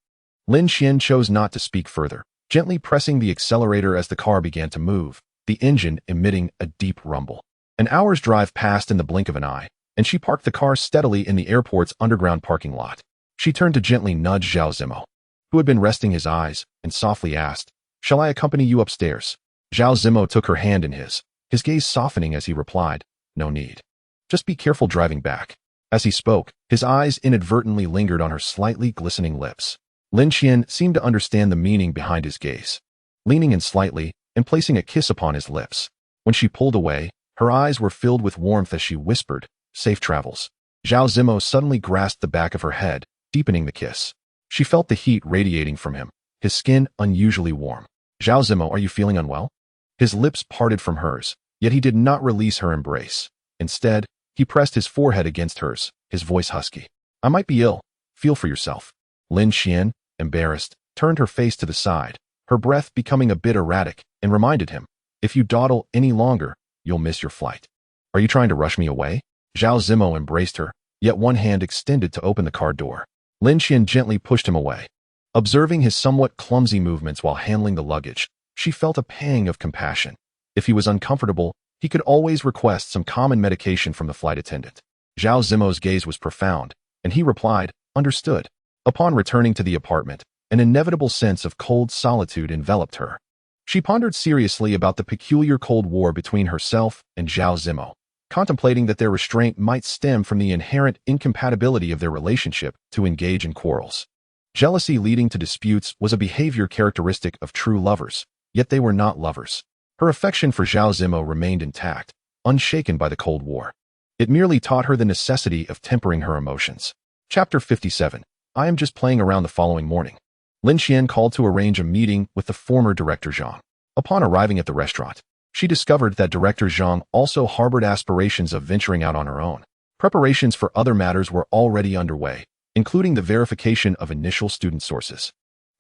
Lin Qian chose not to speak further, gently pressing the accelerator as the car began to move, the engine emitting a deep rumble. An hour's drive passed in the blink of an eye, and she parked the car steadily in the airport's underground parking lot. She turned to gently nudge Zhao Zimo, who had been resting his eyes, and softly asked, Shall I accompany you upstairs? Zhao Zimo took her hand in his gaze softening as he replied, No need. Just be careful driving back. As he spoke, his eyes inadvertently lingered on her slightly glistening lips. Lin Qian seemed to understand the meaning behind his gaze, leaning in slightly and placing a kiss upon his lips. When she pulled away, her eyes were filled with warmth as she whispered, Safe travels. Zhao Zimo suddenly grasped the back of her head, deepening the kiss. She felt the heat radiating from him, his skin unusually warm. Zhao Zimo, are you feeling unwell? His lips parted from hers, yet he did not release her embrace. Instead, he pressed his forehead against hers, his voice husky. I might be ill. Feel for yourself. Lin Qian, embarrassed, turned her face to the side, her breath becoming a bit erratic, and reminded him, If you dawdle any longer, you'll miss your flight. Are you trying to rush me away? Zhao Zimo embraced her, yet one hand extended to open the car door. Lin Qian gently pushed him away. Observing his somewhat clumsy movements while handling the luggage, she felt a pang of compassion. If he was uncomfortable, he could always request some common medication from the flight attendant. Zhao Zimo's gaze was profound, and he replied, Understood. Upon returning to the apartment, An inevitable sense of cold solitude enveloped her. She pondered seriously about the peculiar Cold War between herself and Zhao Zimo, contemplating that their restraint might stem from the inherent incompatibility of their relationship to engage in quarrels. Jealousy leading to disputes was a behavior characteristic of true lovers, yet they were not lovers. Her affection for Zhao Zimo remained intact, unshaken by the Cold War. It merely taught her the necessity of tempering her emotions. Chapter 57. I am just playing around. The following morning, Lin Qian called to arrange a meeting with the former director Zhang. Upon arriving at the restaurant, she discovered that Director Zhang also harbored aspirations of venturing out on her own. Preparations for other matters were already underway, including the verification of initial student sources.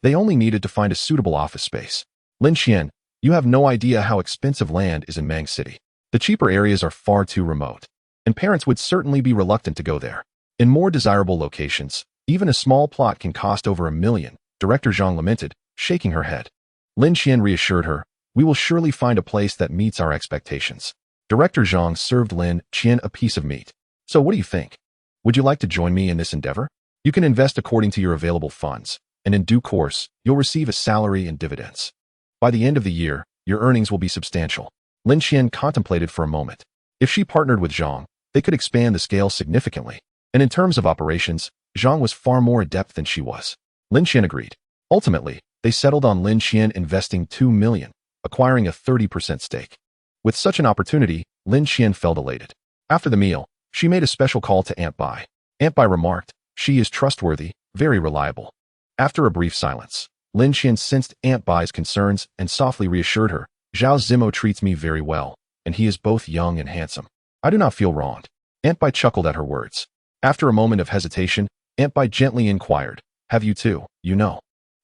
They only needed to find a suitable office space. Lin Qian, you have no idea how expensive land is in Mang City. The cheaper areas are far too remote, and parents would certainly be reluctant to go there. In more desirable locations, even a small plot can cost over $1 million, Director Zhang lamented, shaking her head. Lin Qian reassured her, we will surely find a place that meets our expectations. Director Zhang served Lin Qian a piece of meat. So what do you think? Would you like to join me in this endeavor? You can invest according to your available funds, and in due course, you'll receive a salary and dividends. By the end of the year, your earnings will be substantial. Lin Qian contemplated for a moment. If she partnered with Zhang, they could expand the scale significantly. And in terms of operations, Zhang was far more adept than she was. Lin Qian agreed. Ultimately, they settled on Lin Qian investing $2 million, acquiring a 30% stake. With such an opportunity, Lin Qian felt elated. After the meal, she made a special call to Aunt Bai. Aunt Bai remarked, she is trustworthy, very reliable. After a brief silence, Lin Qian sensed Aunt Bai's concerns and softly reassured her, Zhao Zimo treats me very well, and he is both young and handsome. I do not feel wronged. Aunt Bai chuckled at her words. After a moment of hesitation, Aunt Bai gently inquired, have you too, you know?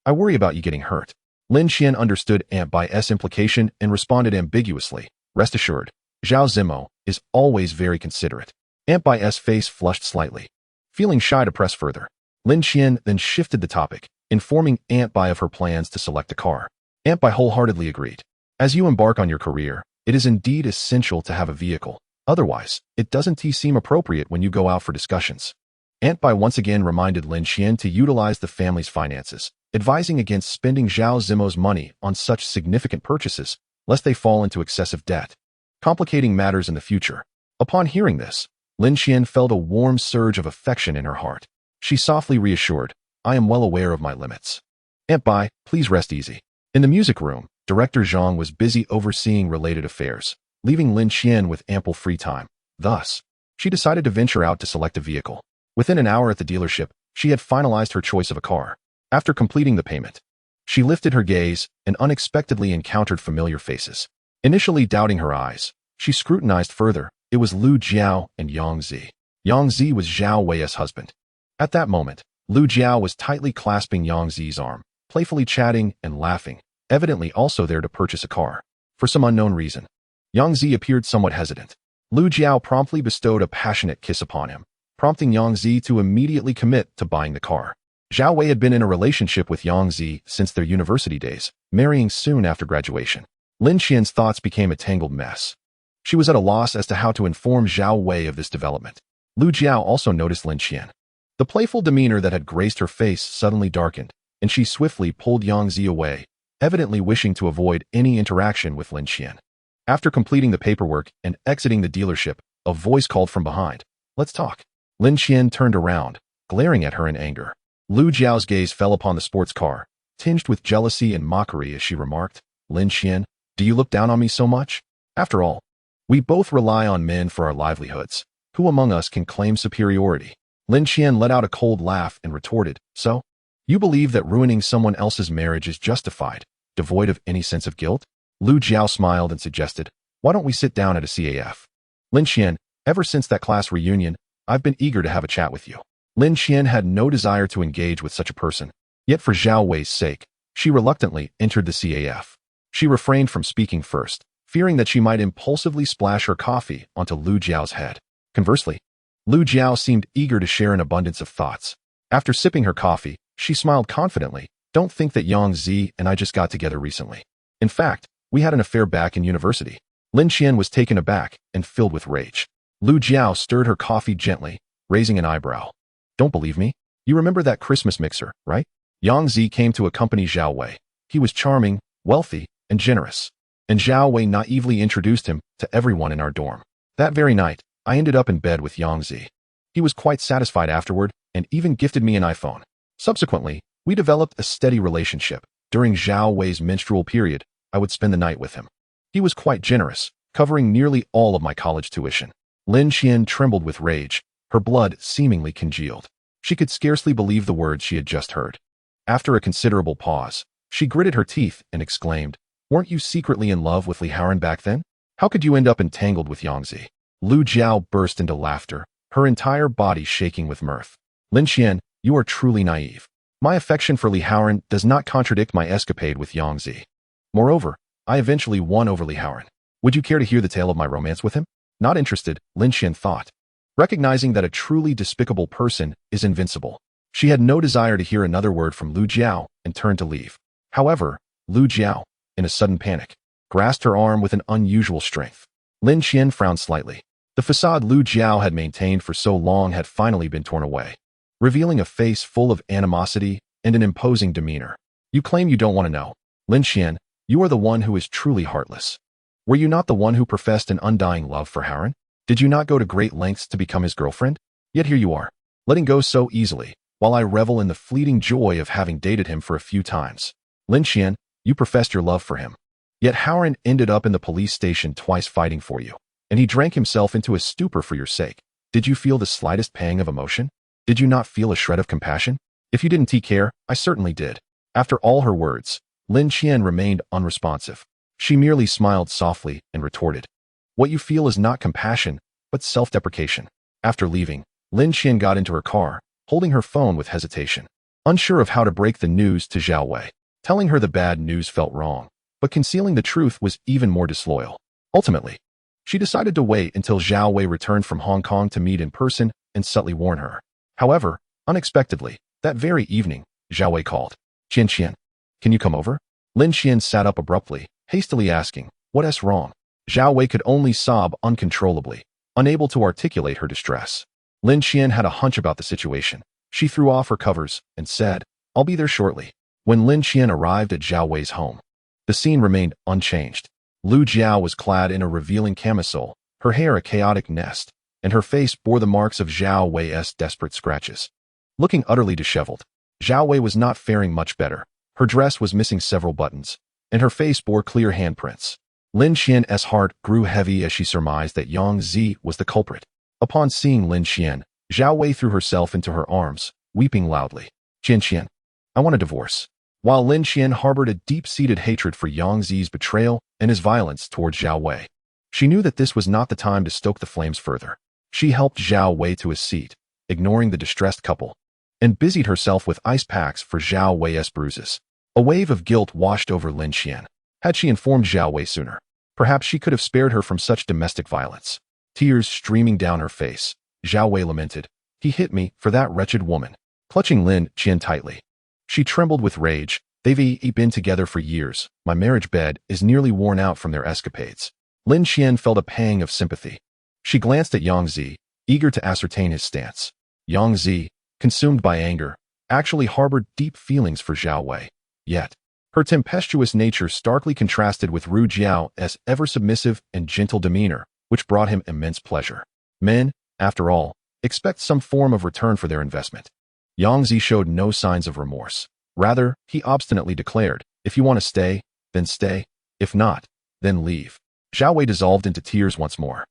I worry about you getting hurt. Lin Qian understood Aunt Bai's implication and responded ambiguously, rest assured, Zhao Zimo is always very considerate. Aunt Bai's face flushed slightly. Feeling shy to press further, Lin Qian then shifted the topic, informing Aunt Bai of her plans to select a car. Aunt Bai wholeheartedly agreed. As you embark on your career, it is indeed essential to have a vehicle. Otherwise, it doesn't seem appropriate when you go out for discussions. Aunt Bai once again reminded Lin Qian to utilize the family's finances, advising against spending Zhao Zimo's money on such significant purchases, lest they fall into excessive debt, complicating matters in the future. Upon hearing this, Lin Qian felt a warm surge of affection in her heart. She softly reassured, I am well aware of my limits. Aunt Bai, please rest easy. In the music room, Director Zhang was busy overseeing related affairs, leaving Lin Qian with ample free time. Thus, she decided to venture out to select a vehicle. Within an hour at the dealership, she had finalized her choice of a car. After completing the payment, she lifted her gaze and unexpectedly encountered familiar faces. Initially doubting her eyes, she scrutinized further. It was Lu Jiao and Yang Zi. Yang Zi was Zhao Wei's husband. At that moment, Lu Jiao was tightly clasping Yang Zi's arm, playfully chatting and laughing, evidently also there to purchase a car. For some unknown reason, Yang Zi appeared somewhat hesitant. Lu Jiao promptly bestowed a passionate kiss upon him, prompting Yang Zi to immediately commit to buying the car. Zhao Wei had been in a relationship with Yang Zi since their university days, marrying soon after graduation. Lin Qian's thoughts became a tangled mess. She was at a loss as to how to inform Zhao Wei of this development. Lu Jiao also noticed Lin Qian. The playful demeanor that had graced her face suddenly darkened, and she swiftly pulled Yang Zi away, evidently wishing to avoid any interaction with Lin Qian. After completing the paperwork and exiting the dealership, a voice called from behind, let's talk. Lin Qian turned around, glaring at her in anger. Lu Jiao's gaze fell upon the sports car, tinged with jealousy and mockery as she remarked, Lin Qian, do you look down on me so much? After all, we both rely on men for our livelihoods. Who among us can claim superiority? Lin Qian let out a cold laugh and retorted, so? You believe that ruining someone else's marriage is justified, devoid of any sense of guilt? Lu Jiao smiled and suggested, why don't we sit down at a CAF? Lin Qian, ever since that class reunion, I've been eager to have a chat with you. Lin Qian had no desire to engage with such a person, yet for Zhao Wei's sake, she reluctantly entered the CAF. She refrained from speaking first, fearing that she might impulsively splash her coffee onto Lu Jiao's head. Conversely, Lu Jiao seemed eager to share an abundance of thoughts. After sipping her coffee, she smiled confidently, don't think that Yang Zi and I just got together recently. In fact, we had an affair back in university. Lin Qian was taken aback and filled with rage. Lu Jiao stirred her coffee gently, raising an eyebrow. Don't believe me? You remember that Christmas mixer, right? Yang Zi came to accompany Zhao Wei. He was charming, wealthy, and generous. And Zhao Wei naively introduced him to everyone in our dorm. That very night, I ended up in bed with Yang Zi. He was quite satisfied afterward and even gifted me an iPhone. Subsequently, we developed a steady relationship. During Zhao Wei's menstrual period, I would spend the night with him. He was quite generous, covering nearly all of my college tuition. Lin Qian trembled with rage, her blood seemingly congealed. She could scarcely believe the words she had just heard. After a considerable pause, she gritted her teeth and exclaimed, "Weren't you secretly in love with Li Haoran back then? How could you end up entangled with Yang Zi?" Lu Jiao burst into laughter, her entire body shaking with mirth. "Lin Qian, you are truly naive. My affection for Li Haoran does not contradict my escapade with Yang Zi. Moreover, I eventually won over Li Haoran. Would you care to hear the tale of my romance with him?" Not interested, Lin Qian thought. Recognizing that a truly despicable person is invincible, she had no desire to hear another word from Lu Jiao and turned to leave. However, Lu Jiao, in a sudden panic, grasped her arm with an unusual strength. Lin Qian frowned slightly. The facade Lu Jiao had maintained for so long had finally been torn away, revealing a face full of animosity and an imposing demeanor. "You claim you don't want to know. Lin Qian, you are the one who is truly heartless. Were you not the one who professed an undying love for Haoran? Did you not go to great lengths to become his girlfriend? Yet here you are, letting go so easily, while I revel in the fleeting joy of having dated him for a few times. Lin Qian, you professed your love for him. Yet Haoran ended up in the police station twice fighting for you, and he drank himself into a stupor for your sake. Did you feel the slightest pang of emotion? Did you not feel a shred of compassion? If you didn't take care, I certainly did." After all her words, Lin Qian remained unresponsive. She merely smiled softly and retorted, "What you feel is not compassion, but self-deprecation." After leaving, Lin Qian got into her car, holding her phone with hesitation, unsure of how to break the news to Zhao Wei. Telling her the bad news felt wrong, but concealing the truth was even more disloyal. Ultimately, she decided to wait until Zhao Wei returned from Hong Kong to meet in person and subtly warn her. However, unexpectedly, that very evening, Zhao Wei called. "Qian, can you come over?" Lin Qian sat up abruptly, hastily asking, "What's wrong?" Zhao Wei could only sob uncontrollably, unable to articulate her distress. Lin Qian had a hunch about the situation. She threw off her covers and said, "I'll be there shortly." When Lin Qian arrived at Zhao Wei's home, the scene remained unchanged. Lu Jiao was clad in a revealing camisole, her hair a chaotic nest, and her face bore the marks of Zhao Wei's desperate scratches. Looking utterly disheveled, Zhao Wei was not faring much better. Her dress was missing several buttons, and her face bore clear handprints. Lin Qian's heart grew heavy as she surmised that Yang Zi was the culprit. Upon seeing Lin Qian, Zhao Wei threw herself into her arms, weeping loudly. Qian, I want a divorce." While Lin Qian harbored a deep-seated hatred for Yang Zi's betrayal and his violence towards Zhao Wei, she knew that this was not the time to stoke the flames further. She helped Zhao Wei to his seat, ignoring the distressed couple, and busied herself with ice packs for Zhao Wei's bruises. A wave of guilt washed over Lin Qian. Had she informed Zhao Wei sooner, perhaps she could have spared her from such domestic violence. Tears streaming down her face, Zhao Wei lamented, "He hit me for that wretched woman." Clutching Lin Qian tightly, she trembled with rage. "They've been together for years. My marriage bed is nearly worn out from their escapades." Lin Qian felt a pang of sympathy. She glanced at Yang Zi, eager to ascertain his stance. Yang Zi, consumed by anger, actually harbored deep feelings for Zhao Wei. Yet, her tempestuous nature starkly contrasted with Ru Jiao's ever-submissive and gentle demeanor, which brought him immense pleasure. Men, after all, expect some form of return for their investment. Yang Zi showed no signs of remorse. Rather, he obstinately declared, "If you want to stay, then stay. If not, then leave." Zhao Wei dissolved into tears once more.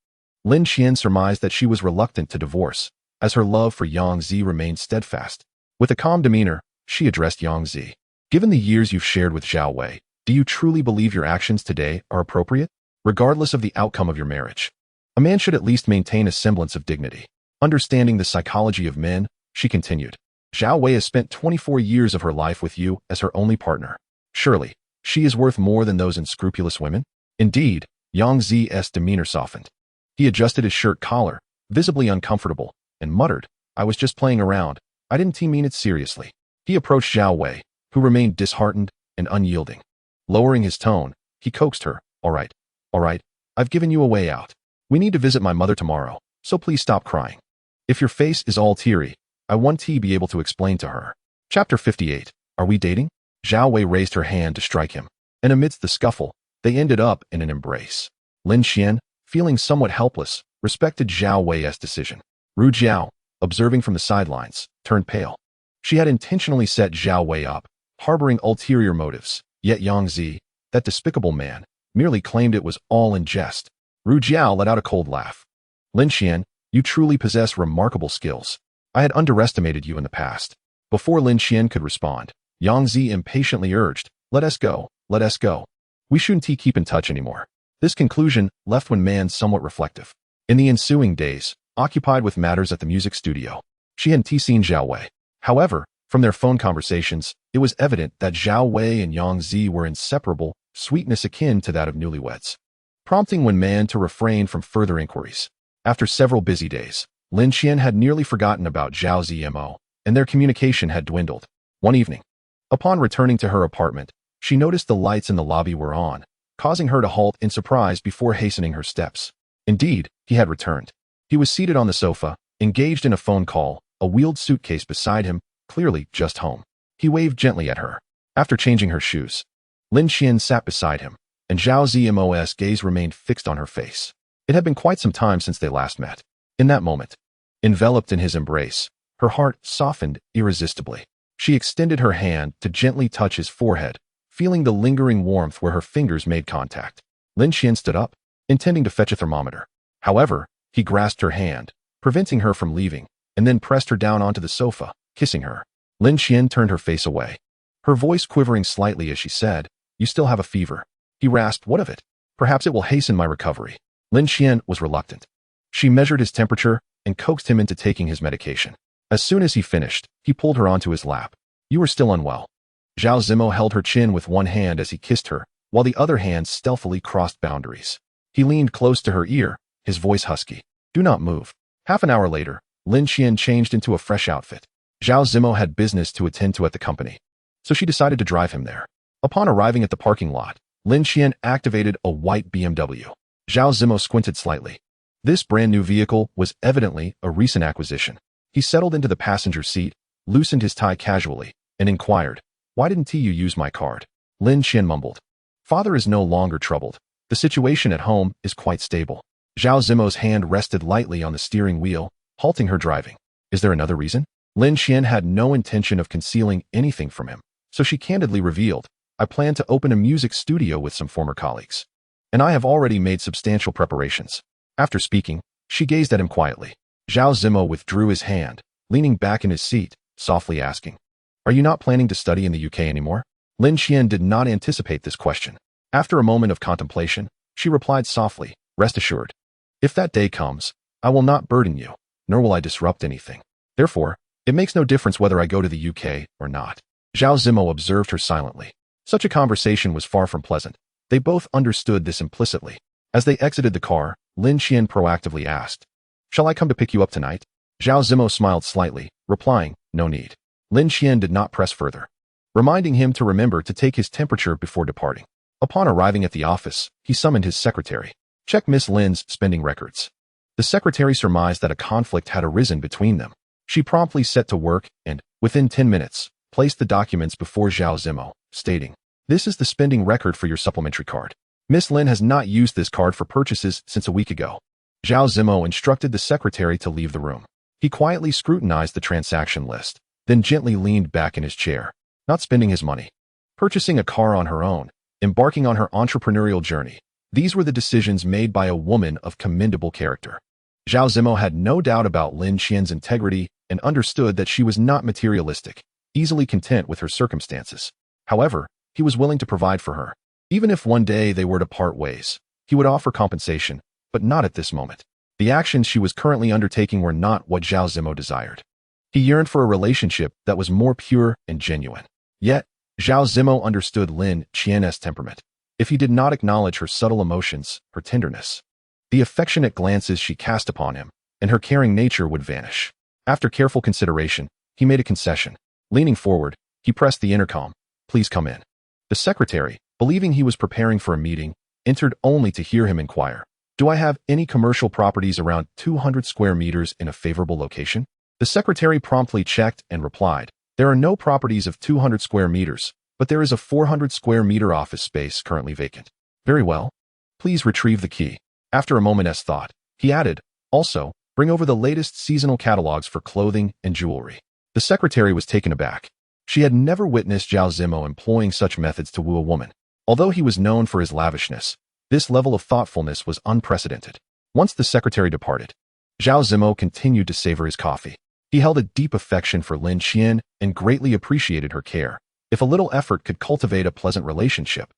Lin Qian surmised that she was reluctant to divorce, as her love for Yang Zi remained steadfast. With a calm demeanor, she addressed Yang Zi. "Given the years you've shared with Zhao Wei, do you truly believe your actions today are appropriate? Regardless of the outcome of your marriage, a man should at least maintain a semblance of dignity." Understanding the psychology of men, she continued, "Zhao Wei has spent 24 years of her life with you as her only partner. Surely, she is worth more than those unscrupulous women?" Indeed, Yang Zi's demeanor softened. He adjusted his shirt collar, visibly uncomfortable, and muttered, "I was just playing around. I didn't mean it seriously." He approached Zhao Wei, who remained disheartened and unyielding. Lowering his tone, he coaxed her, all right, I've given you a way out. We need to visit my mother tomorrow, so please stop crying. If your face is all teary, I want to be able to explain to her." Chapter 58. Are we dating? Zhao Wei raised her hand to strike him, and amidst the scuffle, they ended up in an embrace. Lin Qian, feeling somewhat helpless, respected Zhao Wei's decision. Ru Jiao, observing from the sidelines, turned pale. She had intentionally set Zhao Wei up, harboring ulterior motives, yet Yang Zi, that despicable man, merely claimed it was all in jest. Ru Jiao let out a cold laugh. Lin Qian, you truly possess remarkable skills. I had underestimated you in the past. Before Lin Qian could respond, Yang Zi impatiently urged, let us go, let us go. We shouldn't keep in touch anymore. This conclusion left Wen Man somewhat reflective. In the ensuing days, occupied with matters at the music studio, she hadn't seen Zhao Wei. However, from their phone conversations, it was evident that Zhao Wei and Yang Zi were inseparable, sweetness akin to that of newlyweds, prompting Wen Man to refrain from further inquiries. After several busy days, Lin Qian had nearly forgotten about Zhao Zimo, and their communication had dwindled. One evening, upon returning to her apartment, she noticed the lights in the lobby were on, causing her to halt in surprise before hastening her steps. Indeed, he had returned. He was seated on the sofa, engaged in a phone call, a wheeled suitcase beside him, clearly just home. He waved gently at her. After changing her shoes, Lin Qian sat beside him, and Zhao Zimo's gaze remained fixed on her face. It had been quite some time since they last met. In that moment, enveloped in his embrace, her heart softened irresistibly. She extended her hand to gently touch his forehead, feeling the lingering warmth where her fingers made contact. Lin Qian stood up, intending to fetch a thermometer. However, he grasped her hand, preventing her from leaving, and then pressed her down onto the sofa, kissing her. Lin Qian turned her face away, her voice quivering slightly as she said, you still have a fever. He rasped, what of it? Perhaps it will hasten my recovery. Lin Qian was reluctant. She measured his temperature and coaxed him into taking his medication. As soon as he finished, he pulled her onto his lap. You are still unwell. Zhao Zimo held her chin with one hand as he kissed her, while the other hand stealthily crossed boundaries. He leaned close to her ear, his voice husky. Do not move. Half an hour later, Lin Qian changed into a fresh outfit. Zhao Zimo had business to attend to at the company, so she decided to drive him there. Upon arriving at the parking lot, Lin Qian activated a white BMW. Zhao Zimo squinted slightly. This brand new vehicle was evidently a recent acquisition. He settled into the passenger seat, loosened his tie casually, and inquired, why didn't you use my card? Lin Qian mumbled. Father is no longer troubled. The situation at home is quite stable. Zhao Zimo's hand rested lightly on the steering wheel, halting her driving. Is there another reason? Lin Qian had no intention of concealing anything from him, so she candidly revealed, I plan to open a music studio with some former colleagues, and I have already made substantial preparations. After speaking, she gazed at him quietly. Zhao Zimo withdrew his hand, leaning back in his seat, softly asking, are you not planning to study in the UK anymore? Lin Qian did not anticipate this question. After a moment of contemplation, she replied softly, rest assured. If that day comes, I will not burden you, nor will I disrupt anything. Therefore, it makes no difference whether I go to the UK or not. Zhao Zimo observed her silently. Such a conversation was far from pleasant. They both understood this implicitly. As they exited the car, Lin Qian proactively asked, shall I come to pick you up tonight? Zhao Zimo smiled slightly, replying, no need. Lin Qian did not press further, reminding him to remember to take his temperature before departing. Upon arriving at the office, he summoned his secretary. Check Miss Lin's spending records. The secretary surmised that a conflict had arisen between them. She promptly set to work and, within 10 minutes, placed the documents before Zhao Zimo, stating, this is the spending record for your supplementary card. Miss Lin has not used this card for purchases since a week ago. Zhao Zimo instructed the secretary to leave the room. He quietly scrutinized the transaction list, then gently leaned back in his chair, not spending his money, purchasing a car on her own, embarking on her entrepreneurial journey. These were the decisions made by a woman of commendable character. Zhao Zimo had no doubt about Lin Qian's integrity and understood that she was not materialistic, easily content with her circumstances. However, he was willing to provide for her. Even if one day they were to part ways, he would offer compensation, but not at this moment. The actions she was currently undertaking were not what Zhao Zimo desired. He yearned for a relationship that was more pure and genuine. Yet, Zhao Zimo understood Lin Qian's temperament. If he did not acknowledge her subtle emotions, her tenderness, the affectionate glances she cast upon him, and her caring nature would vanish. After careful consideration, he made a concession. Leaning forward, he pressed the intercom. Please come in. The secretary, believing he was preparing for a meeting, entered only to hear him inquire, do I have any commercial properties around 200 square meters in a favorable location? The secretary promptly checked and replied, There are no properties of 200 square meters, but there is a 400 square meter office space currently vacant. Very well. Please retrieve the key. After a moment's thought, he added, also, bring over the latest seasonal catalogs for clothing and jewelry. The secretary was taken aback. She had never witnessed Zhao Zimo employing such methods to woo a woman. Although he was known for his lavishness, this level of thoughtfulness was unprecedented. Once the secretary departed, Zhao Zimo continued to savor his coffee. He held a deep affection for Lin Qian and greatly appreciated her care. If a little effort could cultivate a pleasant relationship,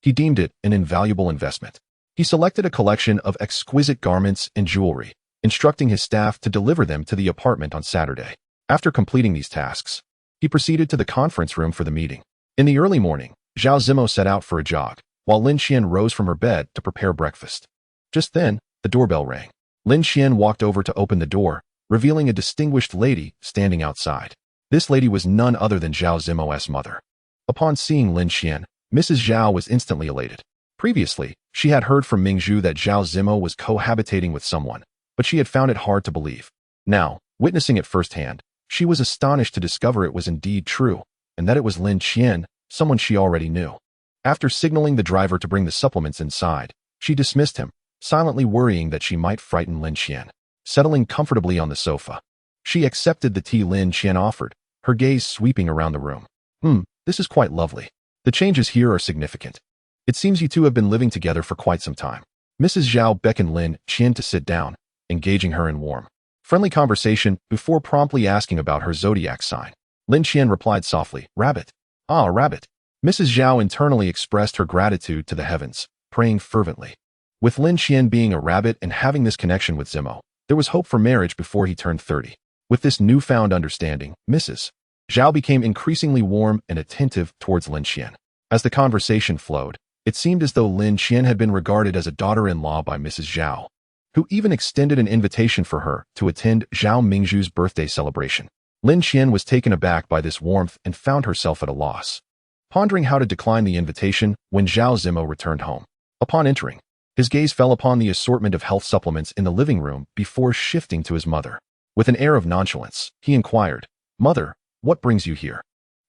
he deemed it an invaluable investment. He selected a collection of exquisite garments and jewelry, instructing his staff to deliver them to the apartment on Saturday. After completing these tasks, he proceeded to the conference room for the meeting. In the early morning, Zhao Zimo set out for a jog, while Lin Qian rose from her bed to prepare breakfast. Just then, the doorbell rang. Lin Qian walked over to open the door, revealing a distinguished lady standing outside. This lady was none other than Zhao Zimo's mother. Upon seeing Lin Qian, Mrs. Zhao was instantly elated. Previously, she had heard from Mingzhu that Zhao Zimo was cohabitating with someone, but she had found it hard to believe. Now, witnessing it firsthand, she was astonished to discover it was indeed true, and that it was Lin Qian, someone she already knew. After signaling the driver to bring the supplements inside, she dismissed him, silently worrying that she might frighten Lin Qian. Settling comfortably on the sofa, she accepted the tea Lin Qian offered, her gaze sweeping around the room. This is quite lovely. The changes here are significant. It seems you two have been living together for quite some time. Mrs. Zhao beckoned Lin Qian to sit down, engaging her in warm, friendly conversation before promptly asking about her zodiac sign. Lin Qian replied softly, Rabbit. Ah, rabbit. Mrs. Zhao internally expressed her gratitude to the heavens, praying fervently. With Lin Qian being a rabbit and having this connection with Zimo, there was hope for marriage before he turned 30. With this newfound understanding, Mrs. Zhao became increasingly warm and attentive towards Lin Qian. As the conversation flowed, it seemed as though Lin Qian had been regarded as a daughter-in-law by Mrs. Zhao, who even extended an invitation for her to attend Zhao Mingzhu's birthday celebration. Lin Qian was taken aback by this warmth and found herself at a loss, pondering how to decline the invitation when Zhao Zimo returned home. Upon entering, his gaze fell upon the assortment of health supplements in the living room before shifting to his mother. With an air of nonchalance, he inquired, Mother, what brings you here?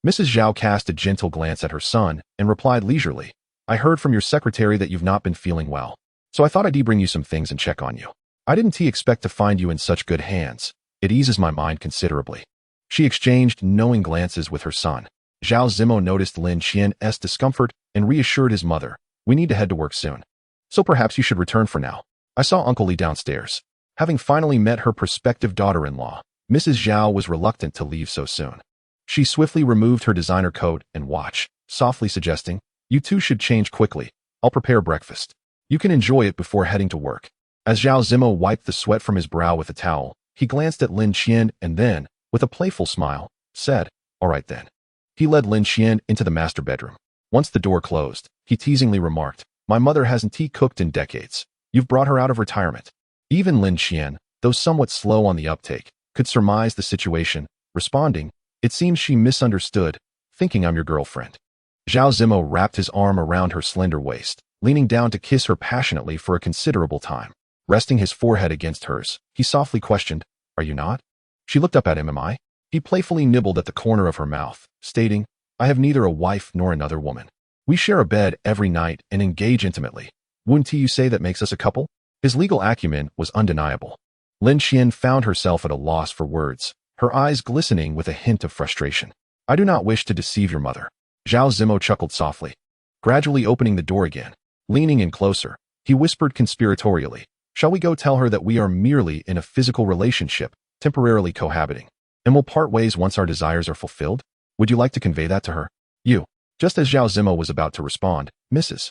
Mrs. Zhao cast a gentle glance at her son and replied leisurely, I heard from your secretary that you've not been feeling well, so I thought I'd bring you some things and check on you. I didn't expect to find you in such good hands. It eases my mind considerably. She exchanged knowing glances with her son. Zhao Zimo noticed Lin Qian's discomfort and reassured his mother, we need to head to work soon. So perhaps you should return for now. I saw Uncle Li downstairs. Having finally met her prospective daughter-in-law, Mrs. Zhao was reluctant to leave so soon. She swiftly removed her designer coat and watch, softly suggesting, you two should change quickly. I'll prepare breakfast. You can enjoy it before heading to work. As Zhao Zimo wiped the sweat from his brow with a towel, he glanced at Lin Qian and then, with a playful smile, said, all right then. He led Lin Qian into the master bedroom. Once the door closed, he teasingly remarked, my mother hasn't cooked in decades. You've brought her out of retirement. Even Lin Qian, though somewhat slow on the uptake, could surmise the situation, responding, it seems she misunderstood, thinking I'm your girlfriend. Zhao Zimo wrapped his arm around her slender waist, leaning down to kiss her passionately for a considerable time. Resting his forehead against hers, he softly questioned, are you not? She looked up at him, am I? He playfully nibbled at the corner of her mouth, stating, I have neither a wife nor another woman. We share a bed every night and engage intimately. Wouldn't you say that makes us a couple? His legal acumen was undeniable. Lin Qian found herself at a loss for words, her eyes glistening with a hint of frustration. I do not wish to deceive your mother. Zhao Zimo chuckled softly. Gradually opening the door again, leaning in closer, he whispered conspiratorially, shall we go tell her that we are merely in a physical relationship, temporarily cohabiting, and will part ways once our desires are fulfilled? Would you like to convey that to her? You. Just as Zhao Zimo was about to respond, Mrs.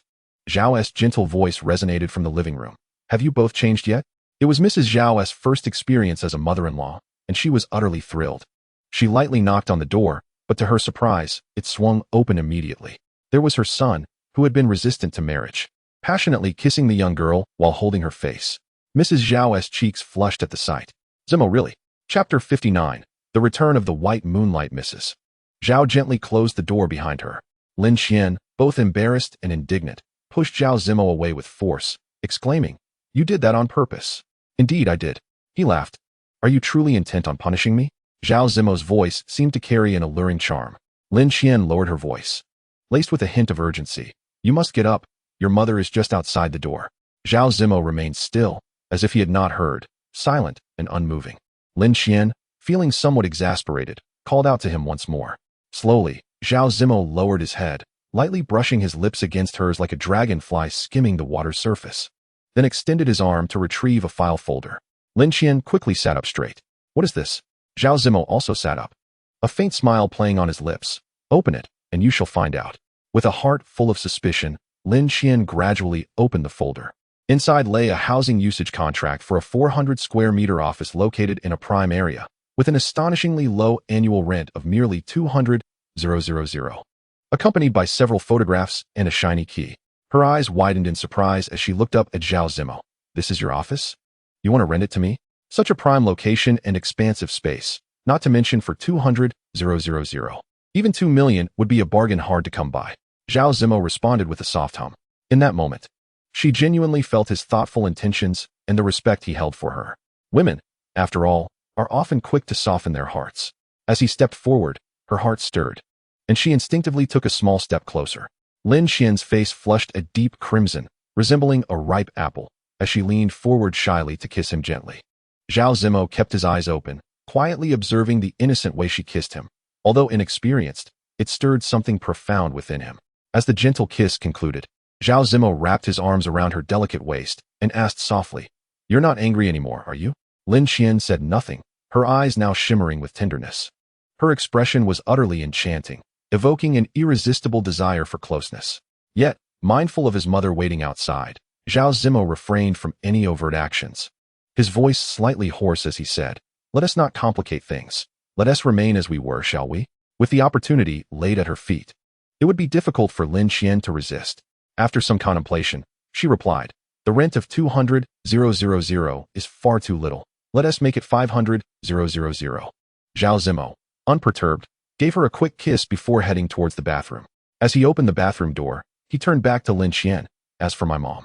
Zhao's gentle voice resonated from the living room. Have you both changed yet? It was Mrs. Zhao's first experience as a mother-in-law, and she was utterly thrilled. She lightly knocked on the door, but to her surprise, it swung open immediately. There was her son, who had been resistant to marriage, passionately kissing the young girl while holding her face. Mrs. Zhao's cheeks flushed at the sight. Zimo, really? Chapter 59, The Return of the White Moonlight. Mrs. Zhao gently closed the door behind her. Lin Qian, both embarrassed and indignant, pushed Zhao Zimo away with force, exclaiming, you did that on purpose. Indeed I did. He laughed. Are you truly intent on punishing me? Zhao Zimo's voice seemed to carry an alluring charm. Lin Qian lowered her voice, laced with a hint of urgency. You must get up. Your mother is just outside the door. Zhao Zimo remained still, as if he had not heard, silent and unmoving. Lin Qian, feeling somewhat exasperated, called out to him once more. Slowly, Zhao Zimo lowered his head, lightly brushing his lips against hers like a dragonfly skimming the water's surface. Then extended his arm to retrieve a file folder. Lin Qian quickly sat up straight. What is this? Zhao Zimo also sat up, a faint smile playing on his lips. Open it, and you shall find out. With a heart full of suspicion, Lin Qian gradually opened the folder. Inside lay a housing usage contract for a 400 square meter office located in a prime area, with an astonishingly low annual rent of merely 200,000, accompanied by several photographs and a shiny key. Her eyes widened in surprise as she looked up at Zhao Zimo. This is your office? You want to rent it to me? Such a prime location and expansive space, not to mention for 200,000. Even 2 million would be a bargain hard to come by. Zhao Zimo responded with a soft hum. In that moment, she genuinely felt his thoughtful intentions and the respect he held for her. Women, after all, are often quick to soften their hearts. As he stepped forward, her heart stirred, and she instinctively took a small step closer. Lin Qian's face flushed a deep crimson, resembling a ripe apple, as she leaned forward shyly to kiss him gently. Zhao Zimo kept his eyes open, quietly observing the innocent way she kissed him. Although inexperienced, it stirred something profound within him. As the gentle kiss concluded, Zhao Zimo wrapped his arms around her delicate waist and asked softly, You're not angry anymore, are you? Lin Qian said nothing, her eyes now shimmering with tenderness. Her expression was utterly enchanting, evoking an irresistible desire for closeness. Yet, mindful of his mother waiting outside, Zhao Zimo refrained from any overt actions. His voice slightly hoarse as he said, Let us not complicate things. Let us remain as we were, shall we? With the opportunity laid at her feet, it would be difficult for Lin Qian to resist. After some contemplation, she replied, The rent of 200,000 is far too little. Let us make it 500,000. Zhao Zimo, unperturbed, gave her a quick kiss before heading towards the bathroom. As he opened the bathroom door, he turned back to Lin Qian. As for my mom.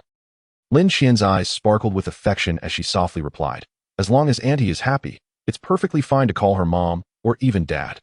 Lin Qian's eyes sparkled with affection as she softly replied, As long as Auntie is happy, it's perfectly fine to call her mom or even dad.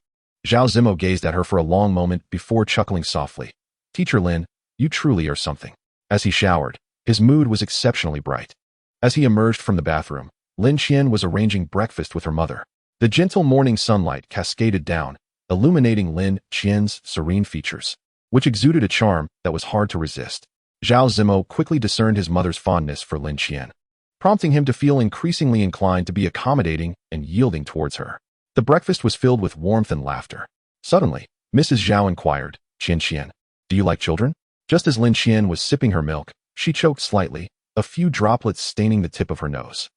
Zhao Zimo gazed at her for a long moment before chuckling softly. Teacher Lin, you truly are something. As he showered, his mood was exceptionally bright. As he emerged from the bathroom, Lin Qian was arranging breakfast with her mother. The gentle morning sunlight cascaded down, illuminating Lin Qian's serene features, which exuded a charm that was hard to resist. Zhao Zimo quickly discerned his mother's fondness for Lin Qian, prompting him to feel increasingly inclined to be accommodating and yielding towards her. The breakfast was filled with warmth and laughter. Suddenly, Mrs. Zhao inquired, Qian, do you like children? Just as Lin Qian was sipping her milk, she choked slightly, a few droplets staining the tip of her nose.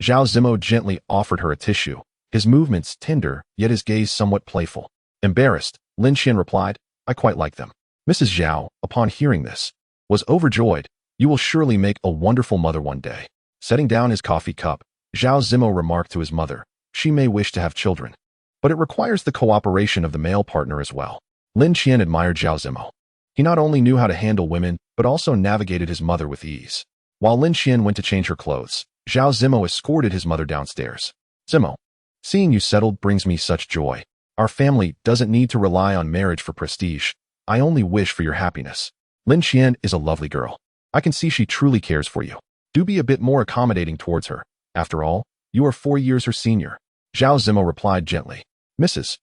Zhao Zimo gently offered her a tissue, his movements tender, yet his gaze somewhat playful. Embarrassed, Lin Qian replied, I quite like them. Mrs. Zhao, upon hearing this, was overjoyed. You will surely make a wonderful mother one day. Setting down his coffee cup, Zhao Zimo remarked to his mother, She may wish to have children, but it requires the cooperation of the male partner as well. Lin Qian admired Zhao Zimo. He not only knew how to handle women, but also navigated his mother with ease. While Lin Qian went to change her clothes, Zhao Zimo escorted his mother downstairs. Zimo, seeing you settled brings me such joy. Our family doesn't need to rely on marriage for prestige. I only wish for your happiness. Lin Qian is a lovely girl. I can see she truly cares for you. Do be a bit more accommodating towards her. After all, you are 4 years her senior. Zhao Zimo replied gently. Mrs.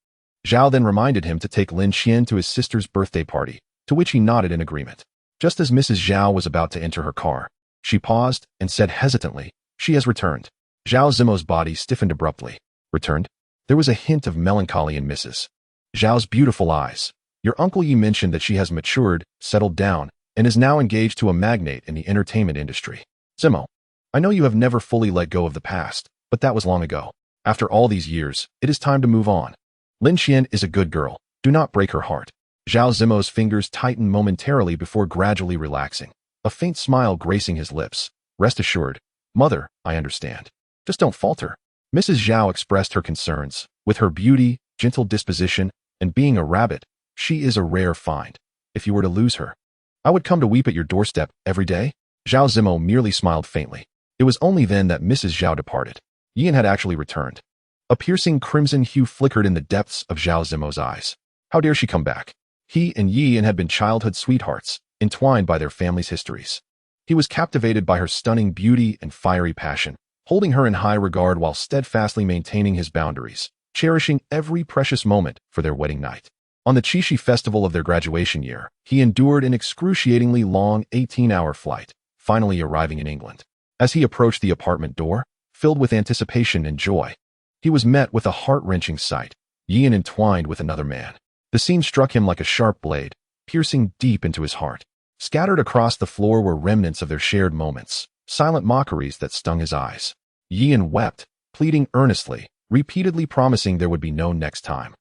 Zhao then reminded him to take Lin Qian to his sister's birthday party, to which he nodded in agreement. Just as Mrs. Zhao was about to enter her car, she paused and said hesitantly, She has returned. Zhao Zimo's body stiffened abruptly. Returned? There was a hint of melancholy in Mrs. Zhao's beautiful eyes. Your Uncle Yi mentioned that she has matured, settled down, and is now engaged to a magnate in the entertainment industry. Zimo, I know you have never fully let go of the past, but that was long ago. After all these years, it is time to move on. Lin Qian is a good girl. Do not break her heart. Zhao Zimo's fingers tightened momentarily before gradually relaxing, a faint smile gracing his lips. Rest assured, Mother, I understand. Just don't falter. Mrs. Zhao expressed her concerns. With her beauty, gentle disposition, and being a rabbit, she is a rare find. If you were to lose her, I would come to weep at your doorstep every day. Zhao Zimo merely smiled faintly. It was only then that Mrs. Zhao departed. Yan had actually returned. A piercing crimson hue flickered in the depths of Zhao Zimo's eyes. How dare she come back? He and Yian had been childhood sweethearts, entwined by their families' histories. He was captivated by her stunning beauty and fiery passion, holding her in high regard while steadfastly maintaining his boundaries, cherishing every precious moment for their wedding night. On the Qixi festival of their graduation year, he endured an excruciatingly long 18-hour flight, finally arriving in England. As he approached the apartment door, filled with anticipation and joy, he was met with a heart-wrenching sight, Yian entwined with another man. The scene struck him like a sharp blade, piercing deep into his heart. Scattered across the floor were remnants of their shared moments, silent mockeries that stung his eyes. Yian wept, pleading earnestly, repeatedly promising there would be no next time.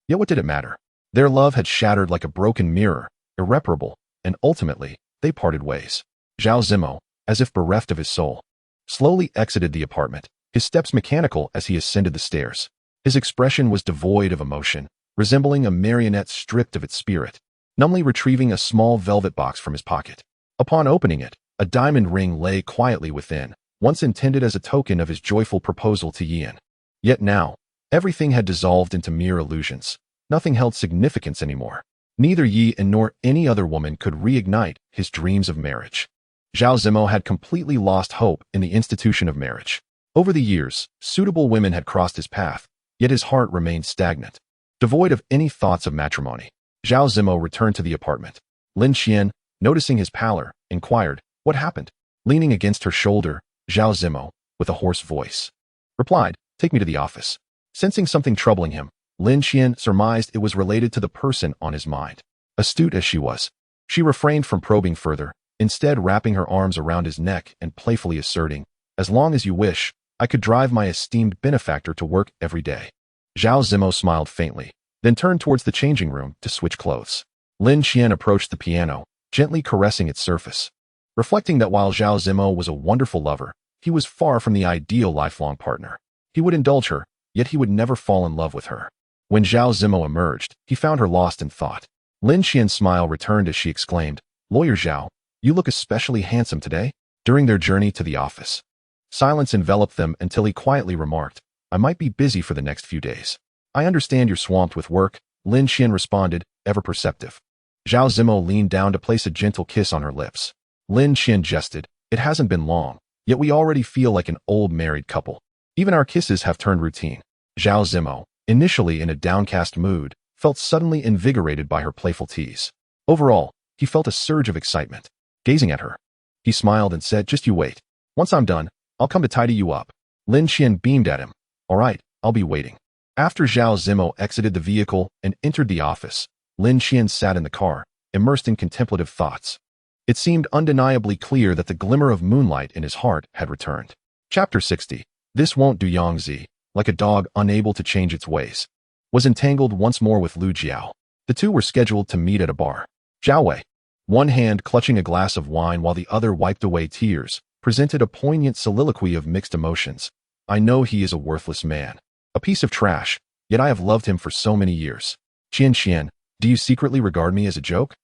Yet what did it matter? Their love had shattered like a broken mirror, irreparable, and ultimately, they parted ways. Zhao Zimo, as if bereft of his soul, slowly exited the apartment, his steps mechanical as he ascended the stairs. His expression was devoid of emotion, resembling a marionette stripped of its spirit, numbly retrieving a small velvet box from his pocket. Upon opening it, a diamond ring lay quietly within, once intended as a token of his joyful proposal to Yian. Yet now, everything had dissolved into mere illusions. Nothing held significance anymore. Neither Yian nor any other woman could reignite his dreams of marriage. Zhao Zimo had completely lost hope in the institution of marriage. Over the years, suitable women had crossed his path, yet his heart remained stagnant. Devoid of any thoughts of matrimony, Zhao Zimo returned to the apartment. Lin Qian, noticing his pallor, inquired, "What happened?" Leaning against her shoulder, Zhao Zimo, with a hoarse voice, replied, "Take me to the office." Sensing something troubling him, Lin Qian surmised it was related to the person on his mind. Astute as she was, she refrained from probing further, instead wrapping her arms around his neck and playfully asserting, "As long as you wish, I could drive my esteemed benefactor to work every day." Zhao Zimo smiled faintly, then turned towards the changing room to switch clothes. Lin Qian approached the piano, gently caressing its surface. Reflecting that while Zhao Zimo was a wonderful lover, he was far from the ideal lifelong partner. He would indulge her, yet he would never fall in love with her. When Zhao Zimo emerged, he found her lost in thought. Lin Qian's smile returned as she exclaimed, "Lawyer Zhao, you look especially handsome today." During their journey to the office, silence enveloped them until he quietly remarked, "I might be busy for the next few days." "I understand you're swamped with work," Lin Qian responded, ever perceptive. Zhao Zimo leaned down to place a gentle kiss on her lips. Lin Qian jested, "It hasn't been long, yet we already feel like an old married couple. Even our kisses have turned routine." Zhao Zimo, initially in a downcast mood, felt suddenly invigorated by her playful tease. Overall, he felt a surge of excitement. Gazing at her, he smiled and said, "Just you wait. Once I'm done, I'll come to tidy you up." Lin Qian beamed at him. "All right, I'll be waiting." After Zhao Zimo exited the vehicle and entered the office, Lin Qian sat in the car, immersed in contemplative thoughts. It seemed undeniably clear that the glimmer of moonlight in his heart had returned. Chapter 60. This won't do. Yang Zi, like a dog unable to change its ways, was entangled once more with Lu Jiao. The two were scheduled to meet at a bar. Zhao Wei, one hand clutching a glass of wine while the other wiped away tears, presented a poignant soliloquy of mixed emotions. "I know he is a worthless man, a piece of trash, yet I have loved him for so many years. Qian, do you secretly regard me as a joke?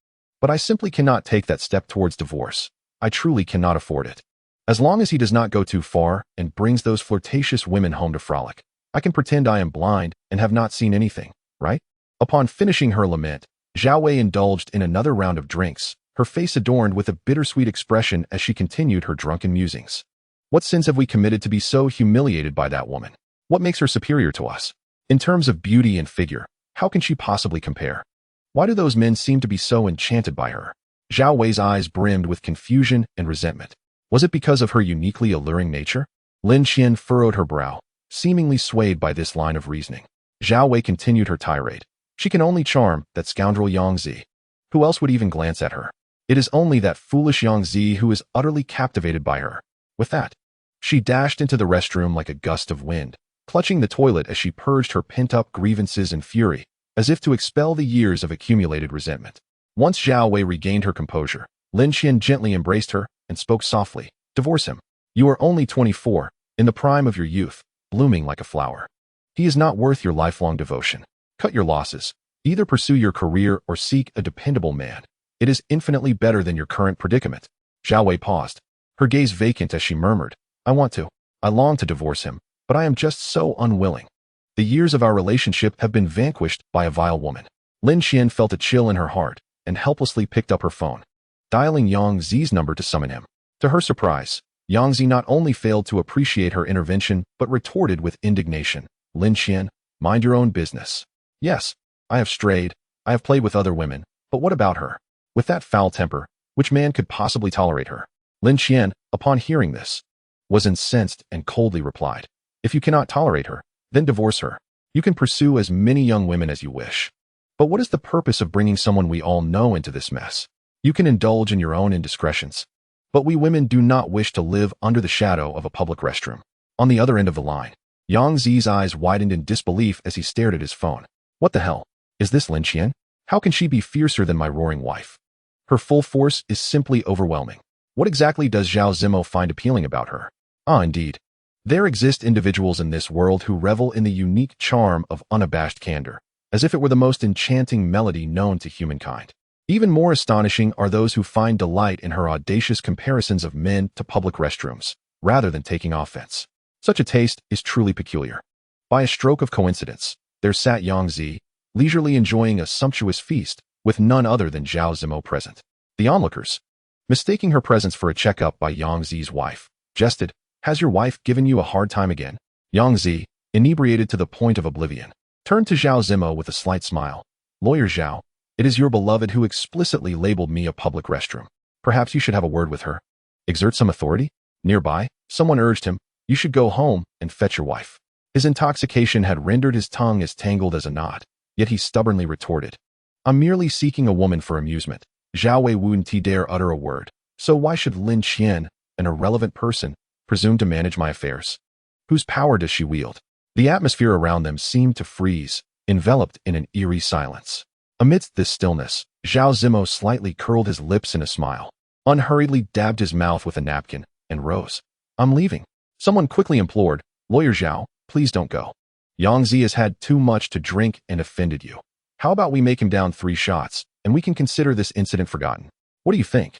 But I simply cannot take that step towards divorce. I truly cannot afford it. As long as he does not go too far and brings those flirtatious women home to frolic, I can pretend I am blind and have not seen anything, right?" Upon finishing her lament, Zhao Wei indulged in another round of drinks, her face adorned with a bittersweet expression as she continued her drunken musings. "What sins have we committed to be so humiliated by that woman? What makes her superior to us? In terms of beauty and figure, how can she possibly compare? Why do those men seem to be so enchanted by her?" Zhao Wei's eyes brimmed with confusion and resentment. Was it because of her uniquely alluring nature? Lin Qian furrowed her brow, seemingly swayed by this line of reasoning. Zhao Wei continued her tirade. "She can only charm that scoundrel Yang Zi. Who else would even glance at her? It is only that foolish Yang Zi who is utterly captivated by her." With that, she dashed into the restroom like a gust of wind, clutching the toilet as she purged her pent-up grievances and fury, as if to expel the years of accumulated resentment. Once Zhao Wei regained her composure, Lin Qian gently embraced her and spoke softly, "Divorce him. You are only 24, in the prime of your youth, blooming like a flower. He is not worth your lifelong devotion. Cut your losses. Either pursue your career or seek a dependable man. It is infinitely better than your current predicament." Zhao Wei paused, her gaze vacant as she murmured, I long to divorce him, but I am just so unwilling." The years of our relationship have been vanquished by a vile woman. Lin Qian felt a chill in her heart and helplessly picked up her phone, dialing Yang Zi's number to summon him. To her surprise, Yang Zi not only failed to appreciate her intervention but retorted with indignation. Lin Qian, mind your own business. Yes, I have strayed, I have played with other women, but what about her? With that foul temper, which man could possibly tolerate her? Lin Qian, upon hearing this, was incensed and coldly replied, if you cannot tolerate her, then divorce her. You can pursue as many young women as you wish. But what is the purpose of bringing someone we all know into this mess? You can indulge in your own indiscretions, but we women do not wish to live under the shadow of a public restroom. On the other end of the line, Yang Zi's eyes widened in disbelief as he stared at his phone. What the hell? Is this Lin Qian? How can she be fiercer than my roaring wife? Her full force is simply overwhelming. What exactly does Zhao Zimo find appealing about her? Ah, indeed. There exist individuals in this world who revel in the unique charm of unabashed candor, as if it were the most enchanting melody known to humankind. Even more astonishing are those who find delight in her audacious comparisons of men to public restrooms, rather than taking offense. Such a taste is truly peculiar. By a stroke of coincidence, there sat Yang Zi, leisurely enjoying a sumptuous feast, with none other than Zhao Zimo present. The onlookers, mistaking her presence for a checkup by Yang Zi's wife, jested, has your wife given you a hard time again? Yang Zi, inebriated to the point of oblivion, turned to Zhao Zimo with a slight smile. Lawyer Zhao, it is your beloved who explicitly labeled me a public restroom. Perhaps you should have a word with her. Exert some authority? Nearby, someone urged him, you should go home and fetch your wife. His intoxication had rendered his tongue as tangled as a knot, yet he stubbornly retorted, I'm merely seeking a woman for amusement. Zhao Wei wouldn't dare utter a word, so why should Lin Qian, an irrelevant person, presume to manage my affairs? Whose power does she wield? The atmosphere around them seemed to freeze, enveloped in an eerie silence. Amidst this stillness, Zhao Zimo slightly curled his lips in a smile, unhurriedly dabbed his mouth with a napkin, and rose. I'm leaving. Someone quickly implored, Lawyer Zhao, please don't go. Yang Zi has had too much to drink and offended you. How about we make him down 3 shots, and we can consider this incident forgotten? What do you think?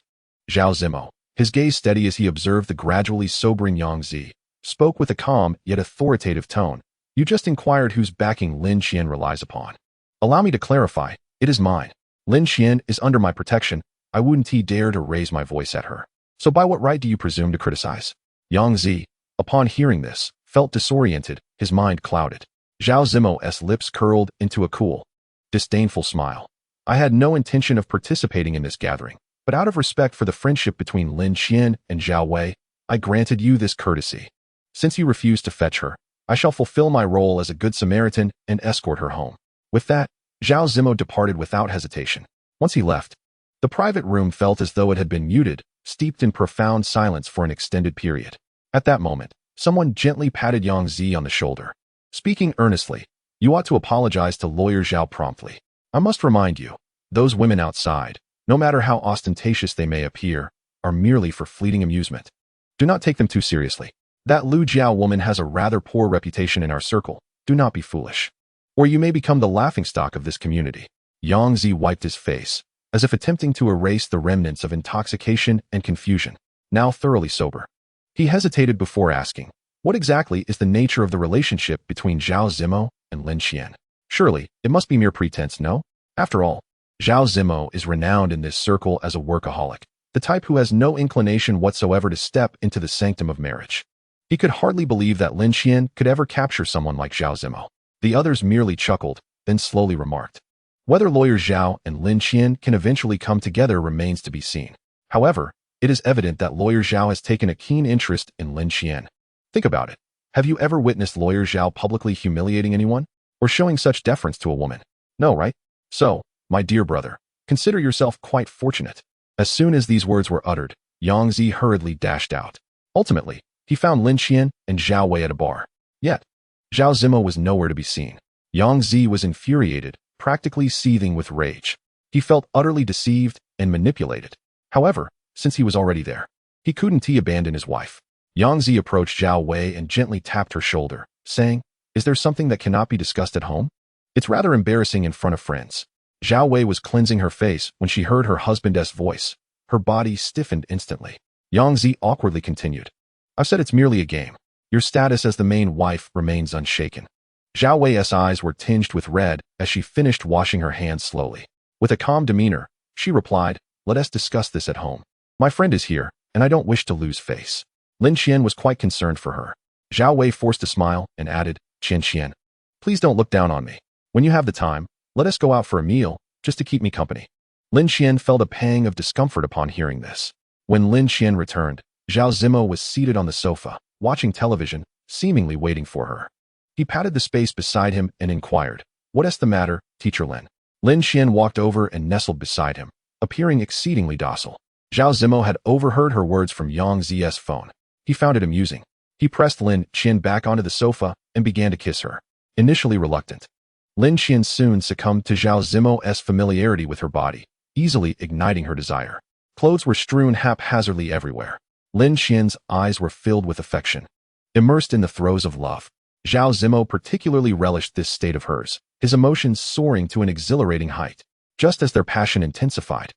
Zhao Zimo, his gaze steady as he observed the gradually sobering Yang Zi, spoke with a calm yet authoritative tone. You just inquired whose backing Lin Qian relies upon. Allow me to clarify, it is mine. Lin Qian is under my protection. I wouldn't dare to raise my voice at her. So by what right do you presume to criticize? Yang Zi, upon hearing this, felt disoriented, his mind clouded. Zhao Zimo's lips curled into a cool, disdainful smile. I had no intention of participating in this gathering, but out of respect for the friendship between Lin Qian and Zhao Wei, I granted you this courtesy. Since you refused to fetch her, I shall fulfill my role as a good Samaritan and escort her home. With that, Zhao Zimo departed without hesitation. Once he left, the private room felt as though it had been muted, steeped in profound silence for an extended period. At that moment, someone gently patted Yang Zi on the shoulder. Speaking earnestly, you ought to apologize to Lawyer Zhao promptly. I must remind you, those women outside, no matter how ostentatious they may appear, are merely for fleeting amusement. Do not take them too seriously. That Lu Jiao woman has a rather poor reputation in our circle. Do not be foolish, or you may become the laughingstock of this community. Yang Zi wiped his face, as if attempting to erase the remnants of intoxication and confusion, now thoroughly sober. He hesitated before asking, what exactly is the nature of the relationship between Zhao Zimo and Lin Qian? Surely, it must be mere pretense, no? After all, Zhao Zimo is renowned in this circle as a workaholic, the type who has no inclination whatsoever to step into the sanctum of marriage. He could hardly believe that Lin Qian could ever capture someone like Zhao Zimo. The others merely chuckled, then slowly remarked, whether Lawyer Zhao and Lin Qian can eventually come together remains to be seen. However, it is evident that Lawyer Zhao has taken a keen interest in Lin Qian. Think about it. Have you ever witnessed Lawyer Zhao publicly humiliating anyone, or showing such deference to a woman? No, right? So, my dear brother, consider yourself quite fortunate. As soon as these words were uttered, Yang Zi hurriedly dashed out. Ultimately, he found Lin Qian and Zhao Wei at a bar. Yet, Zhao Zimo was nowhere to be seen. Yang Zi was infuriated, practically seething with rage. He felt utterly deceived and manipulated. However, since he was already there, he couldn't abandon his wife. Yang Zi approached Zhao Wei and gently tapped her shoulder, saying, is there something that cannot be discussed at home? It's rather embarrassing in front of friends. Zhao Wei was cleansing her face when she heard her husband's voice. Her body stiffened instantly. Yang Zi awkwardly continued, I've said it's merely a game. Your status as the main wife remains unshaken. Zhao Wei's eyes were tinged with red as she finished washing her hands slowly. With a calm demeanor, she replied, "Let us discuss this at home. My friend is here, and I don't wish to lose face." Lin Qian was quite concerned for her. Zhao Wei forced a smile and added, "Qian, please don't look down on me. When you have the time, let us go out for a meal, just to keep me company." Lin Qian felt a pang of discomfort upon hearing this. When Lin Qian returned, Zhao Zimo was seated on the sofa, watching television, seemingly waiting for her. He patted the space beside him and inquired, "What is the matter, Teacher Lin?" Lin Qian walked over and nestled beside him, appearing exceedingly docile. Zhao Zimo had overheard her words from Yang Zi's phone. He found it amusing. He pressed Lin Qian back onto the sofa and began to kiss her. Initially reluctant, Lin Qian soon succumbed to Zhao Zimo's familiarity with her body, easily igniting her desire. Clothes were strewn haphazardly everywhere. Lin Qian's eyes were filled with affection. Immersed in the throes of love, Zhao Zimo particularly relished this state of hers, his emotions soaring to an exhilarating height. Just as their passion intensified,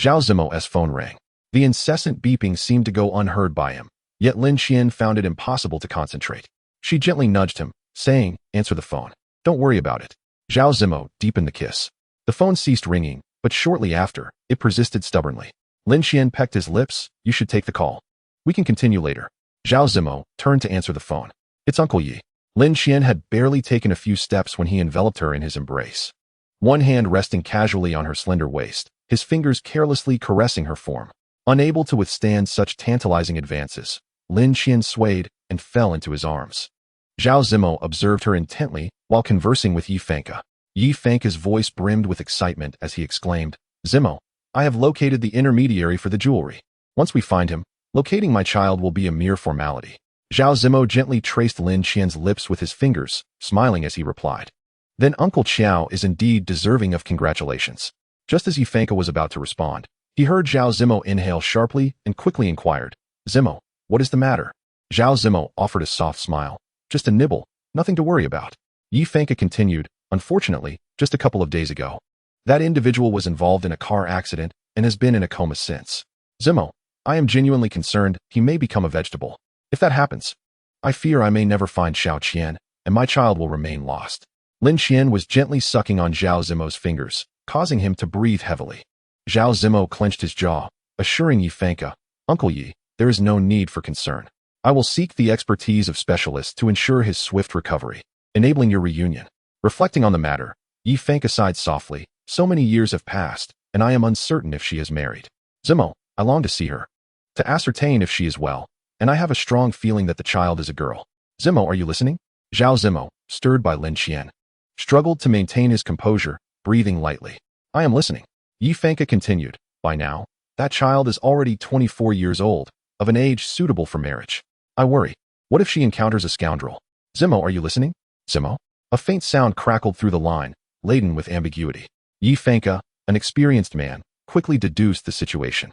Zhao Zimo's phone rang. The incessant beeping seemed to go unheard by him, yet Lin Qian found it impossible to concentrate. She gently nudged him, saying, "Answer the phone. Don't worry about it." Zhao Zimo deepened the kiss. The phone ceased ringing, but shortly after, it persisted stubbornly. Lin Qian pecked his lips. "You should take the call. We can continue later." Zhao Zimo turned to answer the phone. "It's Uncle Yi." Lin Qian had barely taken a few steps when he enveloped her in his embrace. One hand resting casually on her slender waist, his fingers carelessly caressing her form. Unable to withstand such tantalizing advances, Lin Qian swayed and fell into his arms. Zhao Zimo observed her intently while conversing with Yi Fengke. Yi Fengke's voice brimmed with excitement as he exclaimed, "Zimo, I have located the intermediary for the jewelry. Once we find him, locating my child will be a mere formality." Zhao Zimo gently traced Lin Qian's lips with his fingers, smiling as he replied, "Then Uncle Qiao is indeed deserving of congratulations." Just as Yi Fengke was about to respond, he heard Zhao Zimo inhale sharply and quickly inquired, "Zimo, what is the matter?" Zhao Zimo offered a soft smile. "Just a nibble, nothing to worry about." Yi Fengke continued, "Unfortunately, just a couple of days ago, that individual was involved in a car accident and has been in a coma since. Zimo, I am genuinely concerned he may become a vegetable. If that happens, I fear I may never find Xiao Qian, and my child will remain lost." Lin Qian was gently sucking on Zhao Zimo's fingers, causing him to breathe heavily. Zhao Zimo clenched his jaw, assuring Yi Fengke, "Uncle Yi, there is no need for concern. I will seek the expertise of specialists to ensure his swift recovery, enabling your reunion." Reflecting on the matter, Yi Fengke sighed softly. "So many years have passed, and I am uncertain if she is married. Zimo, I long to see her, to ascertain if she is well, and I have a strong feeling that the child is a girl. Zimo, are you listening?" Zhao Zimo, stirred by Lin Qian, struggled to maintain his composure, breathing lightly. "I am listening." Yi Fengke continued, "By now, that child is already 24 years old, of an age suitable for marriage. I worry. What if she encounters a scoundrel? Zimo, are you listening? Zimo?" A faint sound crackled through the line, laden with ambiguity. Yi Fengke, an experienced man, quickly deduced the situation.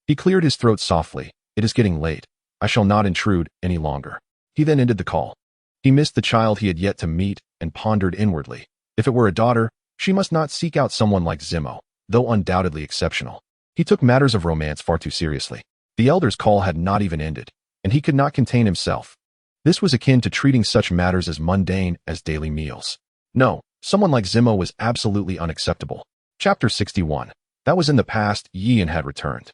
He cleared his throat softly. "It is getting late. I shall not intrude any longer." He then ended the call. He missed the child he had yet to meet and pondered inwardly. If it were a daughter, she must not seek out someone like Zimo, though undoubtedly exceptional. He took matters of romance far too seriously. The elder's call had not even ended, and he could not contain himself. This was akin to treating such matters as mundane as daily meals. No, someone like Zimo was absolutely unacceptable. Chapter 61. That was in the past. Yian had returned.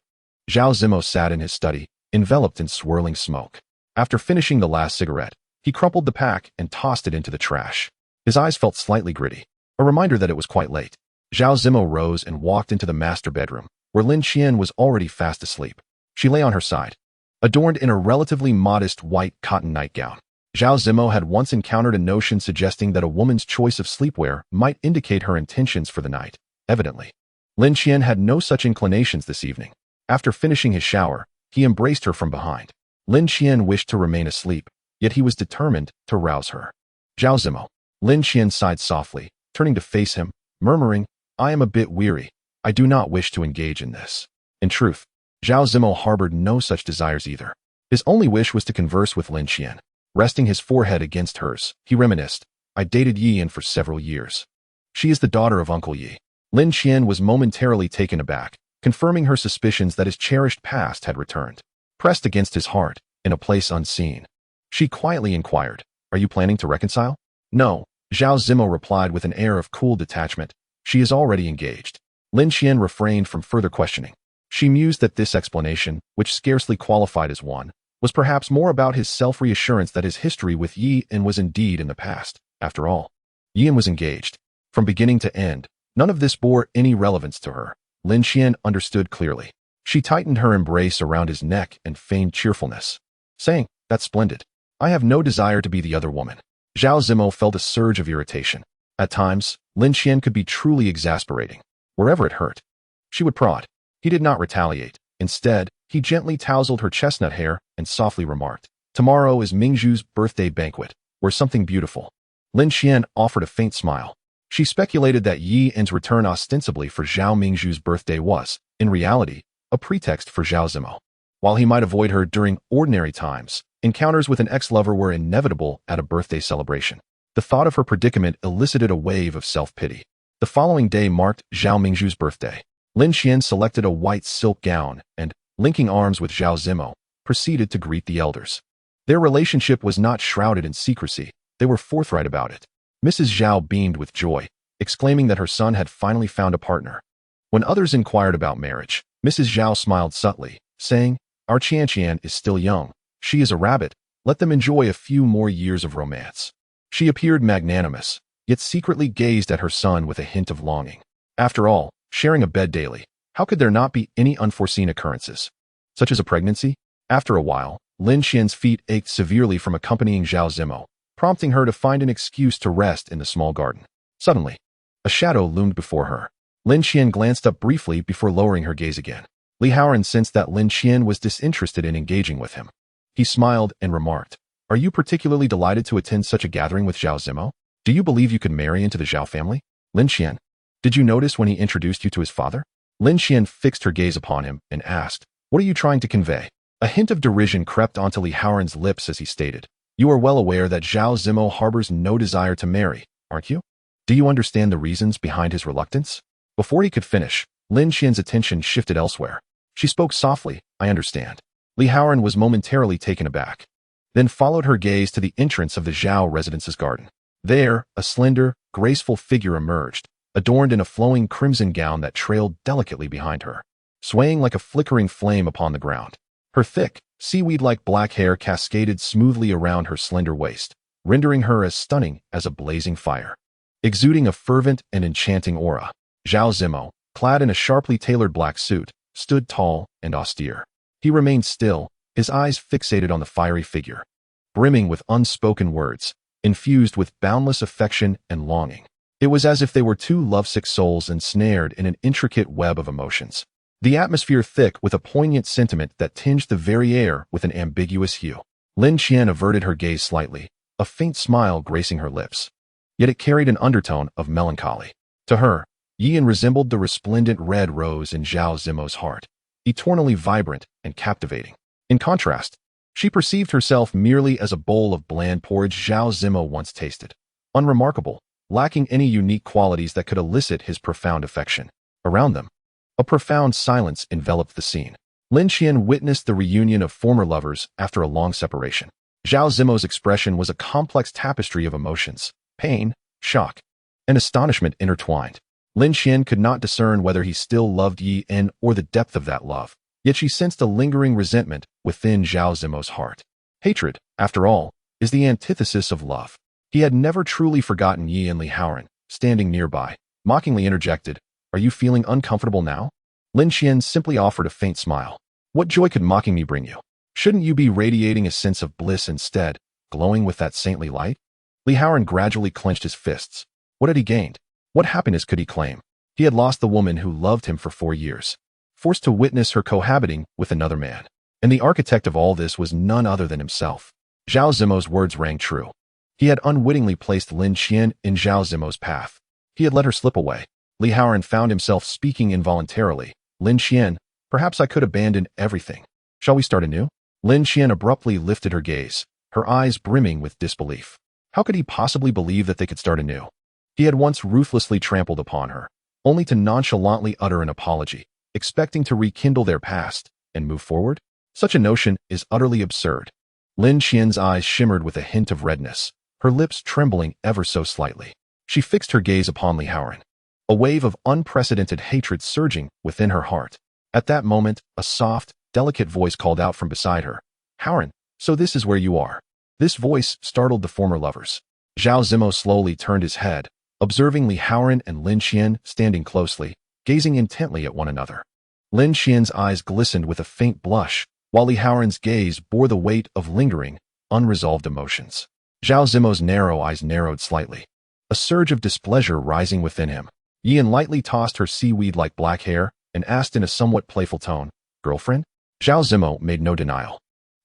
Zhao Zimo sat in his study, enveloped in swirling smoke. After finishing the last cigarette, he crumpled the pack and tossed it into the trash. His eyes felt slightly gritty, a reminder that it was quite late. Zhao Zimo rose and walked into the master bedroom, where Lin Qian was already fast asleep. She lay on her side, adorned in a relatively modest white cotton nightgown. Zhao Zimo had once encountered a notion suggesting that a woman's choice of sleepwear might indicate her intentions for the night. Evidently, Lin Qian had no such inclinations this evening. After finishing his shower, he embraced her from behind. Lin Qian wished to remain asleep, yet he was determined to rouse her. "Zhao Zimo." Lin Qian sighed softly, turning to face him, murmuring, "I am a bit weary. I do not wish to engage in this." In truth, Zhao Zimo harbored no such desires either. His only wish was to converse with Lin Qian. Resting his forehead against hers, he reminisced, "I dated Yian for several years. She is the daughter of Uncle Yi." Lin Qian was momentarily taken aback, confirming her suspicions that his cherished past had returned. Pressed against his heart, in a place unseen, she quietly inquired, "Are you planning to reconcile?" "No, Zhao Zimo replied with an air of cool detachment. She is already engaged. Lin Qian refrained from further questioning. She mused that this explanation, which scarcely qualified as one, was perhaps more about his self-reassurance that his history with Yi En was indeed in the past. After all, Yi En was engaged. From beginning to end, none of this bore any relevance to her. Lin Qian understood clearly. She tightened her embrace around his neck and feigned cheerfulness, saying, "That's splendid. I have no desire to be the other woman." Zhao Zimo felt a surge of irritation. At times, Lin Qian could be truly exasperating. Wherever it hurt, she would prod. He did not retaliate. Instead, he gently tousled her chestnut hair and softly remarked, "Tomorrow is Mingzhu's birthday banquet. Wear something beautiful." Lin Qian offered a faint smile. She speculated that Yi En's return ostensibly for Zhao Mingzhu's birthday was, in reality, a pretext for Zhao Zimo. While he might avoid her during ordinary times, encounters with an ex-lover were inevitable at a birthday celebration. The thought of her predicament elicited a wave of self-pity. The following day marked Zhao Mingzhu's birthday. Lin Qian selected a white silk gown and, linking arms with Zhao Zimo, proceeded to greet the elders. Their relationship was not shrouded in secrecy. They were forthright about it. Mrs. Zhao beamed with joy, exclaiming that her son had finally found a partner. When others inquired about marriage, Mrs. Zhao smiled subtly, saying, "Our Qian is still young. She is a rabbit. Let them enjoy a few more years of romance." She appeared magnanimous, yet secretly gazed at her son with a hint of longing. After all, sharing a bed daily, how could there not be any unforeseen occurrences, such as a pregnancy? After a while, Lin Qian's feet ached severely from accompanying Zhao Zimo, prompting her to find an excuse to rest in the small garden. Suddenly, a shadow loomed before her. Lin Qian glanced up briefly before lowering her gaze again. Haoran sensed that Lin Qian was disinterested in engaging with him. He smiled and remarked, "Are you particularly delighted to attend such a gathering with Zhao Zimo? Do you believe you could marry into the Zhao family?" "Lin Qian, did you notice when he introduced you to his father?" Lin Qian fixed her gaze upon him and asked, "What are you trying to convey?" A hint of derision crept onto Haoran's lips as he stated, "You are well aware that Zhao Zimo harbors no desire to marry, aren't you? Do you understand the reasons behind his reluctance?" Before he could finish, Lin Qian's attention shifted elsewhere. She spoke softly, "I understand." Haoran was momentarily taken aback, then followed her gaze to the entrance of the Zhao residence's garden. There, a slender, graceful figure emerged, adorned in a flowing crimson gown that trailed delicately behind her, swaying like a flickering flame upon the ground. Her thick, seaweed-like black hair cascaded smoothly around her slender waist, rendering her as stunning as a blazing fire. Exuding a fervent and enchanting aura, Zhao Zimo, clad in a sharply tailored black suit, stood tall and austere. He remained still, his eyes fixated on the fiery figure, brimming with unspoken words, infused with boundless affection and longing. It was as if they were two lovesick souls ensnared in an intricate web of emotions. The atmosphere thick with a poignant sentiment that tinged the very air with an ambiguous hue. Lin Qian averted her gaze slightly, a faint smile gracing her lips. Yet it carried an undertone of melancholy. To her, Yi En resembled the resplendent red rose in Zhao Zimo's heart, eternally vibrant and captivating. In contrast, she perceived herself merely as a bowl of bland porridge Zhao Zimo once tasted, unremarkable, lacking any unique qualities that could elicit his profound affection. Around them, a profound silence enveloped the scene. Lin Qian witnessed the reunion of former lovers after a long separation. Zhao Zimo's expression was a complex tapestry of emotions, pain, shock, and astonishment intertwined. Lin Qian could not discern whether he still loved Yi En or the depth of that love, yet she sensed a lingering resentment within Zhao Zimo's heart. Hatred, after all, is the antithesis of love. He had never truly forgotten Yi En. Haoran, standing nearby, mockingly interjected, "Are you feeling uncomfortable now?" Lin Qian simply offered a faint smile. "What joy could mocking me bring you? Shouldn't you be radiating a sense of bliss instead, glowing with that saintly light?" Haoran gradually clenched his fists. What had he gained? What happiness could he claim? He had lost the woman who loved him for 4 years, forced to witness her cohabiting with another man. And the architect of all this was none other than himself. Zhao Zimo's words rang true. He had unwittingly placed Lin Qian in Zhao Zimo's path. He had let her slip away. Haoran found himself speaking involuntarily. "Lin Qian, perhaps I could abandon everything. Shall we start anew?" Lin Qian abruptly lifted her gaze, her eyes brimming with disbelief. How could he possibly believe that they could start anew? He had once ruthlessly trampled upon her, only to nonchalantly utter an apology, expecting to rekindle their past and move forward? Such a notion is utterly absurd. Lin Qian's eyes shimmered with a hint of redness. her lips trembling ever so slightly. She fixed her gaze upon Li Haoran, a wave of unprecedented hatred surging within her heart. At that moment, a soft, delicate voice called out from beside her. "Haoran, so this is where you are." This voice startled the former lovers. Zhao Zimo slowly turned his head, observing Li Haoran and Lin Qian standing closely, gazing intently at one another. Lin Qian's eyes glistened with a faint blush, while Li Haoran's gaze bore the weight of lingering, unresolved emotions. Zhao Zimo's narrow eyes narrowed slightly, a surge of displeasure rising within him. Yian lightly tossed her seaweed-like black hair and asked in a somewhat playful tone, "Girlfriend?" Zhao Zimo made no denial.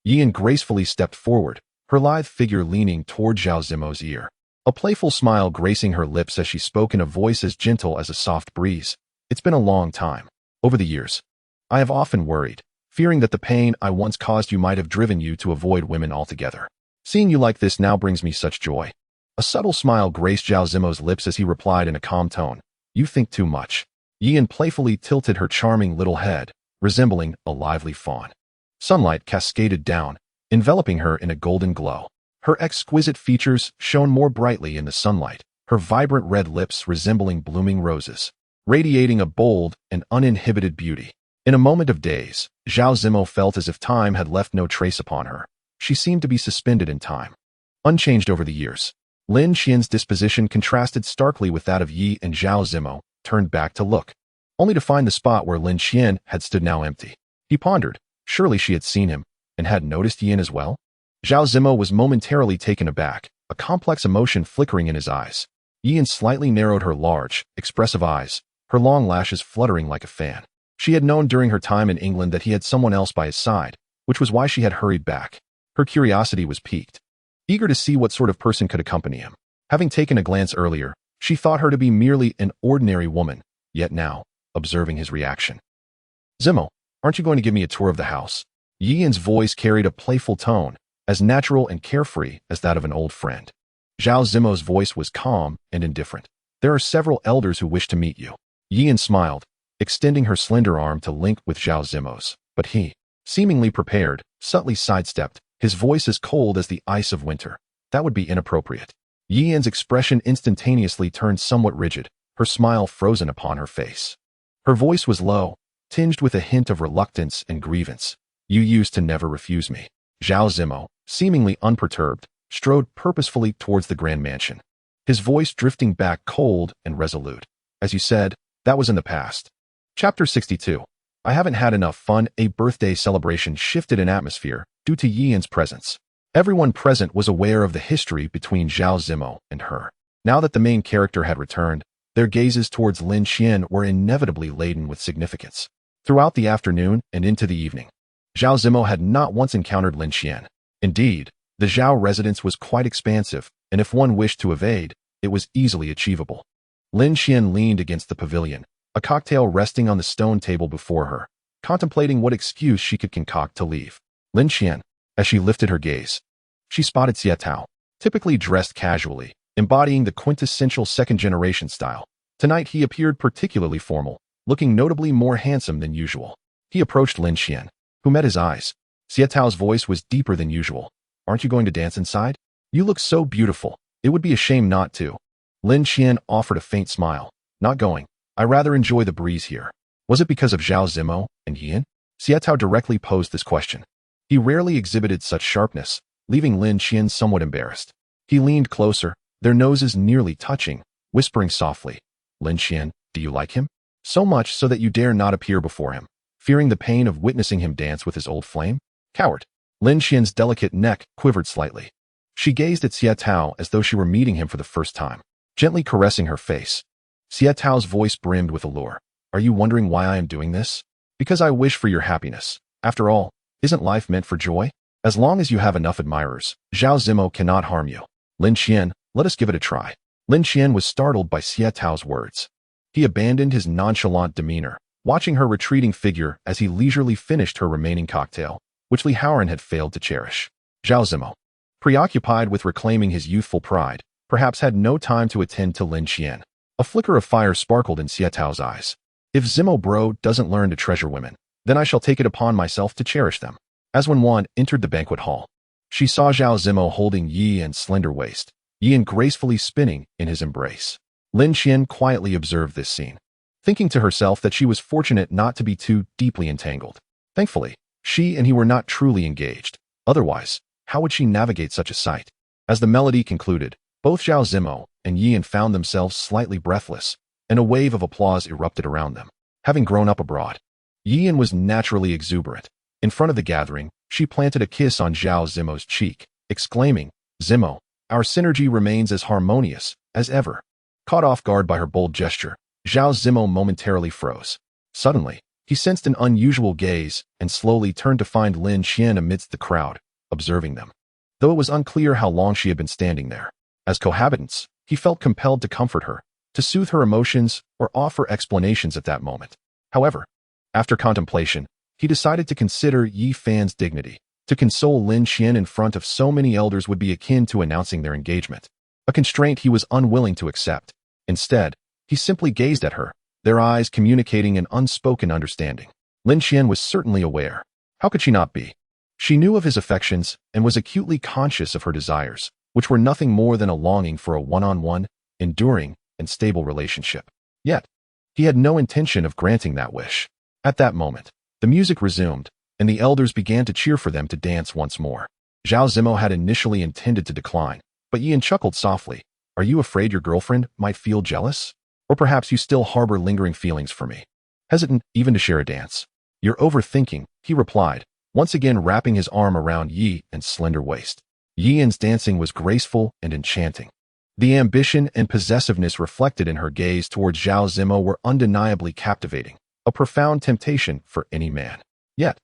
Yian gracefully stepped forward, her lithe figure leaning toward Zhao Zimo's ear, a playful smile gracing her lips as she spoke in a voice as gentle as a soft breeze. "It's been a long time. Over the years, I have often worried, fearing that the pain I once caused you might have driven you to avoid women altogether. Seeing you like this now brings me such joy." A subtle smile graced Zhao Zimo's lips as he replied in a calm tone, "You think too much." Yian playfully tilted her charming little head, resembling a lively fawn. Sunlight cascaded down, enveloping her in a golden glow. Her exquisite features shone more brightly in the sunlight, her vibrant red lips resembling blooming roses, radiating a bold and uninhibited beauty. In a moment of daze, Zhao Zimo felt as if time had left no trace upon her. She seemed to be suspended in time, unchanged over the years. Lin Qian's disposition contrasted starkly with that of Yi, and Zhao Zimo turned back to look, only to find the spot where Lin Qian had stood now empty. He pondered, surely she had seen him, and had noticed Yian as well? Zhao Zimo was momentarily taken aback, a complex emotion flickering in his eyes. Yian slightly narrowed her large, expressive eyes, her long lashes fluttering like a fan. She had known during her time in England that he had someone else by his side, which was why she had hurried back. Her curiosity was piqued, eager to see what sort of person could accompany him. Having taken a glance earlier, she thought her to be merely an ordinary woman, yet now, observing his reaction. "Zimo, aren't you going to give me a tour of the house?" Yian's voice carried a playful tone, as natural and carefree as that of an old friend. Zhao Zimo's voice was calm and indifferent. "There are several elders who wish to meet you." Yian smiled, extending her slender arm to link with Zhao Zimo's, but he, seemingly prepared, subtly sidestepped, his voice as cold as the ice of winter. That would be inappropriate. Yian's expression instantaneously turned somewhat rigid, her smile frozen upon her face. Her voice was low, tinged with a hint of reluctance and grievance. "You used to never refuse me." Zhao Zimo, seemingly unperturbed, strode purposefully towards the grand mansion, his voice drifting back cold and resolute. "As you said, that was in the past." Chapter 62. I haven't had enough fun. A birthday celebration shifted an atmosphere due to Yian's presence. Everyone present was aware of the history between Zhao Zimo and her. Now that the main character had returned, their gazes towards Lin Qian were inevitably laden with significance. Throughout the afternoon and into the evening, Zhao Zimo had not once encountered Lin Qian. Indeed, the Zhao residence was quite expansive, and if one wished to evade, it was easily achievable. Lin Qian leaned against the pavilion, a cocktail resting on the stone table before her, contemplating what excuse she could concoct to leave. Lin Qian, as she lifted her gaze, she spotted Xie Tao, typically dressed casually, embodying the quintessential second-generation style. Tonight he appeared particularly formal, looking notably more handsome than usual. He approached Lin Qian, who met his eyes. Xie Tao's voice was deeper than usual. "Aren't you going to dance inside? You look so beautiful. It would be a shame not to." Lin Qian offered a faint smile. "Not going. I rather enjoy the breeze here." Was it because of Zhao Zimo and Yian? Xie Tao directly posed this question. He rarely exhibited such sharpness, leaving Lin Qian somewhat embarrassed. He leaned closer, their noses nearly touching, whispering softly, "Lin Qian, do you like him? So much so that you dare not appear before him, fearing the pain of witnessing him dance with his old flame? Coward." Lin Qian's delicate neck quivered slightly. She gazed at Xie Tao as though she were meeting him for the first time, gently caressing her face. Xie Tao's voice brimmed with allure. "Are you wondering why I am doing this? Because I wish for your happiness. After all, isn't life meant for joy? As long as you have enough admirers, Zhao Zimo cannot harm you. Lin Qian, let us give it a try." Lin Qian was startled by Xie Tao's words. He abandoned his nonchalant demeanor, watching her retreating figure as he leisurely finished her remaining cocktail, which Li Haoran had failed to cherish. Zhao Zimo, preoccupied with reclaiming his youthful pride, perhaps had no time to attend to Lin Qian. A flicker of fire sparkled in Xie Tao's eyes. "If Zimo bro doesn't learn to treasure women, then I shall take it upon myself to cherish them." As when one entered the banquet hall, she saw Zhao Zimo holding Yian's slender waist, Yian gracefully spinning in his embrace. Lin Qian quietly observed this scene, thinking to herself that she was fortunate not to be too deeply entangled. Thankfully, she and he were not truly engaged. Otherwise, how would she navigate such a sight? As the melody concluded, both Zhao Zimo and Yian found themselves slightly breathless, and a wave of applause erupted around them. Having grown up abroad, Yian was naturally exuberant. In front of the gathering, she planted a kiss on Zhao Zimo's cheek, exclaiming, "Zimo, our synergy remains as harmonious as ever." Caught off guard by her bold gesture, Zhao Zimo momentarily froze. Suddenly, he sensed an unusual gaze and slowly turned to find Lin Qian amidst the crowd, observing them. Though it was unclear how long she had been standing there, as cohabitants, he felt compelled to comfort her, to soothe her emotions, or offer explanations at that moment. However, after contemplation, he decided to consider Yi Fan's dignity. To console Lin Qian in front of so many elders would be akin to announcing their engagement, a constraint he was unwilling to accept. Instead, he simply gazed at her, their eyes communicating an unspoken understanding. Lin Qian was certainly aware. How could she not be? She knew of his affections and was acutely conscious of her desires, which were nothing more than a longing for a one-on-one, enduring, and stable relationship. Yet, he had no intention of granting that wish. At that moment, the music resumed, and the elders began to cheer for them to dance once more. Zhao Zimo had initially intended to decline, but Yian chuckled softly. "Are you afraid your girlfriend might feel jealous? Or perhaps you still harbor lingering feelings for me? Hesitant even to share a dance?" "You're overthinking," he replied, once again wrapping his arm around Yi and slender waist. Yian's dancing was graceful and enchanting. The ambition and possessiveness reflected in her gaze towards Zhao Zimo were undeniably captivating, a profound temptation for any man. Yet,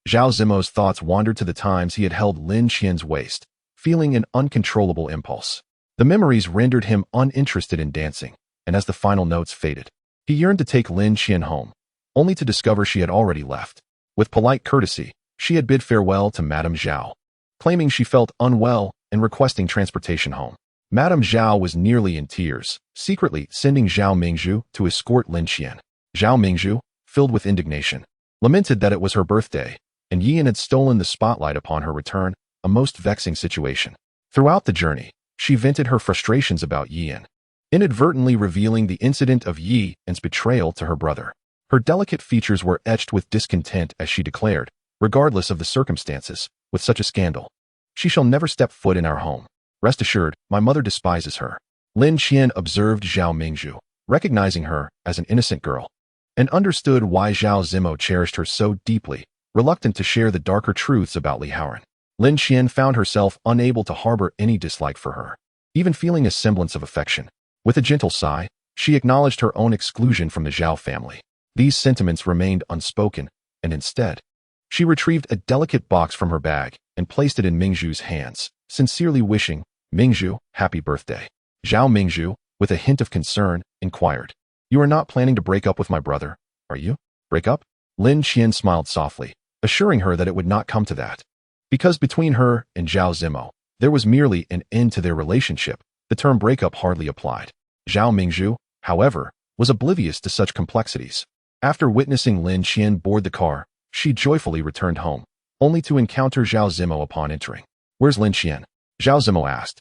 Zhao Zimo's thoughts wandered to the times he had held Lin Qian's waist, feeling an uncontrollable impulse. The memories rendered him uninterested in dancing, and as the final notes faded, he yearned to take Lin Qian home, only to discover she had already left. With polite courtesy, she had bid farewell to Madame Zhao, claiming she felt unwell and requesting transportation home. Madame Zhao was nearly in tears, secretly sending Zhao Mingzhu to escort Lin Qian. Zhao Mingzhu, filled with indignation, lamented that it was her birthday, and Yian had stolen the spotlight upon her return, a most vexing situation. Throughout the journey, she vented her frustrations about Yian, inadvertently revealing the incident of Yian's betrayal to her brother. Her delicate features were etched with discontent as she declared, regardless of the circumstances, with such a scandal, she shall never step foot in our home. Rest assured, my mother despises her. Lin Qian observed Zhao Mingzhu, recognizing her as an innocent girl, and understood why Zhao Zimo cherished her so deeply, reluctant to share the darker truths about Li Haoran. Lin Qian found herself unable to harbor any dislike for her, even feeling a semblance of affection. With a gentle sigh, she acknowledged her own exclusion from the Zhao family. These sentiments remained unspoken, and instead, she retrieved a delicate box from her bag and placed it in Mingzhu's hands, sincerely wishing, "Mingzhu, happy birthday." Zhao Mingzhu, with a hint of concern, inquired, "You are not planning to break up with my brother, are you?" "Break up?" Lin Qian smiled softly, assuring her that it would not come to that. Because between her and Zhao Zimo, there was merely an end to their relationship, the term breakup hardly applied. Zhao Mingzhu, however, was oblivious to such complexities. After witnessing Lin Qian board the car, she joyfully returned home, only to encounter Zhao Zimo upon entering. "Where's Lin Qian?" Zhao Zimo asked.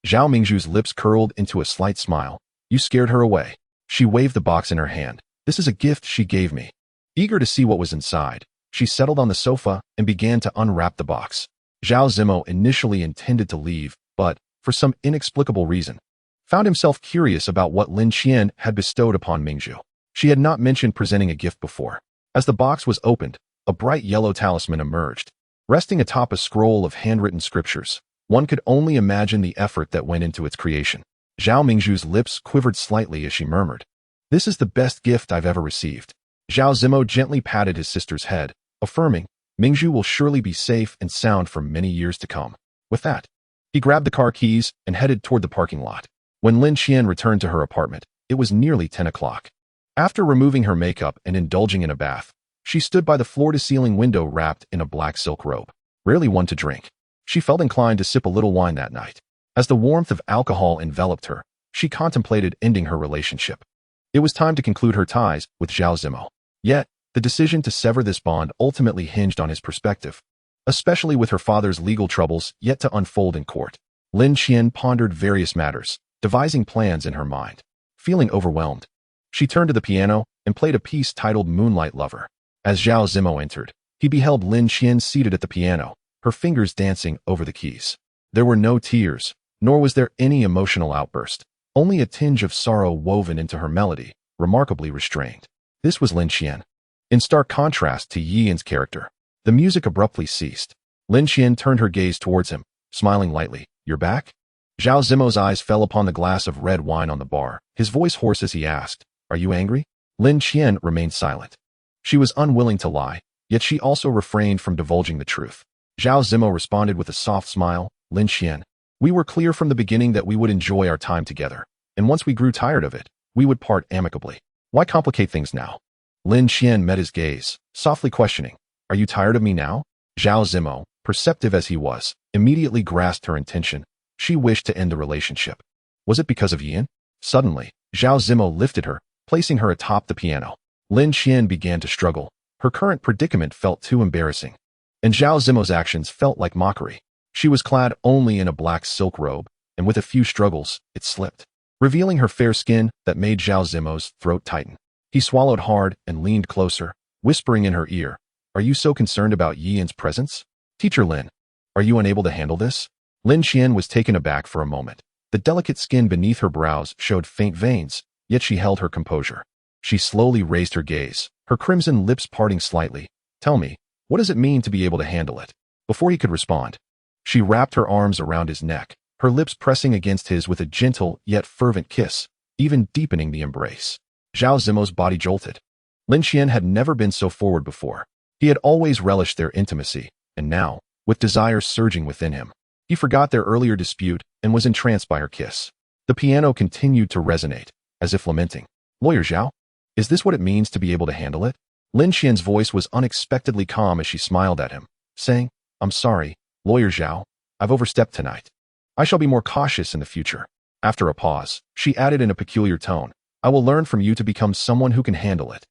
Zhao Mingzhu's lips curled into a slight smile. "You scared her away." She waved the box in her hand. "This is a gift she gave me." Eager to see what was inside, she settled on the sofa and began to unwrap the box. Zhao Zimo initially intended to leave, but, for some inexplicable reason, found himself curious about what Lin Qian had bestowed upon Mingzhu. She had not mentioned presenting a gift before. As the box was opened, a bright yellow talisman emerged. Resting atop a scroll of handwritten scriptures, one could only imagine the effort that went into its creation. Zhao Mingzhu's lips quivered slightly as she murmured, "This is the best gift I've ever received." Zhao Zimo gently patted his sister's head, affirming, "Mingzhu will surely be safe and sound for many years to come." With that, he grabbed the car keys and headed toward the parking lot. When Lin Qian returned to her apartment, it was nearly 10 o'clock. After removing her makeup and indulging in a bath, she stood by the floor-to-ceiling window wrapped in a black silk robe. Rarely one to drink, she felt inclined to sip a little wine that night. As the warmth of alcohol enveloped her, she contemplated ending her relationship. It was time to conclude her ties with Zhao Zimo. Yet, the decision to sever this bond ultimately hinged on his perspective, especially with her father's legal troubles yet to unfold in court. Lin Qian pondered various matters, devising plans in her mind. Feeling overwhelmed, she turned to the piano and played a piece titled Moonlight Lover. As Zhao Zimo entered, he beheld Lin Qian seated at the piano, her fingers dancing over the keys. There were no tears, nor was there any emotional outburst, only a tinge of sorrow woven into her melody, remarkably restrained. This was Lin Qian. In stark contrast to Yian's character, the music abruptly ceased. Lin Qian turned her gaze towards him, smiling lightly. "You're back?" Zhao Zimo's eyes fell upon the glass of red wine on the bar, his voice hoarse as he asked, "Are you angry?" Lin Qian remained silent. She was unwilling to lie, yet she also refrained from divulging the truth. Zhao Zimo responded with a soft smile, "Lin Qian, we were clear from the beginning that we would enjoy our time together, and once we grew tired of it, we would part amicably. Why complicate things now?" Lin Qian met his gaze, softly questioning, "Are you tired of me now?" Zhao Zimo, perceptive as he was, immediately grasped her intention. She wished to end the relationship. Was it because of Yian? Suddenly, Zhao Zimo lifted her, placing her atop the piano. Lin Qian began to struggle. Her current predicament felt too embarrassing, and Zhao Zimo's actions felt like mockery. She was clad only in a black silk robe, and with a few struggles, it slipped, revealing her fair skin that made Zhao Zimo's throat tighten. He swallowed hard and leaned closer, whispering in her ear, "Are you so concerned about Yian's presence? Teacher Lin, are you unable to handle this?" Lin Qian was taken aback for a moment. The delicate skin beneath her brows showed faint veins, yet she held her composure. She slowly raised her gaze, her crimson lips parting slightly. "Tell me, what does it mean to be able to handle it?" Before he could respond, she wrapped her arms around his neck, her lips pressing against his with a gentle yet fervent kiss, even deepening the embrace. Zhao Zimo's body jolted. Lin Qian had never been so forward before. He had always relished their intimacy, and now, with desire surging within him, he forgot their earlier dispute and was entranced by her kiss. The piano continued to resonate, as if lamenting, "Lawyer Zhao, is this what it means to be able to handle it?" Lin Qian's voice was unexpectedly calm as she smiled at him, saying, "I'm sorry, Lawyer Zhao, I've overstepped tonight. I shall be more cautious in the future." After a pause, she added in a peculiar tone, "I will learn from you to become someone who can handle it."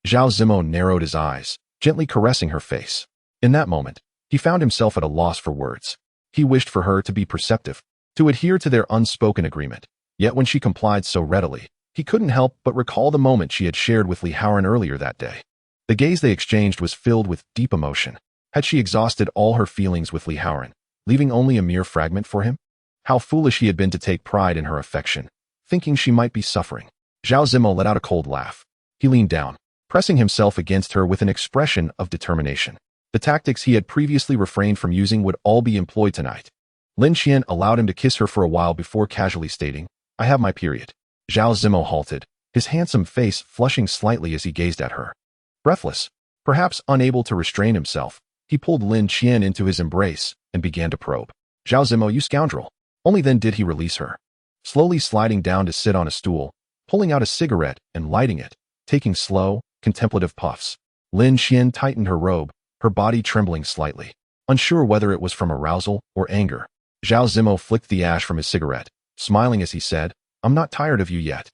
Zhao Zimo narrowed his eyes, gently caressing her face. In that moment, he found himself at a loss for words. He wished for her to be perceptive, to adhere to their unspoken agreement. Yet when she complied so readily, he couldn't help but recall the moment she had shared with Li Haoran earlier that day. The gaze they exchanged was filled with deep emotion. Had she exhausted all her feelings with Li Haoran, leaving only a mere fragment for him? How foolish he had been to take pride in her affection, thinking she might be suffering. Zhao Zimo let out a cold laugh. He leaned down, pressing himself against her with an expression of determination. The tactics he had previously refrained from using would all be employed tonight. Lin Qian allowed him to kiss her for a while before casually stating, "I have my period." Zhao Zimo halted, his handsome face flushing slightly as he gazed at her. Breathless, perhaps unable to restrain himself, he pulled Lin Qian into his embrace and began to probe. "Zhao Zimo, you scoundrel." Only then did he release her. Slowly sliding down to sit on a stool, pulling out a cigarette and lighting it, taking slow, contemplative puffs. Lin Qian tightened her robe, her body trembling slightly, unsure whether it was from arousal or anger. Zhao Zimo flicked the ash from his cigarette, smiling as he said, "I'm not tired of you yet.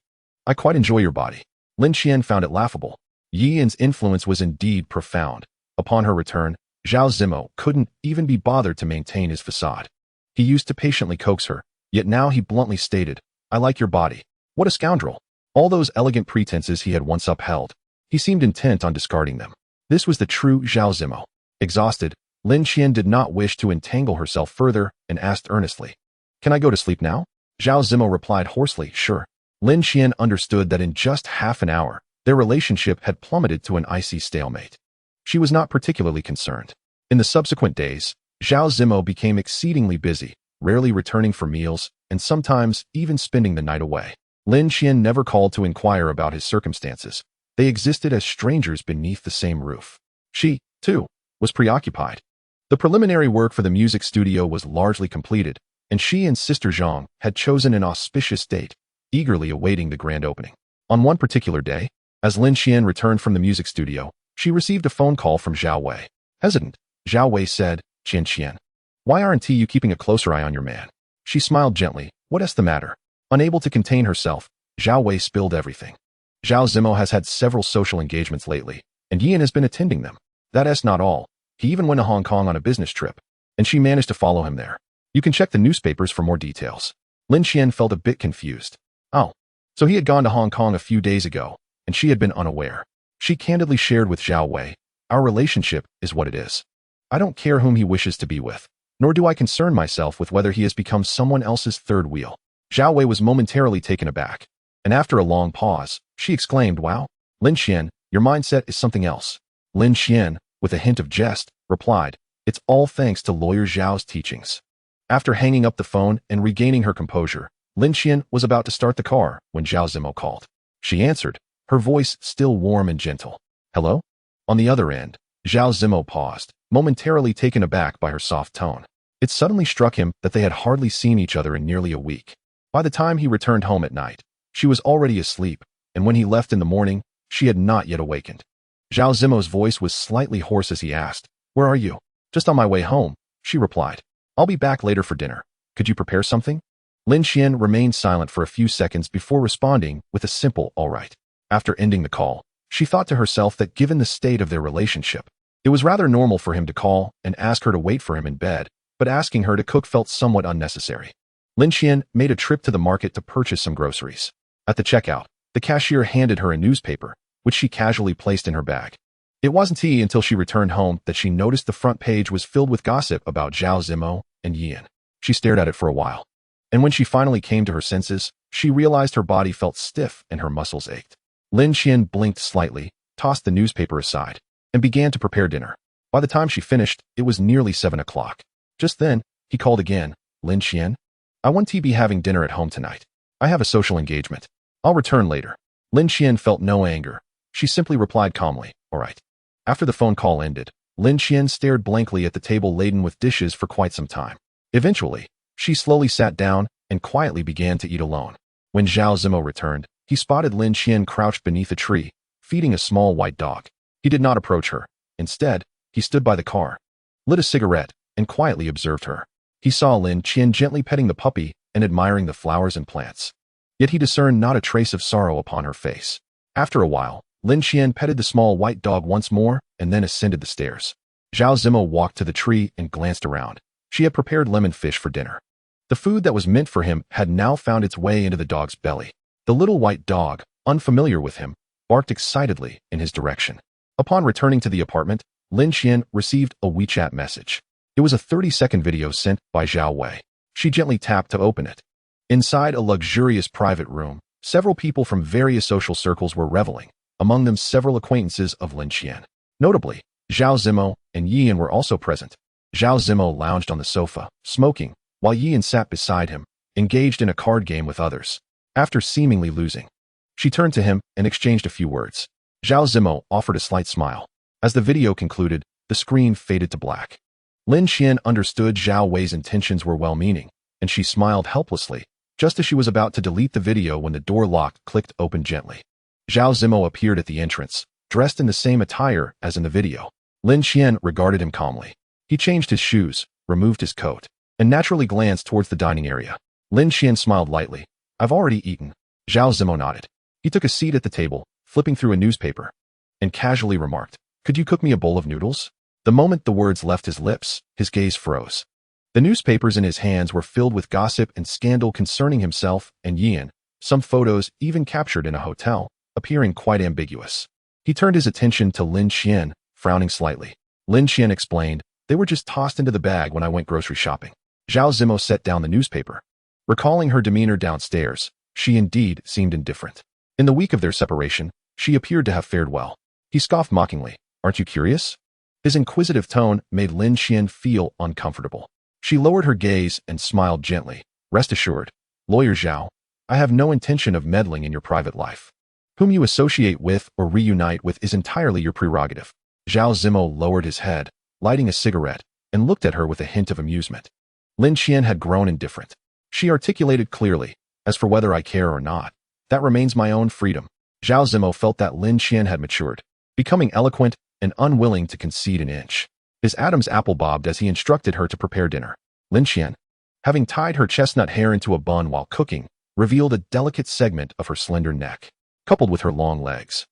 I quite enjoy your body." Lin Qian found it laughable. Yian's influence was indeed profound. Upon her return, Zhao Zimo couldn't even be bothered to maintain his facade. He used to patiently coax her, yet now he bluntly stated, "I like your body." What a scoundrel! All those elegant pretenses he had once upheld, he seemed intent on discarding them. This was the true Zhao Zimo. Exhausted, Lin Qian did not wish to entangle herself further and asked earnestly, "Can I go to sleep now?" Zhao Zimo replied hoarsely, "Sure." Lin Qian understood that in just half an hour, their relationship had plummeted to an icy stalemate. She was not particularly concerned. In the subsequent days, Zhao Zimo became exceedingly busy, rarely returning for meals, and sometimes even spending the night away. Lin Qian never called to inquire about his circumstances. They existed as strangers beneath the same roof. She, too, was preoccupied. The preliminary work for the music studio was largely completed, and she and Sister Zhang had chosen an auspicious date, eagerly awaiting the grand opening. On one particular day, as Lin Qian returned from the music studio, she received a phone call from Zhao Wei. Hesitant, Zhao Wei said, Qian, why aren't you keeping a closer eye on your man?" She smiled gently. "What's the matter?" Unable to contain herself, Zhao Wei spilled everything. Zhao Zimo has had several social engagements lately, and Yian has been attending them. That's not all. He even went to Hong Kong on a business trip, and she managed to follow him there. You can check the newspapers for more details. Lin Qian felt a bit confused. Oh, so he had gone to Hong Kong a few days ago, and she had been unaware. She candidly shared with Zhao Wei, "Our relationship is what it is. I don't care whom he wishes to be with, nor do I concern myself with whether he has become someone else's third wheel." Zhao Wei was momentarily taken aback, and after a long pause, she exclaimed, "Wow, Lin Qian, your mindset is something else." Lin Qian, with a hint of jest, replied, "It's all thanks to lawyer Zhao's teachings." After hanging up the phone and regaining her composure, Lin Qian was about to start the car when Zhao Zimo called. She answered, her voice still warm and gentle. "Hello?" On the other end, Zhao Zimo paused, momentarily taken aback by her soft tone. It suddenly struck him that they had hardly seen each other in nearly a week. By the time he returned home at night, she was already asleep, and when he left in the morning, she had not yet awakened. Zhao Zimo's voice was slightly hoarse as he asked, "Where are you?" "Just on my way home," she replied. "I'll be back later for dinner. Could you prepare something?" Lin Qian remained silent for a few seconds before responding with a simple "all right." After ending the call, she thought to herself that given the state of their relationship, it was rather normal for him to call and ask her to wait for him in bed, but asking her to cook felt somewhat unnecessary. Lin Qian made a trip to the market to purchase some groceries. At the checkout, the cashier handed her a newspaper, which she casually placed in her bag. It wasn't until she returned home that she noticed the front page was filled with gossip about Zhao Zimo and Yian. She stared at it for a while, and when she finally came to her senses, she realized her body felt stiff and her muscles ached. Lin Qian blinked slightly, tossed the newspaper aside, and began to prepare dinner. By the time she finished, it was nearly 7 o'clock. Just then, he called again. "Lin Qian, I want to be having dinner at home tonight. I have a social engagement. I'll return later." Lin Qian felt no anger. She simply replied calmly, "All right." After the phone call ended, Lin Qian stared blankly at the table laden with dishes for quite some time. Eventually, she slowly sat down and quietly began to eat alone. When Zhao Zimo returned, he spotted Lin Qian crouched beneath a tree, feeding a small white dog. He did not approach her. Instead, he stood by the car, lit a cigarette, and quietly observed her. He saw Lin Qian gently petting the puppy and admiring the flowers and plants. Yet he discerned not a trace of sorrow upon her face. After a while, Lin Qian petted the small white dog once more and then ascended the stairs. Zhao Zimo walked to the tree and glanced around. She had prepared lemon fish for dinner. The food that was meant for him had now found its way into the dog's belly. The little white dog, unfamiliar with him, barked excitedly in his direction. Upon returning to the apartment, Lin Qian received a WeChat message. It was a 30-second video sent by Zhao Wei. She gently tapped to open it. Inside a luxurious private room, several people from various social circles were reveling, among them several acquaintances of Lin Qian. Notably, Zhao Zimo and Yian were also present. Zhao Zimo lounged on the sofa, smoking, while Yian sat beside him, engaged in a card game with others. After seemingly losing, she turned to him and exchanged a few words. Zhao Zimo offered a slight smile. As the video concluded, the screen faded to black. Lin Qian understood Zhao Wei's intentions were well-meaning, and she smiled helplessly, just as she was about to delete the video when the door lock clicked open gently. Zhao Zimo appeared at the entrance, dressed in the same attire as in the video. Lin Qian regarded him calmly. He changed his shoes, removed his coat, and naturally glanced towards the dining area. Lin Qian smiled lightly. "I've already eaten." Zhao Zimo nodded. He took a seat at the table, flipping through a newspaper, and casually remarked, "Could you cook me a bowl of noodles?" The moment the words left his lips, his gaze froze. The newspapers in his hands were filled with gossip and scandal concerning himself and Yian, some photos even captured in a hotel, appearing quite ambiguous. He turned his attention to Lin Qian, frowning slightly. Lin Qian explained, "They were just tossed into the bag when I went grocery shopping." Zhao Zimo set down the newspaper. Recalling her demeanor downstairs, she indeed seemed indifferent. In the week of their separation, she appeared to have fared well. He scoffed mockingly, "Aren't you curious?" His inquisitive tone made Lin Qian feel uncomfortable. She lowered her gaze and smiled gently. "Rest assured, Lawyer Zhao, I have no intention of meddling in your private life. Whom you associate with or reunite with is entirely your prerogative." Zhao Zimo lowered his head, lighting a cigarette, and looked at her with a hint of amusement. Lin Qian had grown indifferent. She articulated clearly, "As for whether I care or not, that remains my own freedom." Zhao Zimo felt that Lin Qian had matured, becoming eloquent and unwilling to concede an inch. His Adam's apple bobbed as he instructed her to prepare dinner. Lin Qian, having tied her chestnut hair into a bun while cooking, revealed a delicate segment of her slender neck, coupled with her long legs.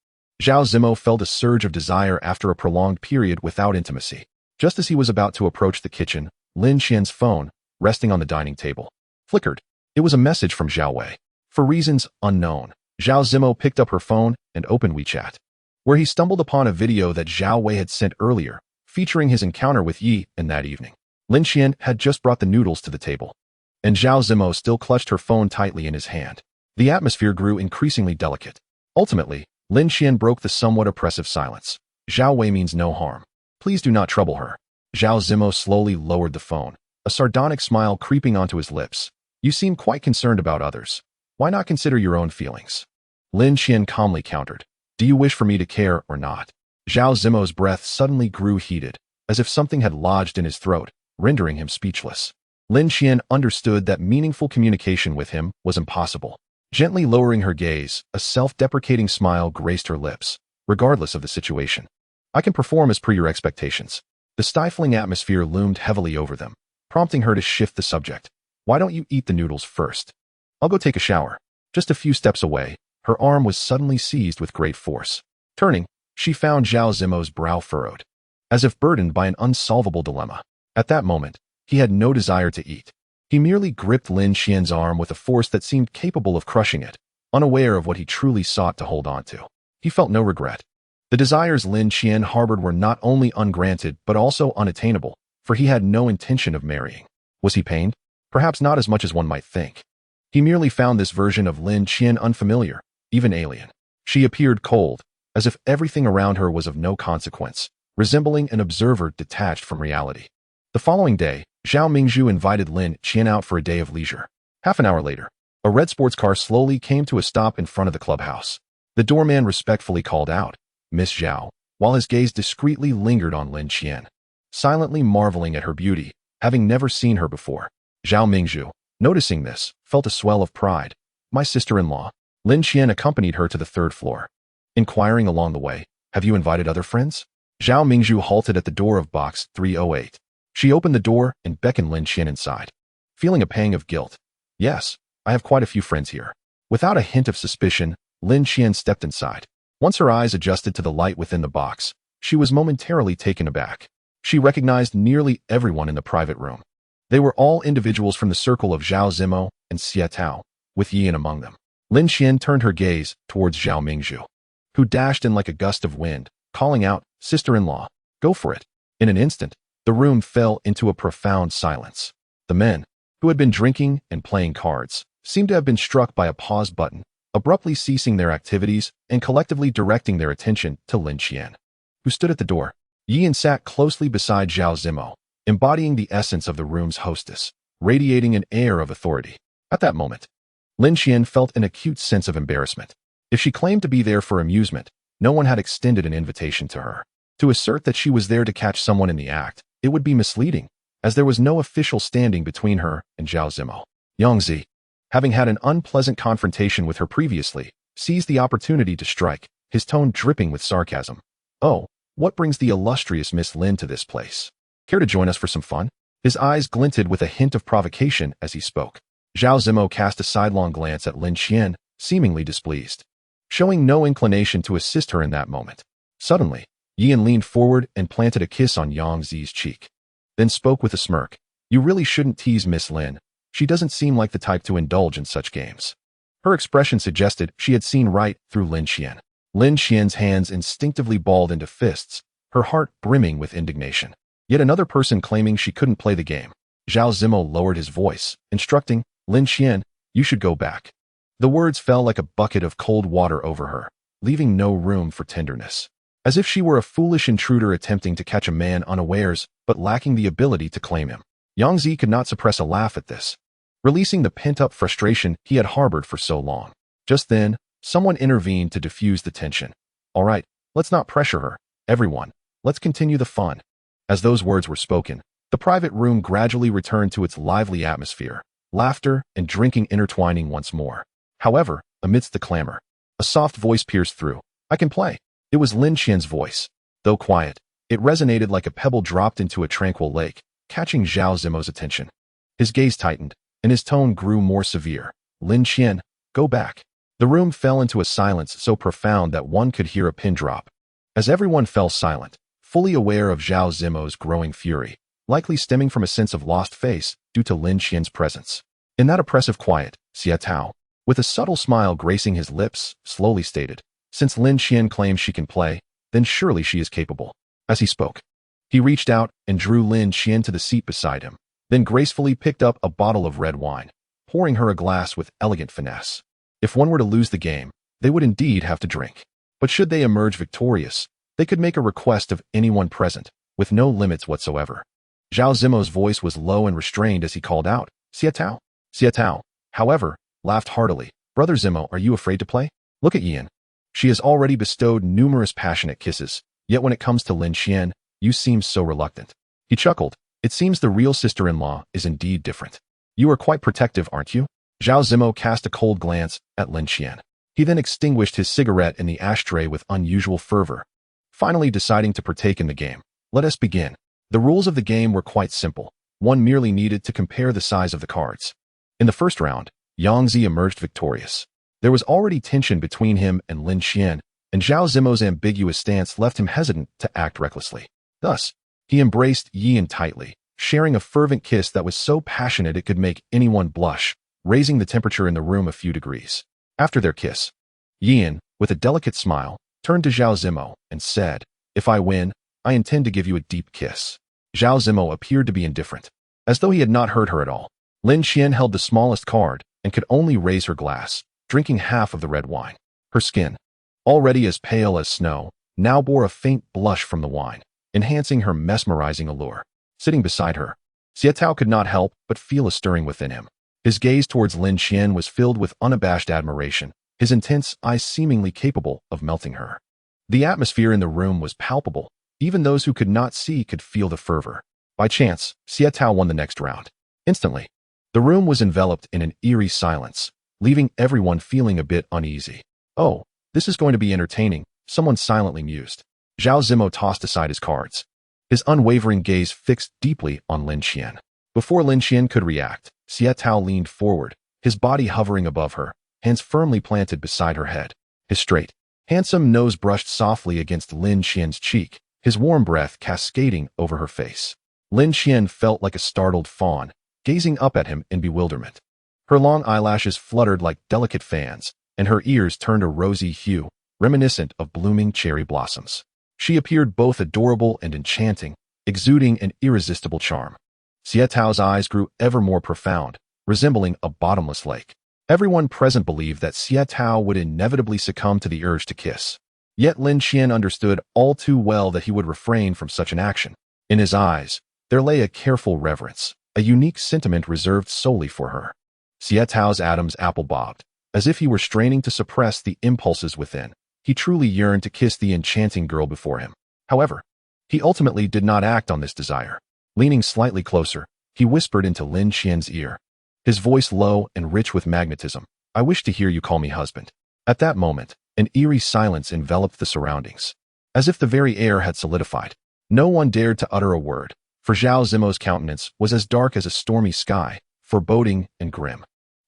Zhao Zimo felt a surge of desire after a prolonged period without intimacy. Just as he was about to approach the kitchen, Lin Qian's phone resting on the dining table, flickered. It was a message from Zhao I. For reasons unknown, Zhao Zimo picked up her phone and opened WeChat, where he stumbled upon a video that Zhao I had sent earlier, featuring his encounter with Yi in that evening. Lin Qian had just brought the noodles to the table, and Zhao Zimo still clutched her phone tightly in his hand. The atmosphere grew increasingly delicate. Ultimately, Lin Qian broke the somewhat oppressive silence. Zhao Wei means no harm. Please do not trouble her. Zhao Zimo slowly lowered the phone, a sardonic smile creeping onto his lips. You seem quite concerned about others. Why not consider your own feelings? Lin Qian calmly countered. Do you wish for me to care or not? Zhao Zimo's breath suddenly grew heated, as if something had lodged in his throat, rendering him speechless. Lin Qian understood that meaningful communication with him was impossible. Gently lowering her gaze, a self-deprecating smile graced her lips, regardless of the situation. I can perform as per your expectations. The stifling atmosphere loomed heavily over them, prompting her to shift the subject. Why don't you eat the noodles first? I'll go take a shower. Just a few steps away, her arm was suddenly seized with great force. Turning, she found Zhao Zimo's brow furrowed, as if burdened by an unsolvable dilemma. At that moment, he had no desire to eat. He merely gripped Lin Qian's arm with a force that seemed capable of crushing it, unaware of what he truly sought to hold on to. He felt no regret. The desires Lin Qian harbored were not only ungranted but also unattainable, for he had no intention of marrying. Was he pained? Perhaps not as much as one might think. He merely found this version of Lin Qian unfamiliar, even alien. She appeared cold, as if everything around her was of no consequence, resembling an observer detached from reality. The following day, Zhao Mingzhu invited Lin Qian out for a day of leisure. Half an hour later, a red sports car slowly came to a stop in front of the clubhouse. The doorman respectfully called out, Miss Zhao, while his gaze discreetly lingered on Lin Qian, silently marveling at her beauty, having never seen her before. Zhao Mingzhu, noticing this, felt a swell of pride. My sister-in-law. Lin Qian accompanied her to the third floor. Inquiring along the way, have you invited other friends? Zhao Mingzhu halted at the door of box 308. She opened the door and beckoned Lin Qian inside. Feeling a pang of guilt. Yes, I have quite a few friends here. Without a hint of suspicion, Lin Qian stepped inside. Once her eyes adjusted to the light within the box, she was momentarily taken aback. She recognized nearly everyone in the private room. They were all individuals from the circle of Zhao Zimo and Xie Tao, with Yi among them. Lin Qian turned her gaze towards Zhao Mingzhu, who dashed in like a gust of wind, calling out, Sister-in-law, go for it. In an instant, the room fell into a profound silence. The men, who had been drinking and playing cards, seemed to have been struck by a pause button, abruptly ceasing their activities and collectively directing their attention to Lin Qian, who stood at the door. Yi sat closely beside Zhao Zimo, embodying the essence of the room's hostess, radiating an air of authority. At that moment, Lin Qian felt an acute sense of embarrassment. If she claimed to be there for amusement, no one had extended an invitation to her. To assert that she was there to catch someone in the act, it would be misleading, as there was no official standing between her and Zhao Zimo. Yangzi, having had an unpleasant confrontation with her previously, seized the opportunity to strike, his tone dripping with sarcasm. Oh, what brings the illustrious Miss Lin to this place? Care to join us for some fun? His eyes glinted with a hint of provocation as he spoke. Zhao Zimo cast a sidelong glance at Lin Qian, seemingly displeased, showing no inclination to assist her in that moment. Suddenly, Yi leaned forward and planted a kiss on Yang Zi's cheek, then spoke with a smirk. You really shouldn't tease Miss Lin. She doesn't seem like the type to indulge in such games. Her expression suggested she had seen right through Lin Qian. Lin Qian's hands instinctively balled into fists, her heart brimming with indignation. Yet another person claiming she couldn't play the game. Zhao Zimo lowered his voice, instructing, Lin Qian, you should go back. The words fell like a bucket of cold water over her, leaving no room for tenderness. As if she were a foolish intruder attempting to catch a man unawares, but lacking the ability to claim him. Yang Zi could not suppress a laugh at this, releasing the pent-up frustration he had harbored for so long. Just then, someone intervened to diffuse the tension. All right, let's not pressure her. Everyone, let's continue the fun. As those words were spoken, the private room gradually returned to its lively atmosphere, laughter and drinking intertwining once more. However, amidst the clamor, a soft voice pierced through. I can play. It was Lin Qian's voice. Though quiet, it resonated like a pebble dropped into a tranquil lake, catching Zhao Zimo's attention. His gaze tightened, and his tone grew more severe. Lin Qian, go back. The room fell into a silence so profound that one could hear a pin drop. As everyone fell silent, fully aware of Zhao Zimo's growing fury, likely stemming from a sense of lost face, due to Lin Qian's presence. In that oppressive quiet, Xiatao, with a subtle smile gracing his lips, slowly stated, "Since Lin Qian claims she can play, then surely she is capable." As he spoke, he reached out and drew Lin Qian to the seat beside him, then gracefully picked up a bottle of red wine, pouring her a glass with elegant finesse. If one were to lose the game, they would indeed have to drink. But should they emerge victorious, they could make a request of anyone present, with no limits whatsoever. Zhao Zimo's voice was low and restrained as he called out, "Xiatao." Xiatao, however, laughed heartily. "Brother Zimo, are you afraid to play? Look at Yan. She has already bestowed numerous passionate kisses, yet when it comes to Lin Qian, you seem so reluctant." He chuckled. "It seems the real sister-in-law is indeed different. You are quite protective, aren't you?" Zhao Zimo cast a cold glance at Lin Qian. He then extinguished his cigarette in the ashtray with unusual fervor, finally deciding to partake in the game. "Let us begin." The rules of the game were quite simple. One merely needed to compare the size of the cards. In the first round, Yangzi emerged victorious. There was already tension between him and Lin Qian, and Zhao Zimo's ambiguous stance left him hesitant to act recklessly. Thus, he embraced Yan tightly, sharing a fervent kiss that was so passionate it could make anyone blush, raising the temperature in the room a few degrees. After their kiss, Yan, with a delicate smile, turned to Zhao Zimo and said, "If I win, I intend to give you a deep kiss." Zhao Zimo appeared to be indifferent, as though he had not heard her at all. Lin Qian held the smallest card and could only raise her glass, drinking half of the red wine. Her skin, already as pale as snow, now bore a faint blush from the wine, enhancing her mesmerizing allure. Sitting beside her, Xiatao could not help but feel a stirring within him. His gaze towards Lin Qian was filled with unabashed admiration, his intense eyes seemingly capable of melting her. The atmosphere in the room was palpable. Even those who could not see could feel the fervor. By chance, Xiatao won the next round. Instantly, the room was enveloped in an eerie silence, leaving everyone feeling a bit uneasy. "Oh, this is going to be entertaining," someone silently mused. Zhao Zimo tossed aside his cards, his unwavering gaze fixed deeply on Lin Qian. Before Lin Qian could react, Xiatao leaned forward, his body hovering above her, hands firmly planted beside her head. His straight, handsome nose brushed softly against Lin Qian's cheek, his warm breath cascading over her face. Lin Qian felt like a startled fawn, gazing up at him in bewilderment. Her long eyelashes fluttered like delicate fans, and her ears turned a rosy hue, reminiscent of blooming cherry blossoms. She appeared both adorable and enchanting, exuding an irresistible charm. Xiatao's eyes grew ever more profound, resembling a bottomless lake. Everyone present believed that Xiatao would inevitably succumb to the urge to kiss. Yet Lin Qian understood all too well that he would refrain from such an action. In his eyes, there lay a careful reverence, a unique sentiment reserved solely for her. Xiatao's Adam's apple bobbed, as if he were straining to suppress the impulses within. He truly yearned to kiss the enchanting girl before him. However, he ultimately did not act on this desire. Leaning slightly closer, he whispered into Lin Qian's ear, his voice low and rich with magnetism, "I wish to hear you call me husband." At that moment, an eerie silence enveloped the surroundings, as if the very air had solidified. No one dared to utter a word, for Zhao Zimo's countenance was as dark as a stormy sky, foreboding and grim.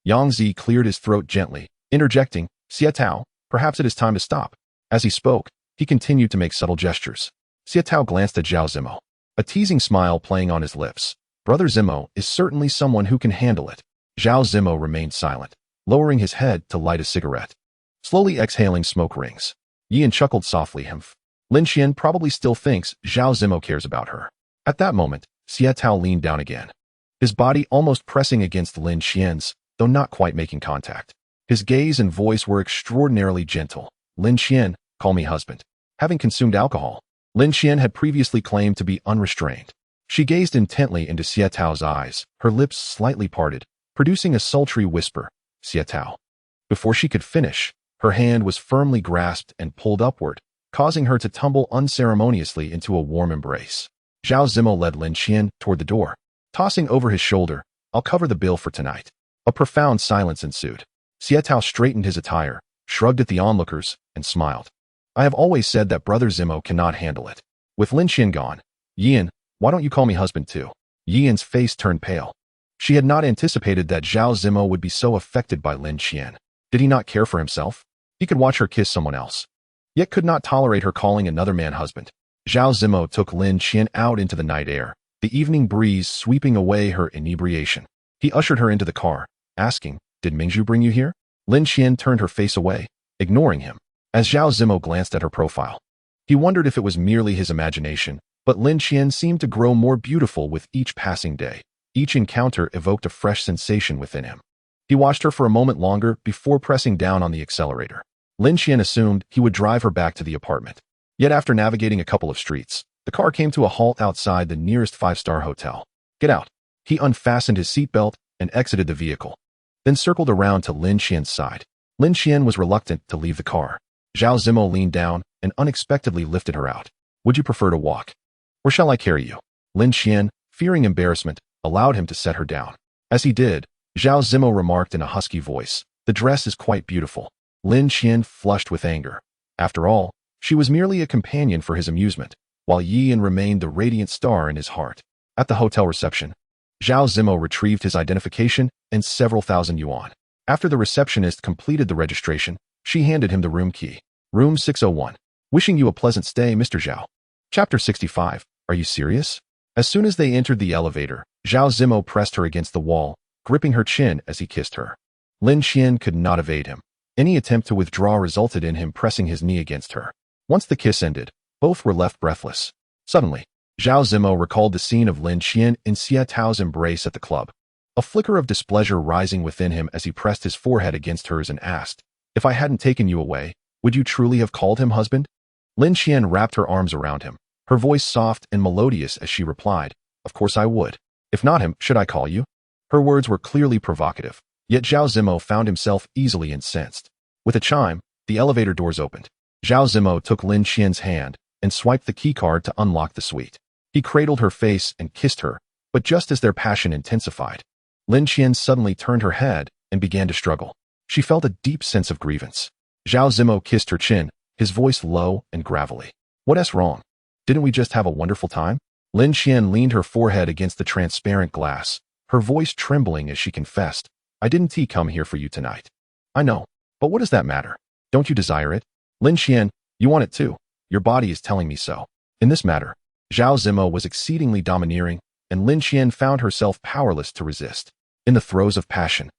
Yangzi cleared his throat gently, interjecting, "Xiatao, perhaps it is time to stop." As he spoke, he continued to make subtle gestures. Xiatao glanced at Zhao Zimo, a teasing smile playing on his lips. Brother Zimo is certainly someone who can handle it. Zhao Zimo remained silent, lowering his head to light a cigarette, slowly exhaling smoke rings. Yan chuckled softly. Lin Qian probably still thinks Zhao Zimo cares about her. At that moment, Xiatao leaned down again, his body almost pressing against Lin Qian's, though not quite making contact. His gaze and voice were extraordinarily gentle. "Lin Qian, call me husband." Having consumed alcohol, Lin Qian had previously claimed to be unrestrained. She gazed intently into Xiatao's eyes, her lips slightly parted, producing a sultry whisper, "Xiatao." Before she could finish, her hand was firmly grasped and pulled upward, causing her to tumble unceremoniously into a warm embrace. Zhao Zimo led Lin Qian toward the door, tossing over his shoulder, "I'll cover the bill for tonight." A profound silence ensued. Xiatao straightened his attire, shrugged at the onlookers, and smiled. "I have always said that Brother Zimo cannot handle it." With Lin Qian gone, "Yan, why don't you call me husband too?" Yan's face turned pale. She had not anticipated that Zhao Zimo would be so affected by Lin Qian. Did he not care for himself? He could watch her kiss someone else, yet could not tolerate her calling another man husband. Zhao Zimo took Lin Qian out into the night air, the evening breeze sweeping away her inebriation. He ushered her into the car, asking, "Did Mingzhu bring you here?" Lin Qian turned her face away, ignoring him. As Zhao Zimo glanced at her profile, he wondered if it was merely his imagination, but Lin Qian seemed to grow more beautiful with each passing day. Each encounter evoked a fresh sensation within him. He watched her for a moment longer before pressing down on the accelerator. Lin Qian assumed he would drive her back to the apartment. Yet after navigating a couple of streets, the car came to a halt outside the nearest five-star hotel. "Get out." He unfastened his seatbelt and exited the vehicle, then circled around to Lin Qian's side. Lin Qian was reluctant to leave the car. Zhao Zimo leaned down and unexpectedly lifted her out. "Would you prefer to walk? Or shall I carry you?" Lin Qian, fearing embarrassment, allowed him to set her down. As he did, Zhao Zimo remarked in a husky voice, "The dress is quite beautiful." Lin Qian flushed with anger. After all, she was merely a companion for his amusement, while Yian remained the radiant star in his heart. At the hotel reception, Zhao Zimo retrieved his identification and several thousand yuan. After the receptionist completed the registration, she handed him the room key. "Room 601. Wishing you a pleasant stay, Mr. Zhao." Chapter 65. Are you serious? As soon as they entered the elevator, Zhao Zimo pressed her against the wall, gripping her chin as he kissed her. Lin Qian could not evade him. Any attempt to withdraw resulted in him pressing his knee against her. Once the kiss ended, both were left breathless. Suddenly, Zhao Zimo recalled the scene of Lin Qian in Xia Tao's embrace at the club. A flicker of displeasure rising within him as he pressed his forehead against hers and asked, "If I hadn't taken you away, would you truly have called him husband?" Lin Qian wrapped her arms around him, her voice soft and melodious as she replied, "Of course I would. If not him, should I call you?" Her words were clearly provocative, yet Zhao Zimo found himself easily incensed. With a chime, the elevator doors opened. Zhao Zimo took Lin Qian's hand and swiped the keycard to unlock the suite. He cradled her face and kissed her, but just as their passion intensified, Lin Qian suddenly turned her head and began to struggle. She felt a deep sense of grievance. Zhao Zimo kissed her chin, his voice low and gravelly. "What's wrong? Didn't we just have a wonderful time?" Lin Qian leaned her forehead against the transparent glass, her voice trembling as she confessed, "I didn't come here for you tonight." "I know, but what does that matter? Don't you desire it?" "Lin Qian, you want it too. Your body is telling me so." In this matter, Zhao Zimo was exceedingly domineering, and Lin Qian found herself powerless to resist. In the throes of passion,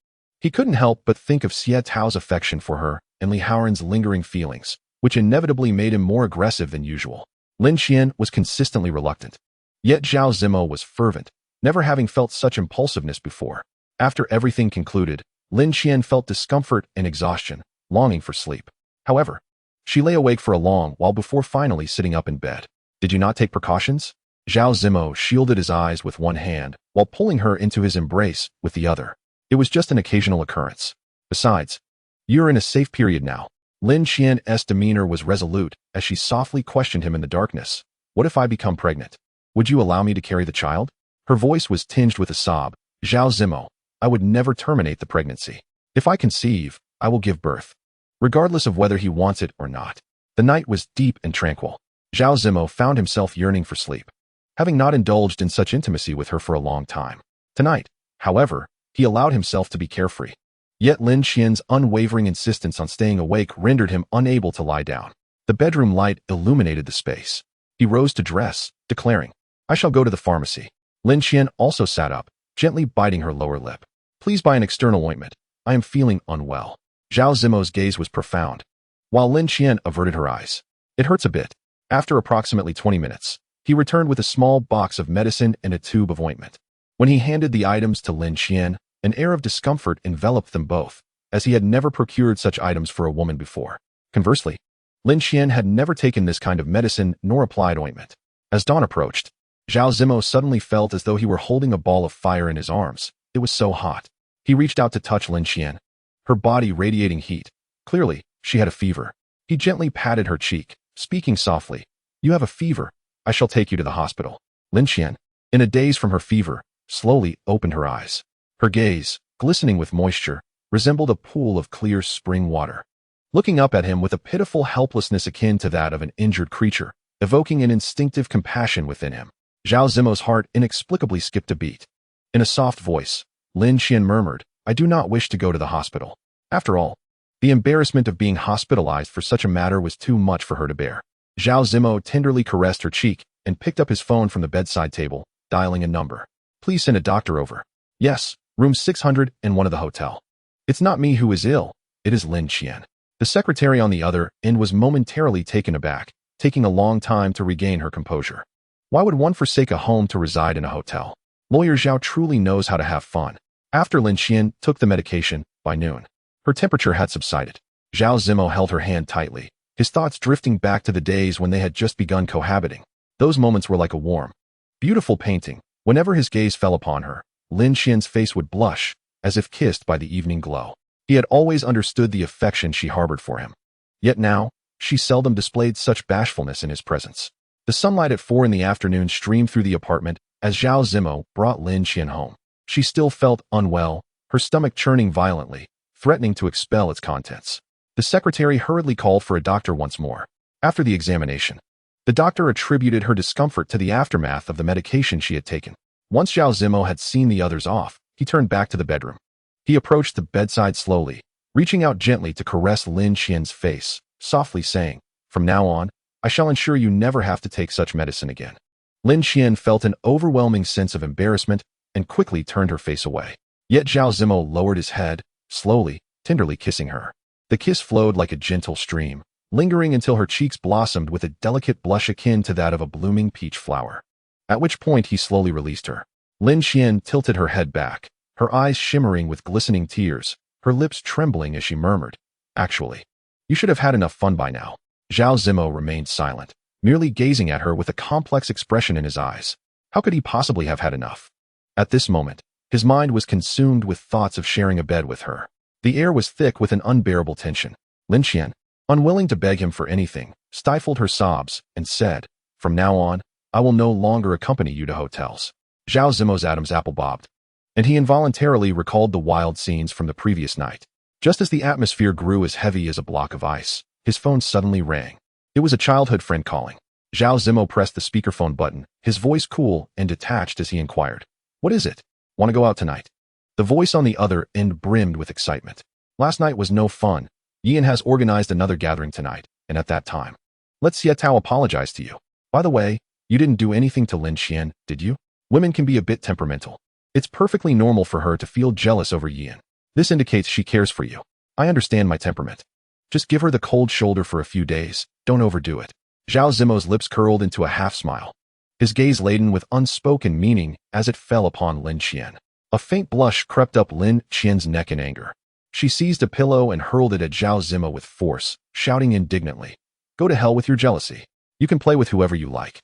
he couldn't help but think of Xia Tao's affection for her and Li Haoran's lingering feelings, which inevitably made him more aggressive than usual. Lin Qian was consistently reluctant. Yet Zhao Zimo was fervent, never having felt such impulsiveness before. After everything concluded, Lin Qian felt discomfort and exhaustion, longing for sleep. However, she lay awake for a long while before finally sitting up in bed. "Did you not take precautions?" Zhao Zimo shielded his eyes with one hand while pulling her into his embrace with the other. "It was just an occasional occurrence. Besides, you're in a safe period now." Lin Qian's demeanor was resolute as she softly questioned him in the darkness. "What if I become pregnant? Would you allow me to carry the child?" Her voice was tinged with a sob. "Zhao Zimo, I would never terminate the pregnancy. If I conceive, I will give birth, regardless of whether he wants it or not." The night was deep and tranquil. Zhao Zimo found himself yearning for sleep, having not indulged in such intimacy with her for a long time. Tonight, however, he allowed himself to be carefree. Yet Lin Qian's unwavering insistence on staying awake rendered him unable to lie down. The bedroom light illuminated the space. He rose to dress, declaring, "I shall go to the pharmacy." Lin Qian also sat up, gently biting her lower lip. "Please buy an external ointment. I am feeling unwell." Zhao Zimo's gaze was profound, while Lin Qian averted her eyes. "It hurts a bit." After approximately 20 minutes, he returned with a small box of medicine and a tube of ointment. When he handed the items to Lin Qian, an air of discomfort enveloped them both, as he had never procured such items for a woman before. Conversely, Lin Qian had never taken this kind of medicine nor applied ointment. As dawn approached, Zhao Zimo suddenly felt as though he were holding a ball of fire in his arms. It was so hot. He reached out to touch Lin Qian, her body radiating heat. Clearly, she had a fever. He gently patted her cheek, speaking softly, "You have a fever. I shall take you to the hospital." Lin Qian, in a daze from her fever, slowly opened her eyes. Her gaze, glistening with moisture, resembled a pool of clear spring water. Looking up at him with a pitiful helplessness akin to that of an injured creature, evoking an instinctive compassion within him, Zhao Zimo's heart inexplicably skipped a beat. In a soft voice, Lin Qian murmured, "I do not wish to go to the hospital." After all, the embarrassment of being hospitalized for such a matter was too much for her to bear. Zhao Zimo tenderly caressed her cheek and picked up his phone from the bedside table, dialing a number. Please send a doctor over. Yes, room 601 of the hotel. It's not me who is ill, it is Lin Qian. The secretary on the other end was momentarily taken aback, taking a long time to regain her composure. Why would one forsake a home to reside in a hotel? Lawyer Zhao truly knows how to have fun. After Lin Qian took the medication, by noon, her temperature had subsided. Zhao Zimo held her hand tightly, his thoughts drifting back to the days when they had just begun cohabiting. Those moments were like a warm, beautiful painting. Whenever his gaze fell upon her, Lin Qian's face would blush, as if kissed by the evening glow. He had always understood the affection she harbored for him. Yet now, she seldom displayed such bashfulness in his presence. The sunlight at 4 in the afternoon streamed through the apartment as Zhao Zimo brought Lin Qian home. She still felt unwell, her stomach churning violently, threatening to expel its contents. The secretary hurriedly called for a doctor once more. After the examination, the doctor attributed her discomfort to the aftermath of the medication she had taken. Once Zhao Zimo had seen the others off, he turned back to the bedroom. He approached the bedside slowly, reaching out gently to caress Lin Qian's face, softly saying, "From now on, I shall ensure you never have to take such medicine again." Lin Qian felt an overwhelming sense of embarrassment and quickly turned her face away. Yet Zhao Zimo lowered his head, slowly, tenderly kissing her. The kiss flowed like a gentle stream, lingering until her cheeks blossomed with a delicate blush akin to that of a blooming peach flower. At which point he slowly released her. Lin Qian tilted her head back, her eyes shimmering with glistening tears, her lips trembling as she murmured, "Actually, you should have had enough fun by now." Zhao Zimo remained silent, merely gazing at her with a complex expression in his eyes. How could he possibly have had enough? At this moment, his mind was consumed with thoughts of sharing a bed with her. The air was thick with an unbearable tension. Lin Qian, unwilling to beg him for anything, stifled her sobs and said, "From now on, I will no longer accompany you to hotels." Zhao Zimo's Adam's apple bobbed, and he involuntarily recalled the wild scenes from the previous night. Just as the atmosphere grew as heavy as a block of ice, his phone suddenly rang. It was a childhood friend calling. Zhao Zimo pressed the speakerphone button, his voice cool and detached as he inquired, "What is it? Want to go out tonight?" The voice on the other end brimmed with excitement. "Last night was no fun. Yian has organized another gathering tonight, and at that time, let Xietao apologize to you. By the way, you didn't do anything to Lin Qian, did you? Women can be a bit temperamental. It's perfectly normal for her to feel jealous over Yian. This indicates she cares for you. I understand my temperament. Just give her the cold shoulder for a few days. Don't overdo it." Zhao Zimo's lips curled into a half-smile, his gaze laden with unspoken meaning as it fell upon Lin Qian. A faint blush crept up Lin Qian's neck in anger. She seized a pillow and hurled it at Zhao Zimo with force, shouting indignantly, "Go to hell with your jealousy. You can play with whoever you like.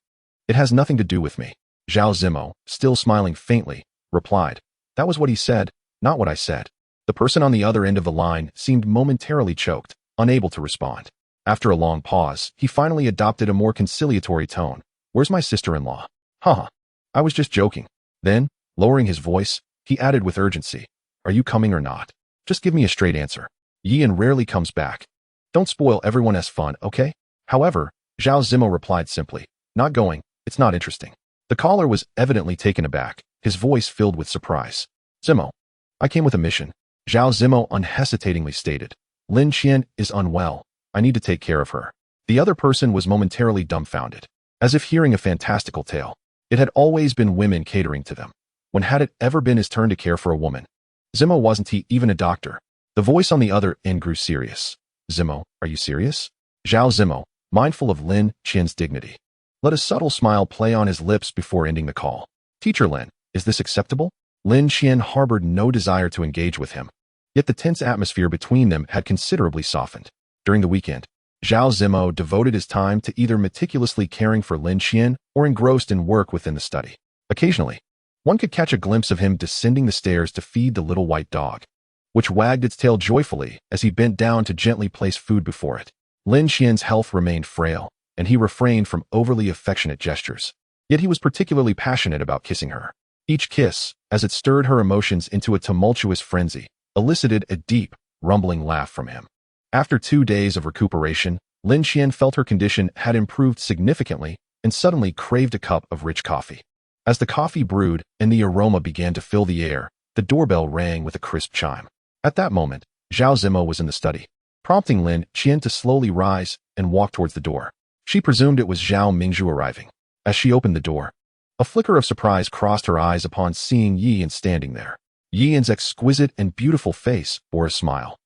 It has nothing to do with me." Zhao Zimo, still smiling faintly, replied, "That was what he said, not what I said." The person on the other end of the line seemed momentarily choked, unable to respond. After a long pause, he finally adopted a more conciliatory tone. "Where's my sister-in-law?" "Haha, I was just joking." Then, lowering his voice, he added with urgency, "Are you coming or not? Just give me a straight answer. Yian rarely comes back. Don't spoil everyone else's fun, okay?" However, Zhao Zimo replied simply, "Not going, it's not interesting." The caller was evidently taken aback, his voice filled with surprise. "Zimo, I came with a mission." Zhao Zimo unhesitatingly stated, "Lin Qian is unwell. I need to take care of her." The other person was momentarily dumbfounded, as if hearing a fantastical tale. It had always been women catering to them. When had it ever been his turn to care for a woman? Zimo, wasn't he even a doctor? The voice on the other end grew serious. "Zimo, are you serious?" Zhao Zimo, mindful of Lin Qian's dignity, let a subtle smile play on his lips before ending the call. "Teacher Lin, is this acceptable?" Lin Qian harbored no desire to engage with him, yet the tense atmosphere between them had considerably softened. During the weekend, Zhao Zimo devoted his time to either meticulously caring for Lin Qian or engrossed in work within the study. Occasionally, one could catch a glimpse of him descending the stairs to feed the little white dog, which wagged its tail joyfully as he bent down to gently place food before it. Lin Qian's health remained frail, and he refrained from overly affectionate gestures. Yet he was particularly passionate about kissing her. Each kiss, as it stirred her emotions into a tumultuous frenzy, elicited a deep, rumbling laugh from him. After 2 days of recuperation, Lin Qian felt her condition had improved significantly and suddenly craved a cup of rich coffee. As the coffee brewed and the aroma began to fill the air, the doorbell rang with a crisp chime. At that moment, Zhao Zimo was in the study, prompting Lin Qian to slowly rise and walk towards the door. She presumed it was Zhao Mingzhu arriving. As she opened the door, A flicker of surprise crossed her eyes upon seeing Yi Yan standing there. Yi Yan's exquisite and beautiful face bore a smile,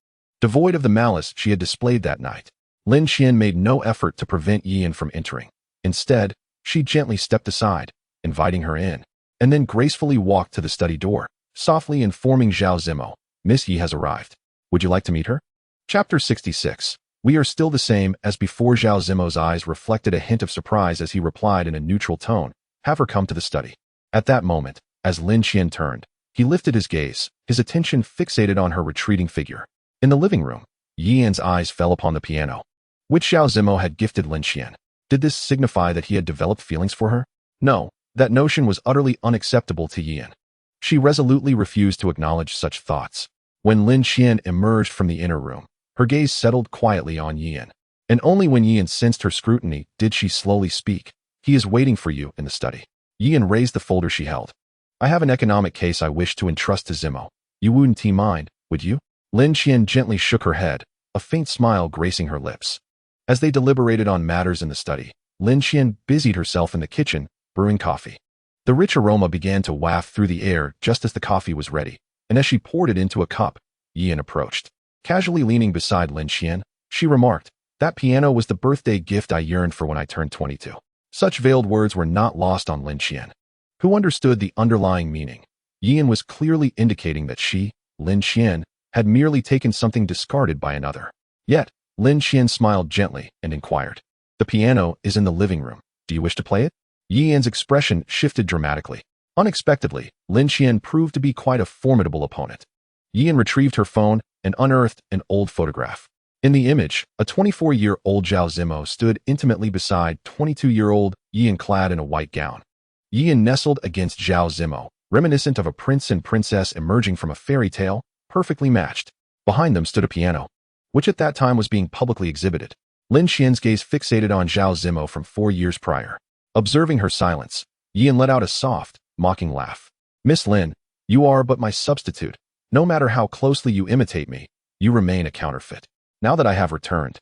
devoid of the malice she had displayed that night. Lin Qian made no effort to prevent Yi Yan from entering. Instead, she gently stepped aside, inviting her in, and then gracefully walked to the study door, softly informing Zhao Zimo, "Miss Yi has arrived. Would you like to meet her?" Chapter 66. We are still the same as before. Zhao Zimo's eyes reflected a hint of surprise as he replied in a neutral tone, "Have her come to the study." At that moment, as Lin Qian turned, he lifted his gaze, his attention fixated on her retreating figure. In the living room, Yi Yan's eyes fell upon the piano, which Zhao Zimo had gifted Lin Qian. Did this signify that he had developed feelings for her? No, that notion was utterly unacceptable to Yi Yan. She resolutely refused to acknowledge such thoughts. When Lin Qian emerged from the inner room, her gaze settled quietly on Yi Yan, and only when Yi Yan sensed her scrutiny did she slowly speak. "He is waiting for you in the study." Yi Yan raised the folder she held. "I have an economic case I wish to entrust to Zimo. You wouldn't mind, would you?" Lin Qian gently shook her head, a faint smile gracing her lips. As they deliberated on matters in the study, Lin Qian busied herself in the kitchen, brewing coffee. The rich aroma began to waft through the air just as the coffee was ready, and as she poured it into a cup, Yi Yan approached. Casually leaning beside Lin Qian, she remarked, "That piano was the birthday gift I yearned for when I turned 22. Such veiled words were not lost on Lin Qian, who understood the underlying meaning. Yi Yan was clearly indicating that she, Lin Qian, had merely taken something discarded by another. Yet, Lin Qian smiled gently and inquired, "The piano is in the living room. Do you wish to play it?" Yi Yan's expression shifted dramatically. Unexpectedly, Lin Qian proved to be quite a formidable opponent. Yi Yan retrieved her phone and unearthed an old photograph. In the image, a 24-year-old Zhao Zimo stood intimately beside 22-year-old Yi Yan clad in a white gown. Yi Yan nestled against Zhao Zimo, reminiscent of a prince and princess emerging from a fairy tale, perfectly matched. Behind them stood a piano, which at that time was being publicly exhibited. Lin Qian's gaze fixated on Zhao Zimo from 4 years prior. Observing her silence, Yi Yan let out a soft, mocking laugh. "Miss Lin, you are but my substitute. No matter how closely you imitate me, you remain a counterfeit. Now that I have returned,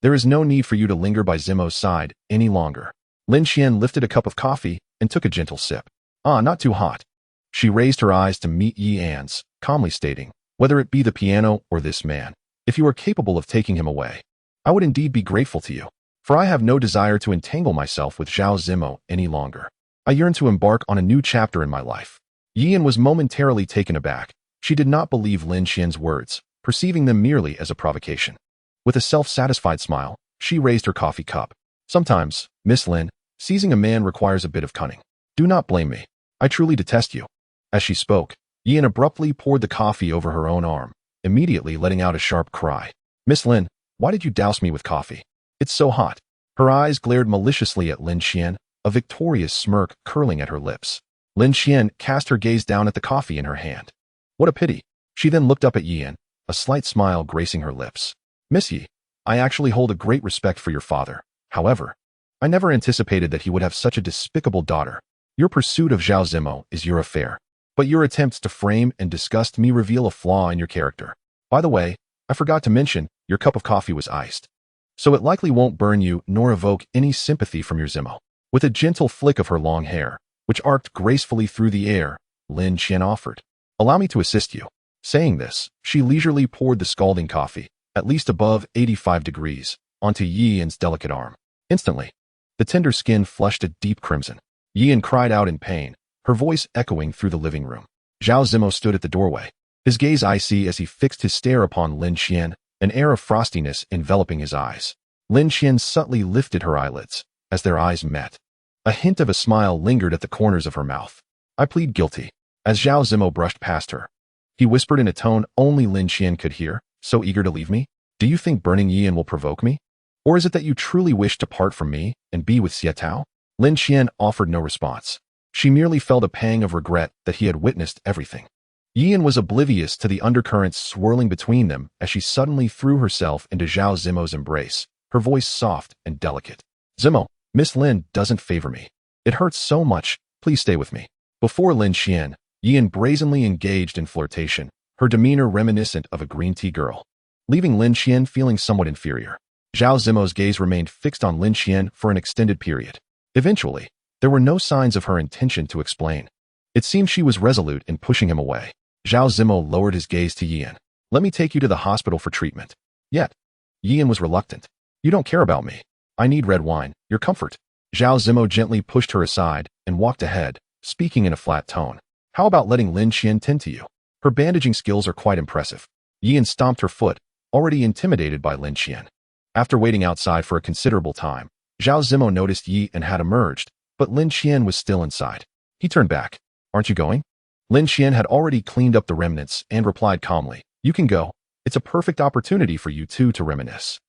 there is no need for you to linger by Zimo's side any longer." Lin Qian lifted a cup of coffee and took a gentle sip. "Ah, not too hot." She raised her eyes to meet Yi Yan's, calmly stating, "Whether it be the piano or this man, if you are capable of taking him away, I would indeed be grateful to you, for I have no desire to entangle myself with Zhao Zimo any longer. I yearn to embark on a new chapter in my life." Yi Yan was momentarily taken aback. She did not believe Lin Qian's words, perceiving them merely as a provocation. With a self-satisfied smile, she raised her coffee cup. "Sometimes, Miss Lin, seizing a man requires a bit of cunning. Do not blame me. I truly detest you." As she spoke, Yi Yan abruptly poured the coffee over her own arm, immediately letting out a sharp cry. "Miss Lin, why did you douse me with coffee? It's so hot." Her eyes glared maliciously at Lin Qian, a victorious smirk curling at her lips. Lin Qian cast her gaze down at the coffee in her hand. "What a pity." She then looked up at Yi Yan, a slight smile gracing her lips. "Miss Yi, I actually hold a great respect for your father. However, I never anticipated that he would have such a despicable daughter. Your pursuit of Zhao Zimo is your affair, but your attempts to frame and disgust me reveal a flaw in your character. By the way, I forgot to mention, your cup of coffee was iced, so it likely won't burn you nor evoke any sympathy from your Zimo." With a gentle flick of her long hair, which arced gracefully through the air, Lin Qian offered, "Allow me to assist you." Saying this, she leisurely poured the scalding coffee, at least above 85 degrees, onto Yi Yan's delicate arm. Instantly, the tender skin flushed a deep crimson. Yi Yan cried out in pain, her voice echoing through the living room. Zhao Zimo stood at the doorway, his gaze icy as he fixed his stare upon Lin Qian, an air of frostiness enveloping his eyes. Lin Qian subtly lifted her eyelids. As their eyes met, a hint of a smile lingered at the corners of her mouth. "I plead guilty." As Zhao Zimo brushed past her, he whispered in a tone only Lin Qian could hear, "So eager to leave me? Do you think burning Yi Yan will provoke me? Or is it that you truly wish to part from me and be with Xie Tao?" Lin Qian offered no response. She merely felt a pang of regret that he had witnessed everything. Yi Yan was oblivious to the undercurrents swirling between them as she suddenly threw herself into Zhao Zimo's embrace, her voice soft and delicate. "Zimo, Miss Lin doesn't favor me. It hurts so much, please stay with me." Before Lin Qian, Yi Yan brazenly engaged in flirtation, her demeanor reminiscent of a green tea girl, leaving Lin Qian feeling somewhat inferior. Zhao Zimo's gaze remained fixed on Lin Qian for an extended period. Eventually, There were no signs of her intention to explain. It seemed she was resolute in pushing him away. Zhao Zimo lowered his gaze to Yian. Let me take you to the hospital for treatment. Yet, Yian was reluctant. You don't care about me. I need red wine, your comfort. Zhao Zimo gently pushed her aside and walked ahead, speaking in a flat tone. How about letting Lin Qian tend to you? Her bandaging skills are quite impressive. Yian stomped her foot, already intimidated by Lin Qian. After waiting outside for a considerable time, Zhao Zimo noticed Yi and had emerged, but Lin Qian was still inside. He turned back. Aren't you going? Lin Qian had already cleaned up the remnants and replied calmly. You can go. It's a perfect opportunity for you two to reminisce.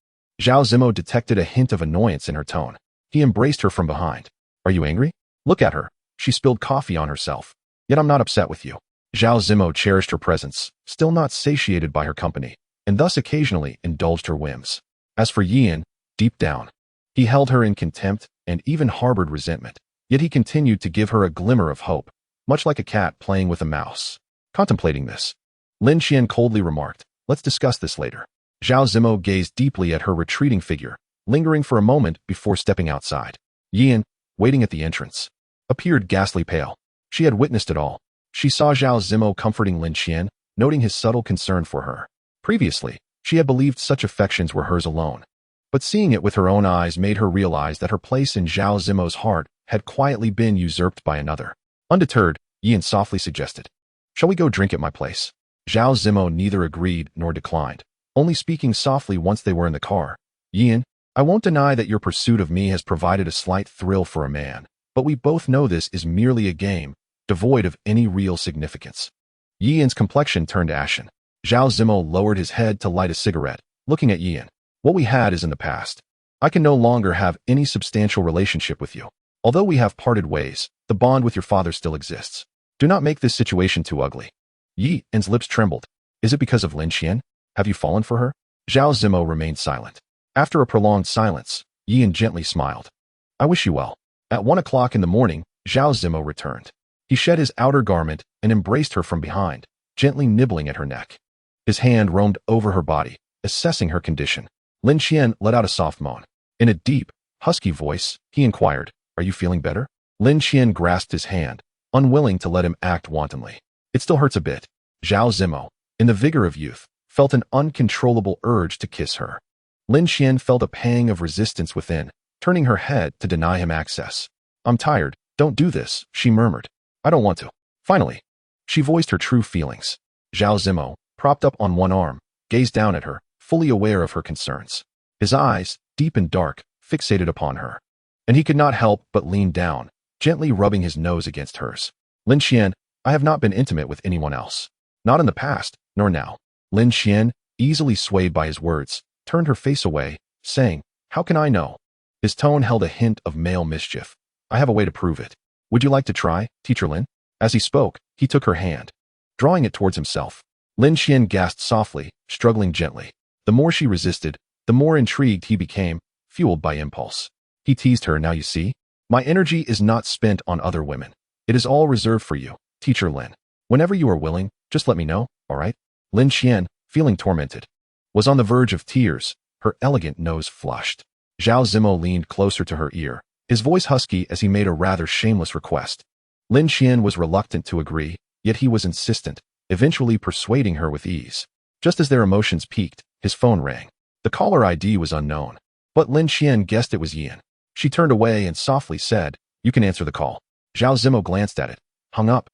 Zhao Zimo detected a hint of annoyance in her tone. He embraced her from behind. Are you angry? Look at her. She spilled coffee on herself. Yet I'm not upset with you. Zhao Zimo cherished her presence, still not satiated by her company, and thus occasionally indulged her whims. As for Yian, deep down, he held her in contempt and even harbored resentment. Yet he continued to give her a glimmer of hope, much like a cat playing with a mouse. Contemplating this, Lin Qian coldly remarked, let's discuss this later. Zhao Zimo gazed deeply at her retreating figure, lingering for a moment before stepping outside. Yian, waiting at the entrance, appeared ghastly pale. She had witnessed it all. She saw Zhao Zimo comforting Lin Qian, noting his subtle concern for her. Previously, she had believed such affections were hers alone. But seeing it with her own eyes made her realize that her place in Zhao Zimo's heart had quietly been usurped by another. Undeterred, Yian softly suggested, shall we go drink at my place? Zhao Zimo neither agreed nor declined, only speaking softly once they were in the car. Yian, I won't deny that your pursuit of me has provided a slight thrill for a man, but we both know this is merely a game, devoid of any real significance. Yian's complexion turned ashen. Zhao Zimo lowered his head to light a cigarette, looking at Yian. What we had is in the past. I can no longer have any substantial relationship with you. Although we have parted ways, the bond with your father still exists. Do not make this situation too ugly. Yian's lips trembled. Is it because of Lin Qian? Have you fallen for her? Zhao Zimo remained silent. After a prolonged silence, Yian gently smiled. I wish you well. At 1 o'clock in the morning, Zhao Zimo returned. He shed his outer garment and embraced her from behind, gently nibbling at her neck. His hand roamed over her body, assessing her condition. Lin Qian let out a soft moan. In a deep, husky voice, he inquired, are you feeling better? Lin Qian grasped his hand, unwilling to let him act wantonly. It still hurts a bit. Zhao Zimo, in the vigor of youth, felt an uncontrollable urge to kiss her. Lin Qian felt a pang of resistance within, turning her head to deny him access. I'm tired, don't do this, she murmured. I don't want to. Finally, she voiced her true feelings. Zhao Zimo, propped up on one arm, gazed down at her, fully aware of her concerns. His eyes, deep and dark, fixated upon her. And he could not help but lean down, gently rubbing his nose against hers. Lin Qian, I have not been intimate with anyone else. Not in the past, nor now. Lin Qian, easily swayed by his words, turned her face away, saying, how can I know? His tone held a hint of male mischief. I have a way to prove it. Would you like to try, Teacher Lin? As he spoke, he took her hand, drawing it towards himself. Lin Qian gasped softly, struggling gently. The more she resisted, the more intrigued he became, fueled by impulse. He teased her, now you see? My energy is not spent on other women. It is all reserved for you, Teacher Lin. Whenever you are willing, just let me know, all right? Lin Qian, feeling tormented, was on the verge of tears, her elegant nose flushed. Zhao Zimo leaned closer to her ear, his voice husky as he made a rather shameless request. Lin Qian was reluctant to agree, yet he was insistent, eventually persuading her with ease. Just as their emotions peaked, his phone rang. The caller ID was unknown, but Lin Qian guessed it was Yian. She turned away and softly said, you can answer the call. Zhao Zimo glanced at it, hung up,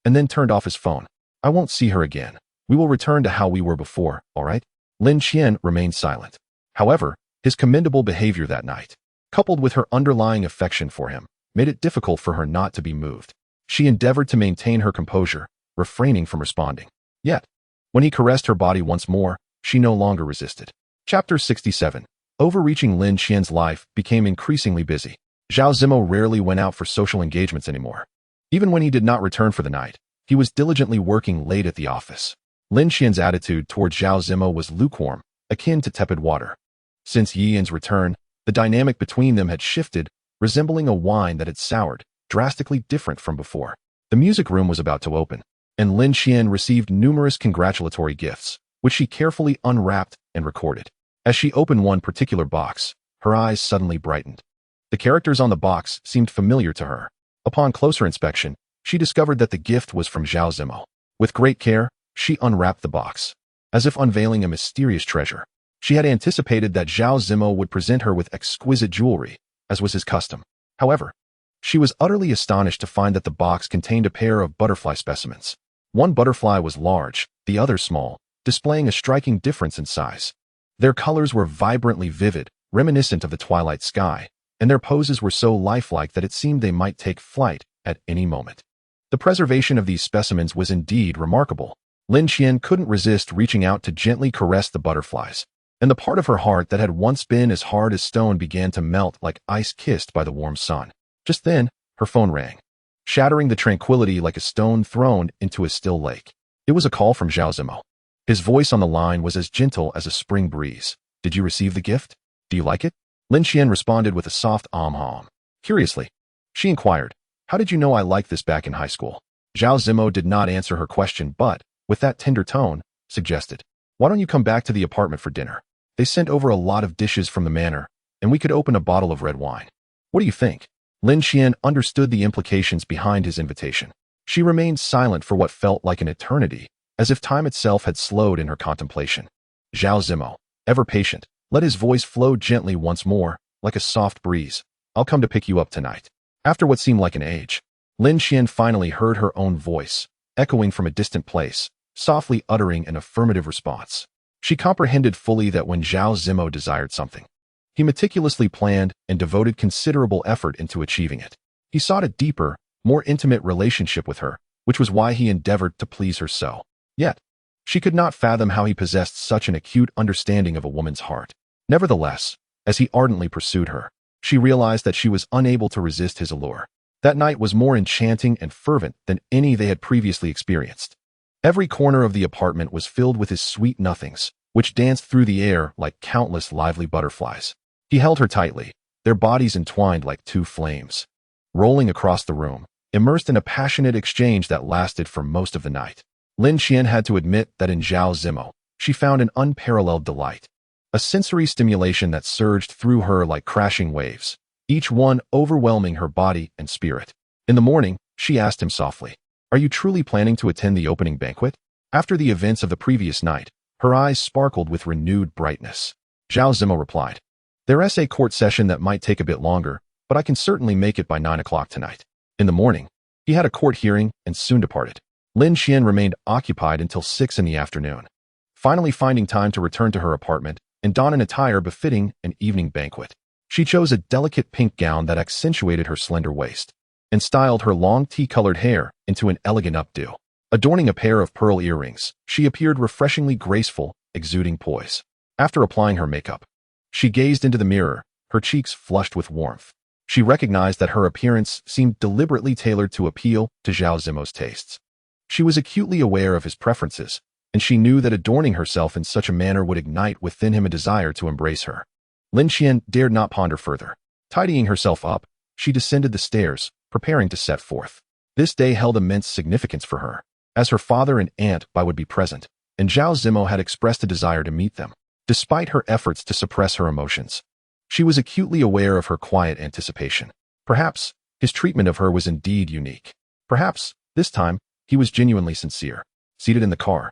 and then turned off his phone. I won't see her again. We will return to how we were before, all right? Lin Qian remained silent. However, his commendable behavior that night, coupled with her underlying affection for him, made it difficult for her not to be moved. She endeavored to maintain her composure, refraining from responding. Yet, when he caressed her body once more, she no longer resisted. Chapter 67. Overreaching Lin Qian's life became increasingly busy. Zhao Zimo rarely went out for social engagements anymore. Even when he did not return for the night, he was diligently working late at the office. Lin Qian's attitude towards Zhao Zimo was lukewarm, akin to tepid water. Since Yian's return, the dynamic between them had shifted, resembling a wine that had soured, drastically different from before. The music room was about to open, and Lin Qian received numerous congratulatory gifts, which she carefully unwrapped and recorded. As she opened one particular box, her eyes suddenly brightened. The characters on the box seemed familiar to her. Upon closer inspection, she discovered that the gift was from Zhao Zimo. With great care, she unwrapped the box, as if unveiling a mysterious treasure. She had anticipated that Zhao Zimo would present her with exquisite jewelry, as was his custom. However, she was utterly astonished to find that the box contained a pair of butterfly specimens. One butterfly was large, the other small, displaying a striking difference in size. Their colors were vibrantly vivid, reminiscent of the twilight sky, and their poses were so lifelike that it seemed they might take flight at any moment. The preservation of these specimens was indeed remarkable. Lin Qian couldn't resist reaching out to gently caress the butterflies, and the part of her heart that had once been as hard as stone began to melt like ice kissed by the warm sun. Just then, her phone rang, shattering the tranquility like a stone thrown into a still lake. It was a call from Zhao Zimo. His voice on the line was as gentle as a spring breeze. "Did you receive the gift? Do you like it?" Lin Qian responded with a soft hum. Curiously, she inquired, "How did you know I liked this back in high school?" Zhao Zimo did not answer her question, but, with that tender tone, suggested, "Why don't you come back to the apartment for dinner? They sent over a lot of dishes from the manor, and we could open a bottle of red wine. What do you think?" Lin Qian understood the implications behind his invitation. She remained silent for what felt like an eternity, as if time itself had slowed in her contemplation. Zhao Zimo, ever patient, let his voice flow gently once more, like a soft breeze. "I'll come to pick you up tonight." After what seemed like an age, Lin Qian finally heard her own voice, echoing from a distant place, softly uttering an affirmative response. She comprehended fully that when Zhao Zimo desired something, he meticulously planned and devoted considerable effort into achieving it. He sought a deeper, more intimate relationship with her, which was why he endeavored to please her so. Yet, she could not fathom how he possessed such an acute understanding of a woman's heart. Nevertheless, as he ardently pursued her, she realized that she was unable to resist his allure. That night was more enchanting and fervent than any they had previously experienced. Every corner of the apartment was filled with his sweet nothings, which danced through the air like countless lively butterflies. He held her tightly, their bodies entwined like two flames, rolling across the room, immersed in a passionate exchange that lasted for most of the night. Lin Qian had to admit that in Zhao Zimo, she found an unparalleled delight, a sensory stimulation that surged through her like crashing waves, each one overwhelming her body and spirit. In the morning, she asked him softly, "Are you truly planning to attend the opening banquet?" After the events of the previous night, her eyes sparkled with renewed brightness. Zhao Zimo replied, "There's a court session that might take a bit longer, but I can certainly make it by 9 o'clock tonight." In the morning, he had a court hearing and soon departed. Lin Qian remained occupied until 6 in the afternoon, finally finding time to return to her apartment and don an attire befitting an evening banquet. She chose a delicate pink gown that accentuated her slender waist, and styled her long tea-colored hair into an elegant updo. Adorning a pair of pearl earrings, she appeared refreshingly graceful, exuding poise. After applying her makeup, she gazed into the mirror, her cheeks flushed with warmth. She recognized that her appearance seemed deliberately tailored to appeal to Zhao Zimo's tastes. She was acutely aware of his preferences, and she knew that adorning herself in such a manner would ignite within him a desire to embrace her. Lin Qian dared not ponder further. Tidying herself up, she descended the stairs, preparing to set forth. This day held immense significance for her, as her father and Aunt Bai would be present, and Zhao Zimo had expressed a desire to meet them. Despite her efforts to suppress her emotions, she was acutely aware of her quiet anticipation. Perhaps his treatment of her was indeed unique. Perhaps, this time, he was genuinely sincere. Seated in the car,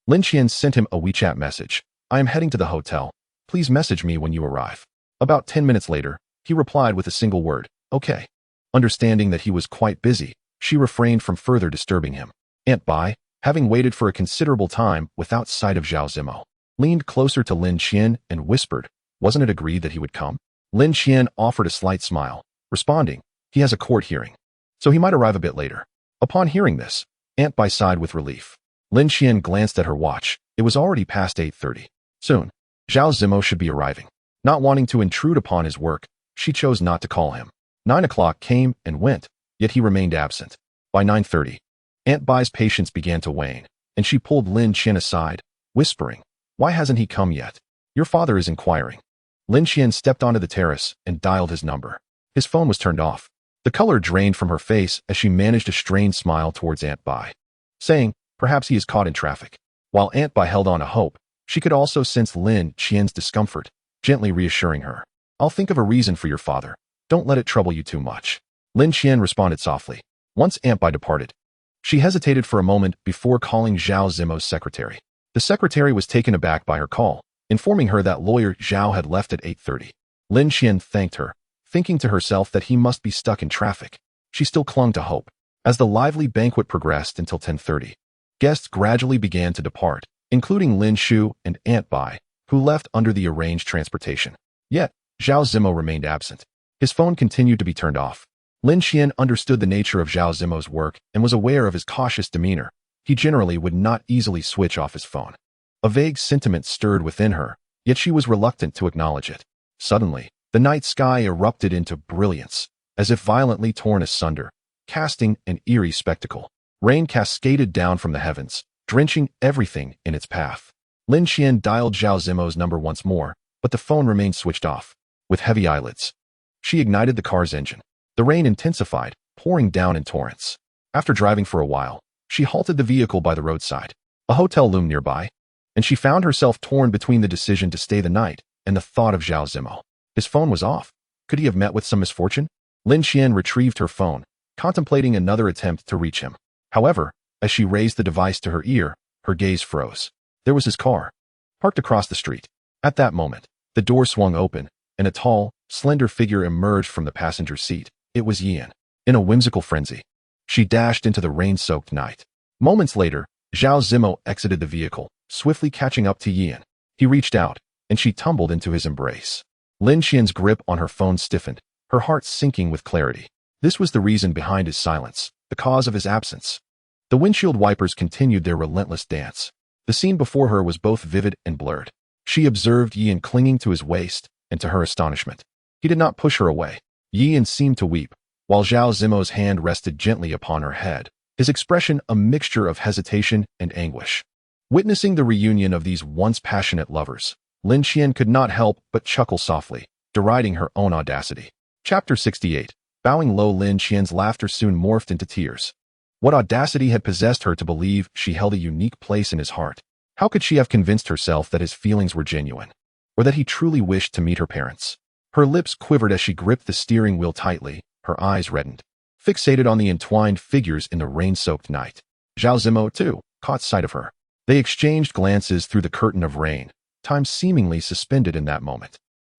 Lin Qian sent him a WeChat message. "I am heading to the hotel. Please message me when you arrive." About 10 minutes later, he replied with a single word, "Okay." Understanding that he was quite busy, she refrained from further disturbing him. Aunt Bai, having waited for a considerable time without sight of Zhao Zimo, leaned closer to Lin Qian and whispered, "Wasn't it agreed that he would come?" Lin Qian offered a slight smile, responding, "He has a court hearing, so he might arrive a bit later." Upon hearing this, Aunt Bai sighed with relief. Lin Qian glanced at her watch. It was already past 8:30. Soon, Zhao Zimo should be arriving. Not wanting to intrude upon his work, she chose not to call him. 9 o'clock came and went, yet he remained absent. By 9:30, Aunt Bai's patience began to wane, and she pulled Lin Qian aside, whispering, "Why hasn't he come yet? Your father is inquiring." Lin Qian stepped onto the terrace and dialed his number. His phone was turned off. The color drained from her face as she managed a strained smile towards Aunt Bai, saying, "Perhaps he is caught in traffic." While Aunt Bai held on a hope, she could also sense Lin Qian's discomfort, gently reassuring her. "I'll think of a reason for your father. Don't let it trouble you too much. Lin Qian responded softly. Once Aunt Bai departed, she hesitated for a moment before calling Zhao Zimo's secretary. The secretary was taken aback by her call, informing her that lawyer Zhao had left at 8:30. Lin Qian thanked her, thinking to herself that he must be stuck in traffic. She still clung to hope. As the lively banquet progressed until 10:30, guests gradually began to depart, including Lin Shu and Aunt Bai, who left under the arranged transportation. Yet, Zhao Zimo remained absent. His phone continued to be turned off. Lin Qian understood the nature of Zhao Zimo's work and was aware of his cautious demeanor. He generally would not easily switch off his phone. A vague sentiment stirred within her, yet she was reluctant to acknowledge it. Suddenly, the night sky erupted into brilliance, as if violently torn asunder, casting an eerie spectacle. Rain cascaded down from the heavens, drenching everything in its path. Lin Qian dialed Zhao Zimo's number once more, but the phone remained switched off. With heavy eyelids, she ignited the car's engine. The rain intensified, pouring down in torrents. After driving for a while, she halted the vehicle by the roadside. A hotel loomed nearby, and she found herself torn between the decision to stay the night and the thought of Zhao Zimo. His phone was off. Could he have met with some misfortune? Lin Qian retrieved her phone, contemplating another attempt to reach him. However, as she raised the device to her ear, her gaze froze. There was his car, parked across the street. At that moment, the door swung open, and a tall, slender figure emerged from the passenger seat. It was Yan. In a whimsical frenzy, she dashed into the rain-soaked night. Moments later, Zhao Zimo exited the vehicle, swiftly catching up to Yan. He reached out, and she tumbled into his embrace. Lin Qian's grip on her phone stiffened, her heart sinking with clarity. This was the reason behind his silence, the cause of his absence. The windshield wipers continued their relentless dance. The scene before her was both vivid and blurred. She observed Yan clinging to his waist, and to her astonishment, he did not push her away. Yan seemed to weep, while Zhao Zimo's hand rested gently upon her head, his expression a mixture of hesitation and anguish. Witnessing the reunion of these once passionate lovers, Lin Qian could not help but chuckle softly, deriding her own audacity. Chapter 68. Bowing low, Lin Qian's laughter soon morphed into tears. What audacity had possessed her to believe she held a unique place in his heart? How could she have convinced herself that his feelings were genuine, or that he truly wished to meet her parents? Her lips quivered as she gripped the steering wheel tightly, her eyes reddened, fixated on the entwined figures in the rain-soaked night. Zhao Zimo, too, caught sight of her. They exchanged glances through the curtain of rain, time seemingly suspended in that moment.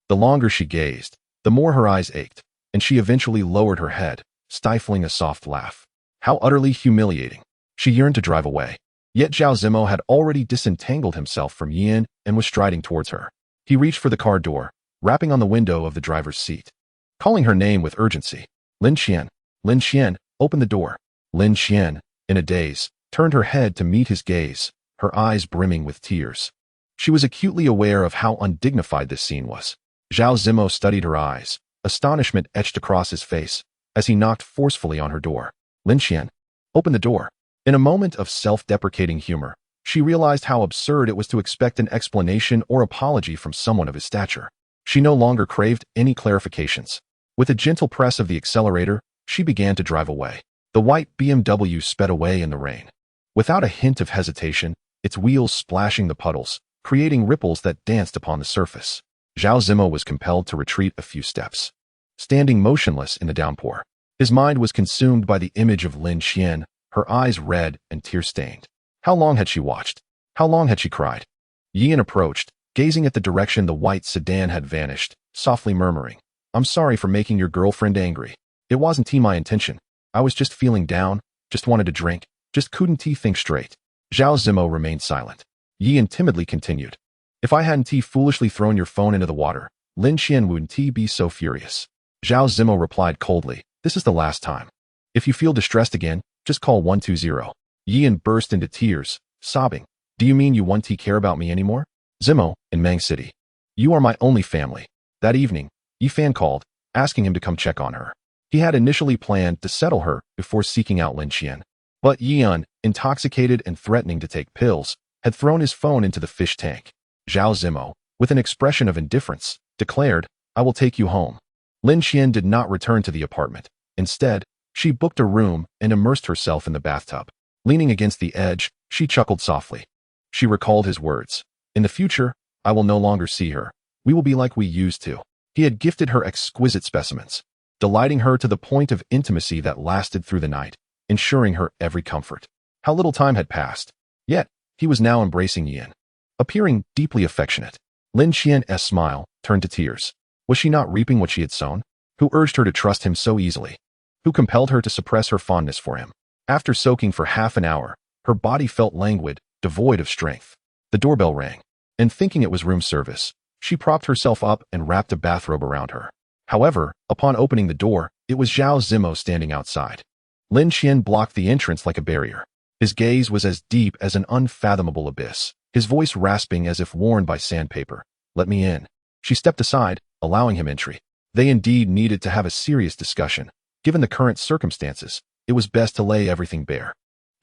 The longer she gazed, the more her eyes ached, and she eventually lowered her head, stifling a soft laugh. How utterly humiliating. She yearned to drive away. Yet Zhao Zimo had already disentangled himself from Yan and was striding towards her. He reached for the car door, rapping on the window of the driver's seat, calling her name with urgency. Lin Qian, Lin Qian, open the door. Lin Qian, in a daze, turned her head to meet his gaze, her eyes brimming with tears. She was acutely aware of how undignified this scene was. Zhao Zimo studied her eyes, astonishment etched across his face, as he knocked forcefully on her door. Lin Qian, open the door. In a moment of self-deprecating humor, she realized how absurd it was to expect an explanation or apology from someone of his stature. She no longer craved any clarifications. With a gentle press of the accelerator, she began to drive away. The white BMW sped away in the rain, without a hint of hesitation, its wheels splashing the puddles, creating ripples that danced upon the surface. Zhao Zimo was compelled to retreat a few steps, standing motionless in the downpour. His mind was consumed by the image of Lin Qian, her eyes red and tear-stained. How long had she watched? How long had she cried? Yan approached, gazing at the direction the white sedan had vanished, softly murmuring, I'm sorry for making your girlfriend angry. It wasn't my intention. I was just feeling down, just wanted to drink, just couldn't think straight. Zhao Zimo remained silent. Yan timidly continued, if I hadn't foolishly thrown your phone into the water, Lin Qian wouldn't be so furious. Zhao Zimo replied coldly, this is the last time. If you feel distressed again, just call 120. Yan burst into tears, sobbing, do you mean you won't care about me anymore? Zimo, in Mang City. You are my only family. That evening, Yifan called, asking him to come check on her. He had initially planned to settle her before seeking out Lin Qian. But Yan, intoxicated and threatening to take pills, had thrown his phone into the fish tank. Zhao Zimo, with an expression of indifference, declared, I will take you home. Lin Qian did not return to the apartment. Instead, she booked a room and immersed herself in the bathtub. Leaning against the edge, she chuckled softly. She recalled his words. In the future, I will no longer see her. We will be like we used to. He had gifted her exquisite specimens. delighting her to the point of intimacy that lasted through the night, ensuring her every comfort. How little time had passed. Yet, he was now embracing Yin, appearing deeply affectionate. Lin Qian's smile turned to tears. Was she not reaping what she had sown? Who urged her to trust him so easily? Who compelled her to suppress her fondness for him? After soaking for half an hour, her body felt languid, devoid of strength. The doorbell rang, and thinking it was room service, she propped herself up and wrapped a bathrobe around her. However, upon opening the door, it was Zhao Zimo standing outside. Lin Qian blocked the entrance like a barrier. His gaze was as deep as an unfathomable abyss, his voice rasping as if worn by sandpaper. "Let me in." She stepped aside, allowing him entry. They indeed needed to have a serious discussion. Given the current circumstances, it was best to lay everything bare.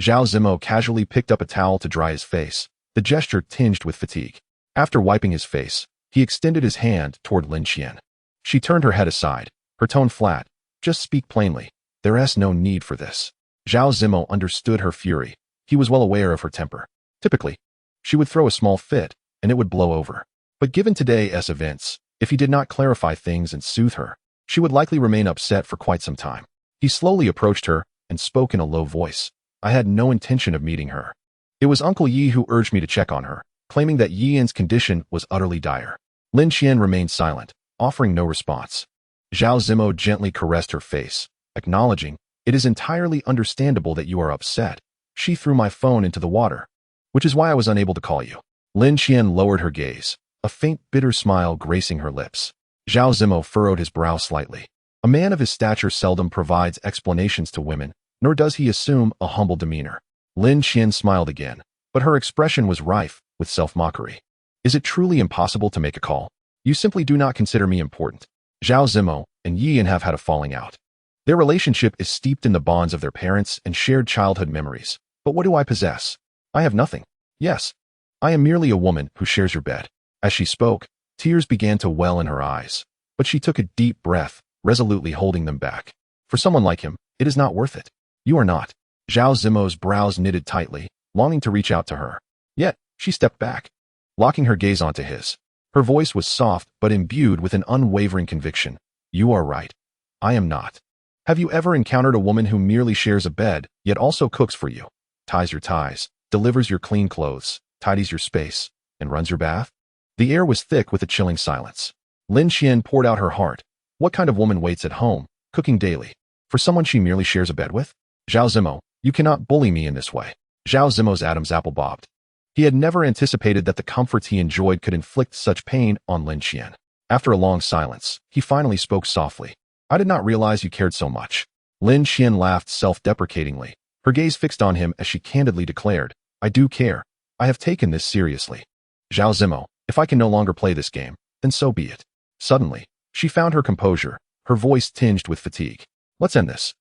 Zhao Zimo casually picked up a towel to dry his face, the gesture tinged with fatigue. After wiping his face, he extended his hand toward Lin Qian. She turned her head aside, her tone flat. "Just speak plainly. There's no need for this." Zhao Zimo understood her fury. He was well aware of her temper. Typically, she would throw a small fit, and it would blow over. But given today's events, if he did not clarify things and soothe her, she would likely remain upset for quite some time. He slowly approached her and spoke in a low voice. "I had no intention of meeting her. It was Uncle Yi who urged me to check on her, claiming that Yi's condition was utterly dire." Lin Qian remained silent, offering no response. Zhao Zimo gently caressed her face, acknowledging, "It is entirely understandable that you are upset. She threw my phone into the water, which is why I was unable to call you." Lin Qian lowered her gaze, a faint bitter smile gracing her lips. Zhao Zimo furrowed his brow slightly. A man of his stature seldom provides explanations to women, nor does he assume a humble demeanor. Lin Qian smiled again, but her expression was rife with self-mockery. "Is it truly impossible to make a call? You simply do not consider me important." Zhao Zimo and Yin have had a falling out. Their relationship is steeped in the bonds of their parents and shared childhood memories. But what do I possess? I have nothing. Yes, I am merely a woman who shares your bed. As she spoke, tears began to well in her eyes, but she took a deep breath, resolutely holding them back. For someone like him, it is not worth it. You are not. Zhao Zimo's brows knitted tightly, longing to reach out to her. Yet, she stepped back, locking her gaze onto his. Her voice was soft but imbued with an unwavering conviction. "You are right. I am not. Have you ever encountered a woman who merely shares a bed, yet also cooks for you, ties your ties, delivers your clean clothes, tidies your space, and runs your bath?" The air was thick with a chilling silence. Lin Qian poured out her heart. What kind of woman waits at home, cooking daily, for someone she merely shares a bed with? "Zhao Zimo, you cannot bully me in this way." Zhao Zimo's Adam's apple bobbed. He had never anticipated that the comforts he enjoyed could inflict such pain on Lin Qian. After a long silence, he finally spoke softly. "I did not realize you cared so much." Lin Qian laughed self-deprecatingly, her gaze fixed on him as she candidly declared, "I do care. I have taken this seriously. Zhao Zimo, if I can no longer play this game, then so be it." Suddenly, she found her composure, her voice tinged with fatigue. "Let's end this."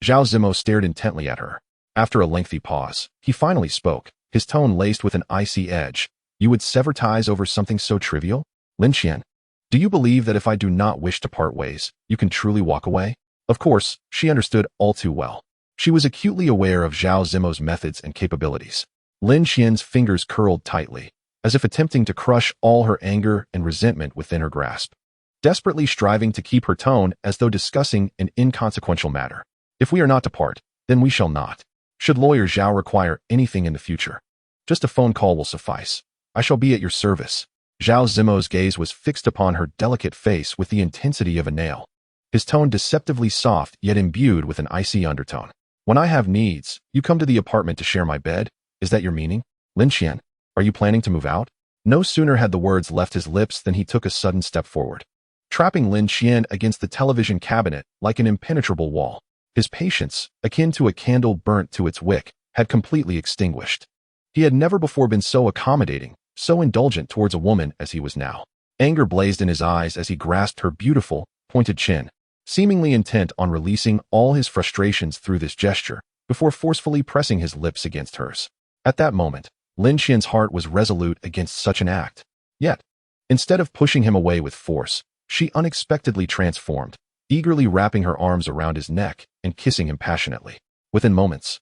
Zhao Zimo stared intently at her. After a lengthy pause, he finally spoke, his tone laced with an icy edge. "You would sever ties over something so trivial? Lin Qian, do you believe that if I do not wish to part ways, you can truly walk away?" Of course, she understood all too well. She was acutely aware of Zhao Zimo's methods and capabilities. Lin Qian's fingers curled tightly, as if attempting to crush all her anger and resentment within her grasp, desperately striving to keep her tone as though discussing an inconsequential matter. "If we are not to part, then we shall not. Should lawyer Zhao require anything in the future, just a phone call will suffice. I shall be at your service." Zhao Zimo's gaze was fixed upon her delicate face with the intensity of a nail, his tone deceptively soft yet imbued with an icy undertone. "When I have needs, you come to the apartment to share my bed? Is that your meaning? Lin Qian, are you planning to move out?" No sooner had the words left his lips than he took a sudden step forward, trapping Lin Qian against the television cabinet like an impenetrable wall. His patience, akin to a candle burnt to its wick, had completely extinguished. He had never before been so accommodating, so indulgent towards a woman as he was now. Anger blazed in his eyes as he grasped her beautiful, pointed chin, seemingly intent on releasing all his frustrations through this gesture, before forcefully pressing his lips against hers. At that moment, Lin Qian's heart was resolute against such an act. Yet, instead of pushing him away with force, she unexpectedly transformed, eagerly wrapping her arms around his neck and kissing him passionately. Within moments,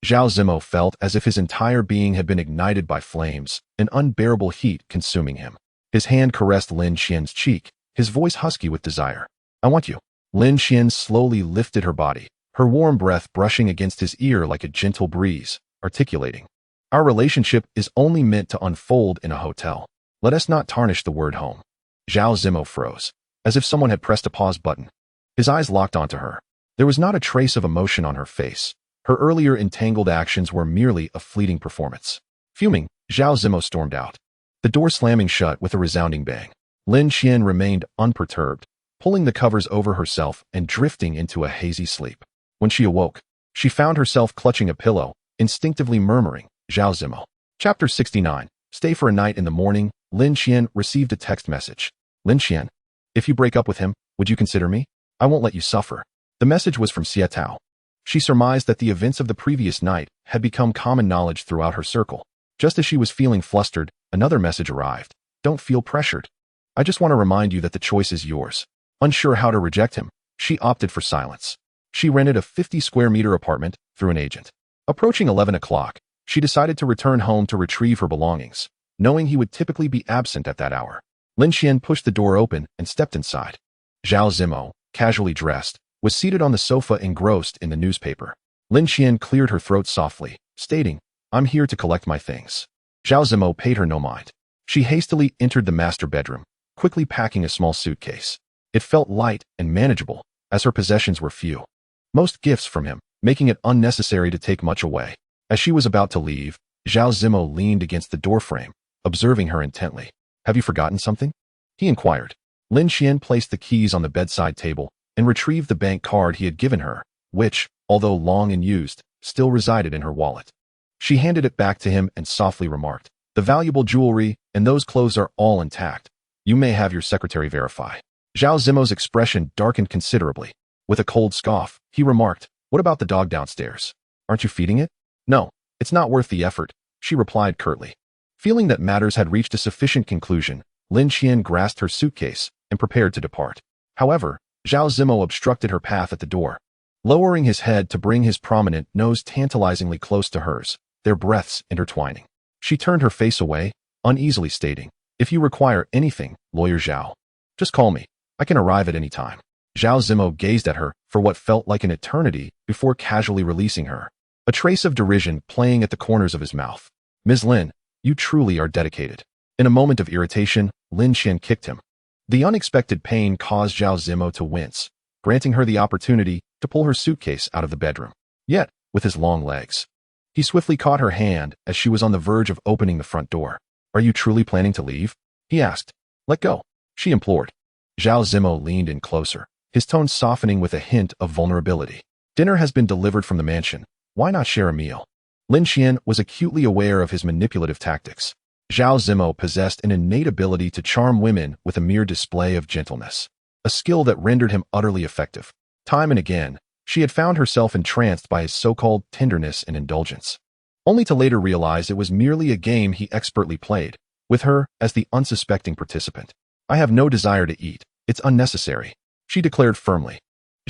Zhao Zimo felt as if his entire being had been ignited by flames, an unbearable heat consuming him. His hand caressed Lin Qian's cheek, his voice husky with desire. "I want you. Lin Qian slowly lifted her body, her warm breath brushing against his ear like a gentle breeze, articulating, "Our relationship is only meant to unfold in a hotel. Let us not tarnish the word home." Zhao Zimo froze, as if someone had pressed a pause button. His eyes locked onto her. There was not a trace of emotion on her face. Her earlier entangled actions were merely a fleeting performance. Fuming, Zhao Zimo stormed out, the door slamming shut with a resounding bang. Lin Qian remained unperturbed, pulling the covers over herself and drifting into a hazy sleep. When she awoke, she found herself clutching a pillow, instinctively murmuring, "Zhao Zimo." Chapter 69. Stay for a night. In the morning, Lin Qian received a text message. "Lin Qian, if you break up with him, would you consider me? I won't let you suffer." The message was from Xie Tao. She surmised that the events of the previous night had become common knowledge throughout her circle. Just as she was feeling flustered, another message arrived. "Don't feel pressured. I just want to remind you that the choice is yours." Unsure how to reject him, she opted for silence. She rented a 50-square-meter apartment through an agent. Approaching 11 o'clock, she decided to return home to retrieve her belongings, knowing he would typically be absent at that hour. Lin Qian pushed the door open and stepped inside. Zhao Zimo, casually dressed, was seated on the sofa engrossed in the newspaper. Lin Qian cleared her throat softly, stating, "I'm here to collect my things." Zhao Zimo paid her no mind. She hastily entered the master bedroom, quickly packing a small suitcase. It felt light and manageable, as her possessions were few. Most gifts from him, making it unnecessary to take much away. As she was about to leave, Zhao Zimo leaned against the doorframe, observing her intently. "Have you forgotten something?" he inquired. Lin Qian placed the keys on the bedside table and retrieved the bank card he had given her, which, although long and used, still resided in her wallet. She handed it back to him and softly remarked, "The valuable jewelry and those clothes are all intact. You may have your secretary verify." Zhao Zimo's expression darkened considerably. With a cold scoff, he remarked, "What about the dog downstairs? Aren't you feeding it?" "No, it's not worth the effort," she replied curtly. Feeling that matters had reached a sufficient conclusion, Lin Qian grasped her suitcase and prepared to depart. However, Zhao Zimo obstructed her path at the door. Lowering his head to bring his prominent nose tantalizingly close to hers, their breaths intertwining. She turned her face away, uneasily stating, "If you require anything, Lawyer Zhao, just call me. I can arrive at any time." Zhao Zimo gazed at her for what felt like an eternity before casually releasing her, a trace of derision playing at the corners of his mouth. "Ms. Lin, you truly are dedicated." In a moment of irritation, Lin Qian kicked him. The unexpected pain caused Zhao Zimo to wince, granting her the opportunity to pull her suitcase out of the bedroom. Yet, with his long legs, he swiftly caught her hand as she was on the verge of opening the front door. "Are you truly planning to leave?" he asked. "Let go," she implored. Zhao Zimo leaned in closer, his tone softening with a hint of vulnerability. "Dinner has been delivered from the mansion. Why not share a meal?" Lin Qian was acutely aware of his manipulative tactics. Zhao Zimo possessed an innate ability to charm women with a mere display of gentleness, a skill that rendered him utterly effective. Time and again, she had found herself entranced by his so-called tenderness and indulgence, only to later realize it was merely a game he expertly played, with her as the unsuspecting participant. "I have no desire to eat. It's unnecessary," she declared firmly.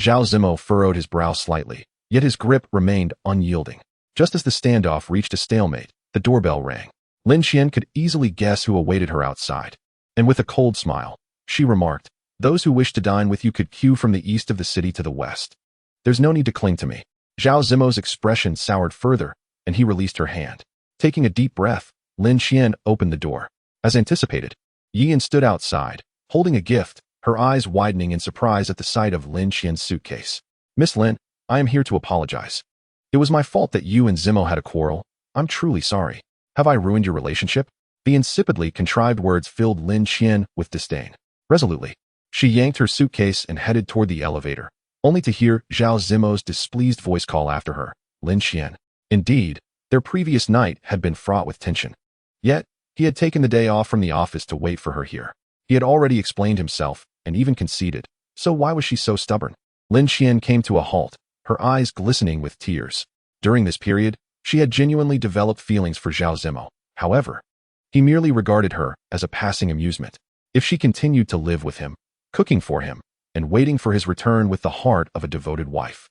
Zhao Zimo furrowed his brow slightly, yet his grip remained unyielding. Just as the standoff reached a stalemate, the doorbell rang. Lin Qian could easily guess who awaited her outside, and with a cold smile, she remarked, "Those who wish to dine with you could queue from the east of the city to the west. There's no need to cling to me." Zhao Zimo's expression soured further, and he released her hand. Taking a deep breath, Lin Qian opened the door. As anticipated, Yian stood outside, holding a gift, her eyes widening in surprise at the sight of Lin Qian's suitcase. "Miss Lin, I am here to apologize. It was my fault that you and Zimo had a quarrel. I'm truly sorry. Have I ruined your relationship?" The insipidly contrived words filled Lin Qian with disdain. Resolutely, she yanked her suitcase and headed toward the elevator, only to hear Zhao Zimo's displeased voice call after her, "Lin Qian." Indeed, their previous night had been fraught with tension. Yet, he had taken the day off from the office to wait for her here. He had already explained himself, and even conceded, so why was she so stubborn? Lin Qian came to a halt, her eyes glistening with tears. During this period, she had genuinely developed feelings for Zhao Zimo. However, he merely regarded her as a passing amusement. If she continued to live with him, cooking for him, and waiting for his return with the heart of a devoted wife,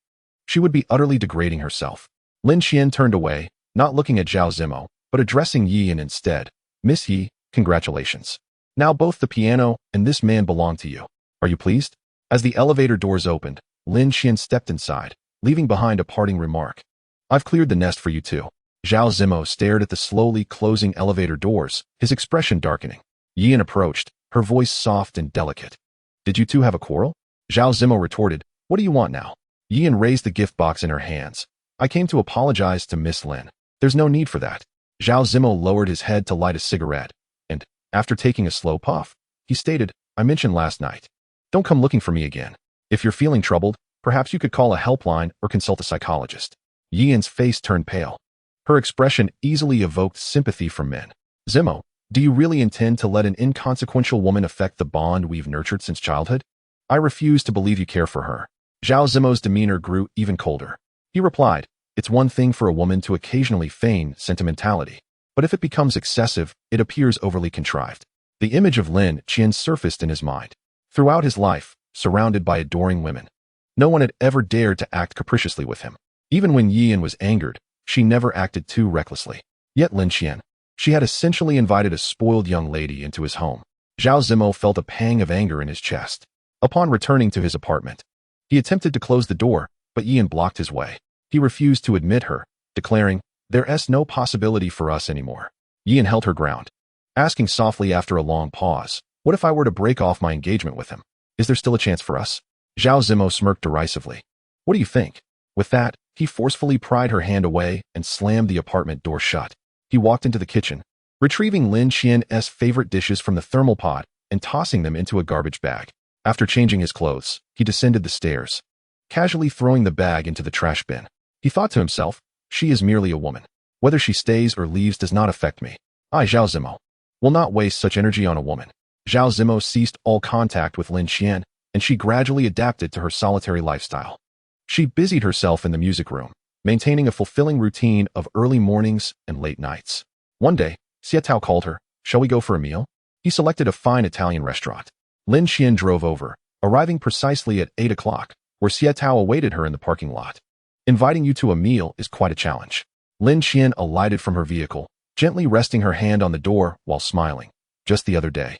she would be utterly degrading herself. Lin Qian turned away, not looking at Zhao Zimo, but addressing Yian instead. "Miss Yi, congratulations. Now both the piano and this man belong to you. Are you pleased?" As the elevator doors opened, Lin Qian stepped inside, leaving behind a parting remark. I've cleared the nest for you too. Zhao Zimo stared at the slowly closing elevator doors, his expression darkening. Yian approached, her voice soft and delicate. Did you two have a quarrel? Zhao Zimo retorted, what do you want now? Yian raised the gift box in her hands. I came to apologize to Miss Lin. There's no need for that. Zhao Zimo lowered his head to light a cigarette, and, after taking a slow puff, he stated, I mentioned last night. Don't come looking for me again. If you're feeling troubled, perhaps you could call a helpline or consult a psychologist. Yian's face turned pale. Her expression easily evoked sympathy from men. Zimo, do you really intend to let an inconsequential woman affect the bond we've nurtured since childhood? I refuse to believe you care for her. Zhao Zimo's demeanor grew even colder. He replied, it's one thing for a woman to occasionally feign sentimentality, but if it becomes excessive, it appears overly contrived. The image of Lin Qian surfaced in his mind. Throughout his life, surrounded by adoring women, no one had ever dared to act capriciously with him. Even when Yian was angered, she never acted too recklessly. Yet Lin Qian, she had essentially invited a spoiled young lady into his home. Zhao Zimo felt a pang of anger in his chest. Upon returning to his apartment, he attempted to close the door, but Yian blocked his way. He refused to admit her, declaring, there's no possibility for us anymore. Yian held her ground, asking softly after a long pause, what if I were to break off my engagement with him? Is there still a chance for us? Zhao Zimo smirked derisively. What do you think? With that, he forcefully pried her hand away and slammed the apartment door shut. He walked into the kitchen, retrieving Lin Qian's favorite dishes from the thermal pot and tossing them into a garbage bag. After changing his clothes, he descended the stairs, casually throwing the bag into the trash bin. He thought to himself, she is merely a woman. Whether she stays or leaves does not affect me. I, Zhao Zimo, will not waste such energy on a woman. Zhao Zimo ceased all contact with Lin Qian, and she gradually adapted to her solitary lifestyle. She busied herself in the music room, maintaining a fulfilling routine of early mornings and late nights. One day, Xietao called her, shall we go for a meal? He selected a fine Italian restaurant. Lin Qian drove over, arriving precisely at 8 o'clock, where Xietao awaited her in the parking lot. Inviting you to a meal is quite a challenge. Lin Qian alighted from her vehicle, gently resting her hand on the door while smiling. Just the other day,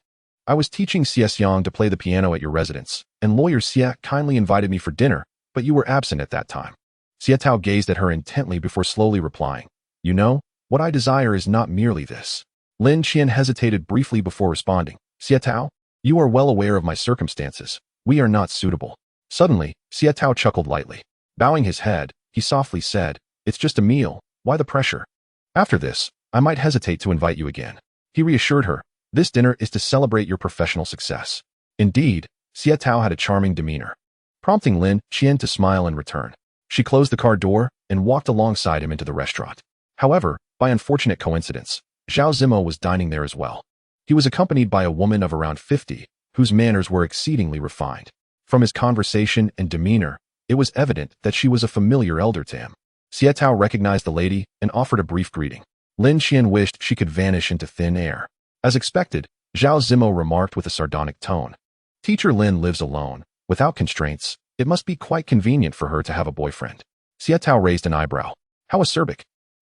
I was teaching Xiang to play the piano at your residence, and lawyer Xia kindly invited me for dinner, but you were absent at that time. Xietao gazed at her intently before slowly replying, you know, what I desire is not merely this. Lin Qian hesitated briefly before responding, Xietao, you are well aware of my circumstances. We are not suitable. Suddenly, Xietao chuckled lightly. Bowing his head, he softly said, it's just a meal, why the pressure? After this, I might hesitate to invite you again. He reassured her, this dinner is to celebrate your professional success. Indeed, Xietao had a charming demeanor, prompting Lin Qian to smile in return. She closed the car door and walked alongside him into the restaurant. However, by unfortunate coincidence, Zhao Zimo was dining there as well. He was accompanied by a woman of around 50, whose manners were exceedingly refined. From his conversation and demeanor, it was evident that she was a familiar elder to him. Xietao recognized the lady and offered a brief greeting. Lin Qian wished she could vanish into thin air. As expected, Zhao Zimo remarked with a sardonic tone. Teacher Lin lives alone, without constraints. It must be quite convenient for her to have a boyfriend. Xietao raised an eyebrow. How acerbic.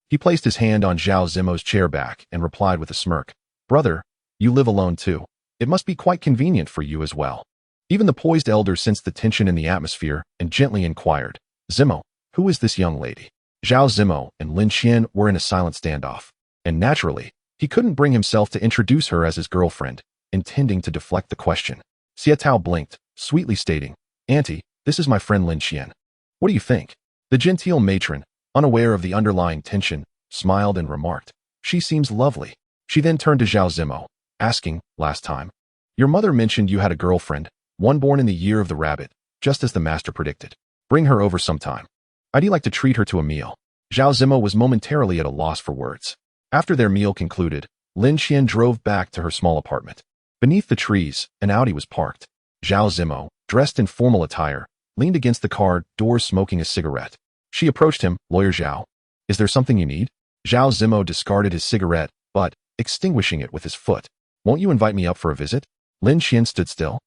He placed his hand on Zhao Zimo's chair back and replied with a smirk. Brother, you live alone too. It must be quite convenient for you as well. Even the poised elder sensed the tension in the atmosphere and gently inquired, Zimo, who is this young lady? Zhao Zimo and Lin Qian were in a silent standoff, and naturally, he couldn't bring himself to introduce her as his girlfriend, intending to deflect the question. Xietao blinked, sweetly stating, Auntie, this is my friend Lin Qian. What do you think? The genteel matron, unaware of the underlying tension, smiled and remarked, she seems lovely. She then turned to Zhao Zimo, asking, last time, your mother mentioned you had a girlfriend, one born in the year of the rabbit, just as the master predicted. Bring her over sometime. I'd like to treat her to a meal. Zhao Zimo was momentarily at a loss for words. After their meal concluded, Lin Qian drove back to her small apartment. Beneath the trees, an Audi was parked. Zhao Zimo, dressed in formal attire, leaned against the car door smoking a cigarette. She approached him, Lawyer Zhao. Is there something you need? Zhao Zimo discarded his cigarette, but, extinguishing it with his foot. Won't you invite me up for a visit? Lin Qian stood still,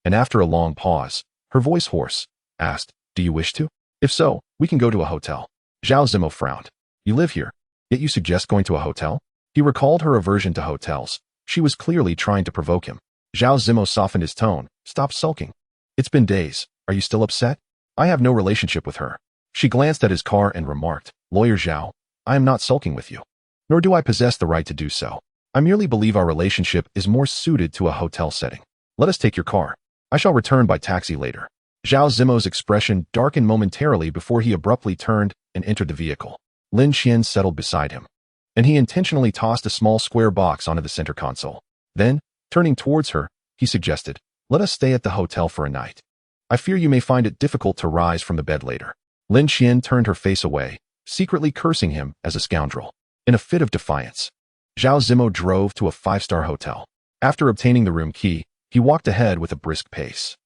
and after a long pause, her voice hoarse, asked, do you wish to? If so, we can go to a hotel. Zhao Zimo frowned. You live here, yet you suggest going to a hotel? He recalled her aversion to hotels. She was clearly trying to provoke him. Zhao Zimo softened his tone, stop sulking. It's been days. Are you still upset? I have no relationship with her. She glanced at his car and remarked, Lawyer Zhao, I am not sulking with you. Nor do I possess the right to do so. I merely believe our relationship is more suited to a hotel setting. Let us take your car. I shall return by taxi later. Zhao Zimo's expression darkened momentarily before he abruptly turned and entered the vehicle. Lin Qian settled beside him, and he intentionally tossed a small square box onto the center console. Then, turning towards her, he suggested, let us stay at the hotel for a night. I fear you may find it difficult to rise from the bed later. Lin Qian turned her face away, secretly cursing him as a scoundrel. In a fit of defiance, Zhao Zimo drove to a five-star hotel. After obtaining the room key, he walked ahead with a brisk pace.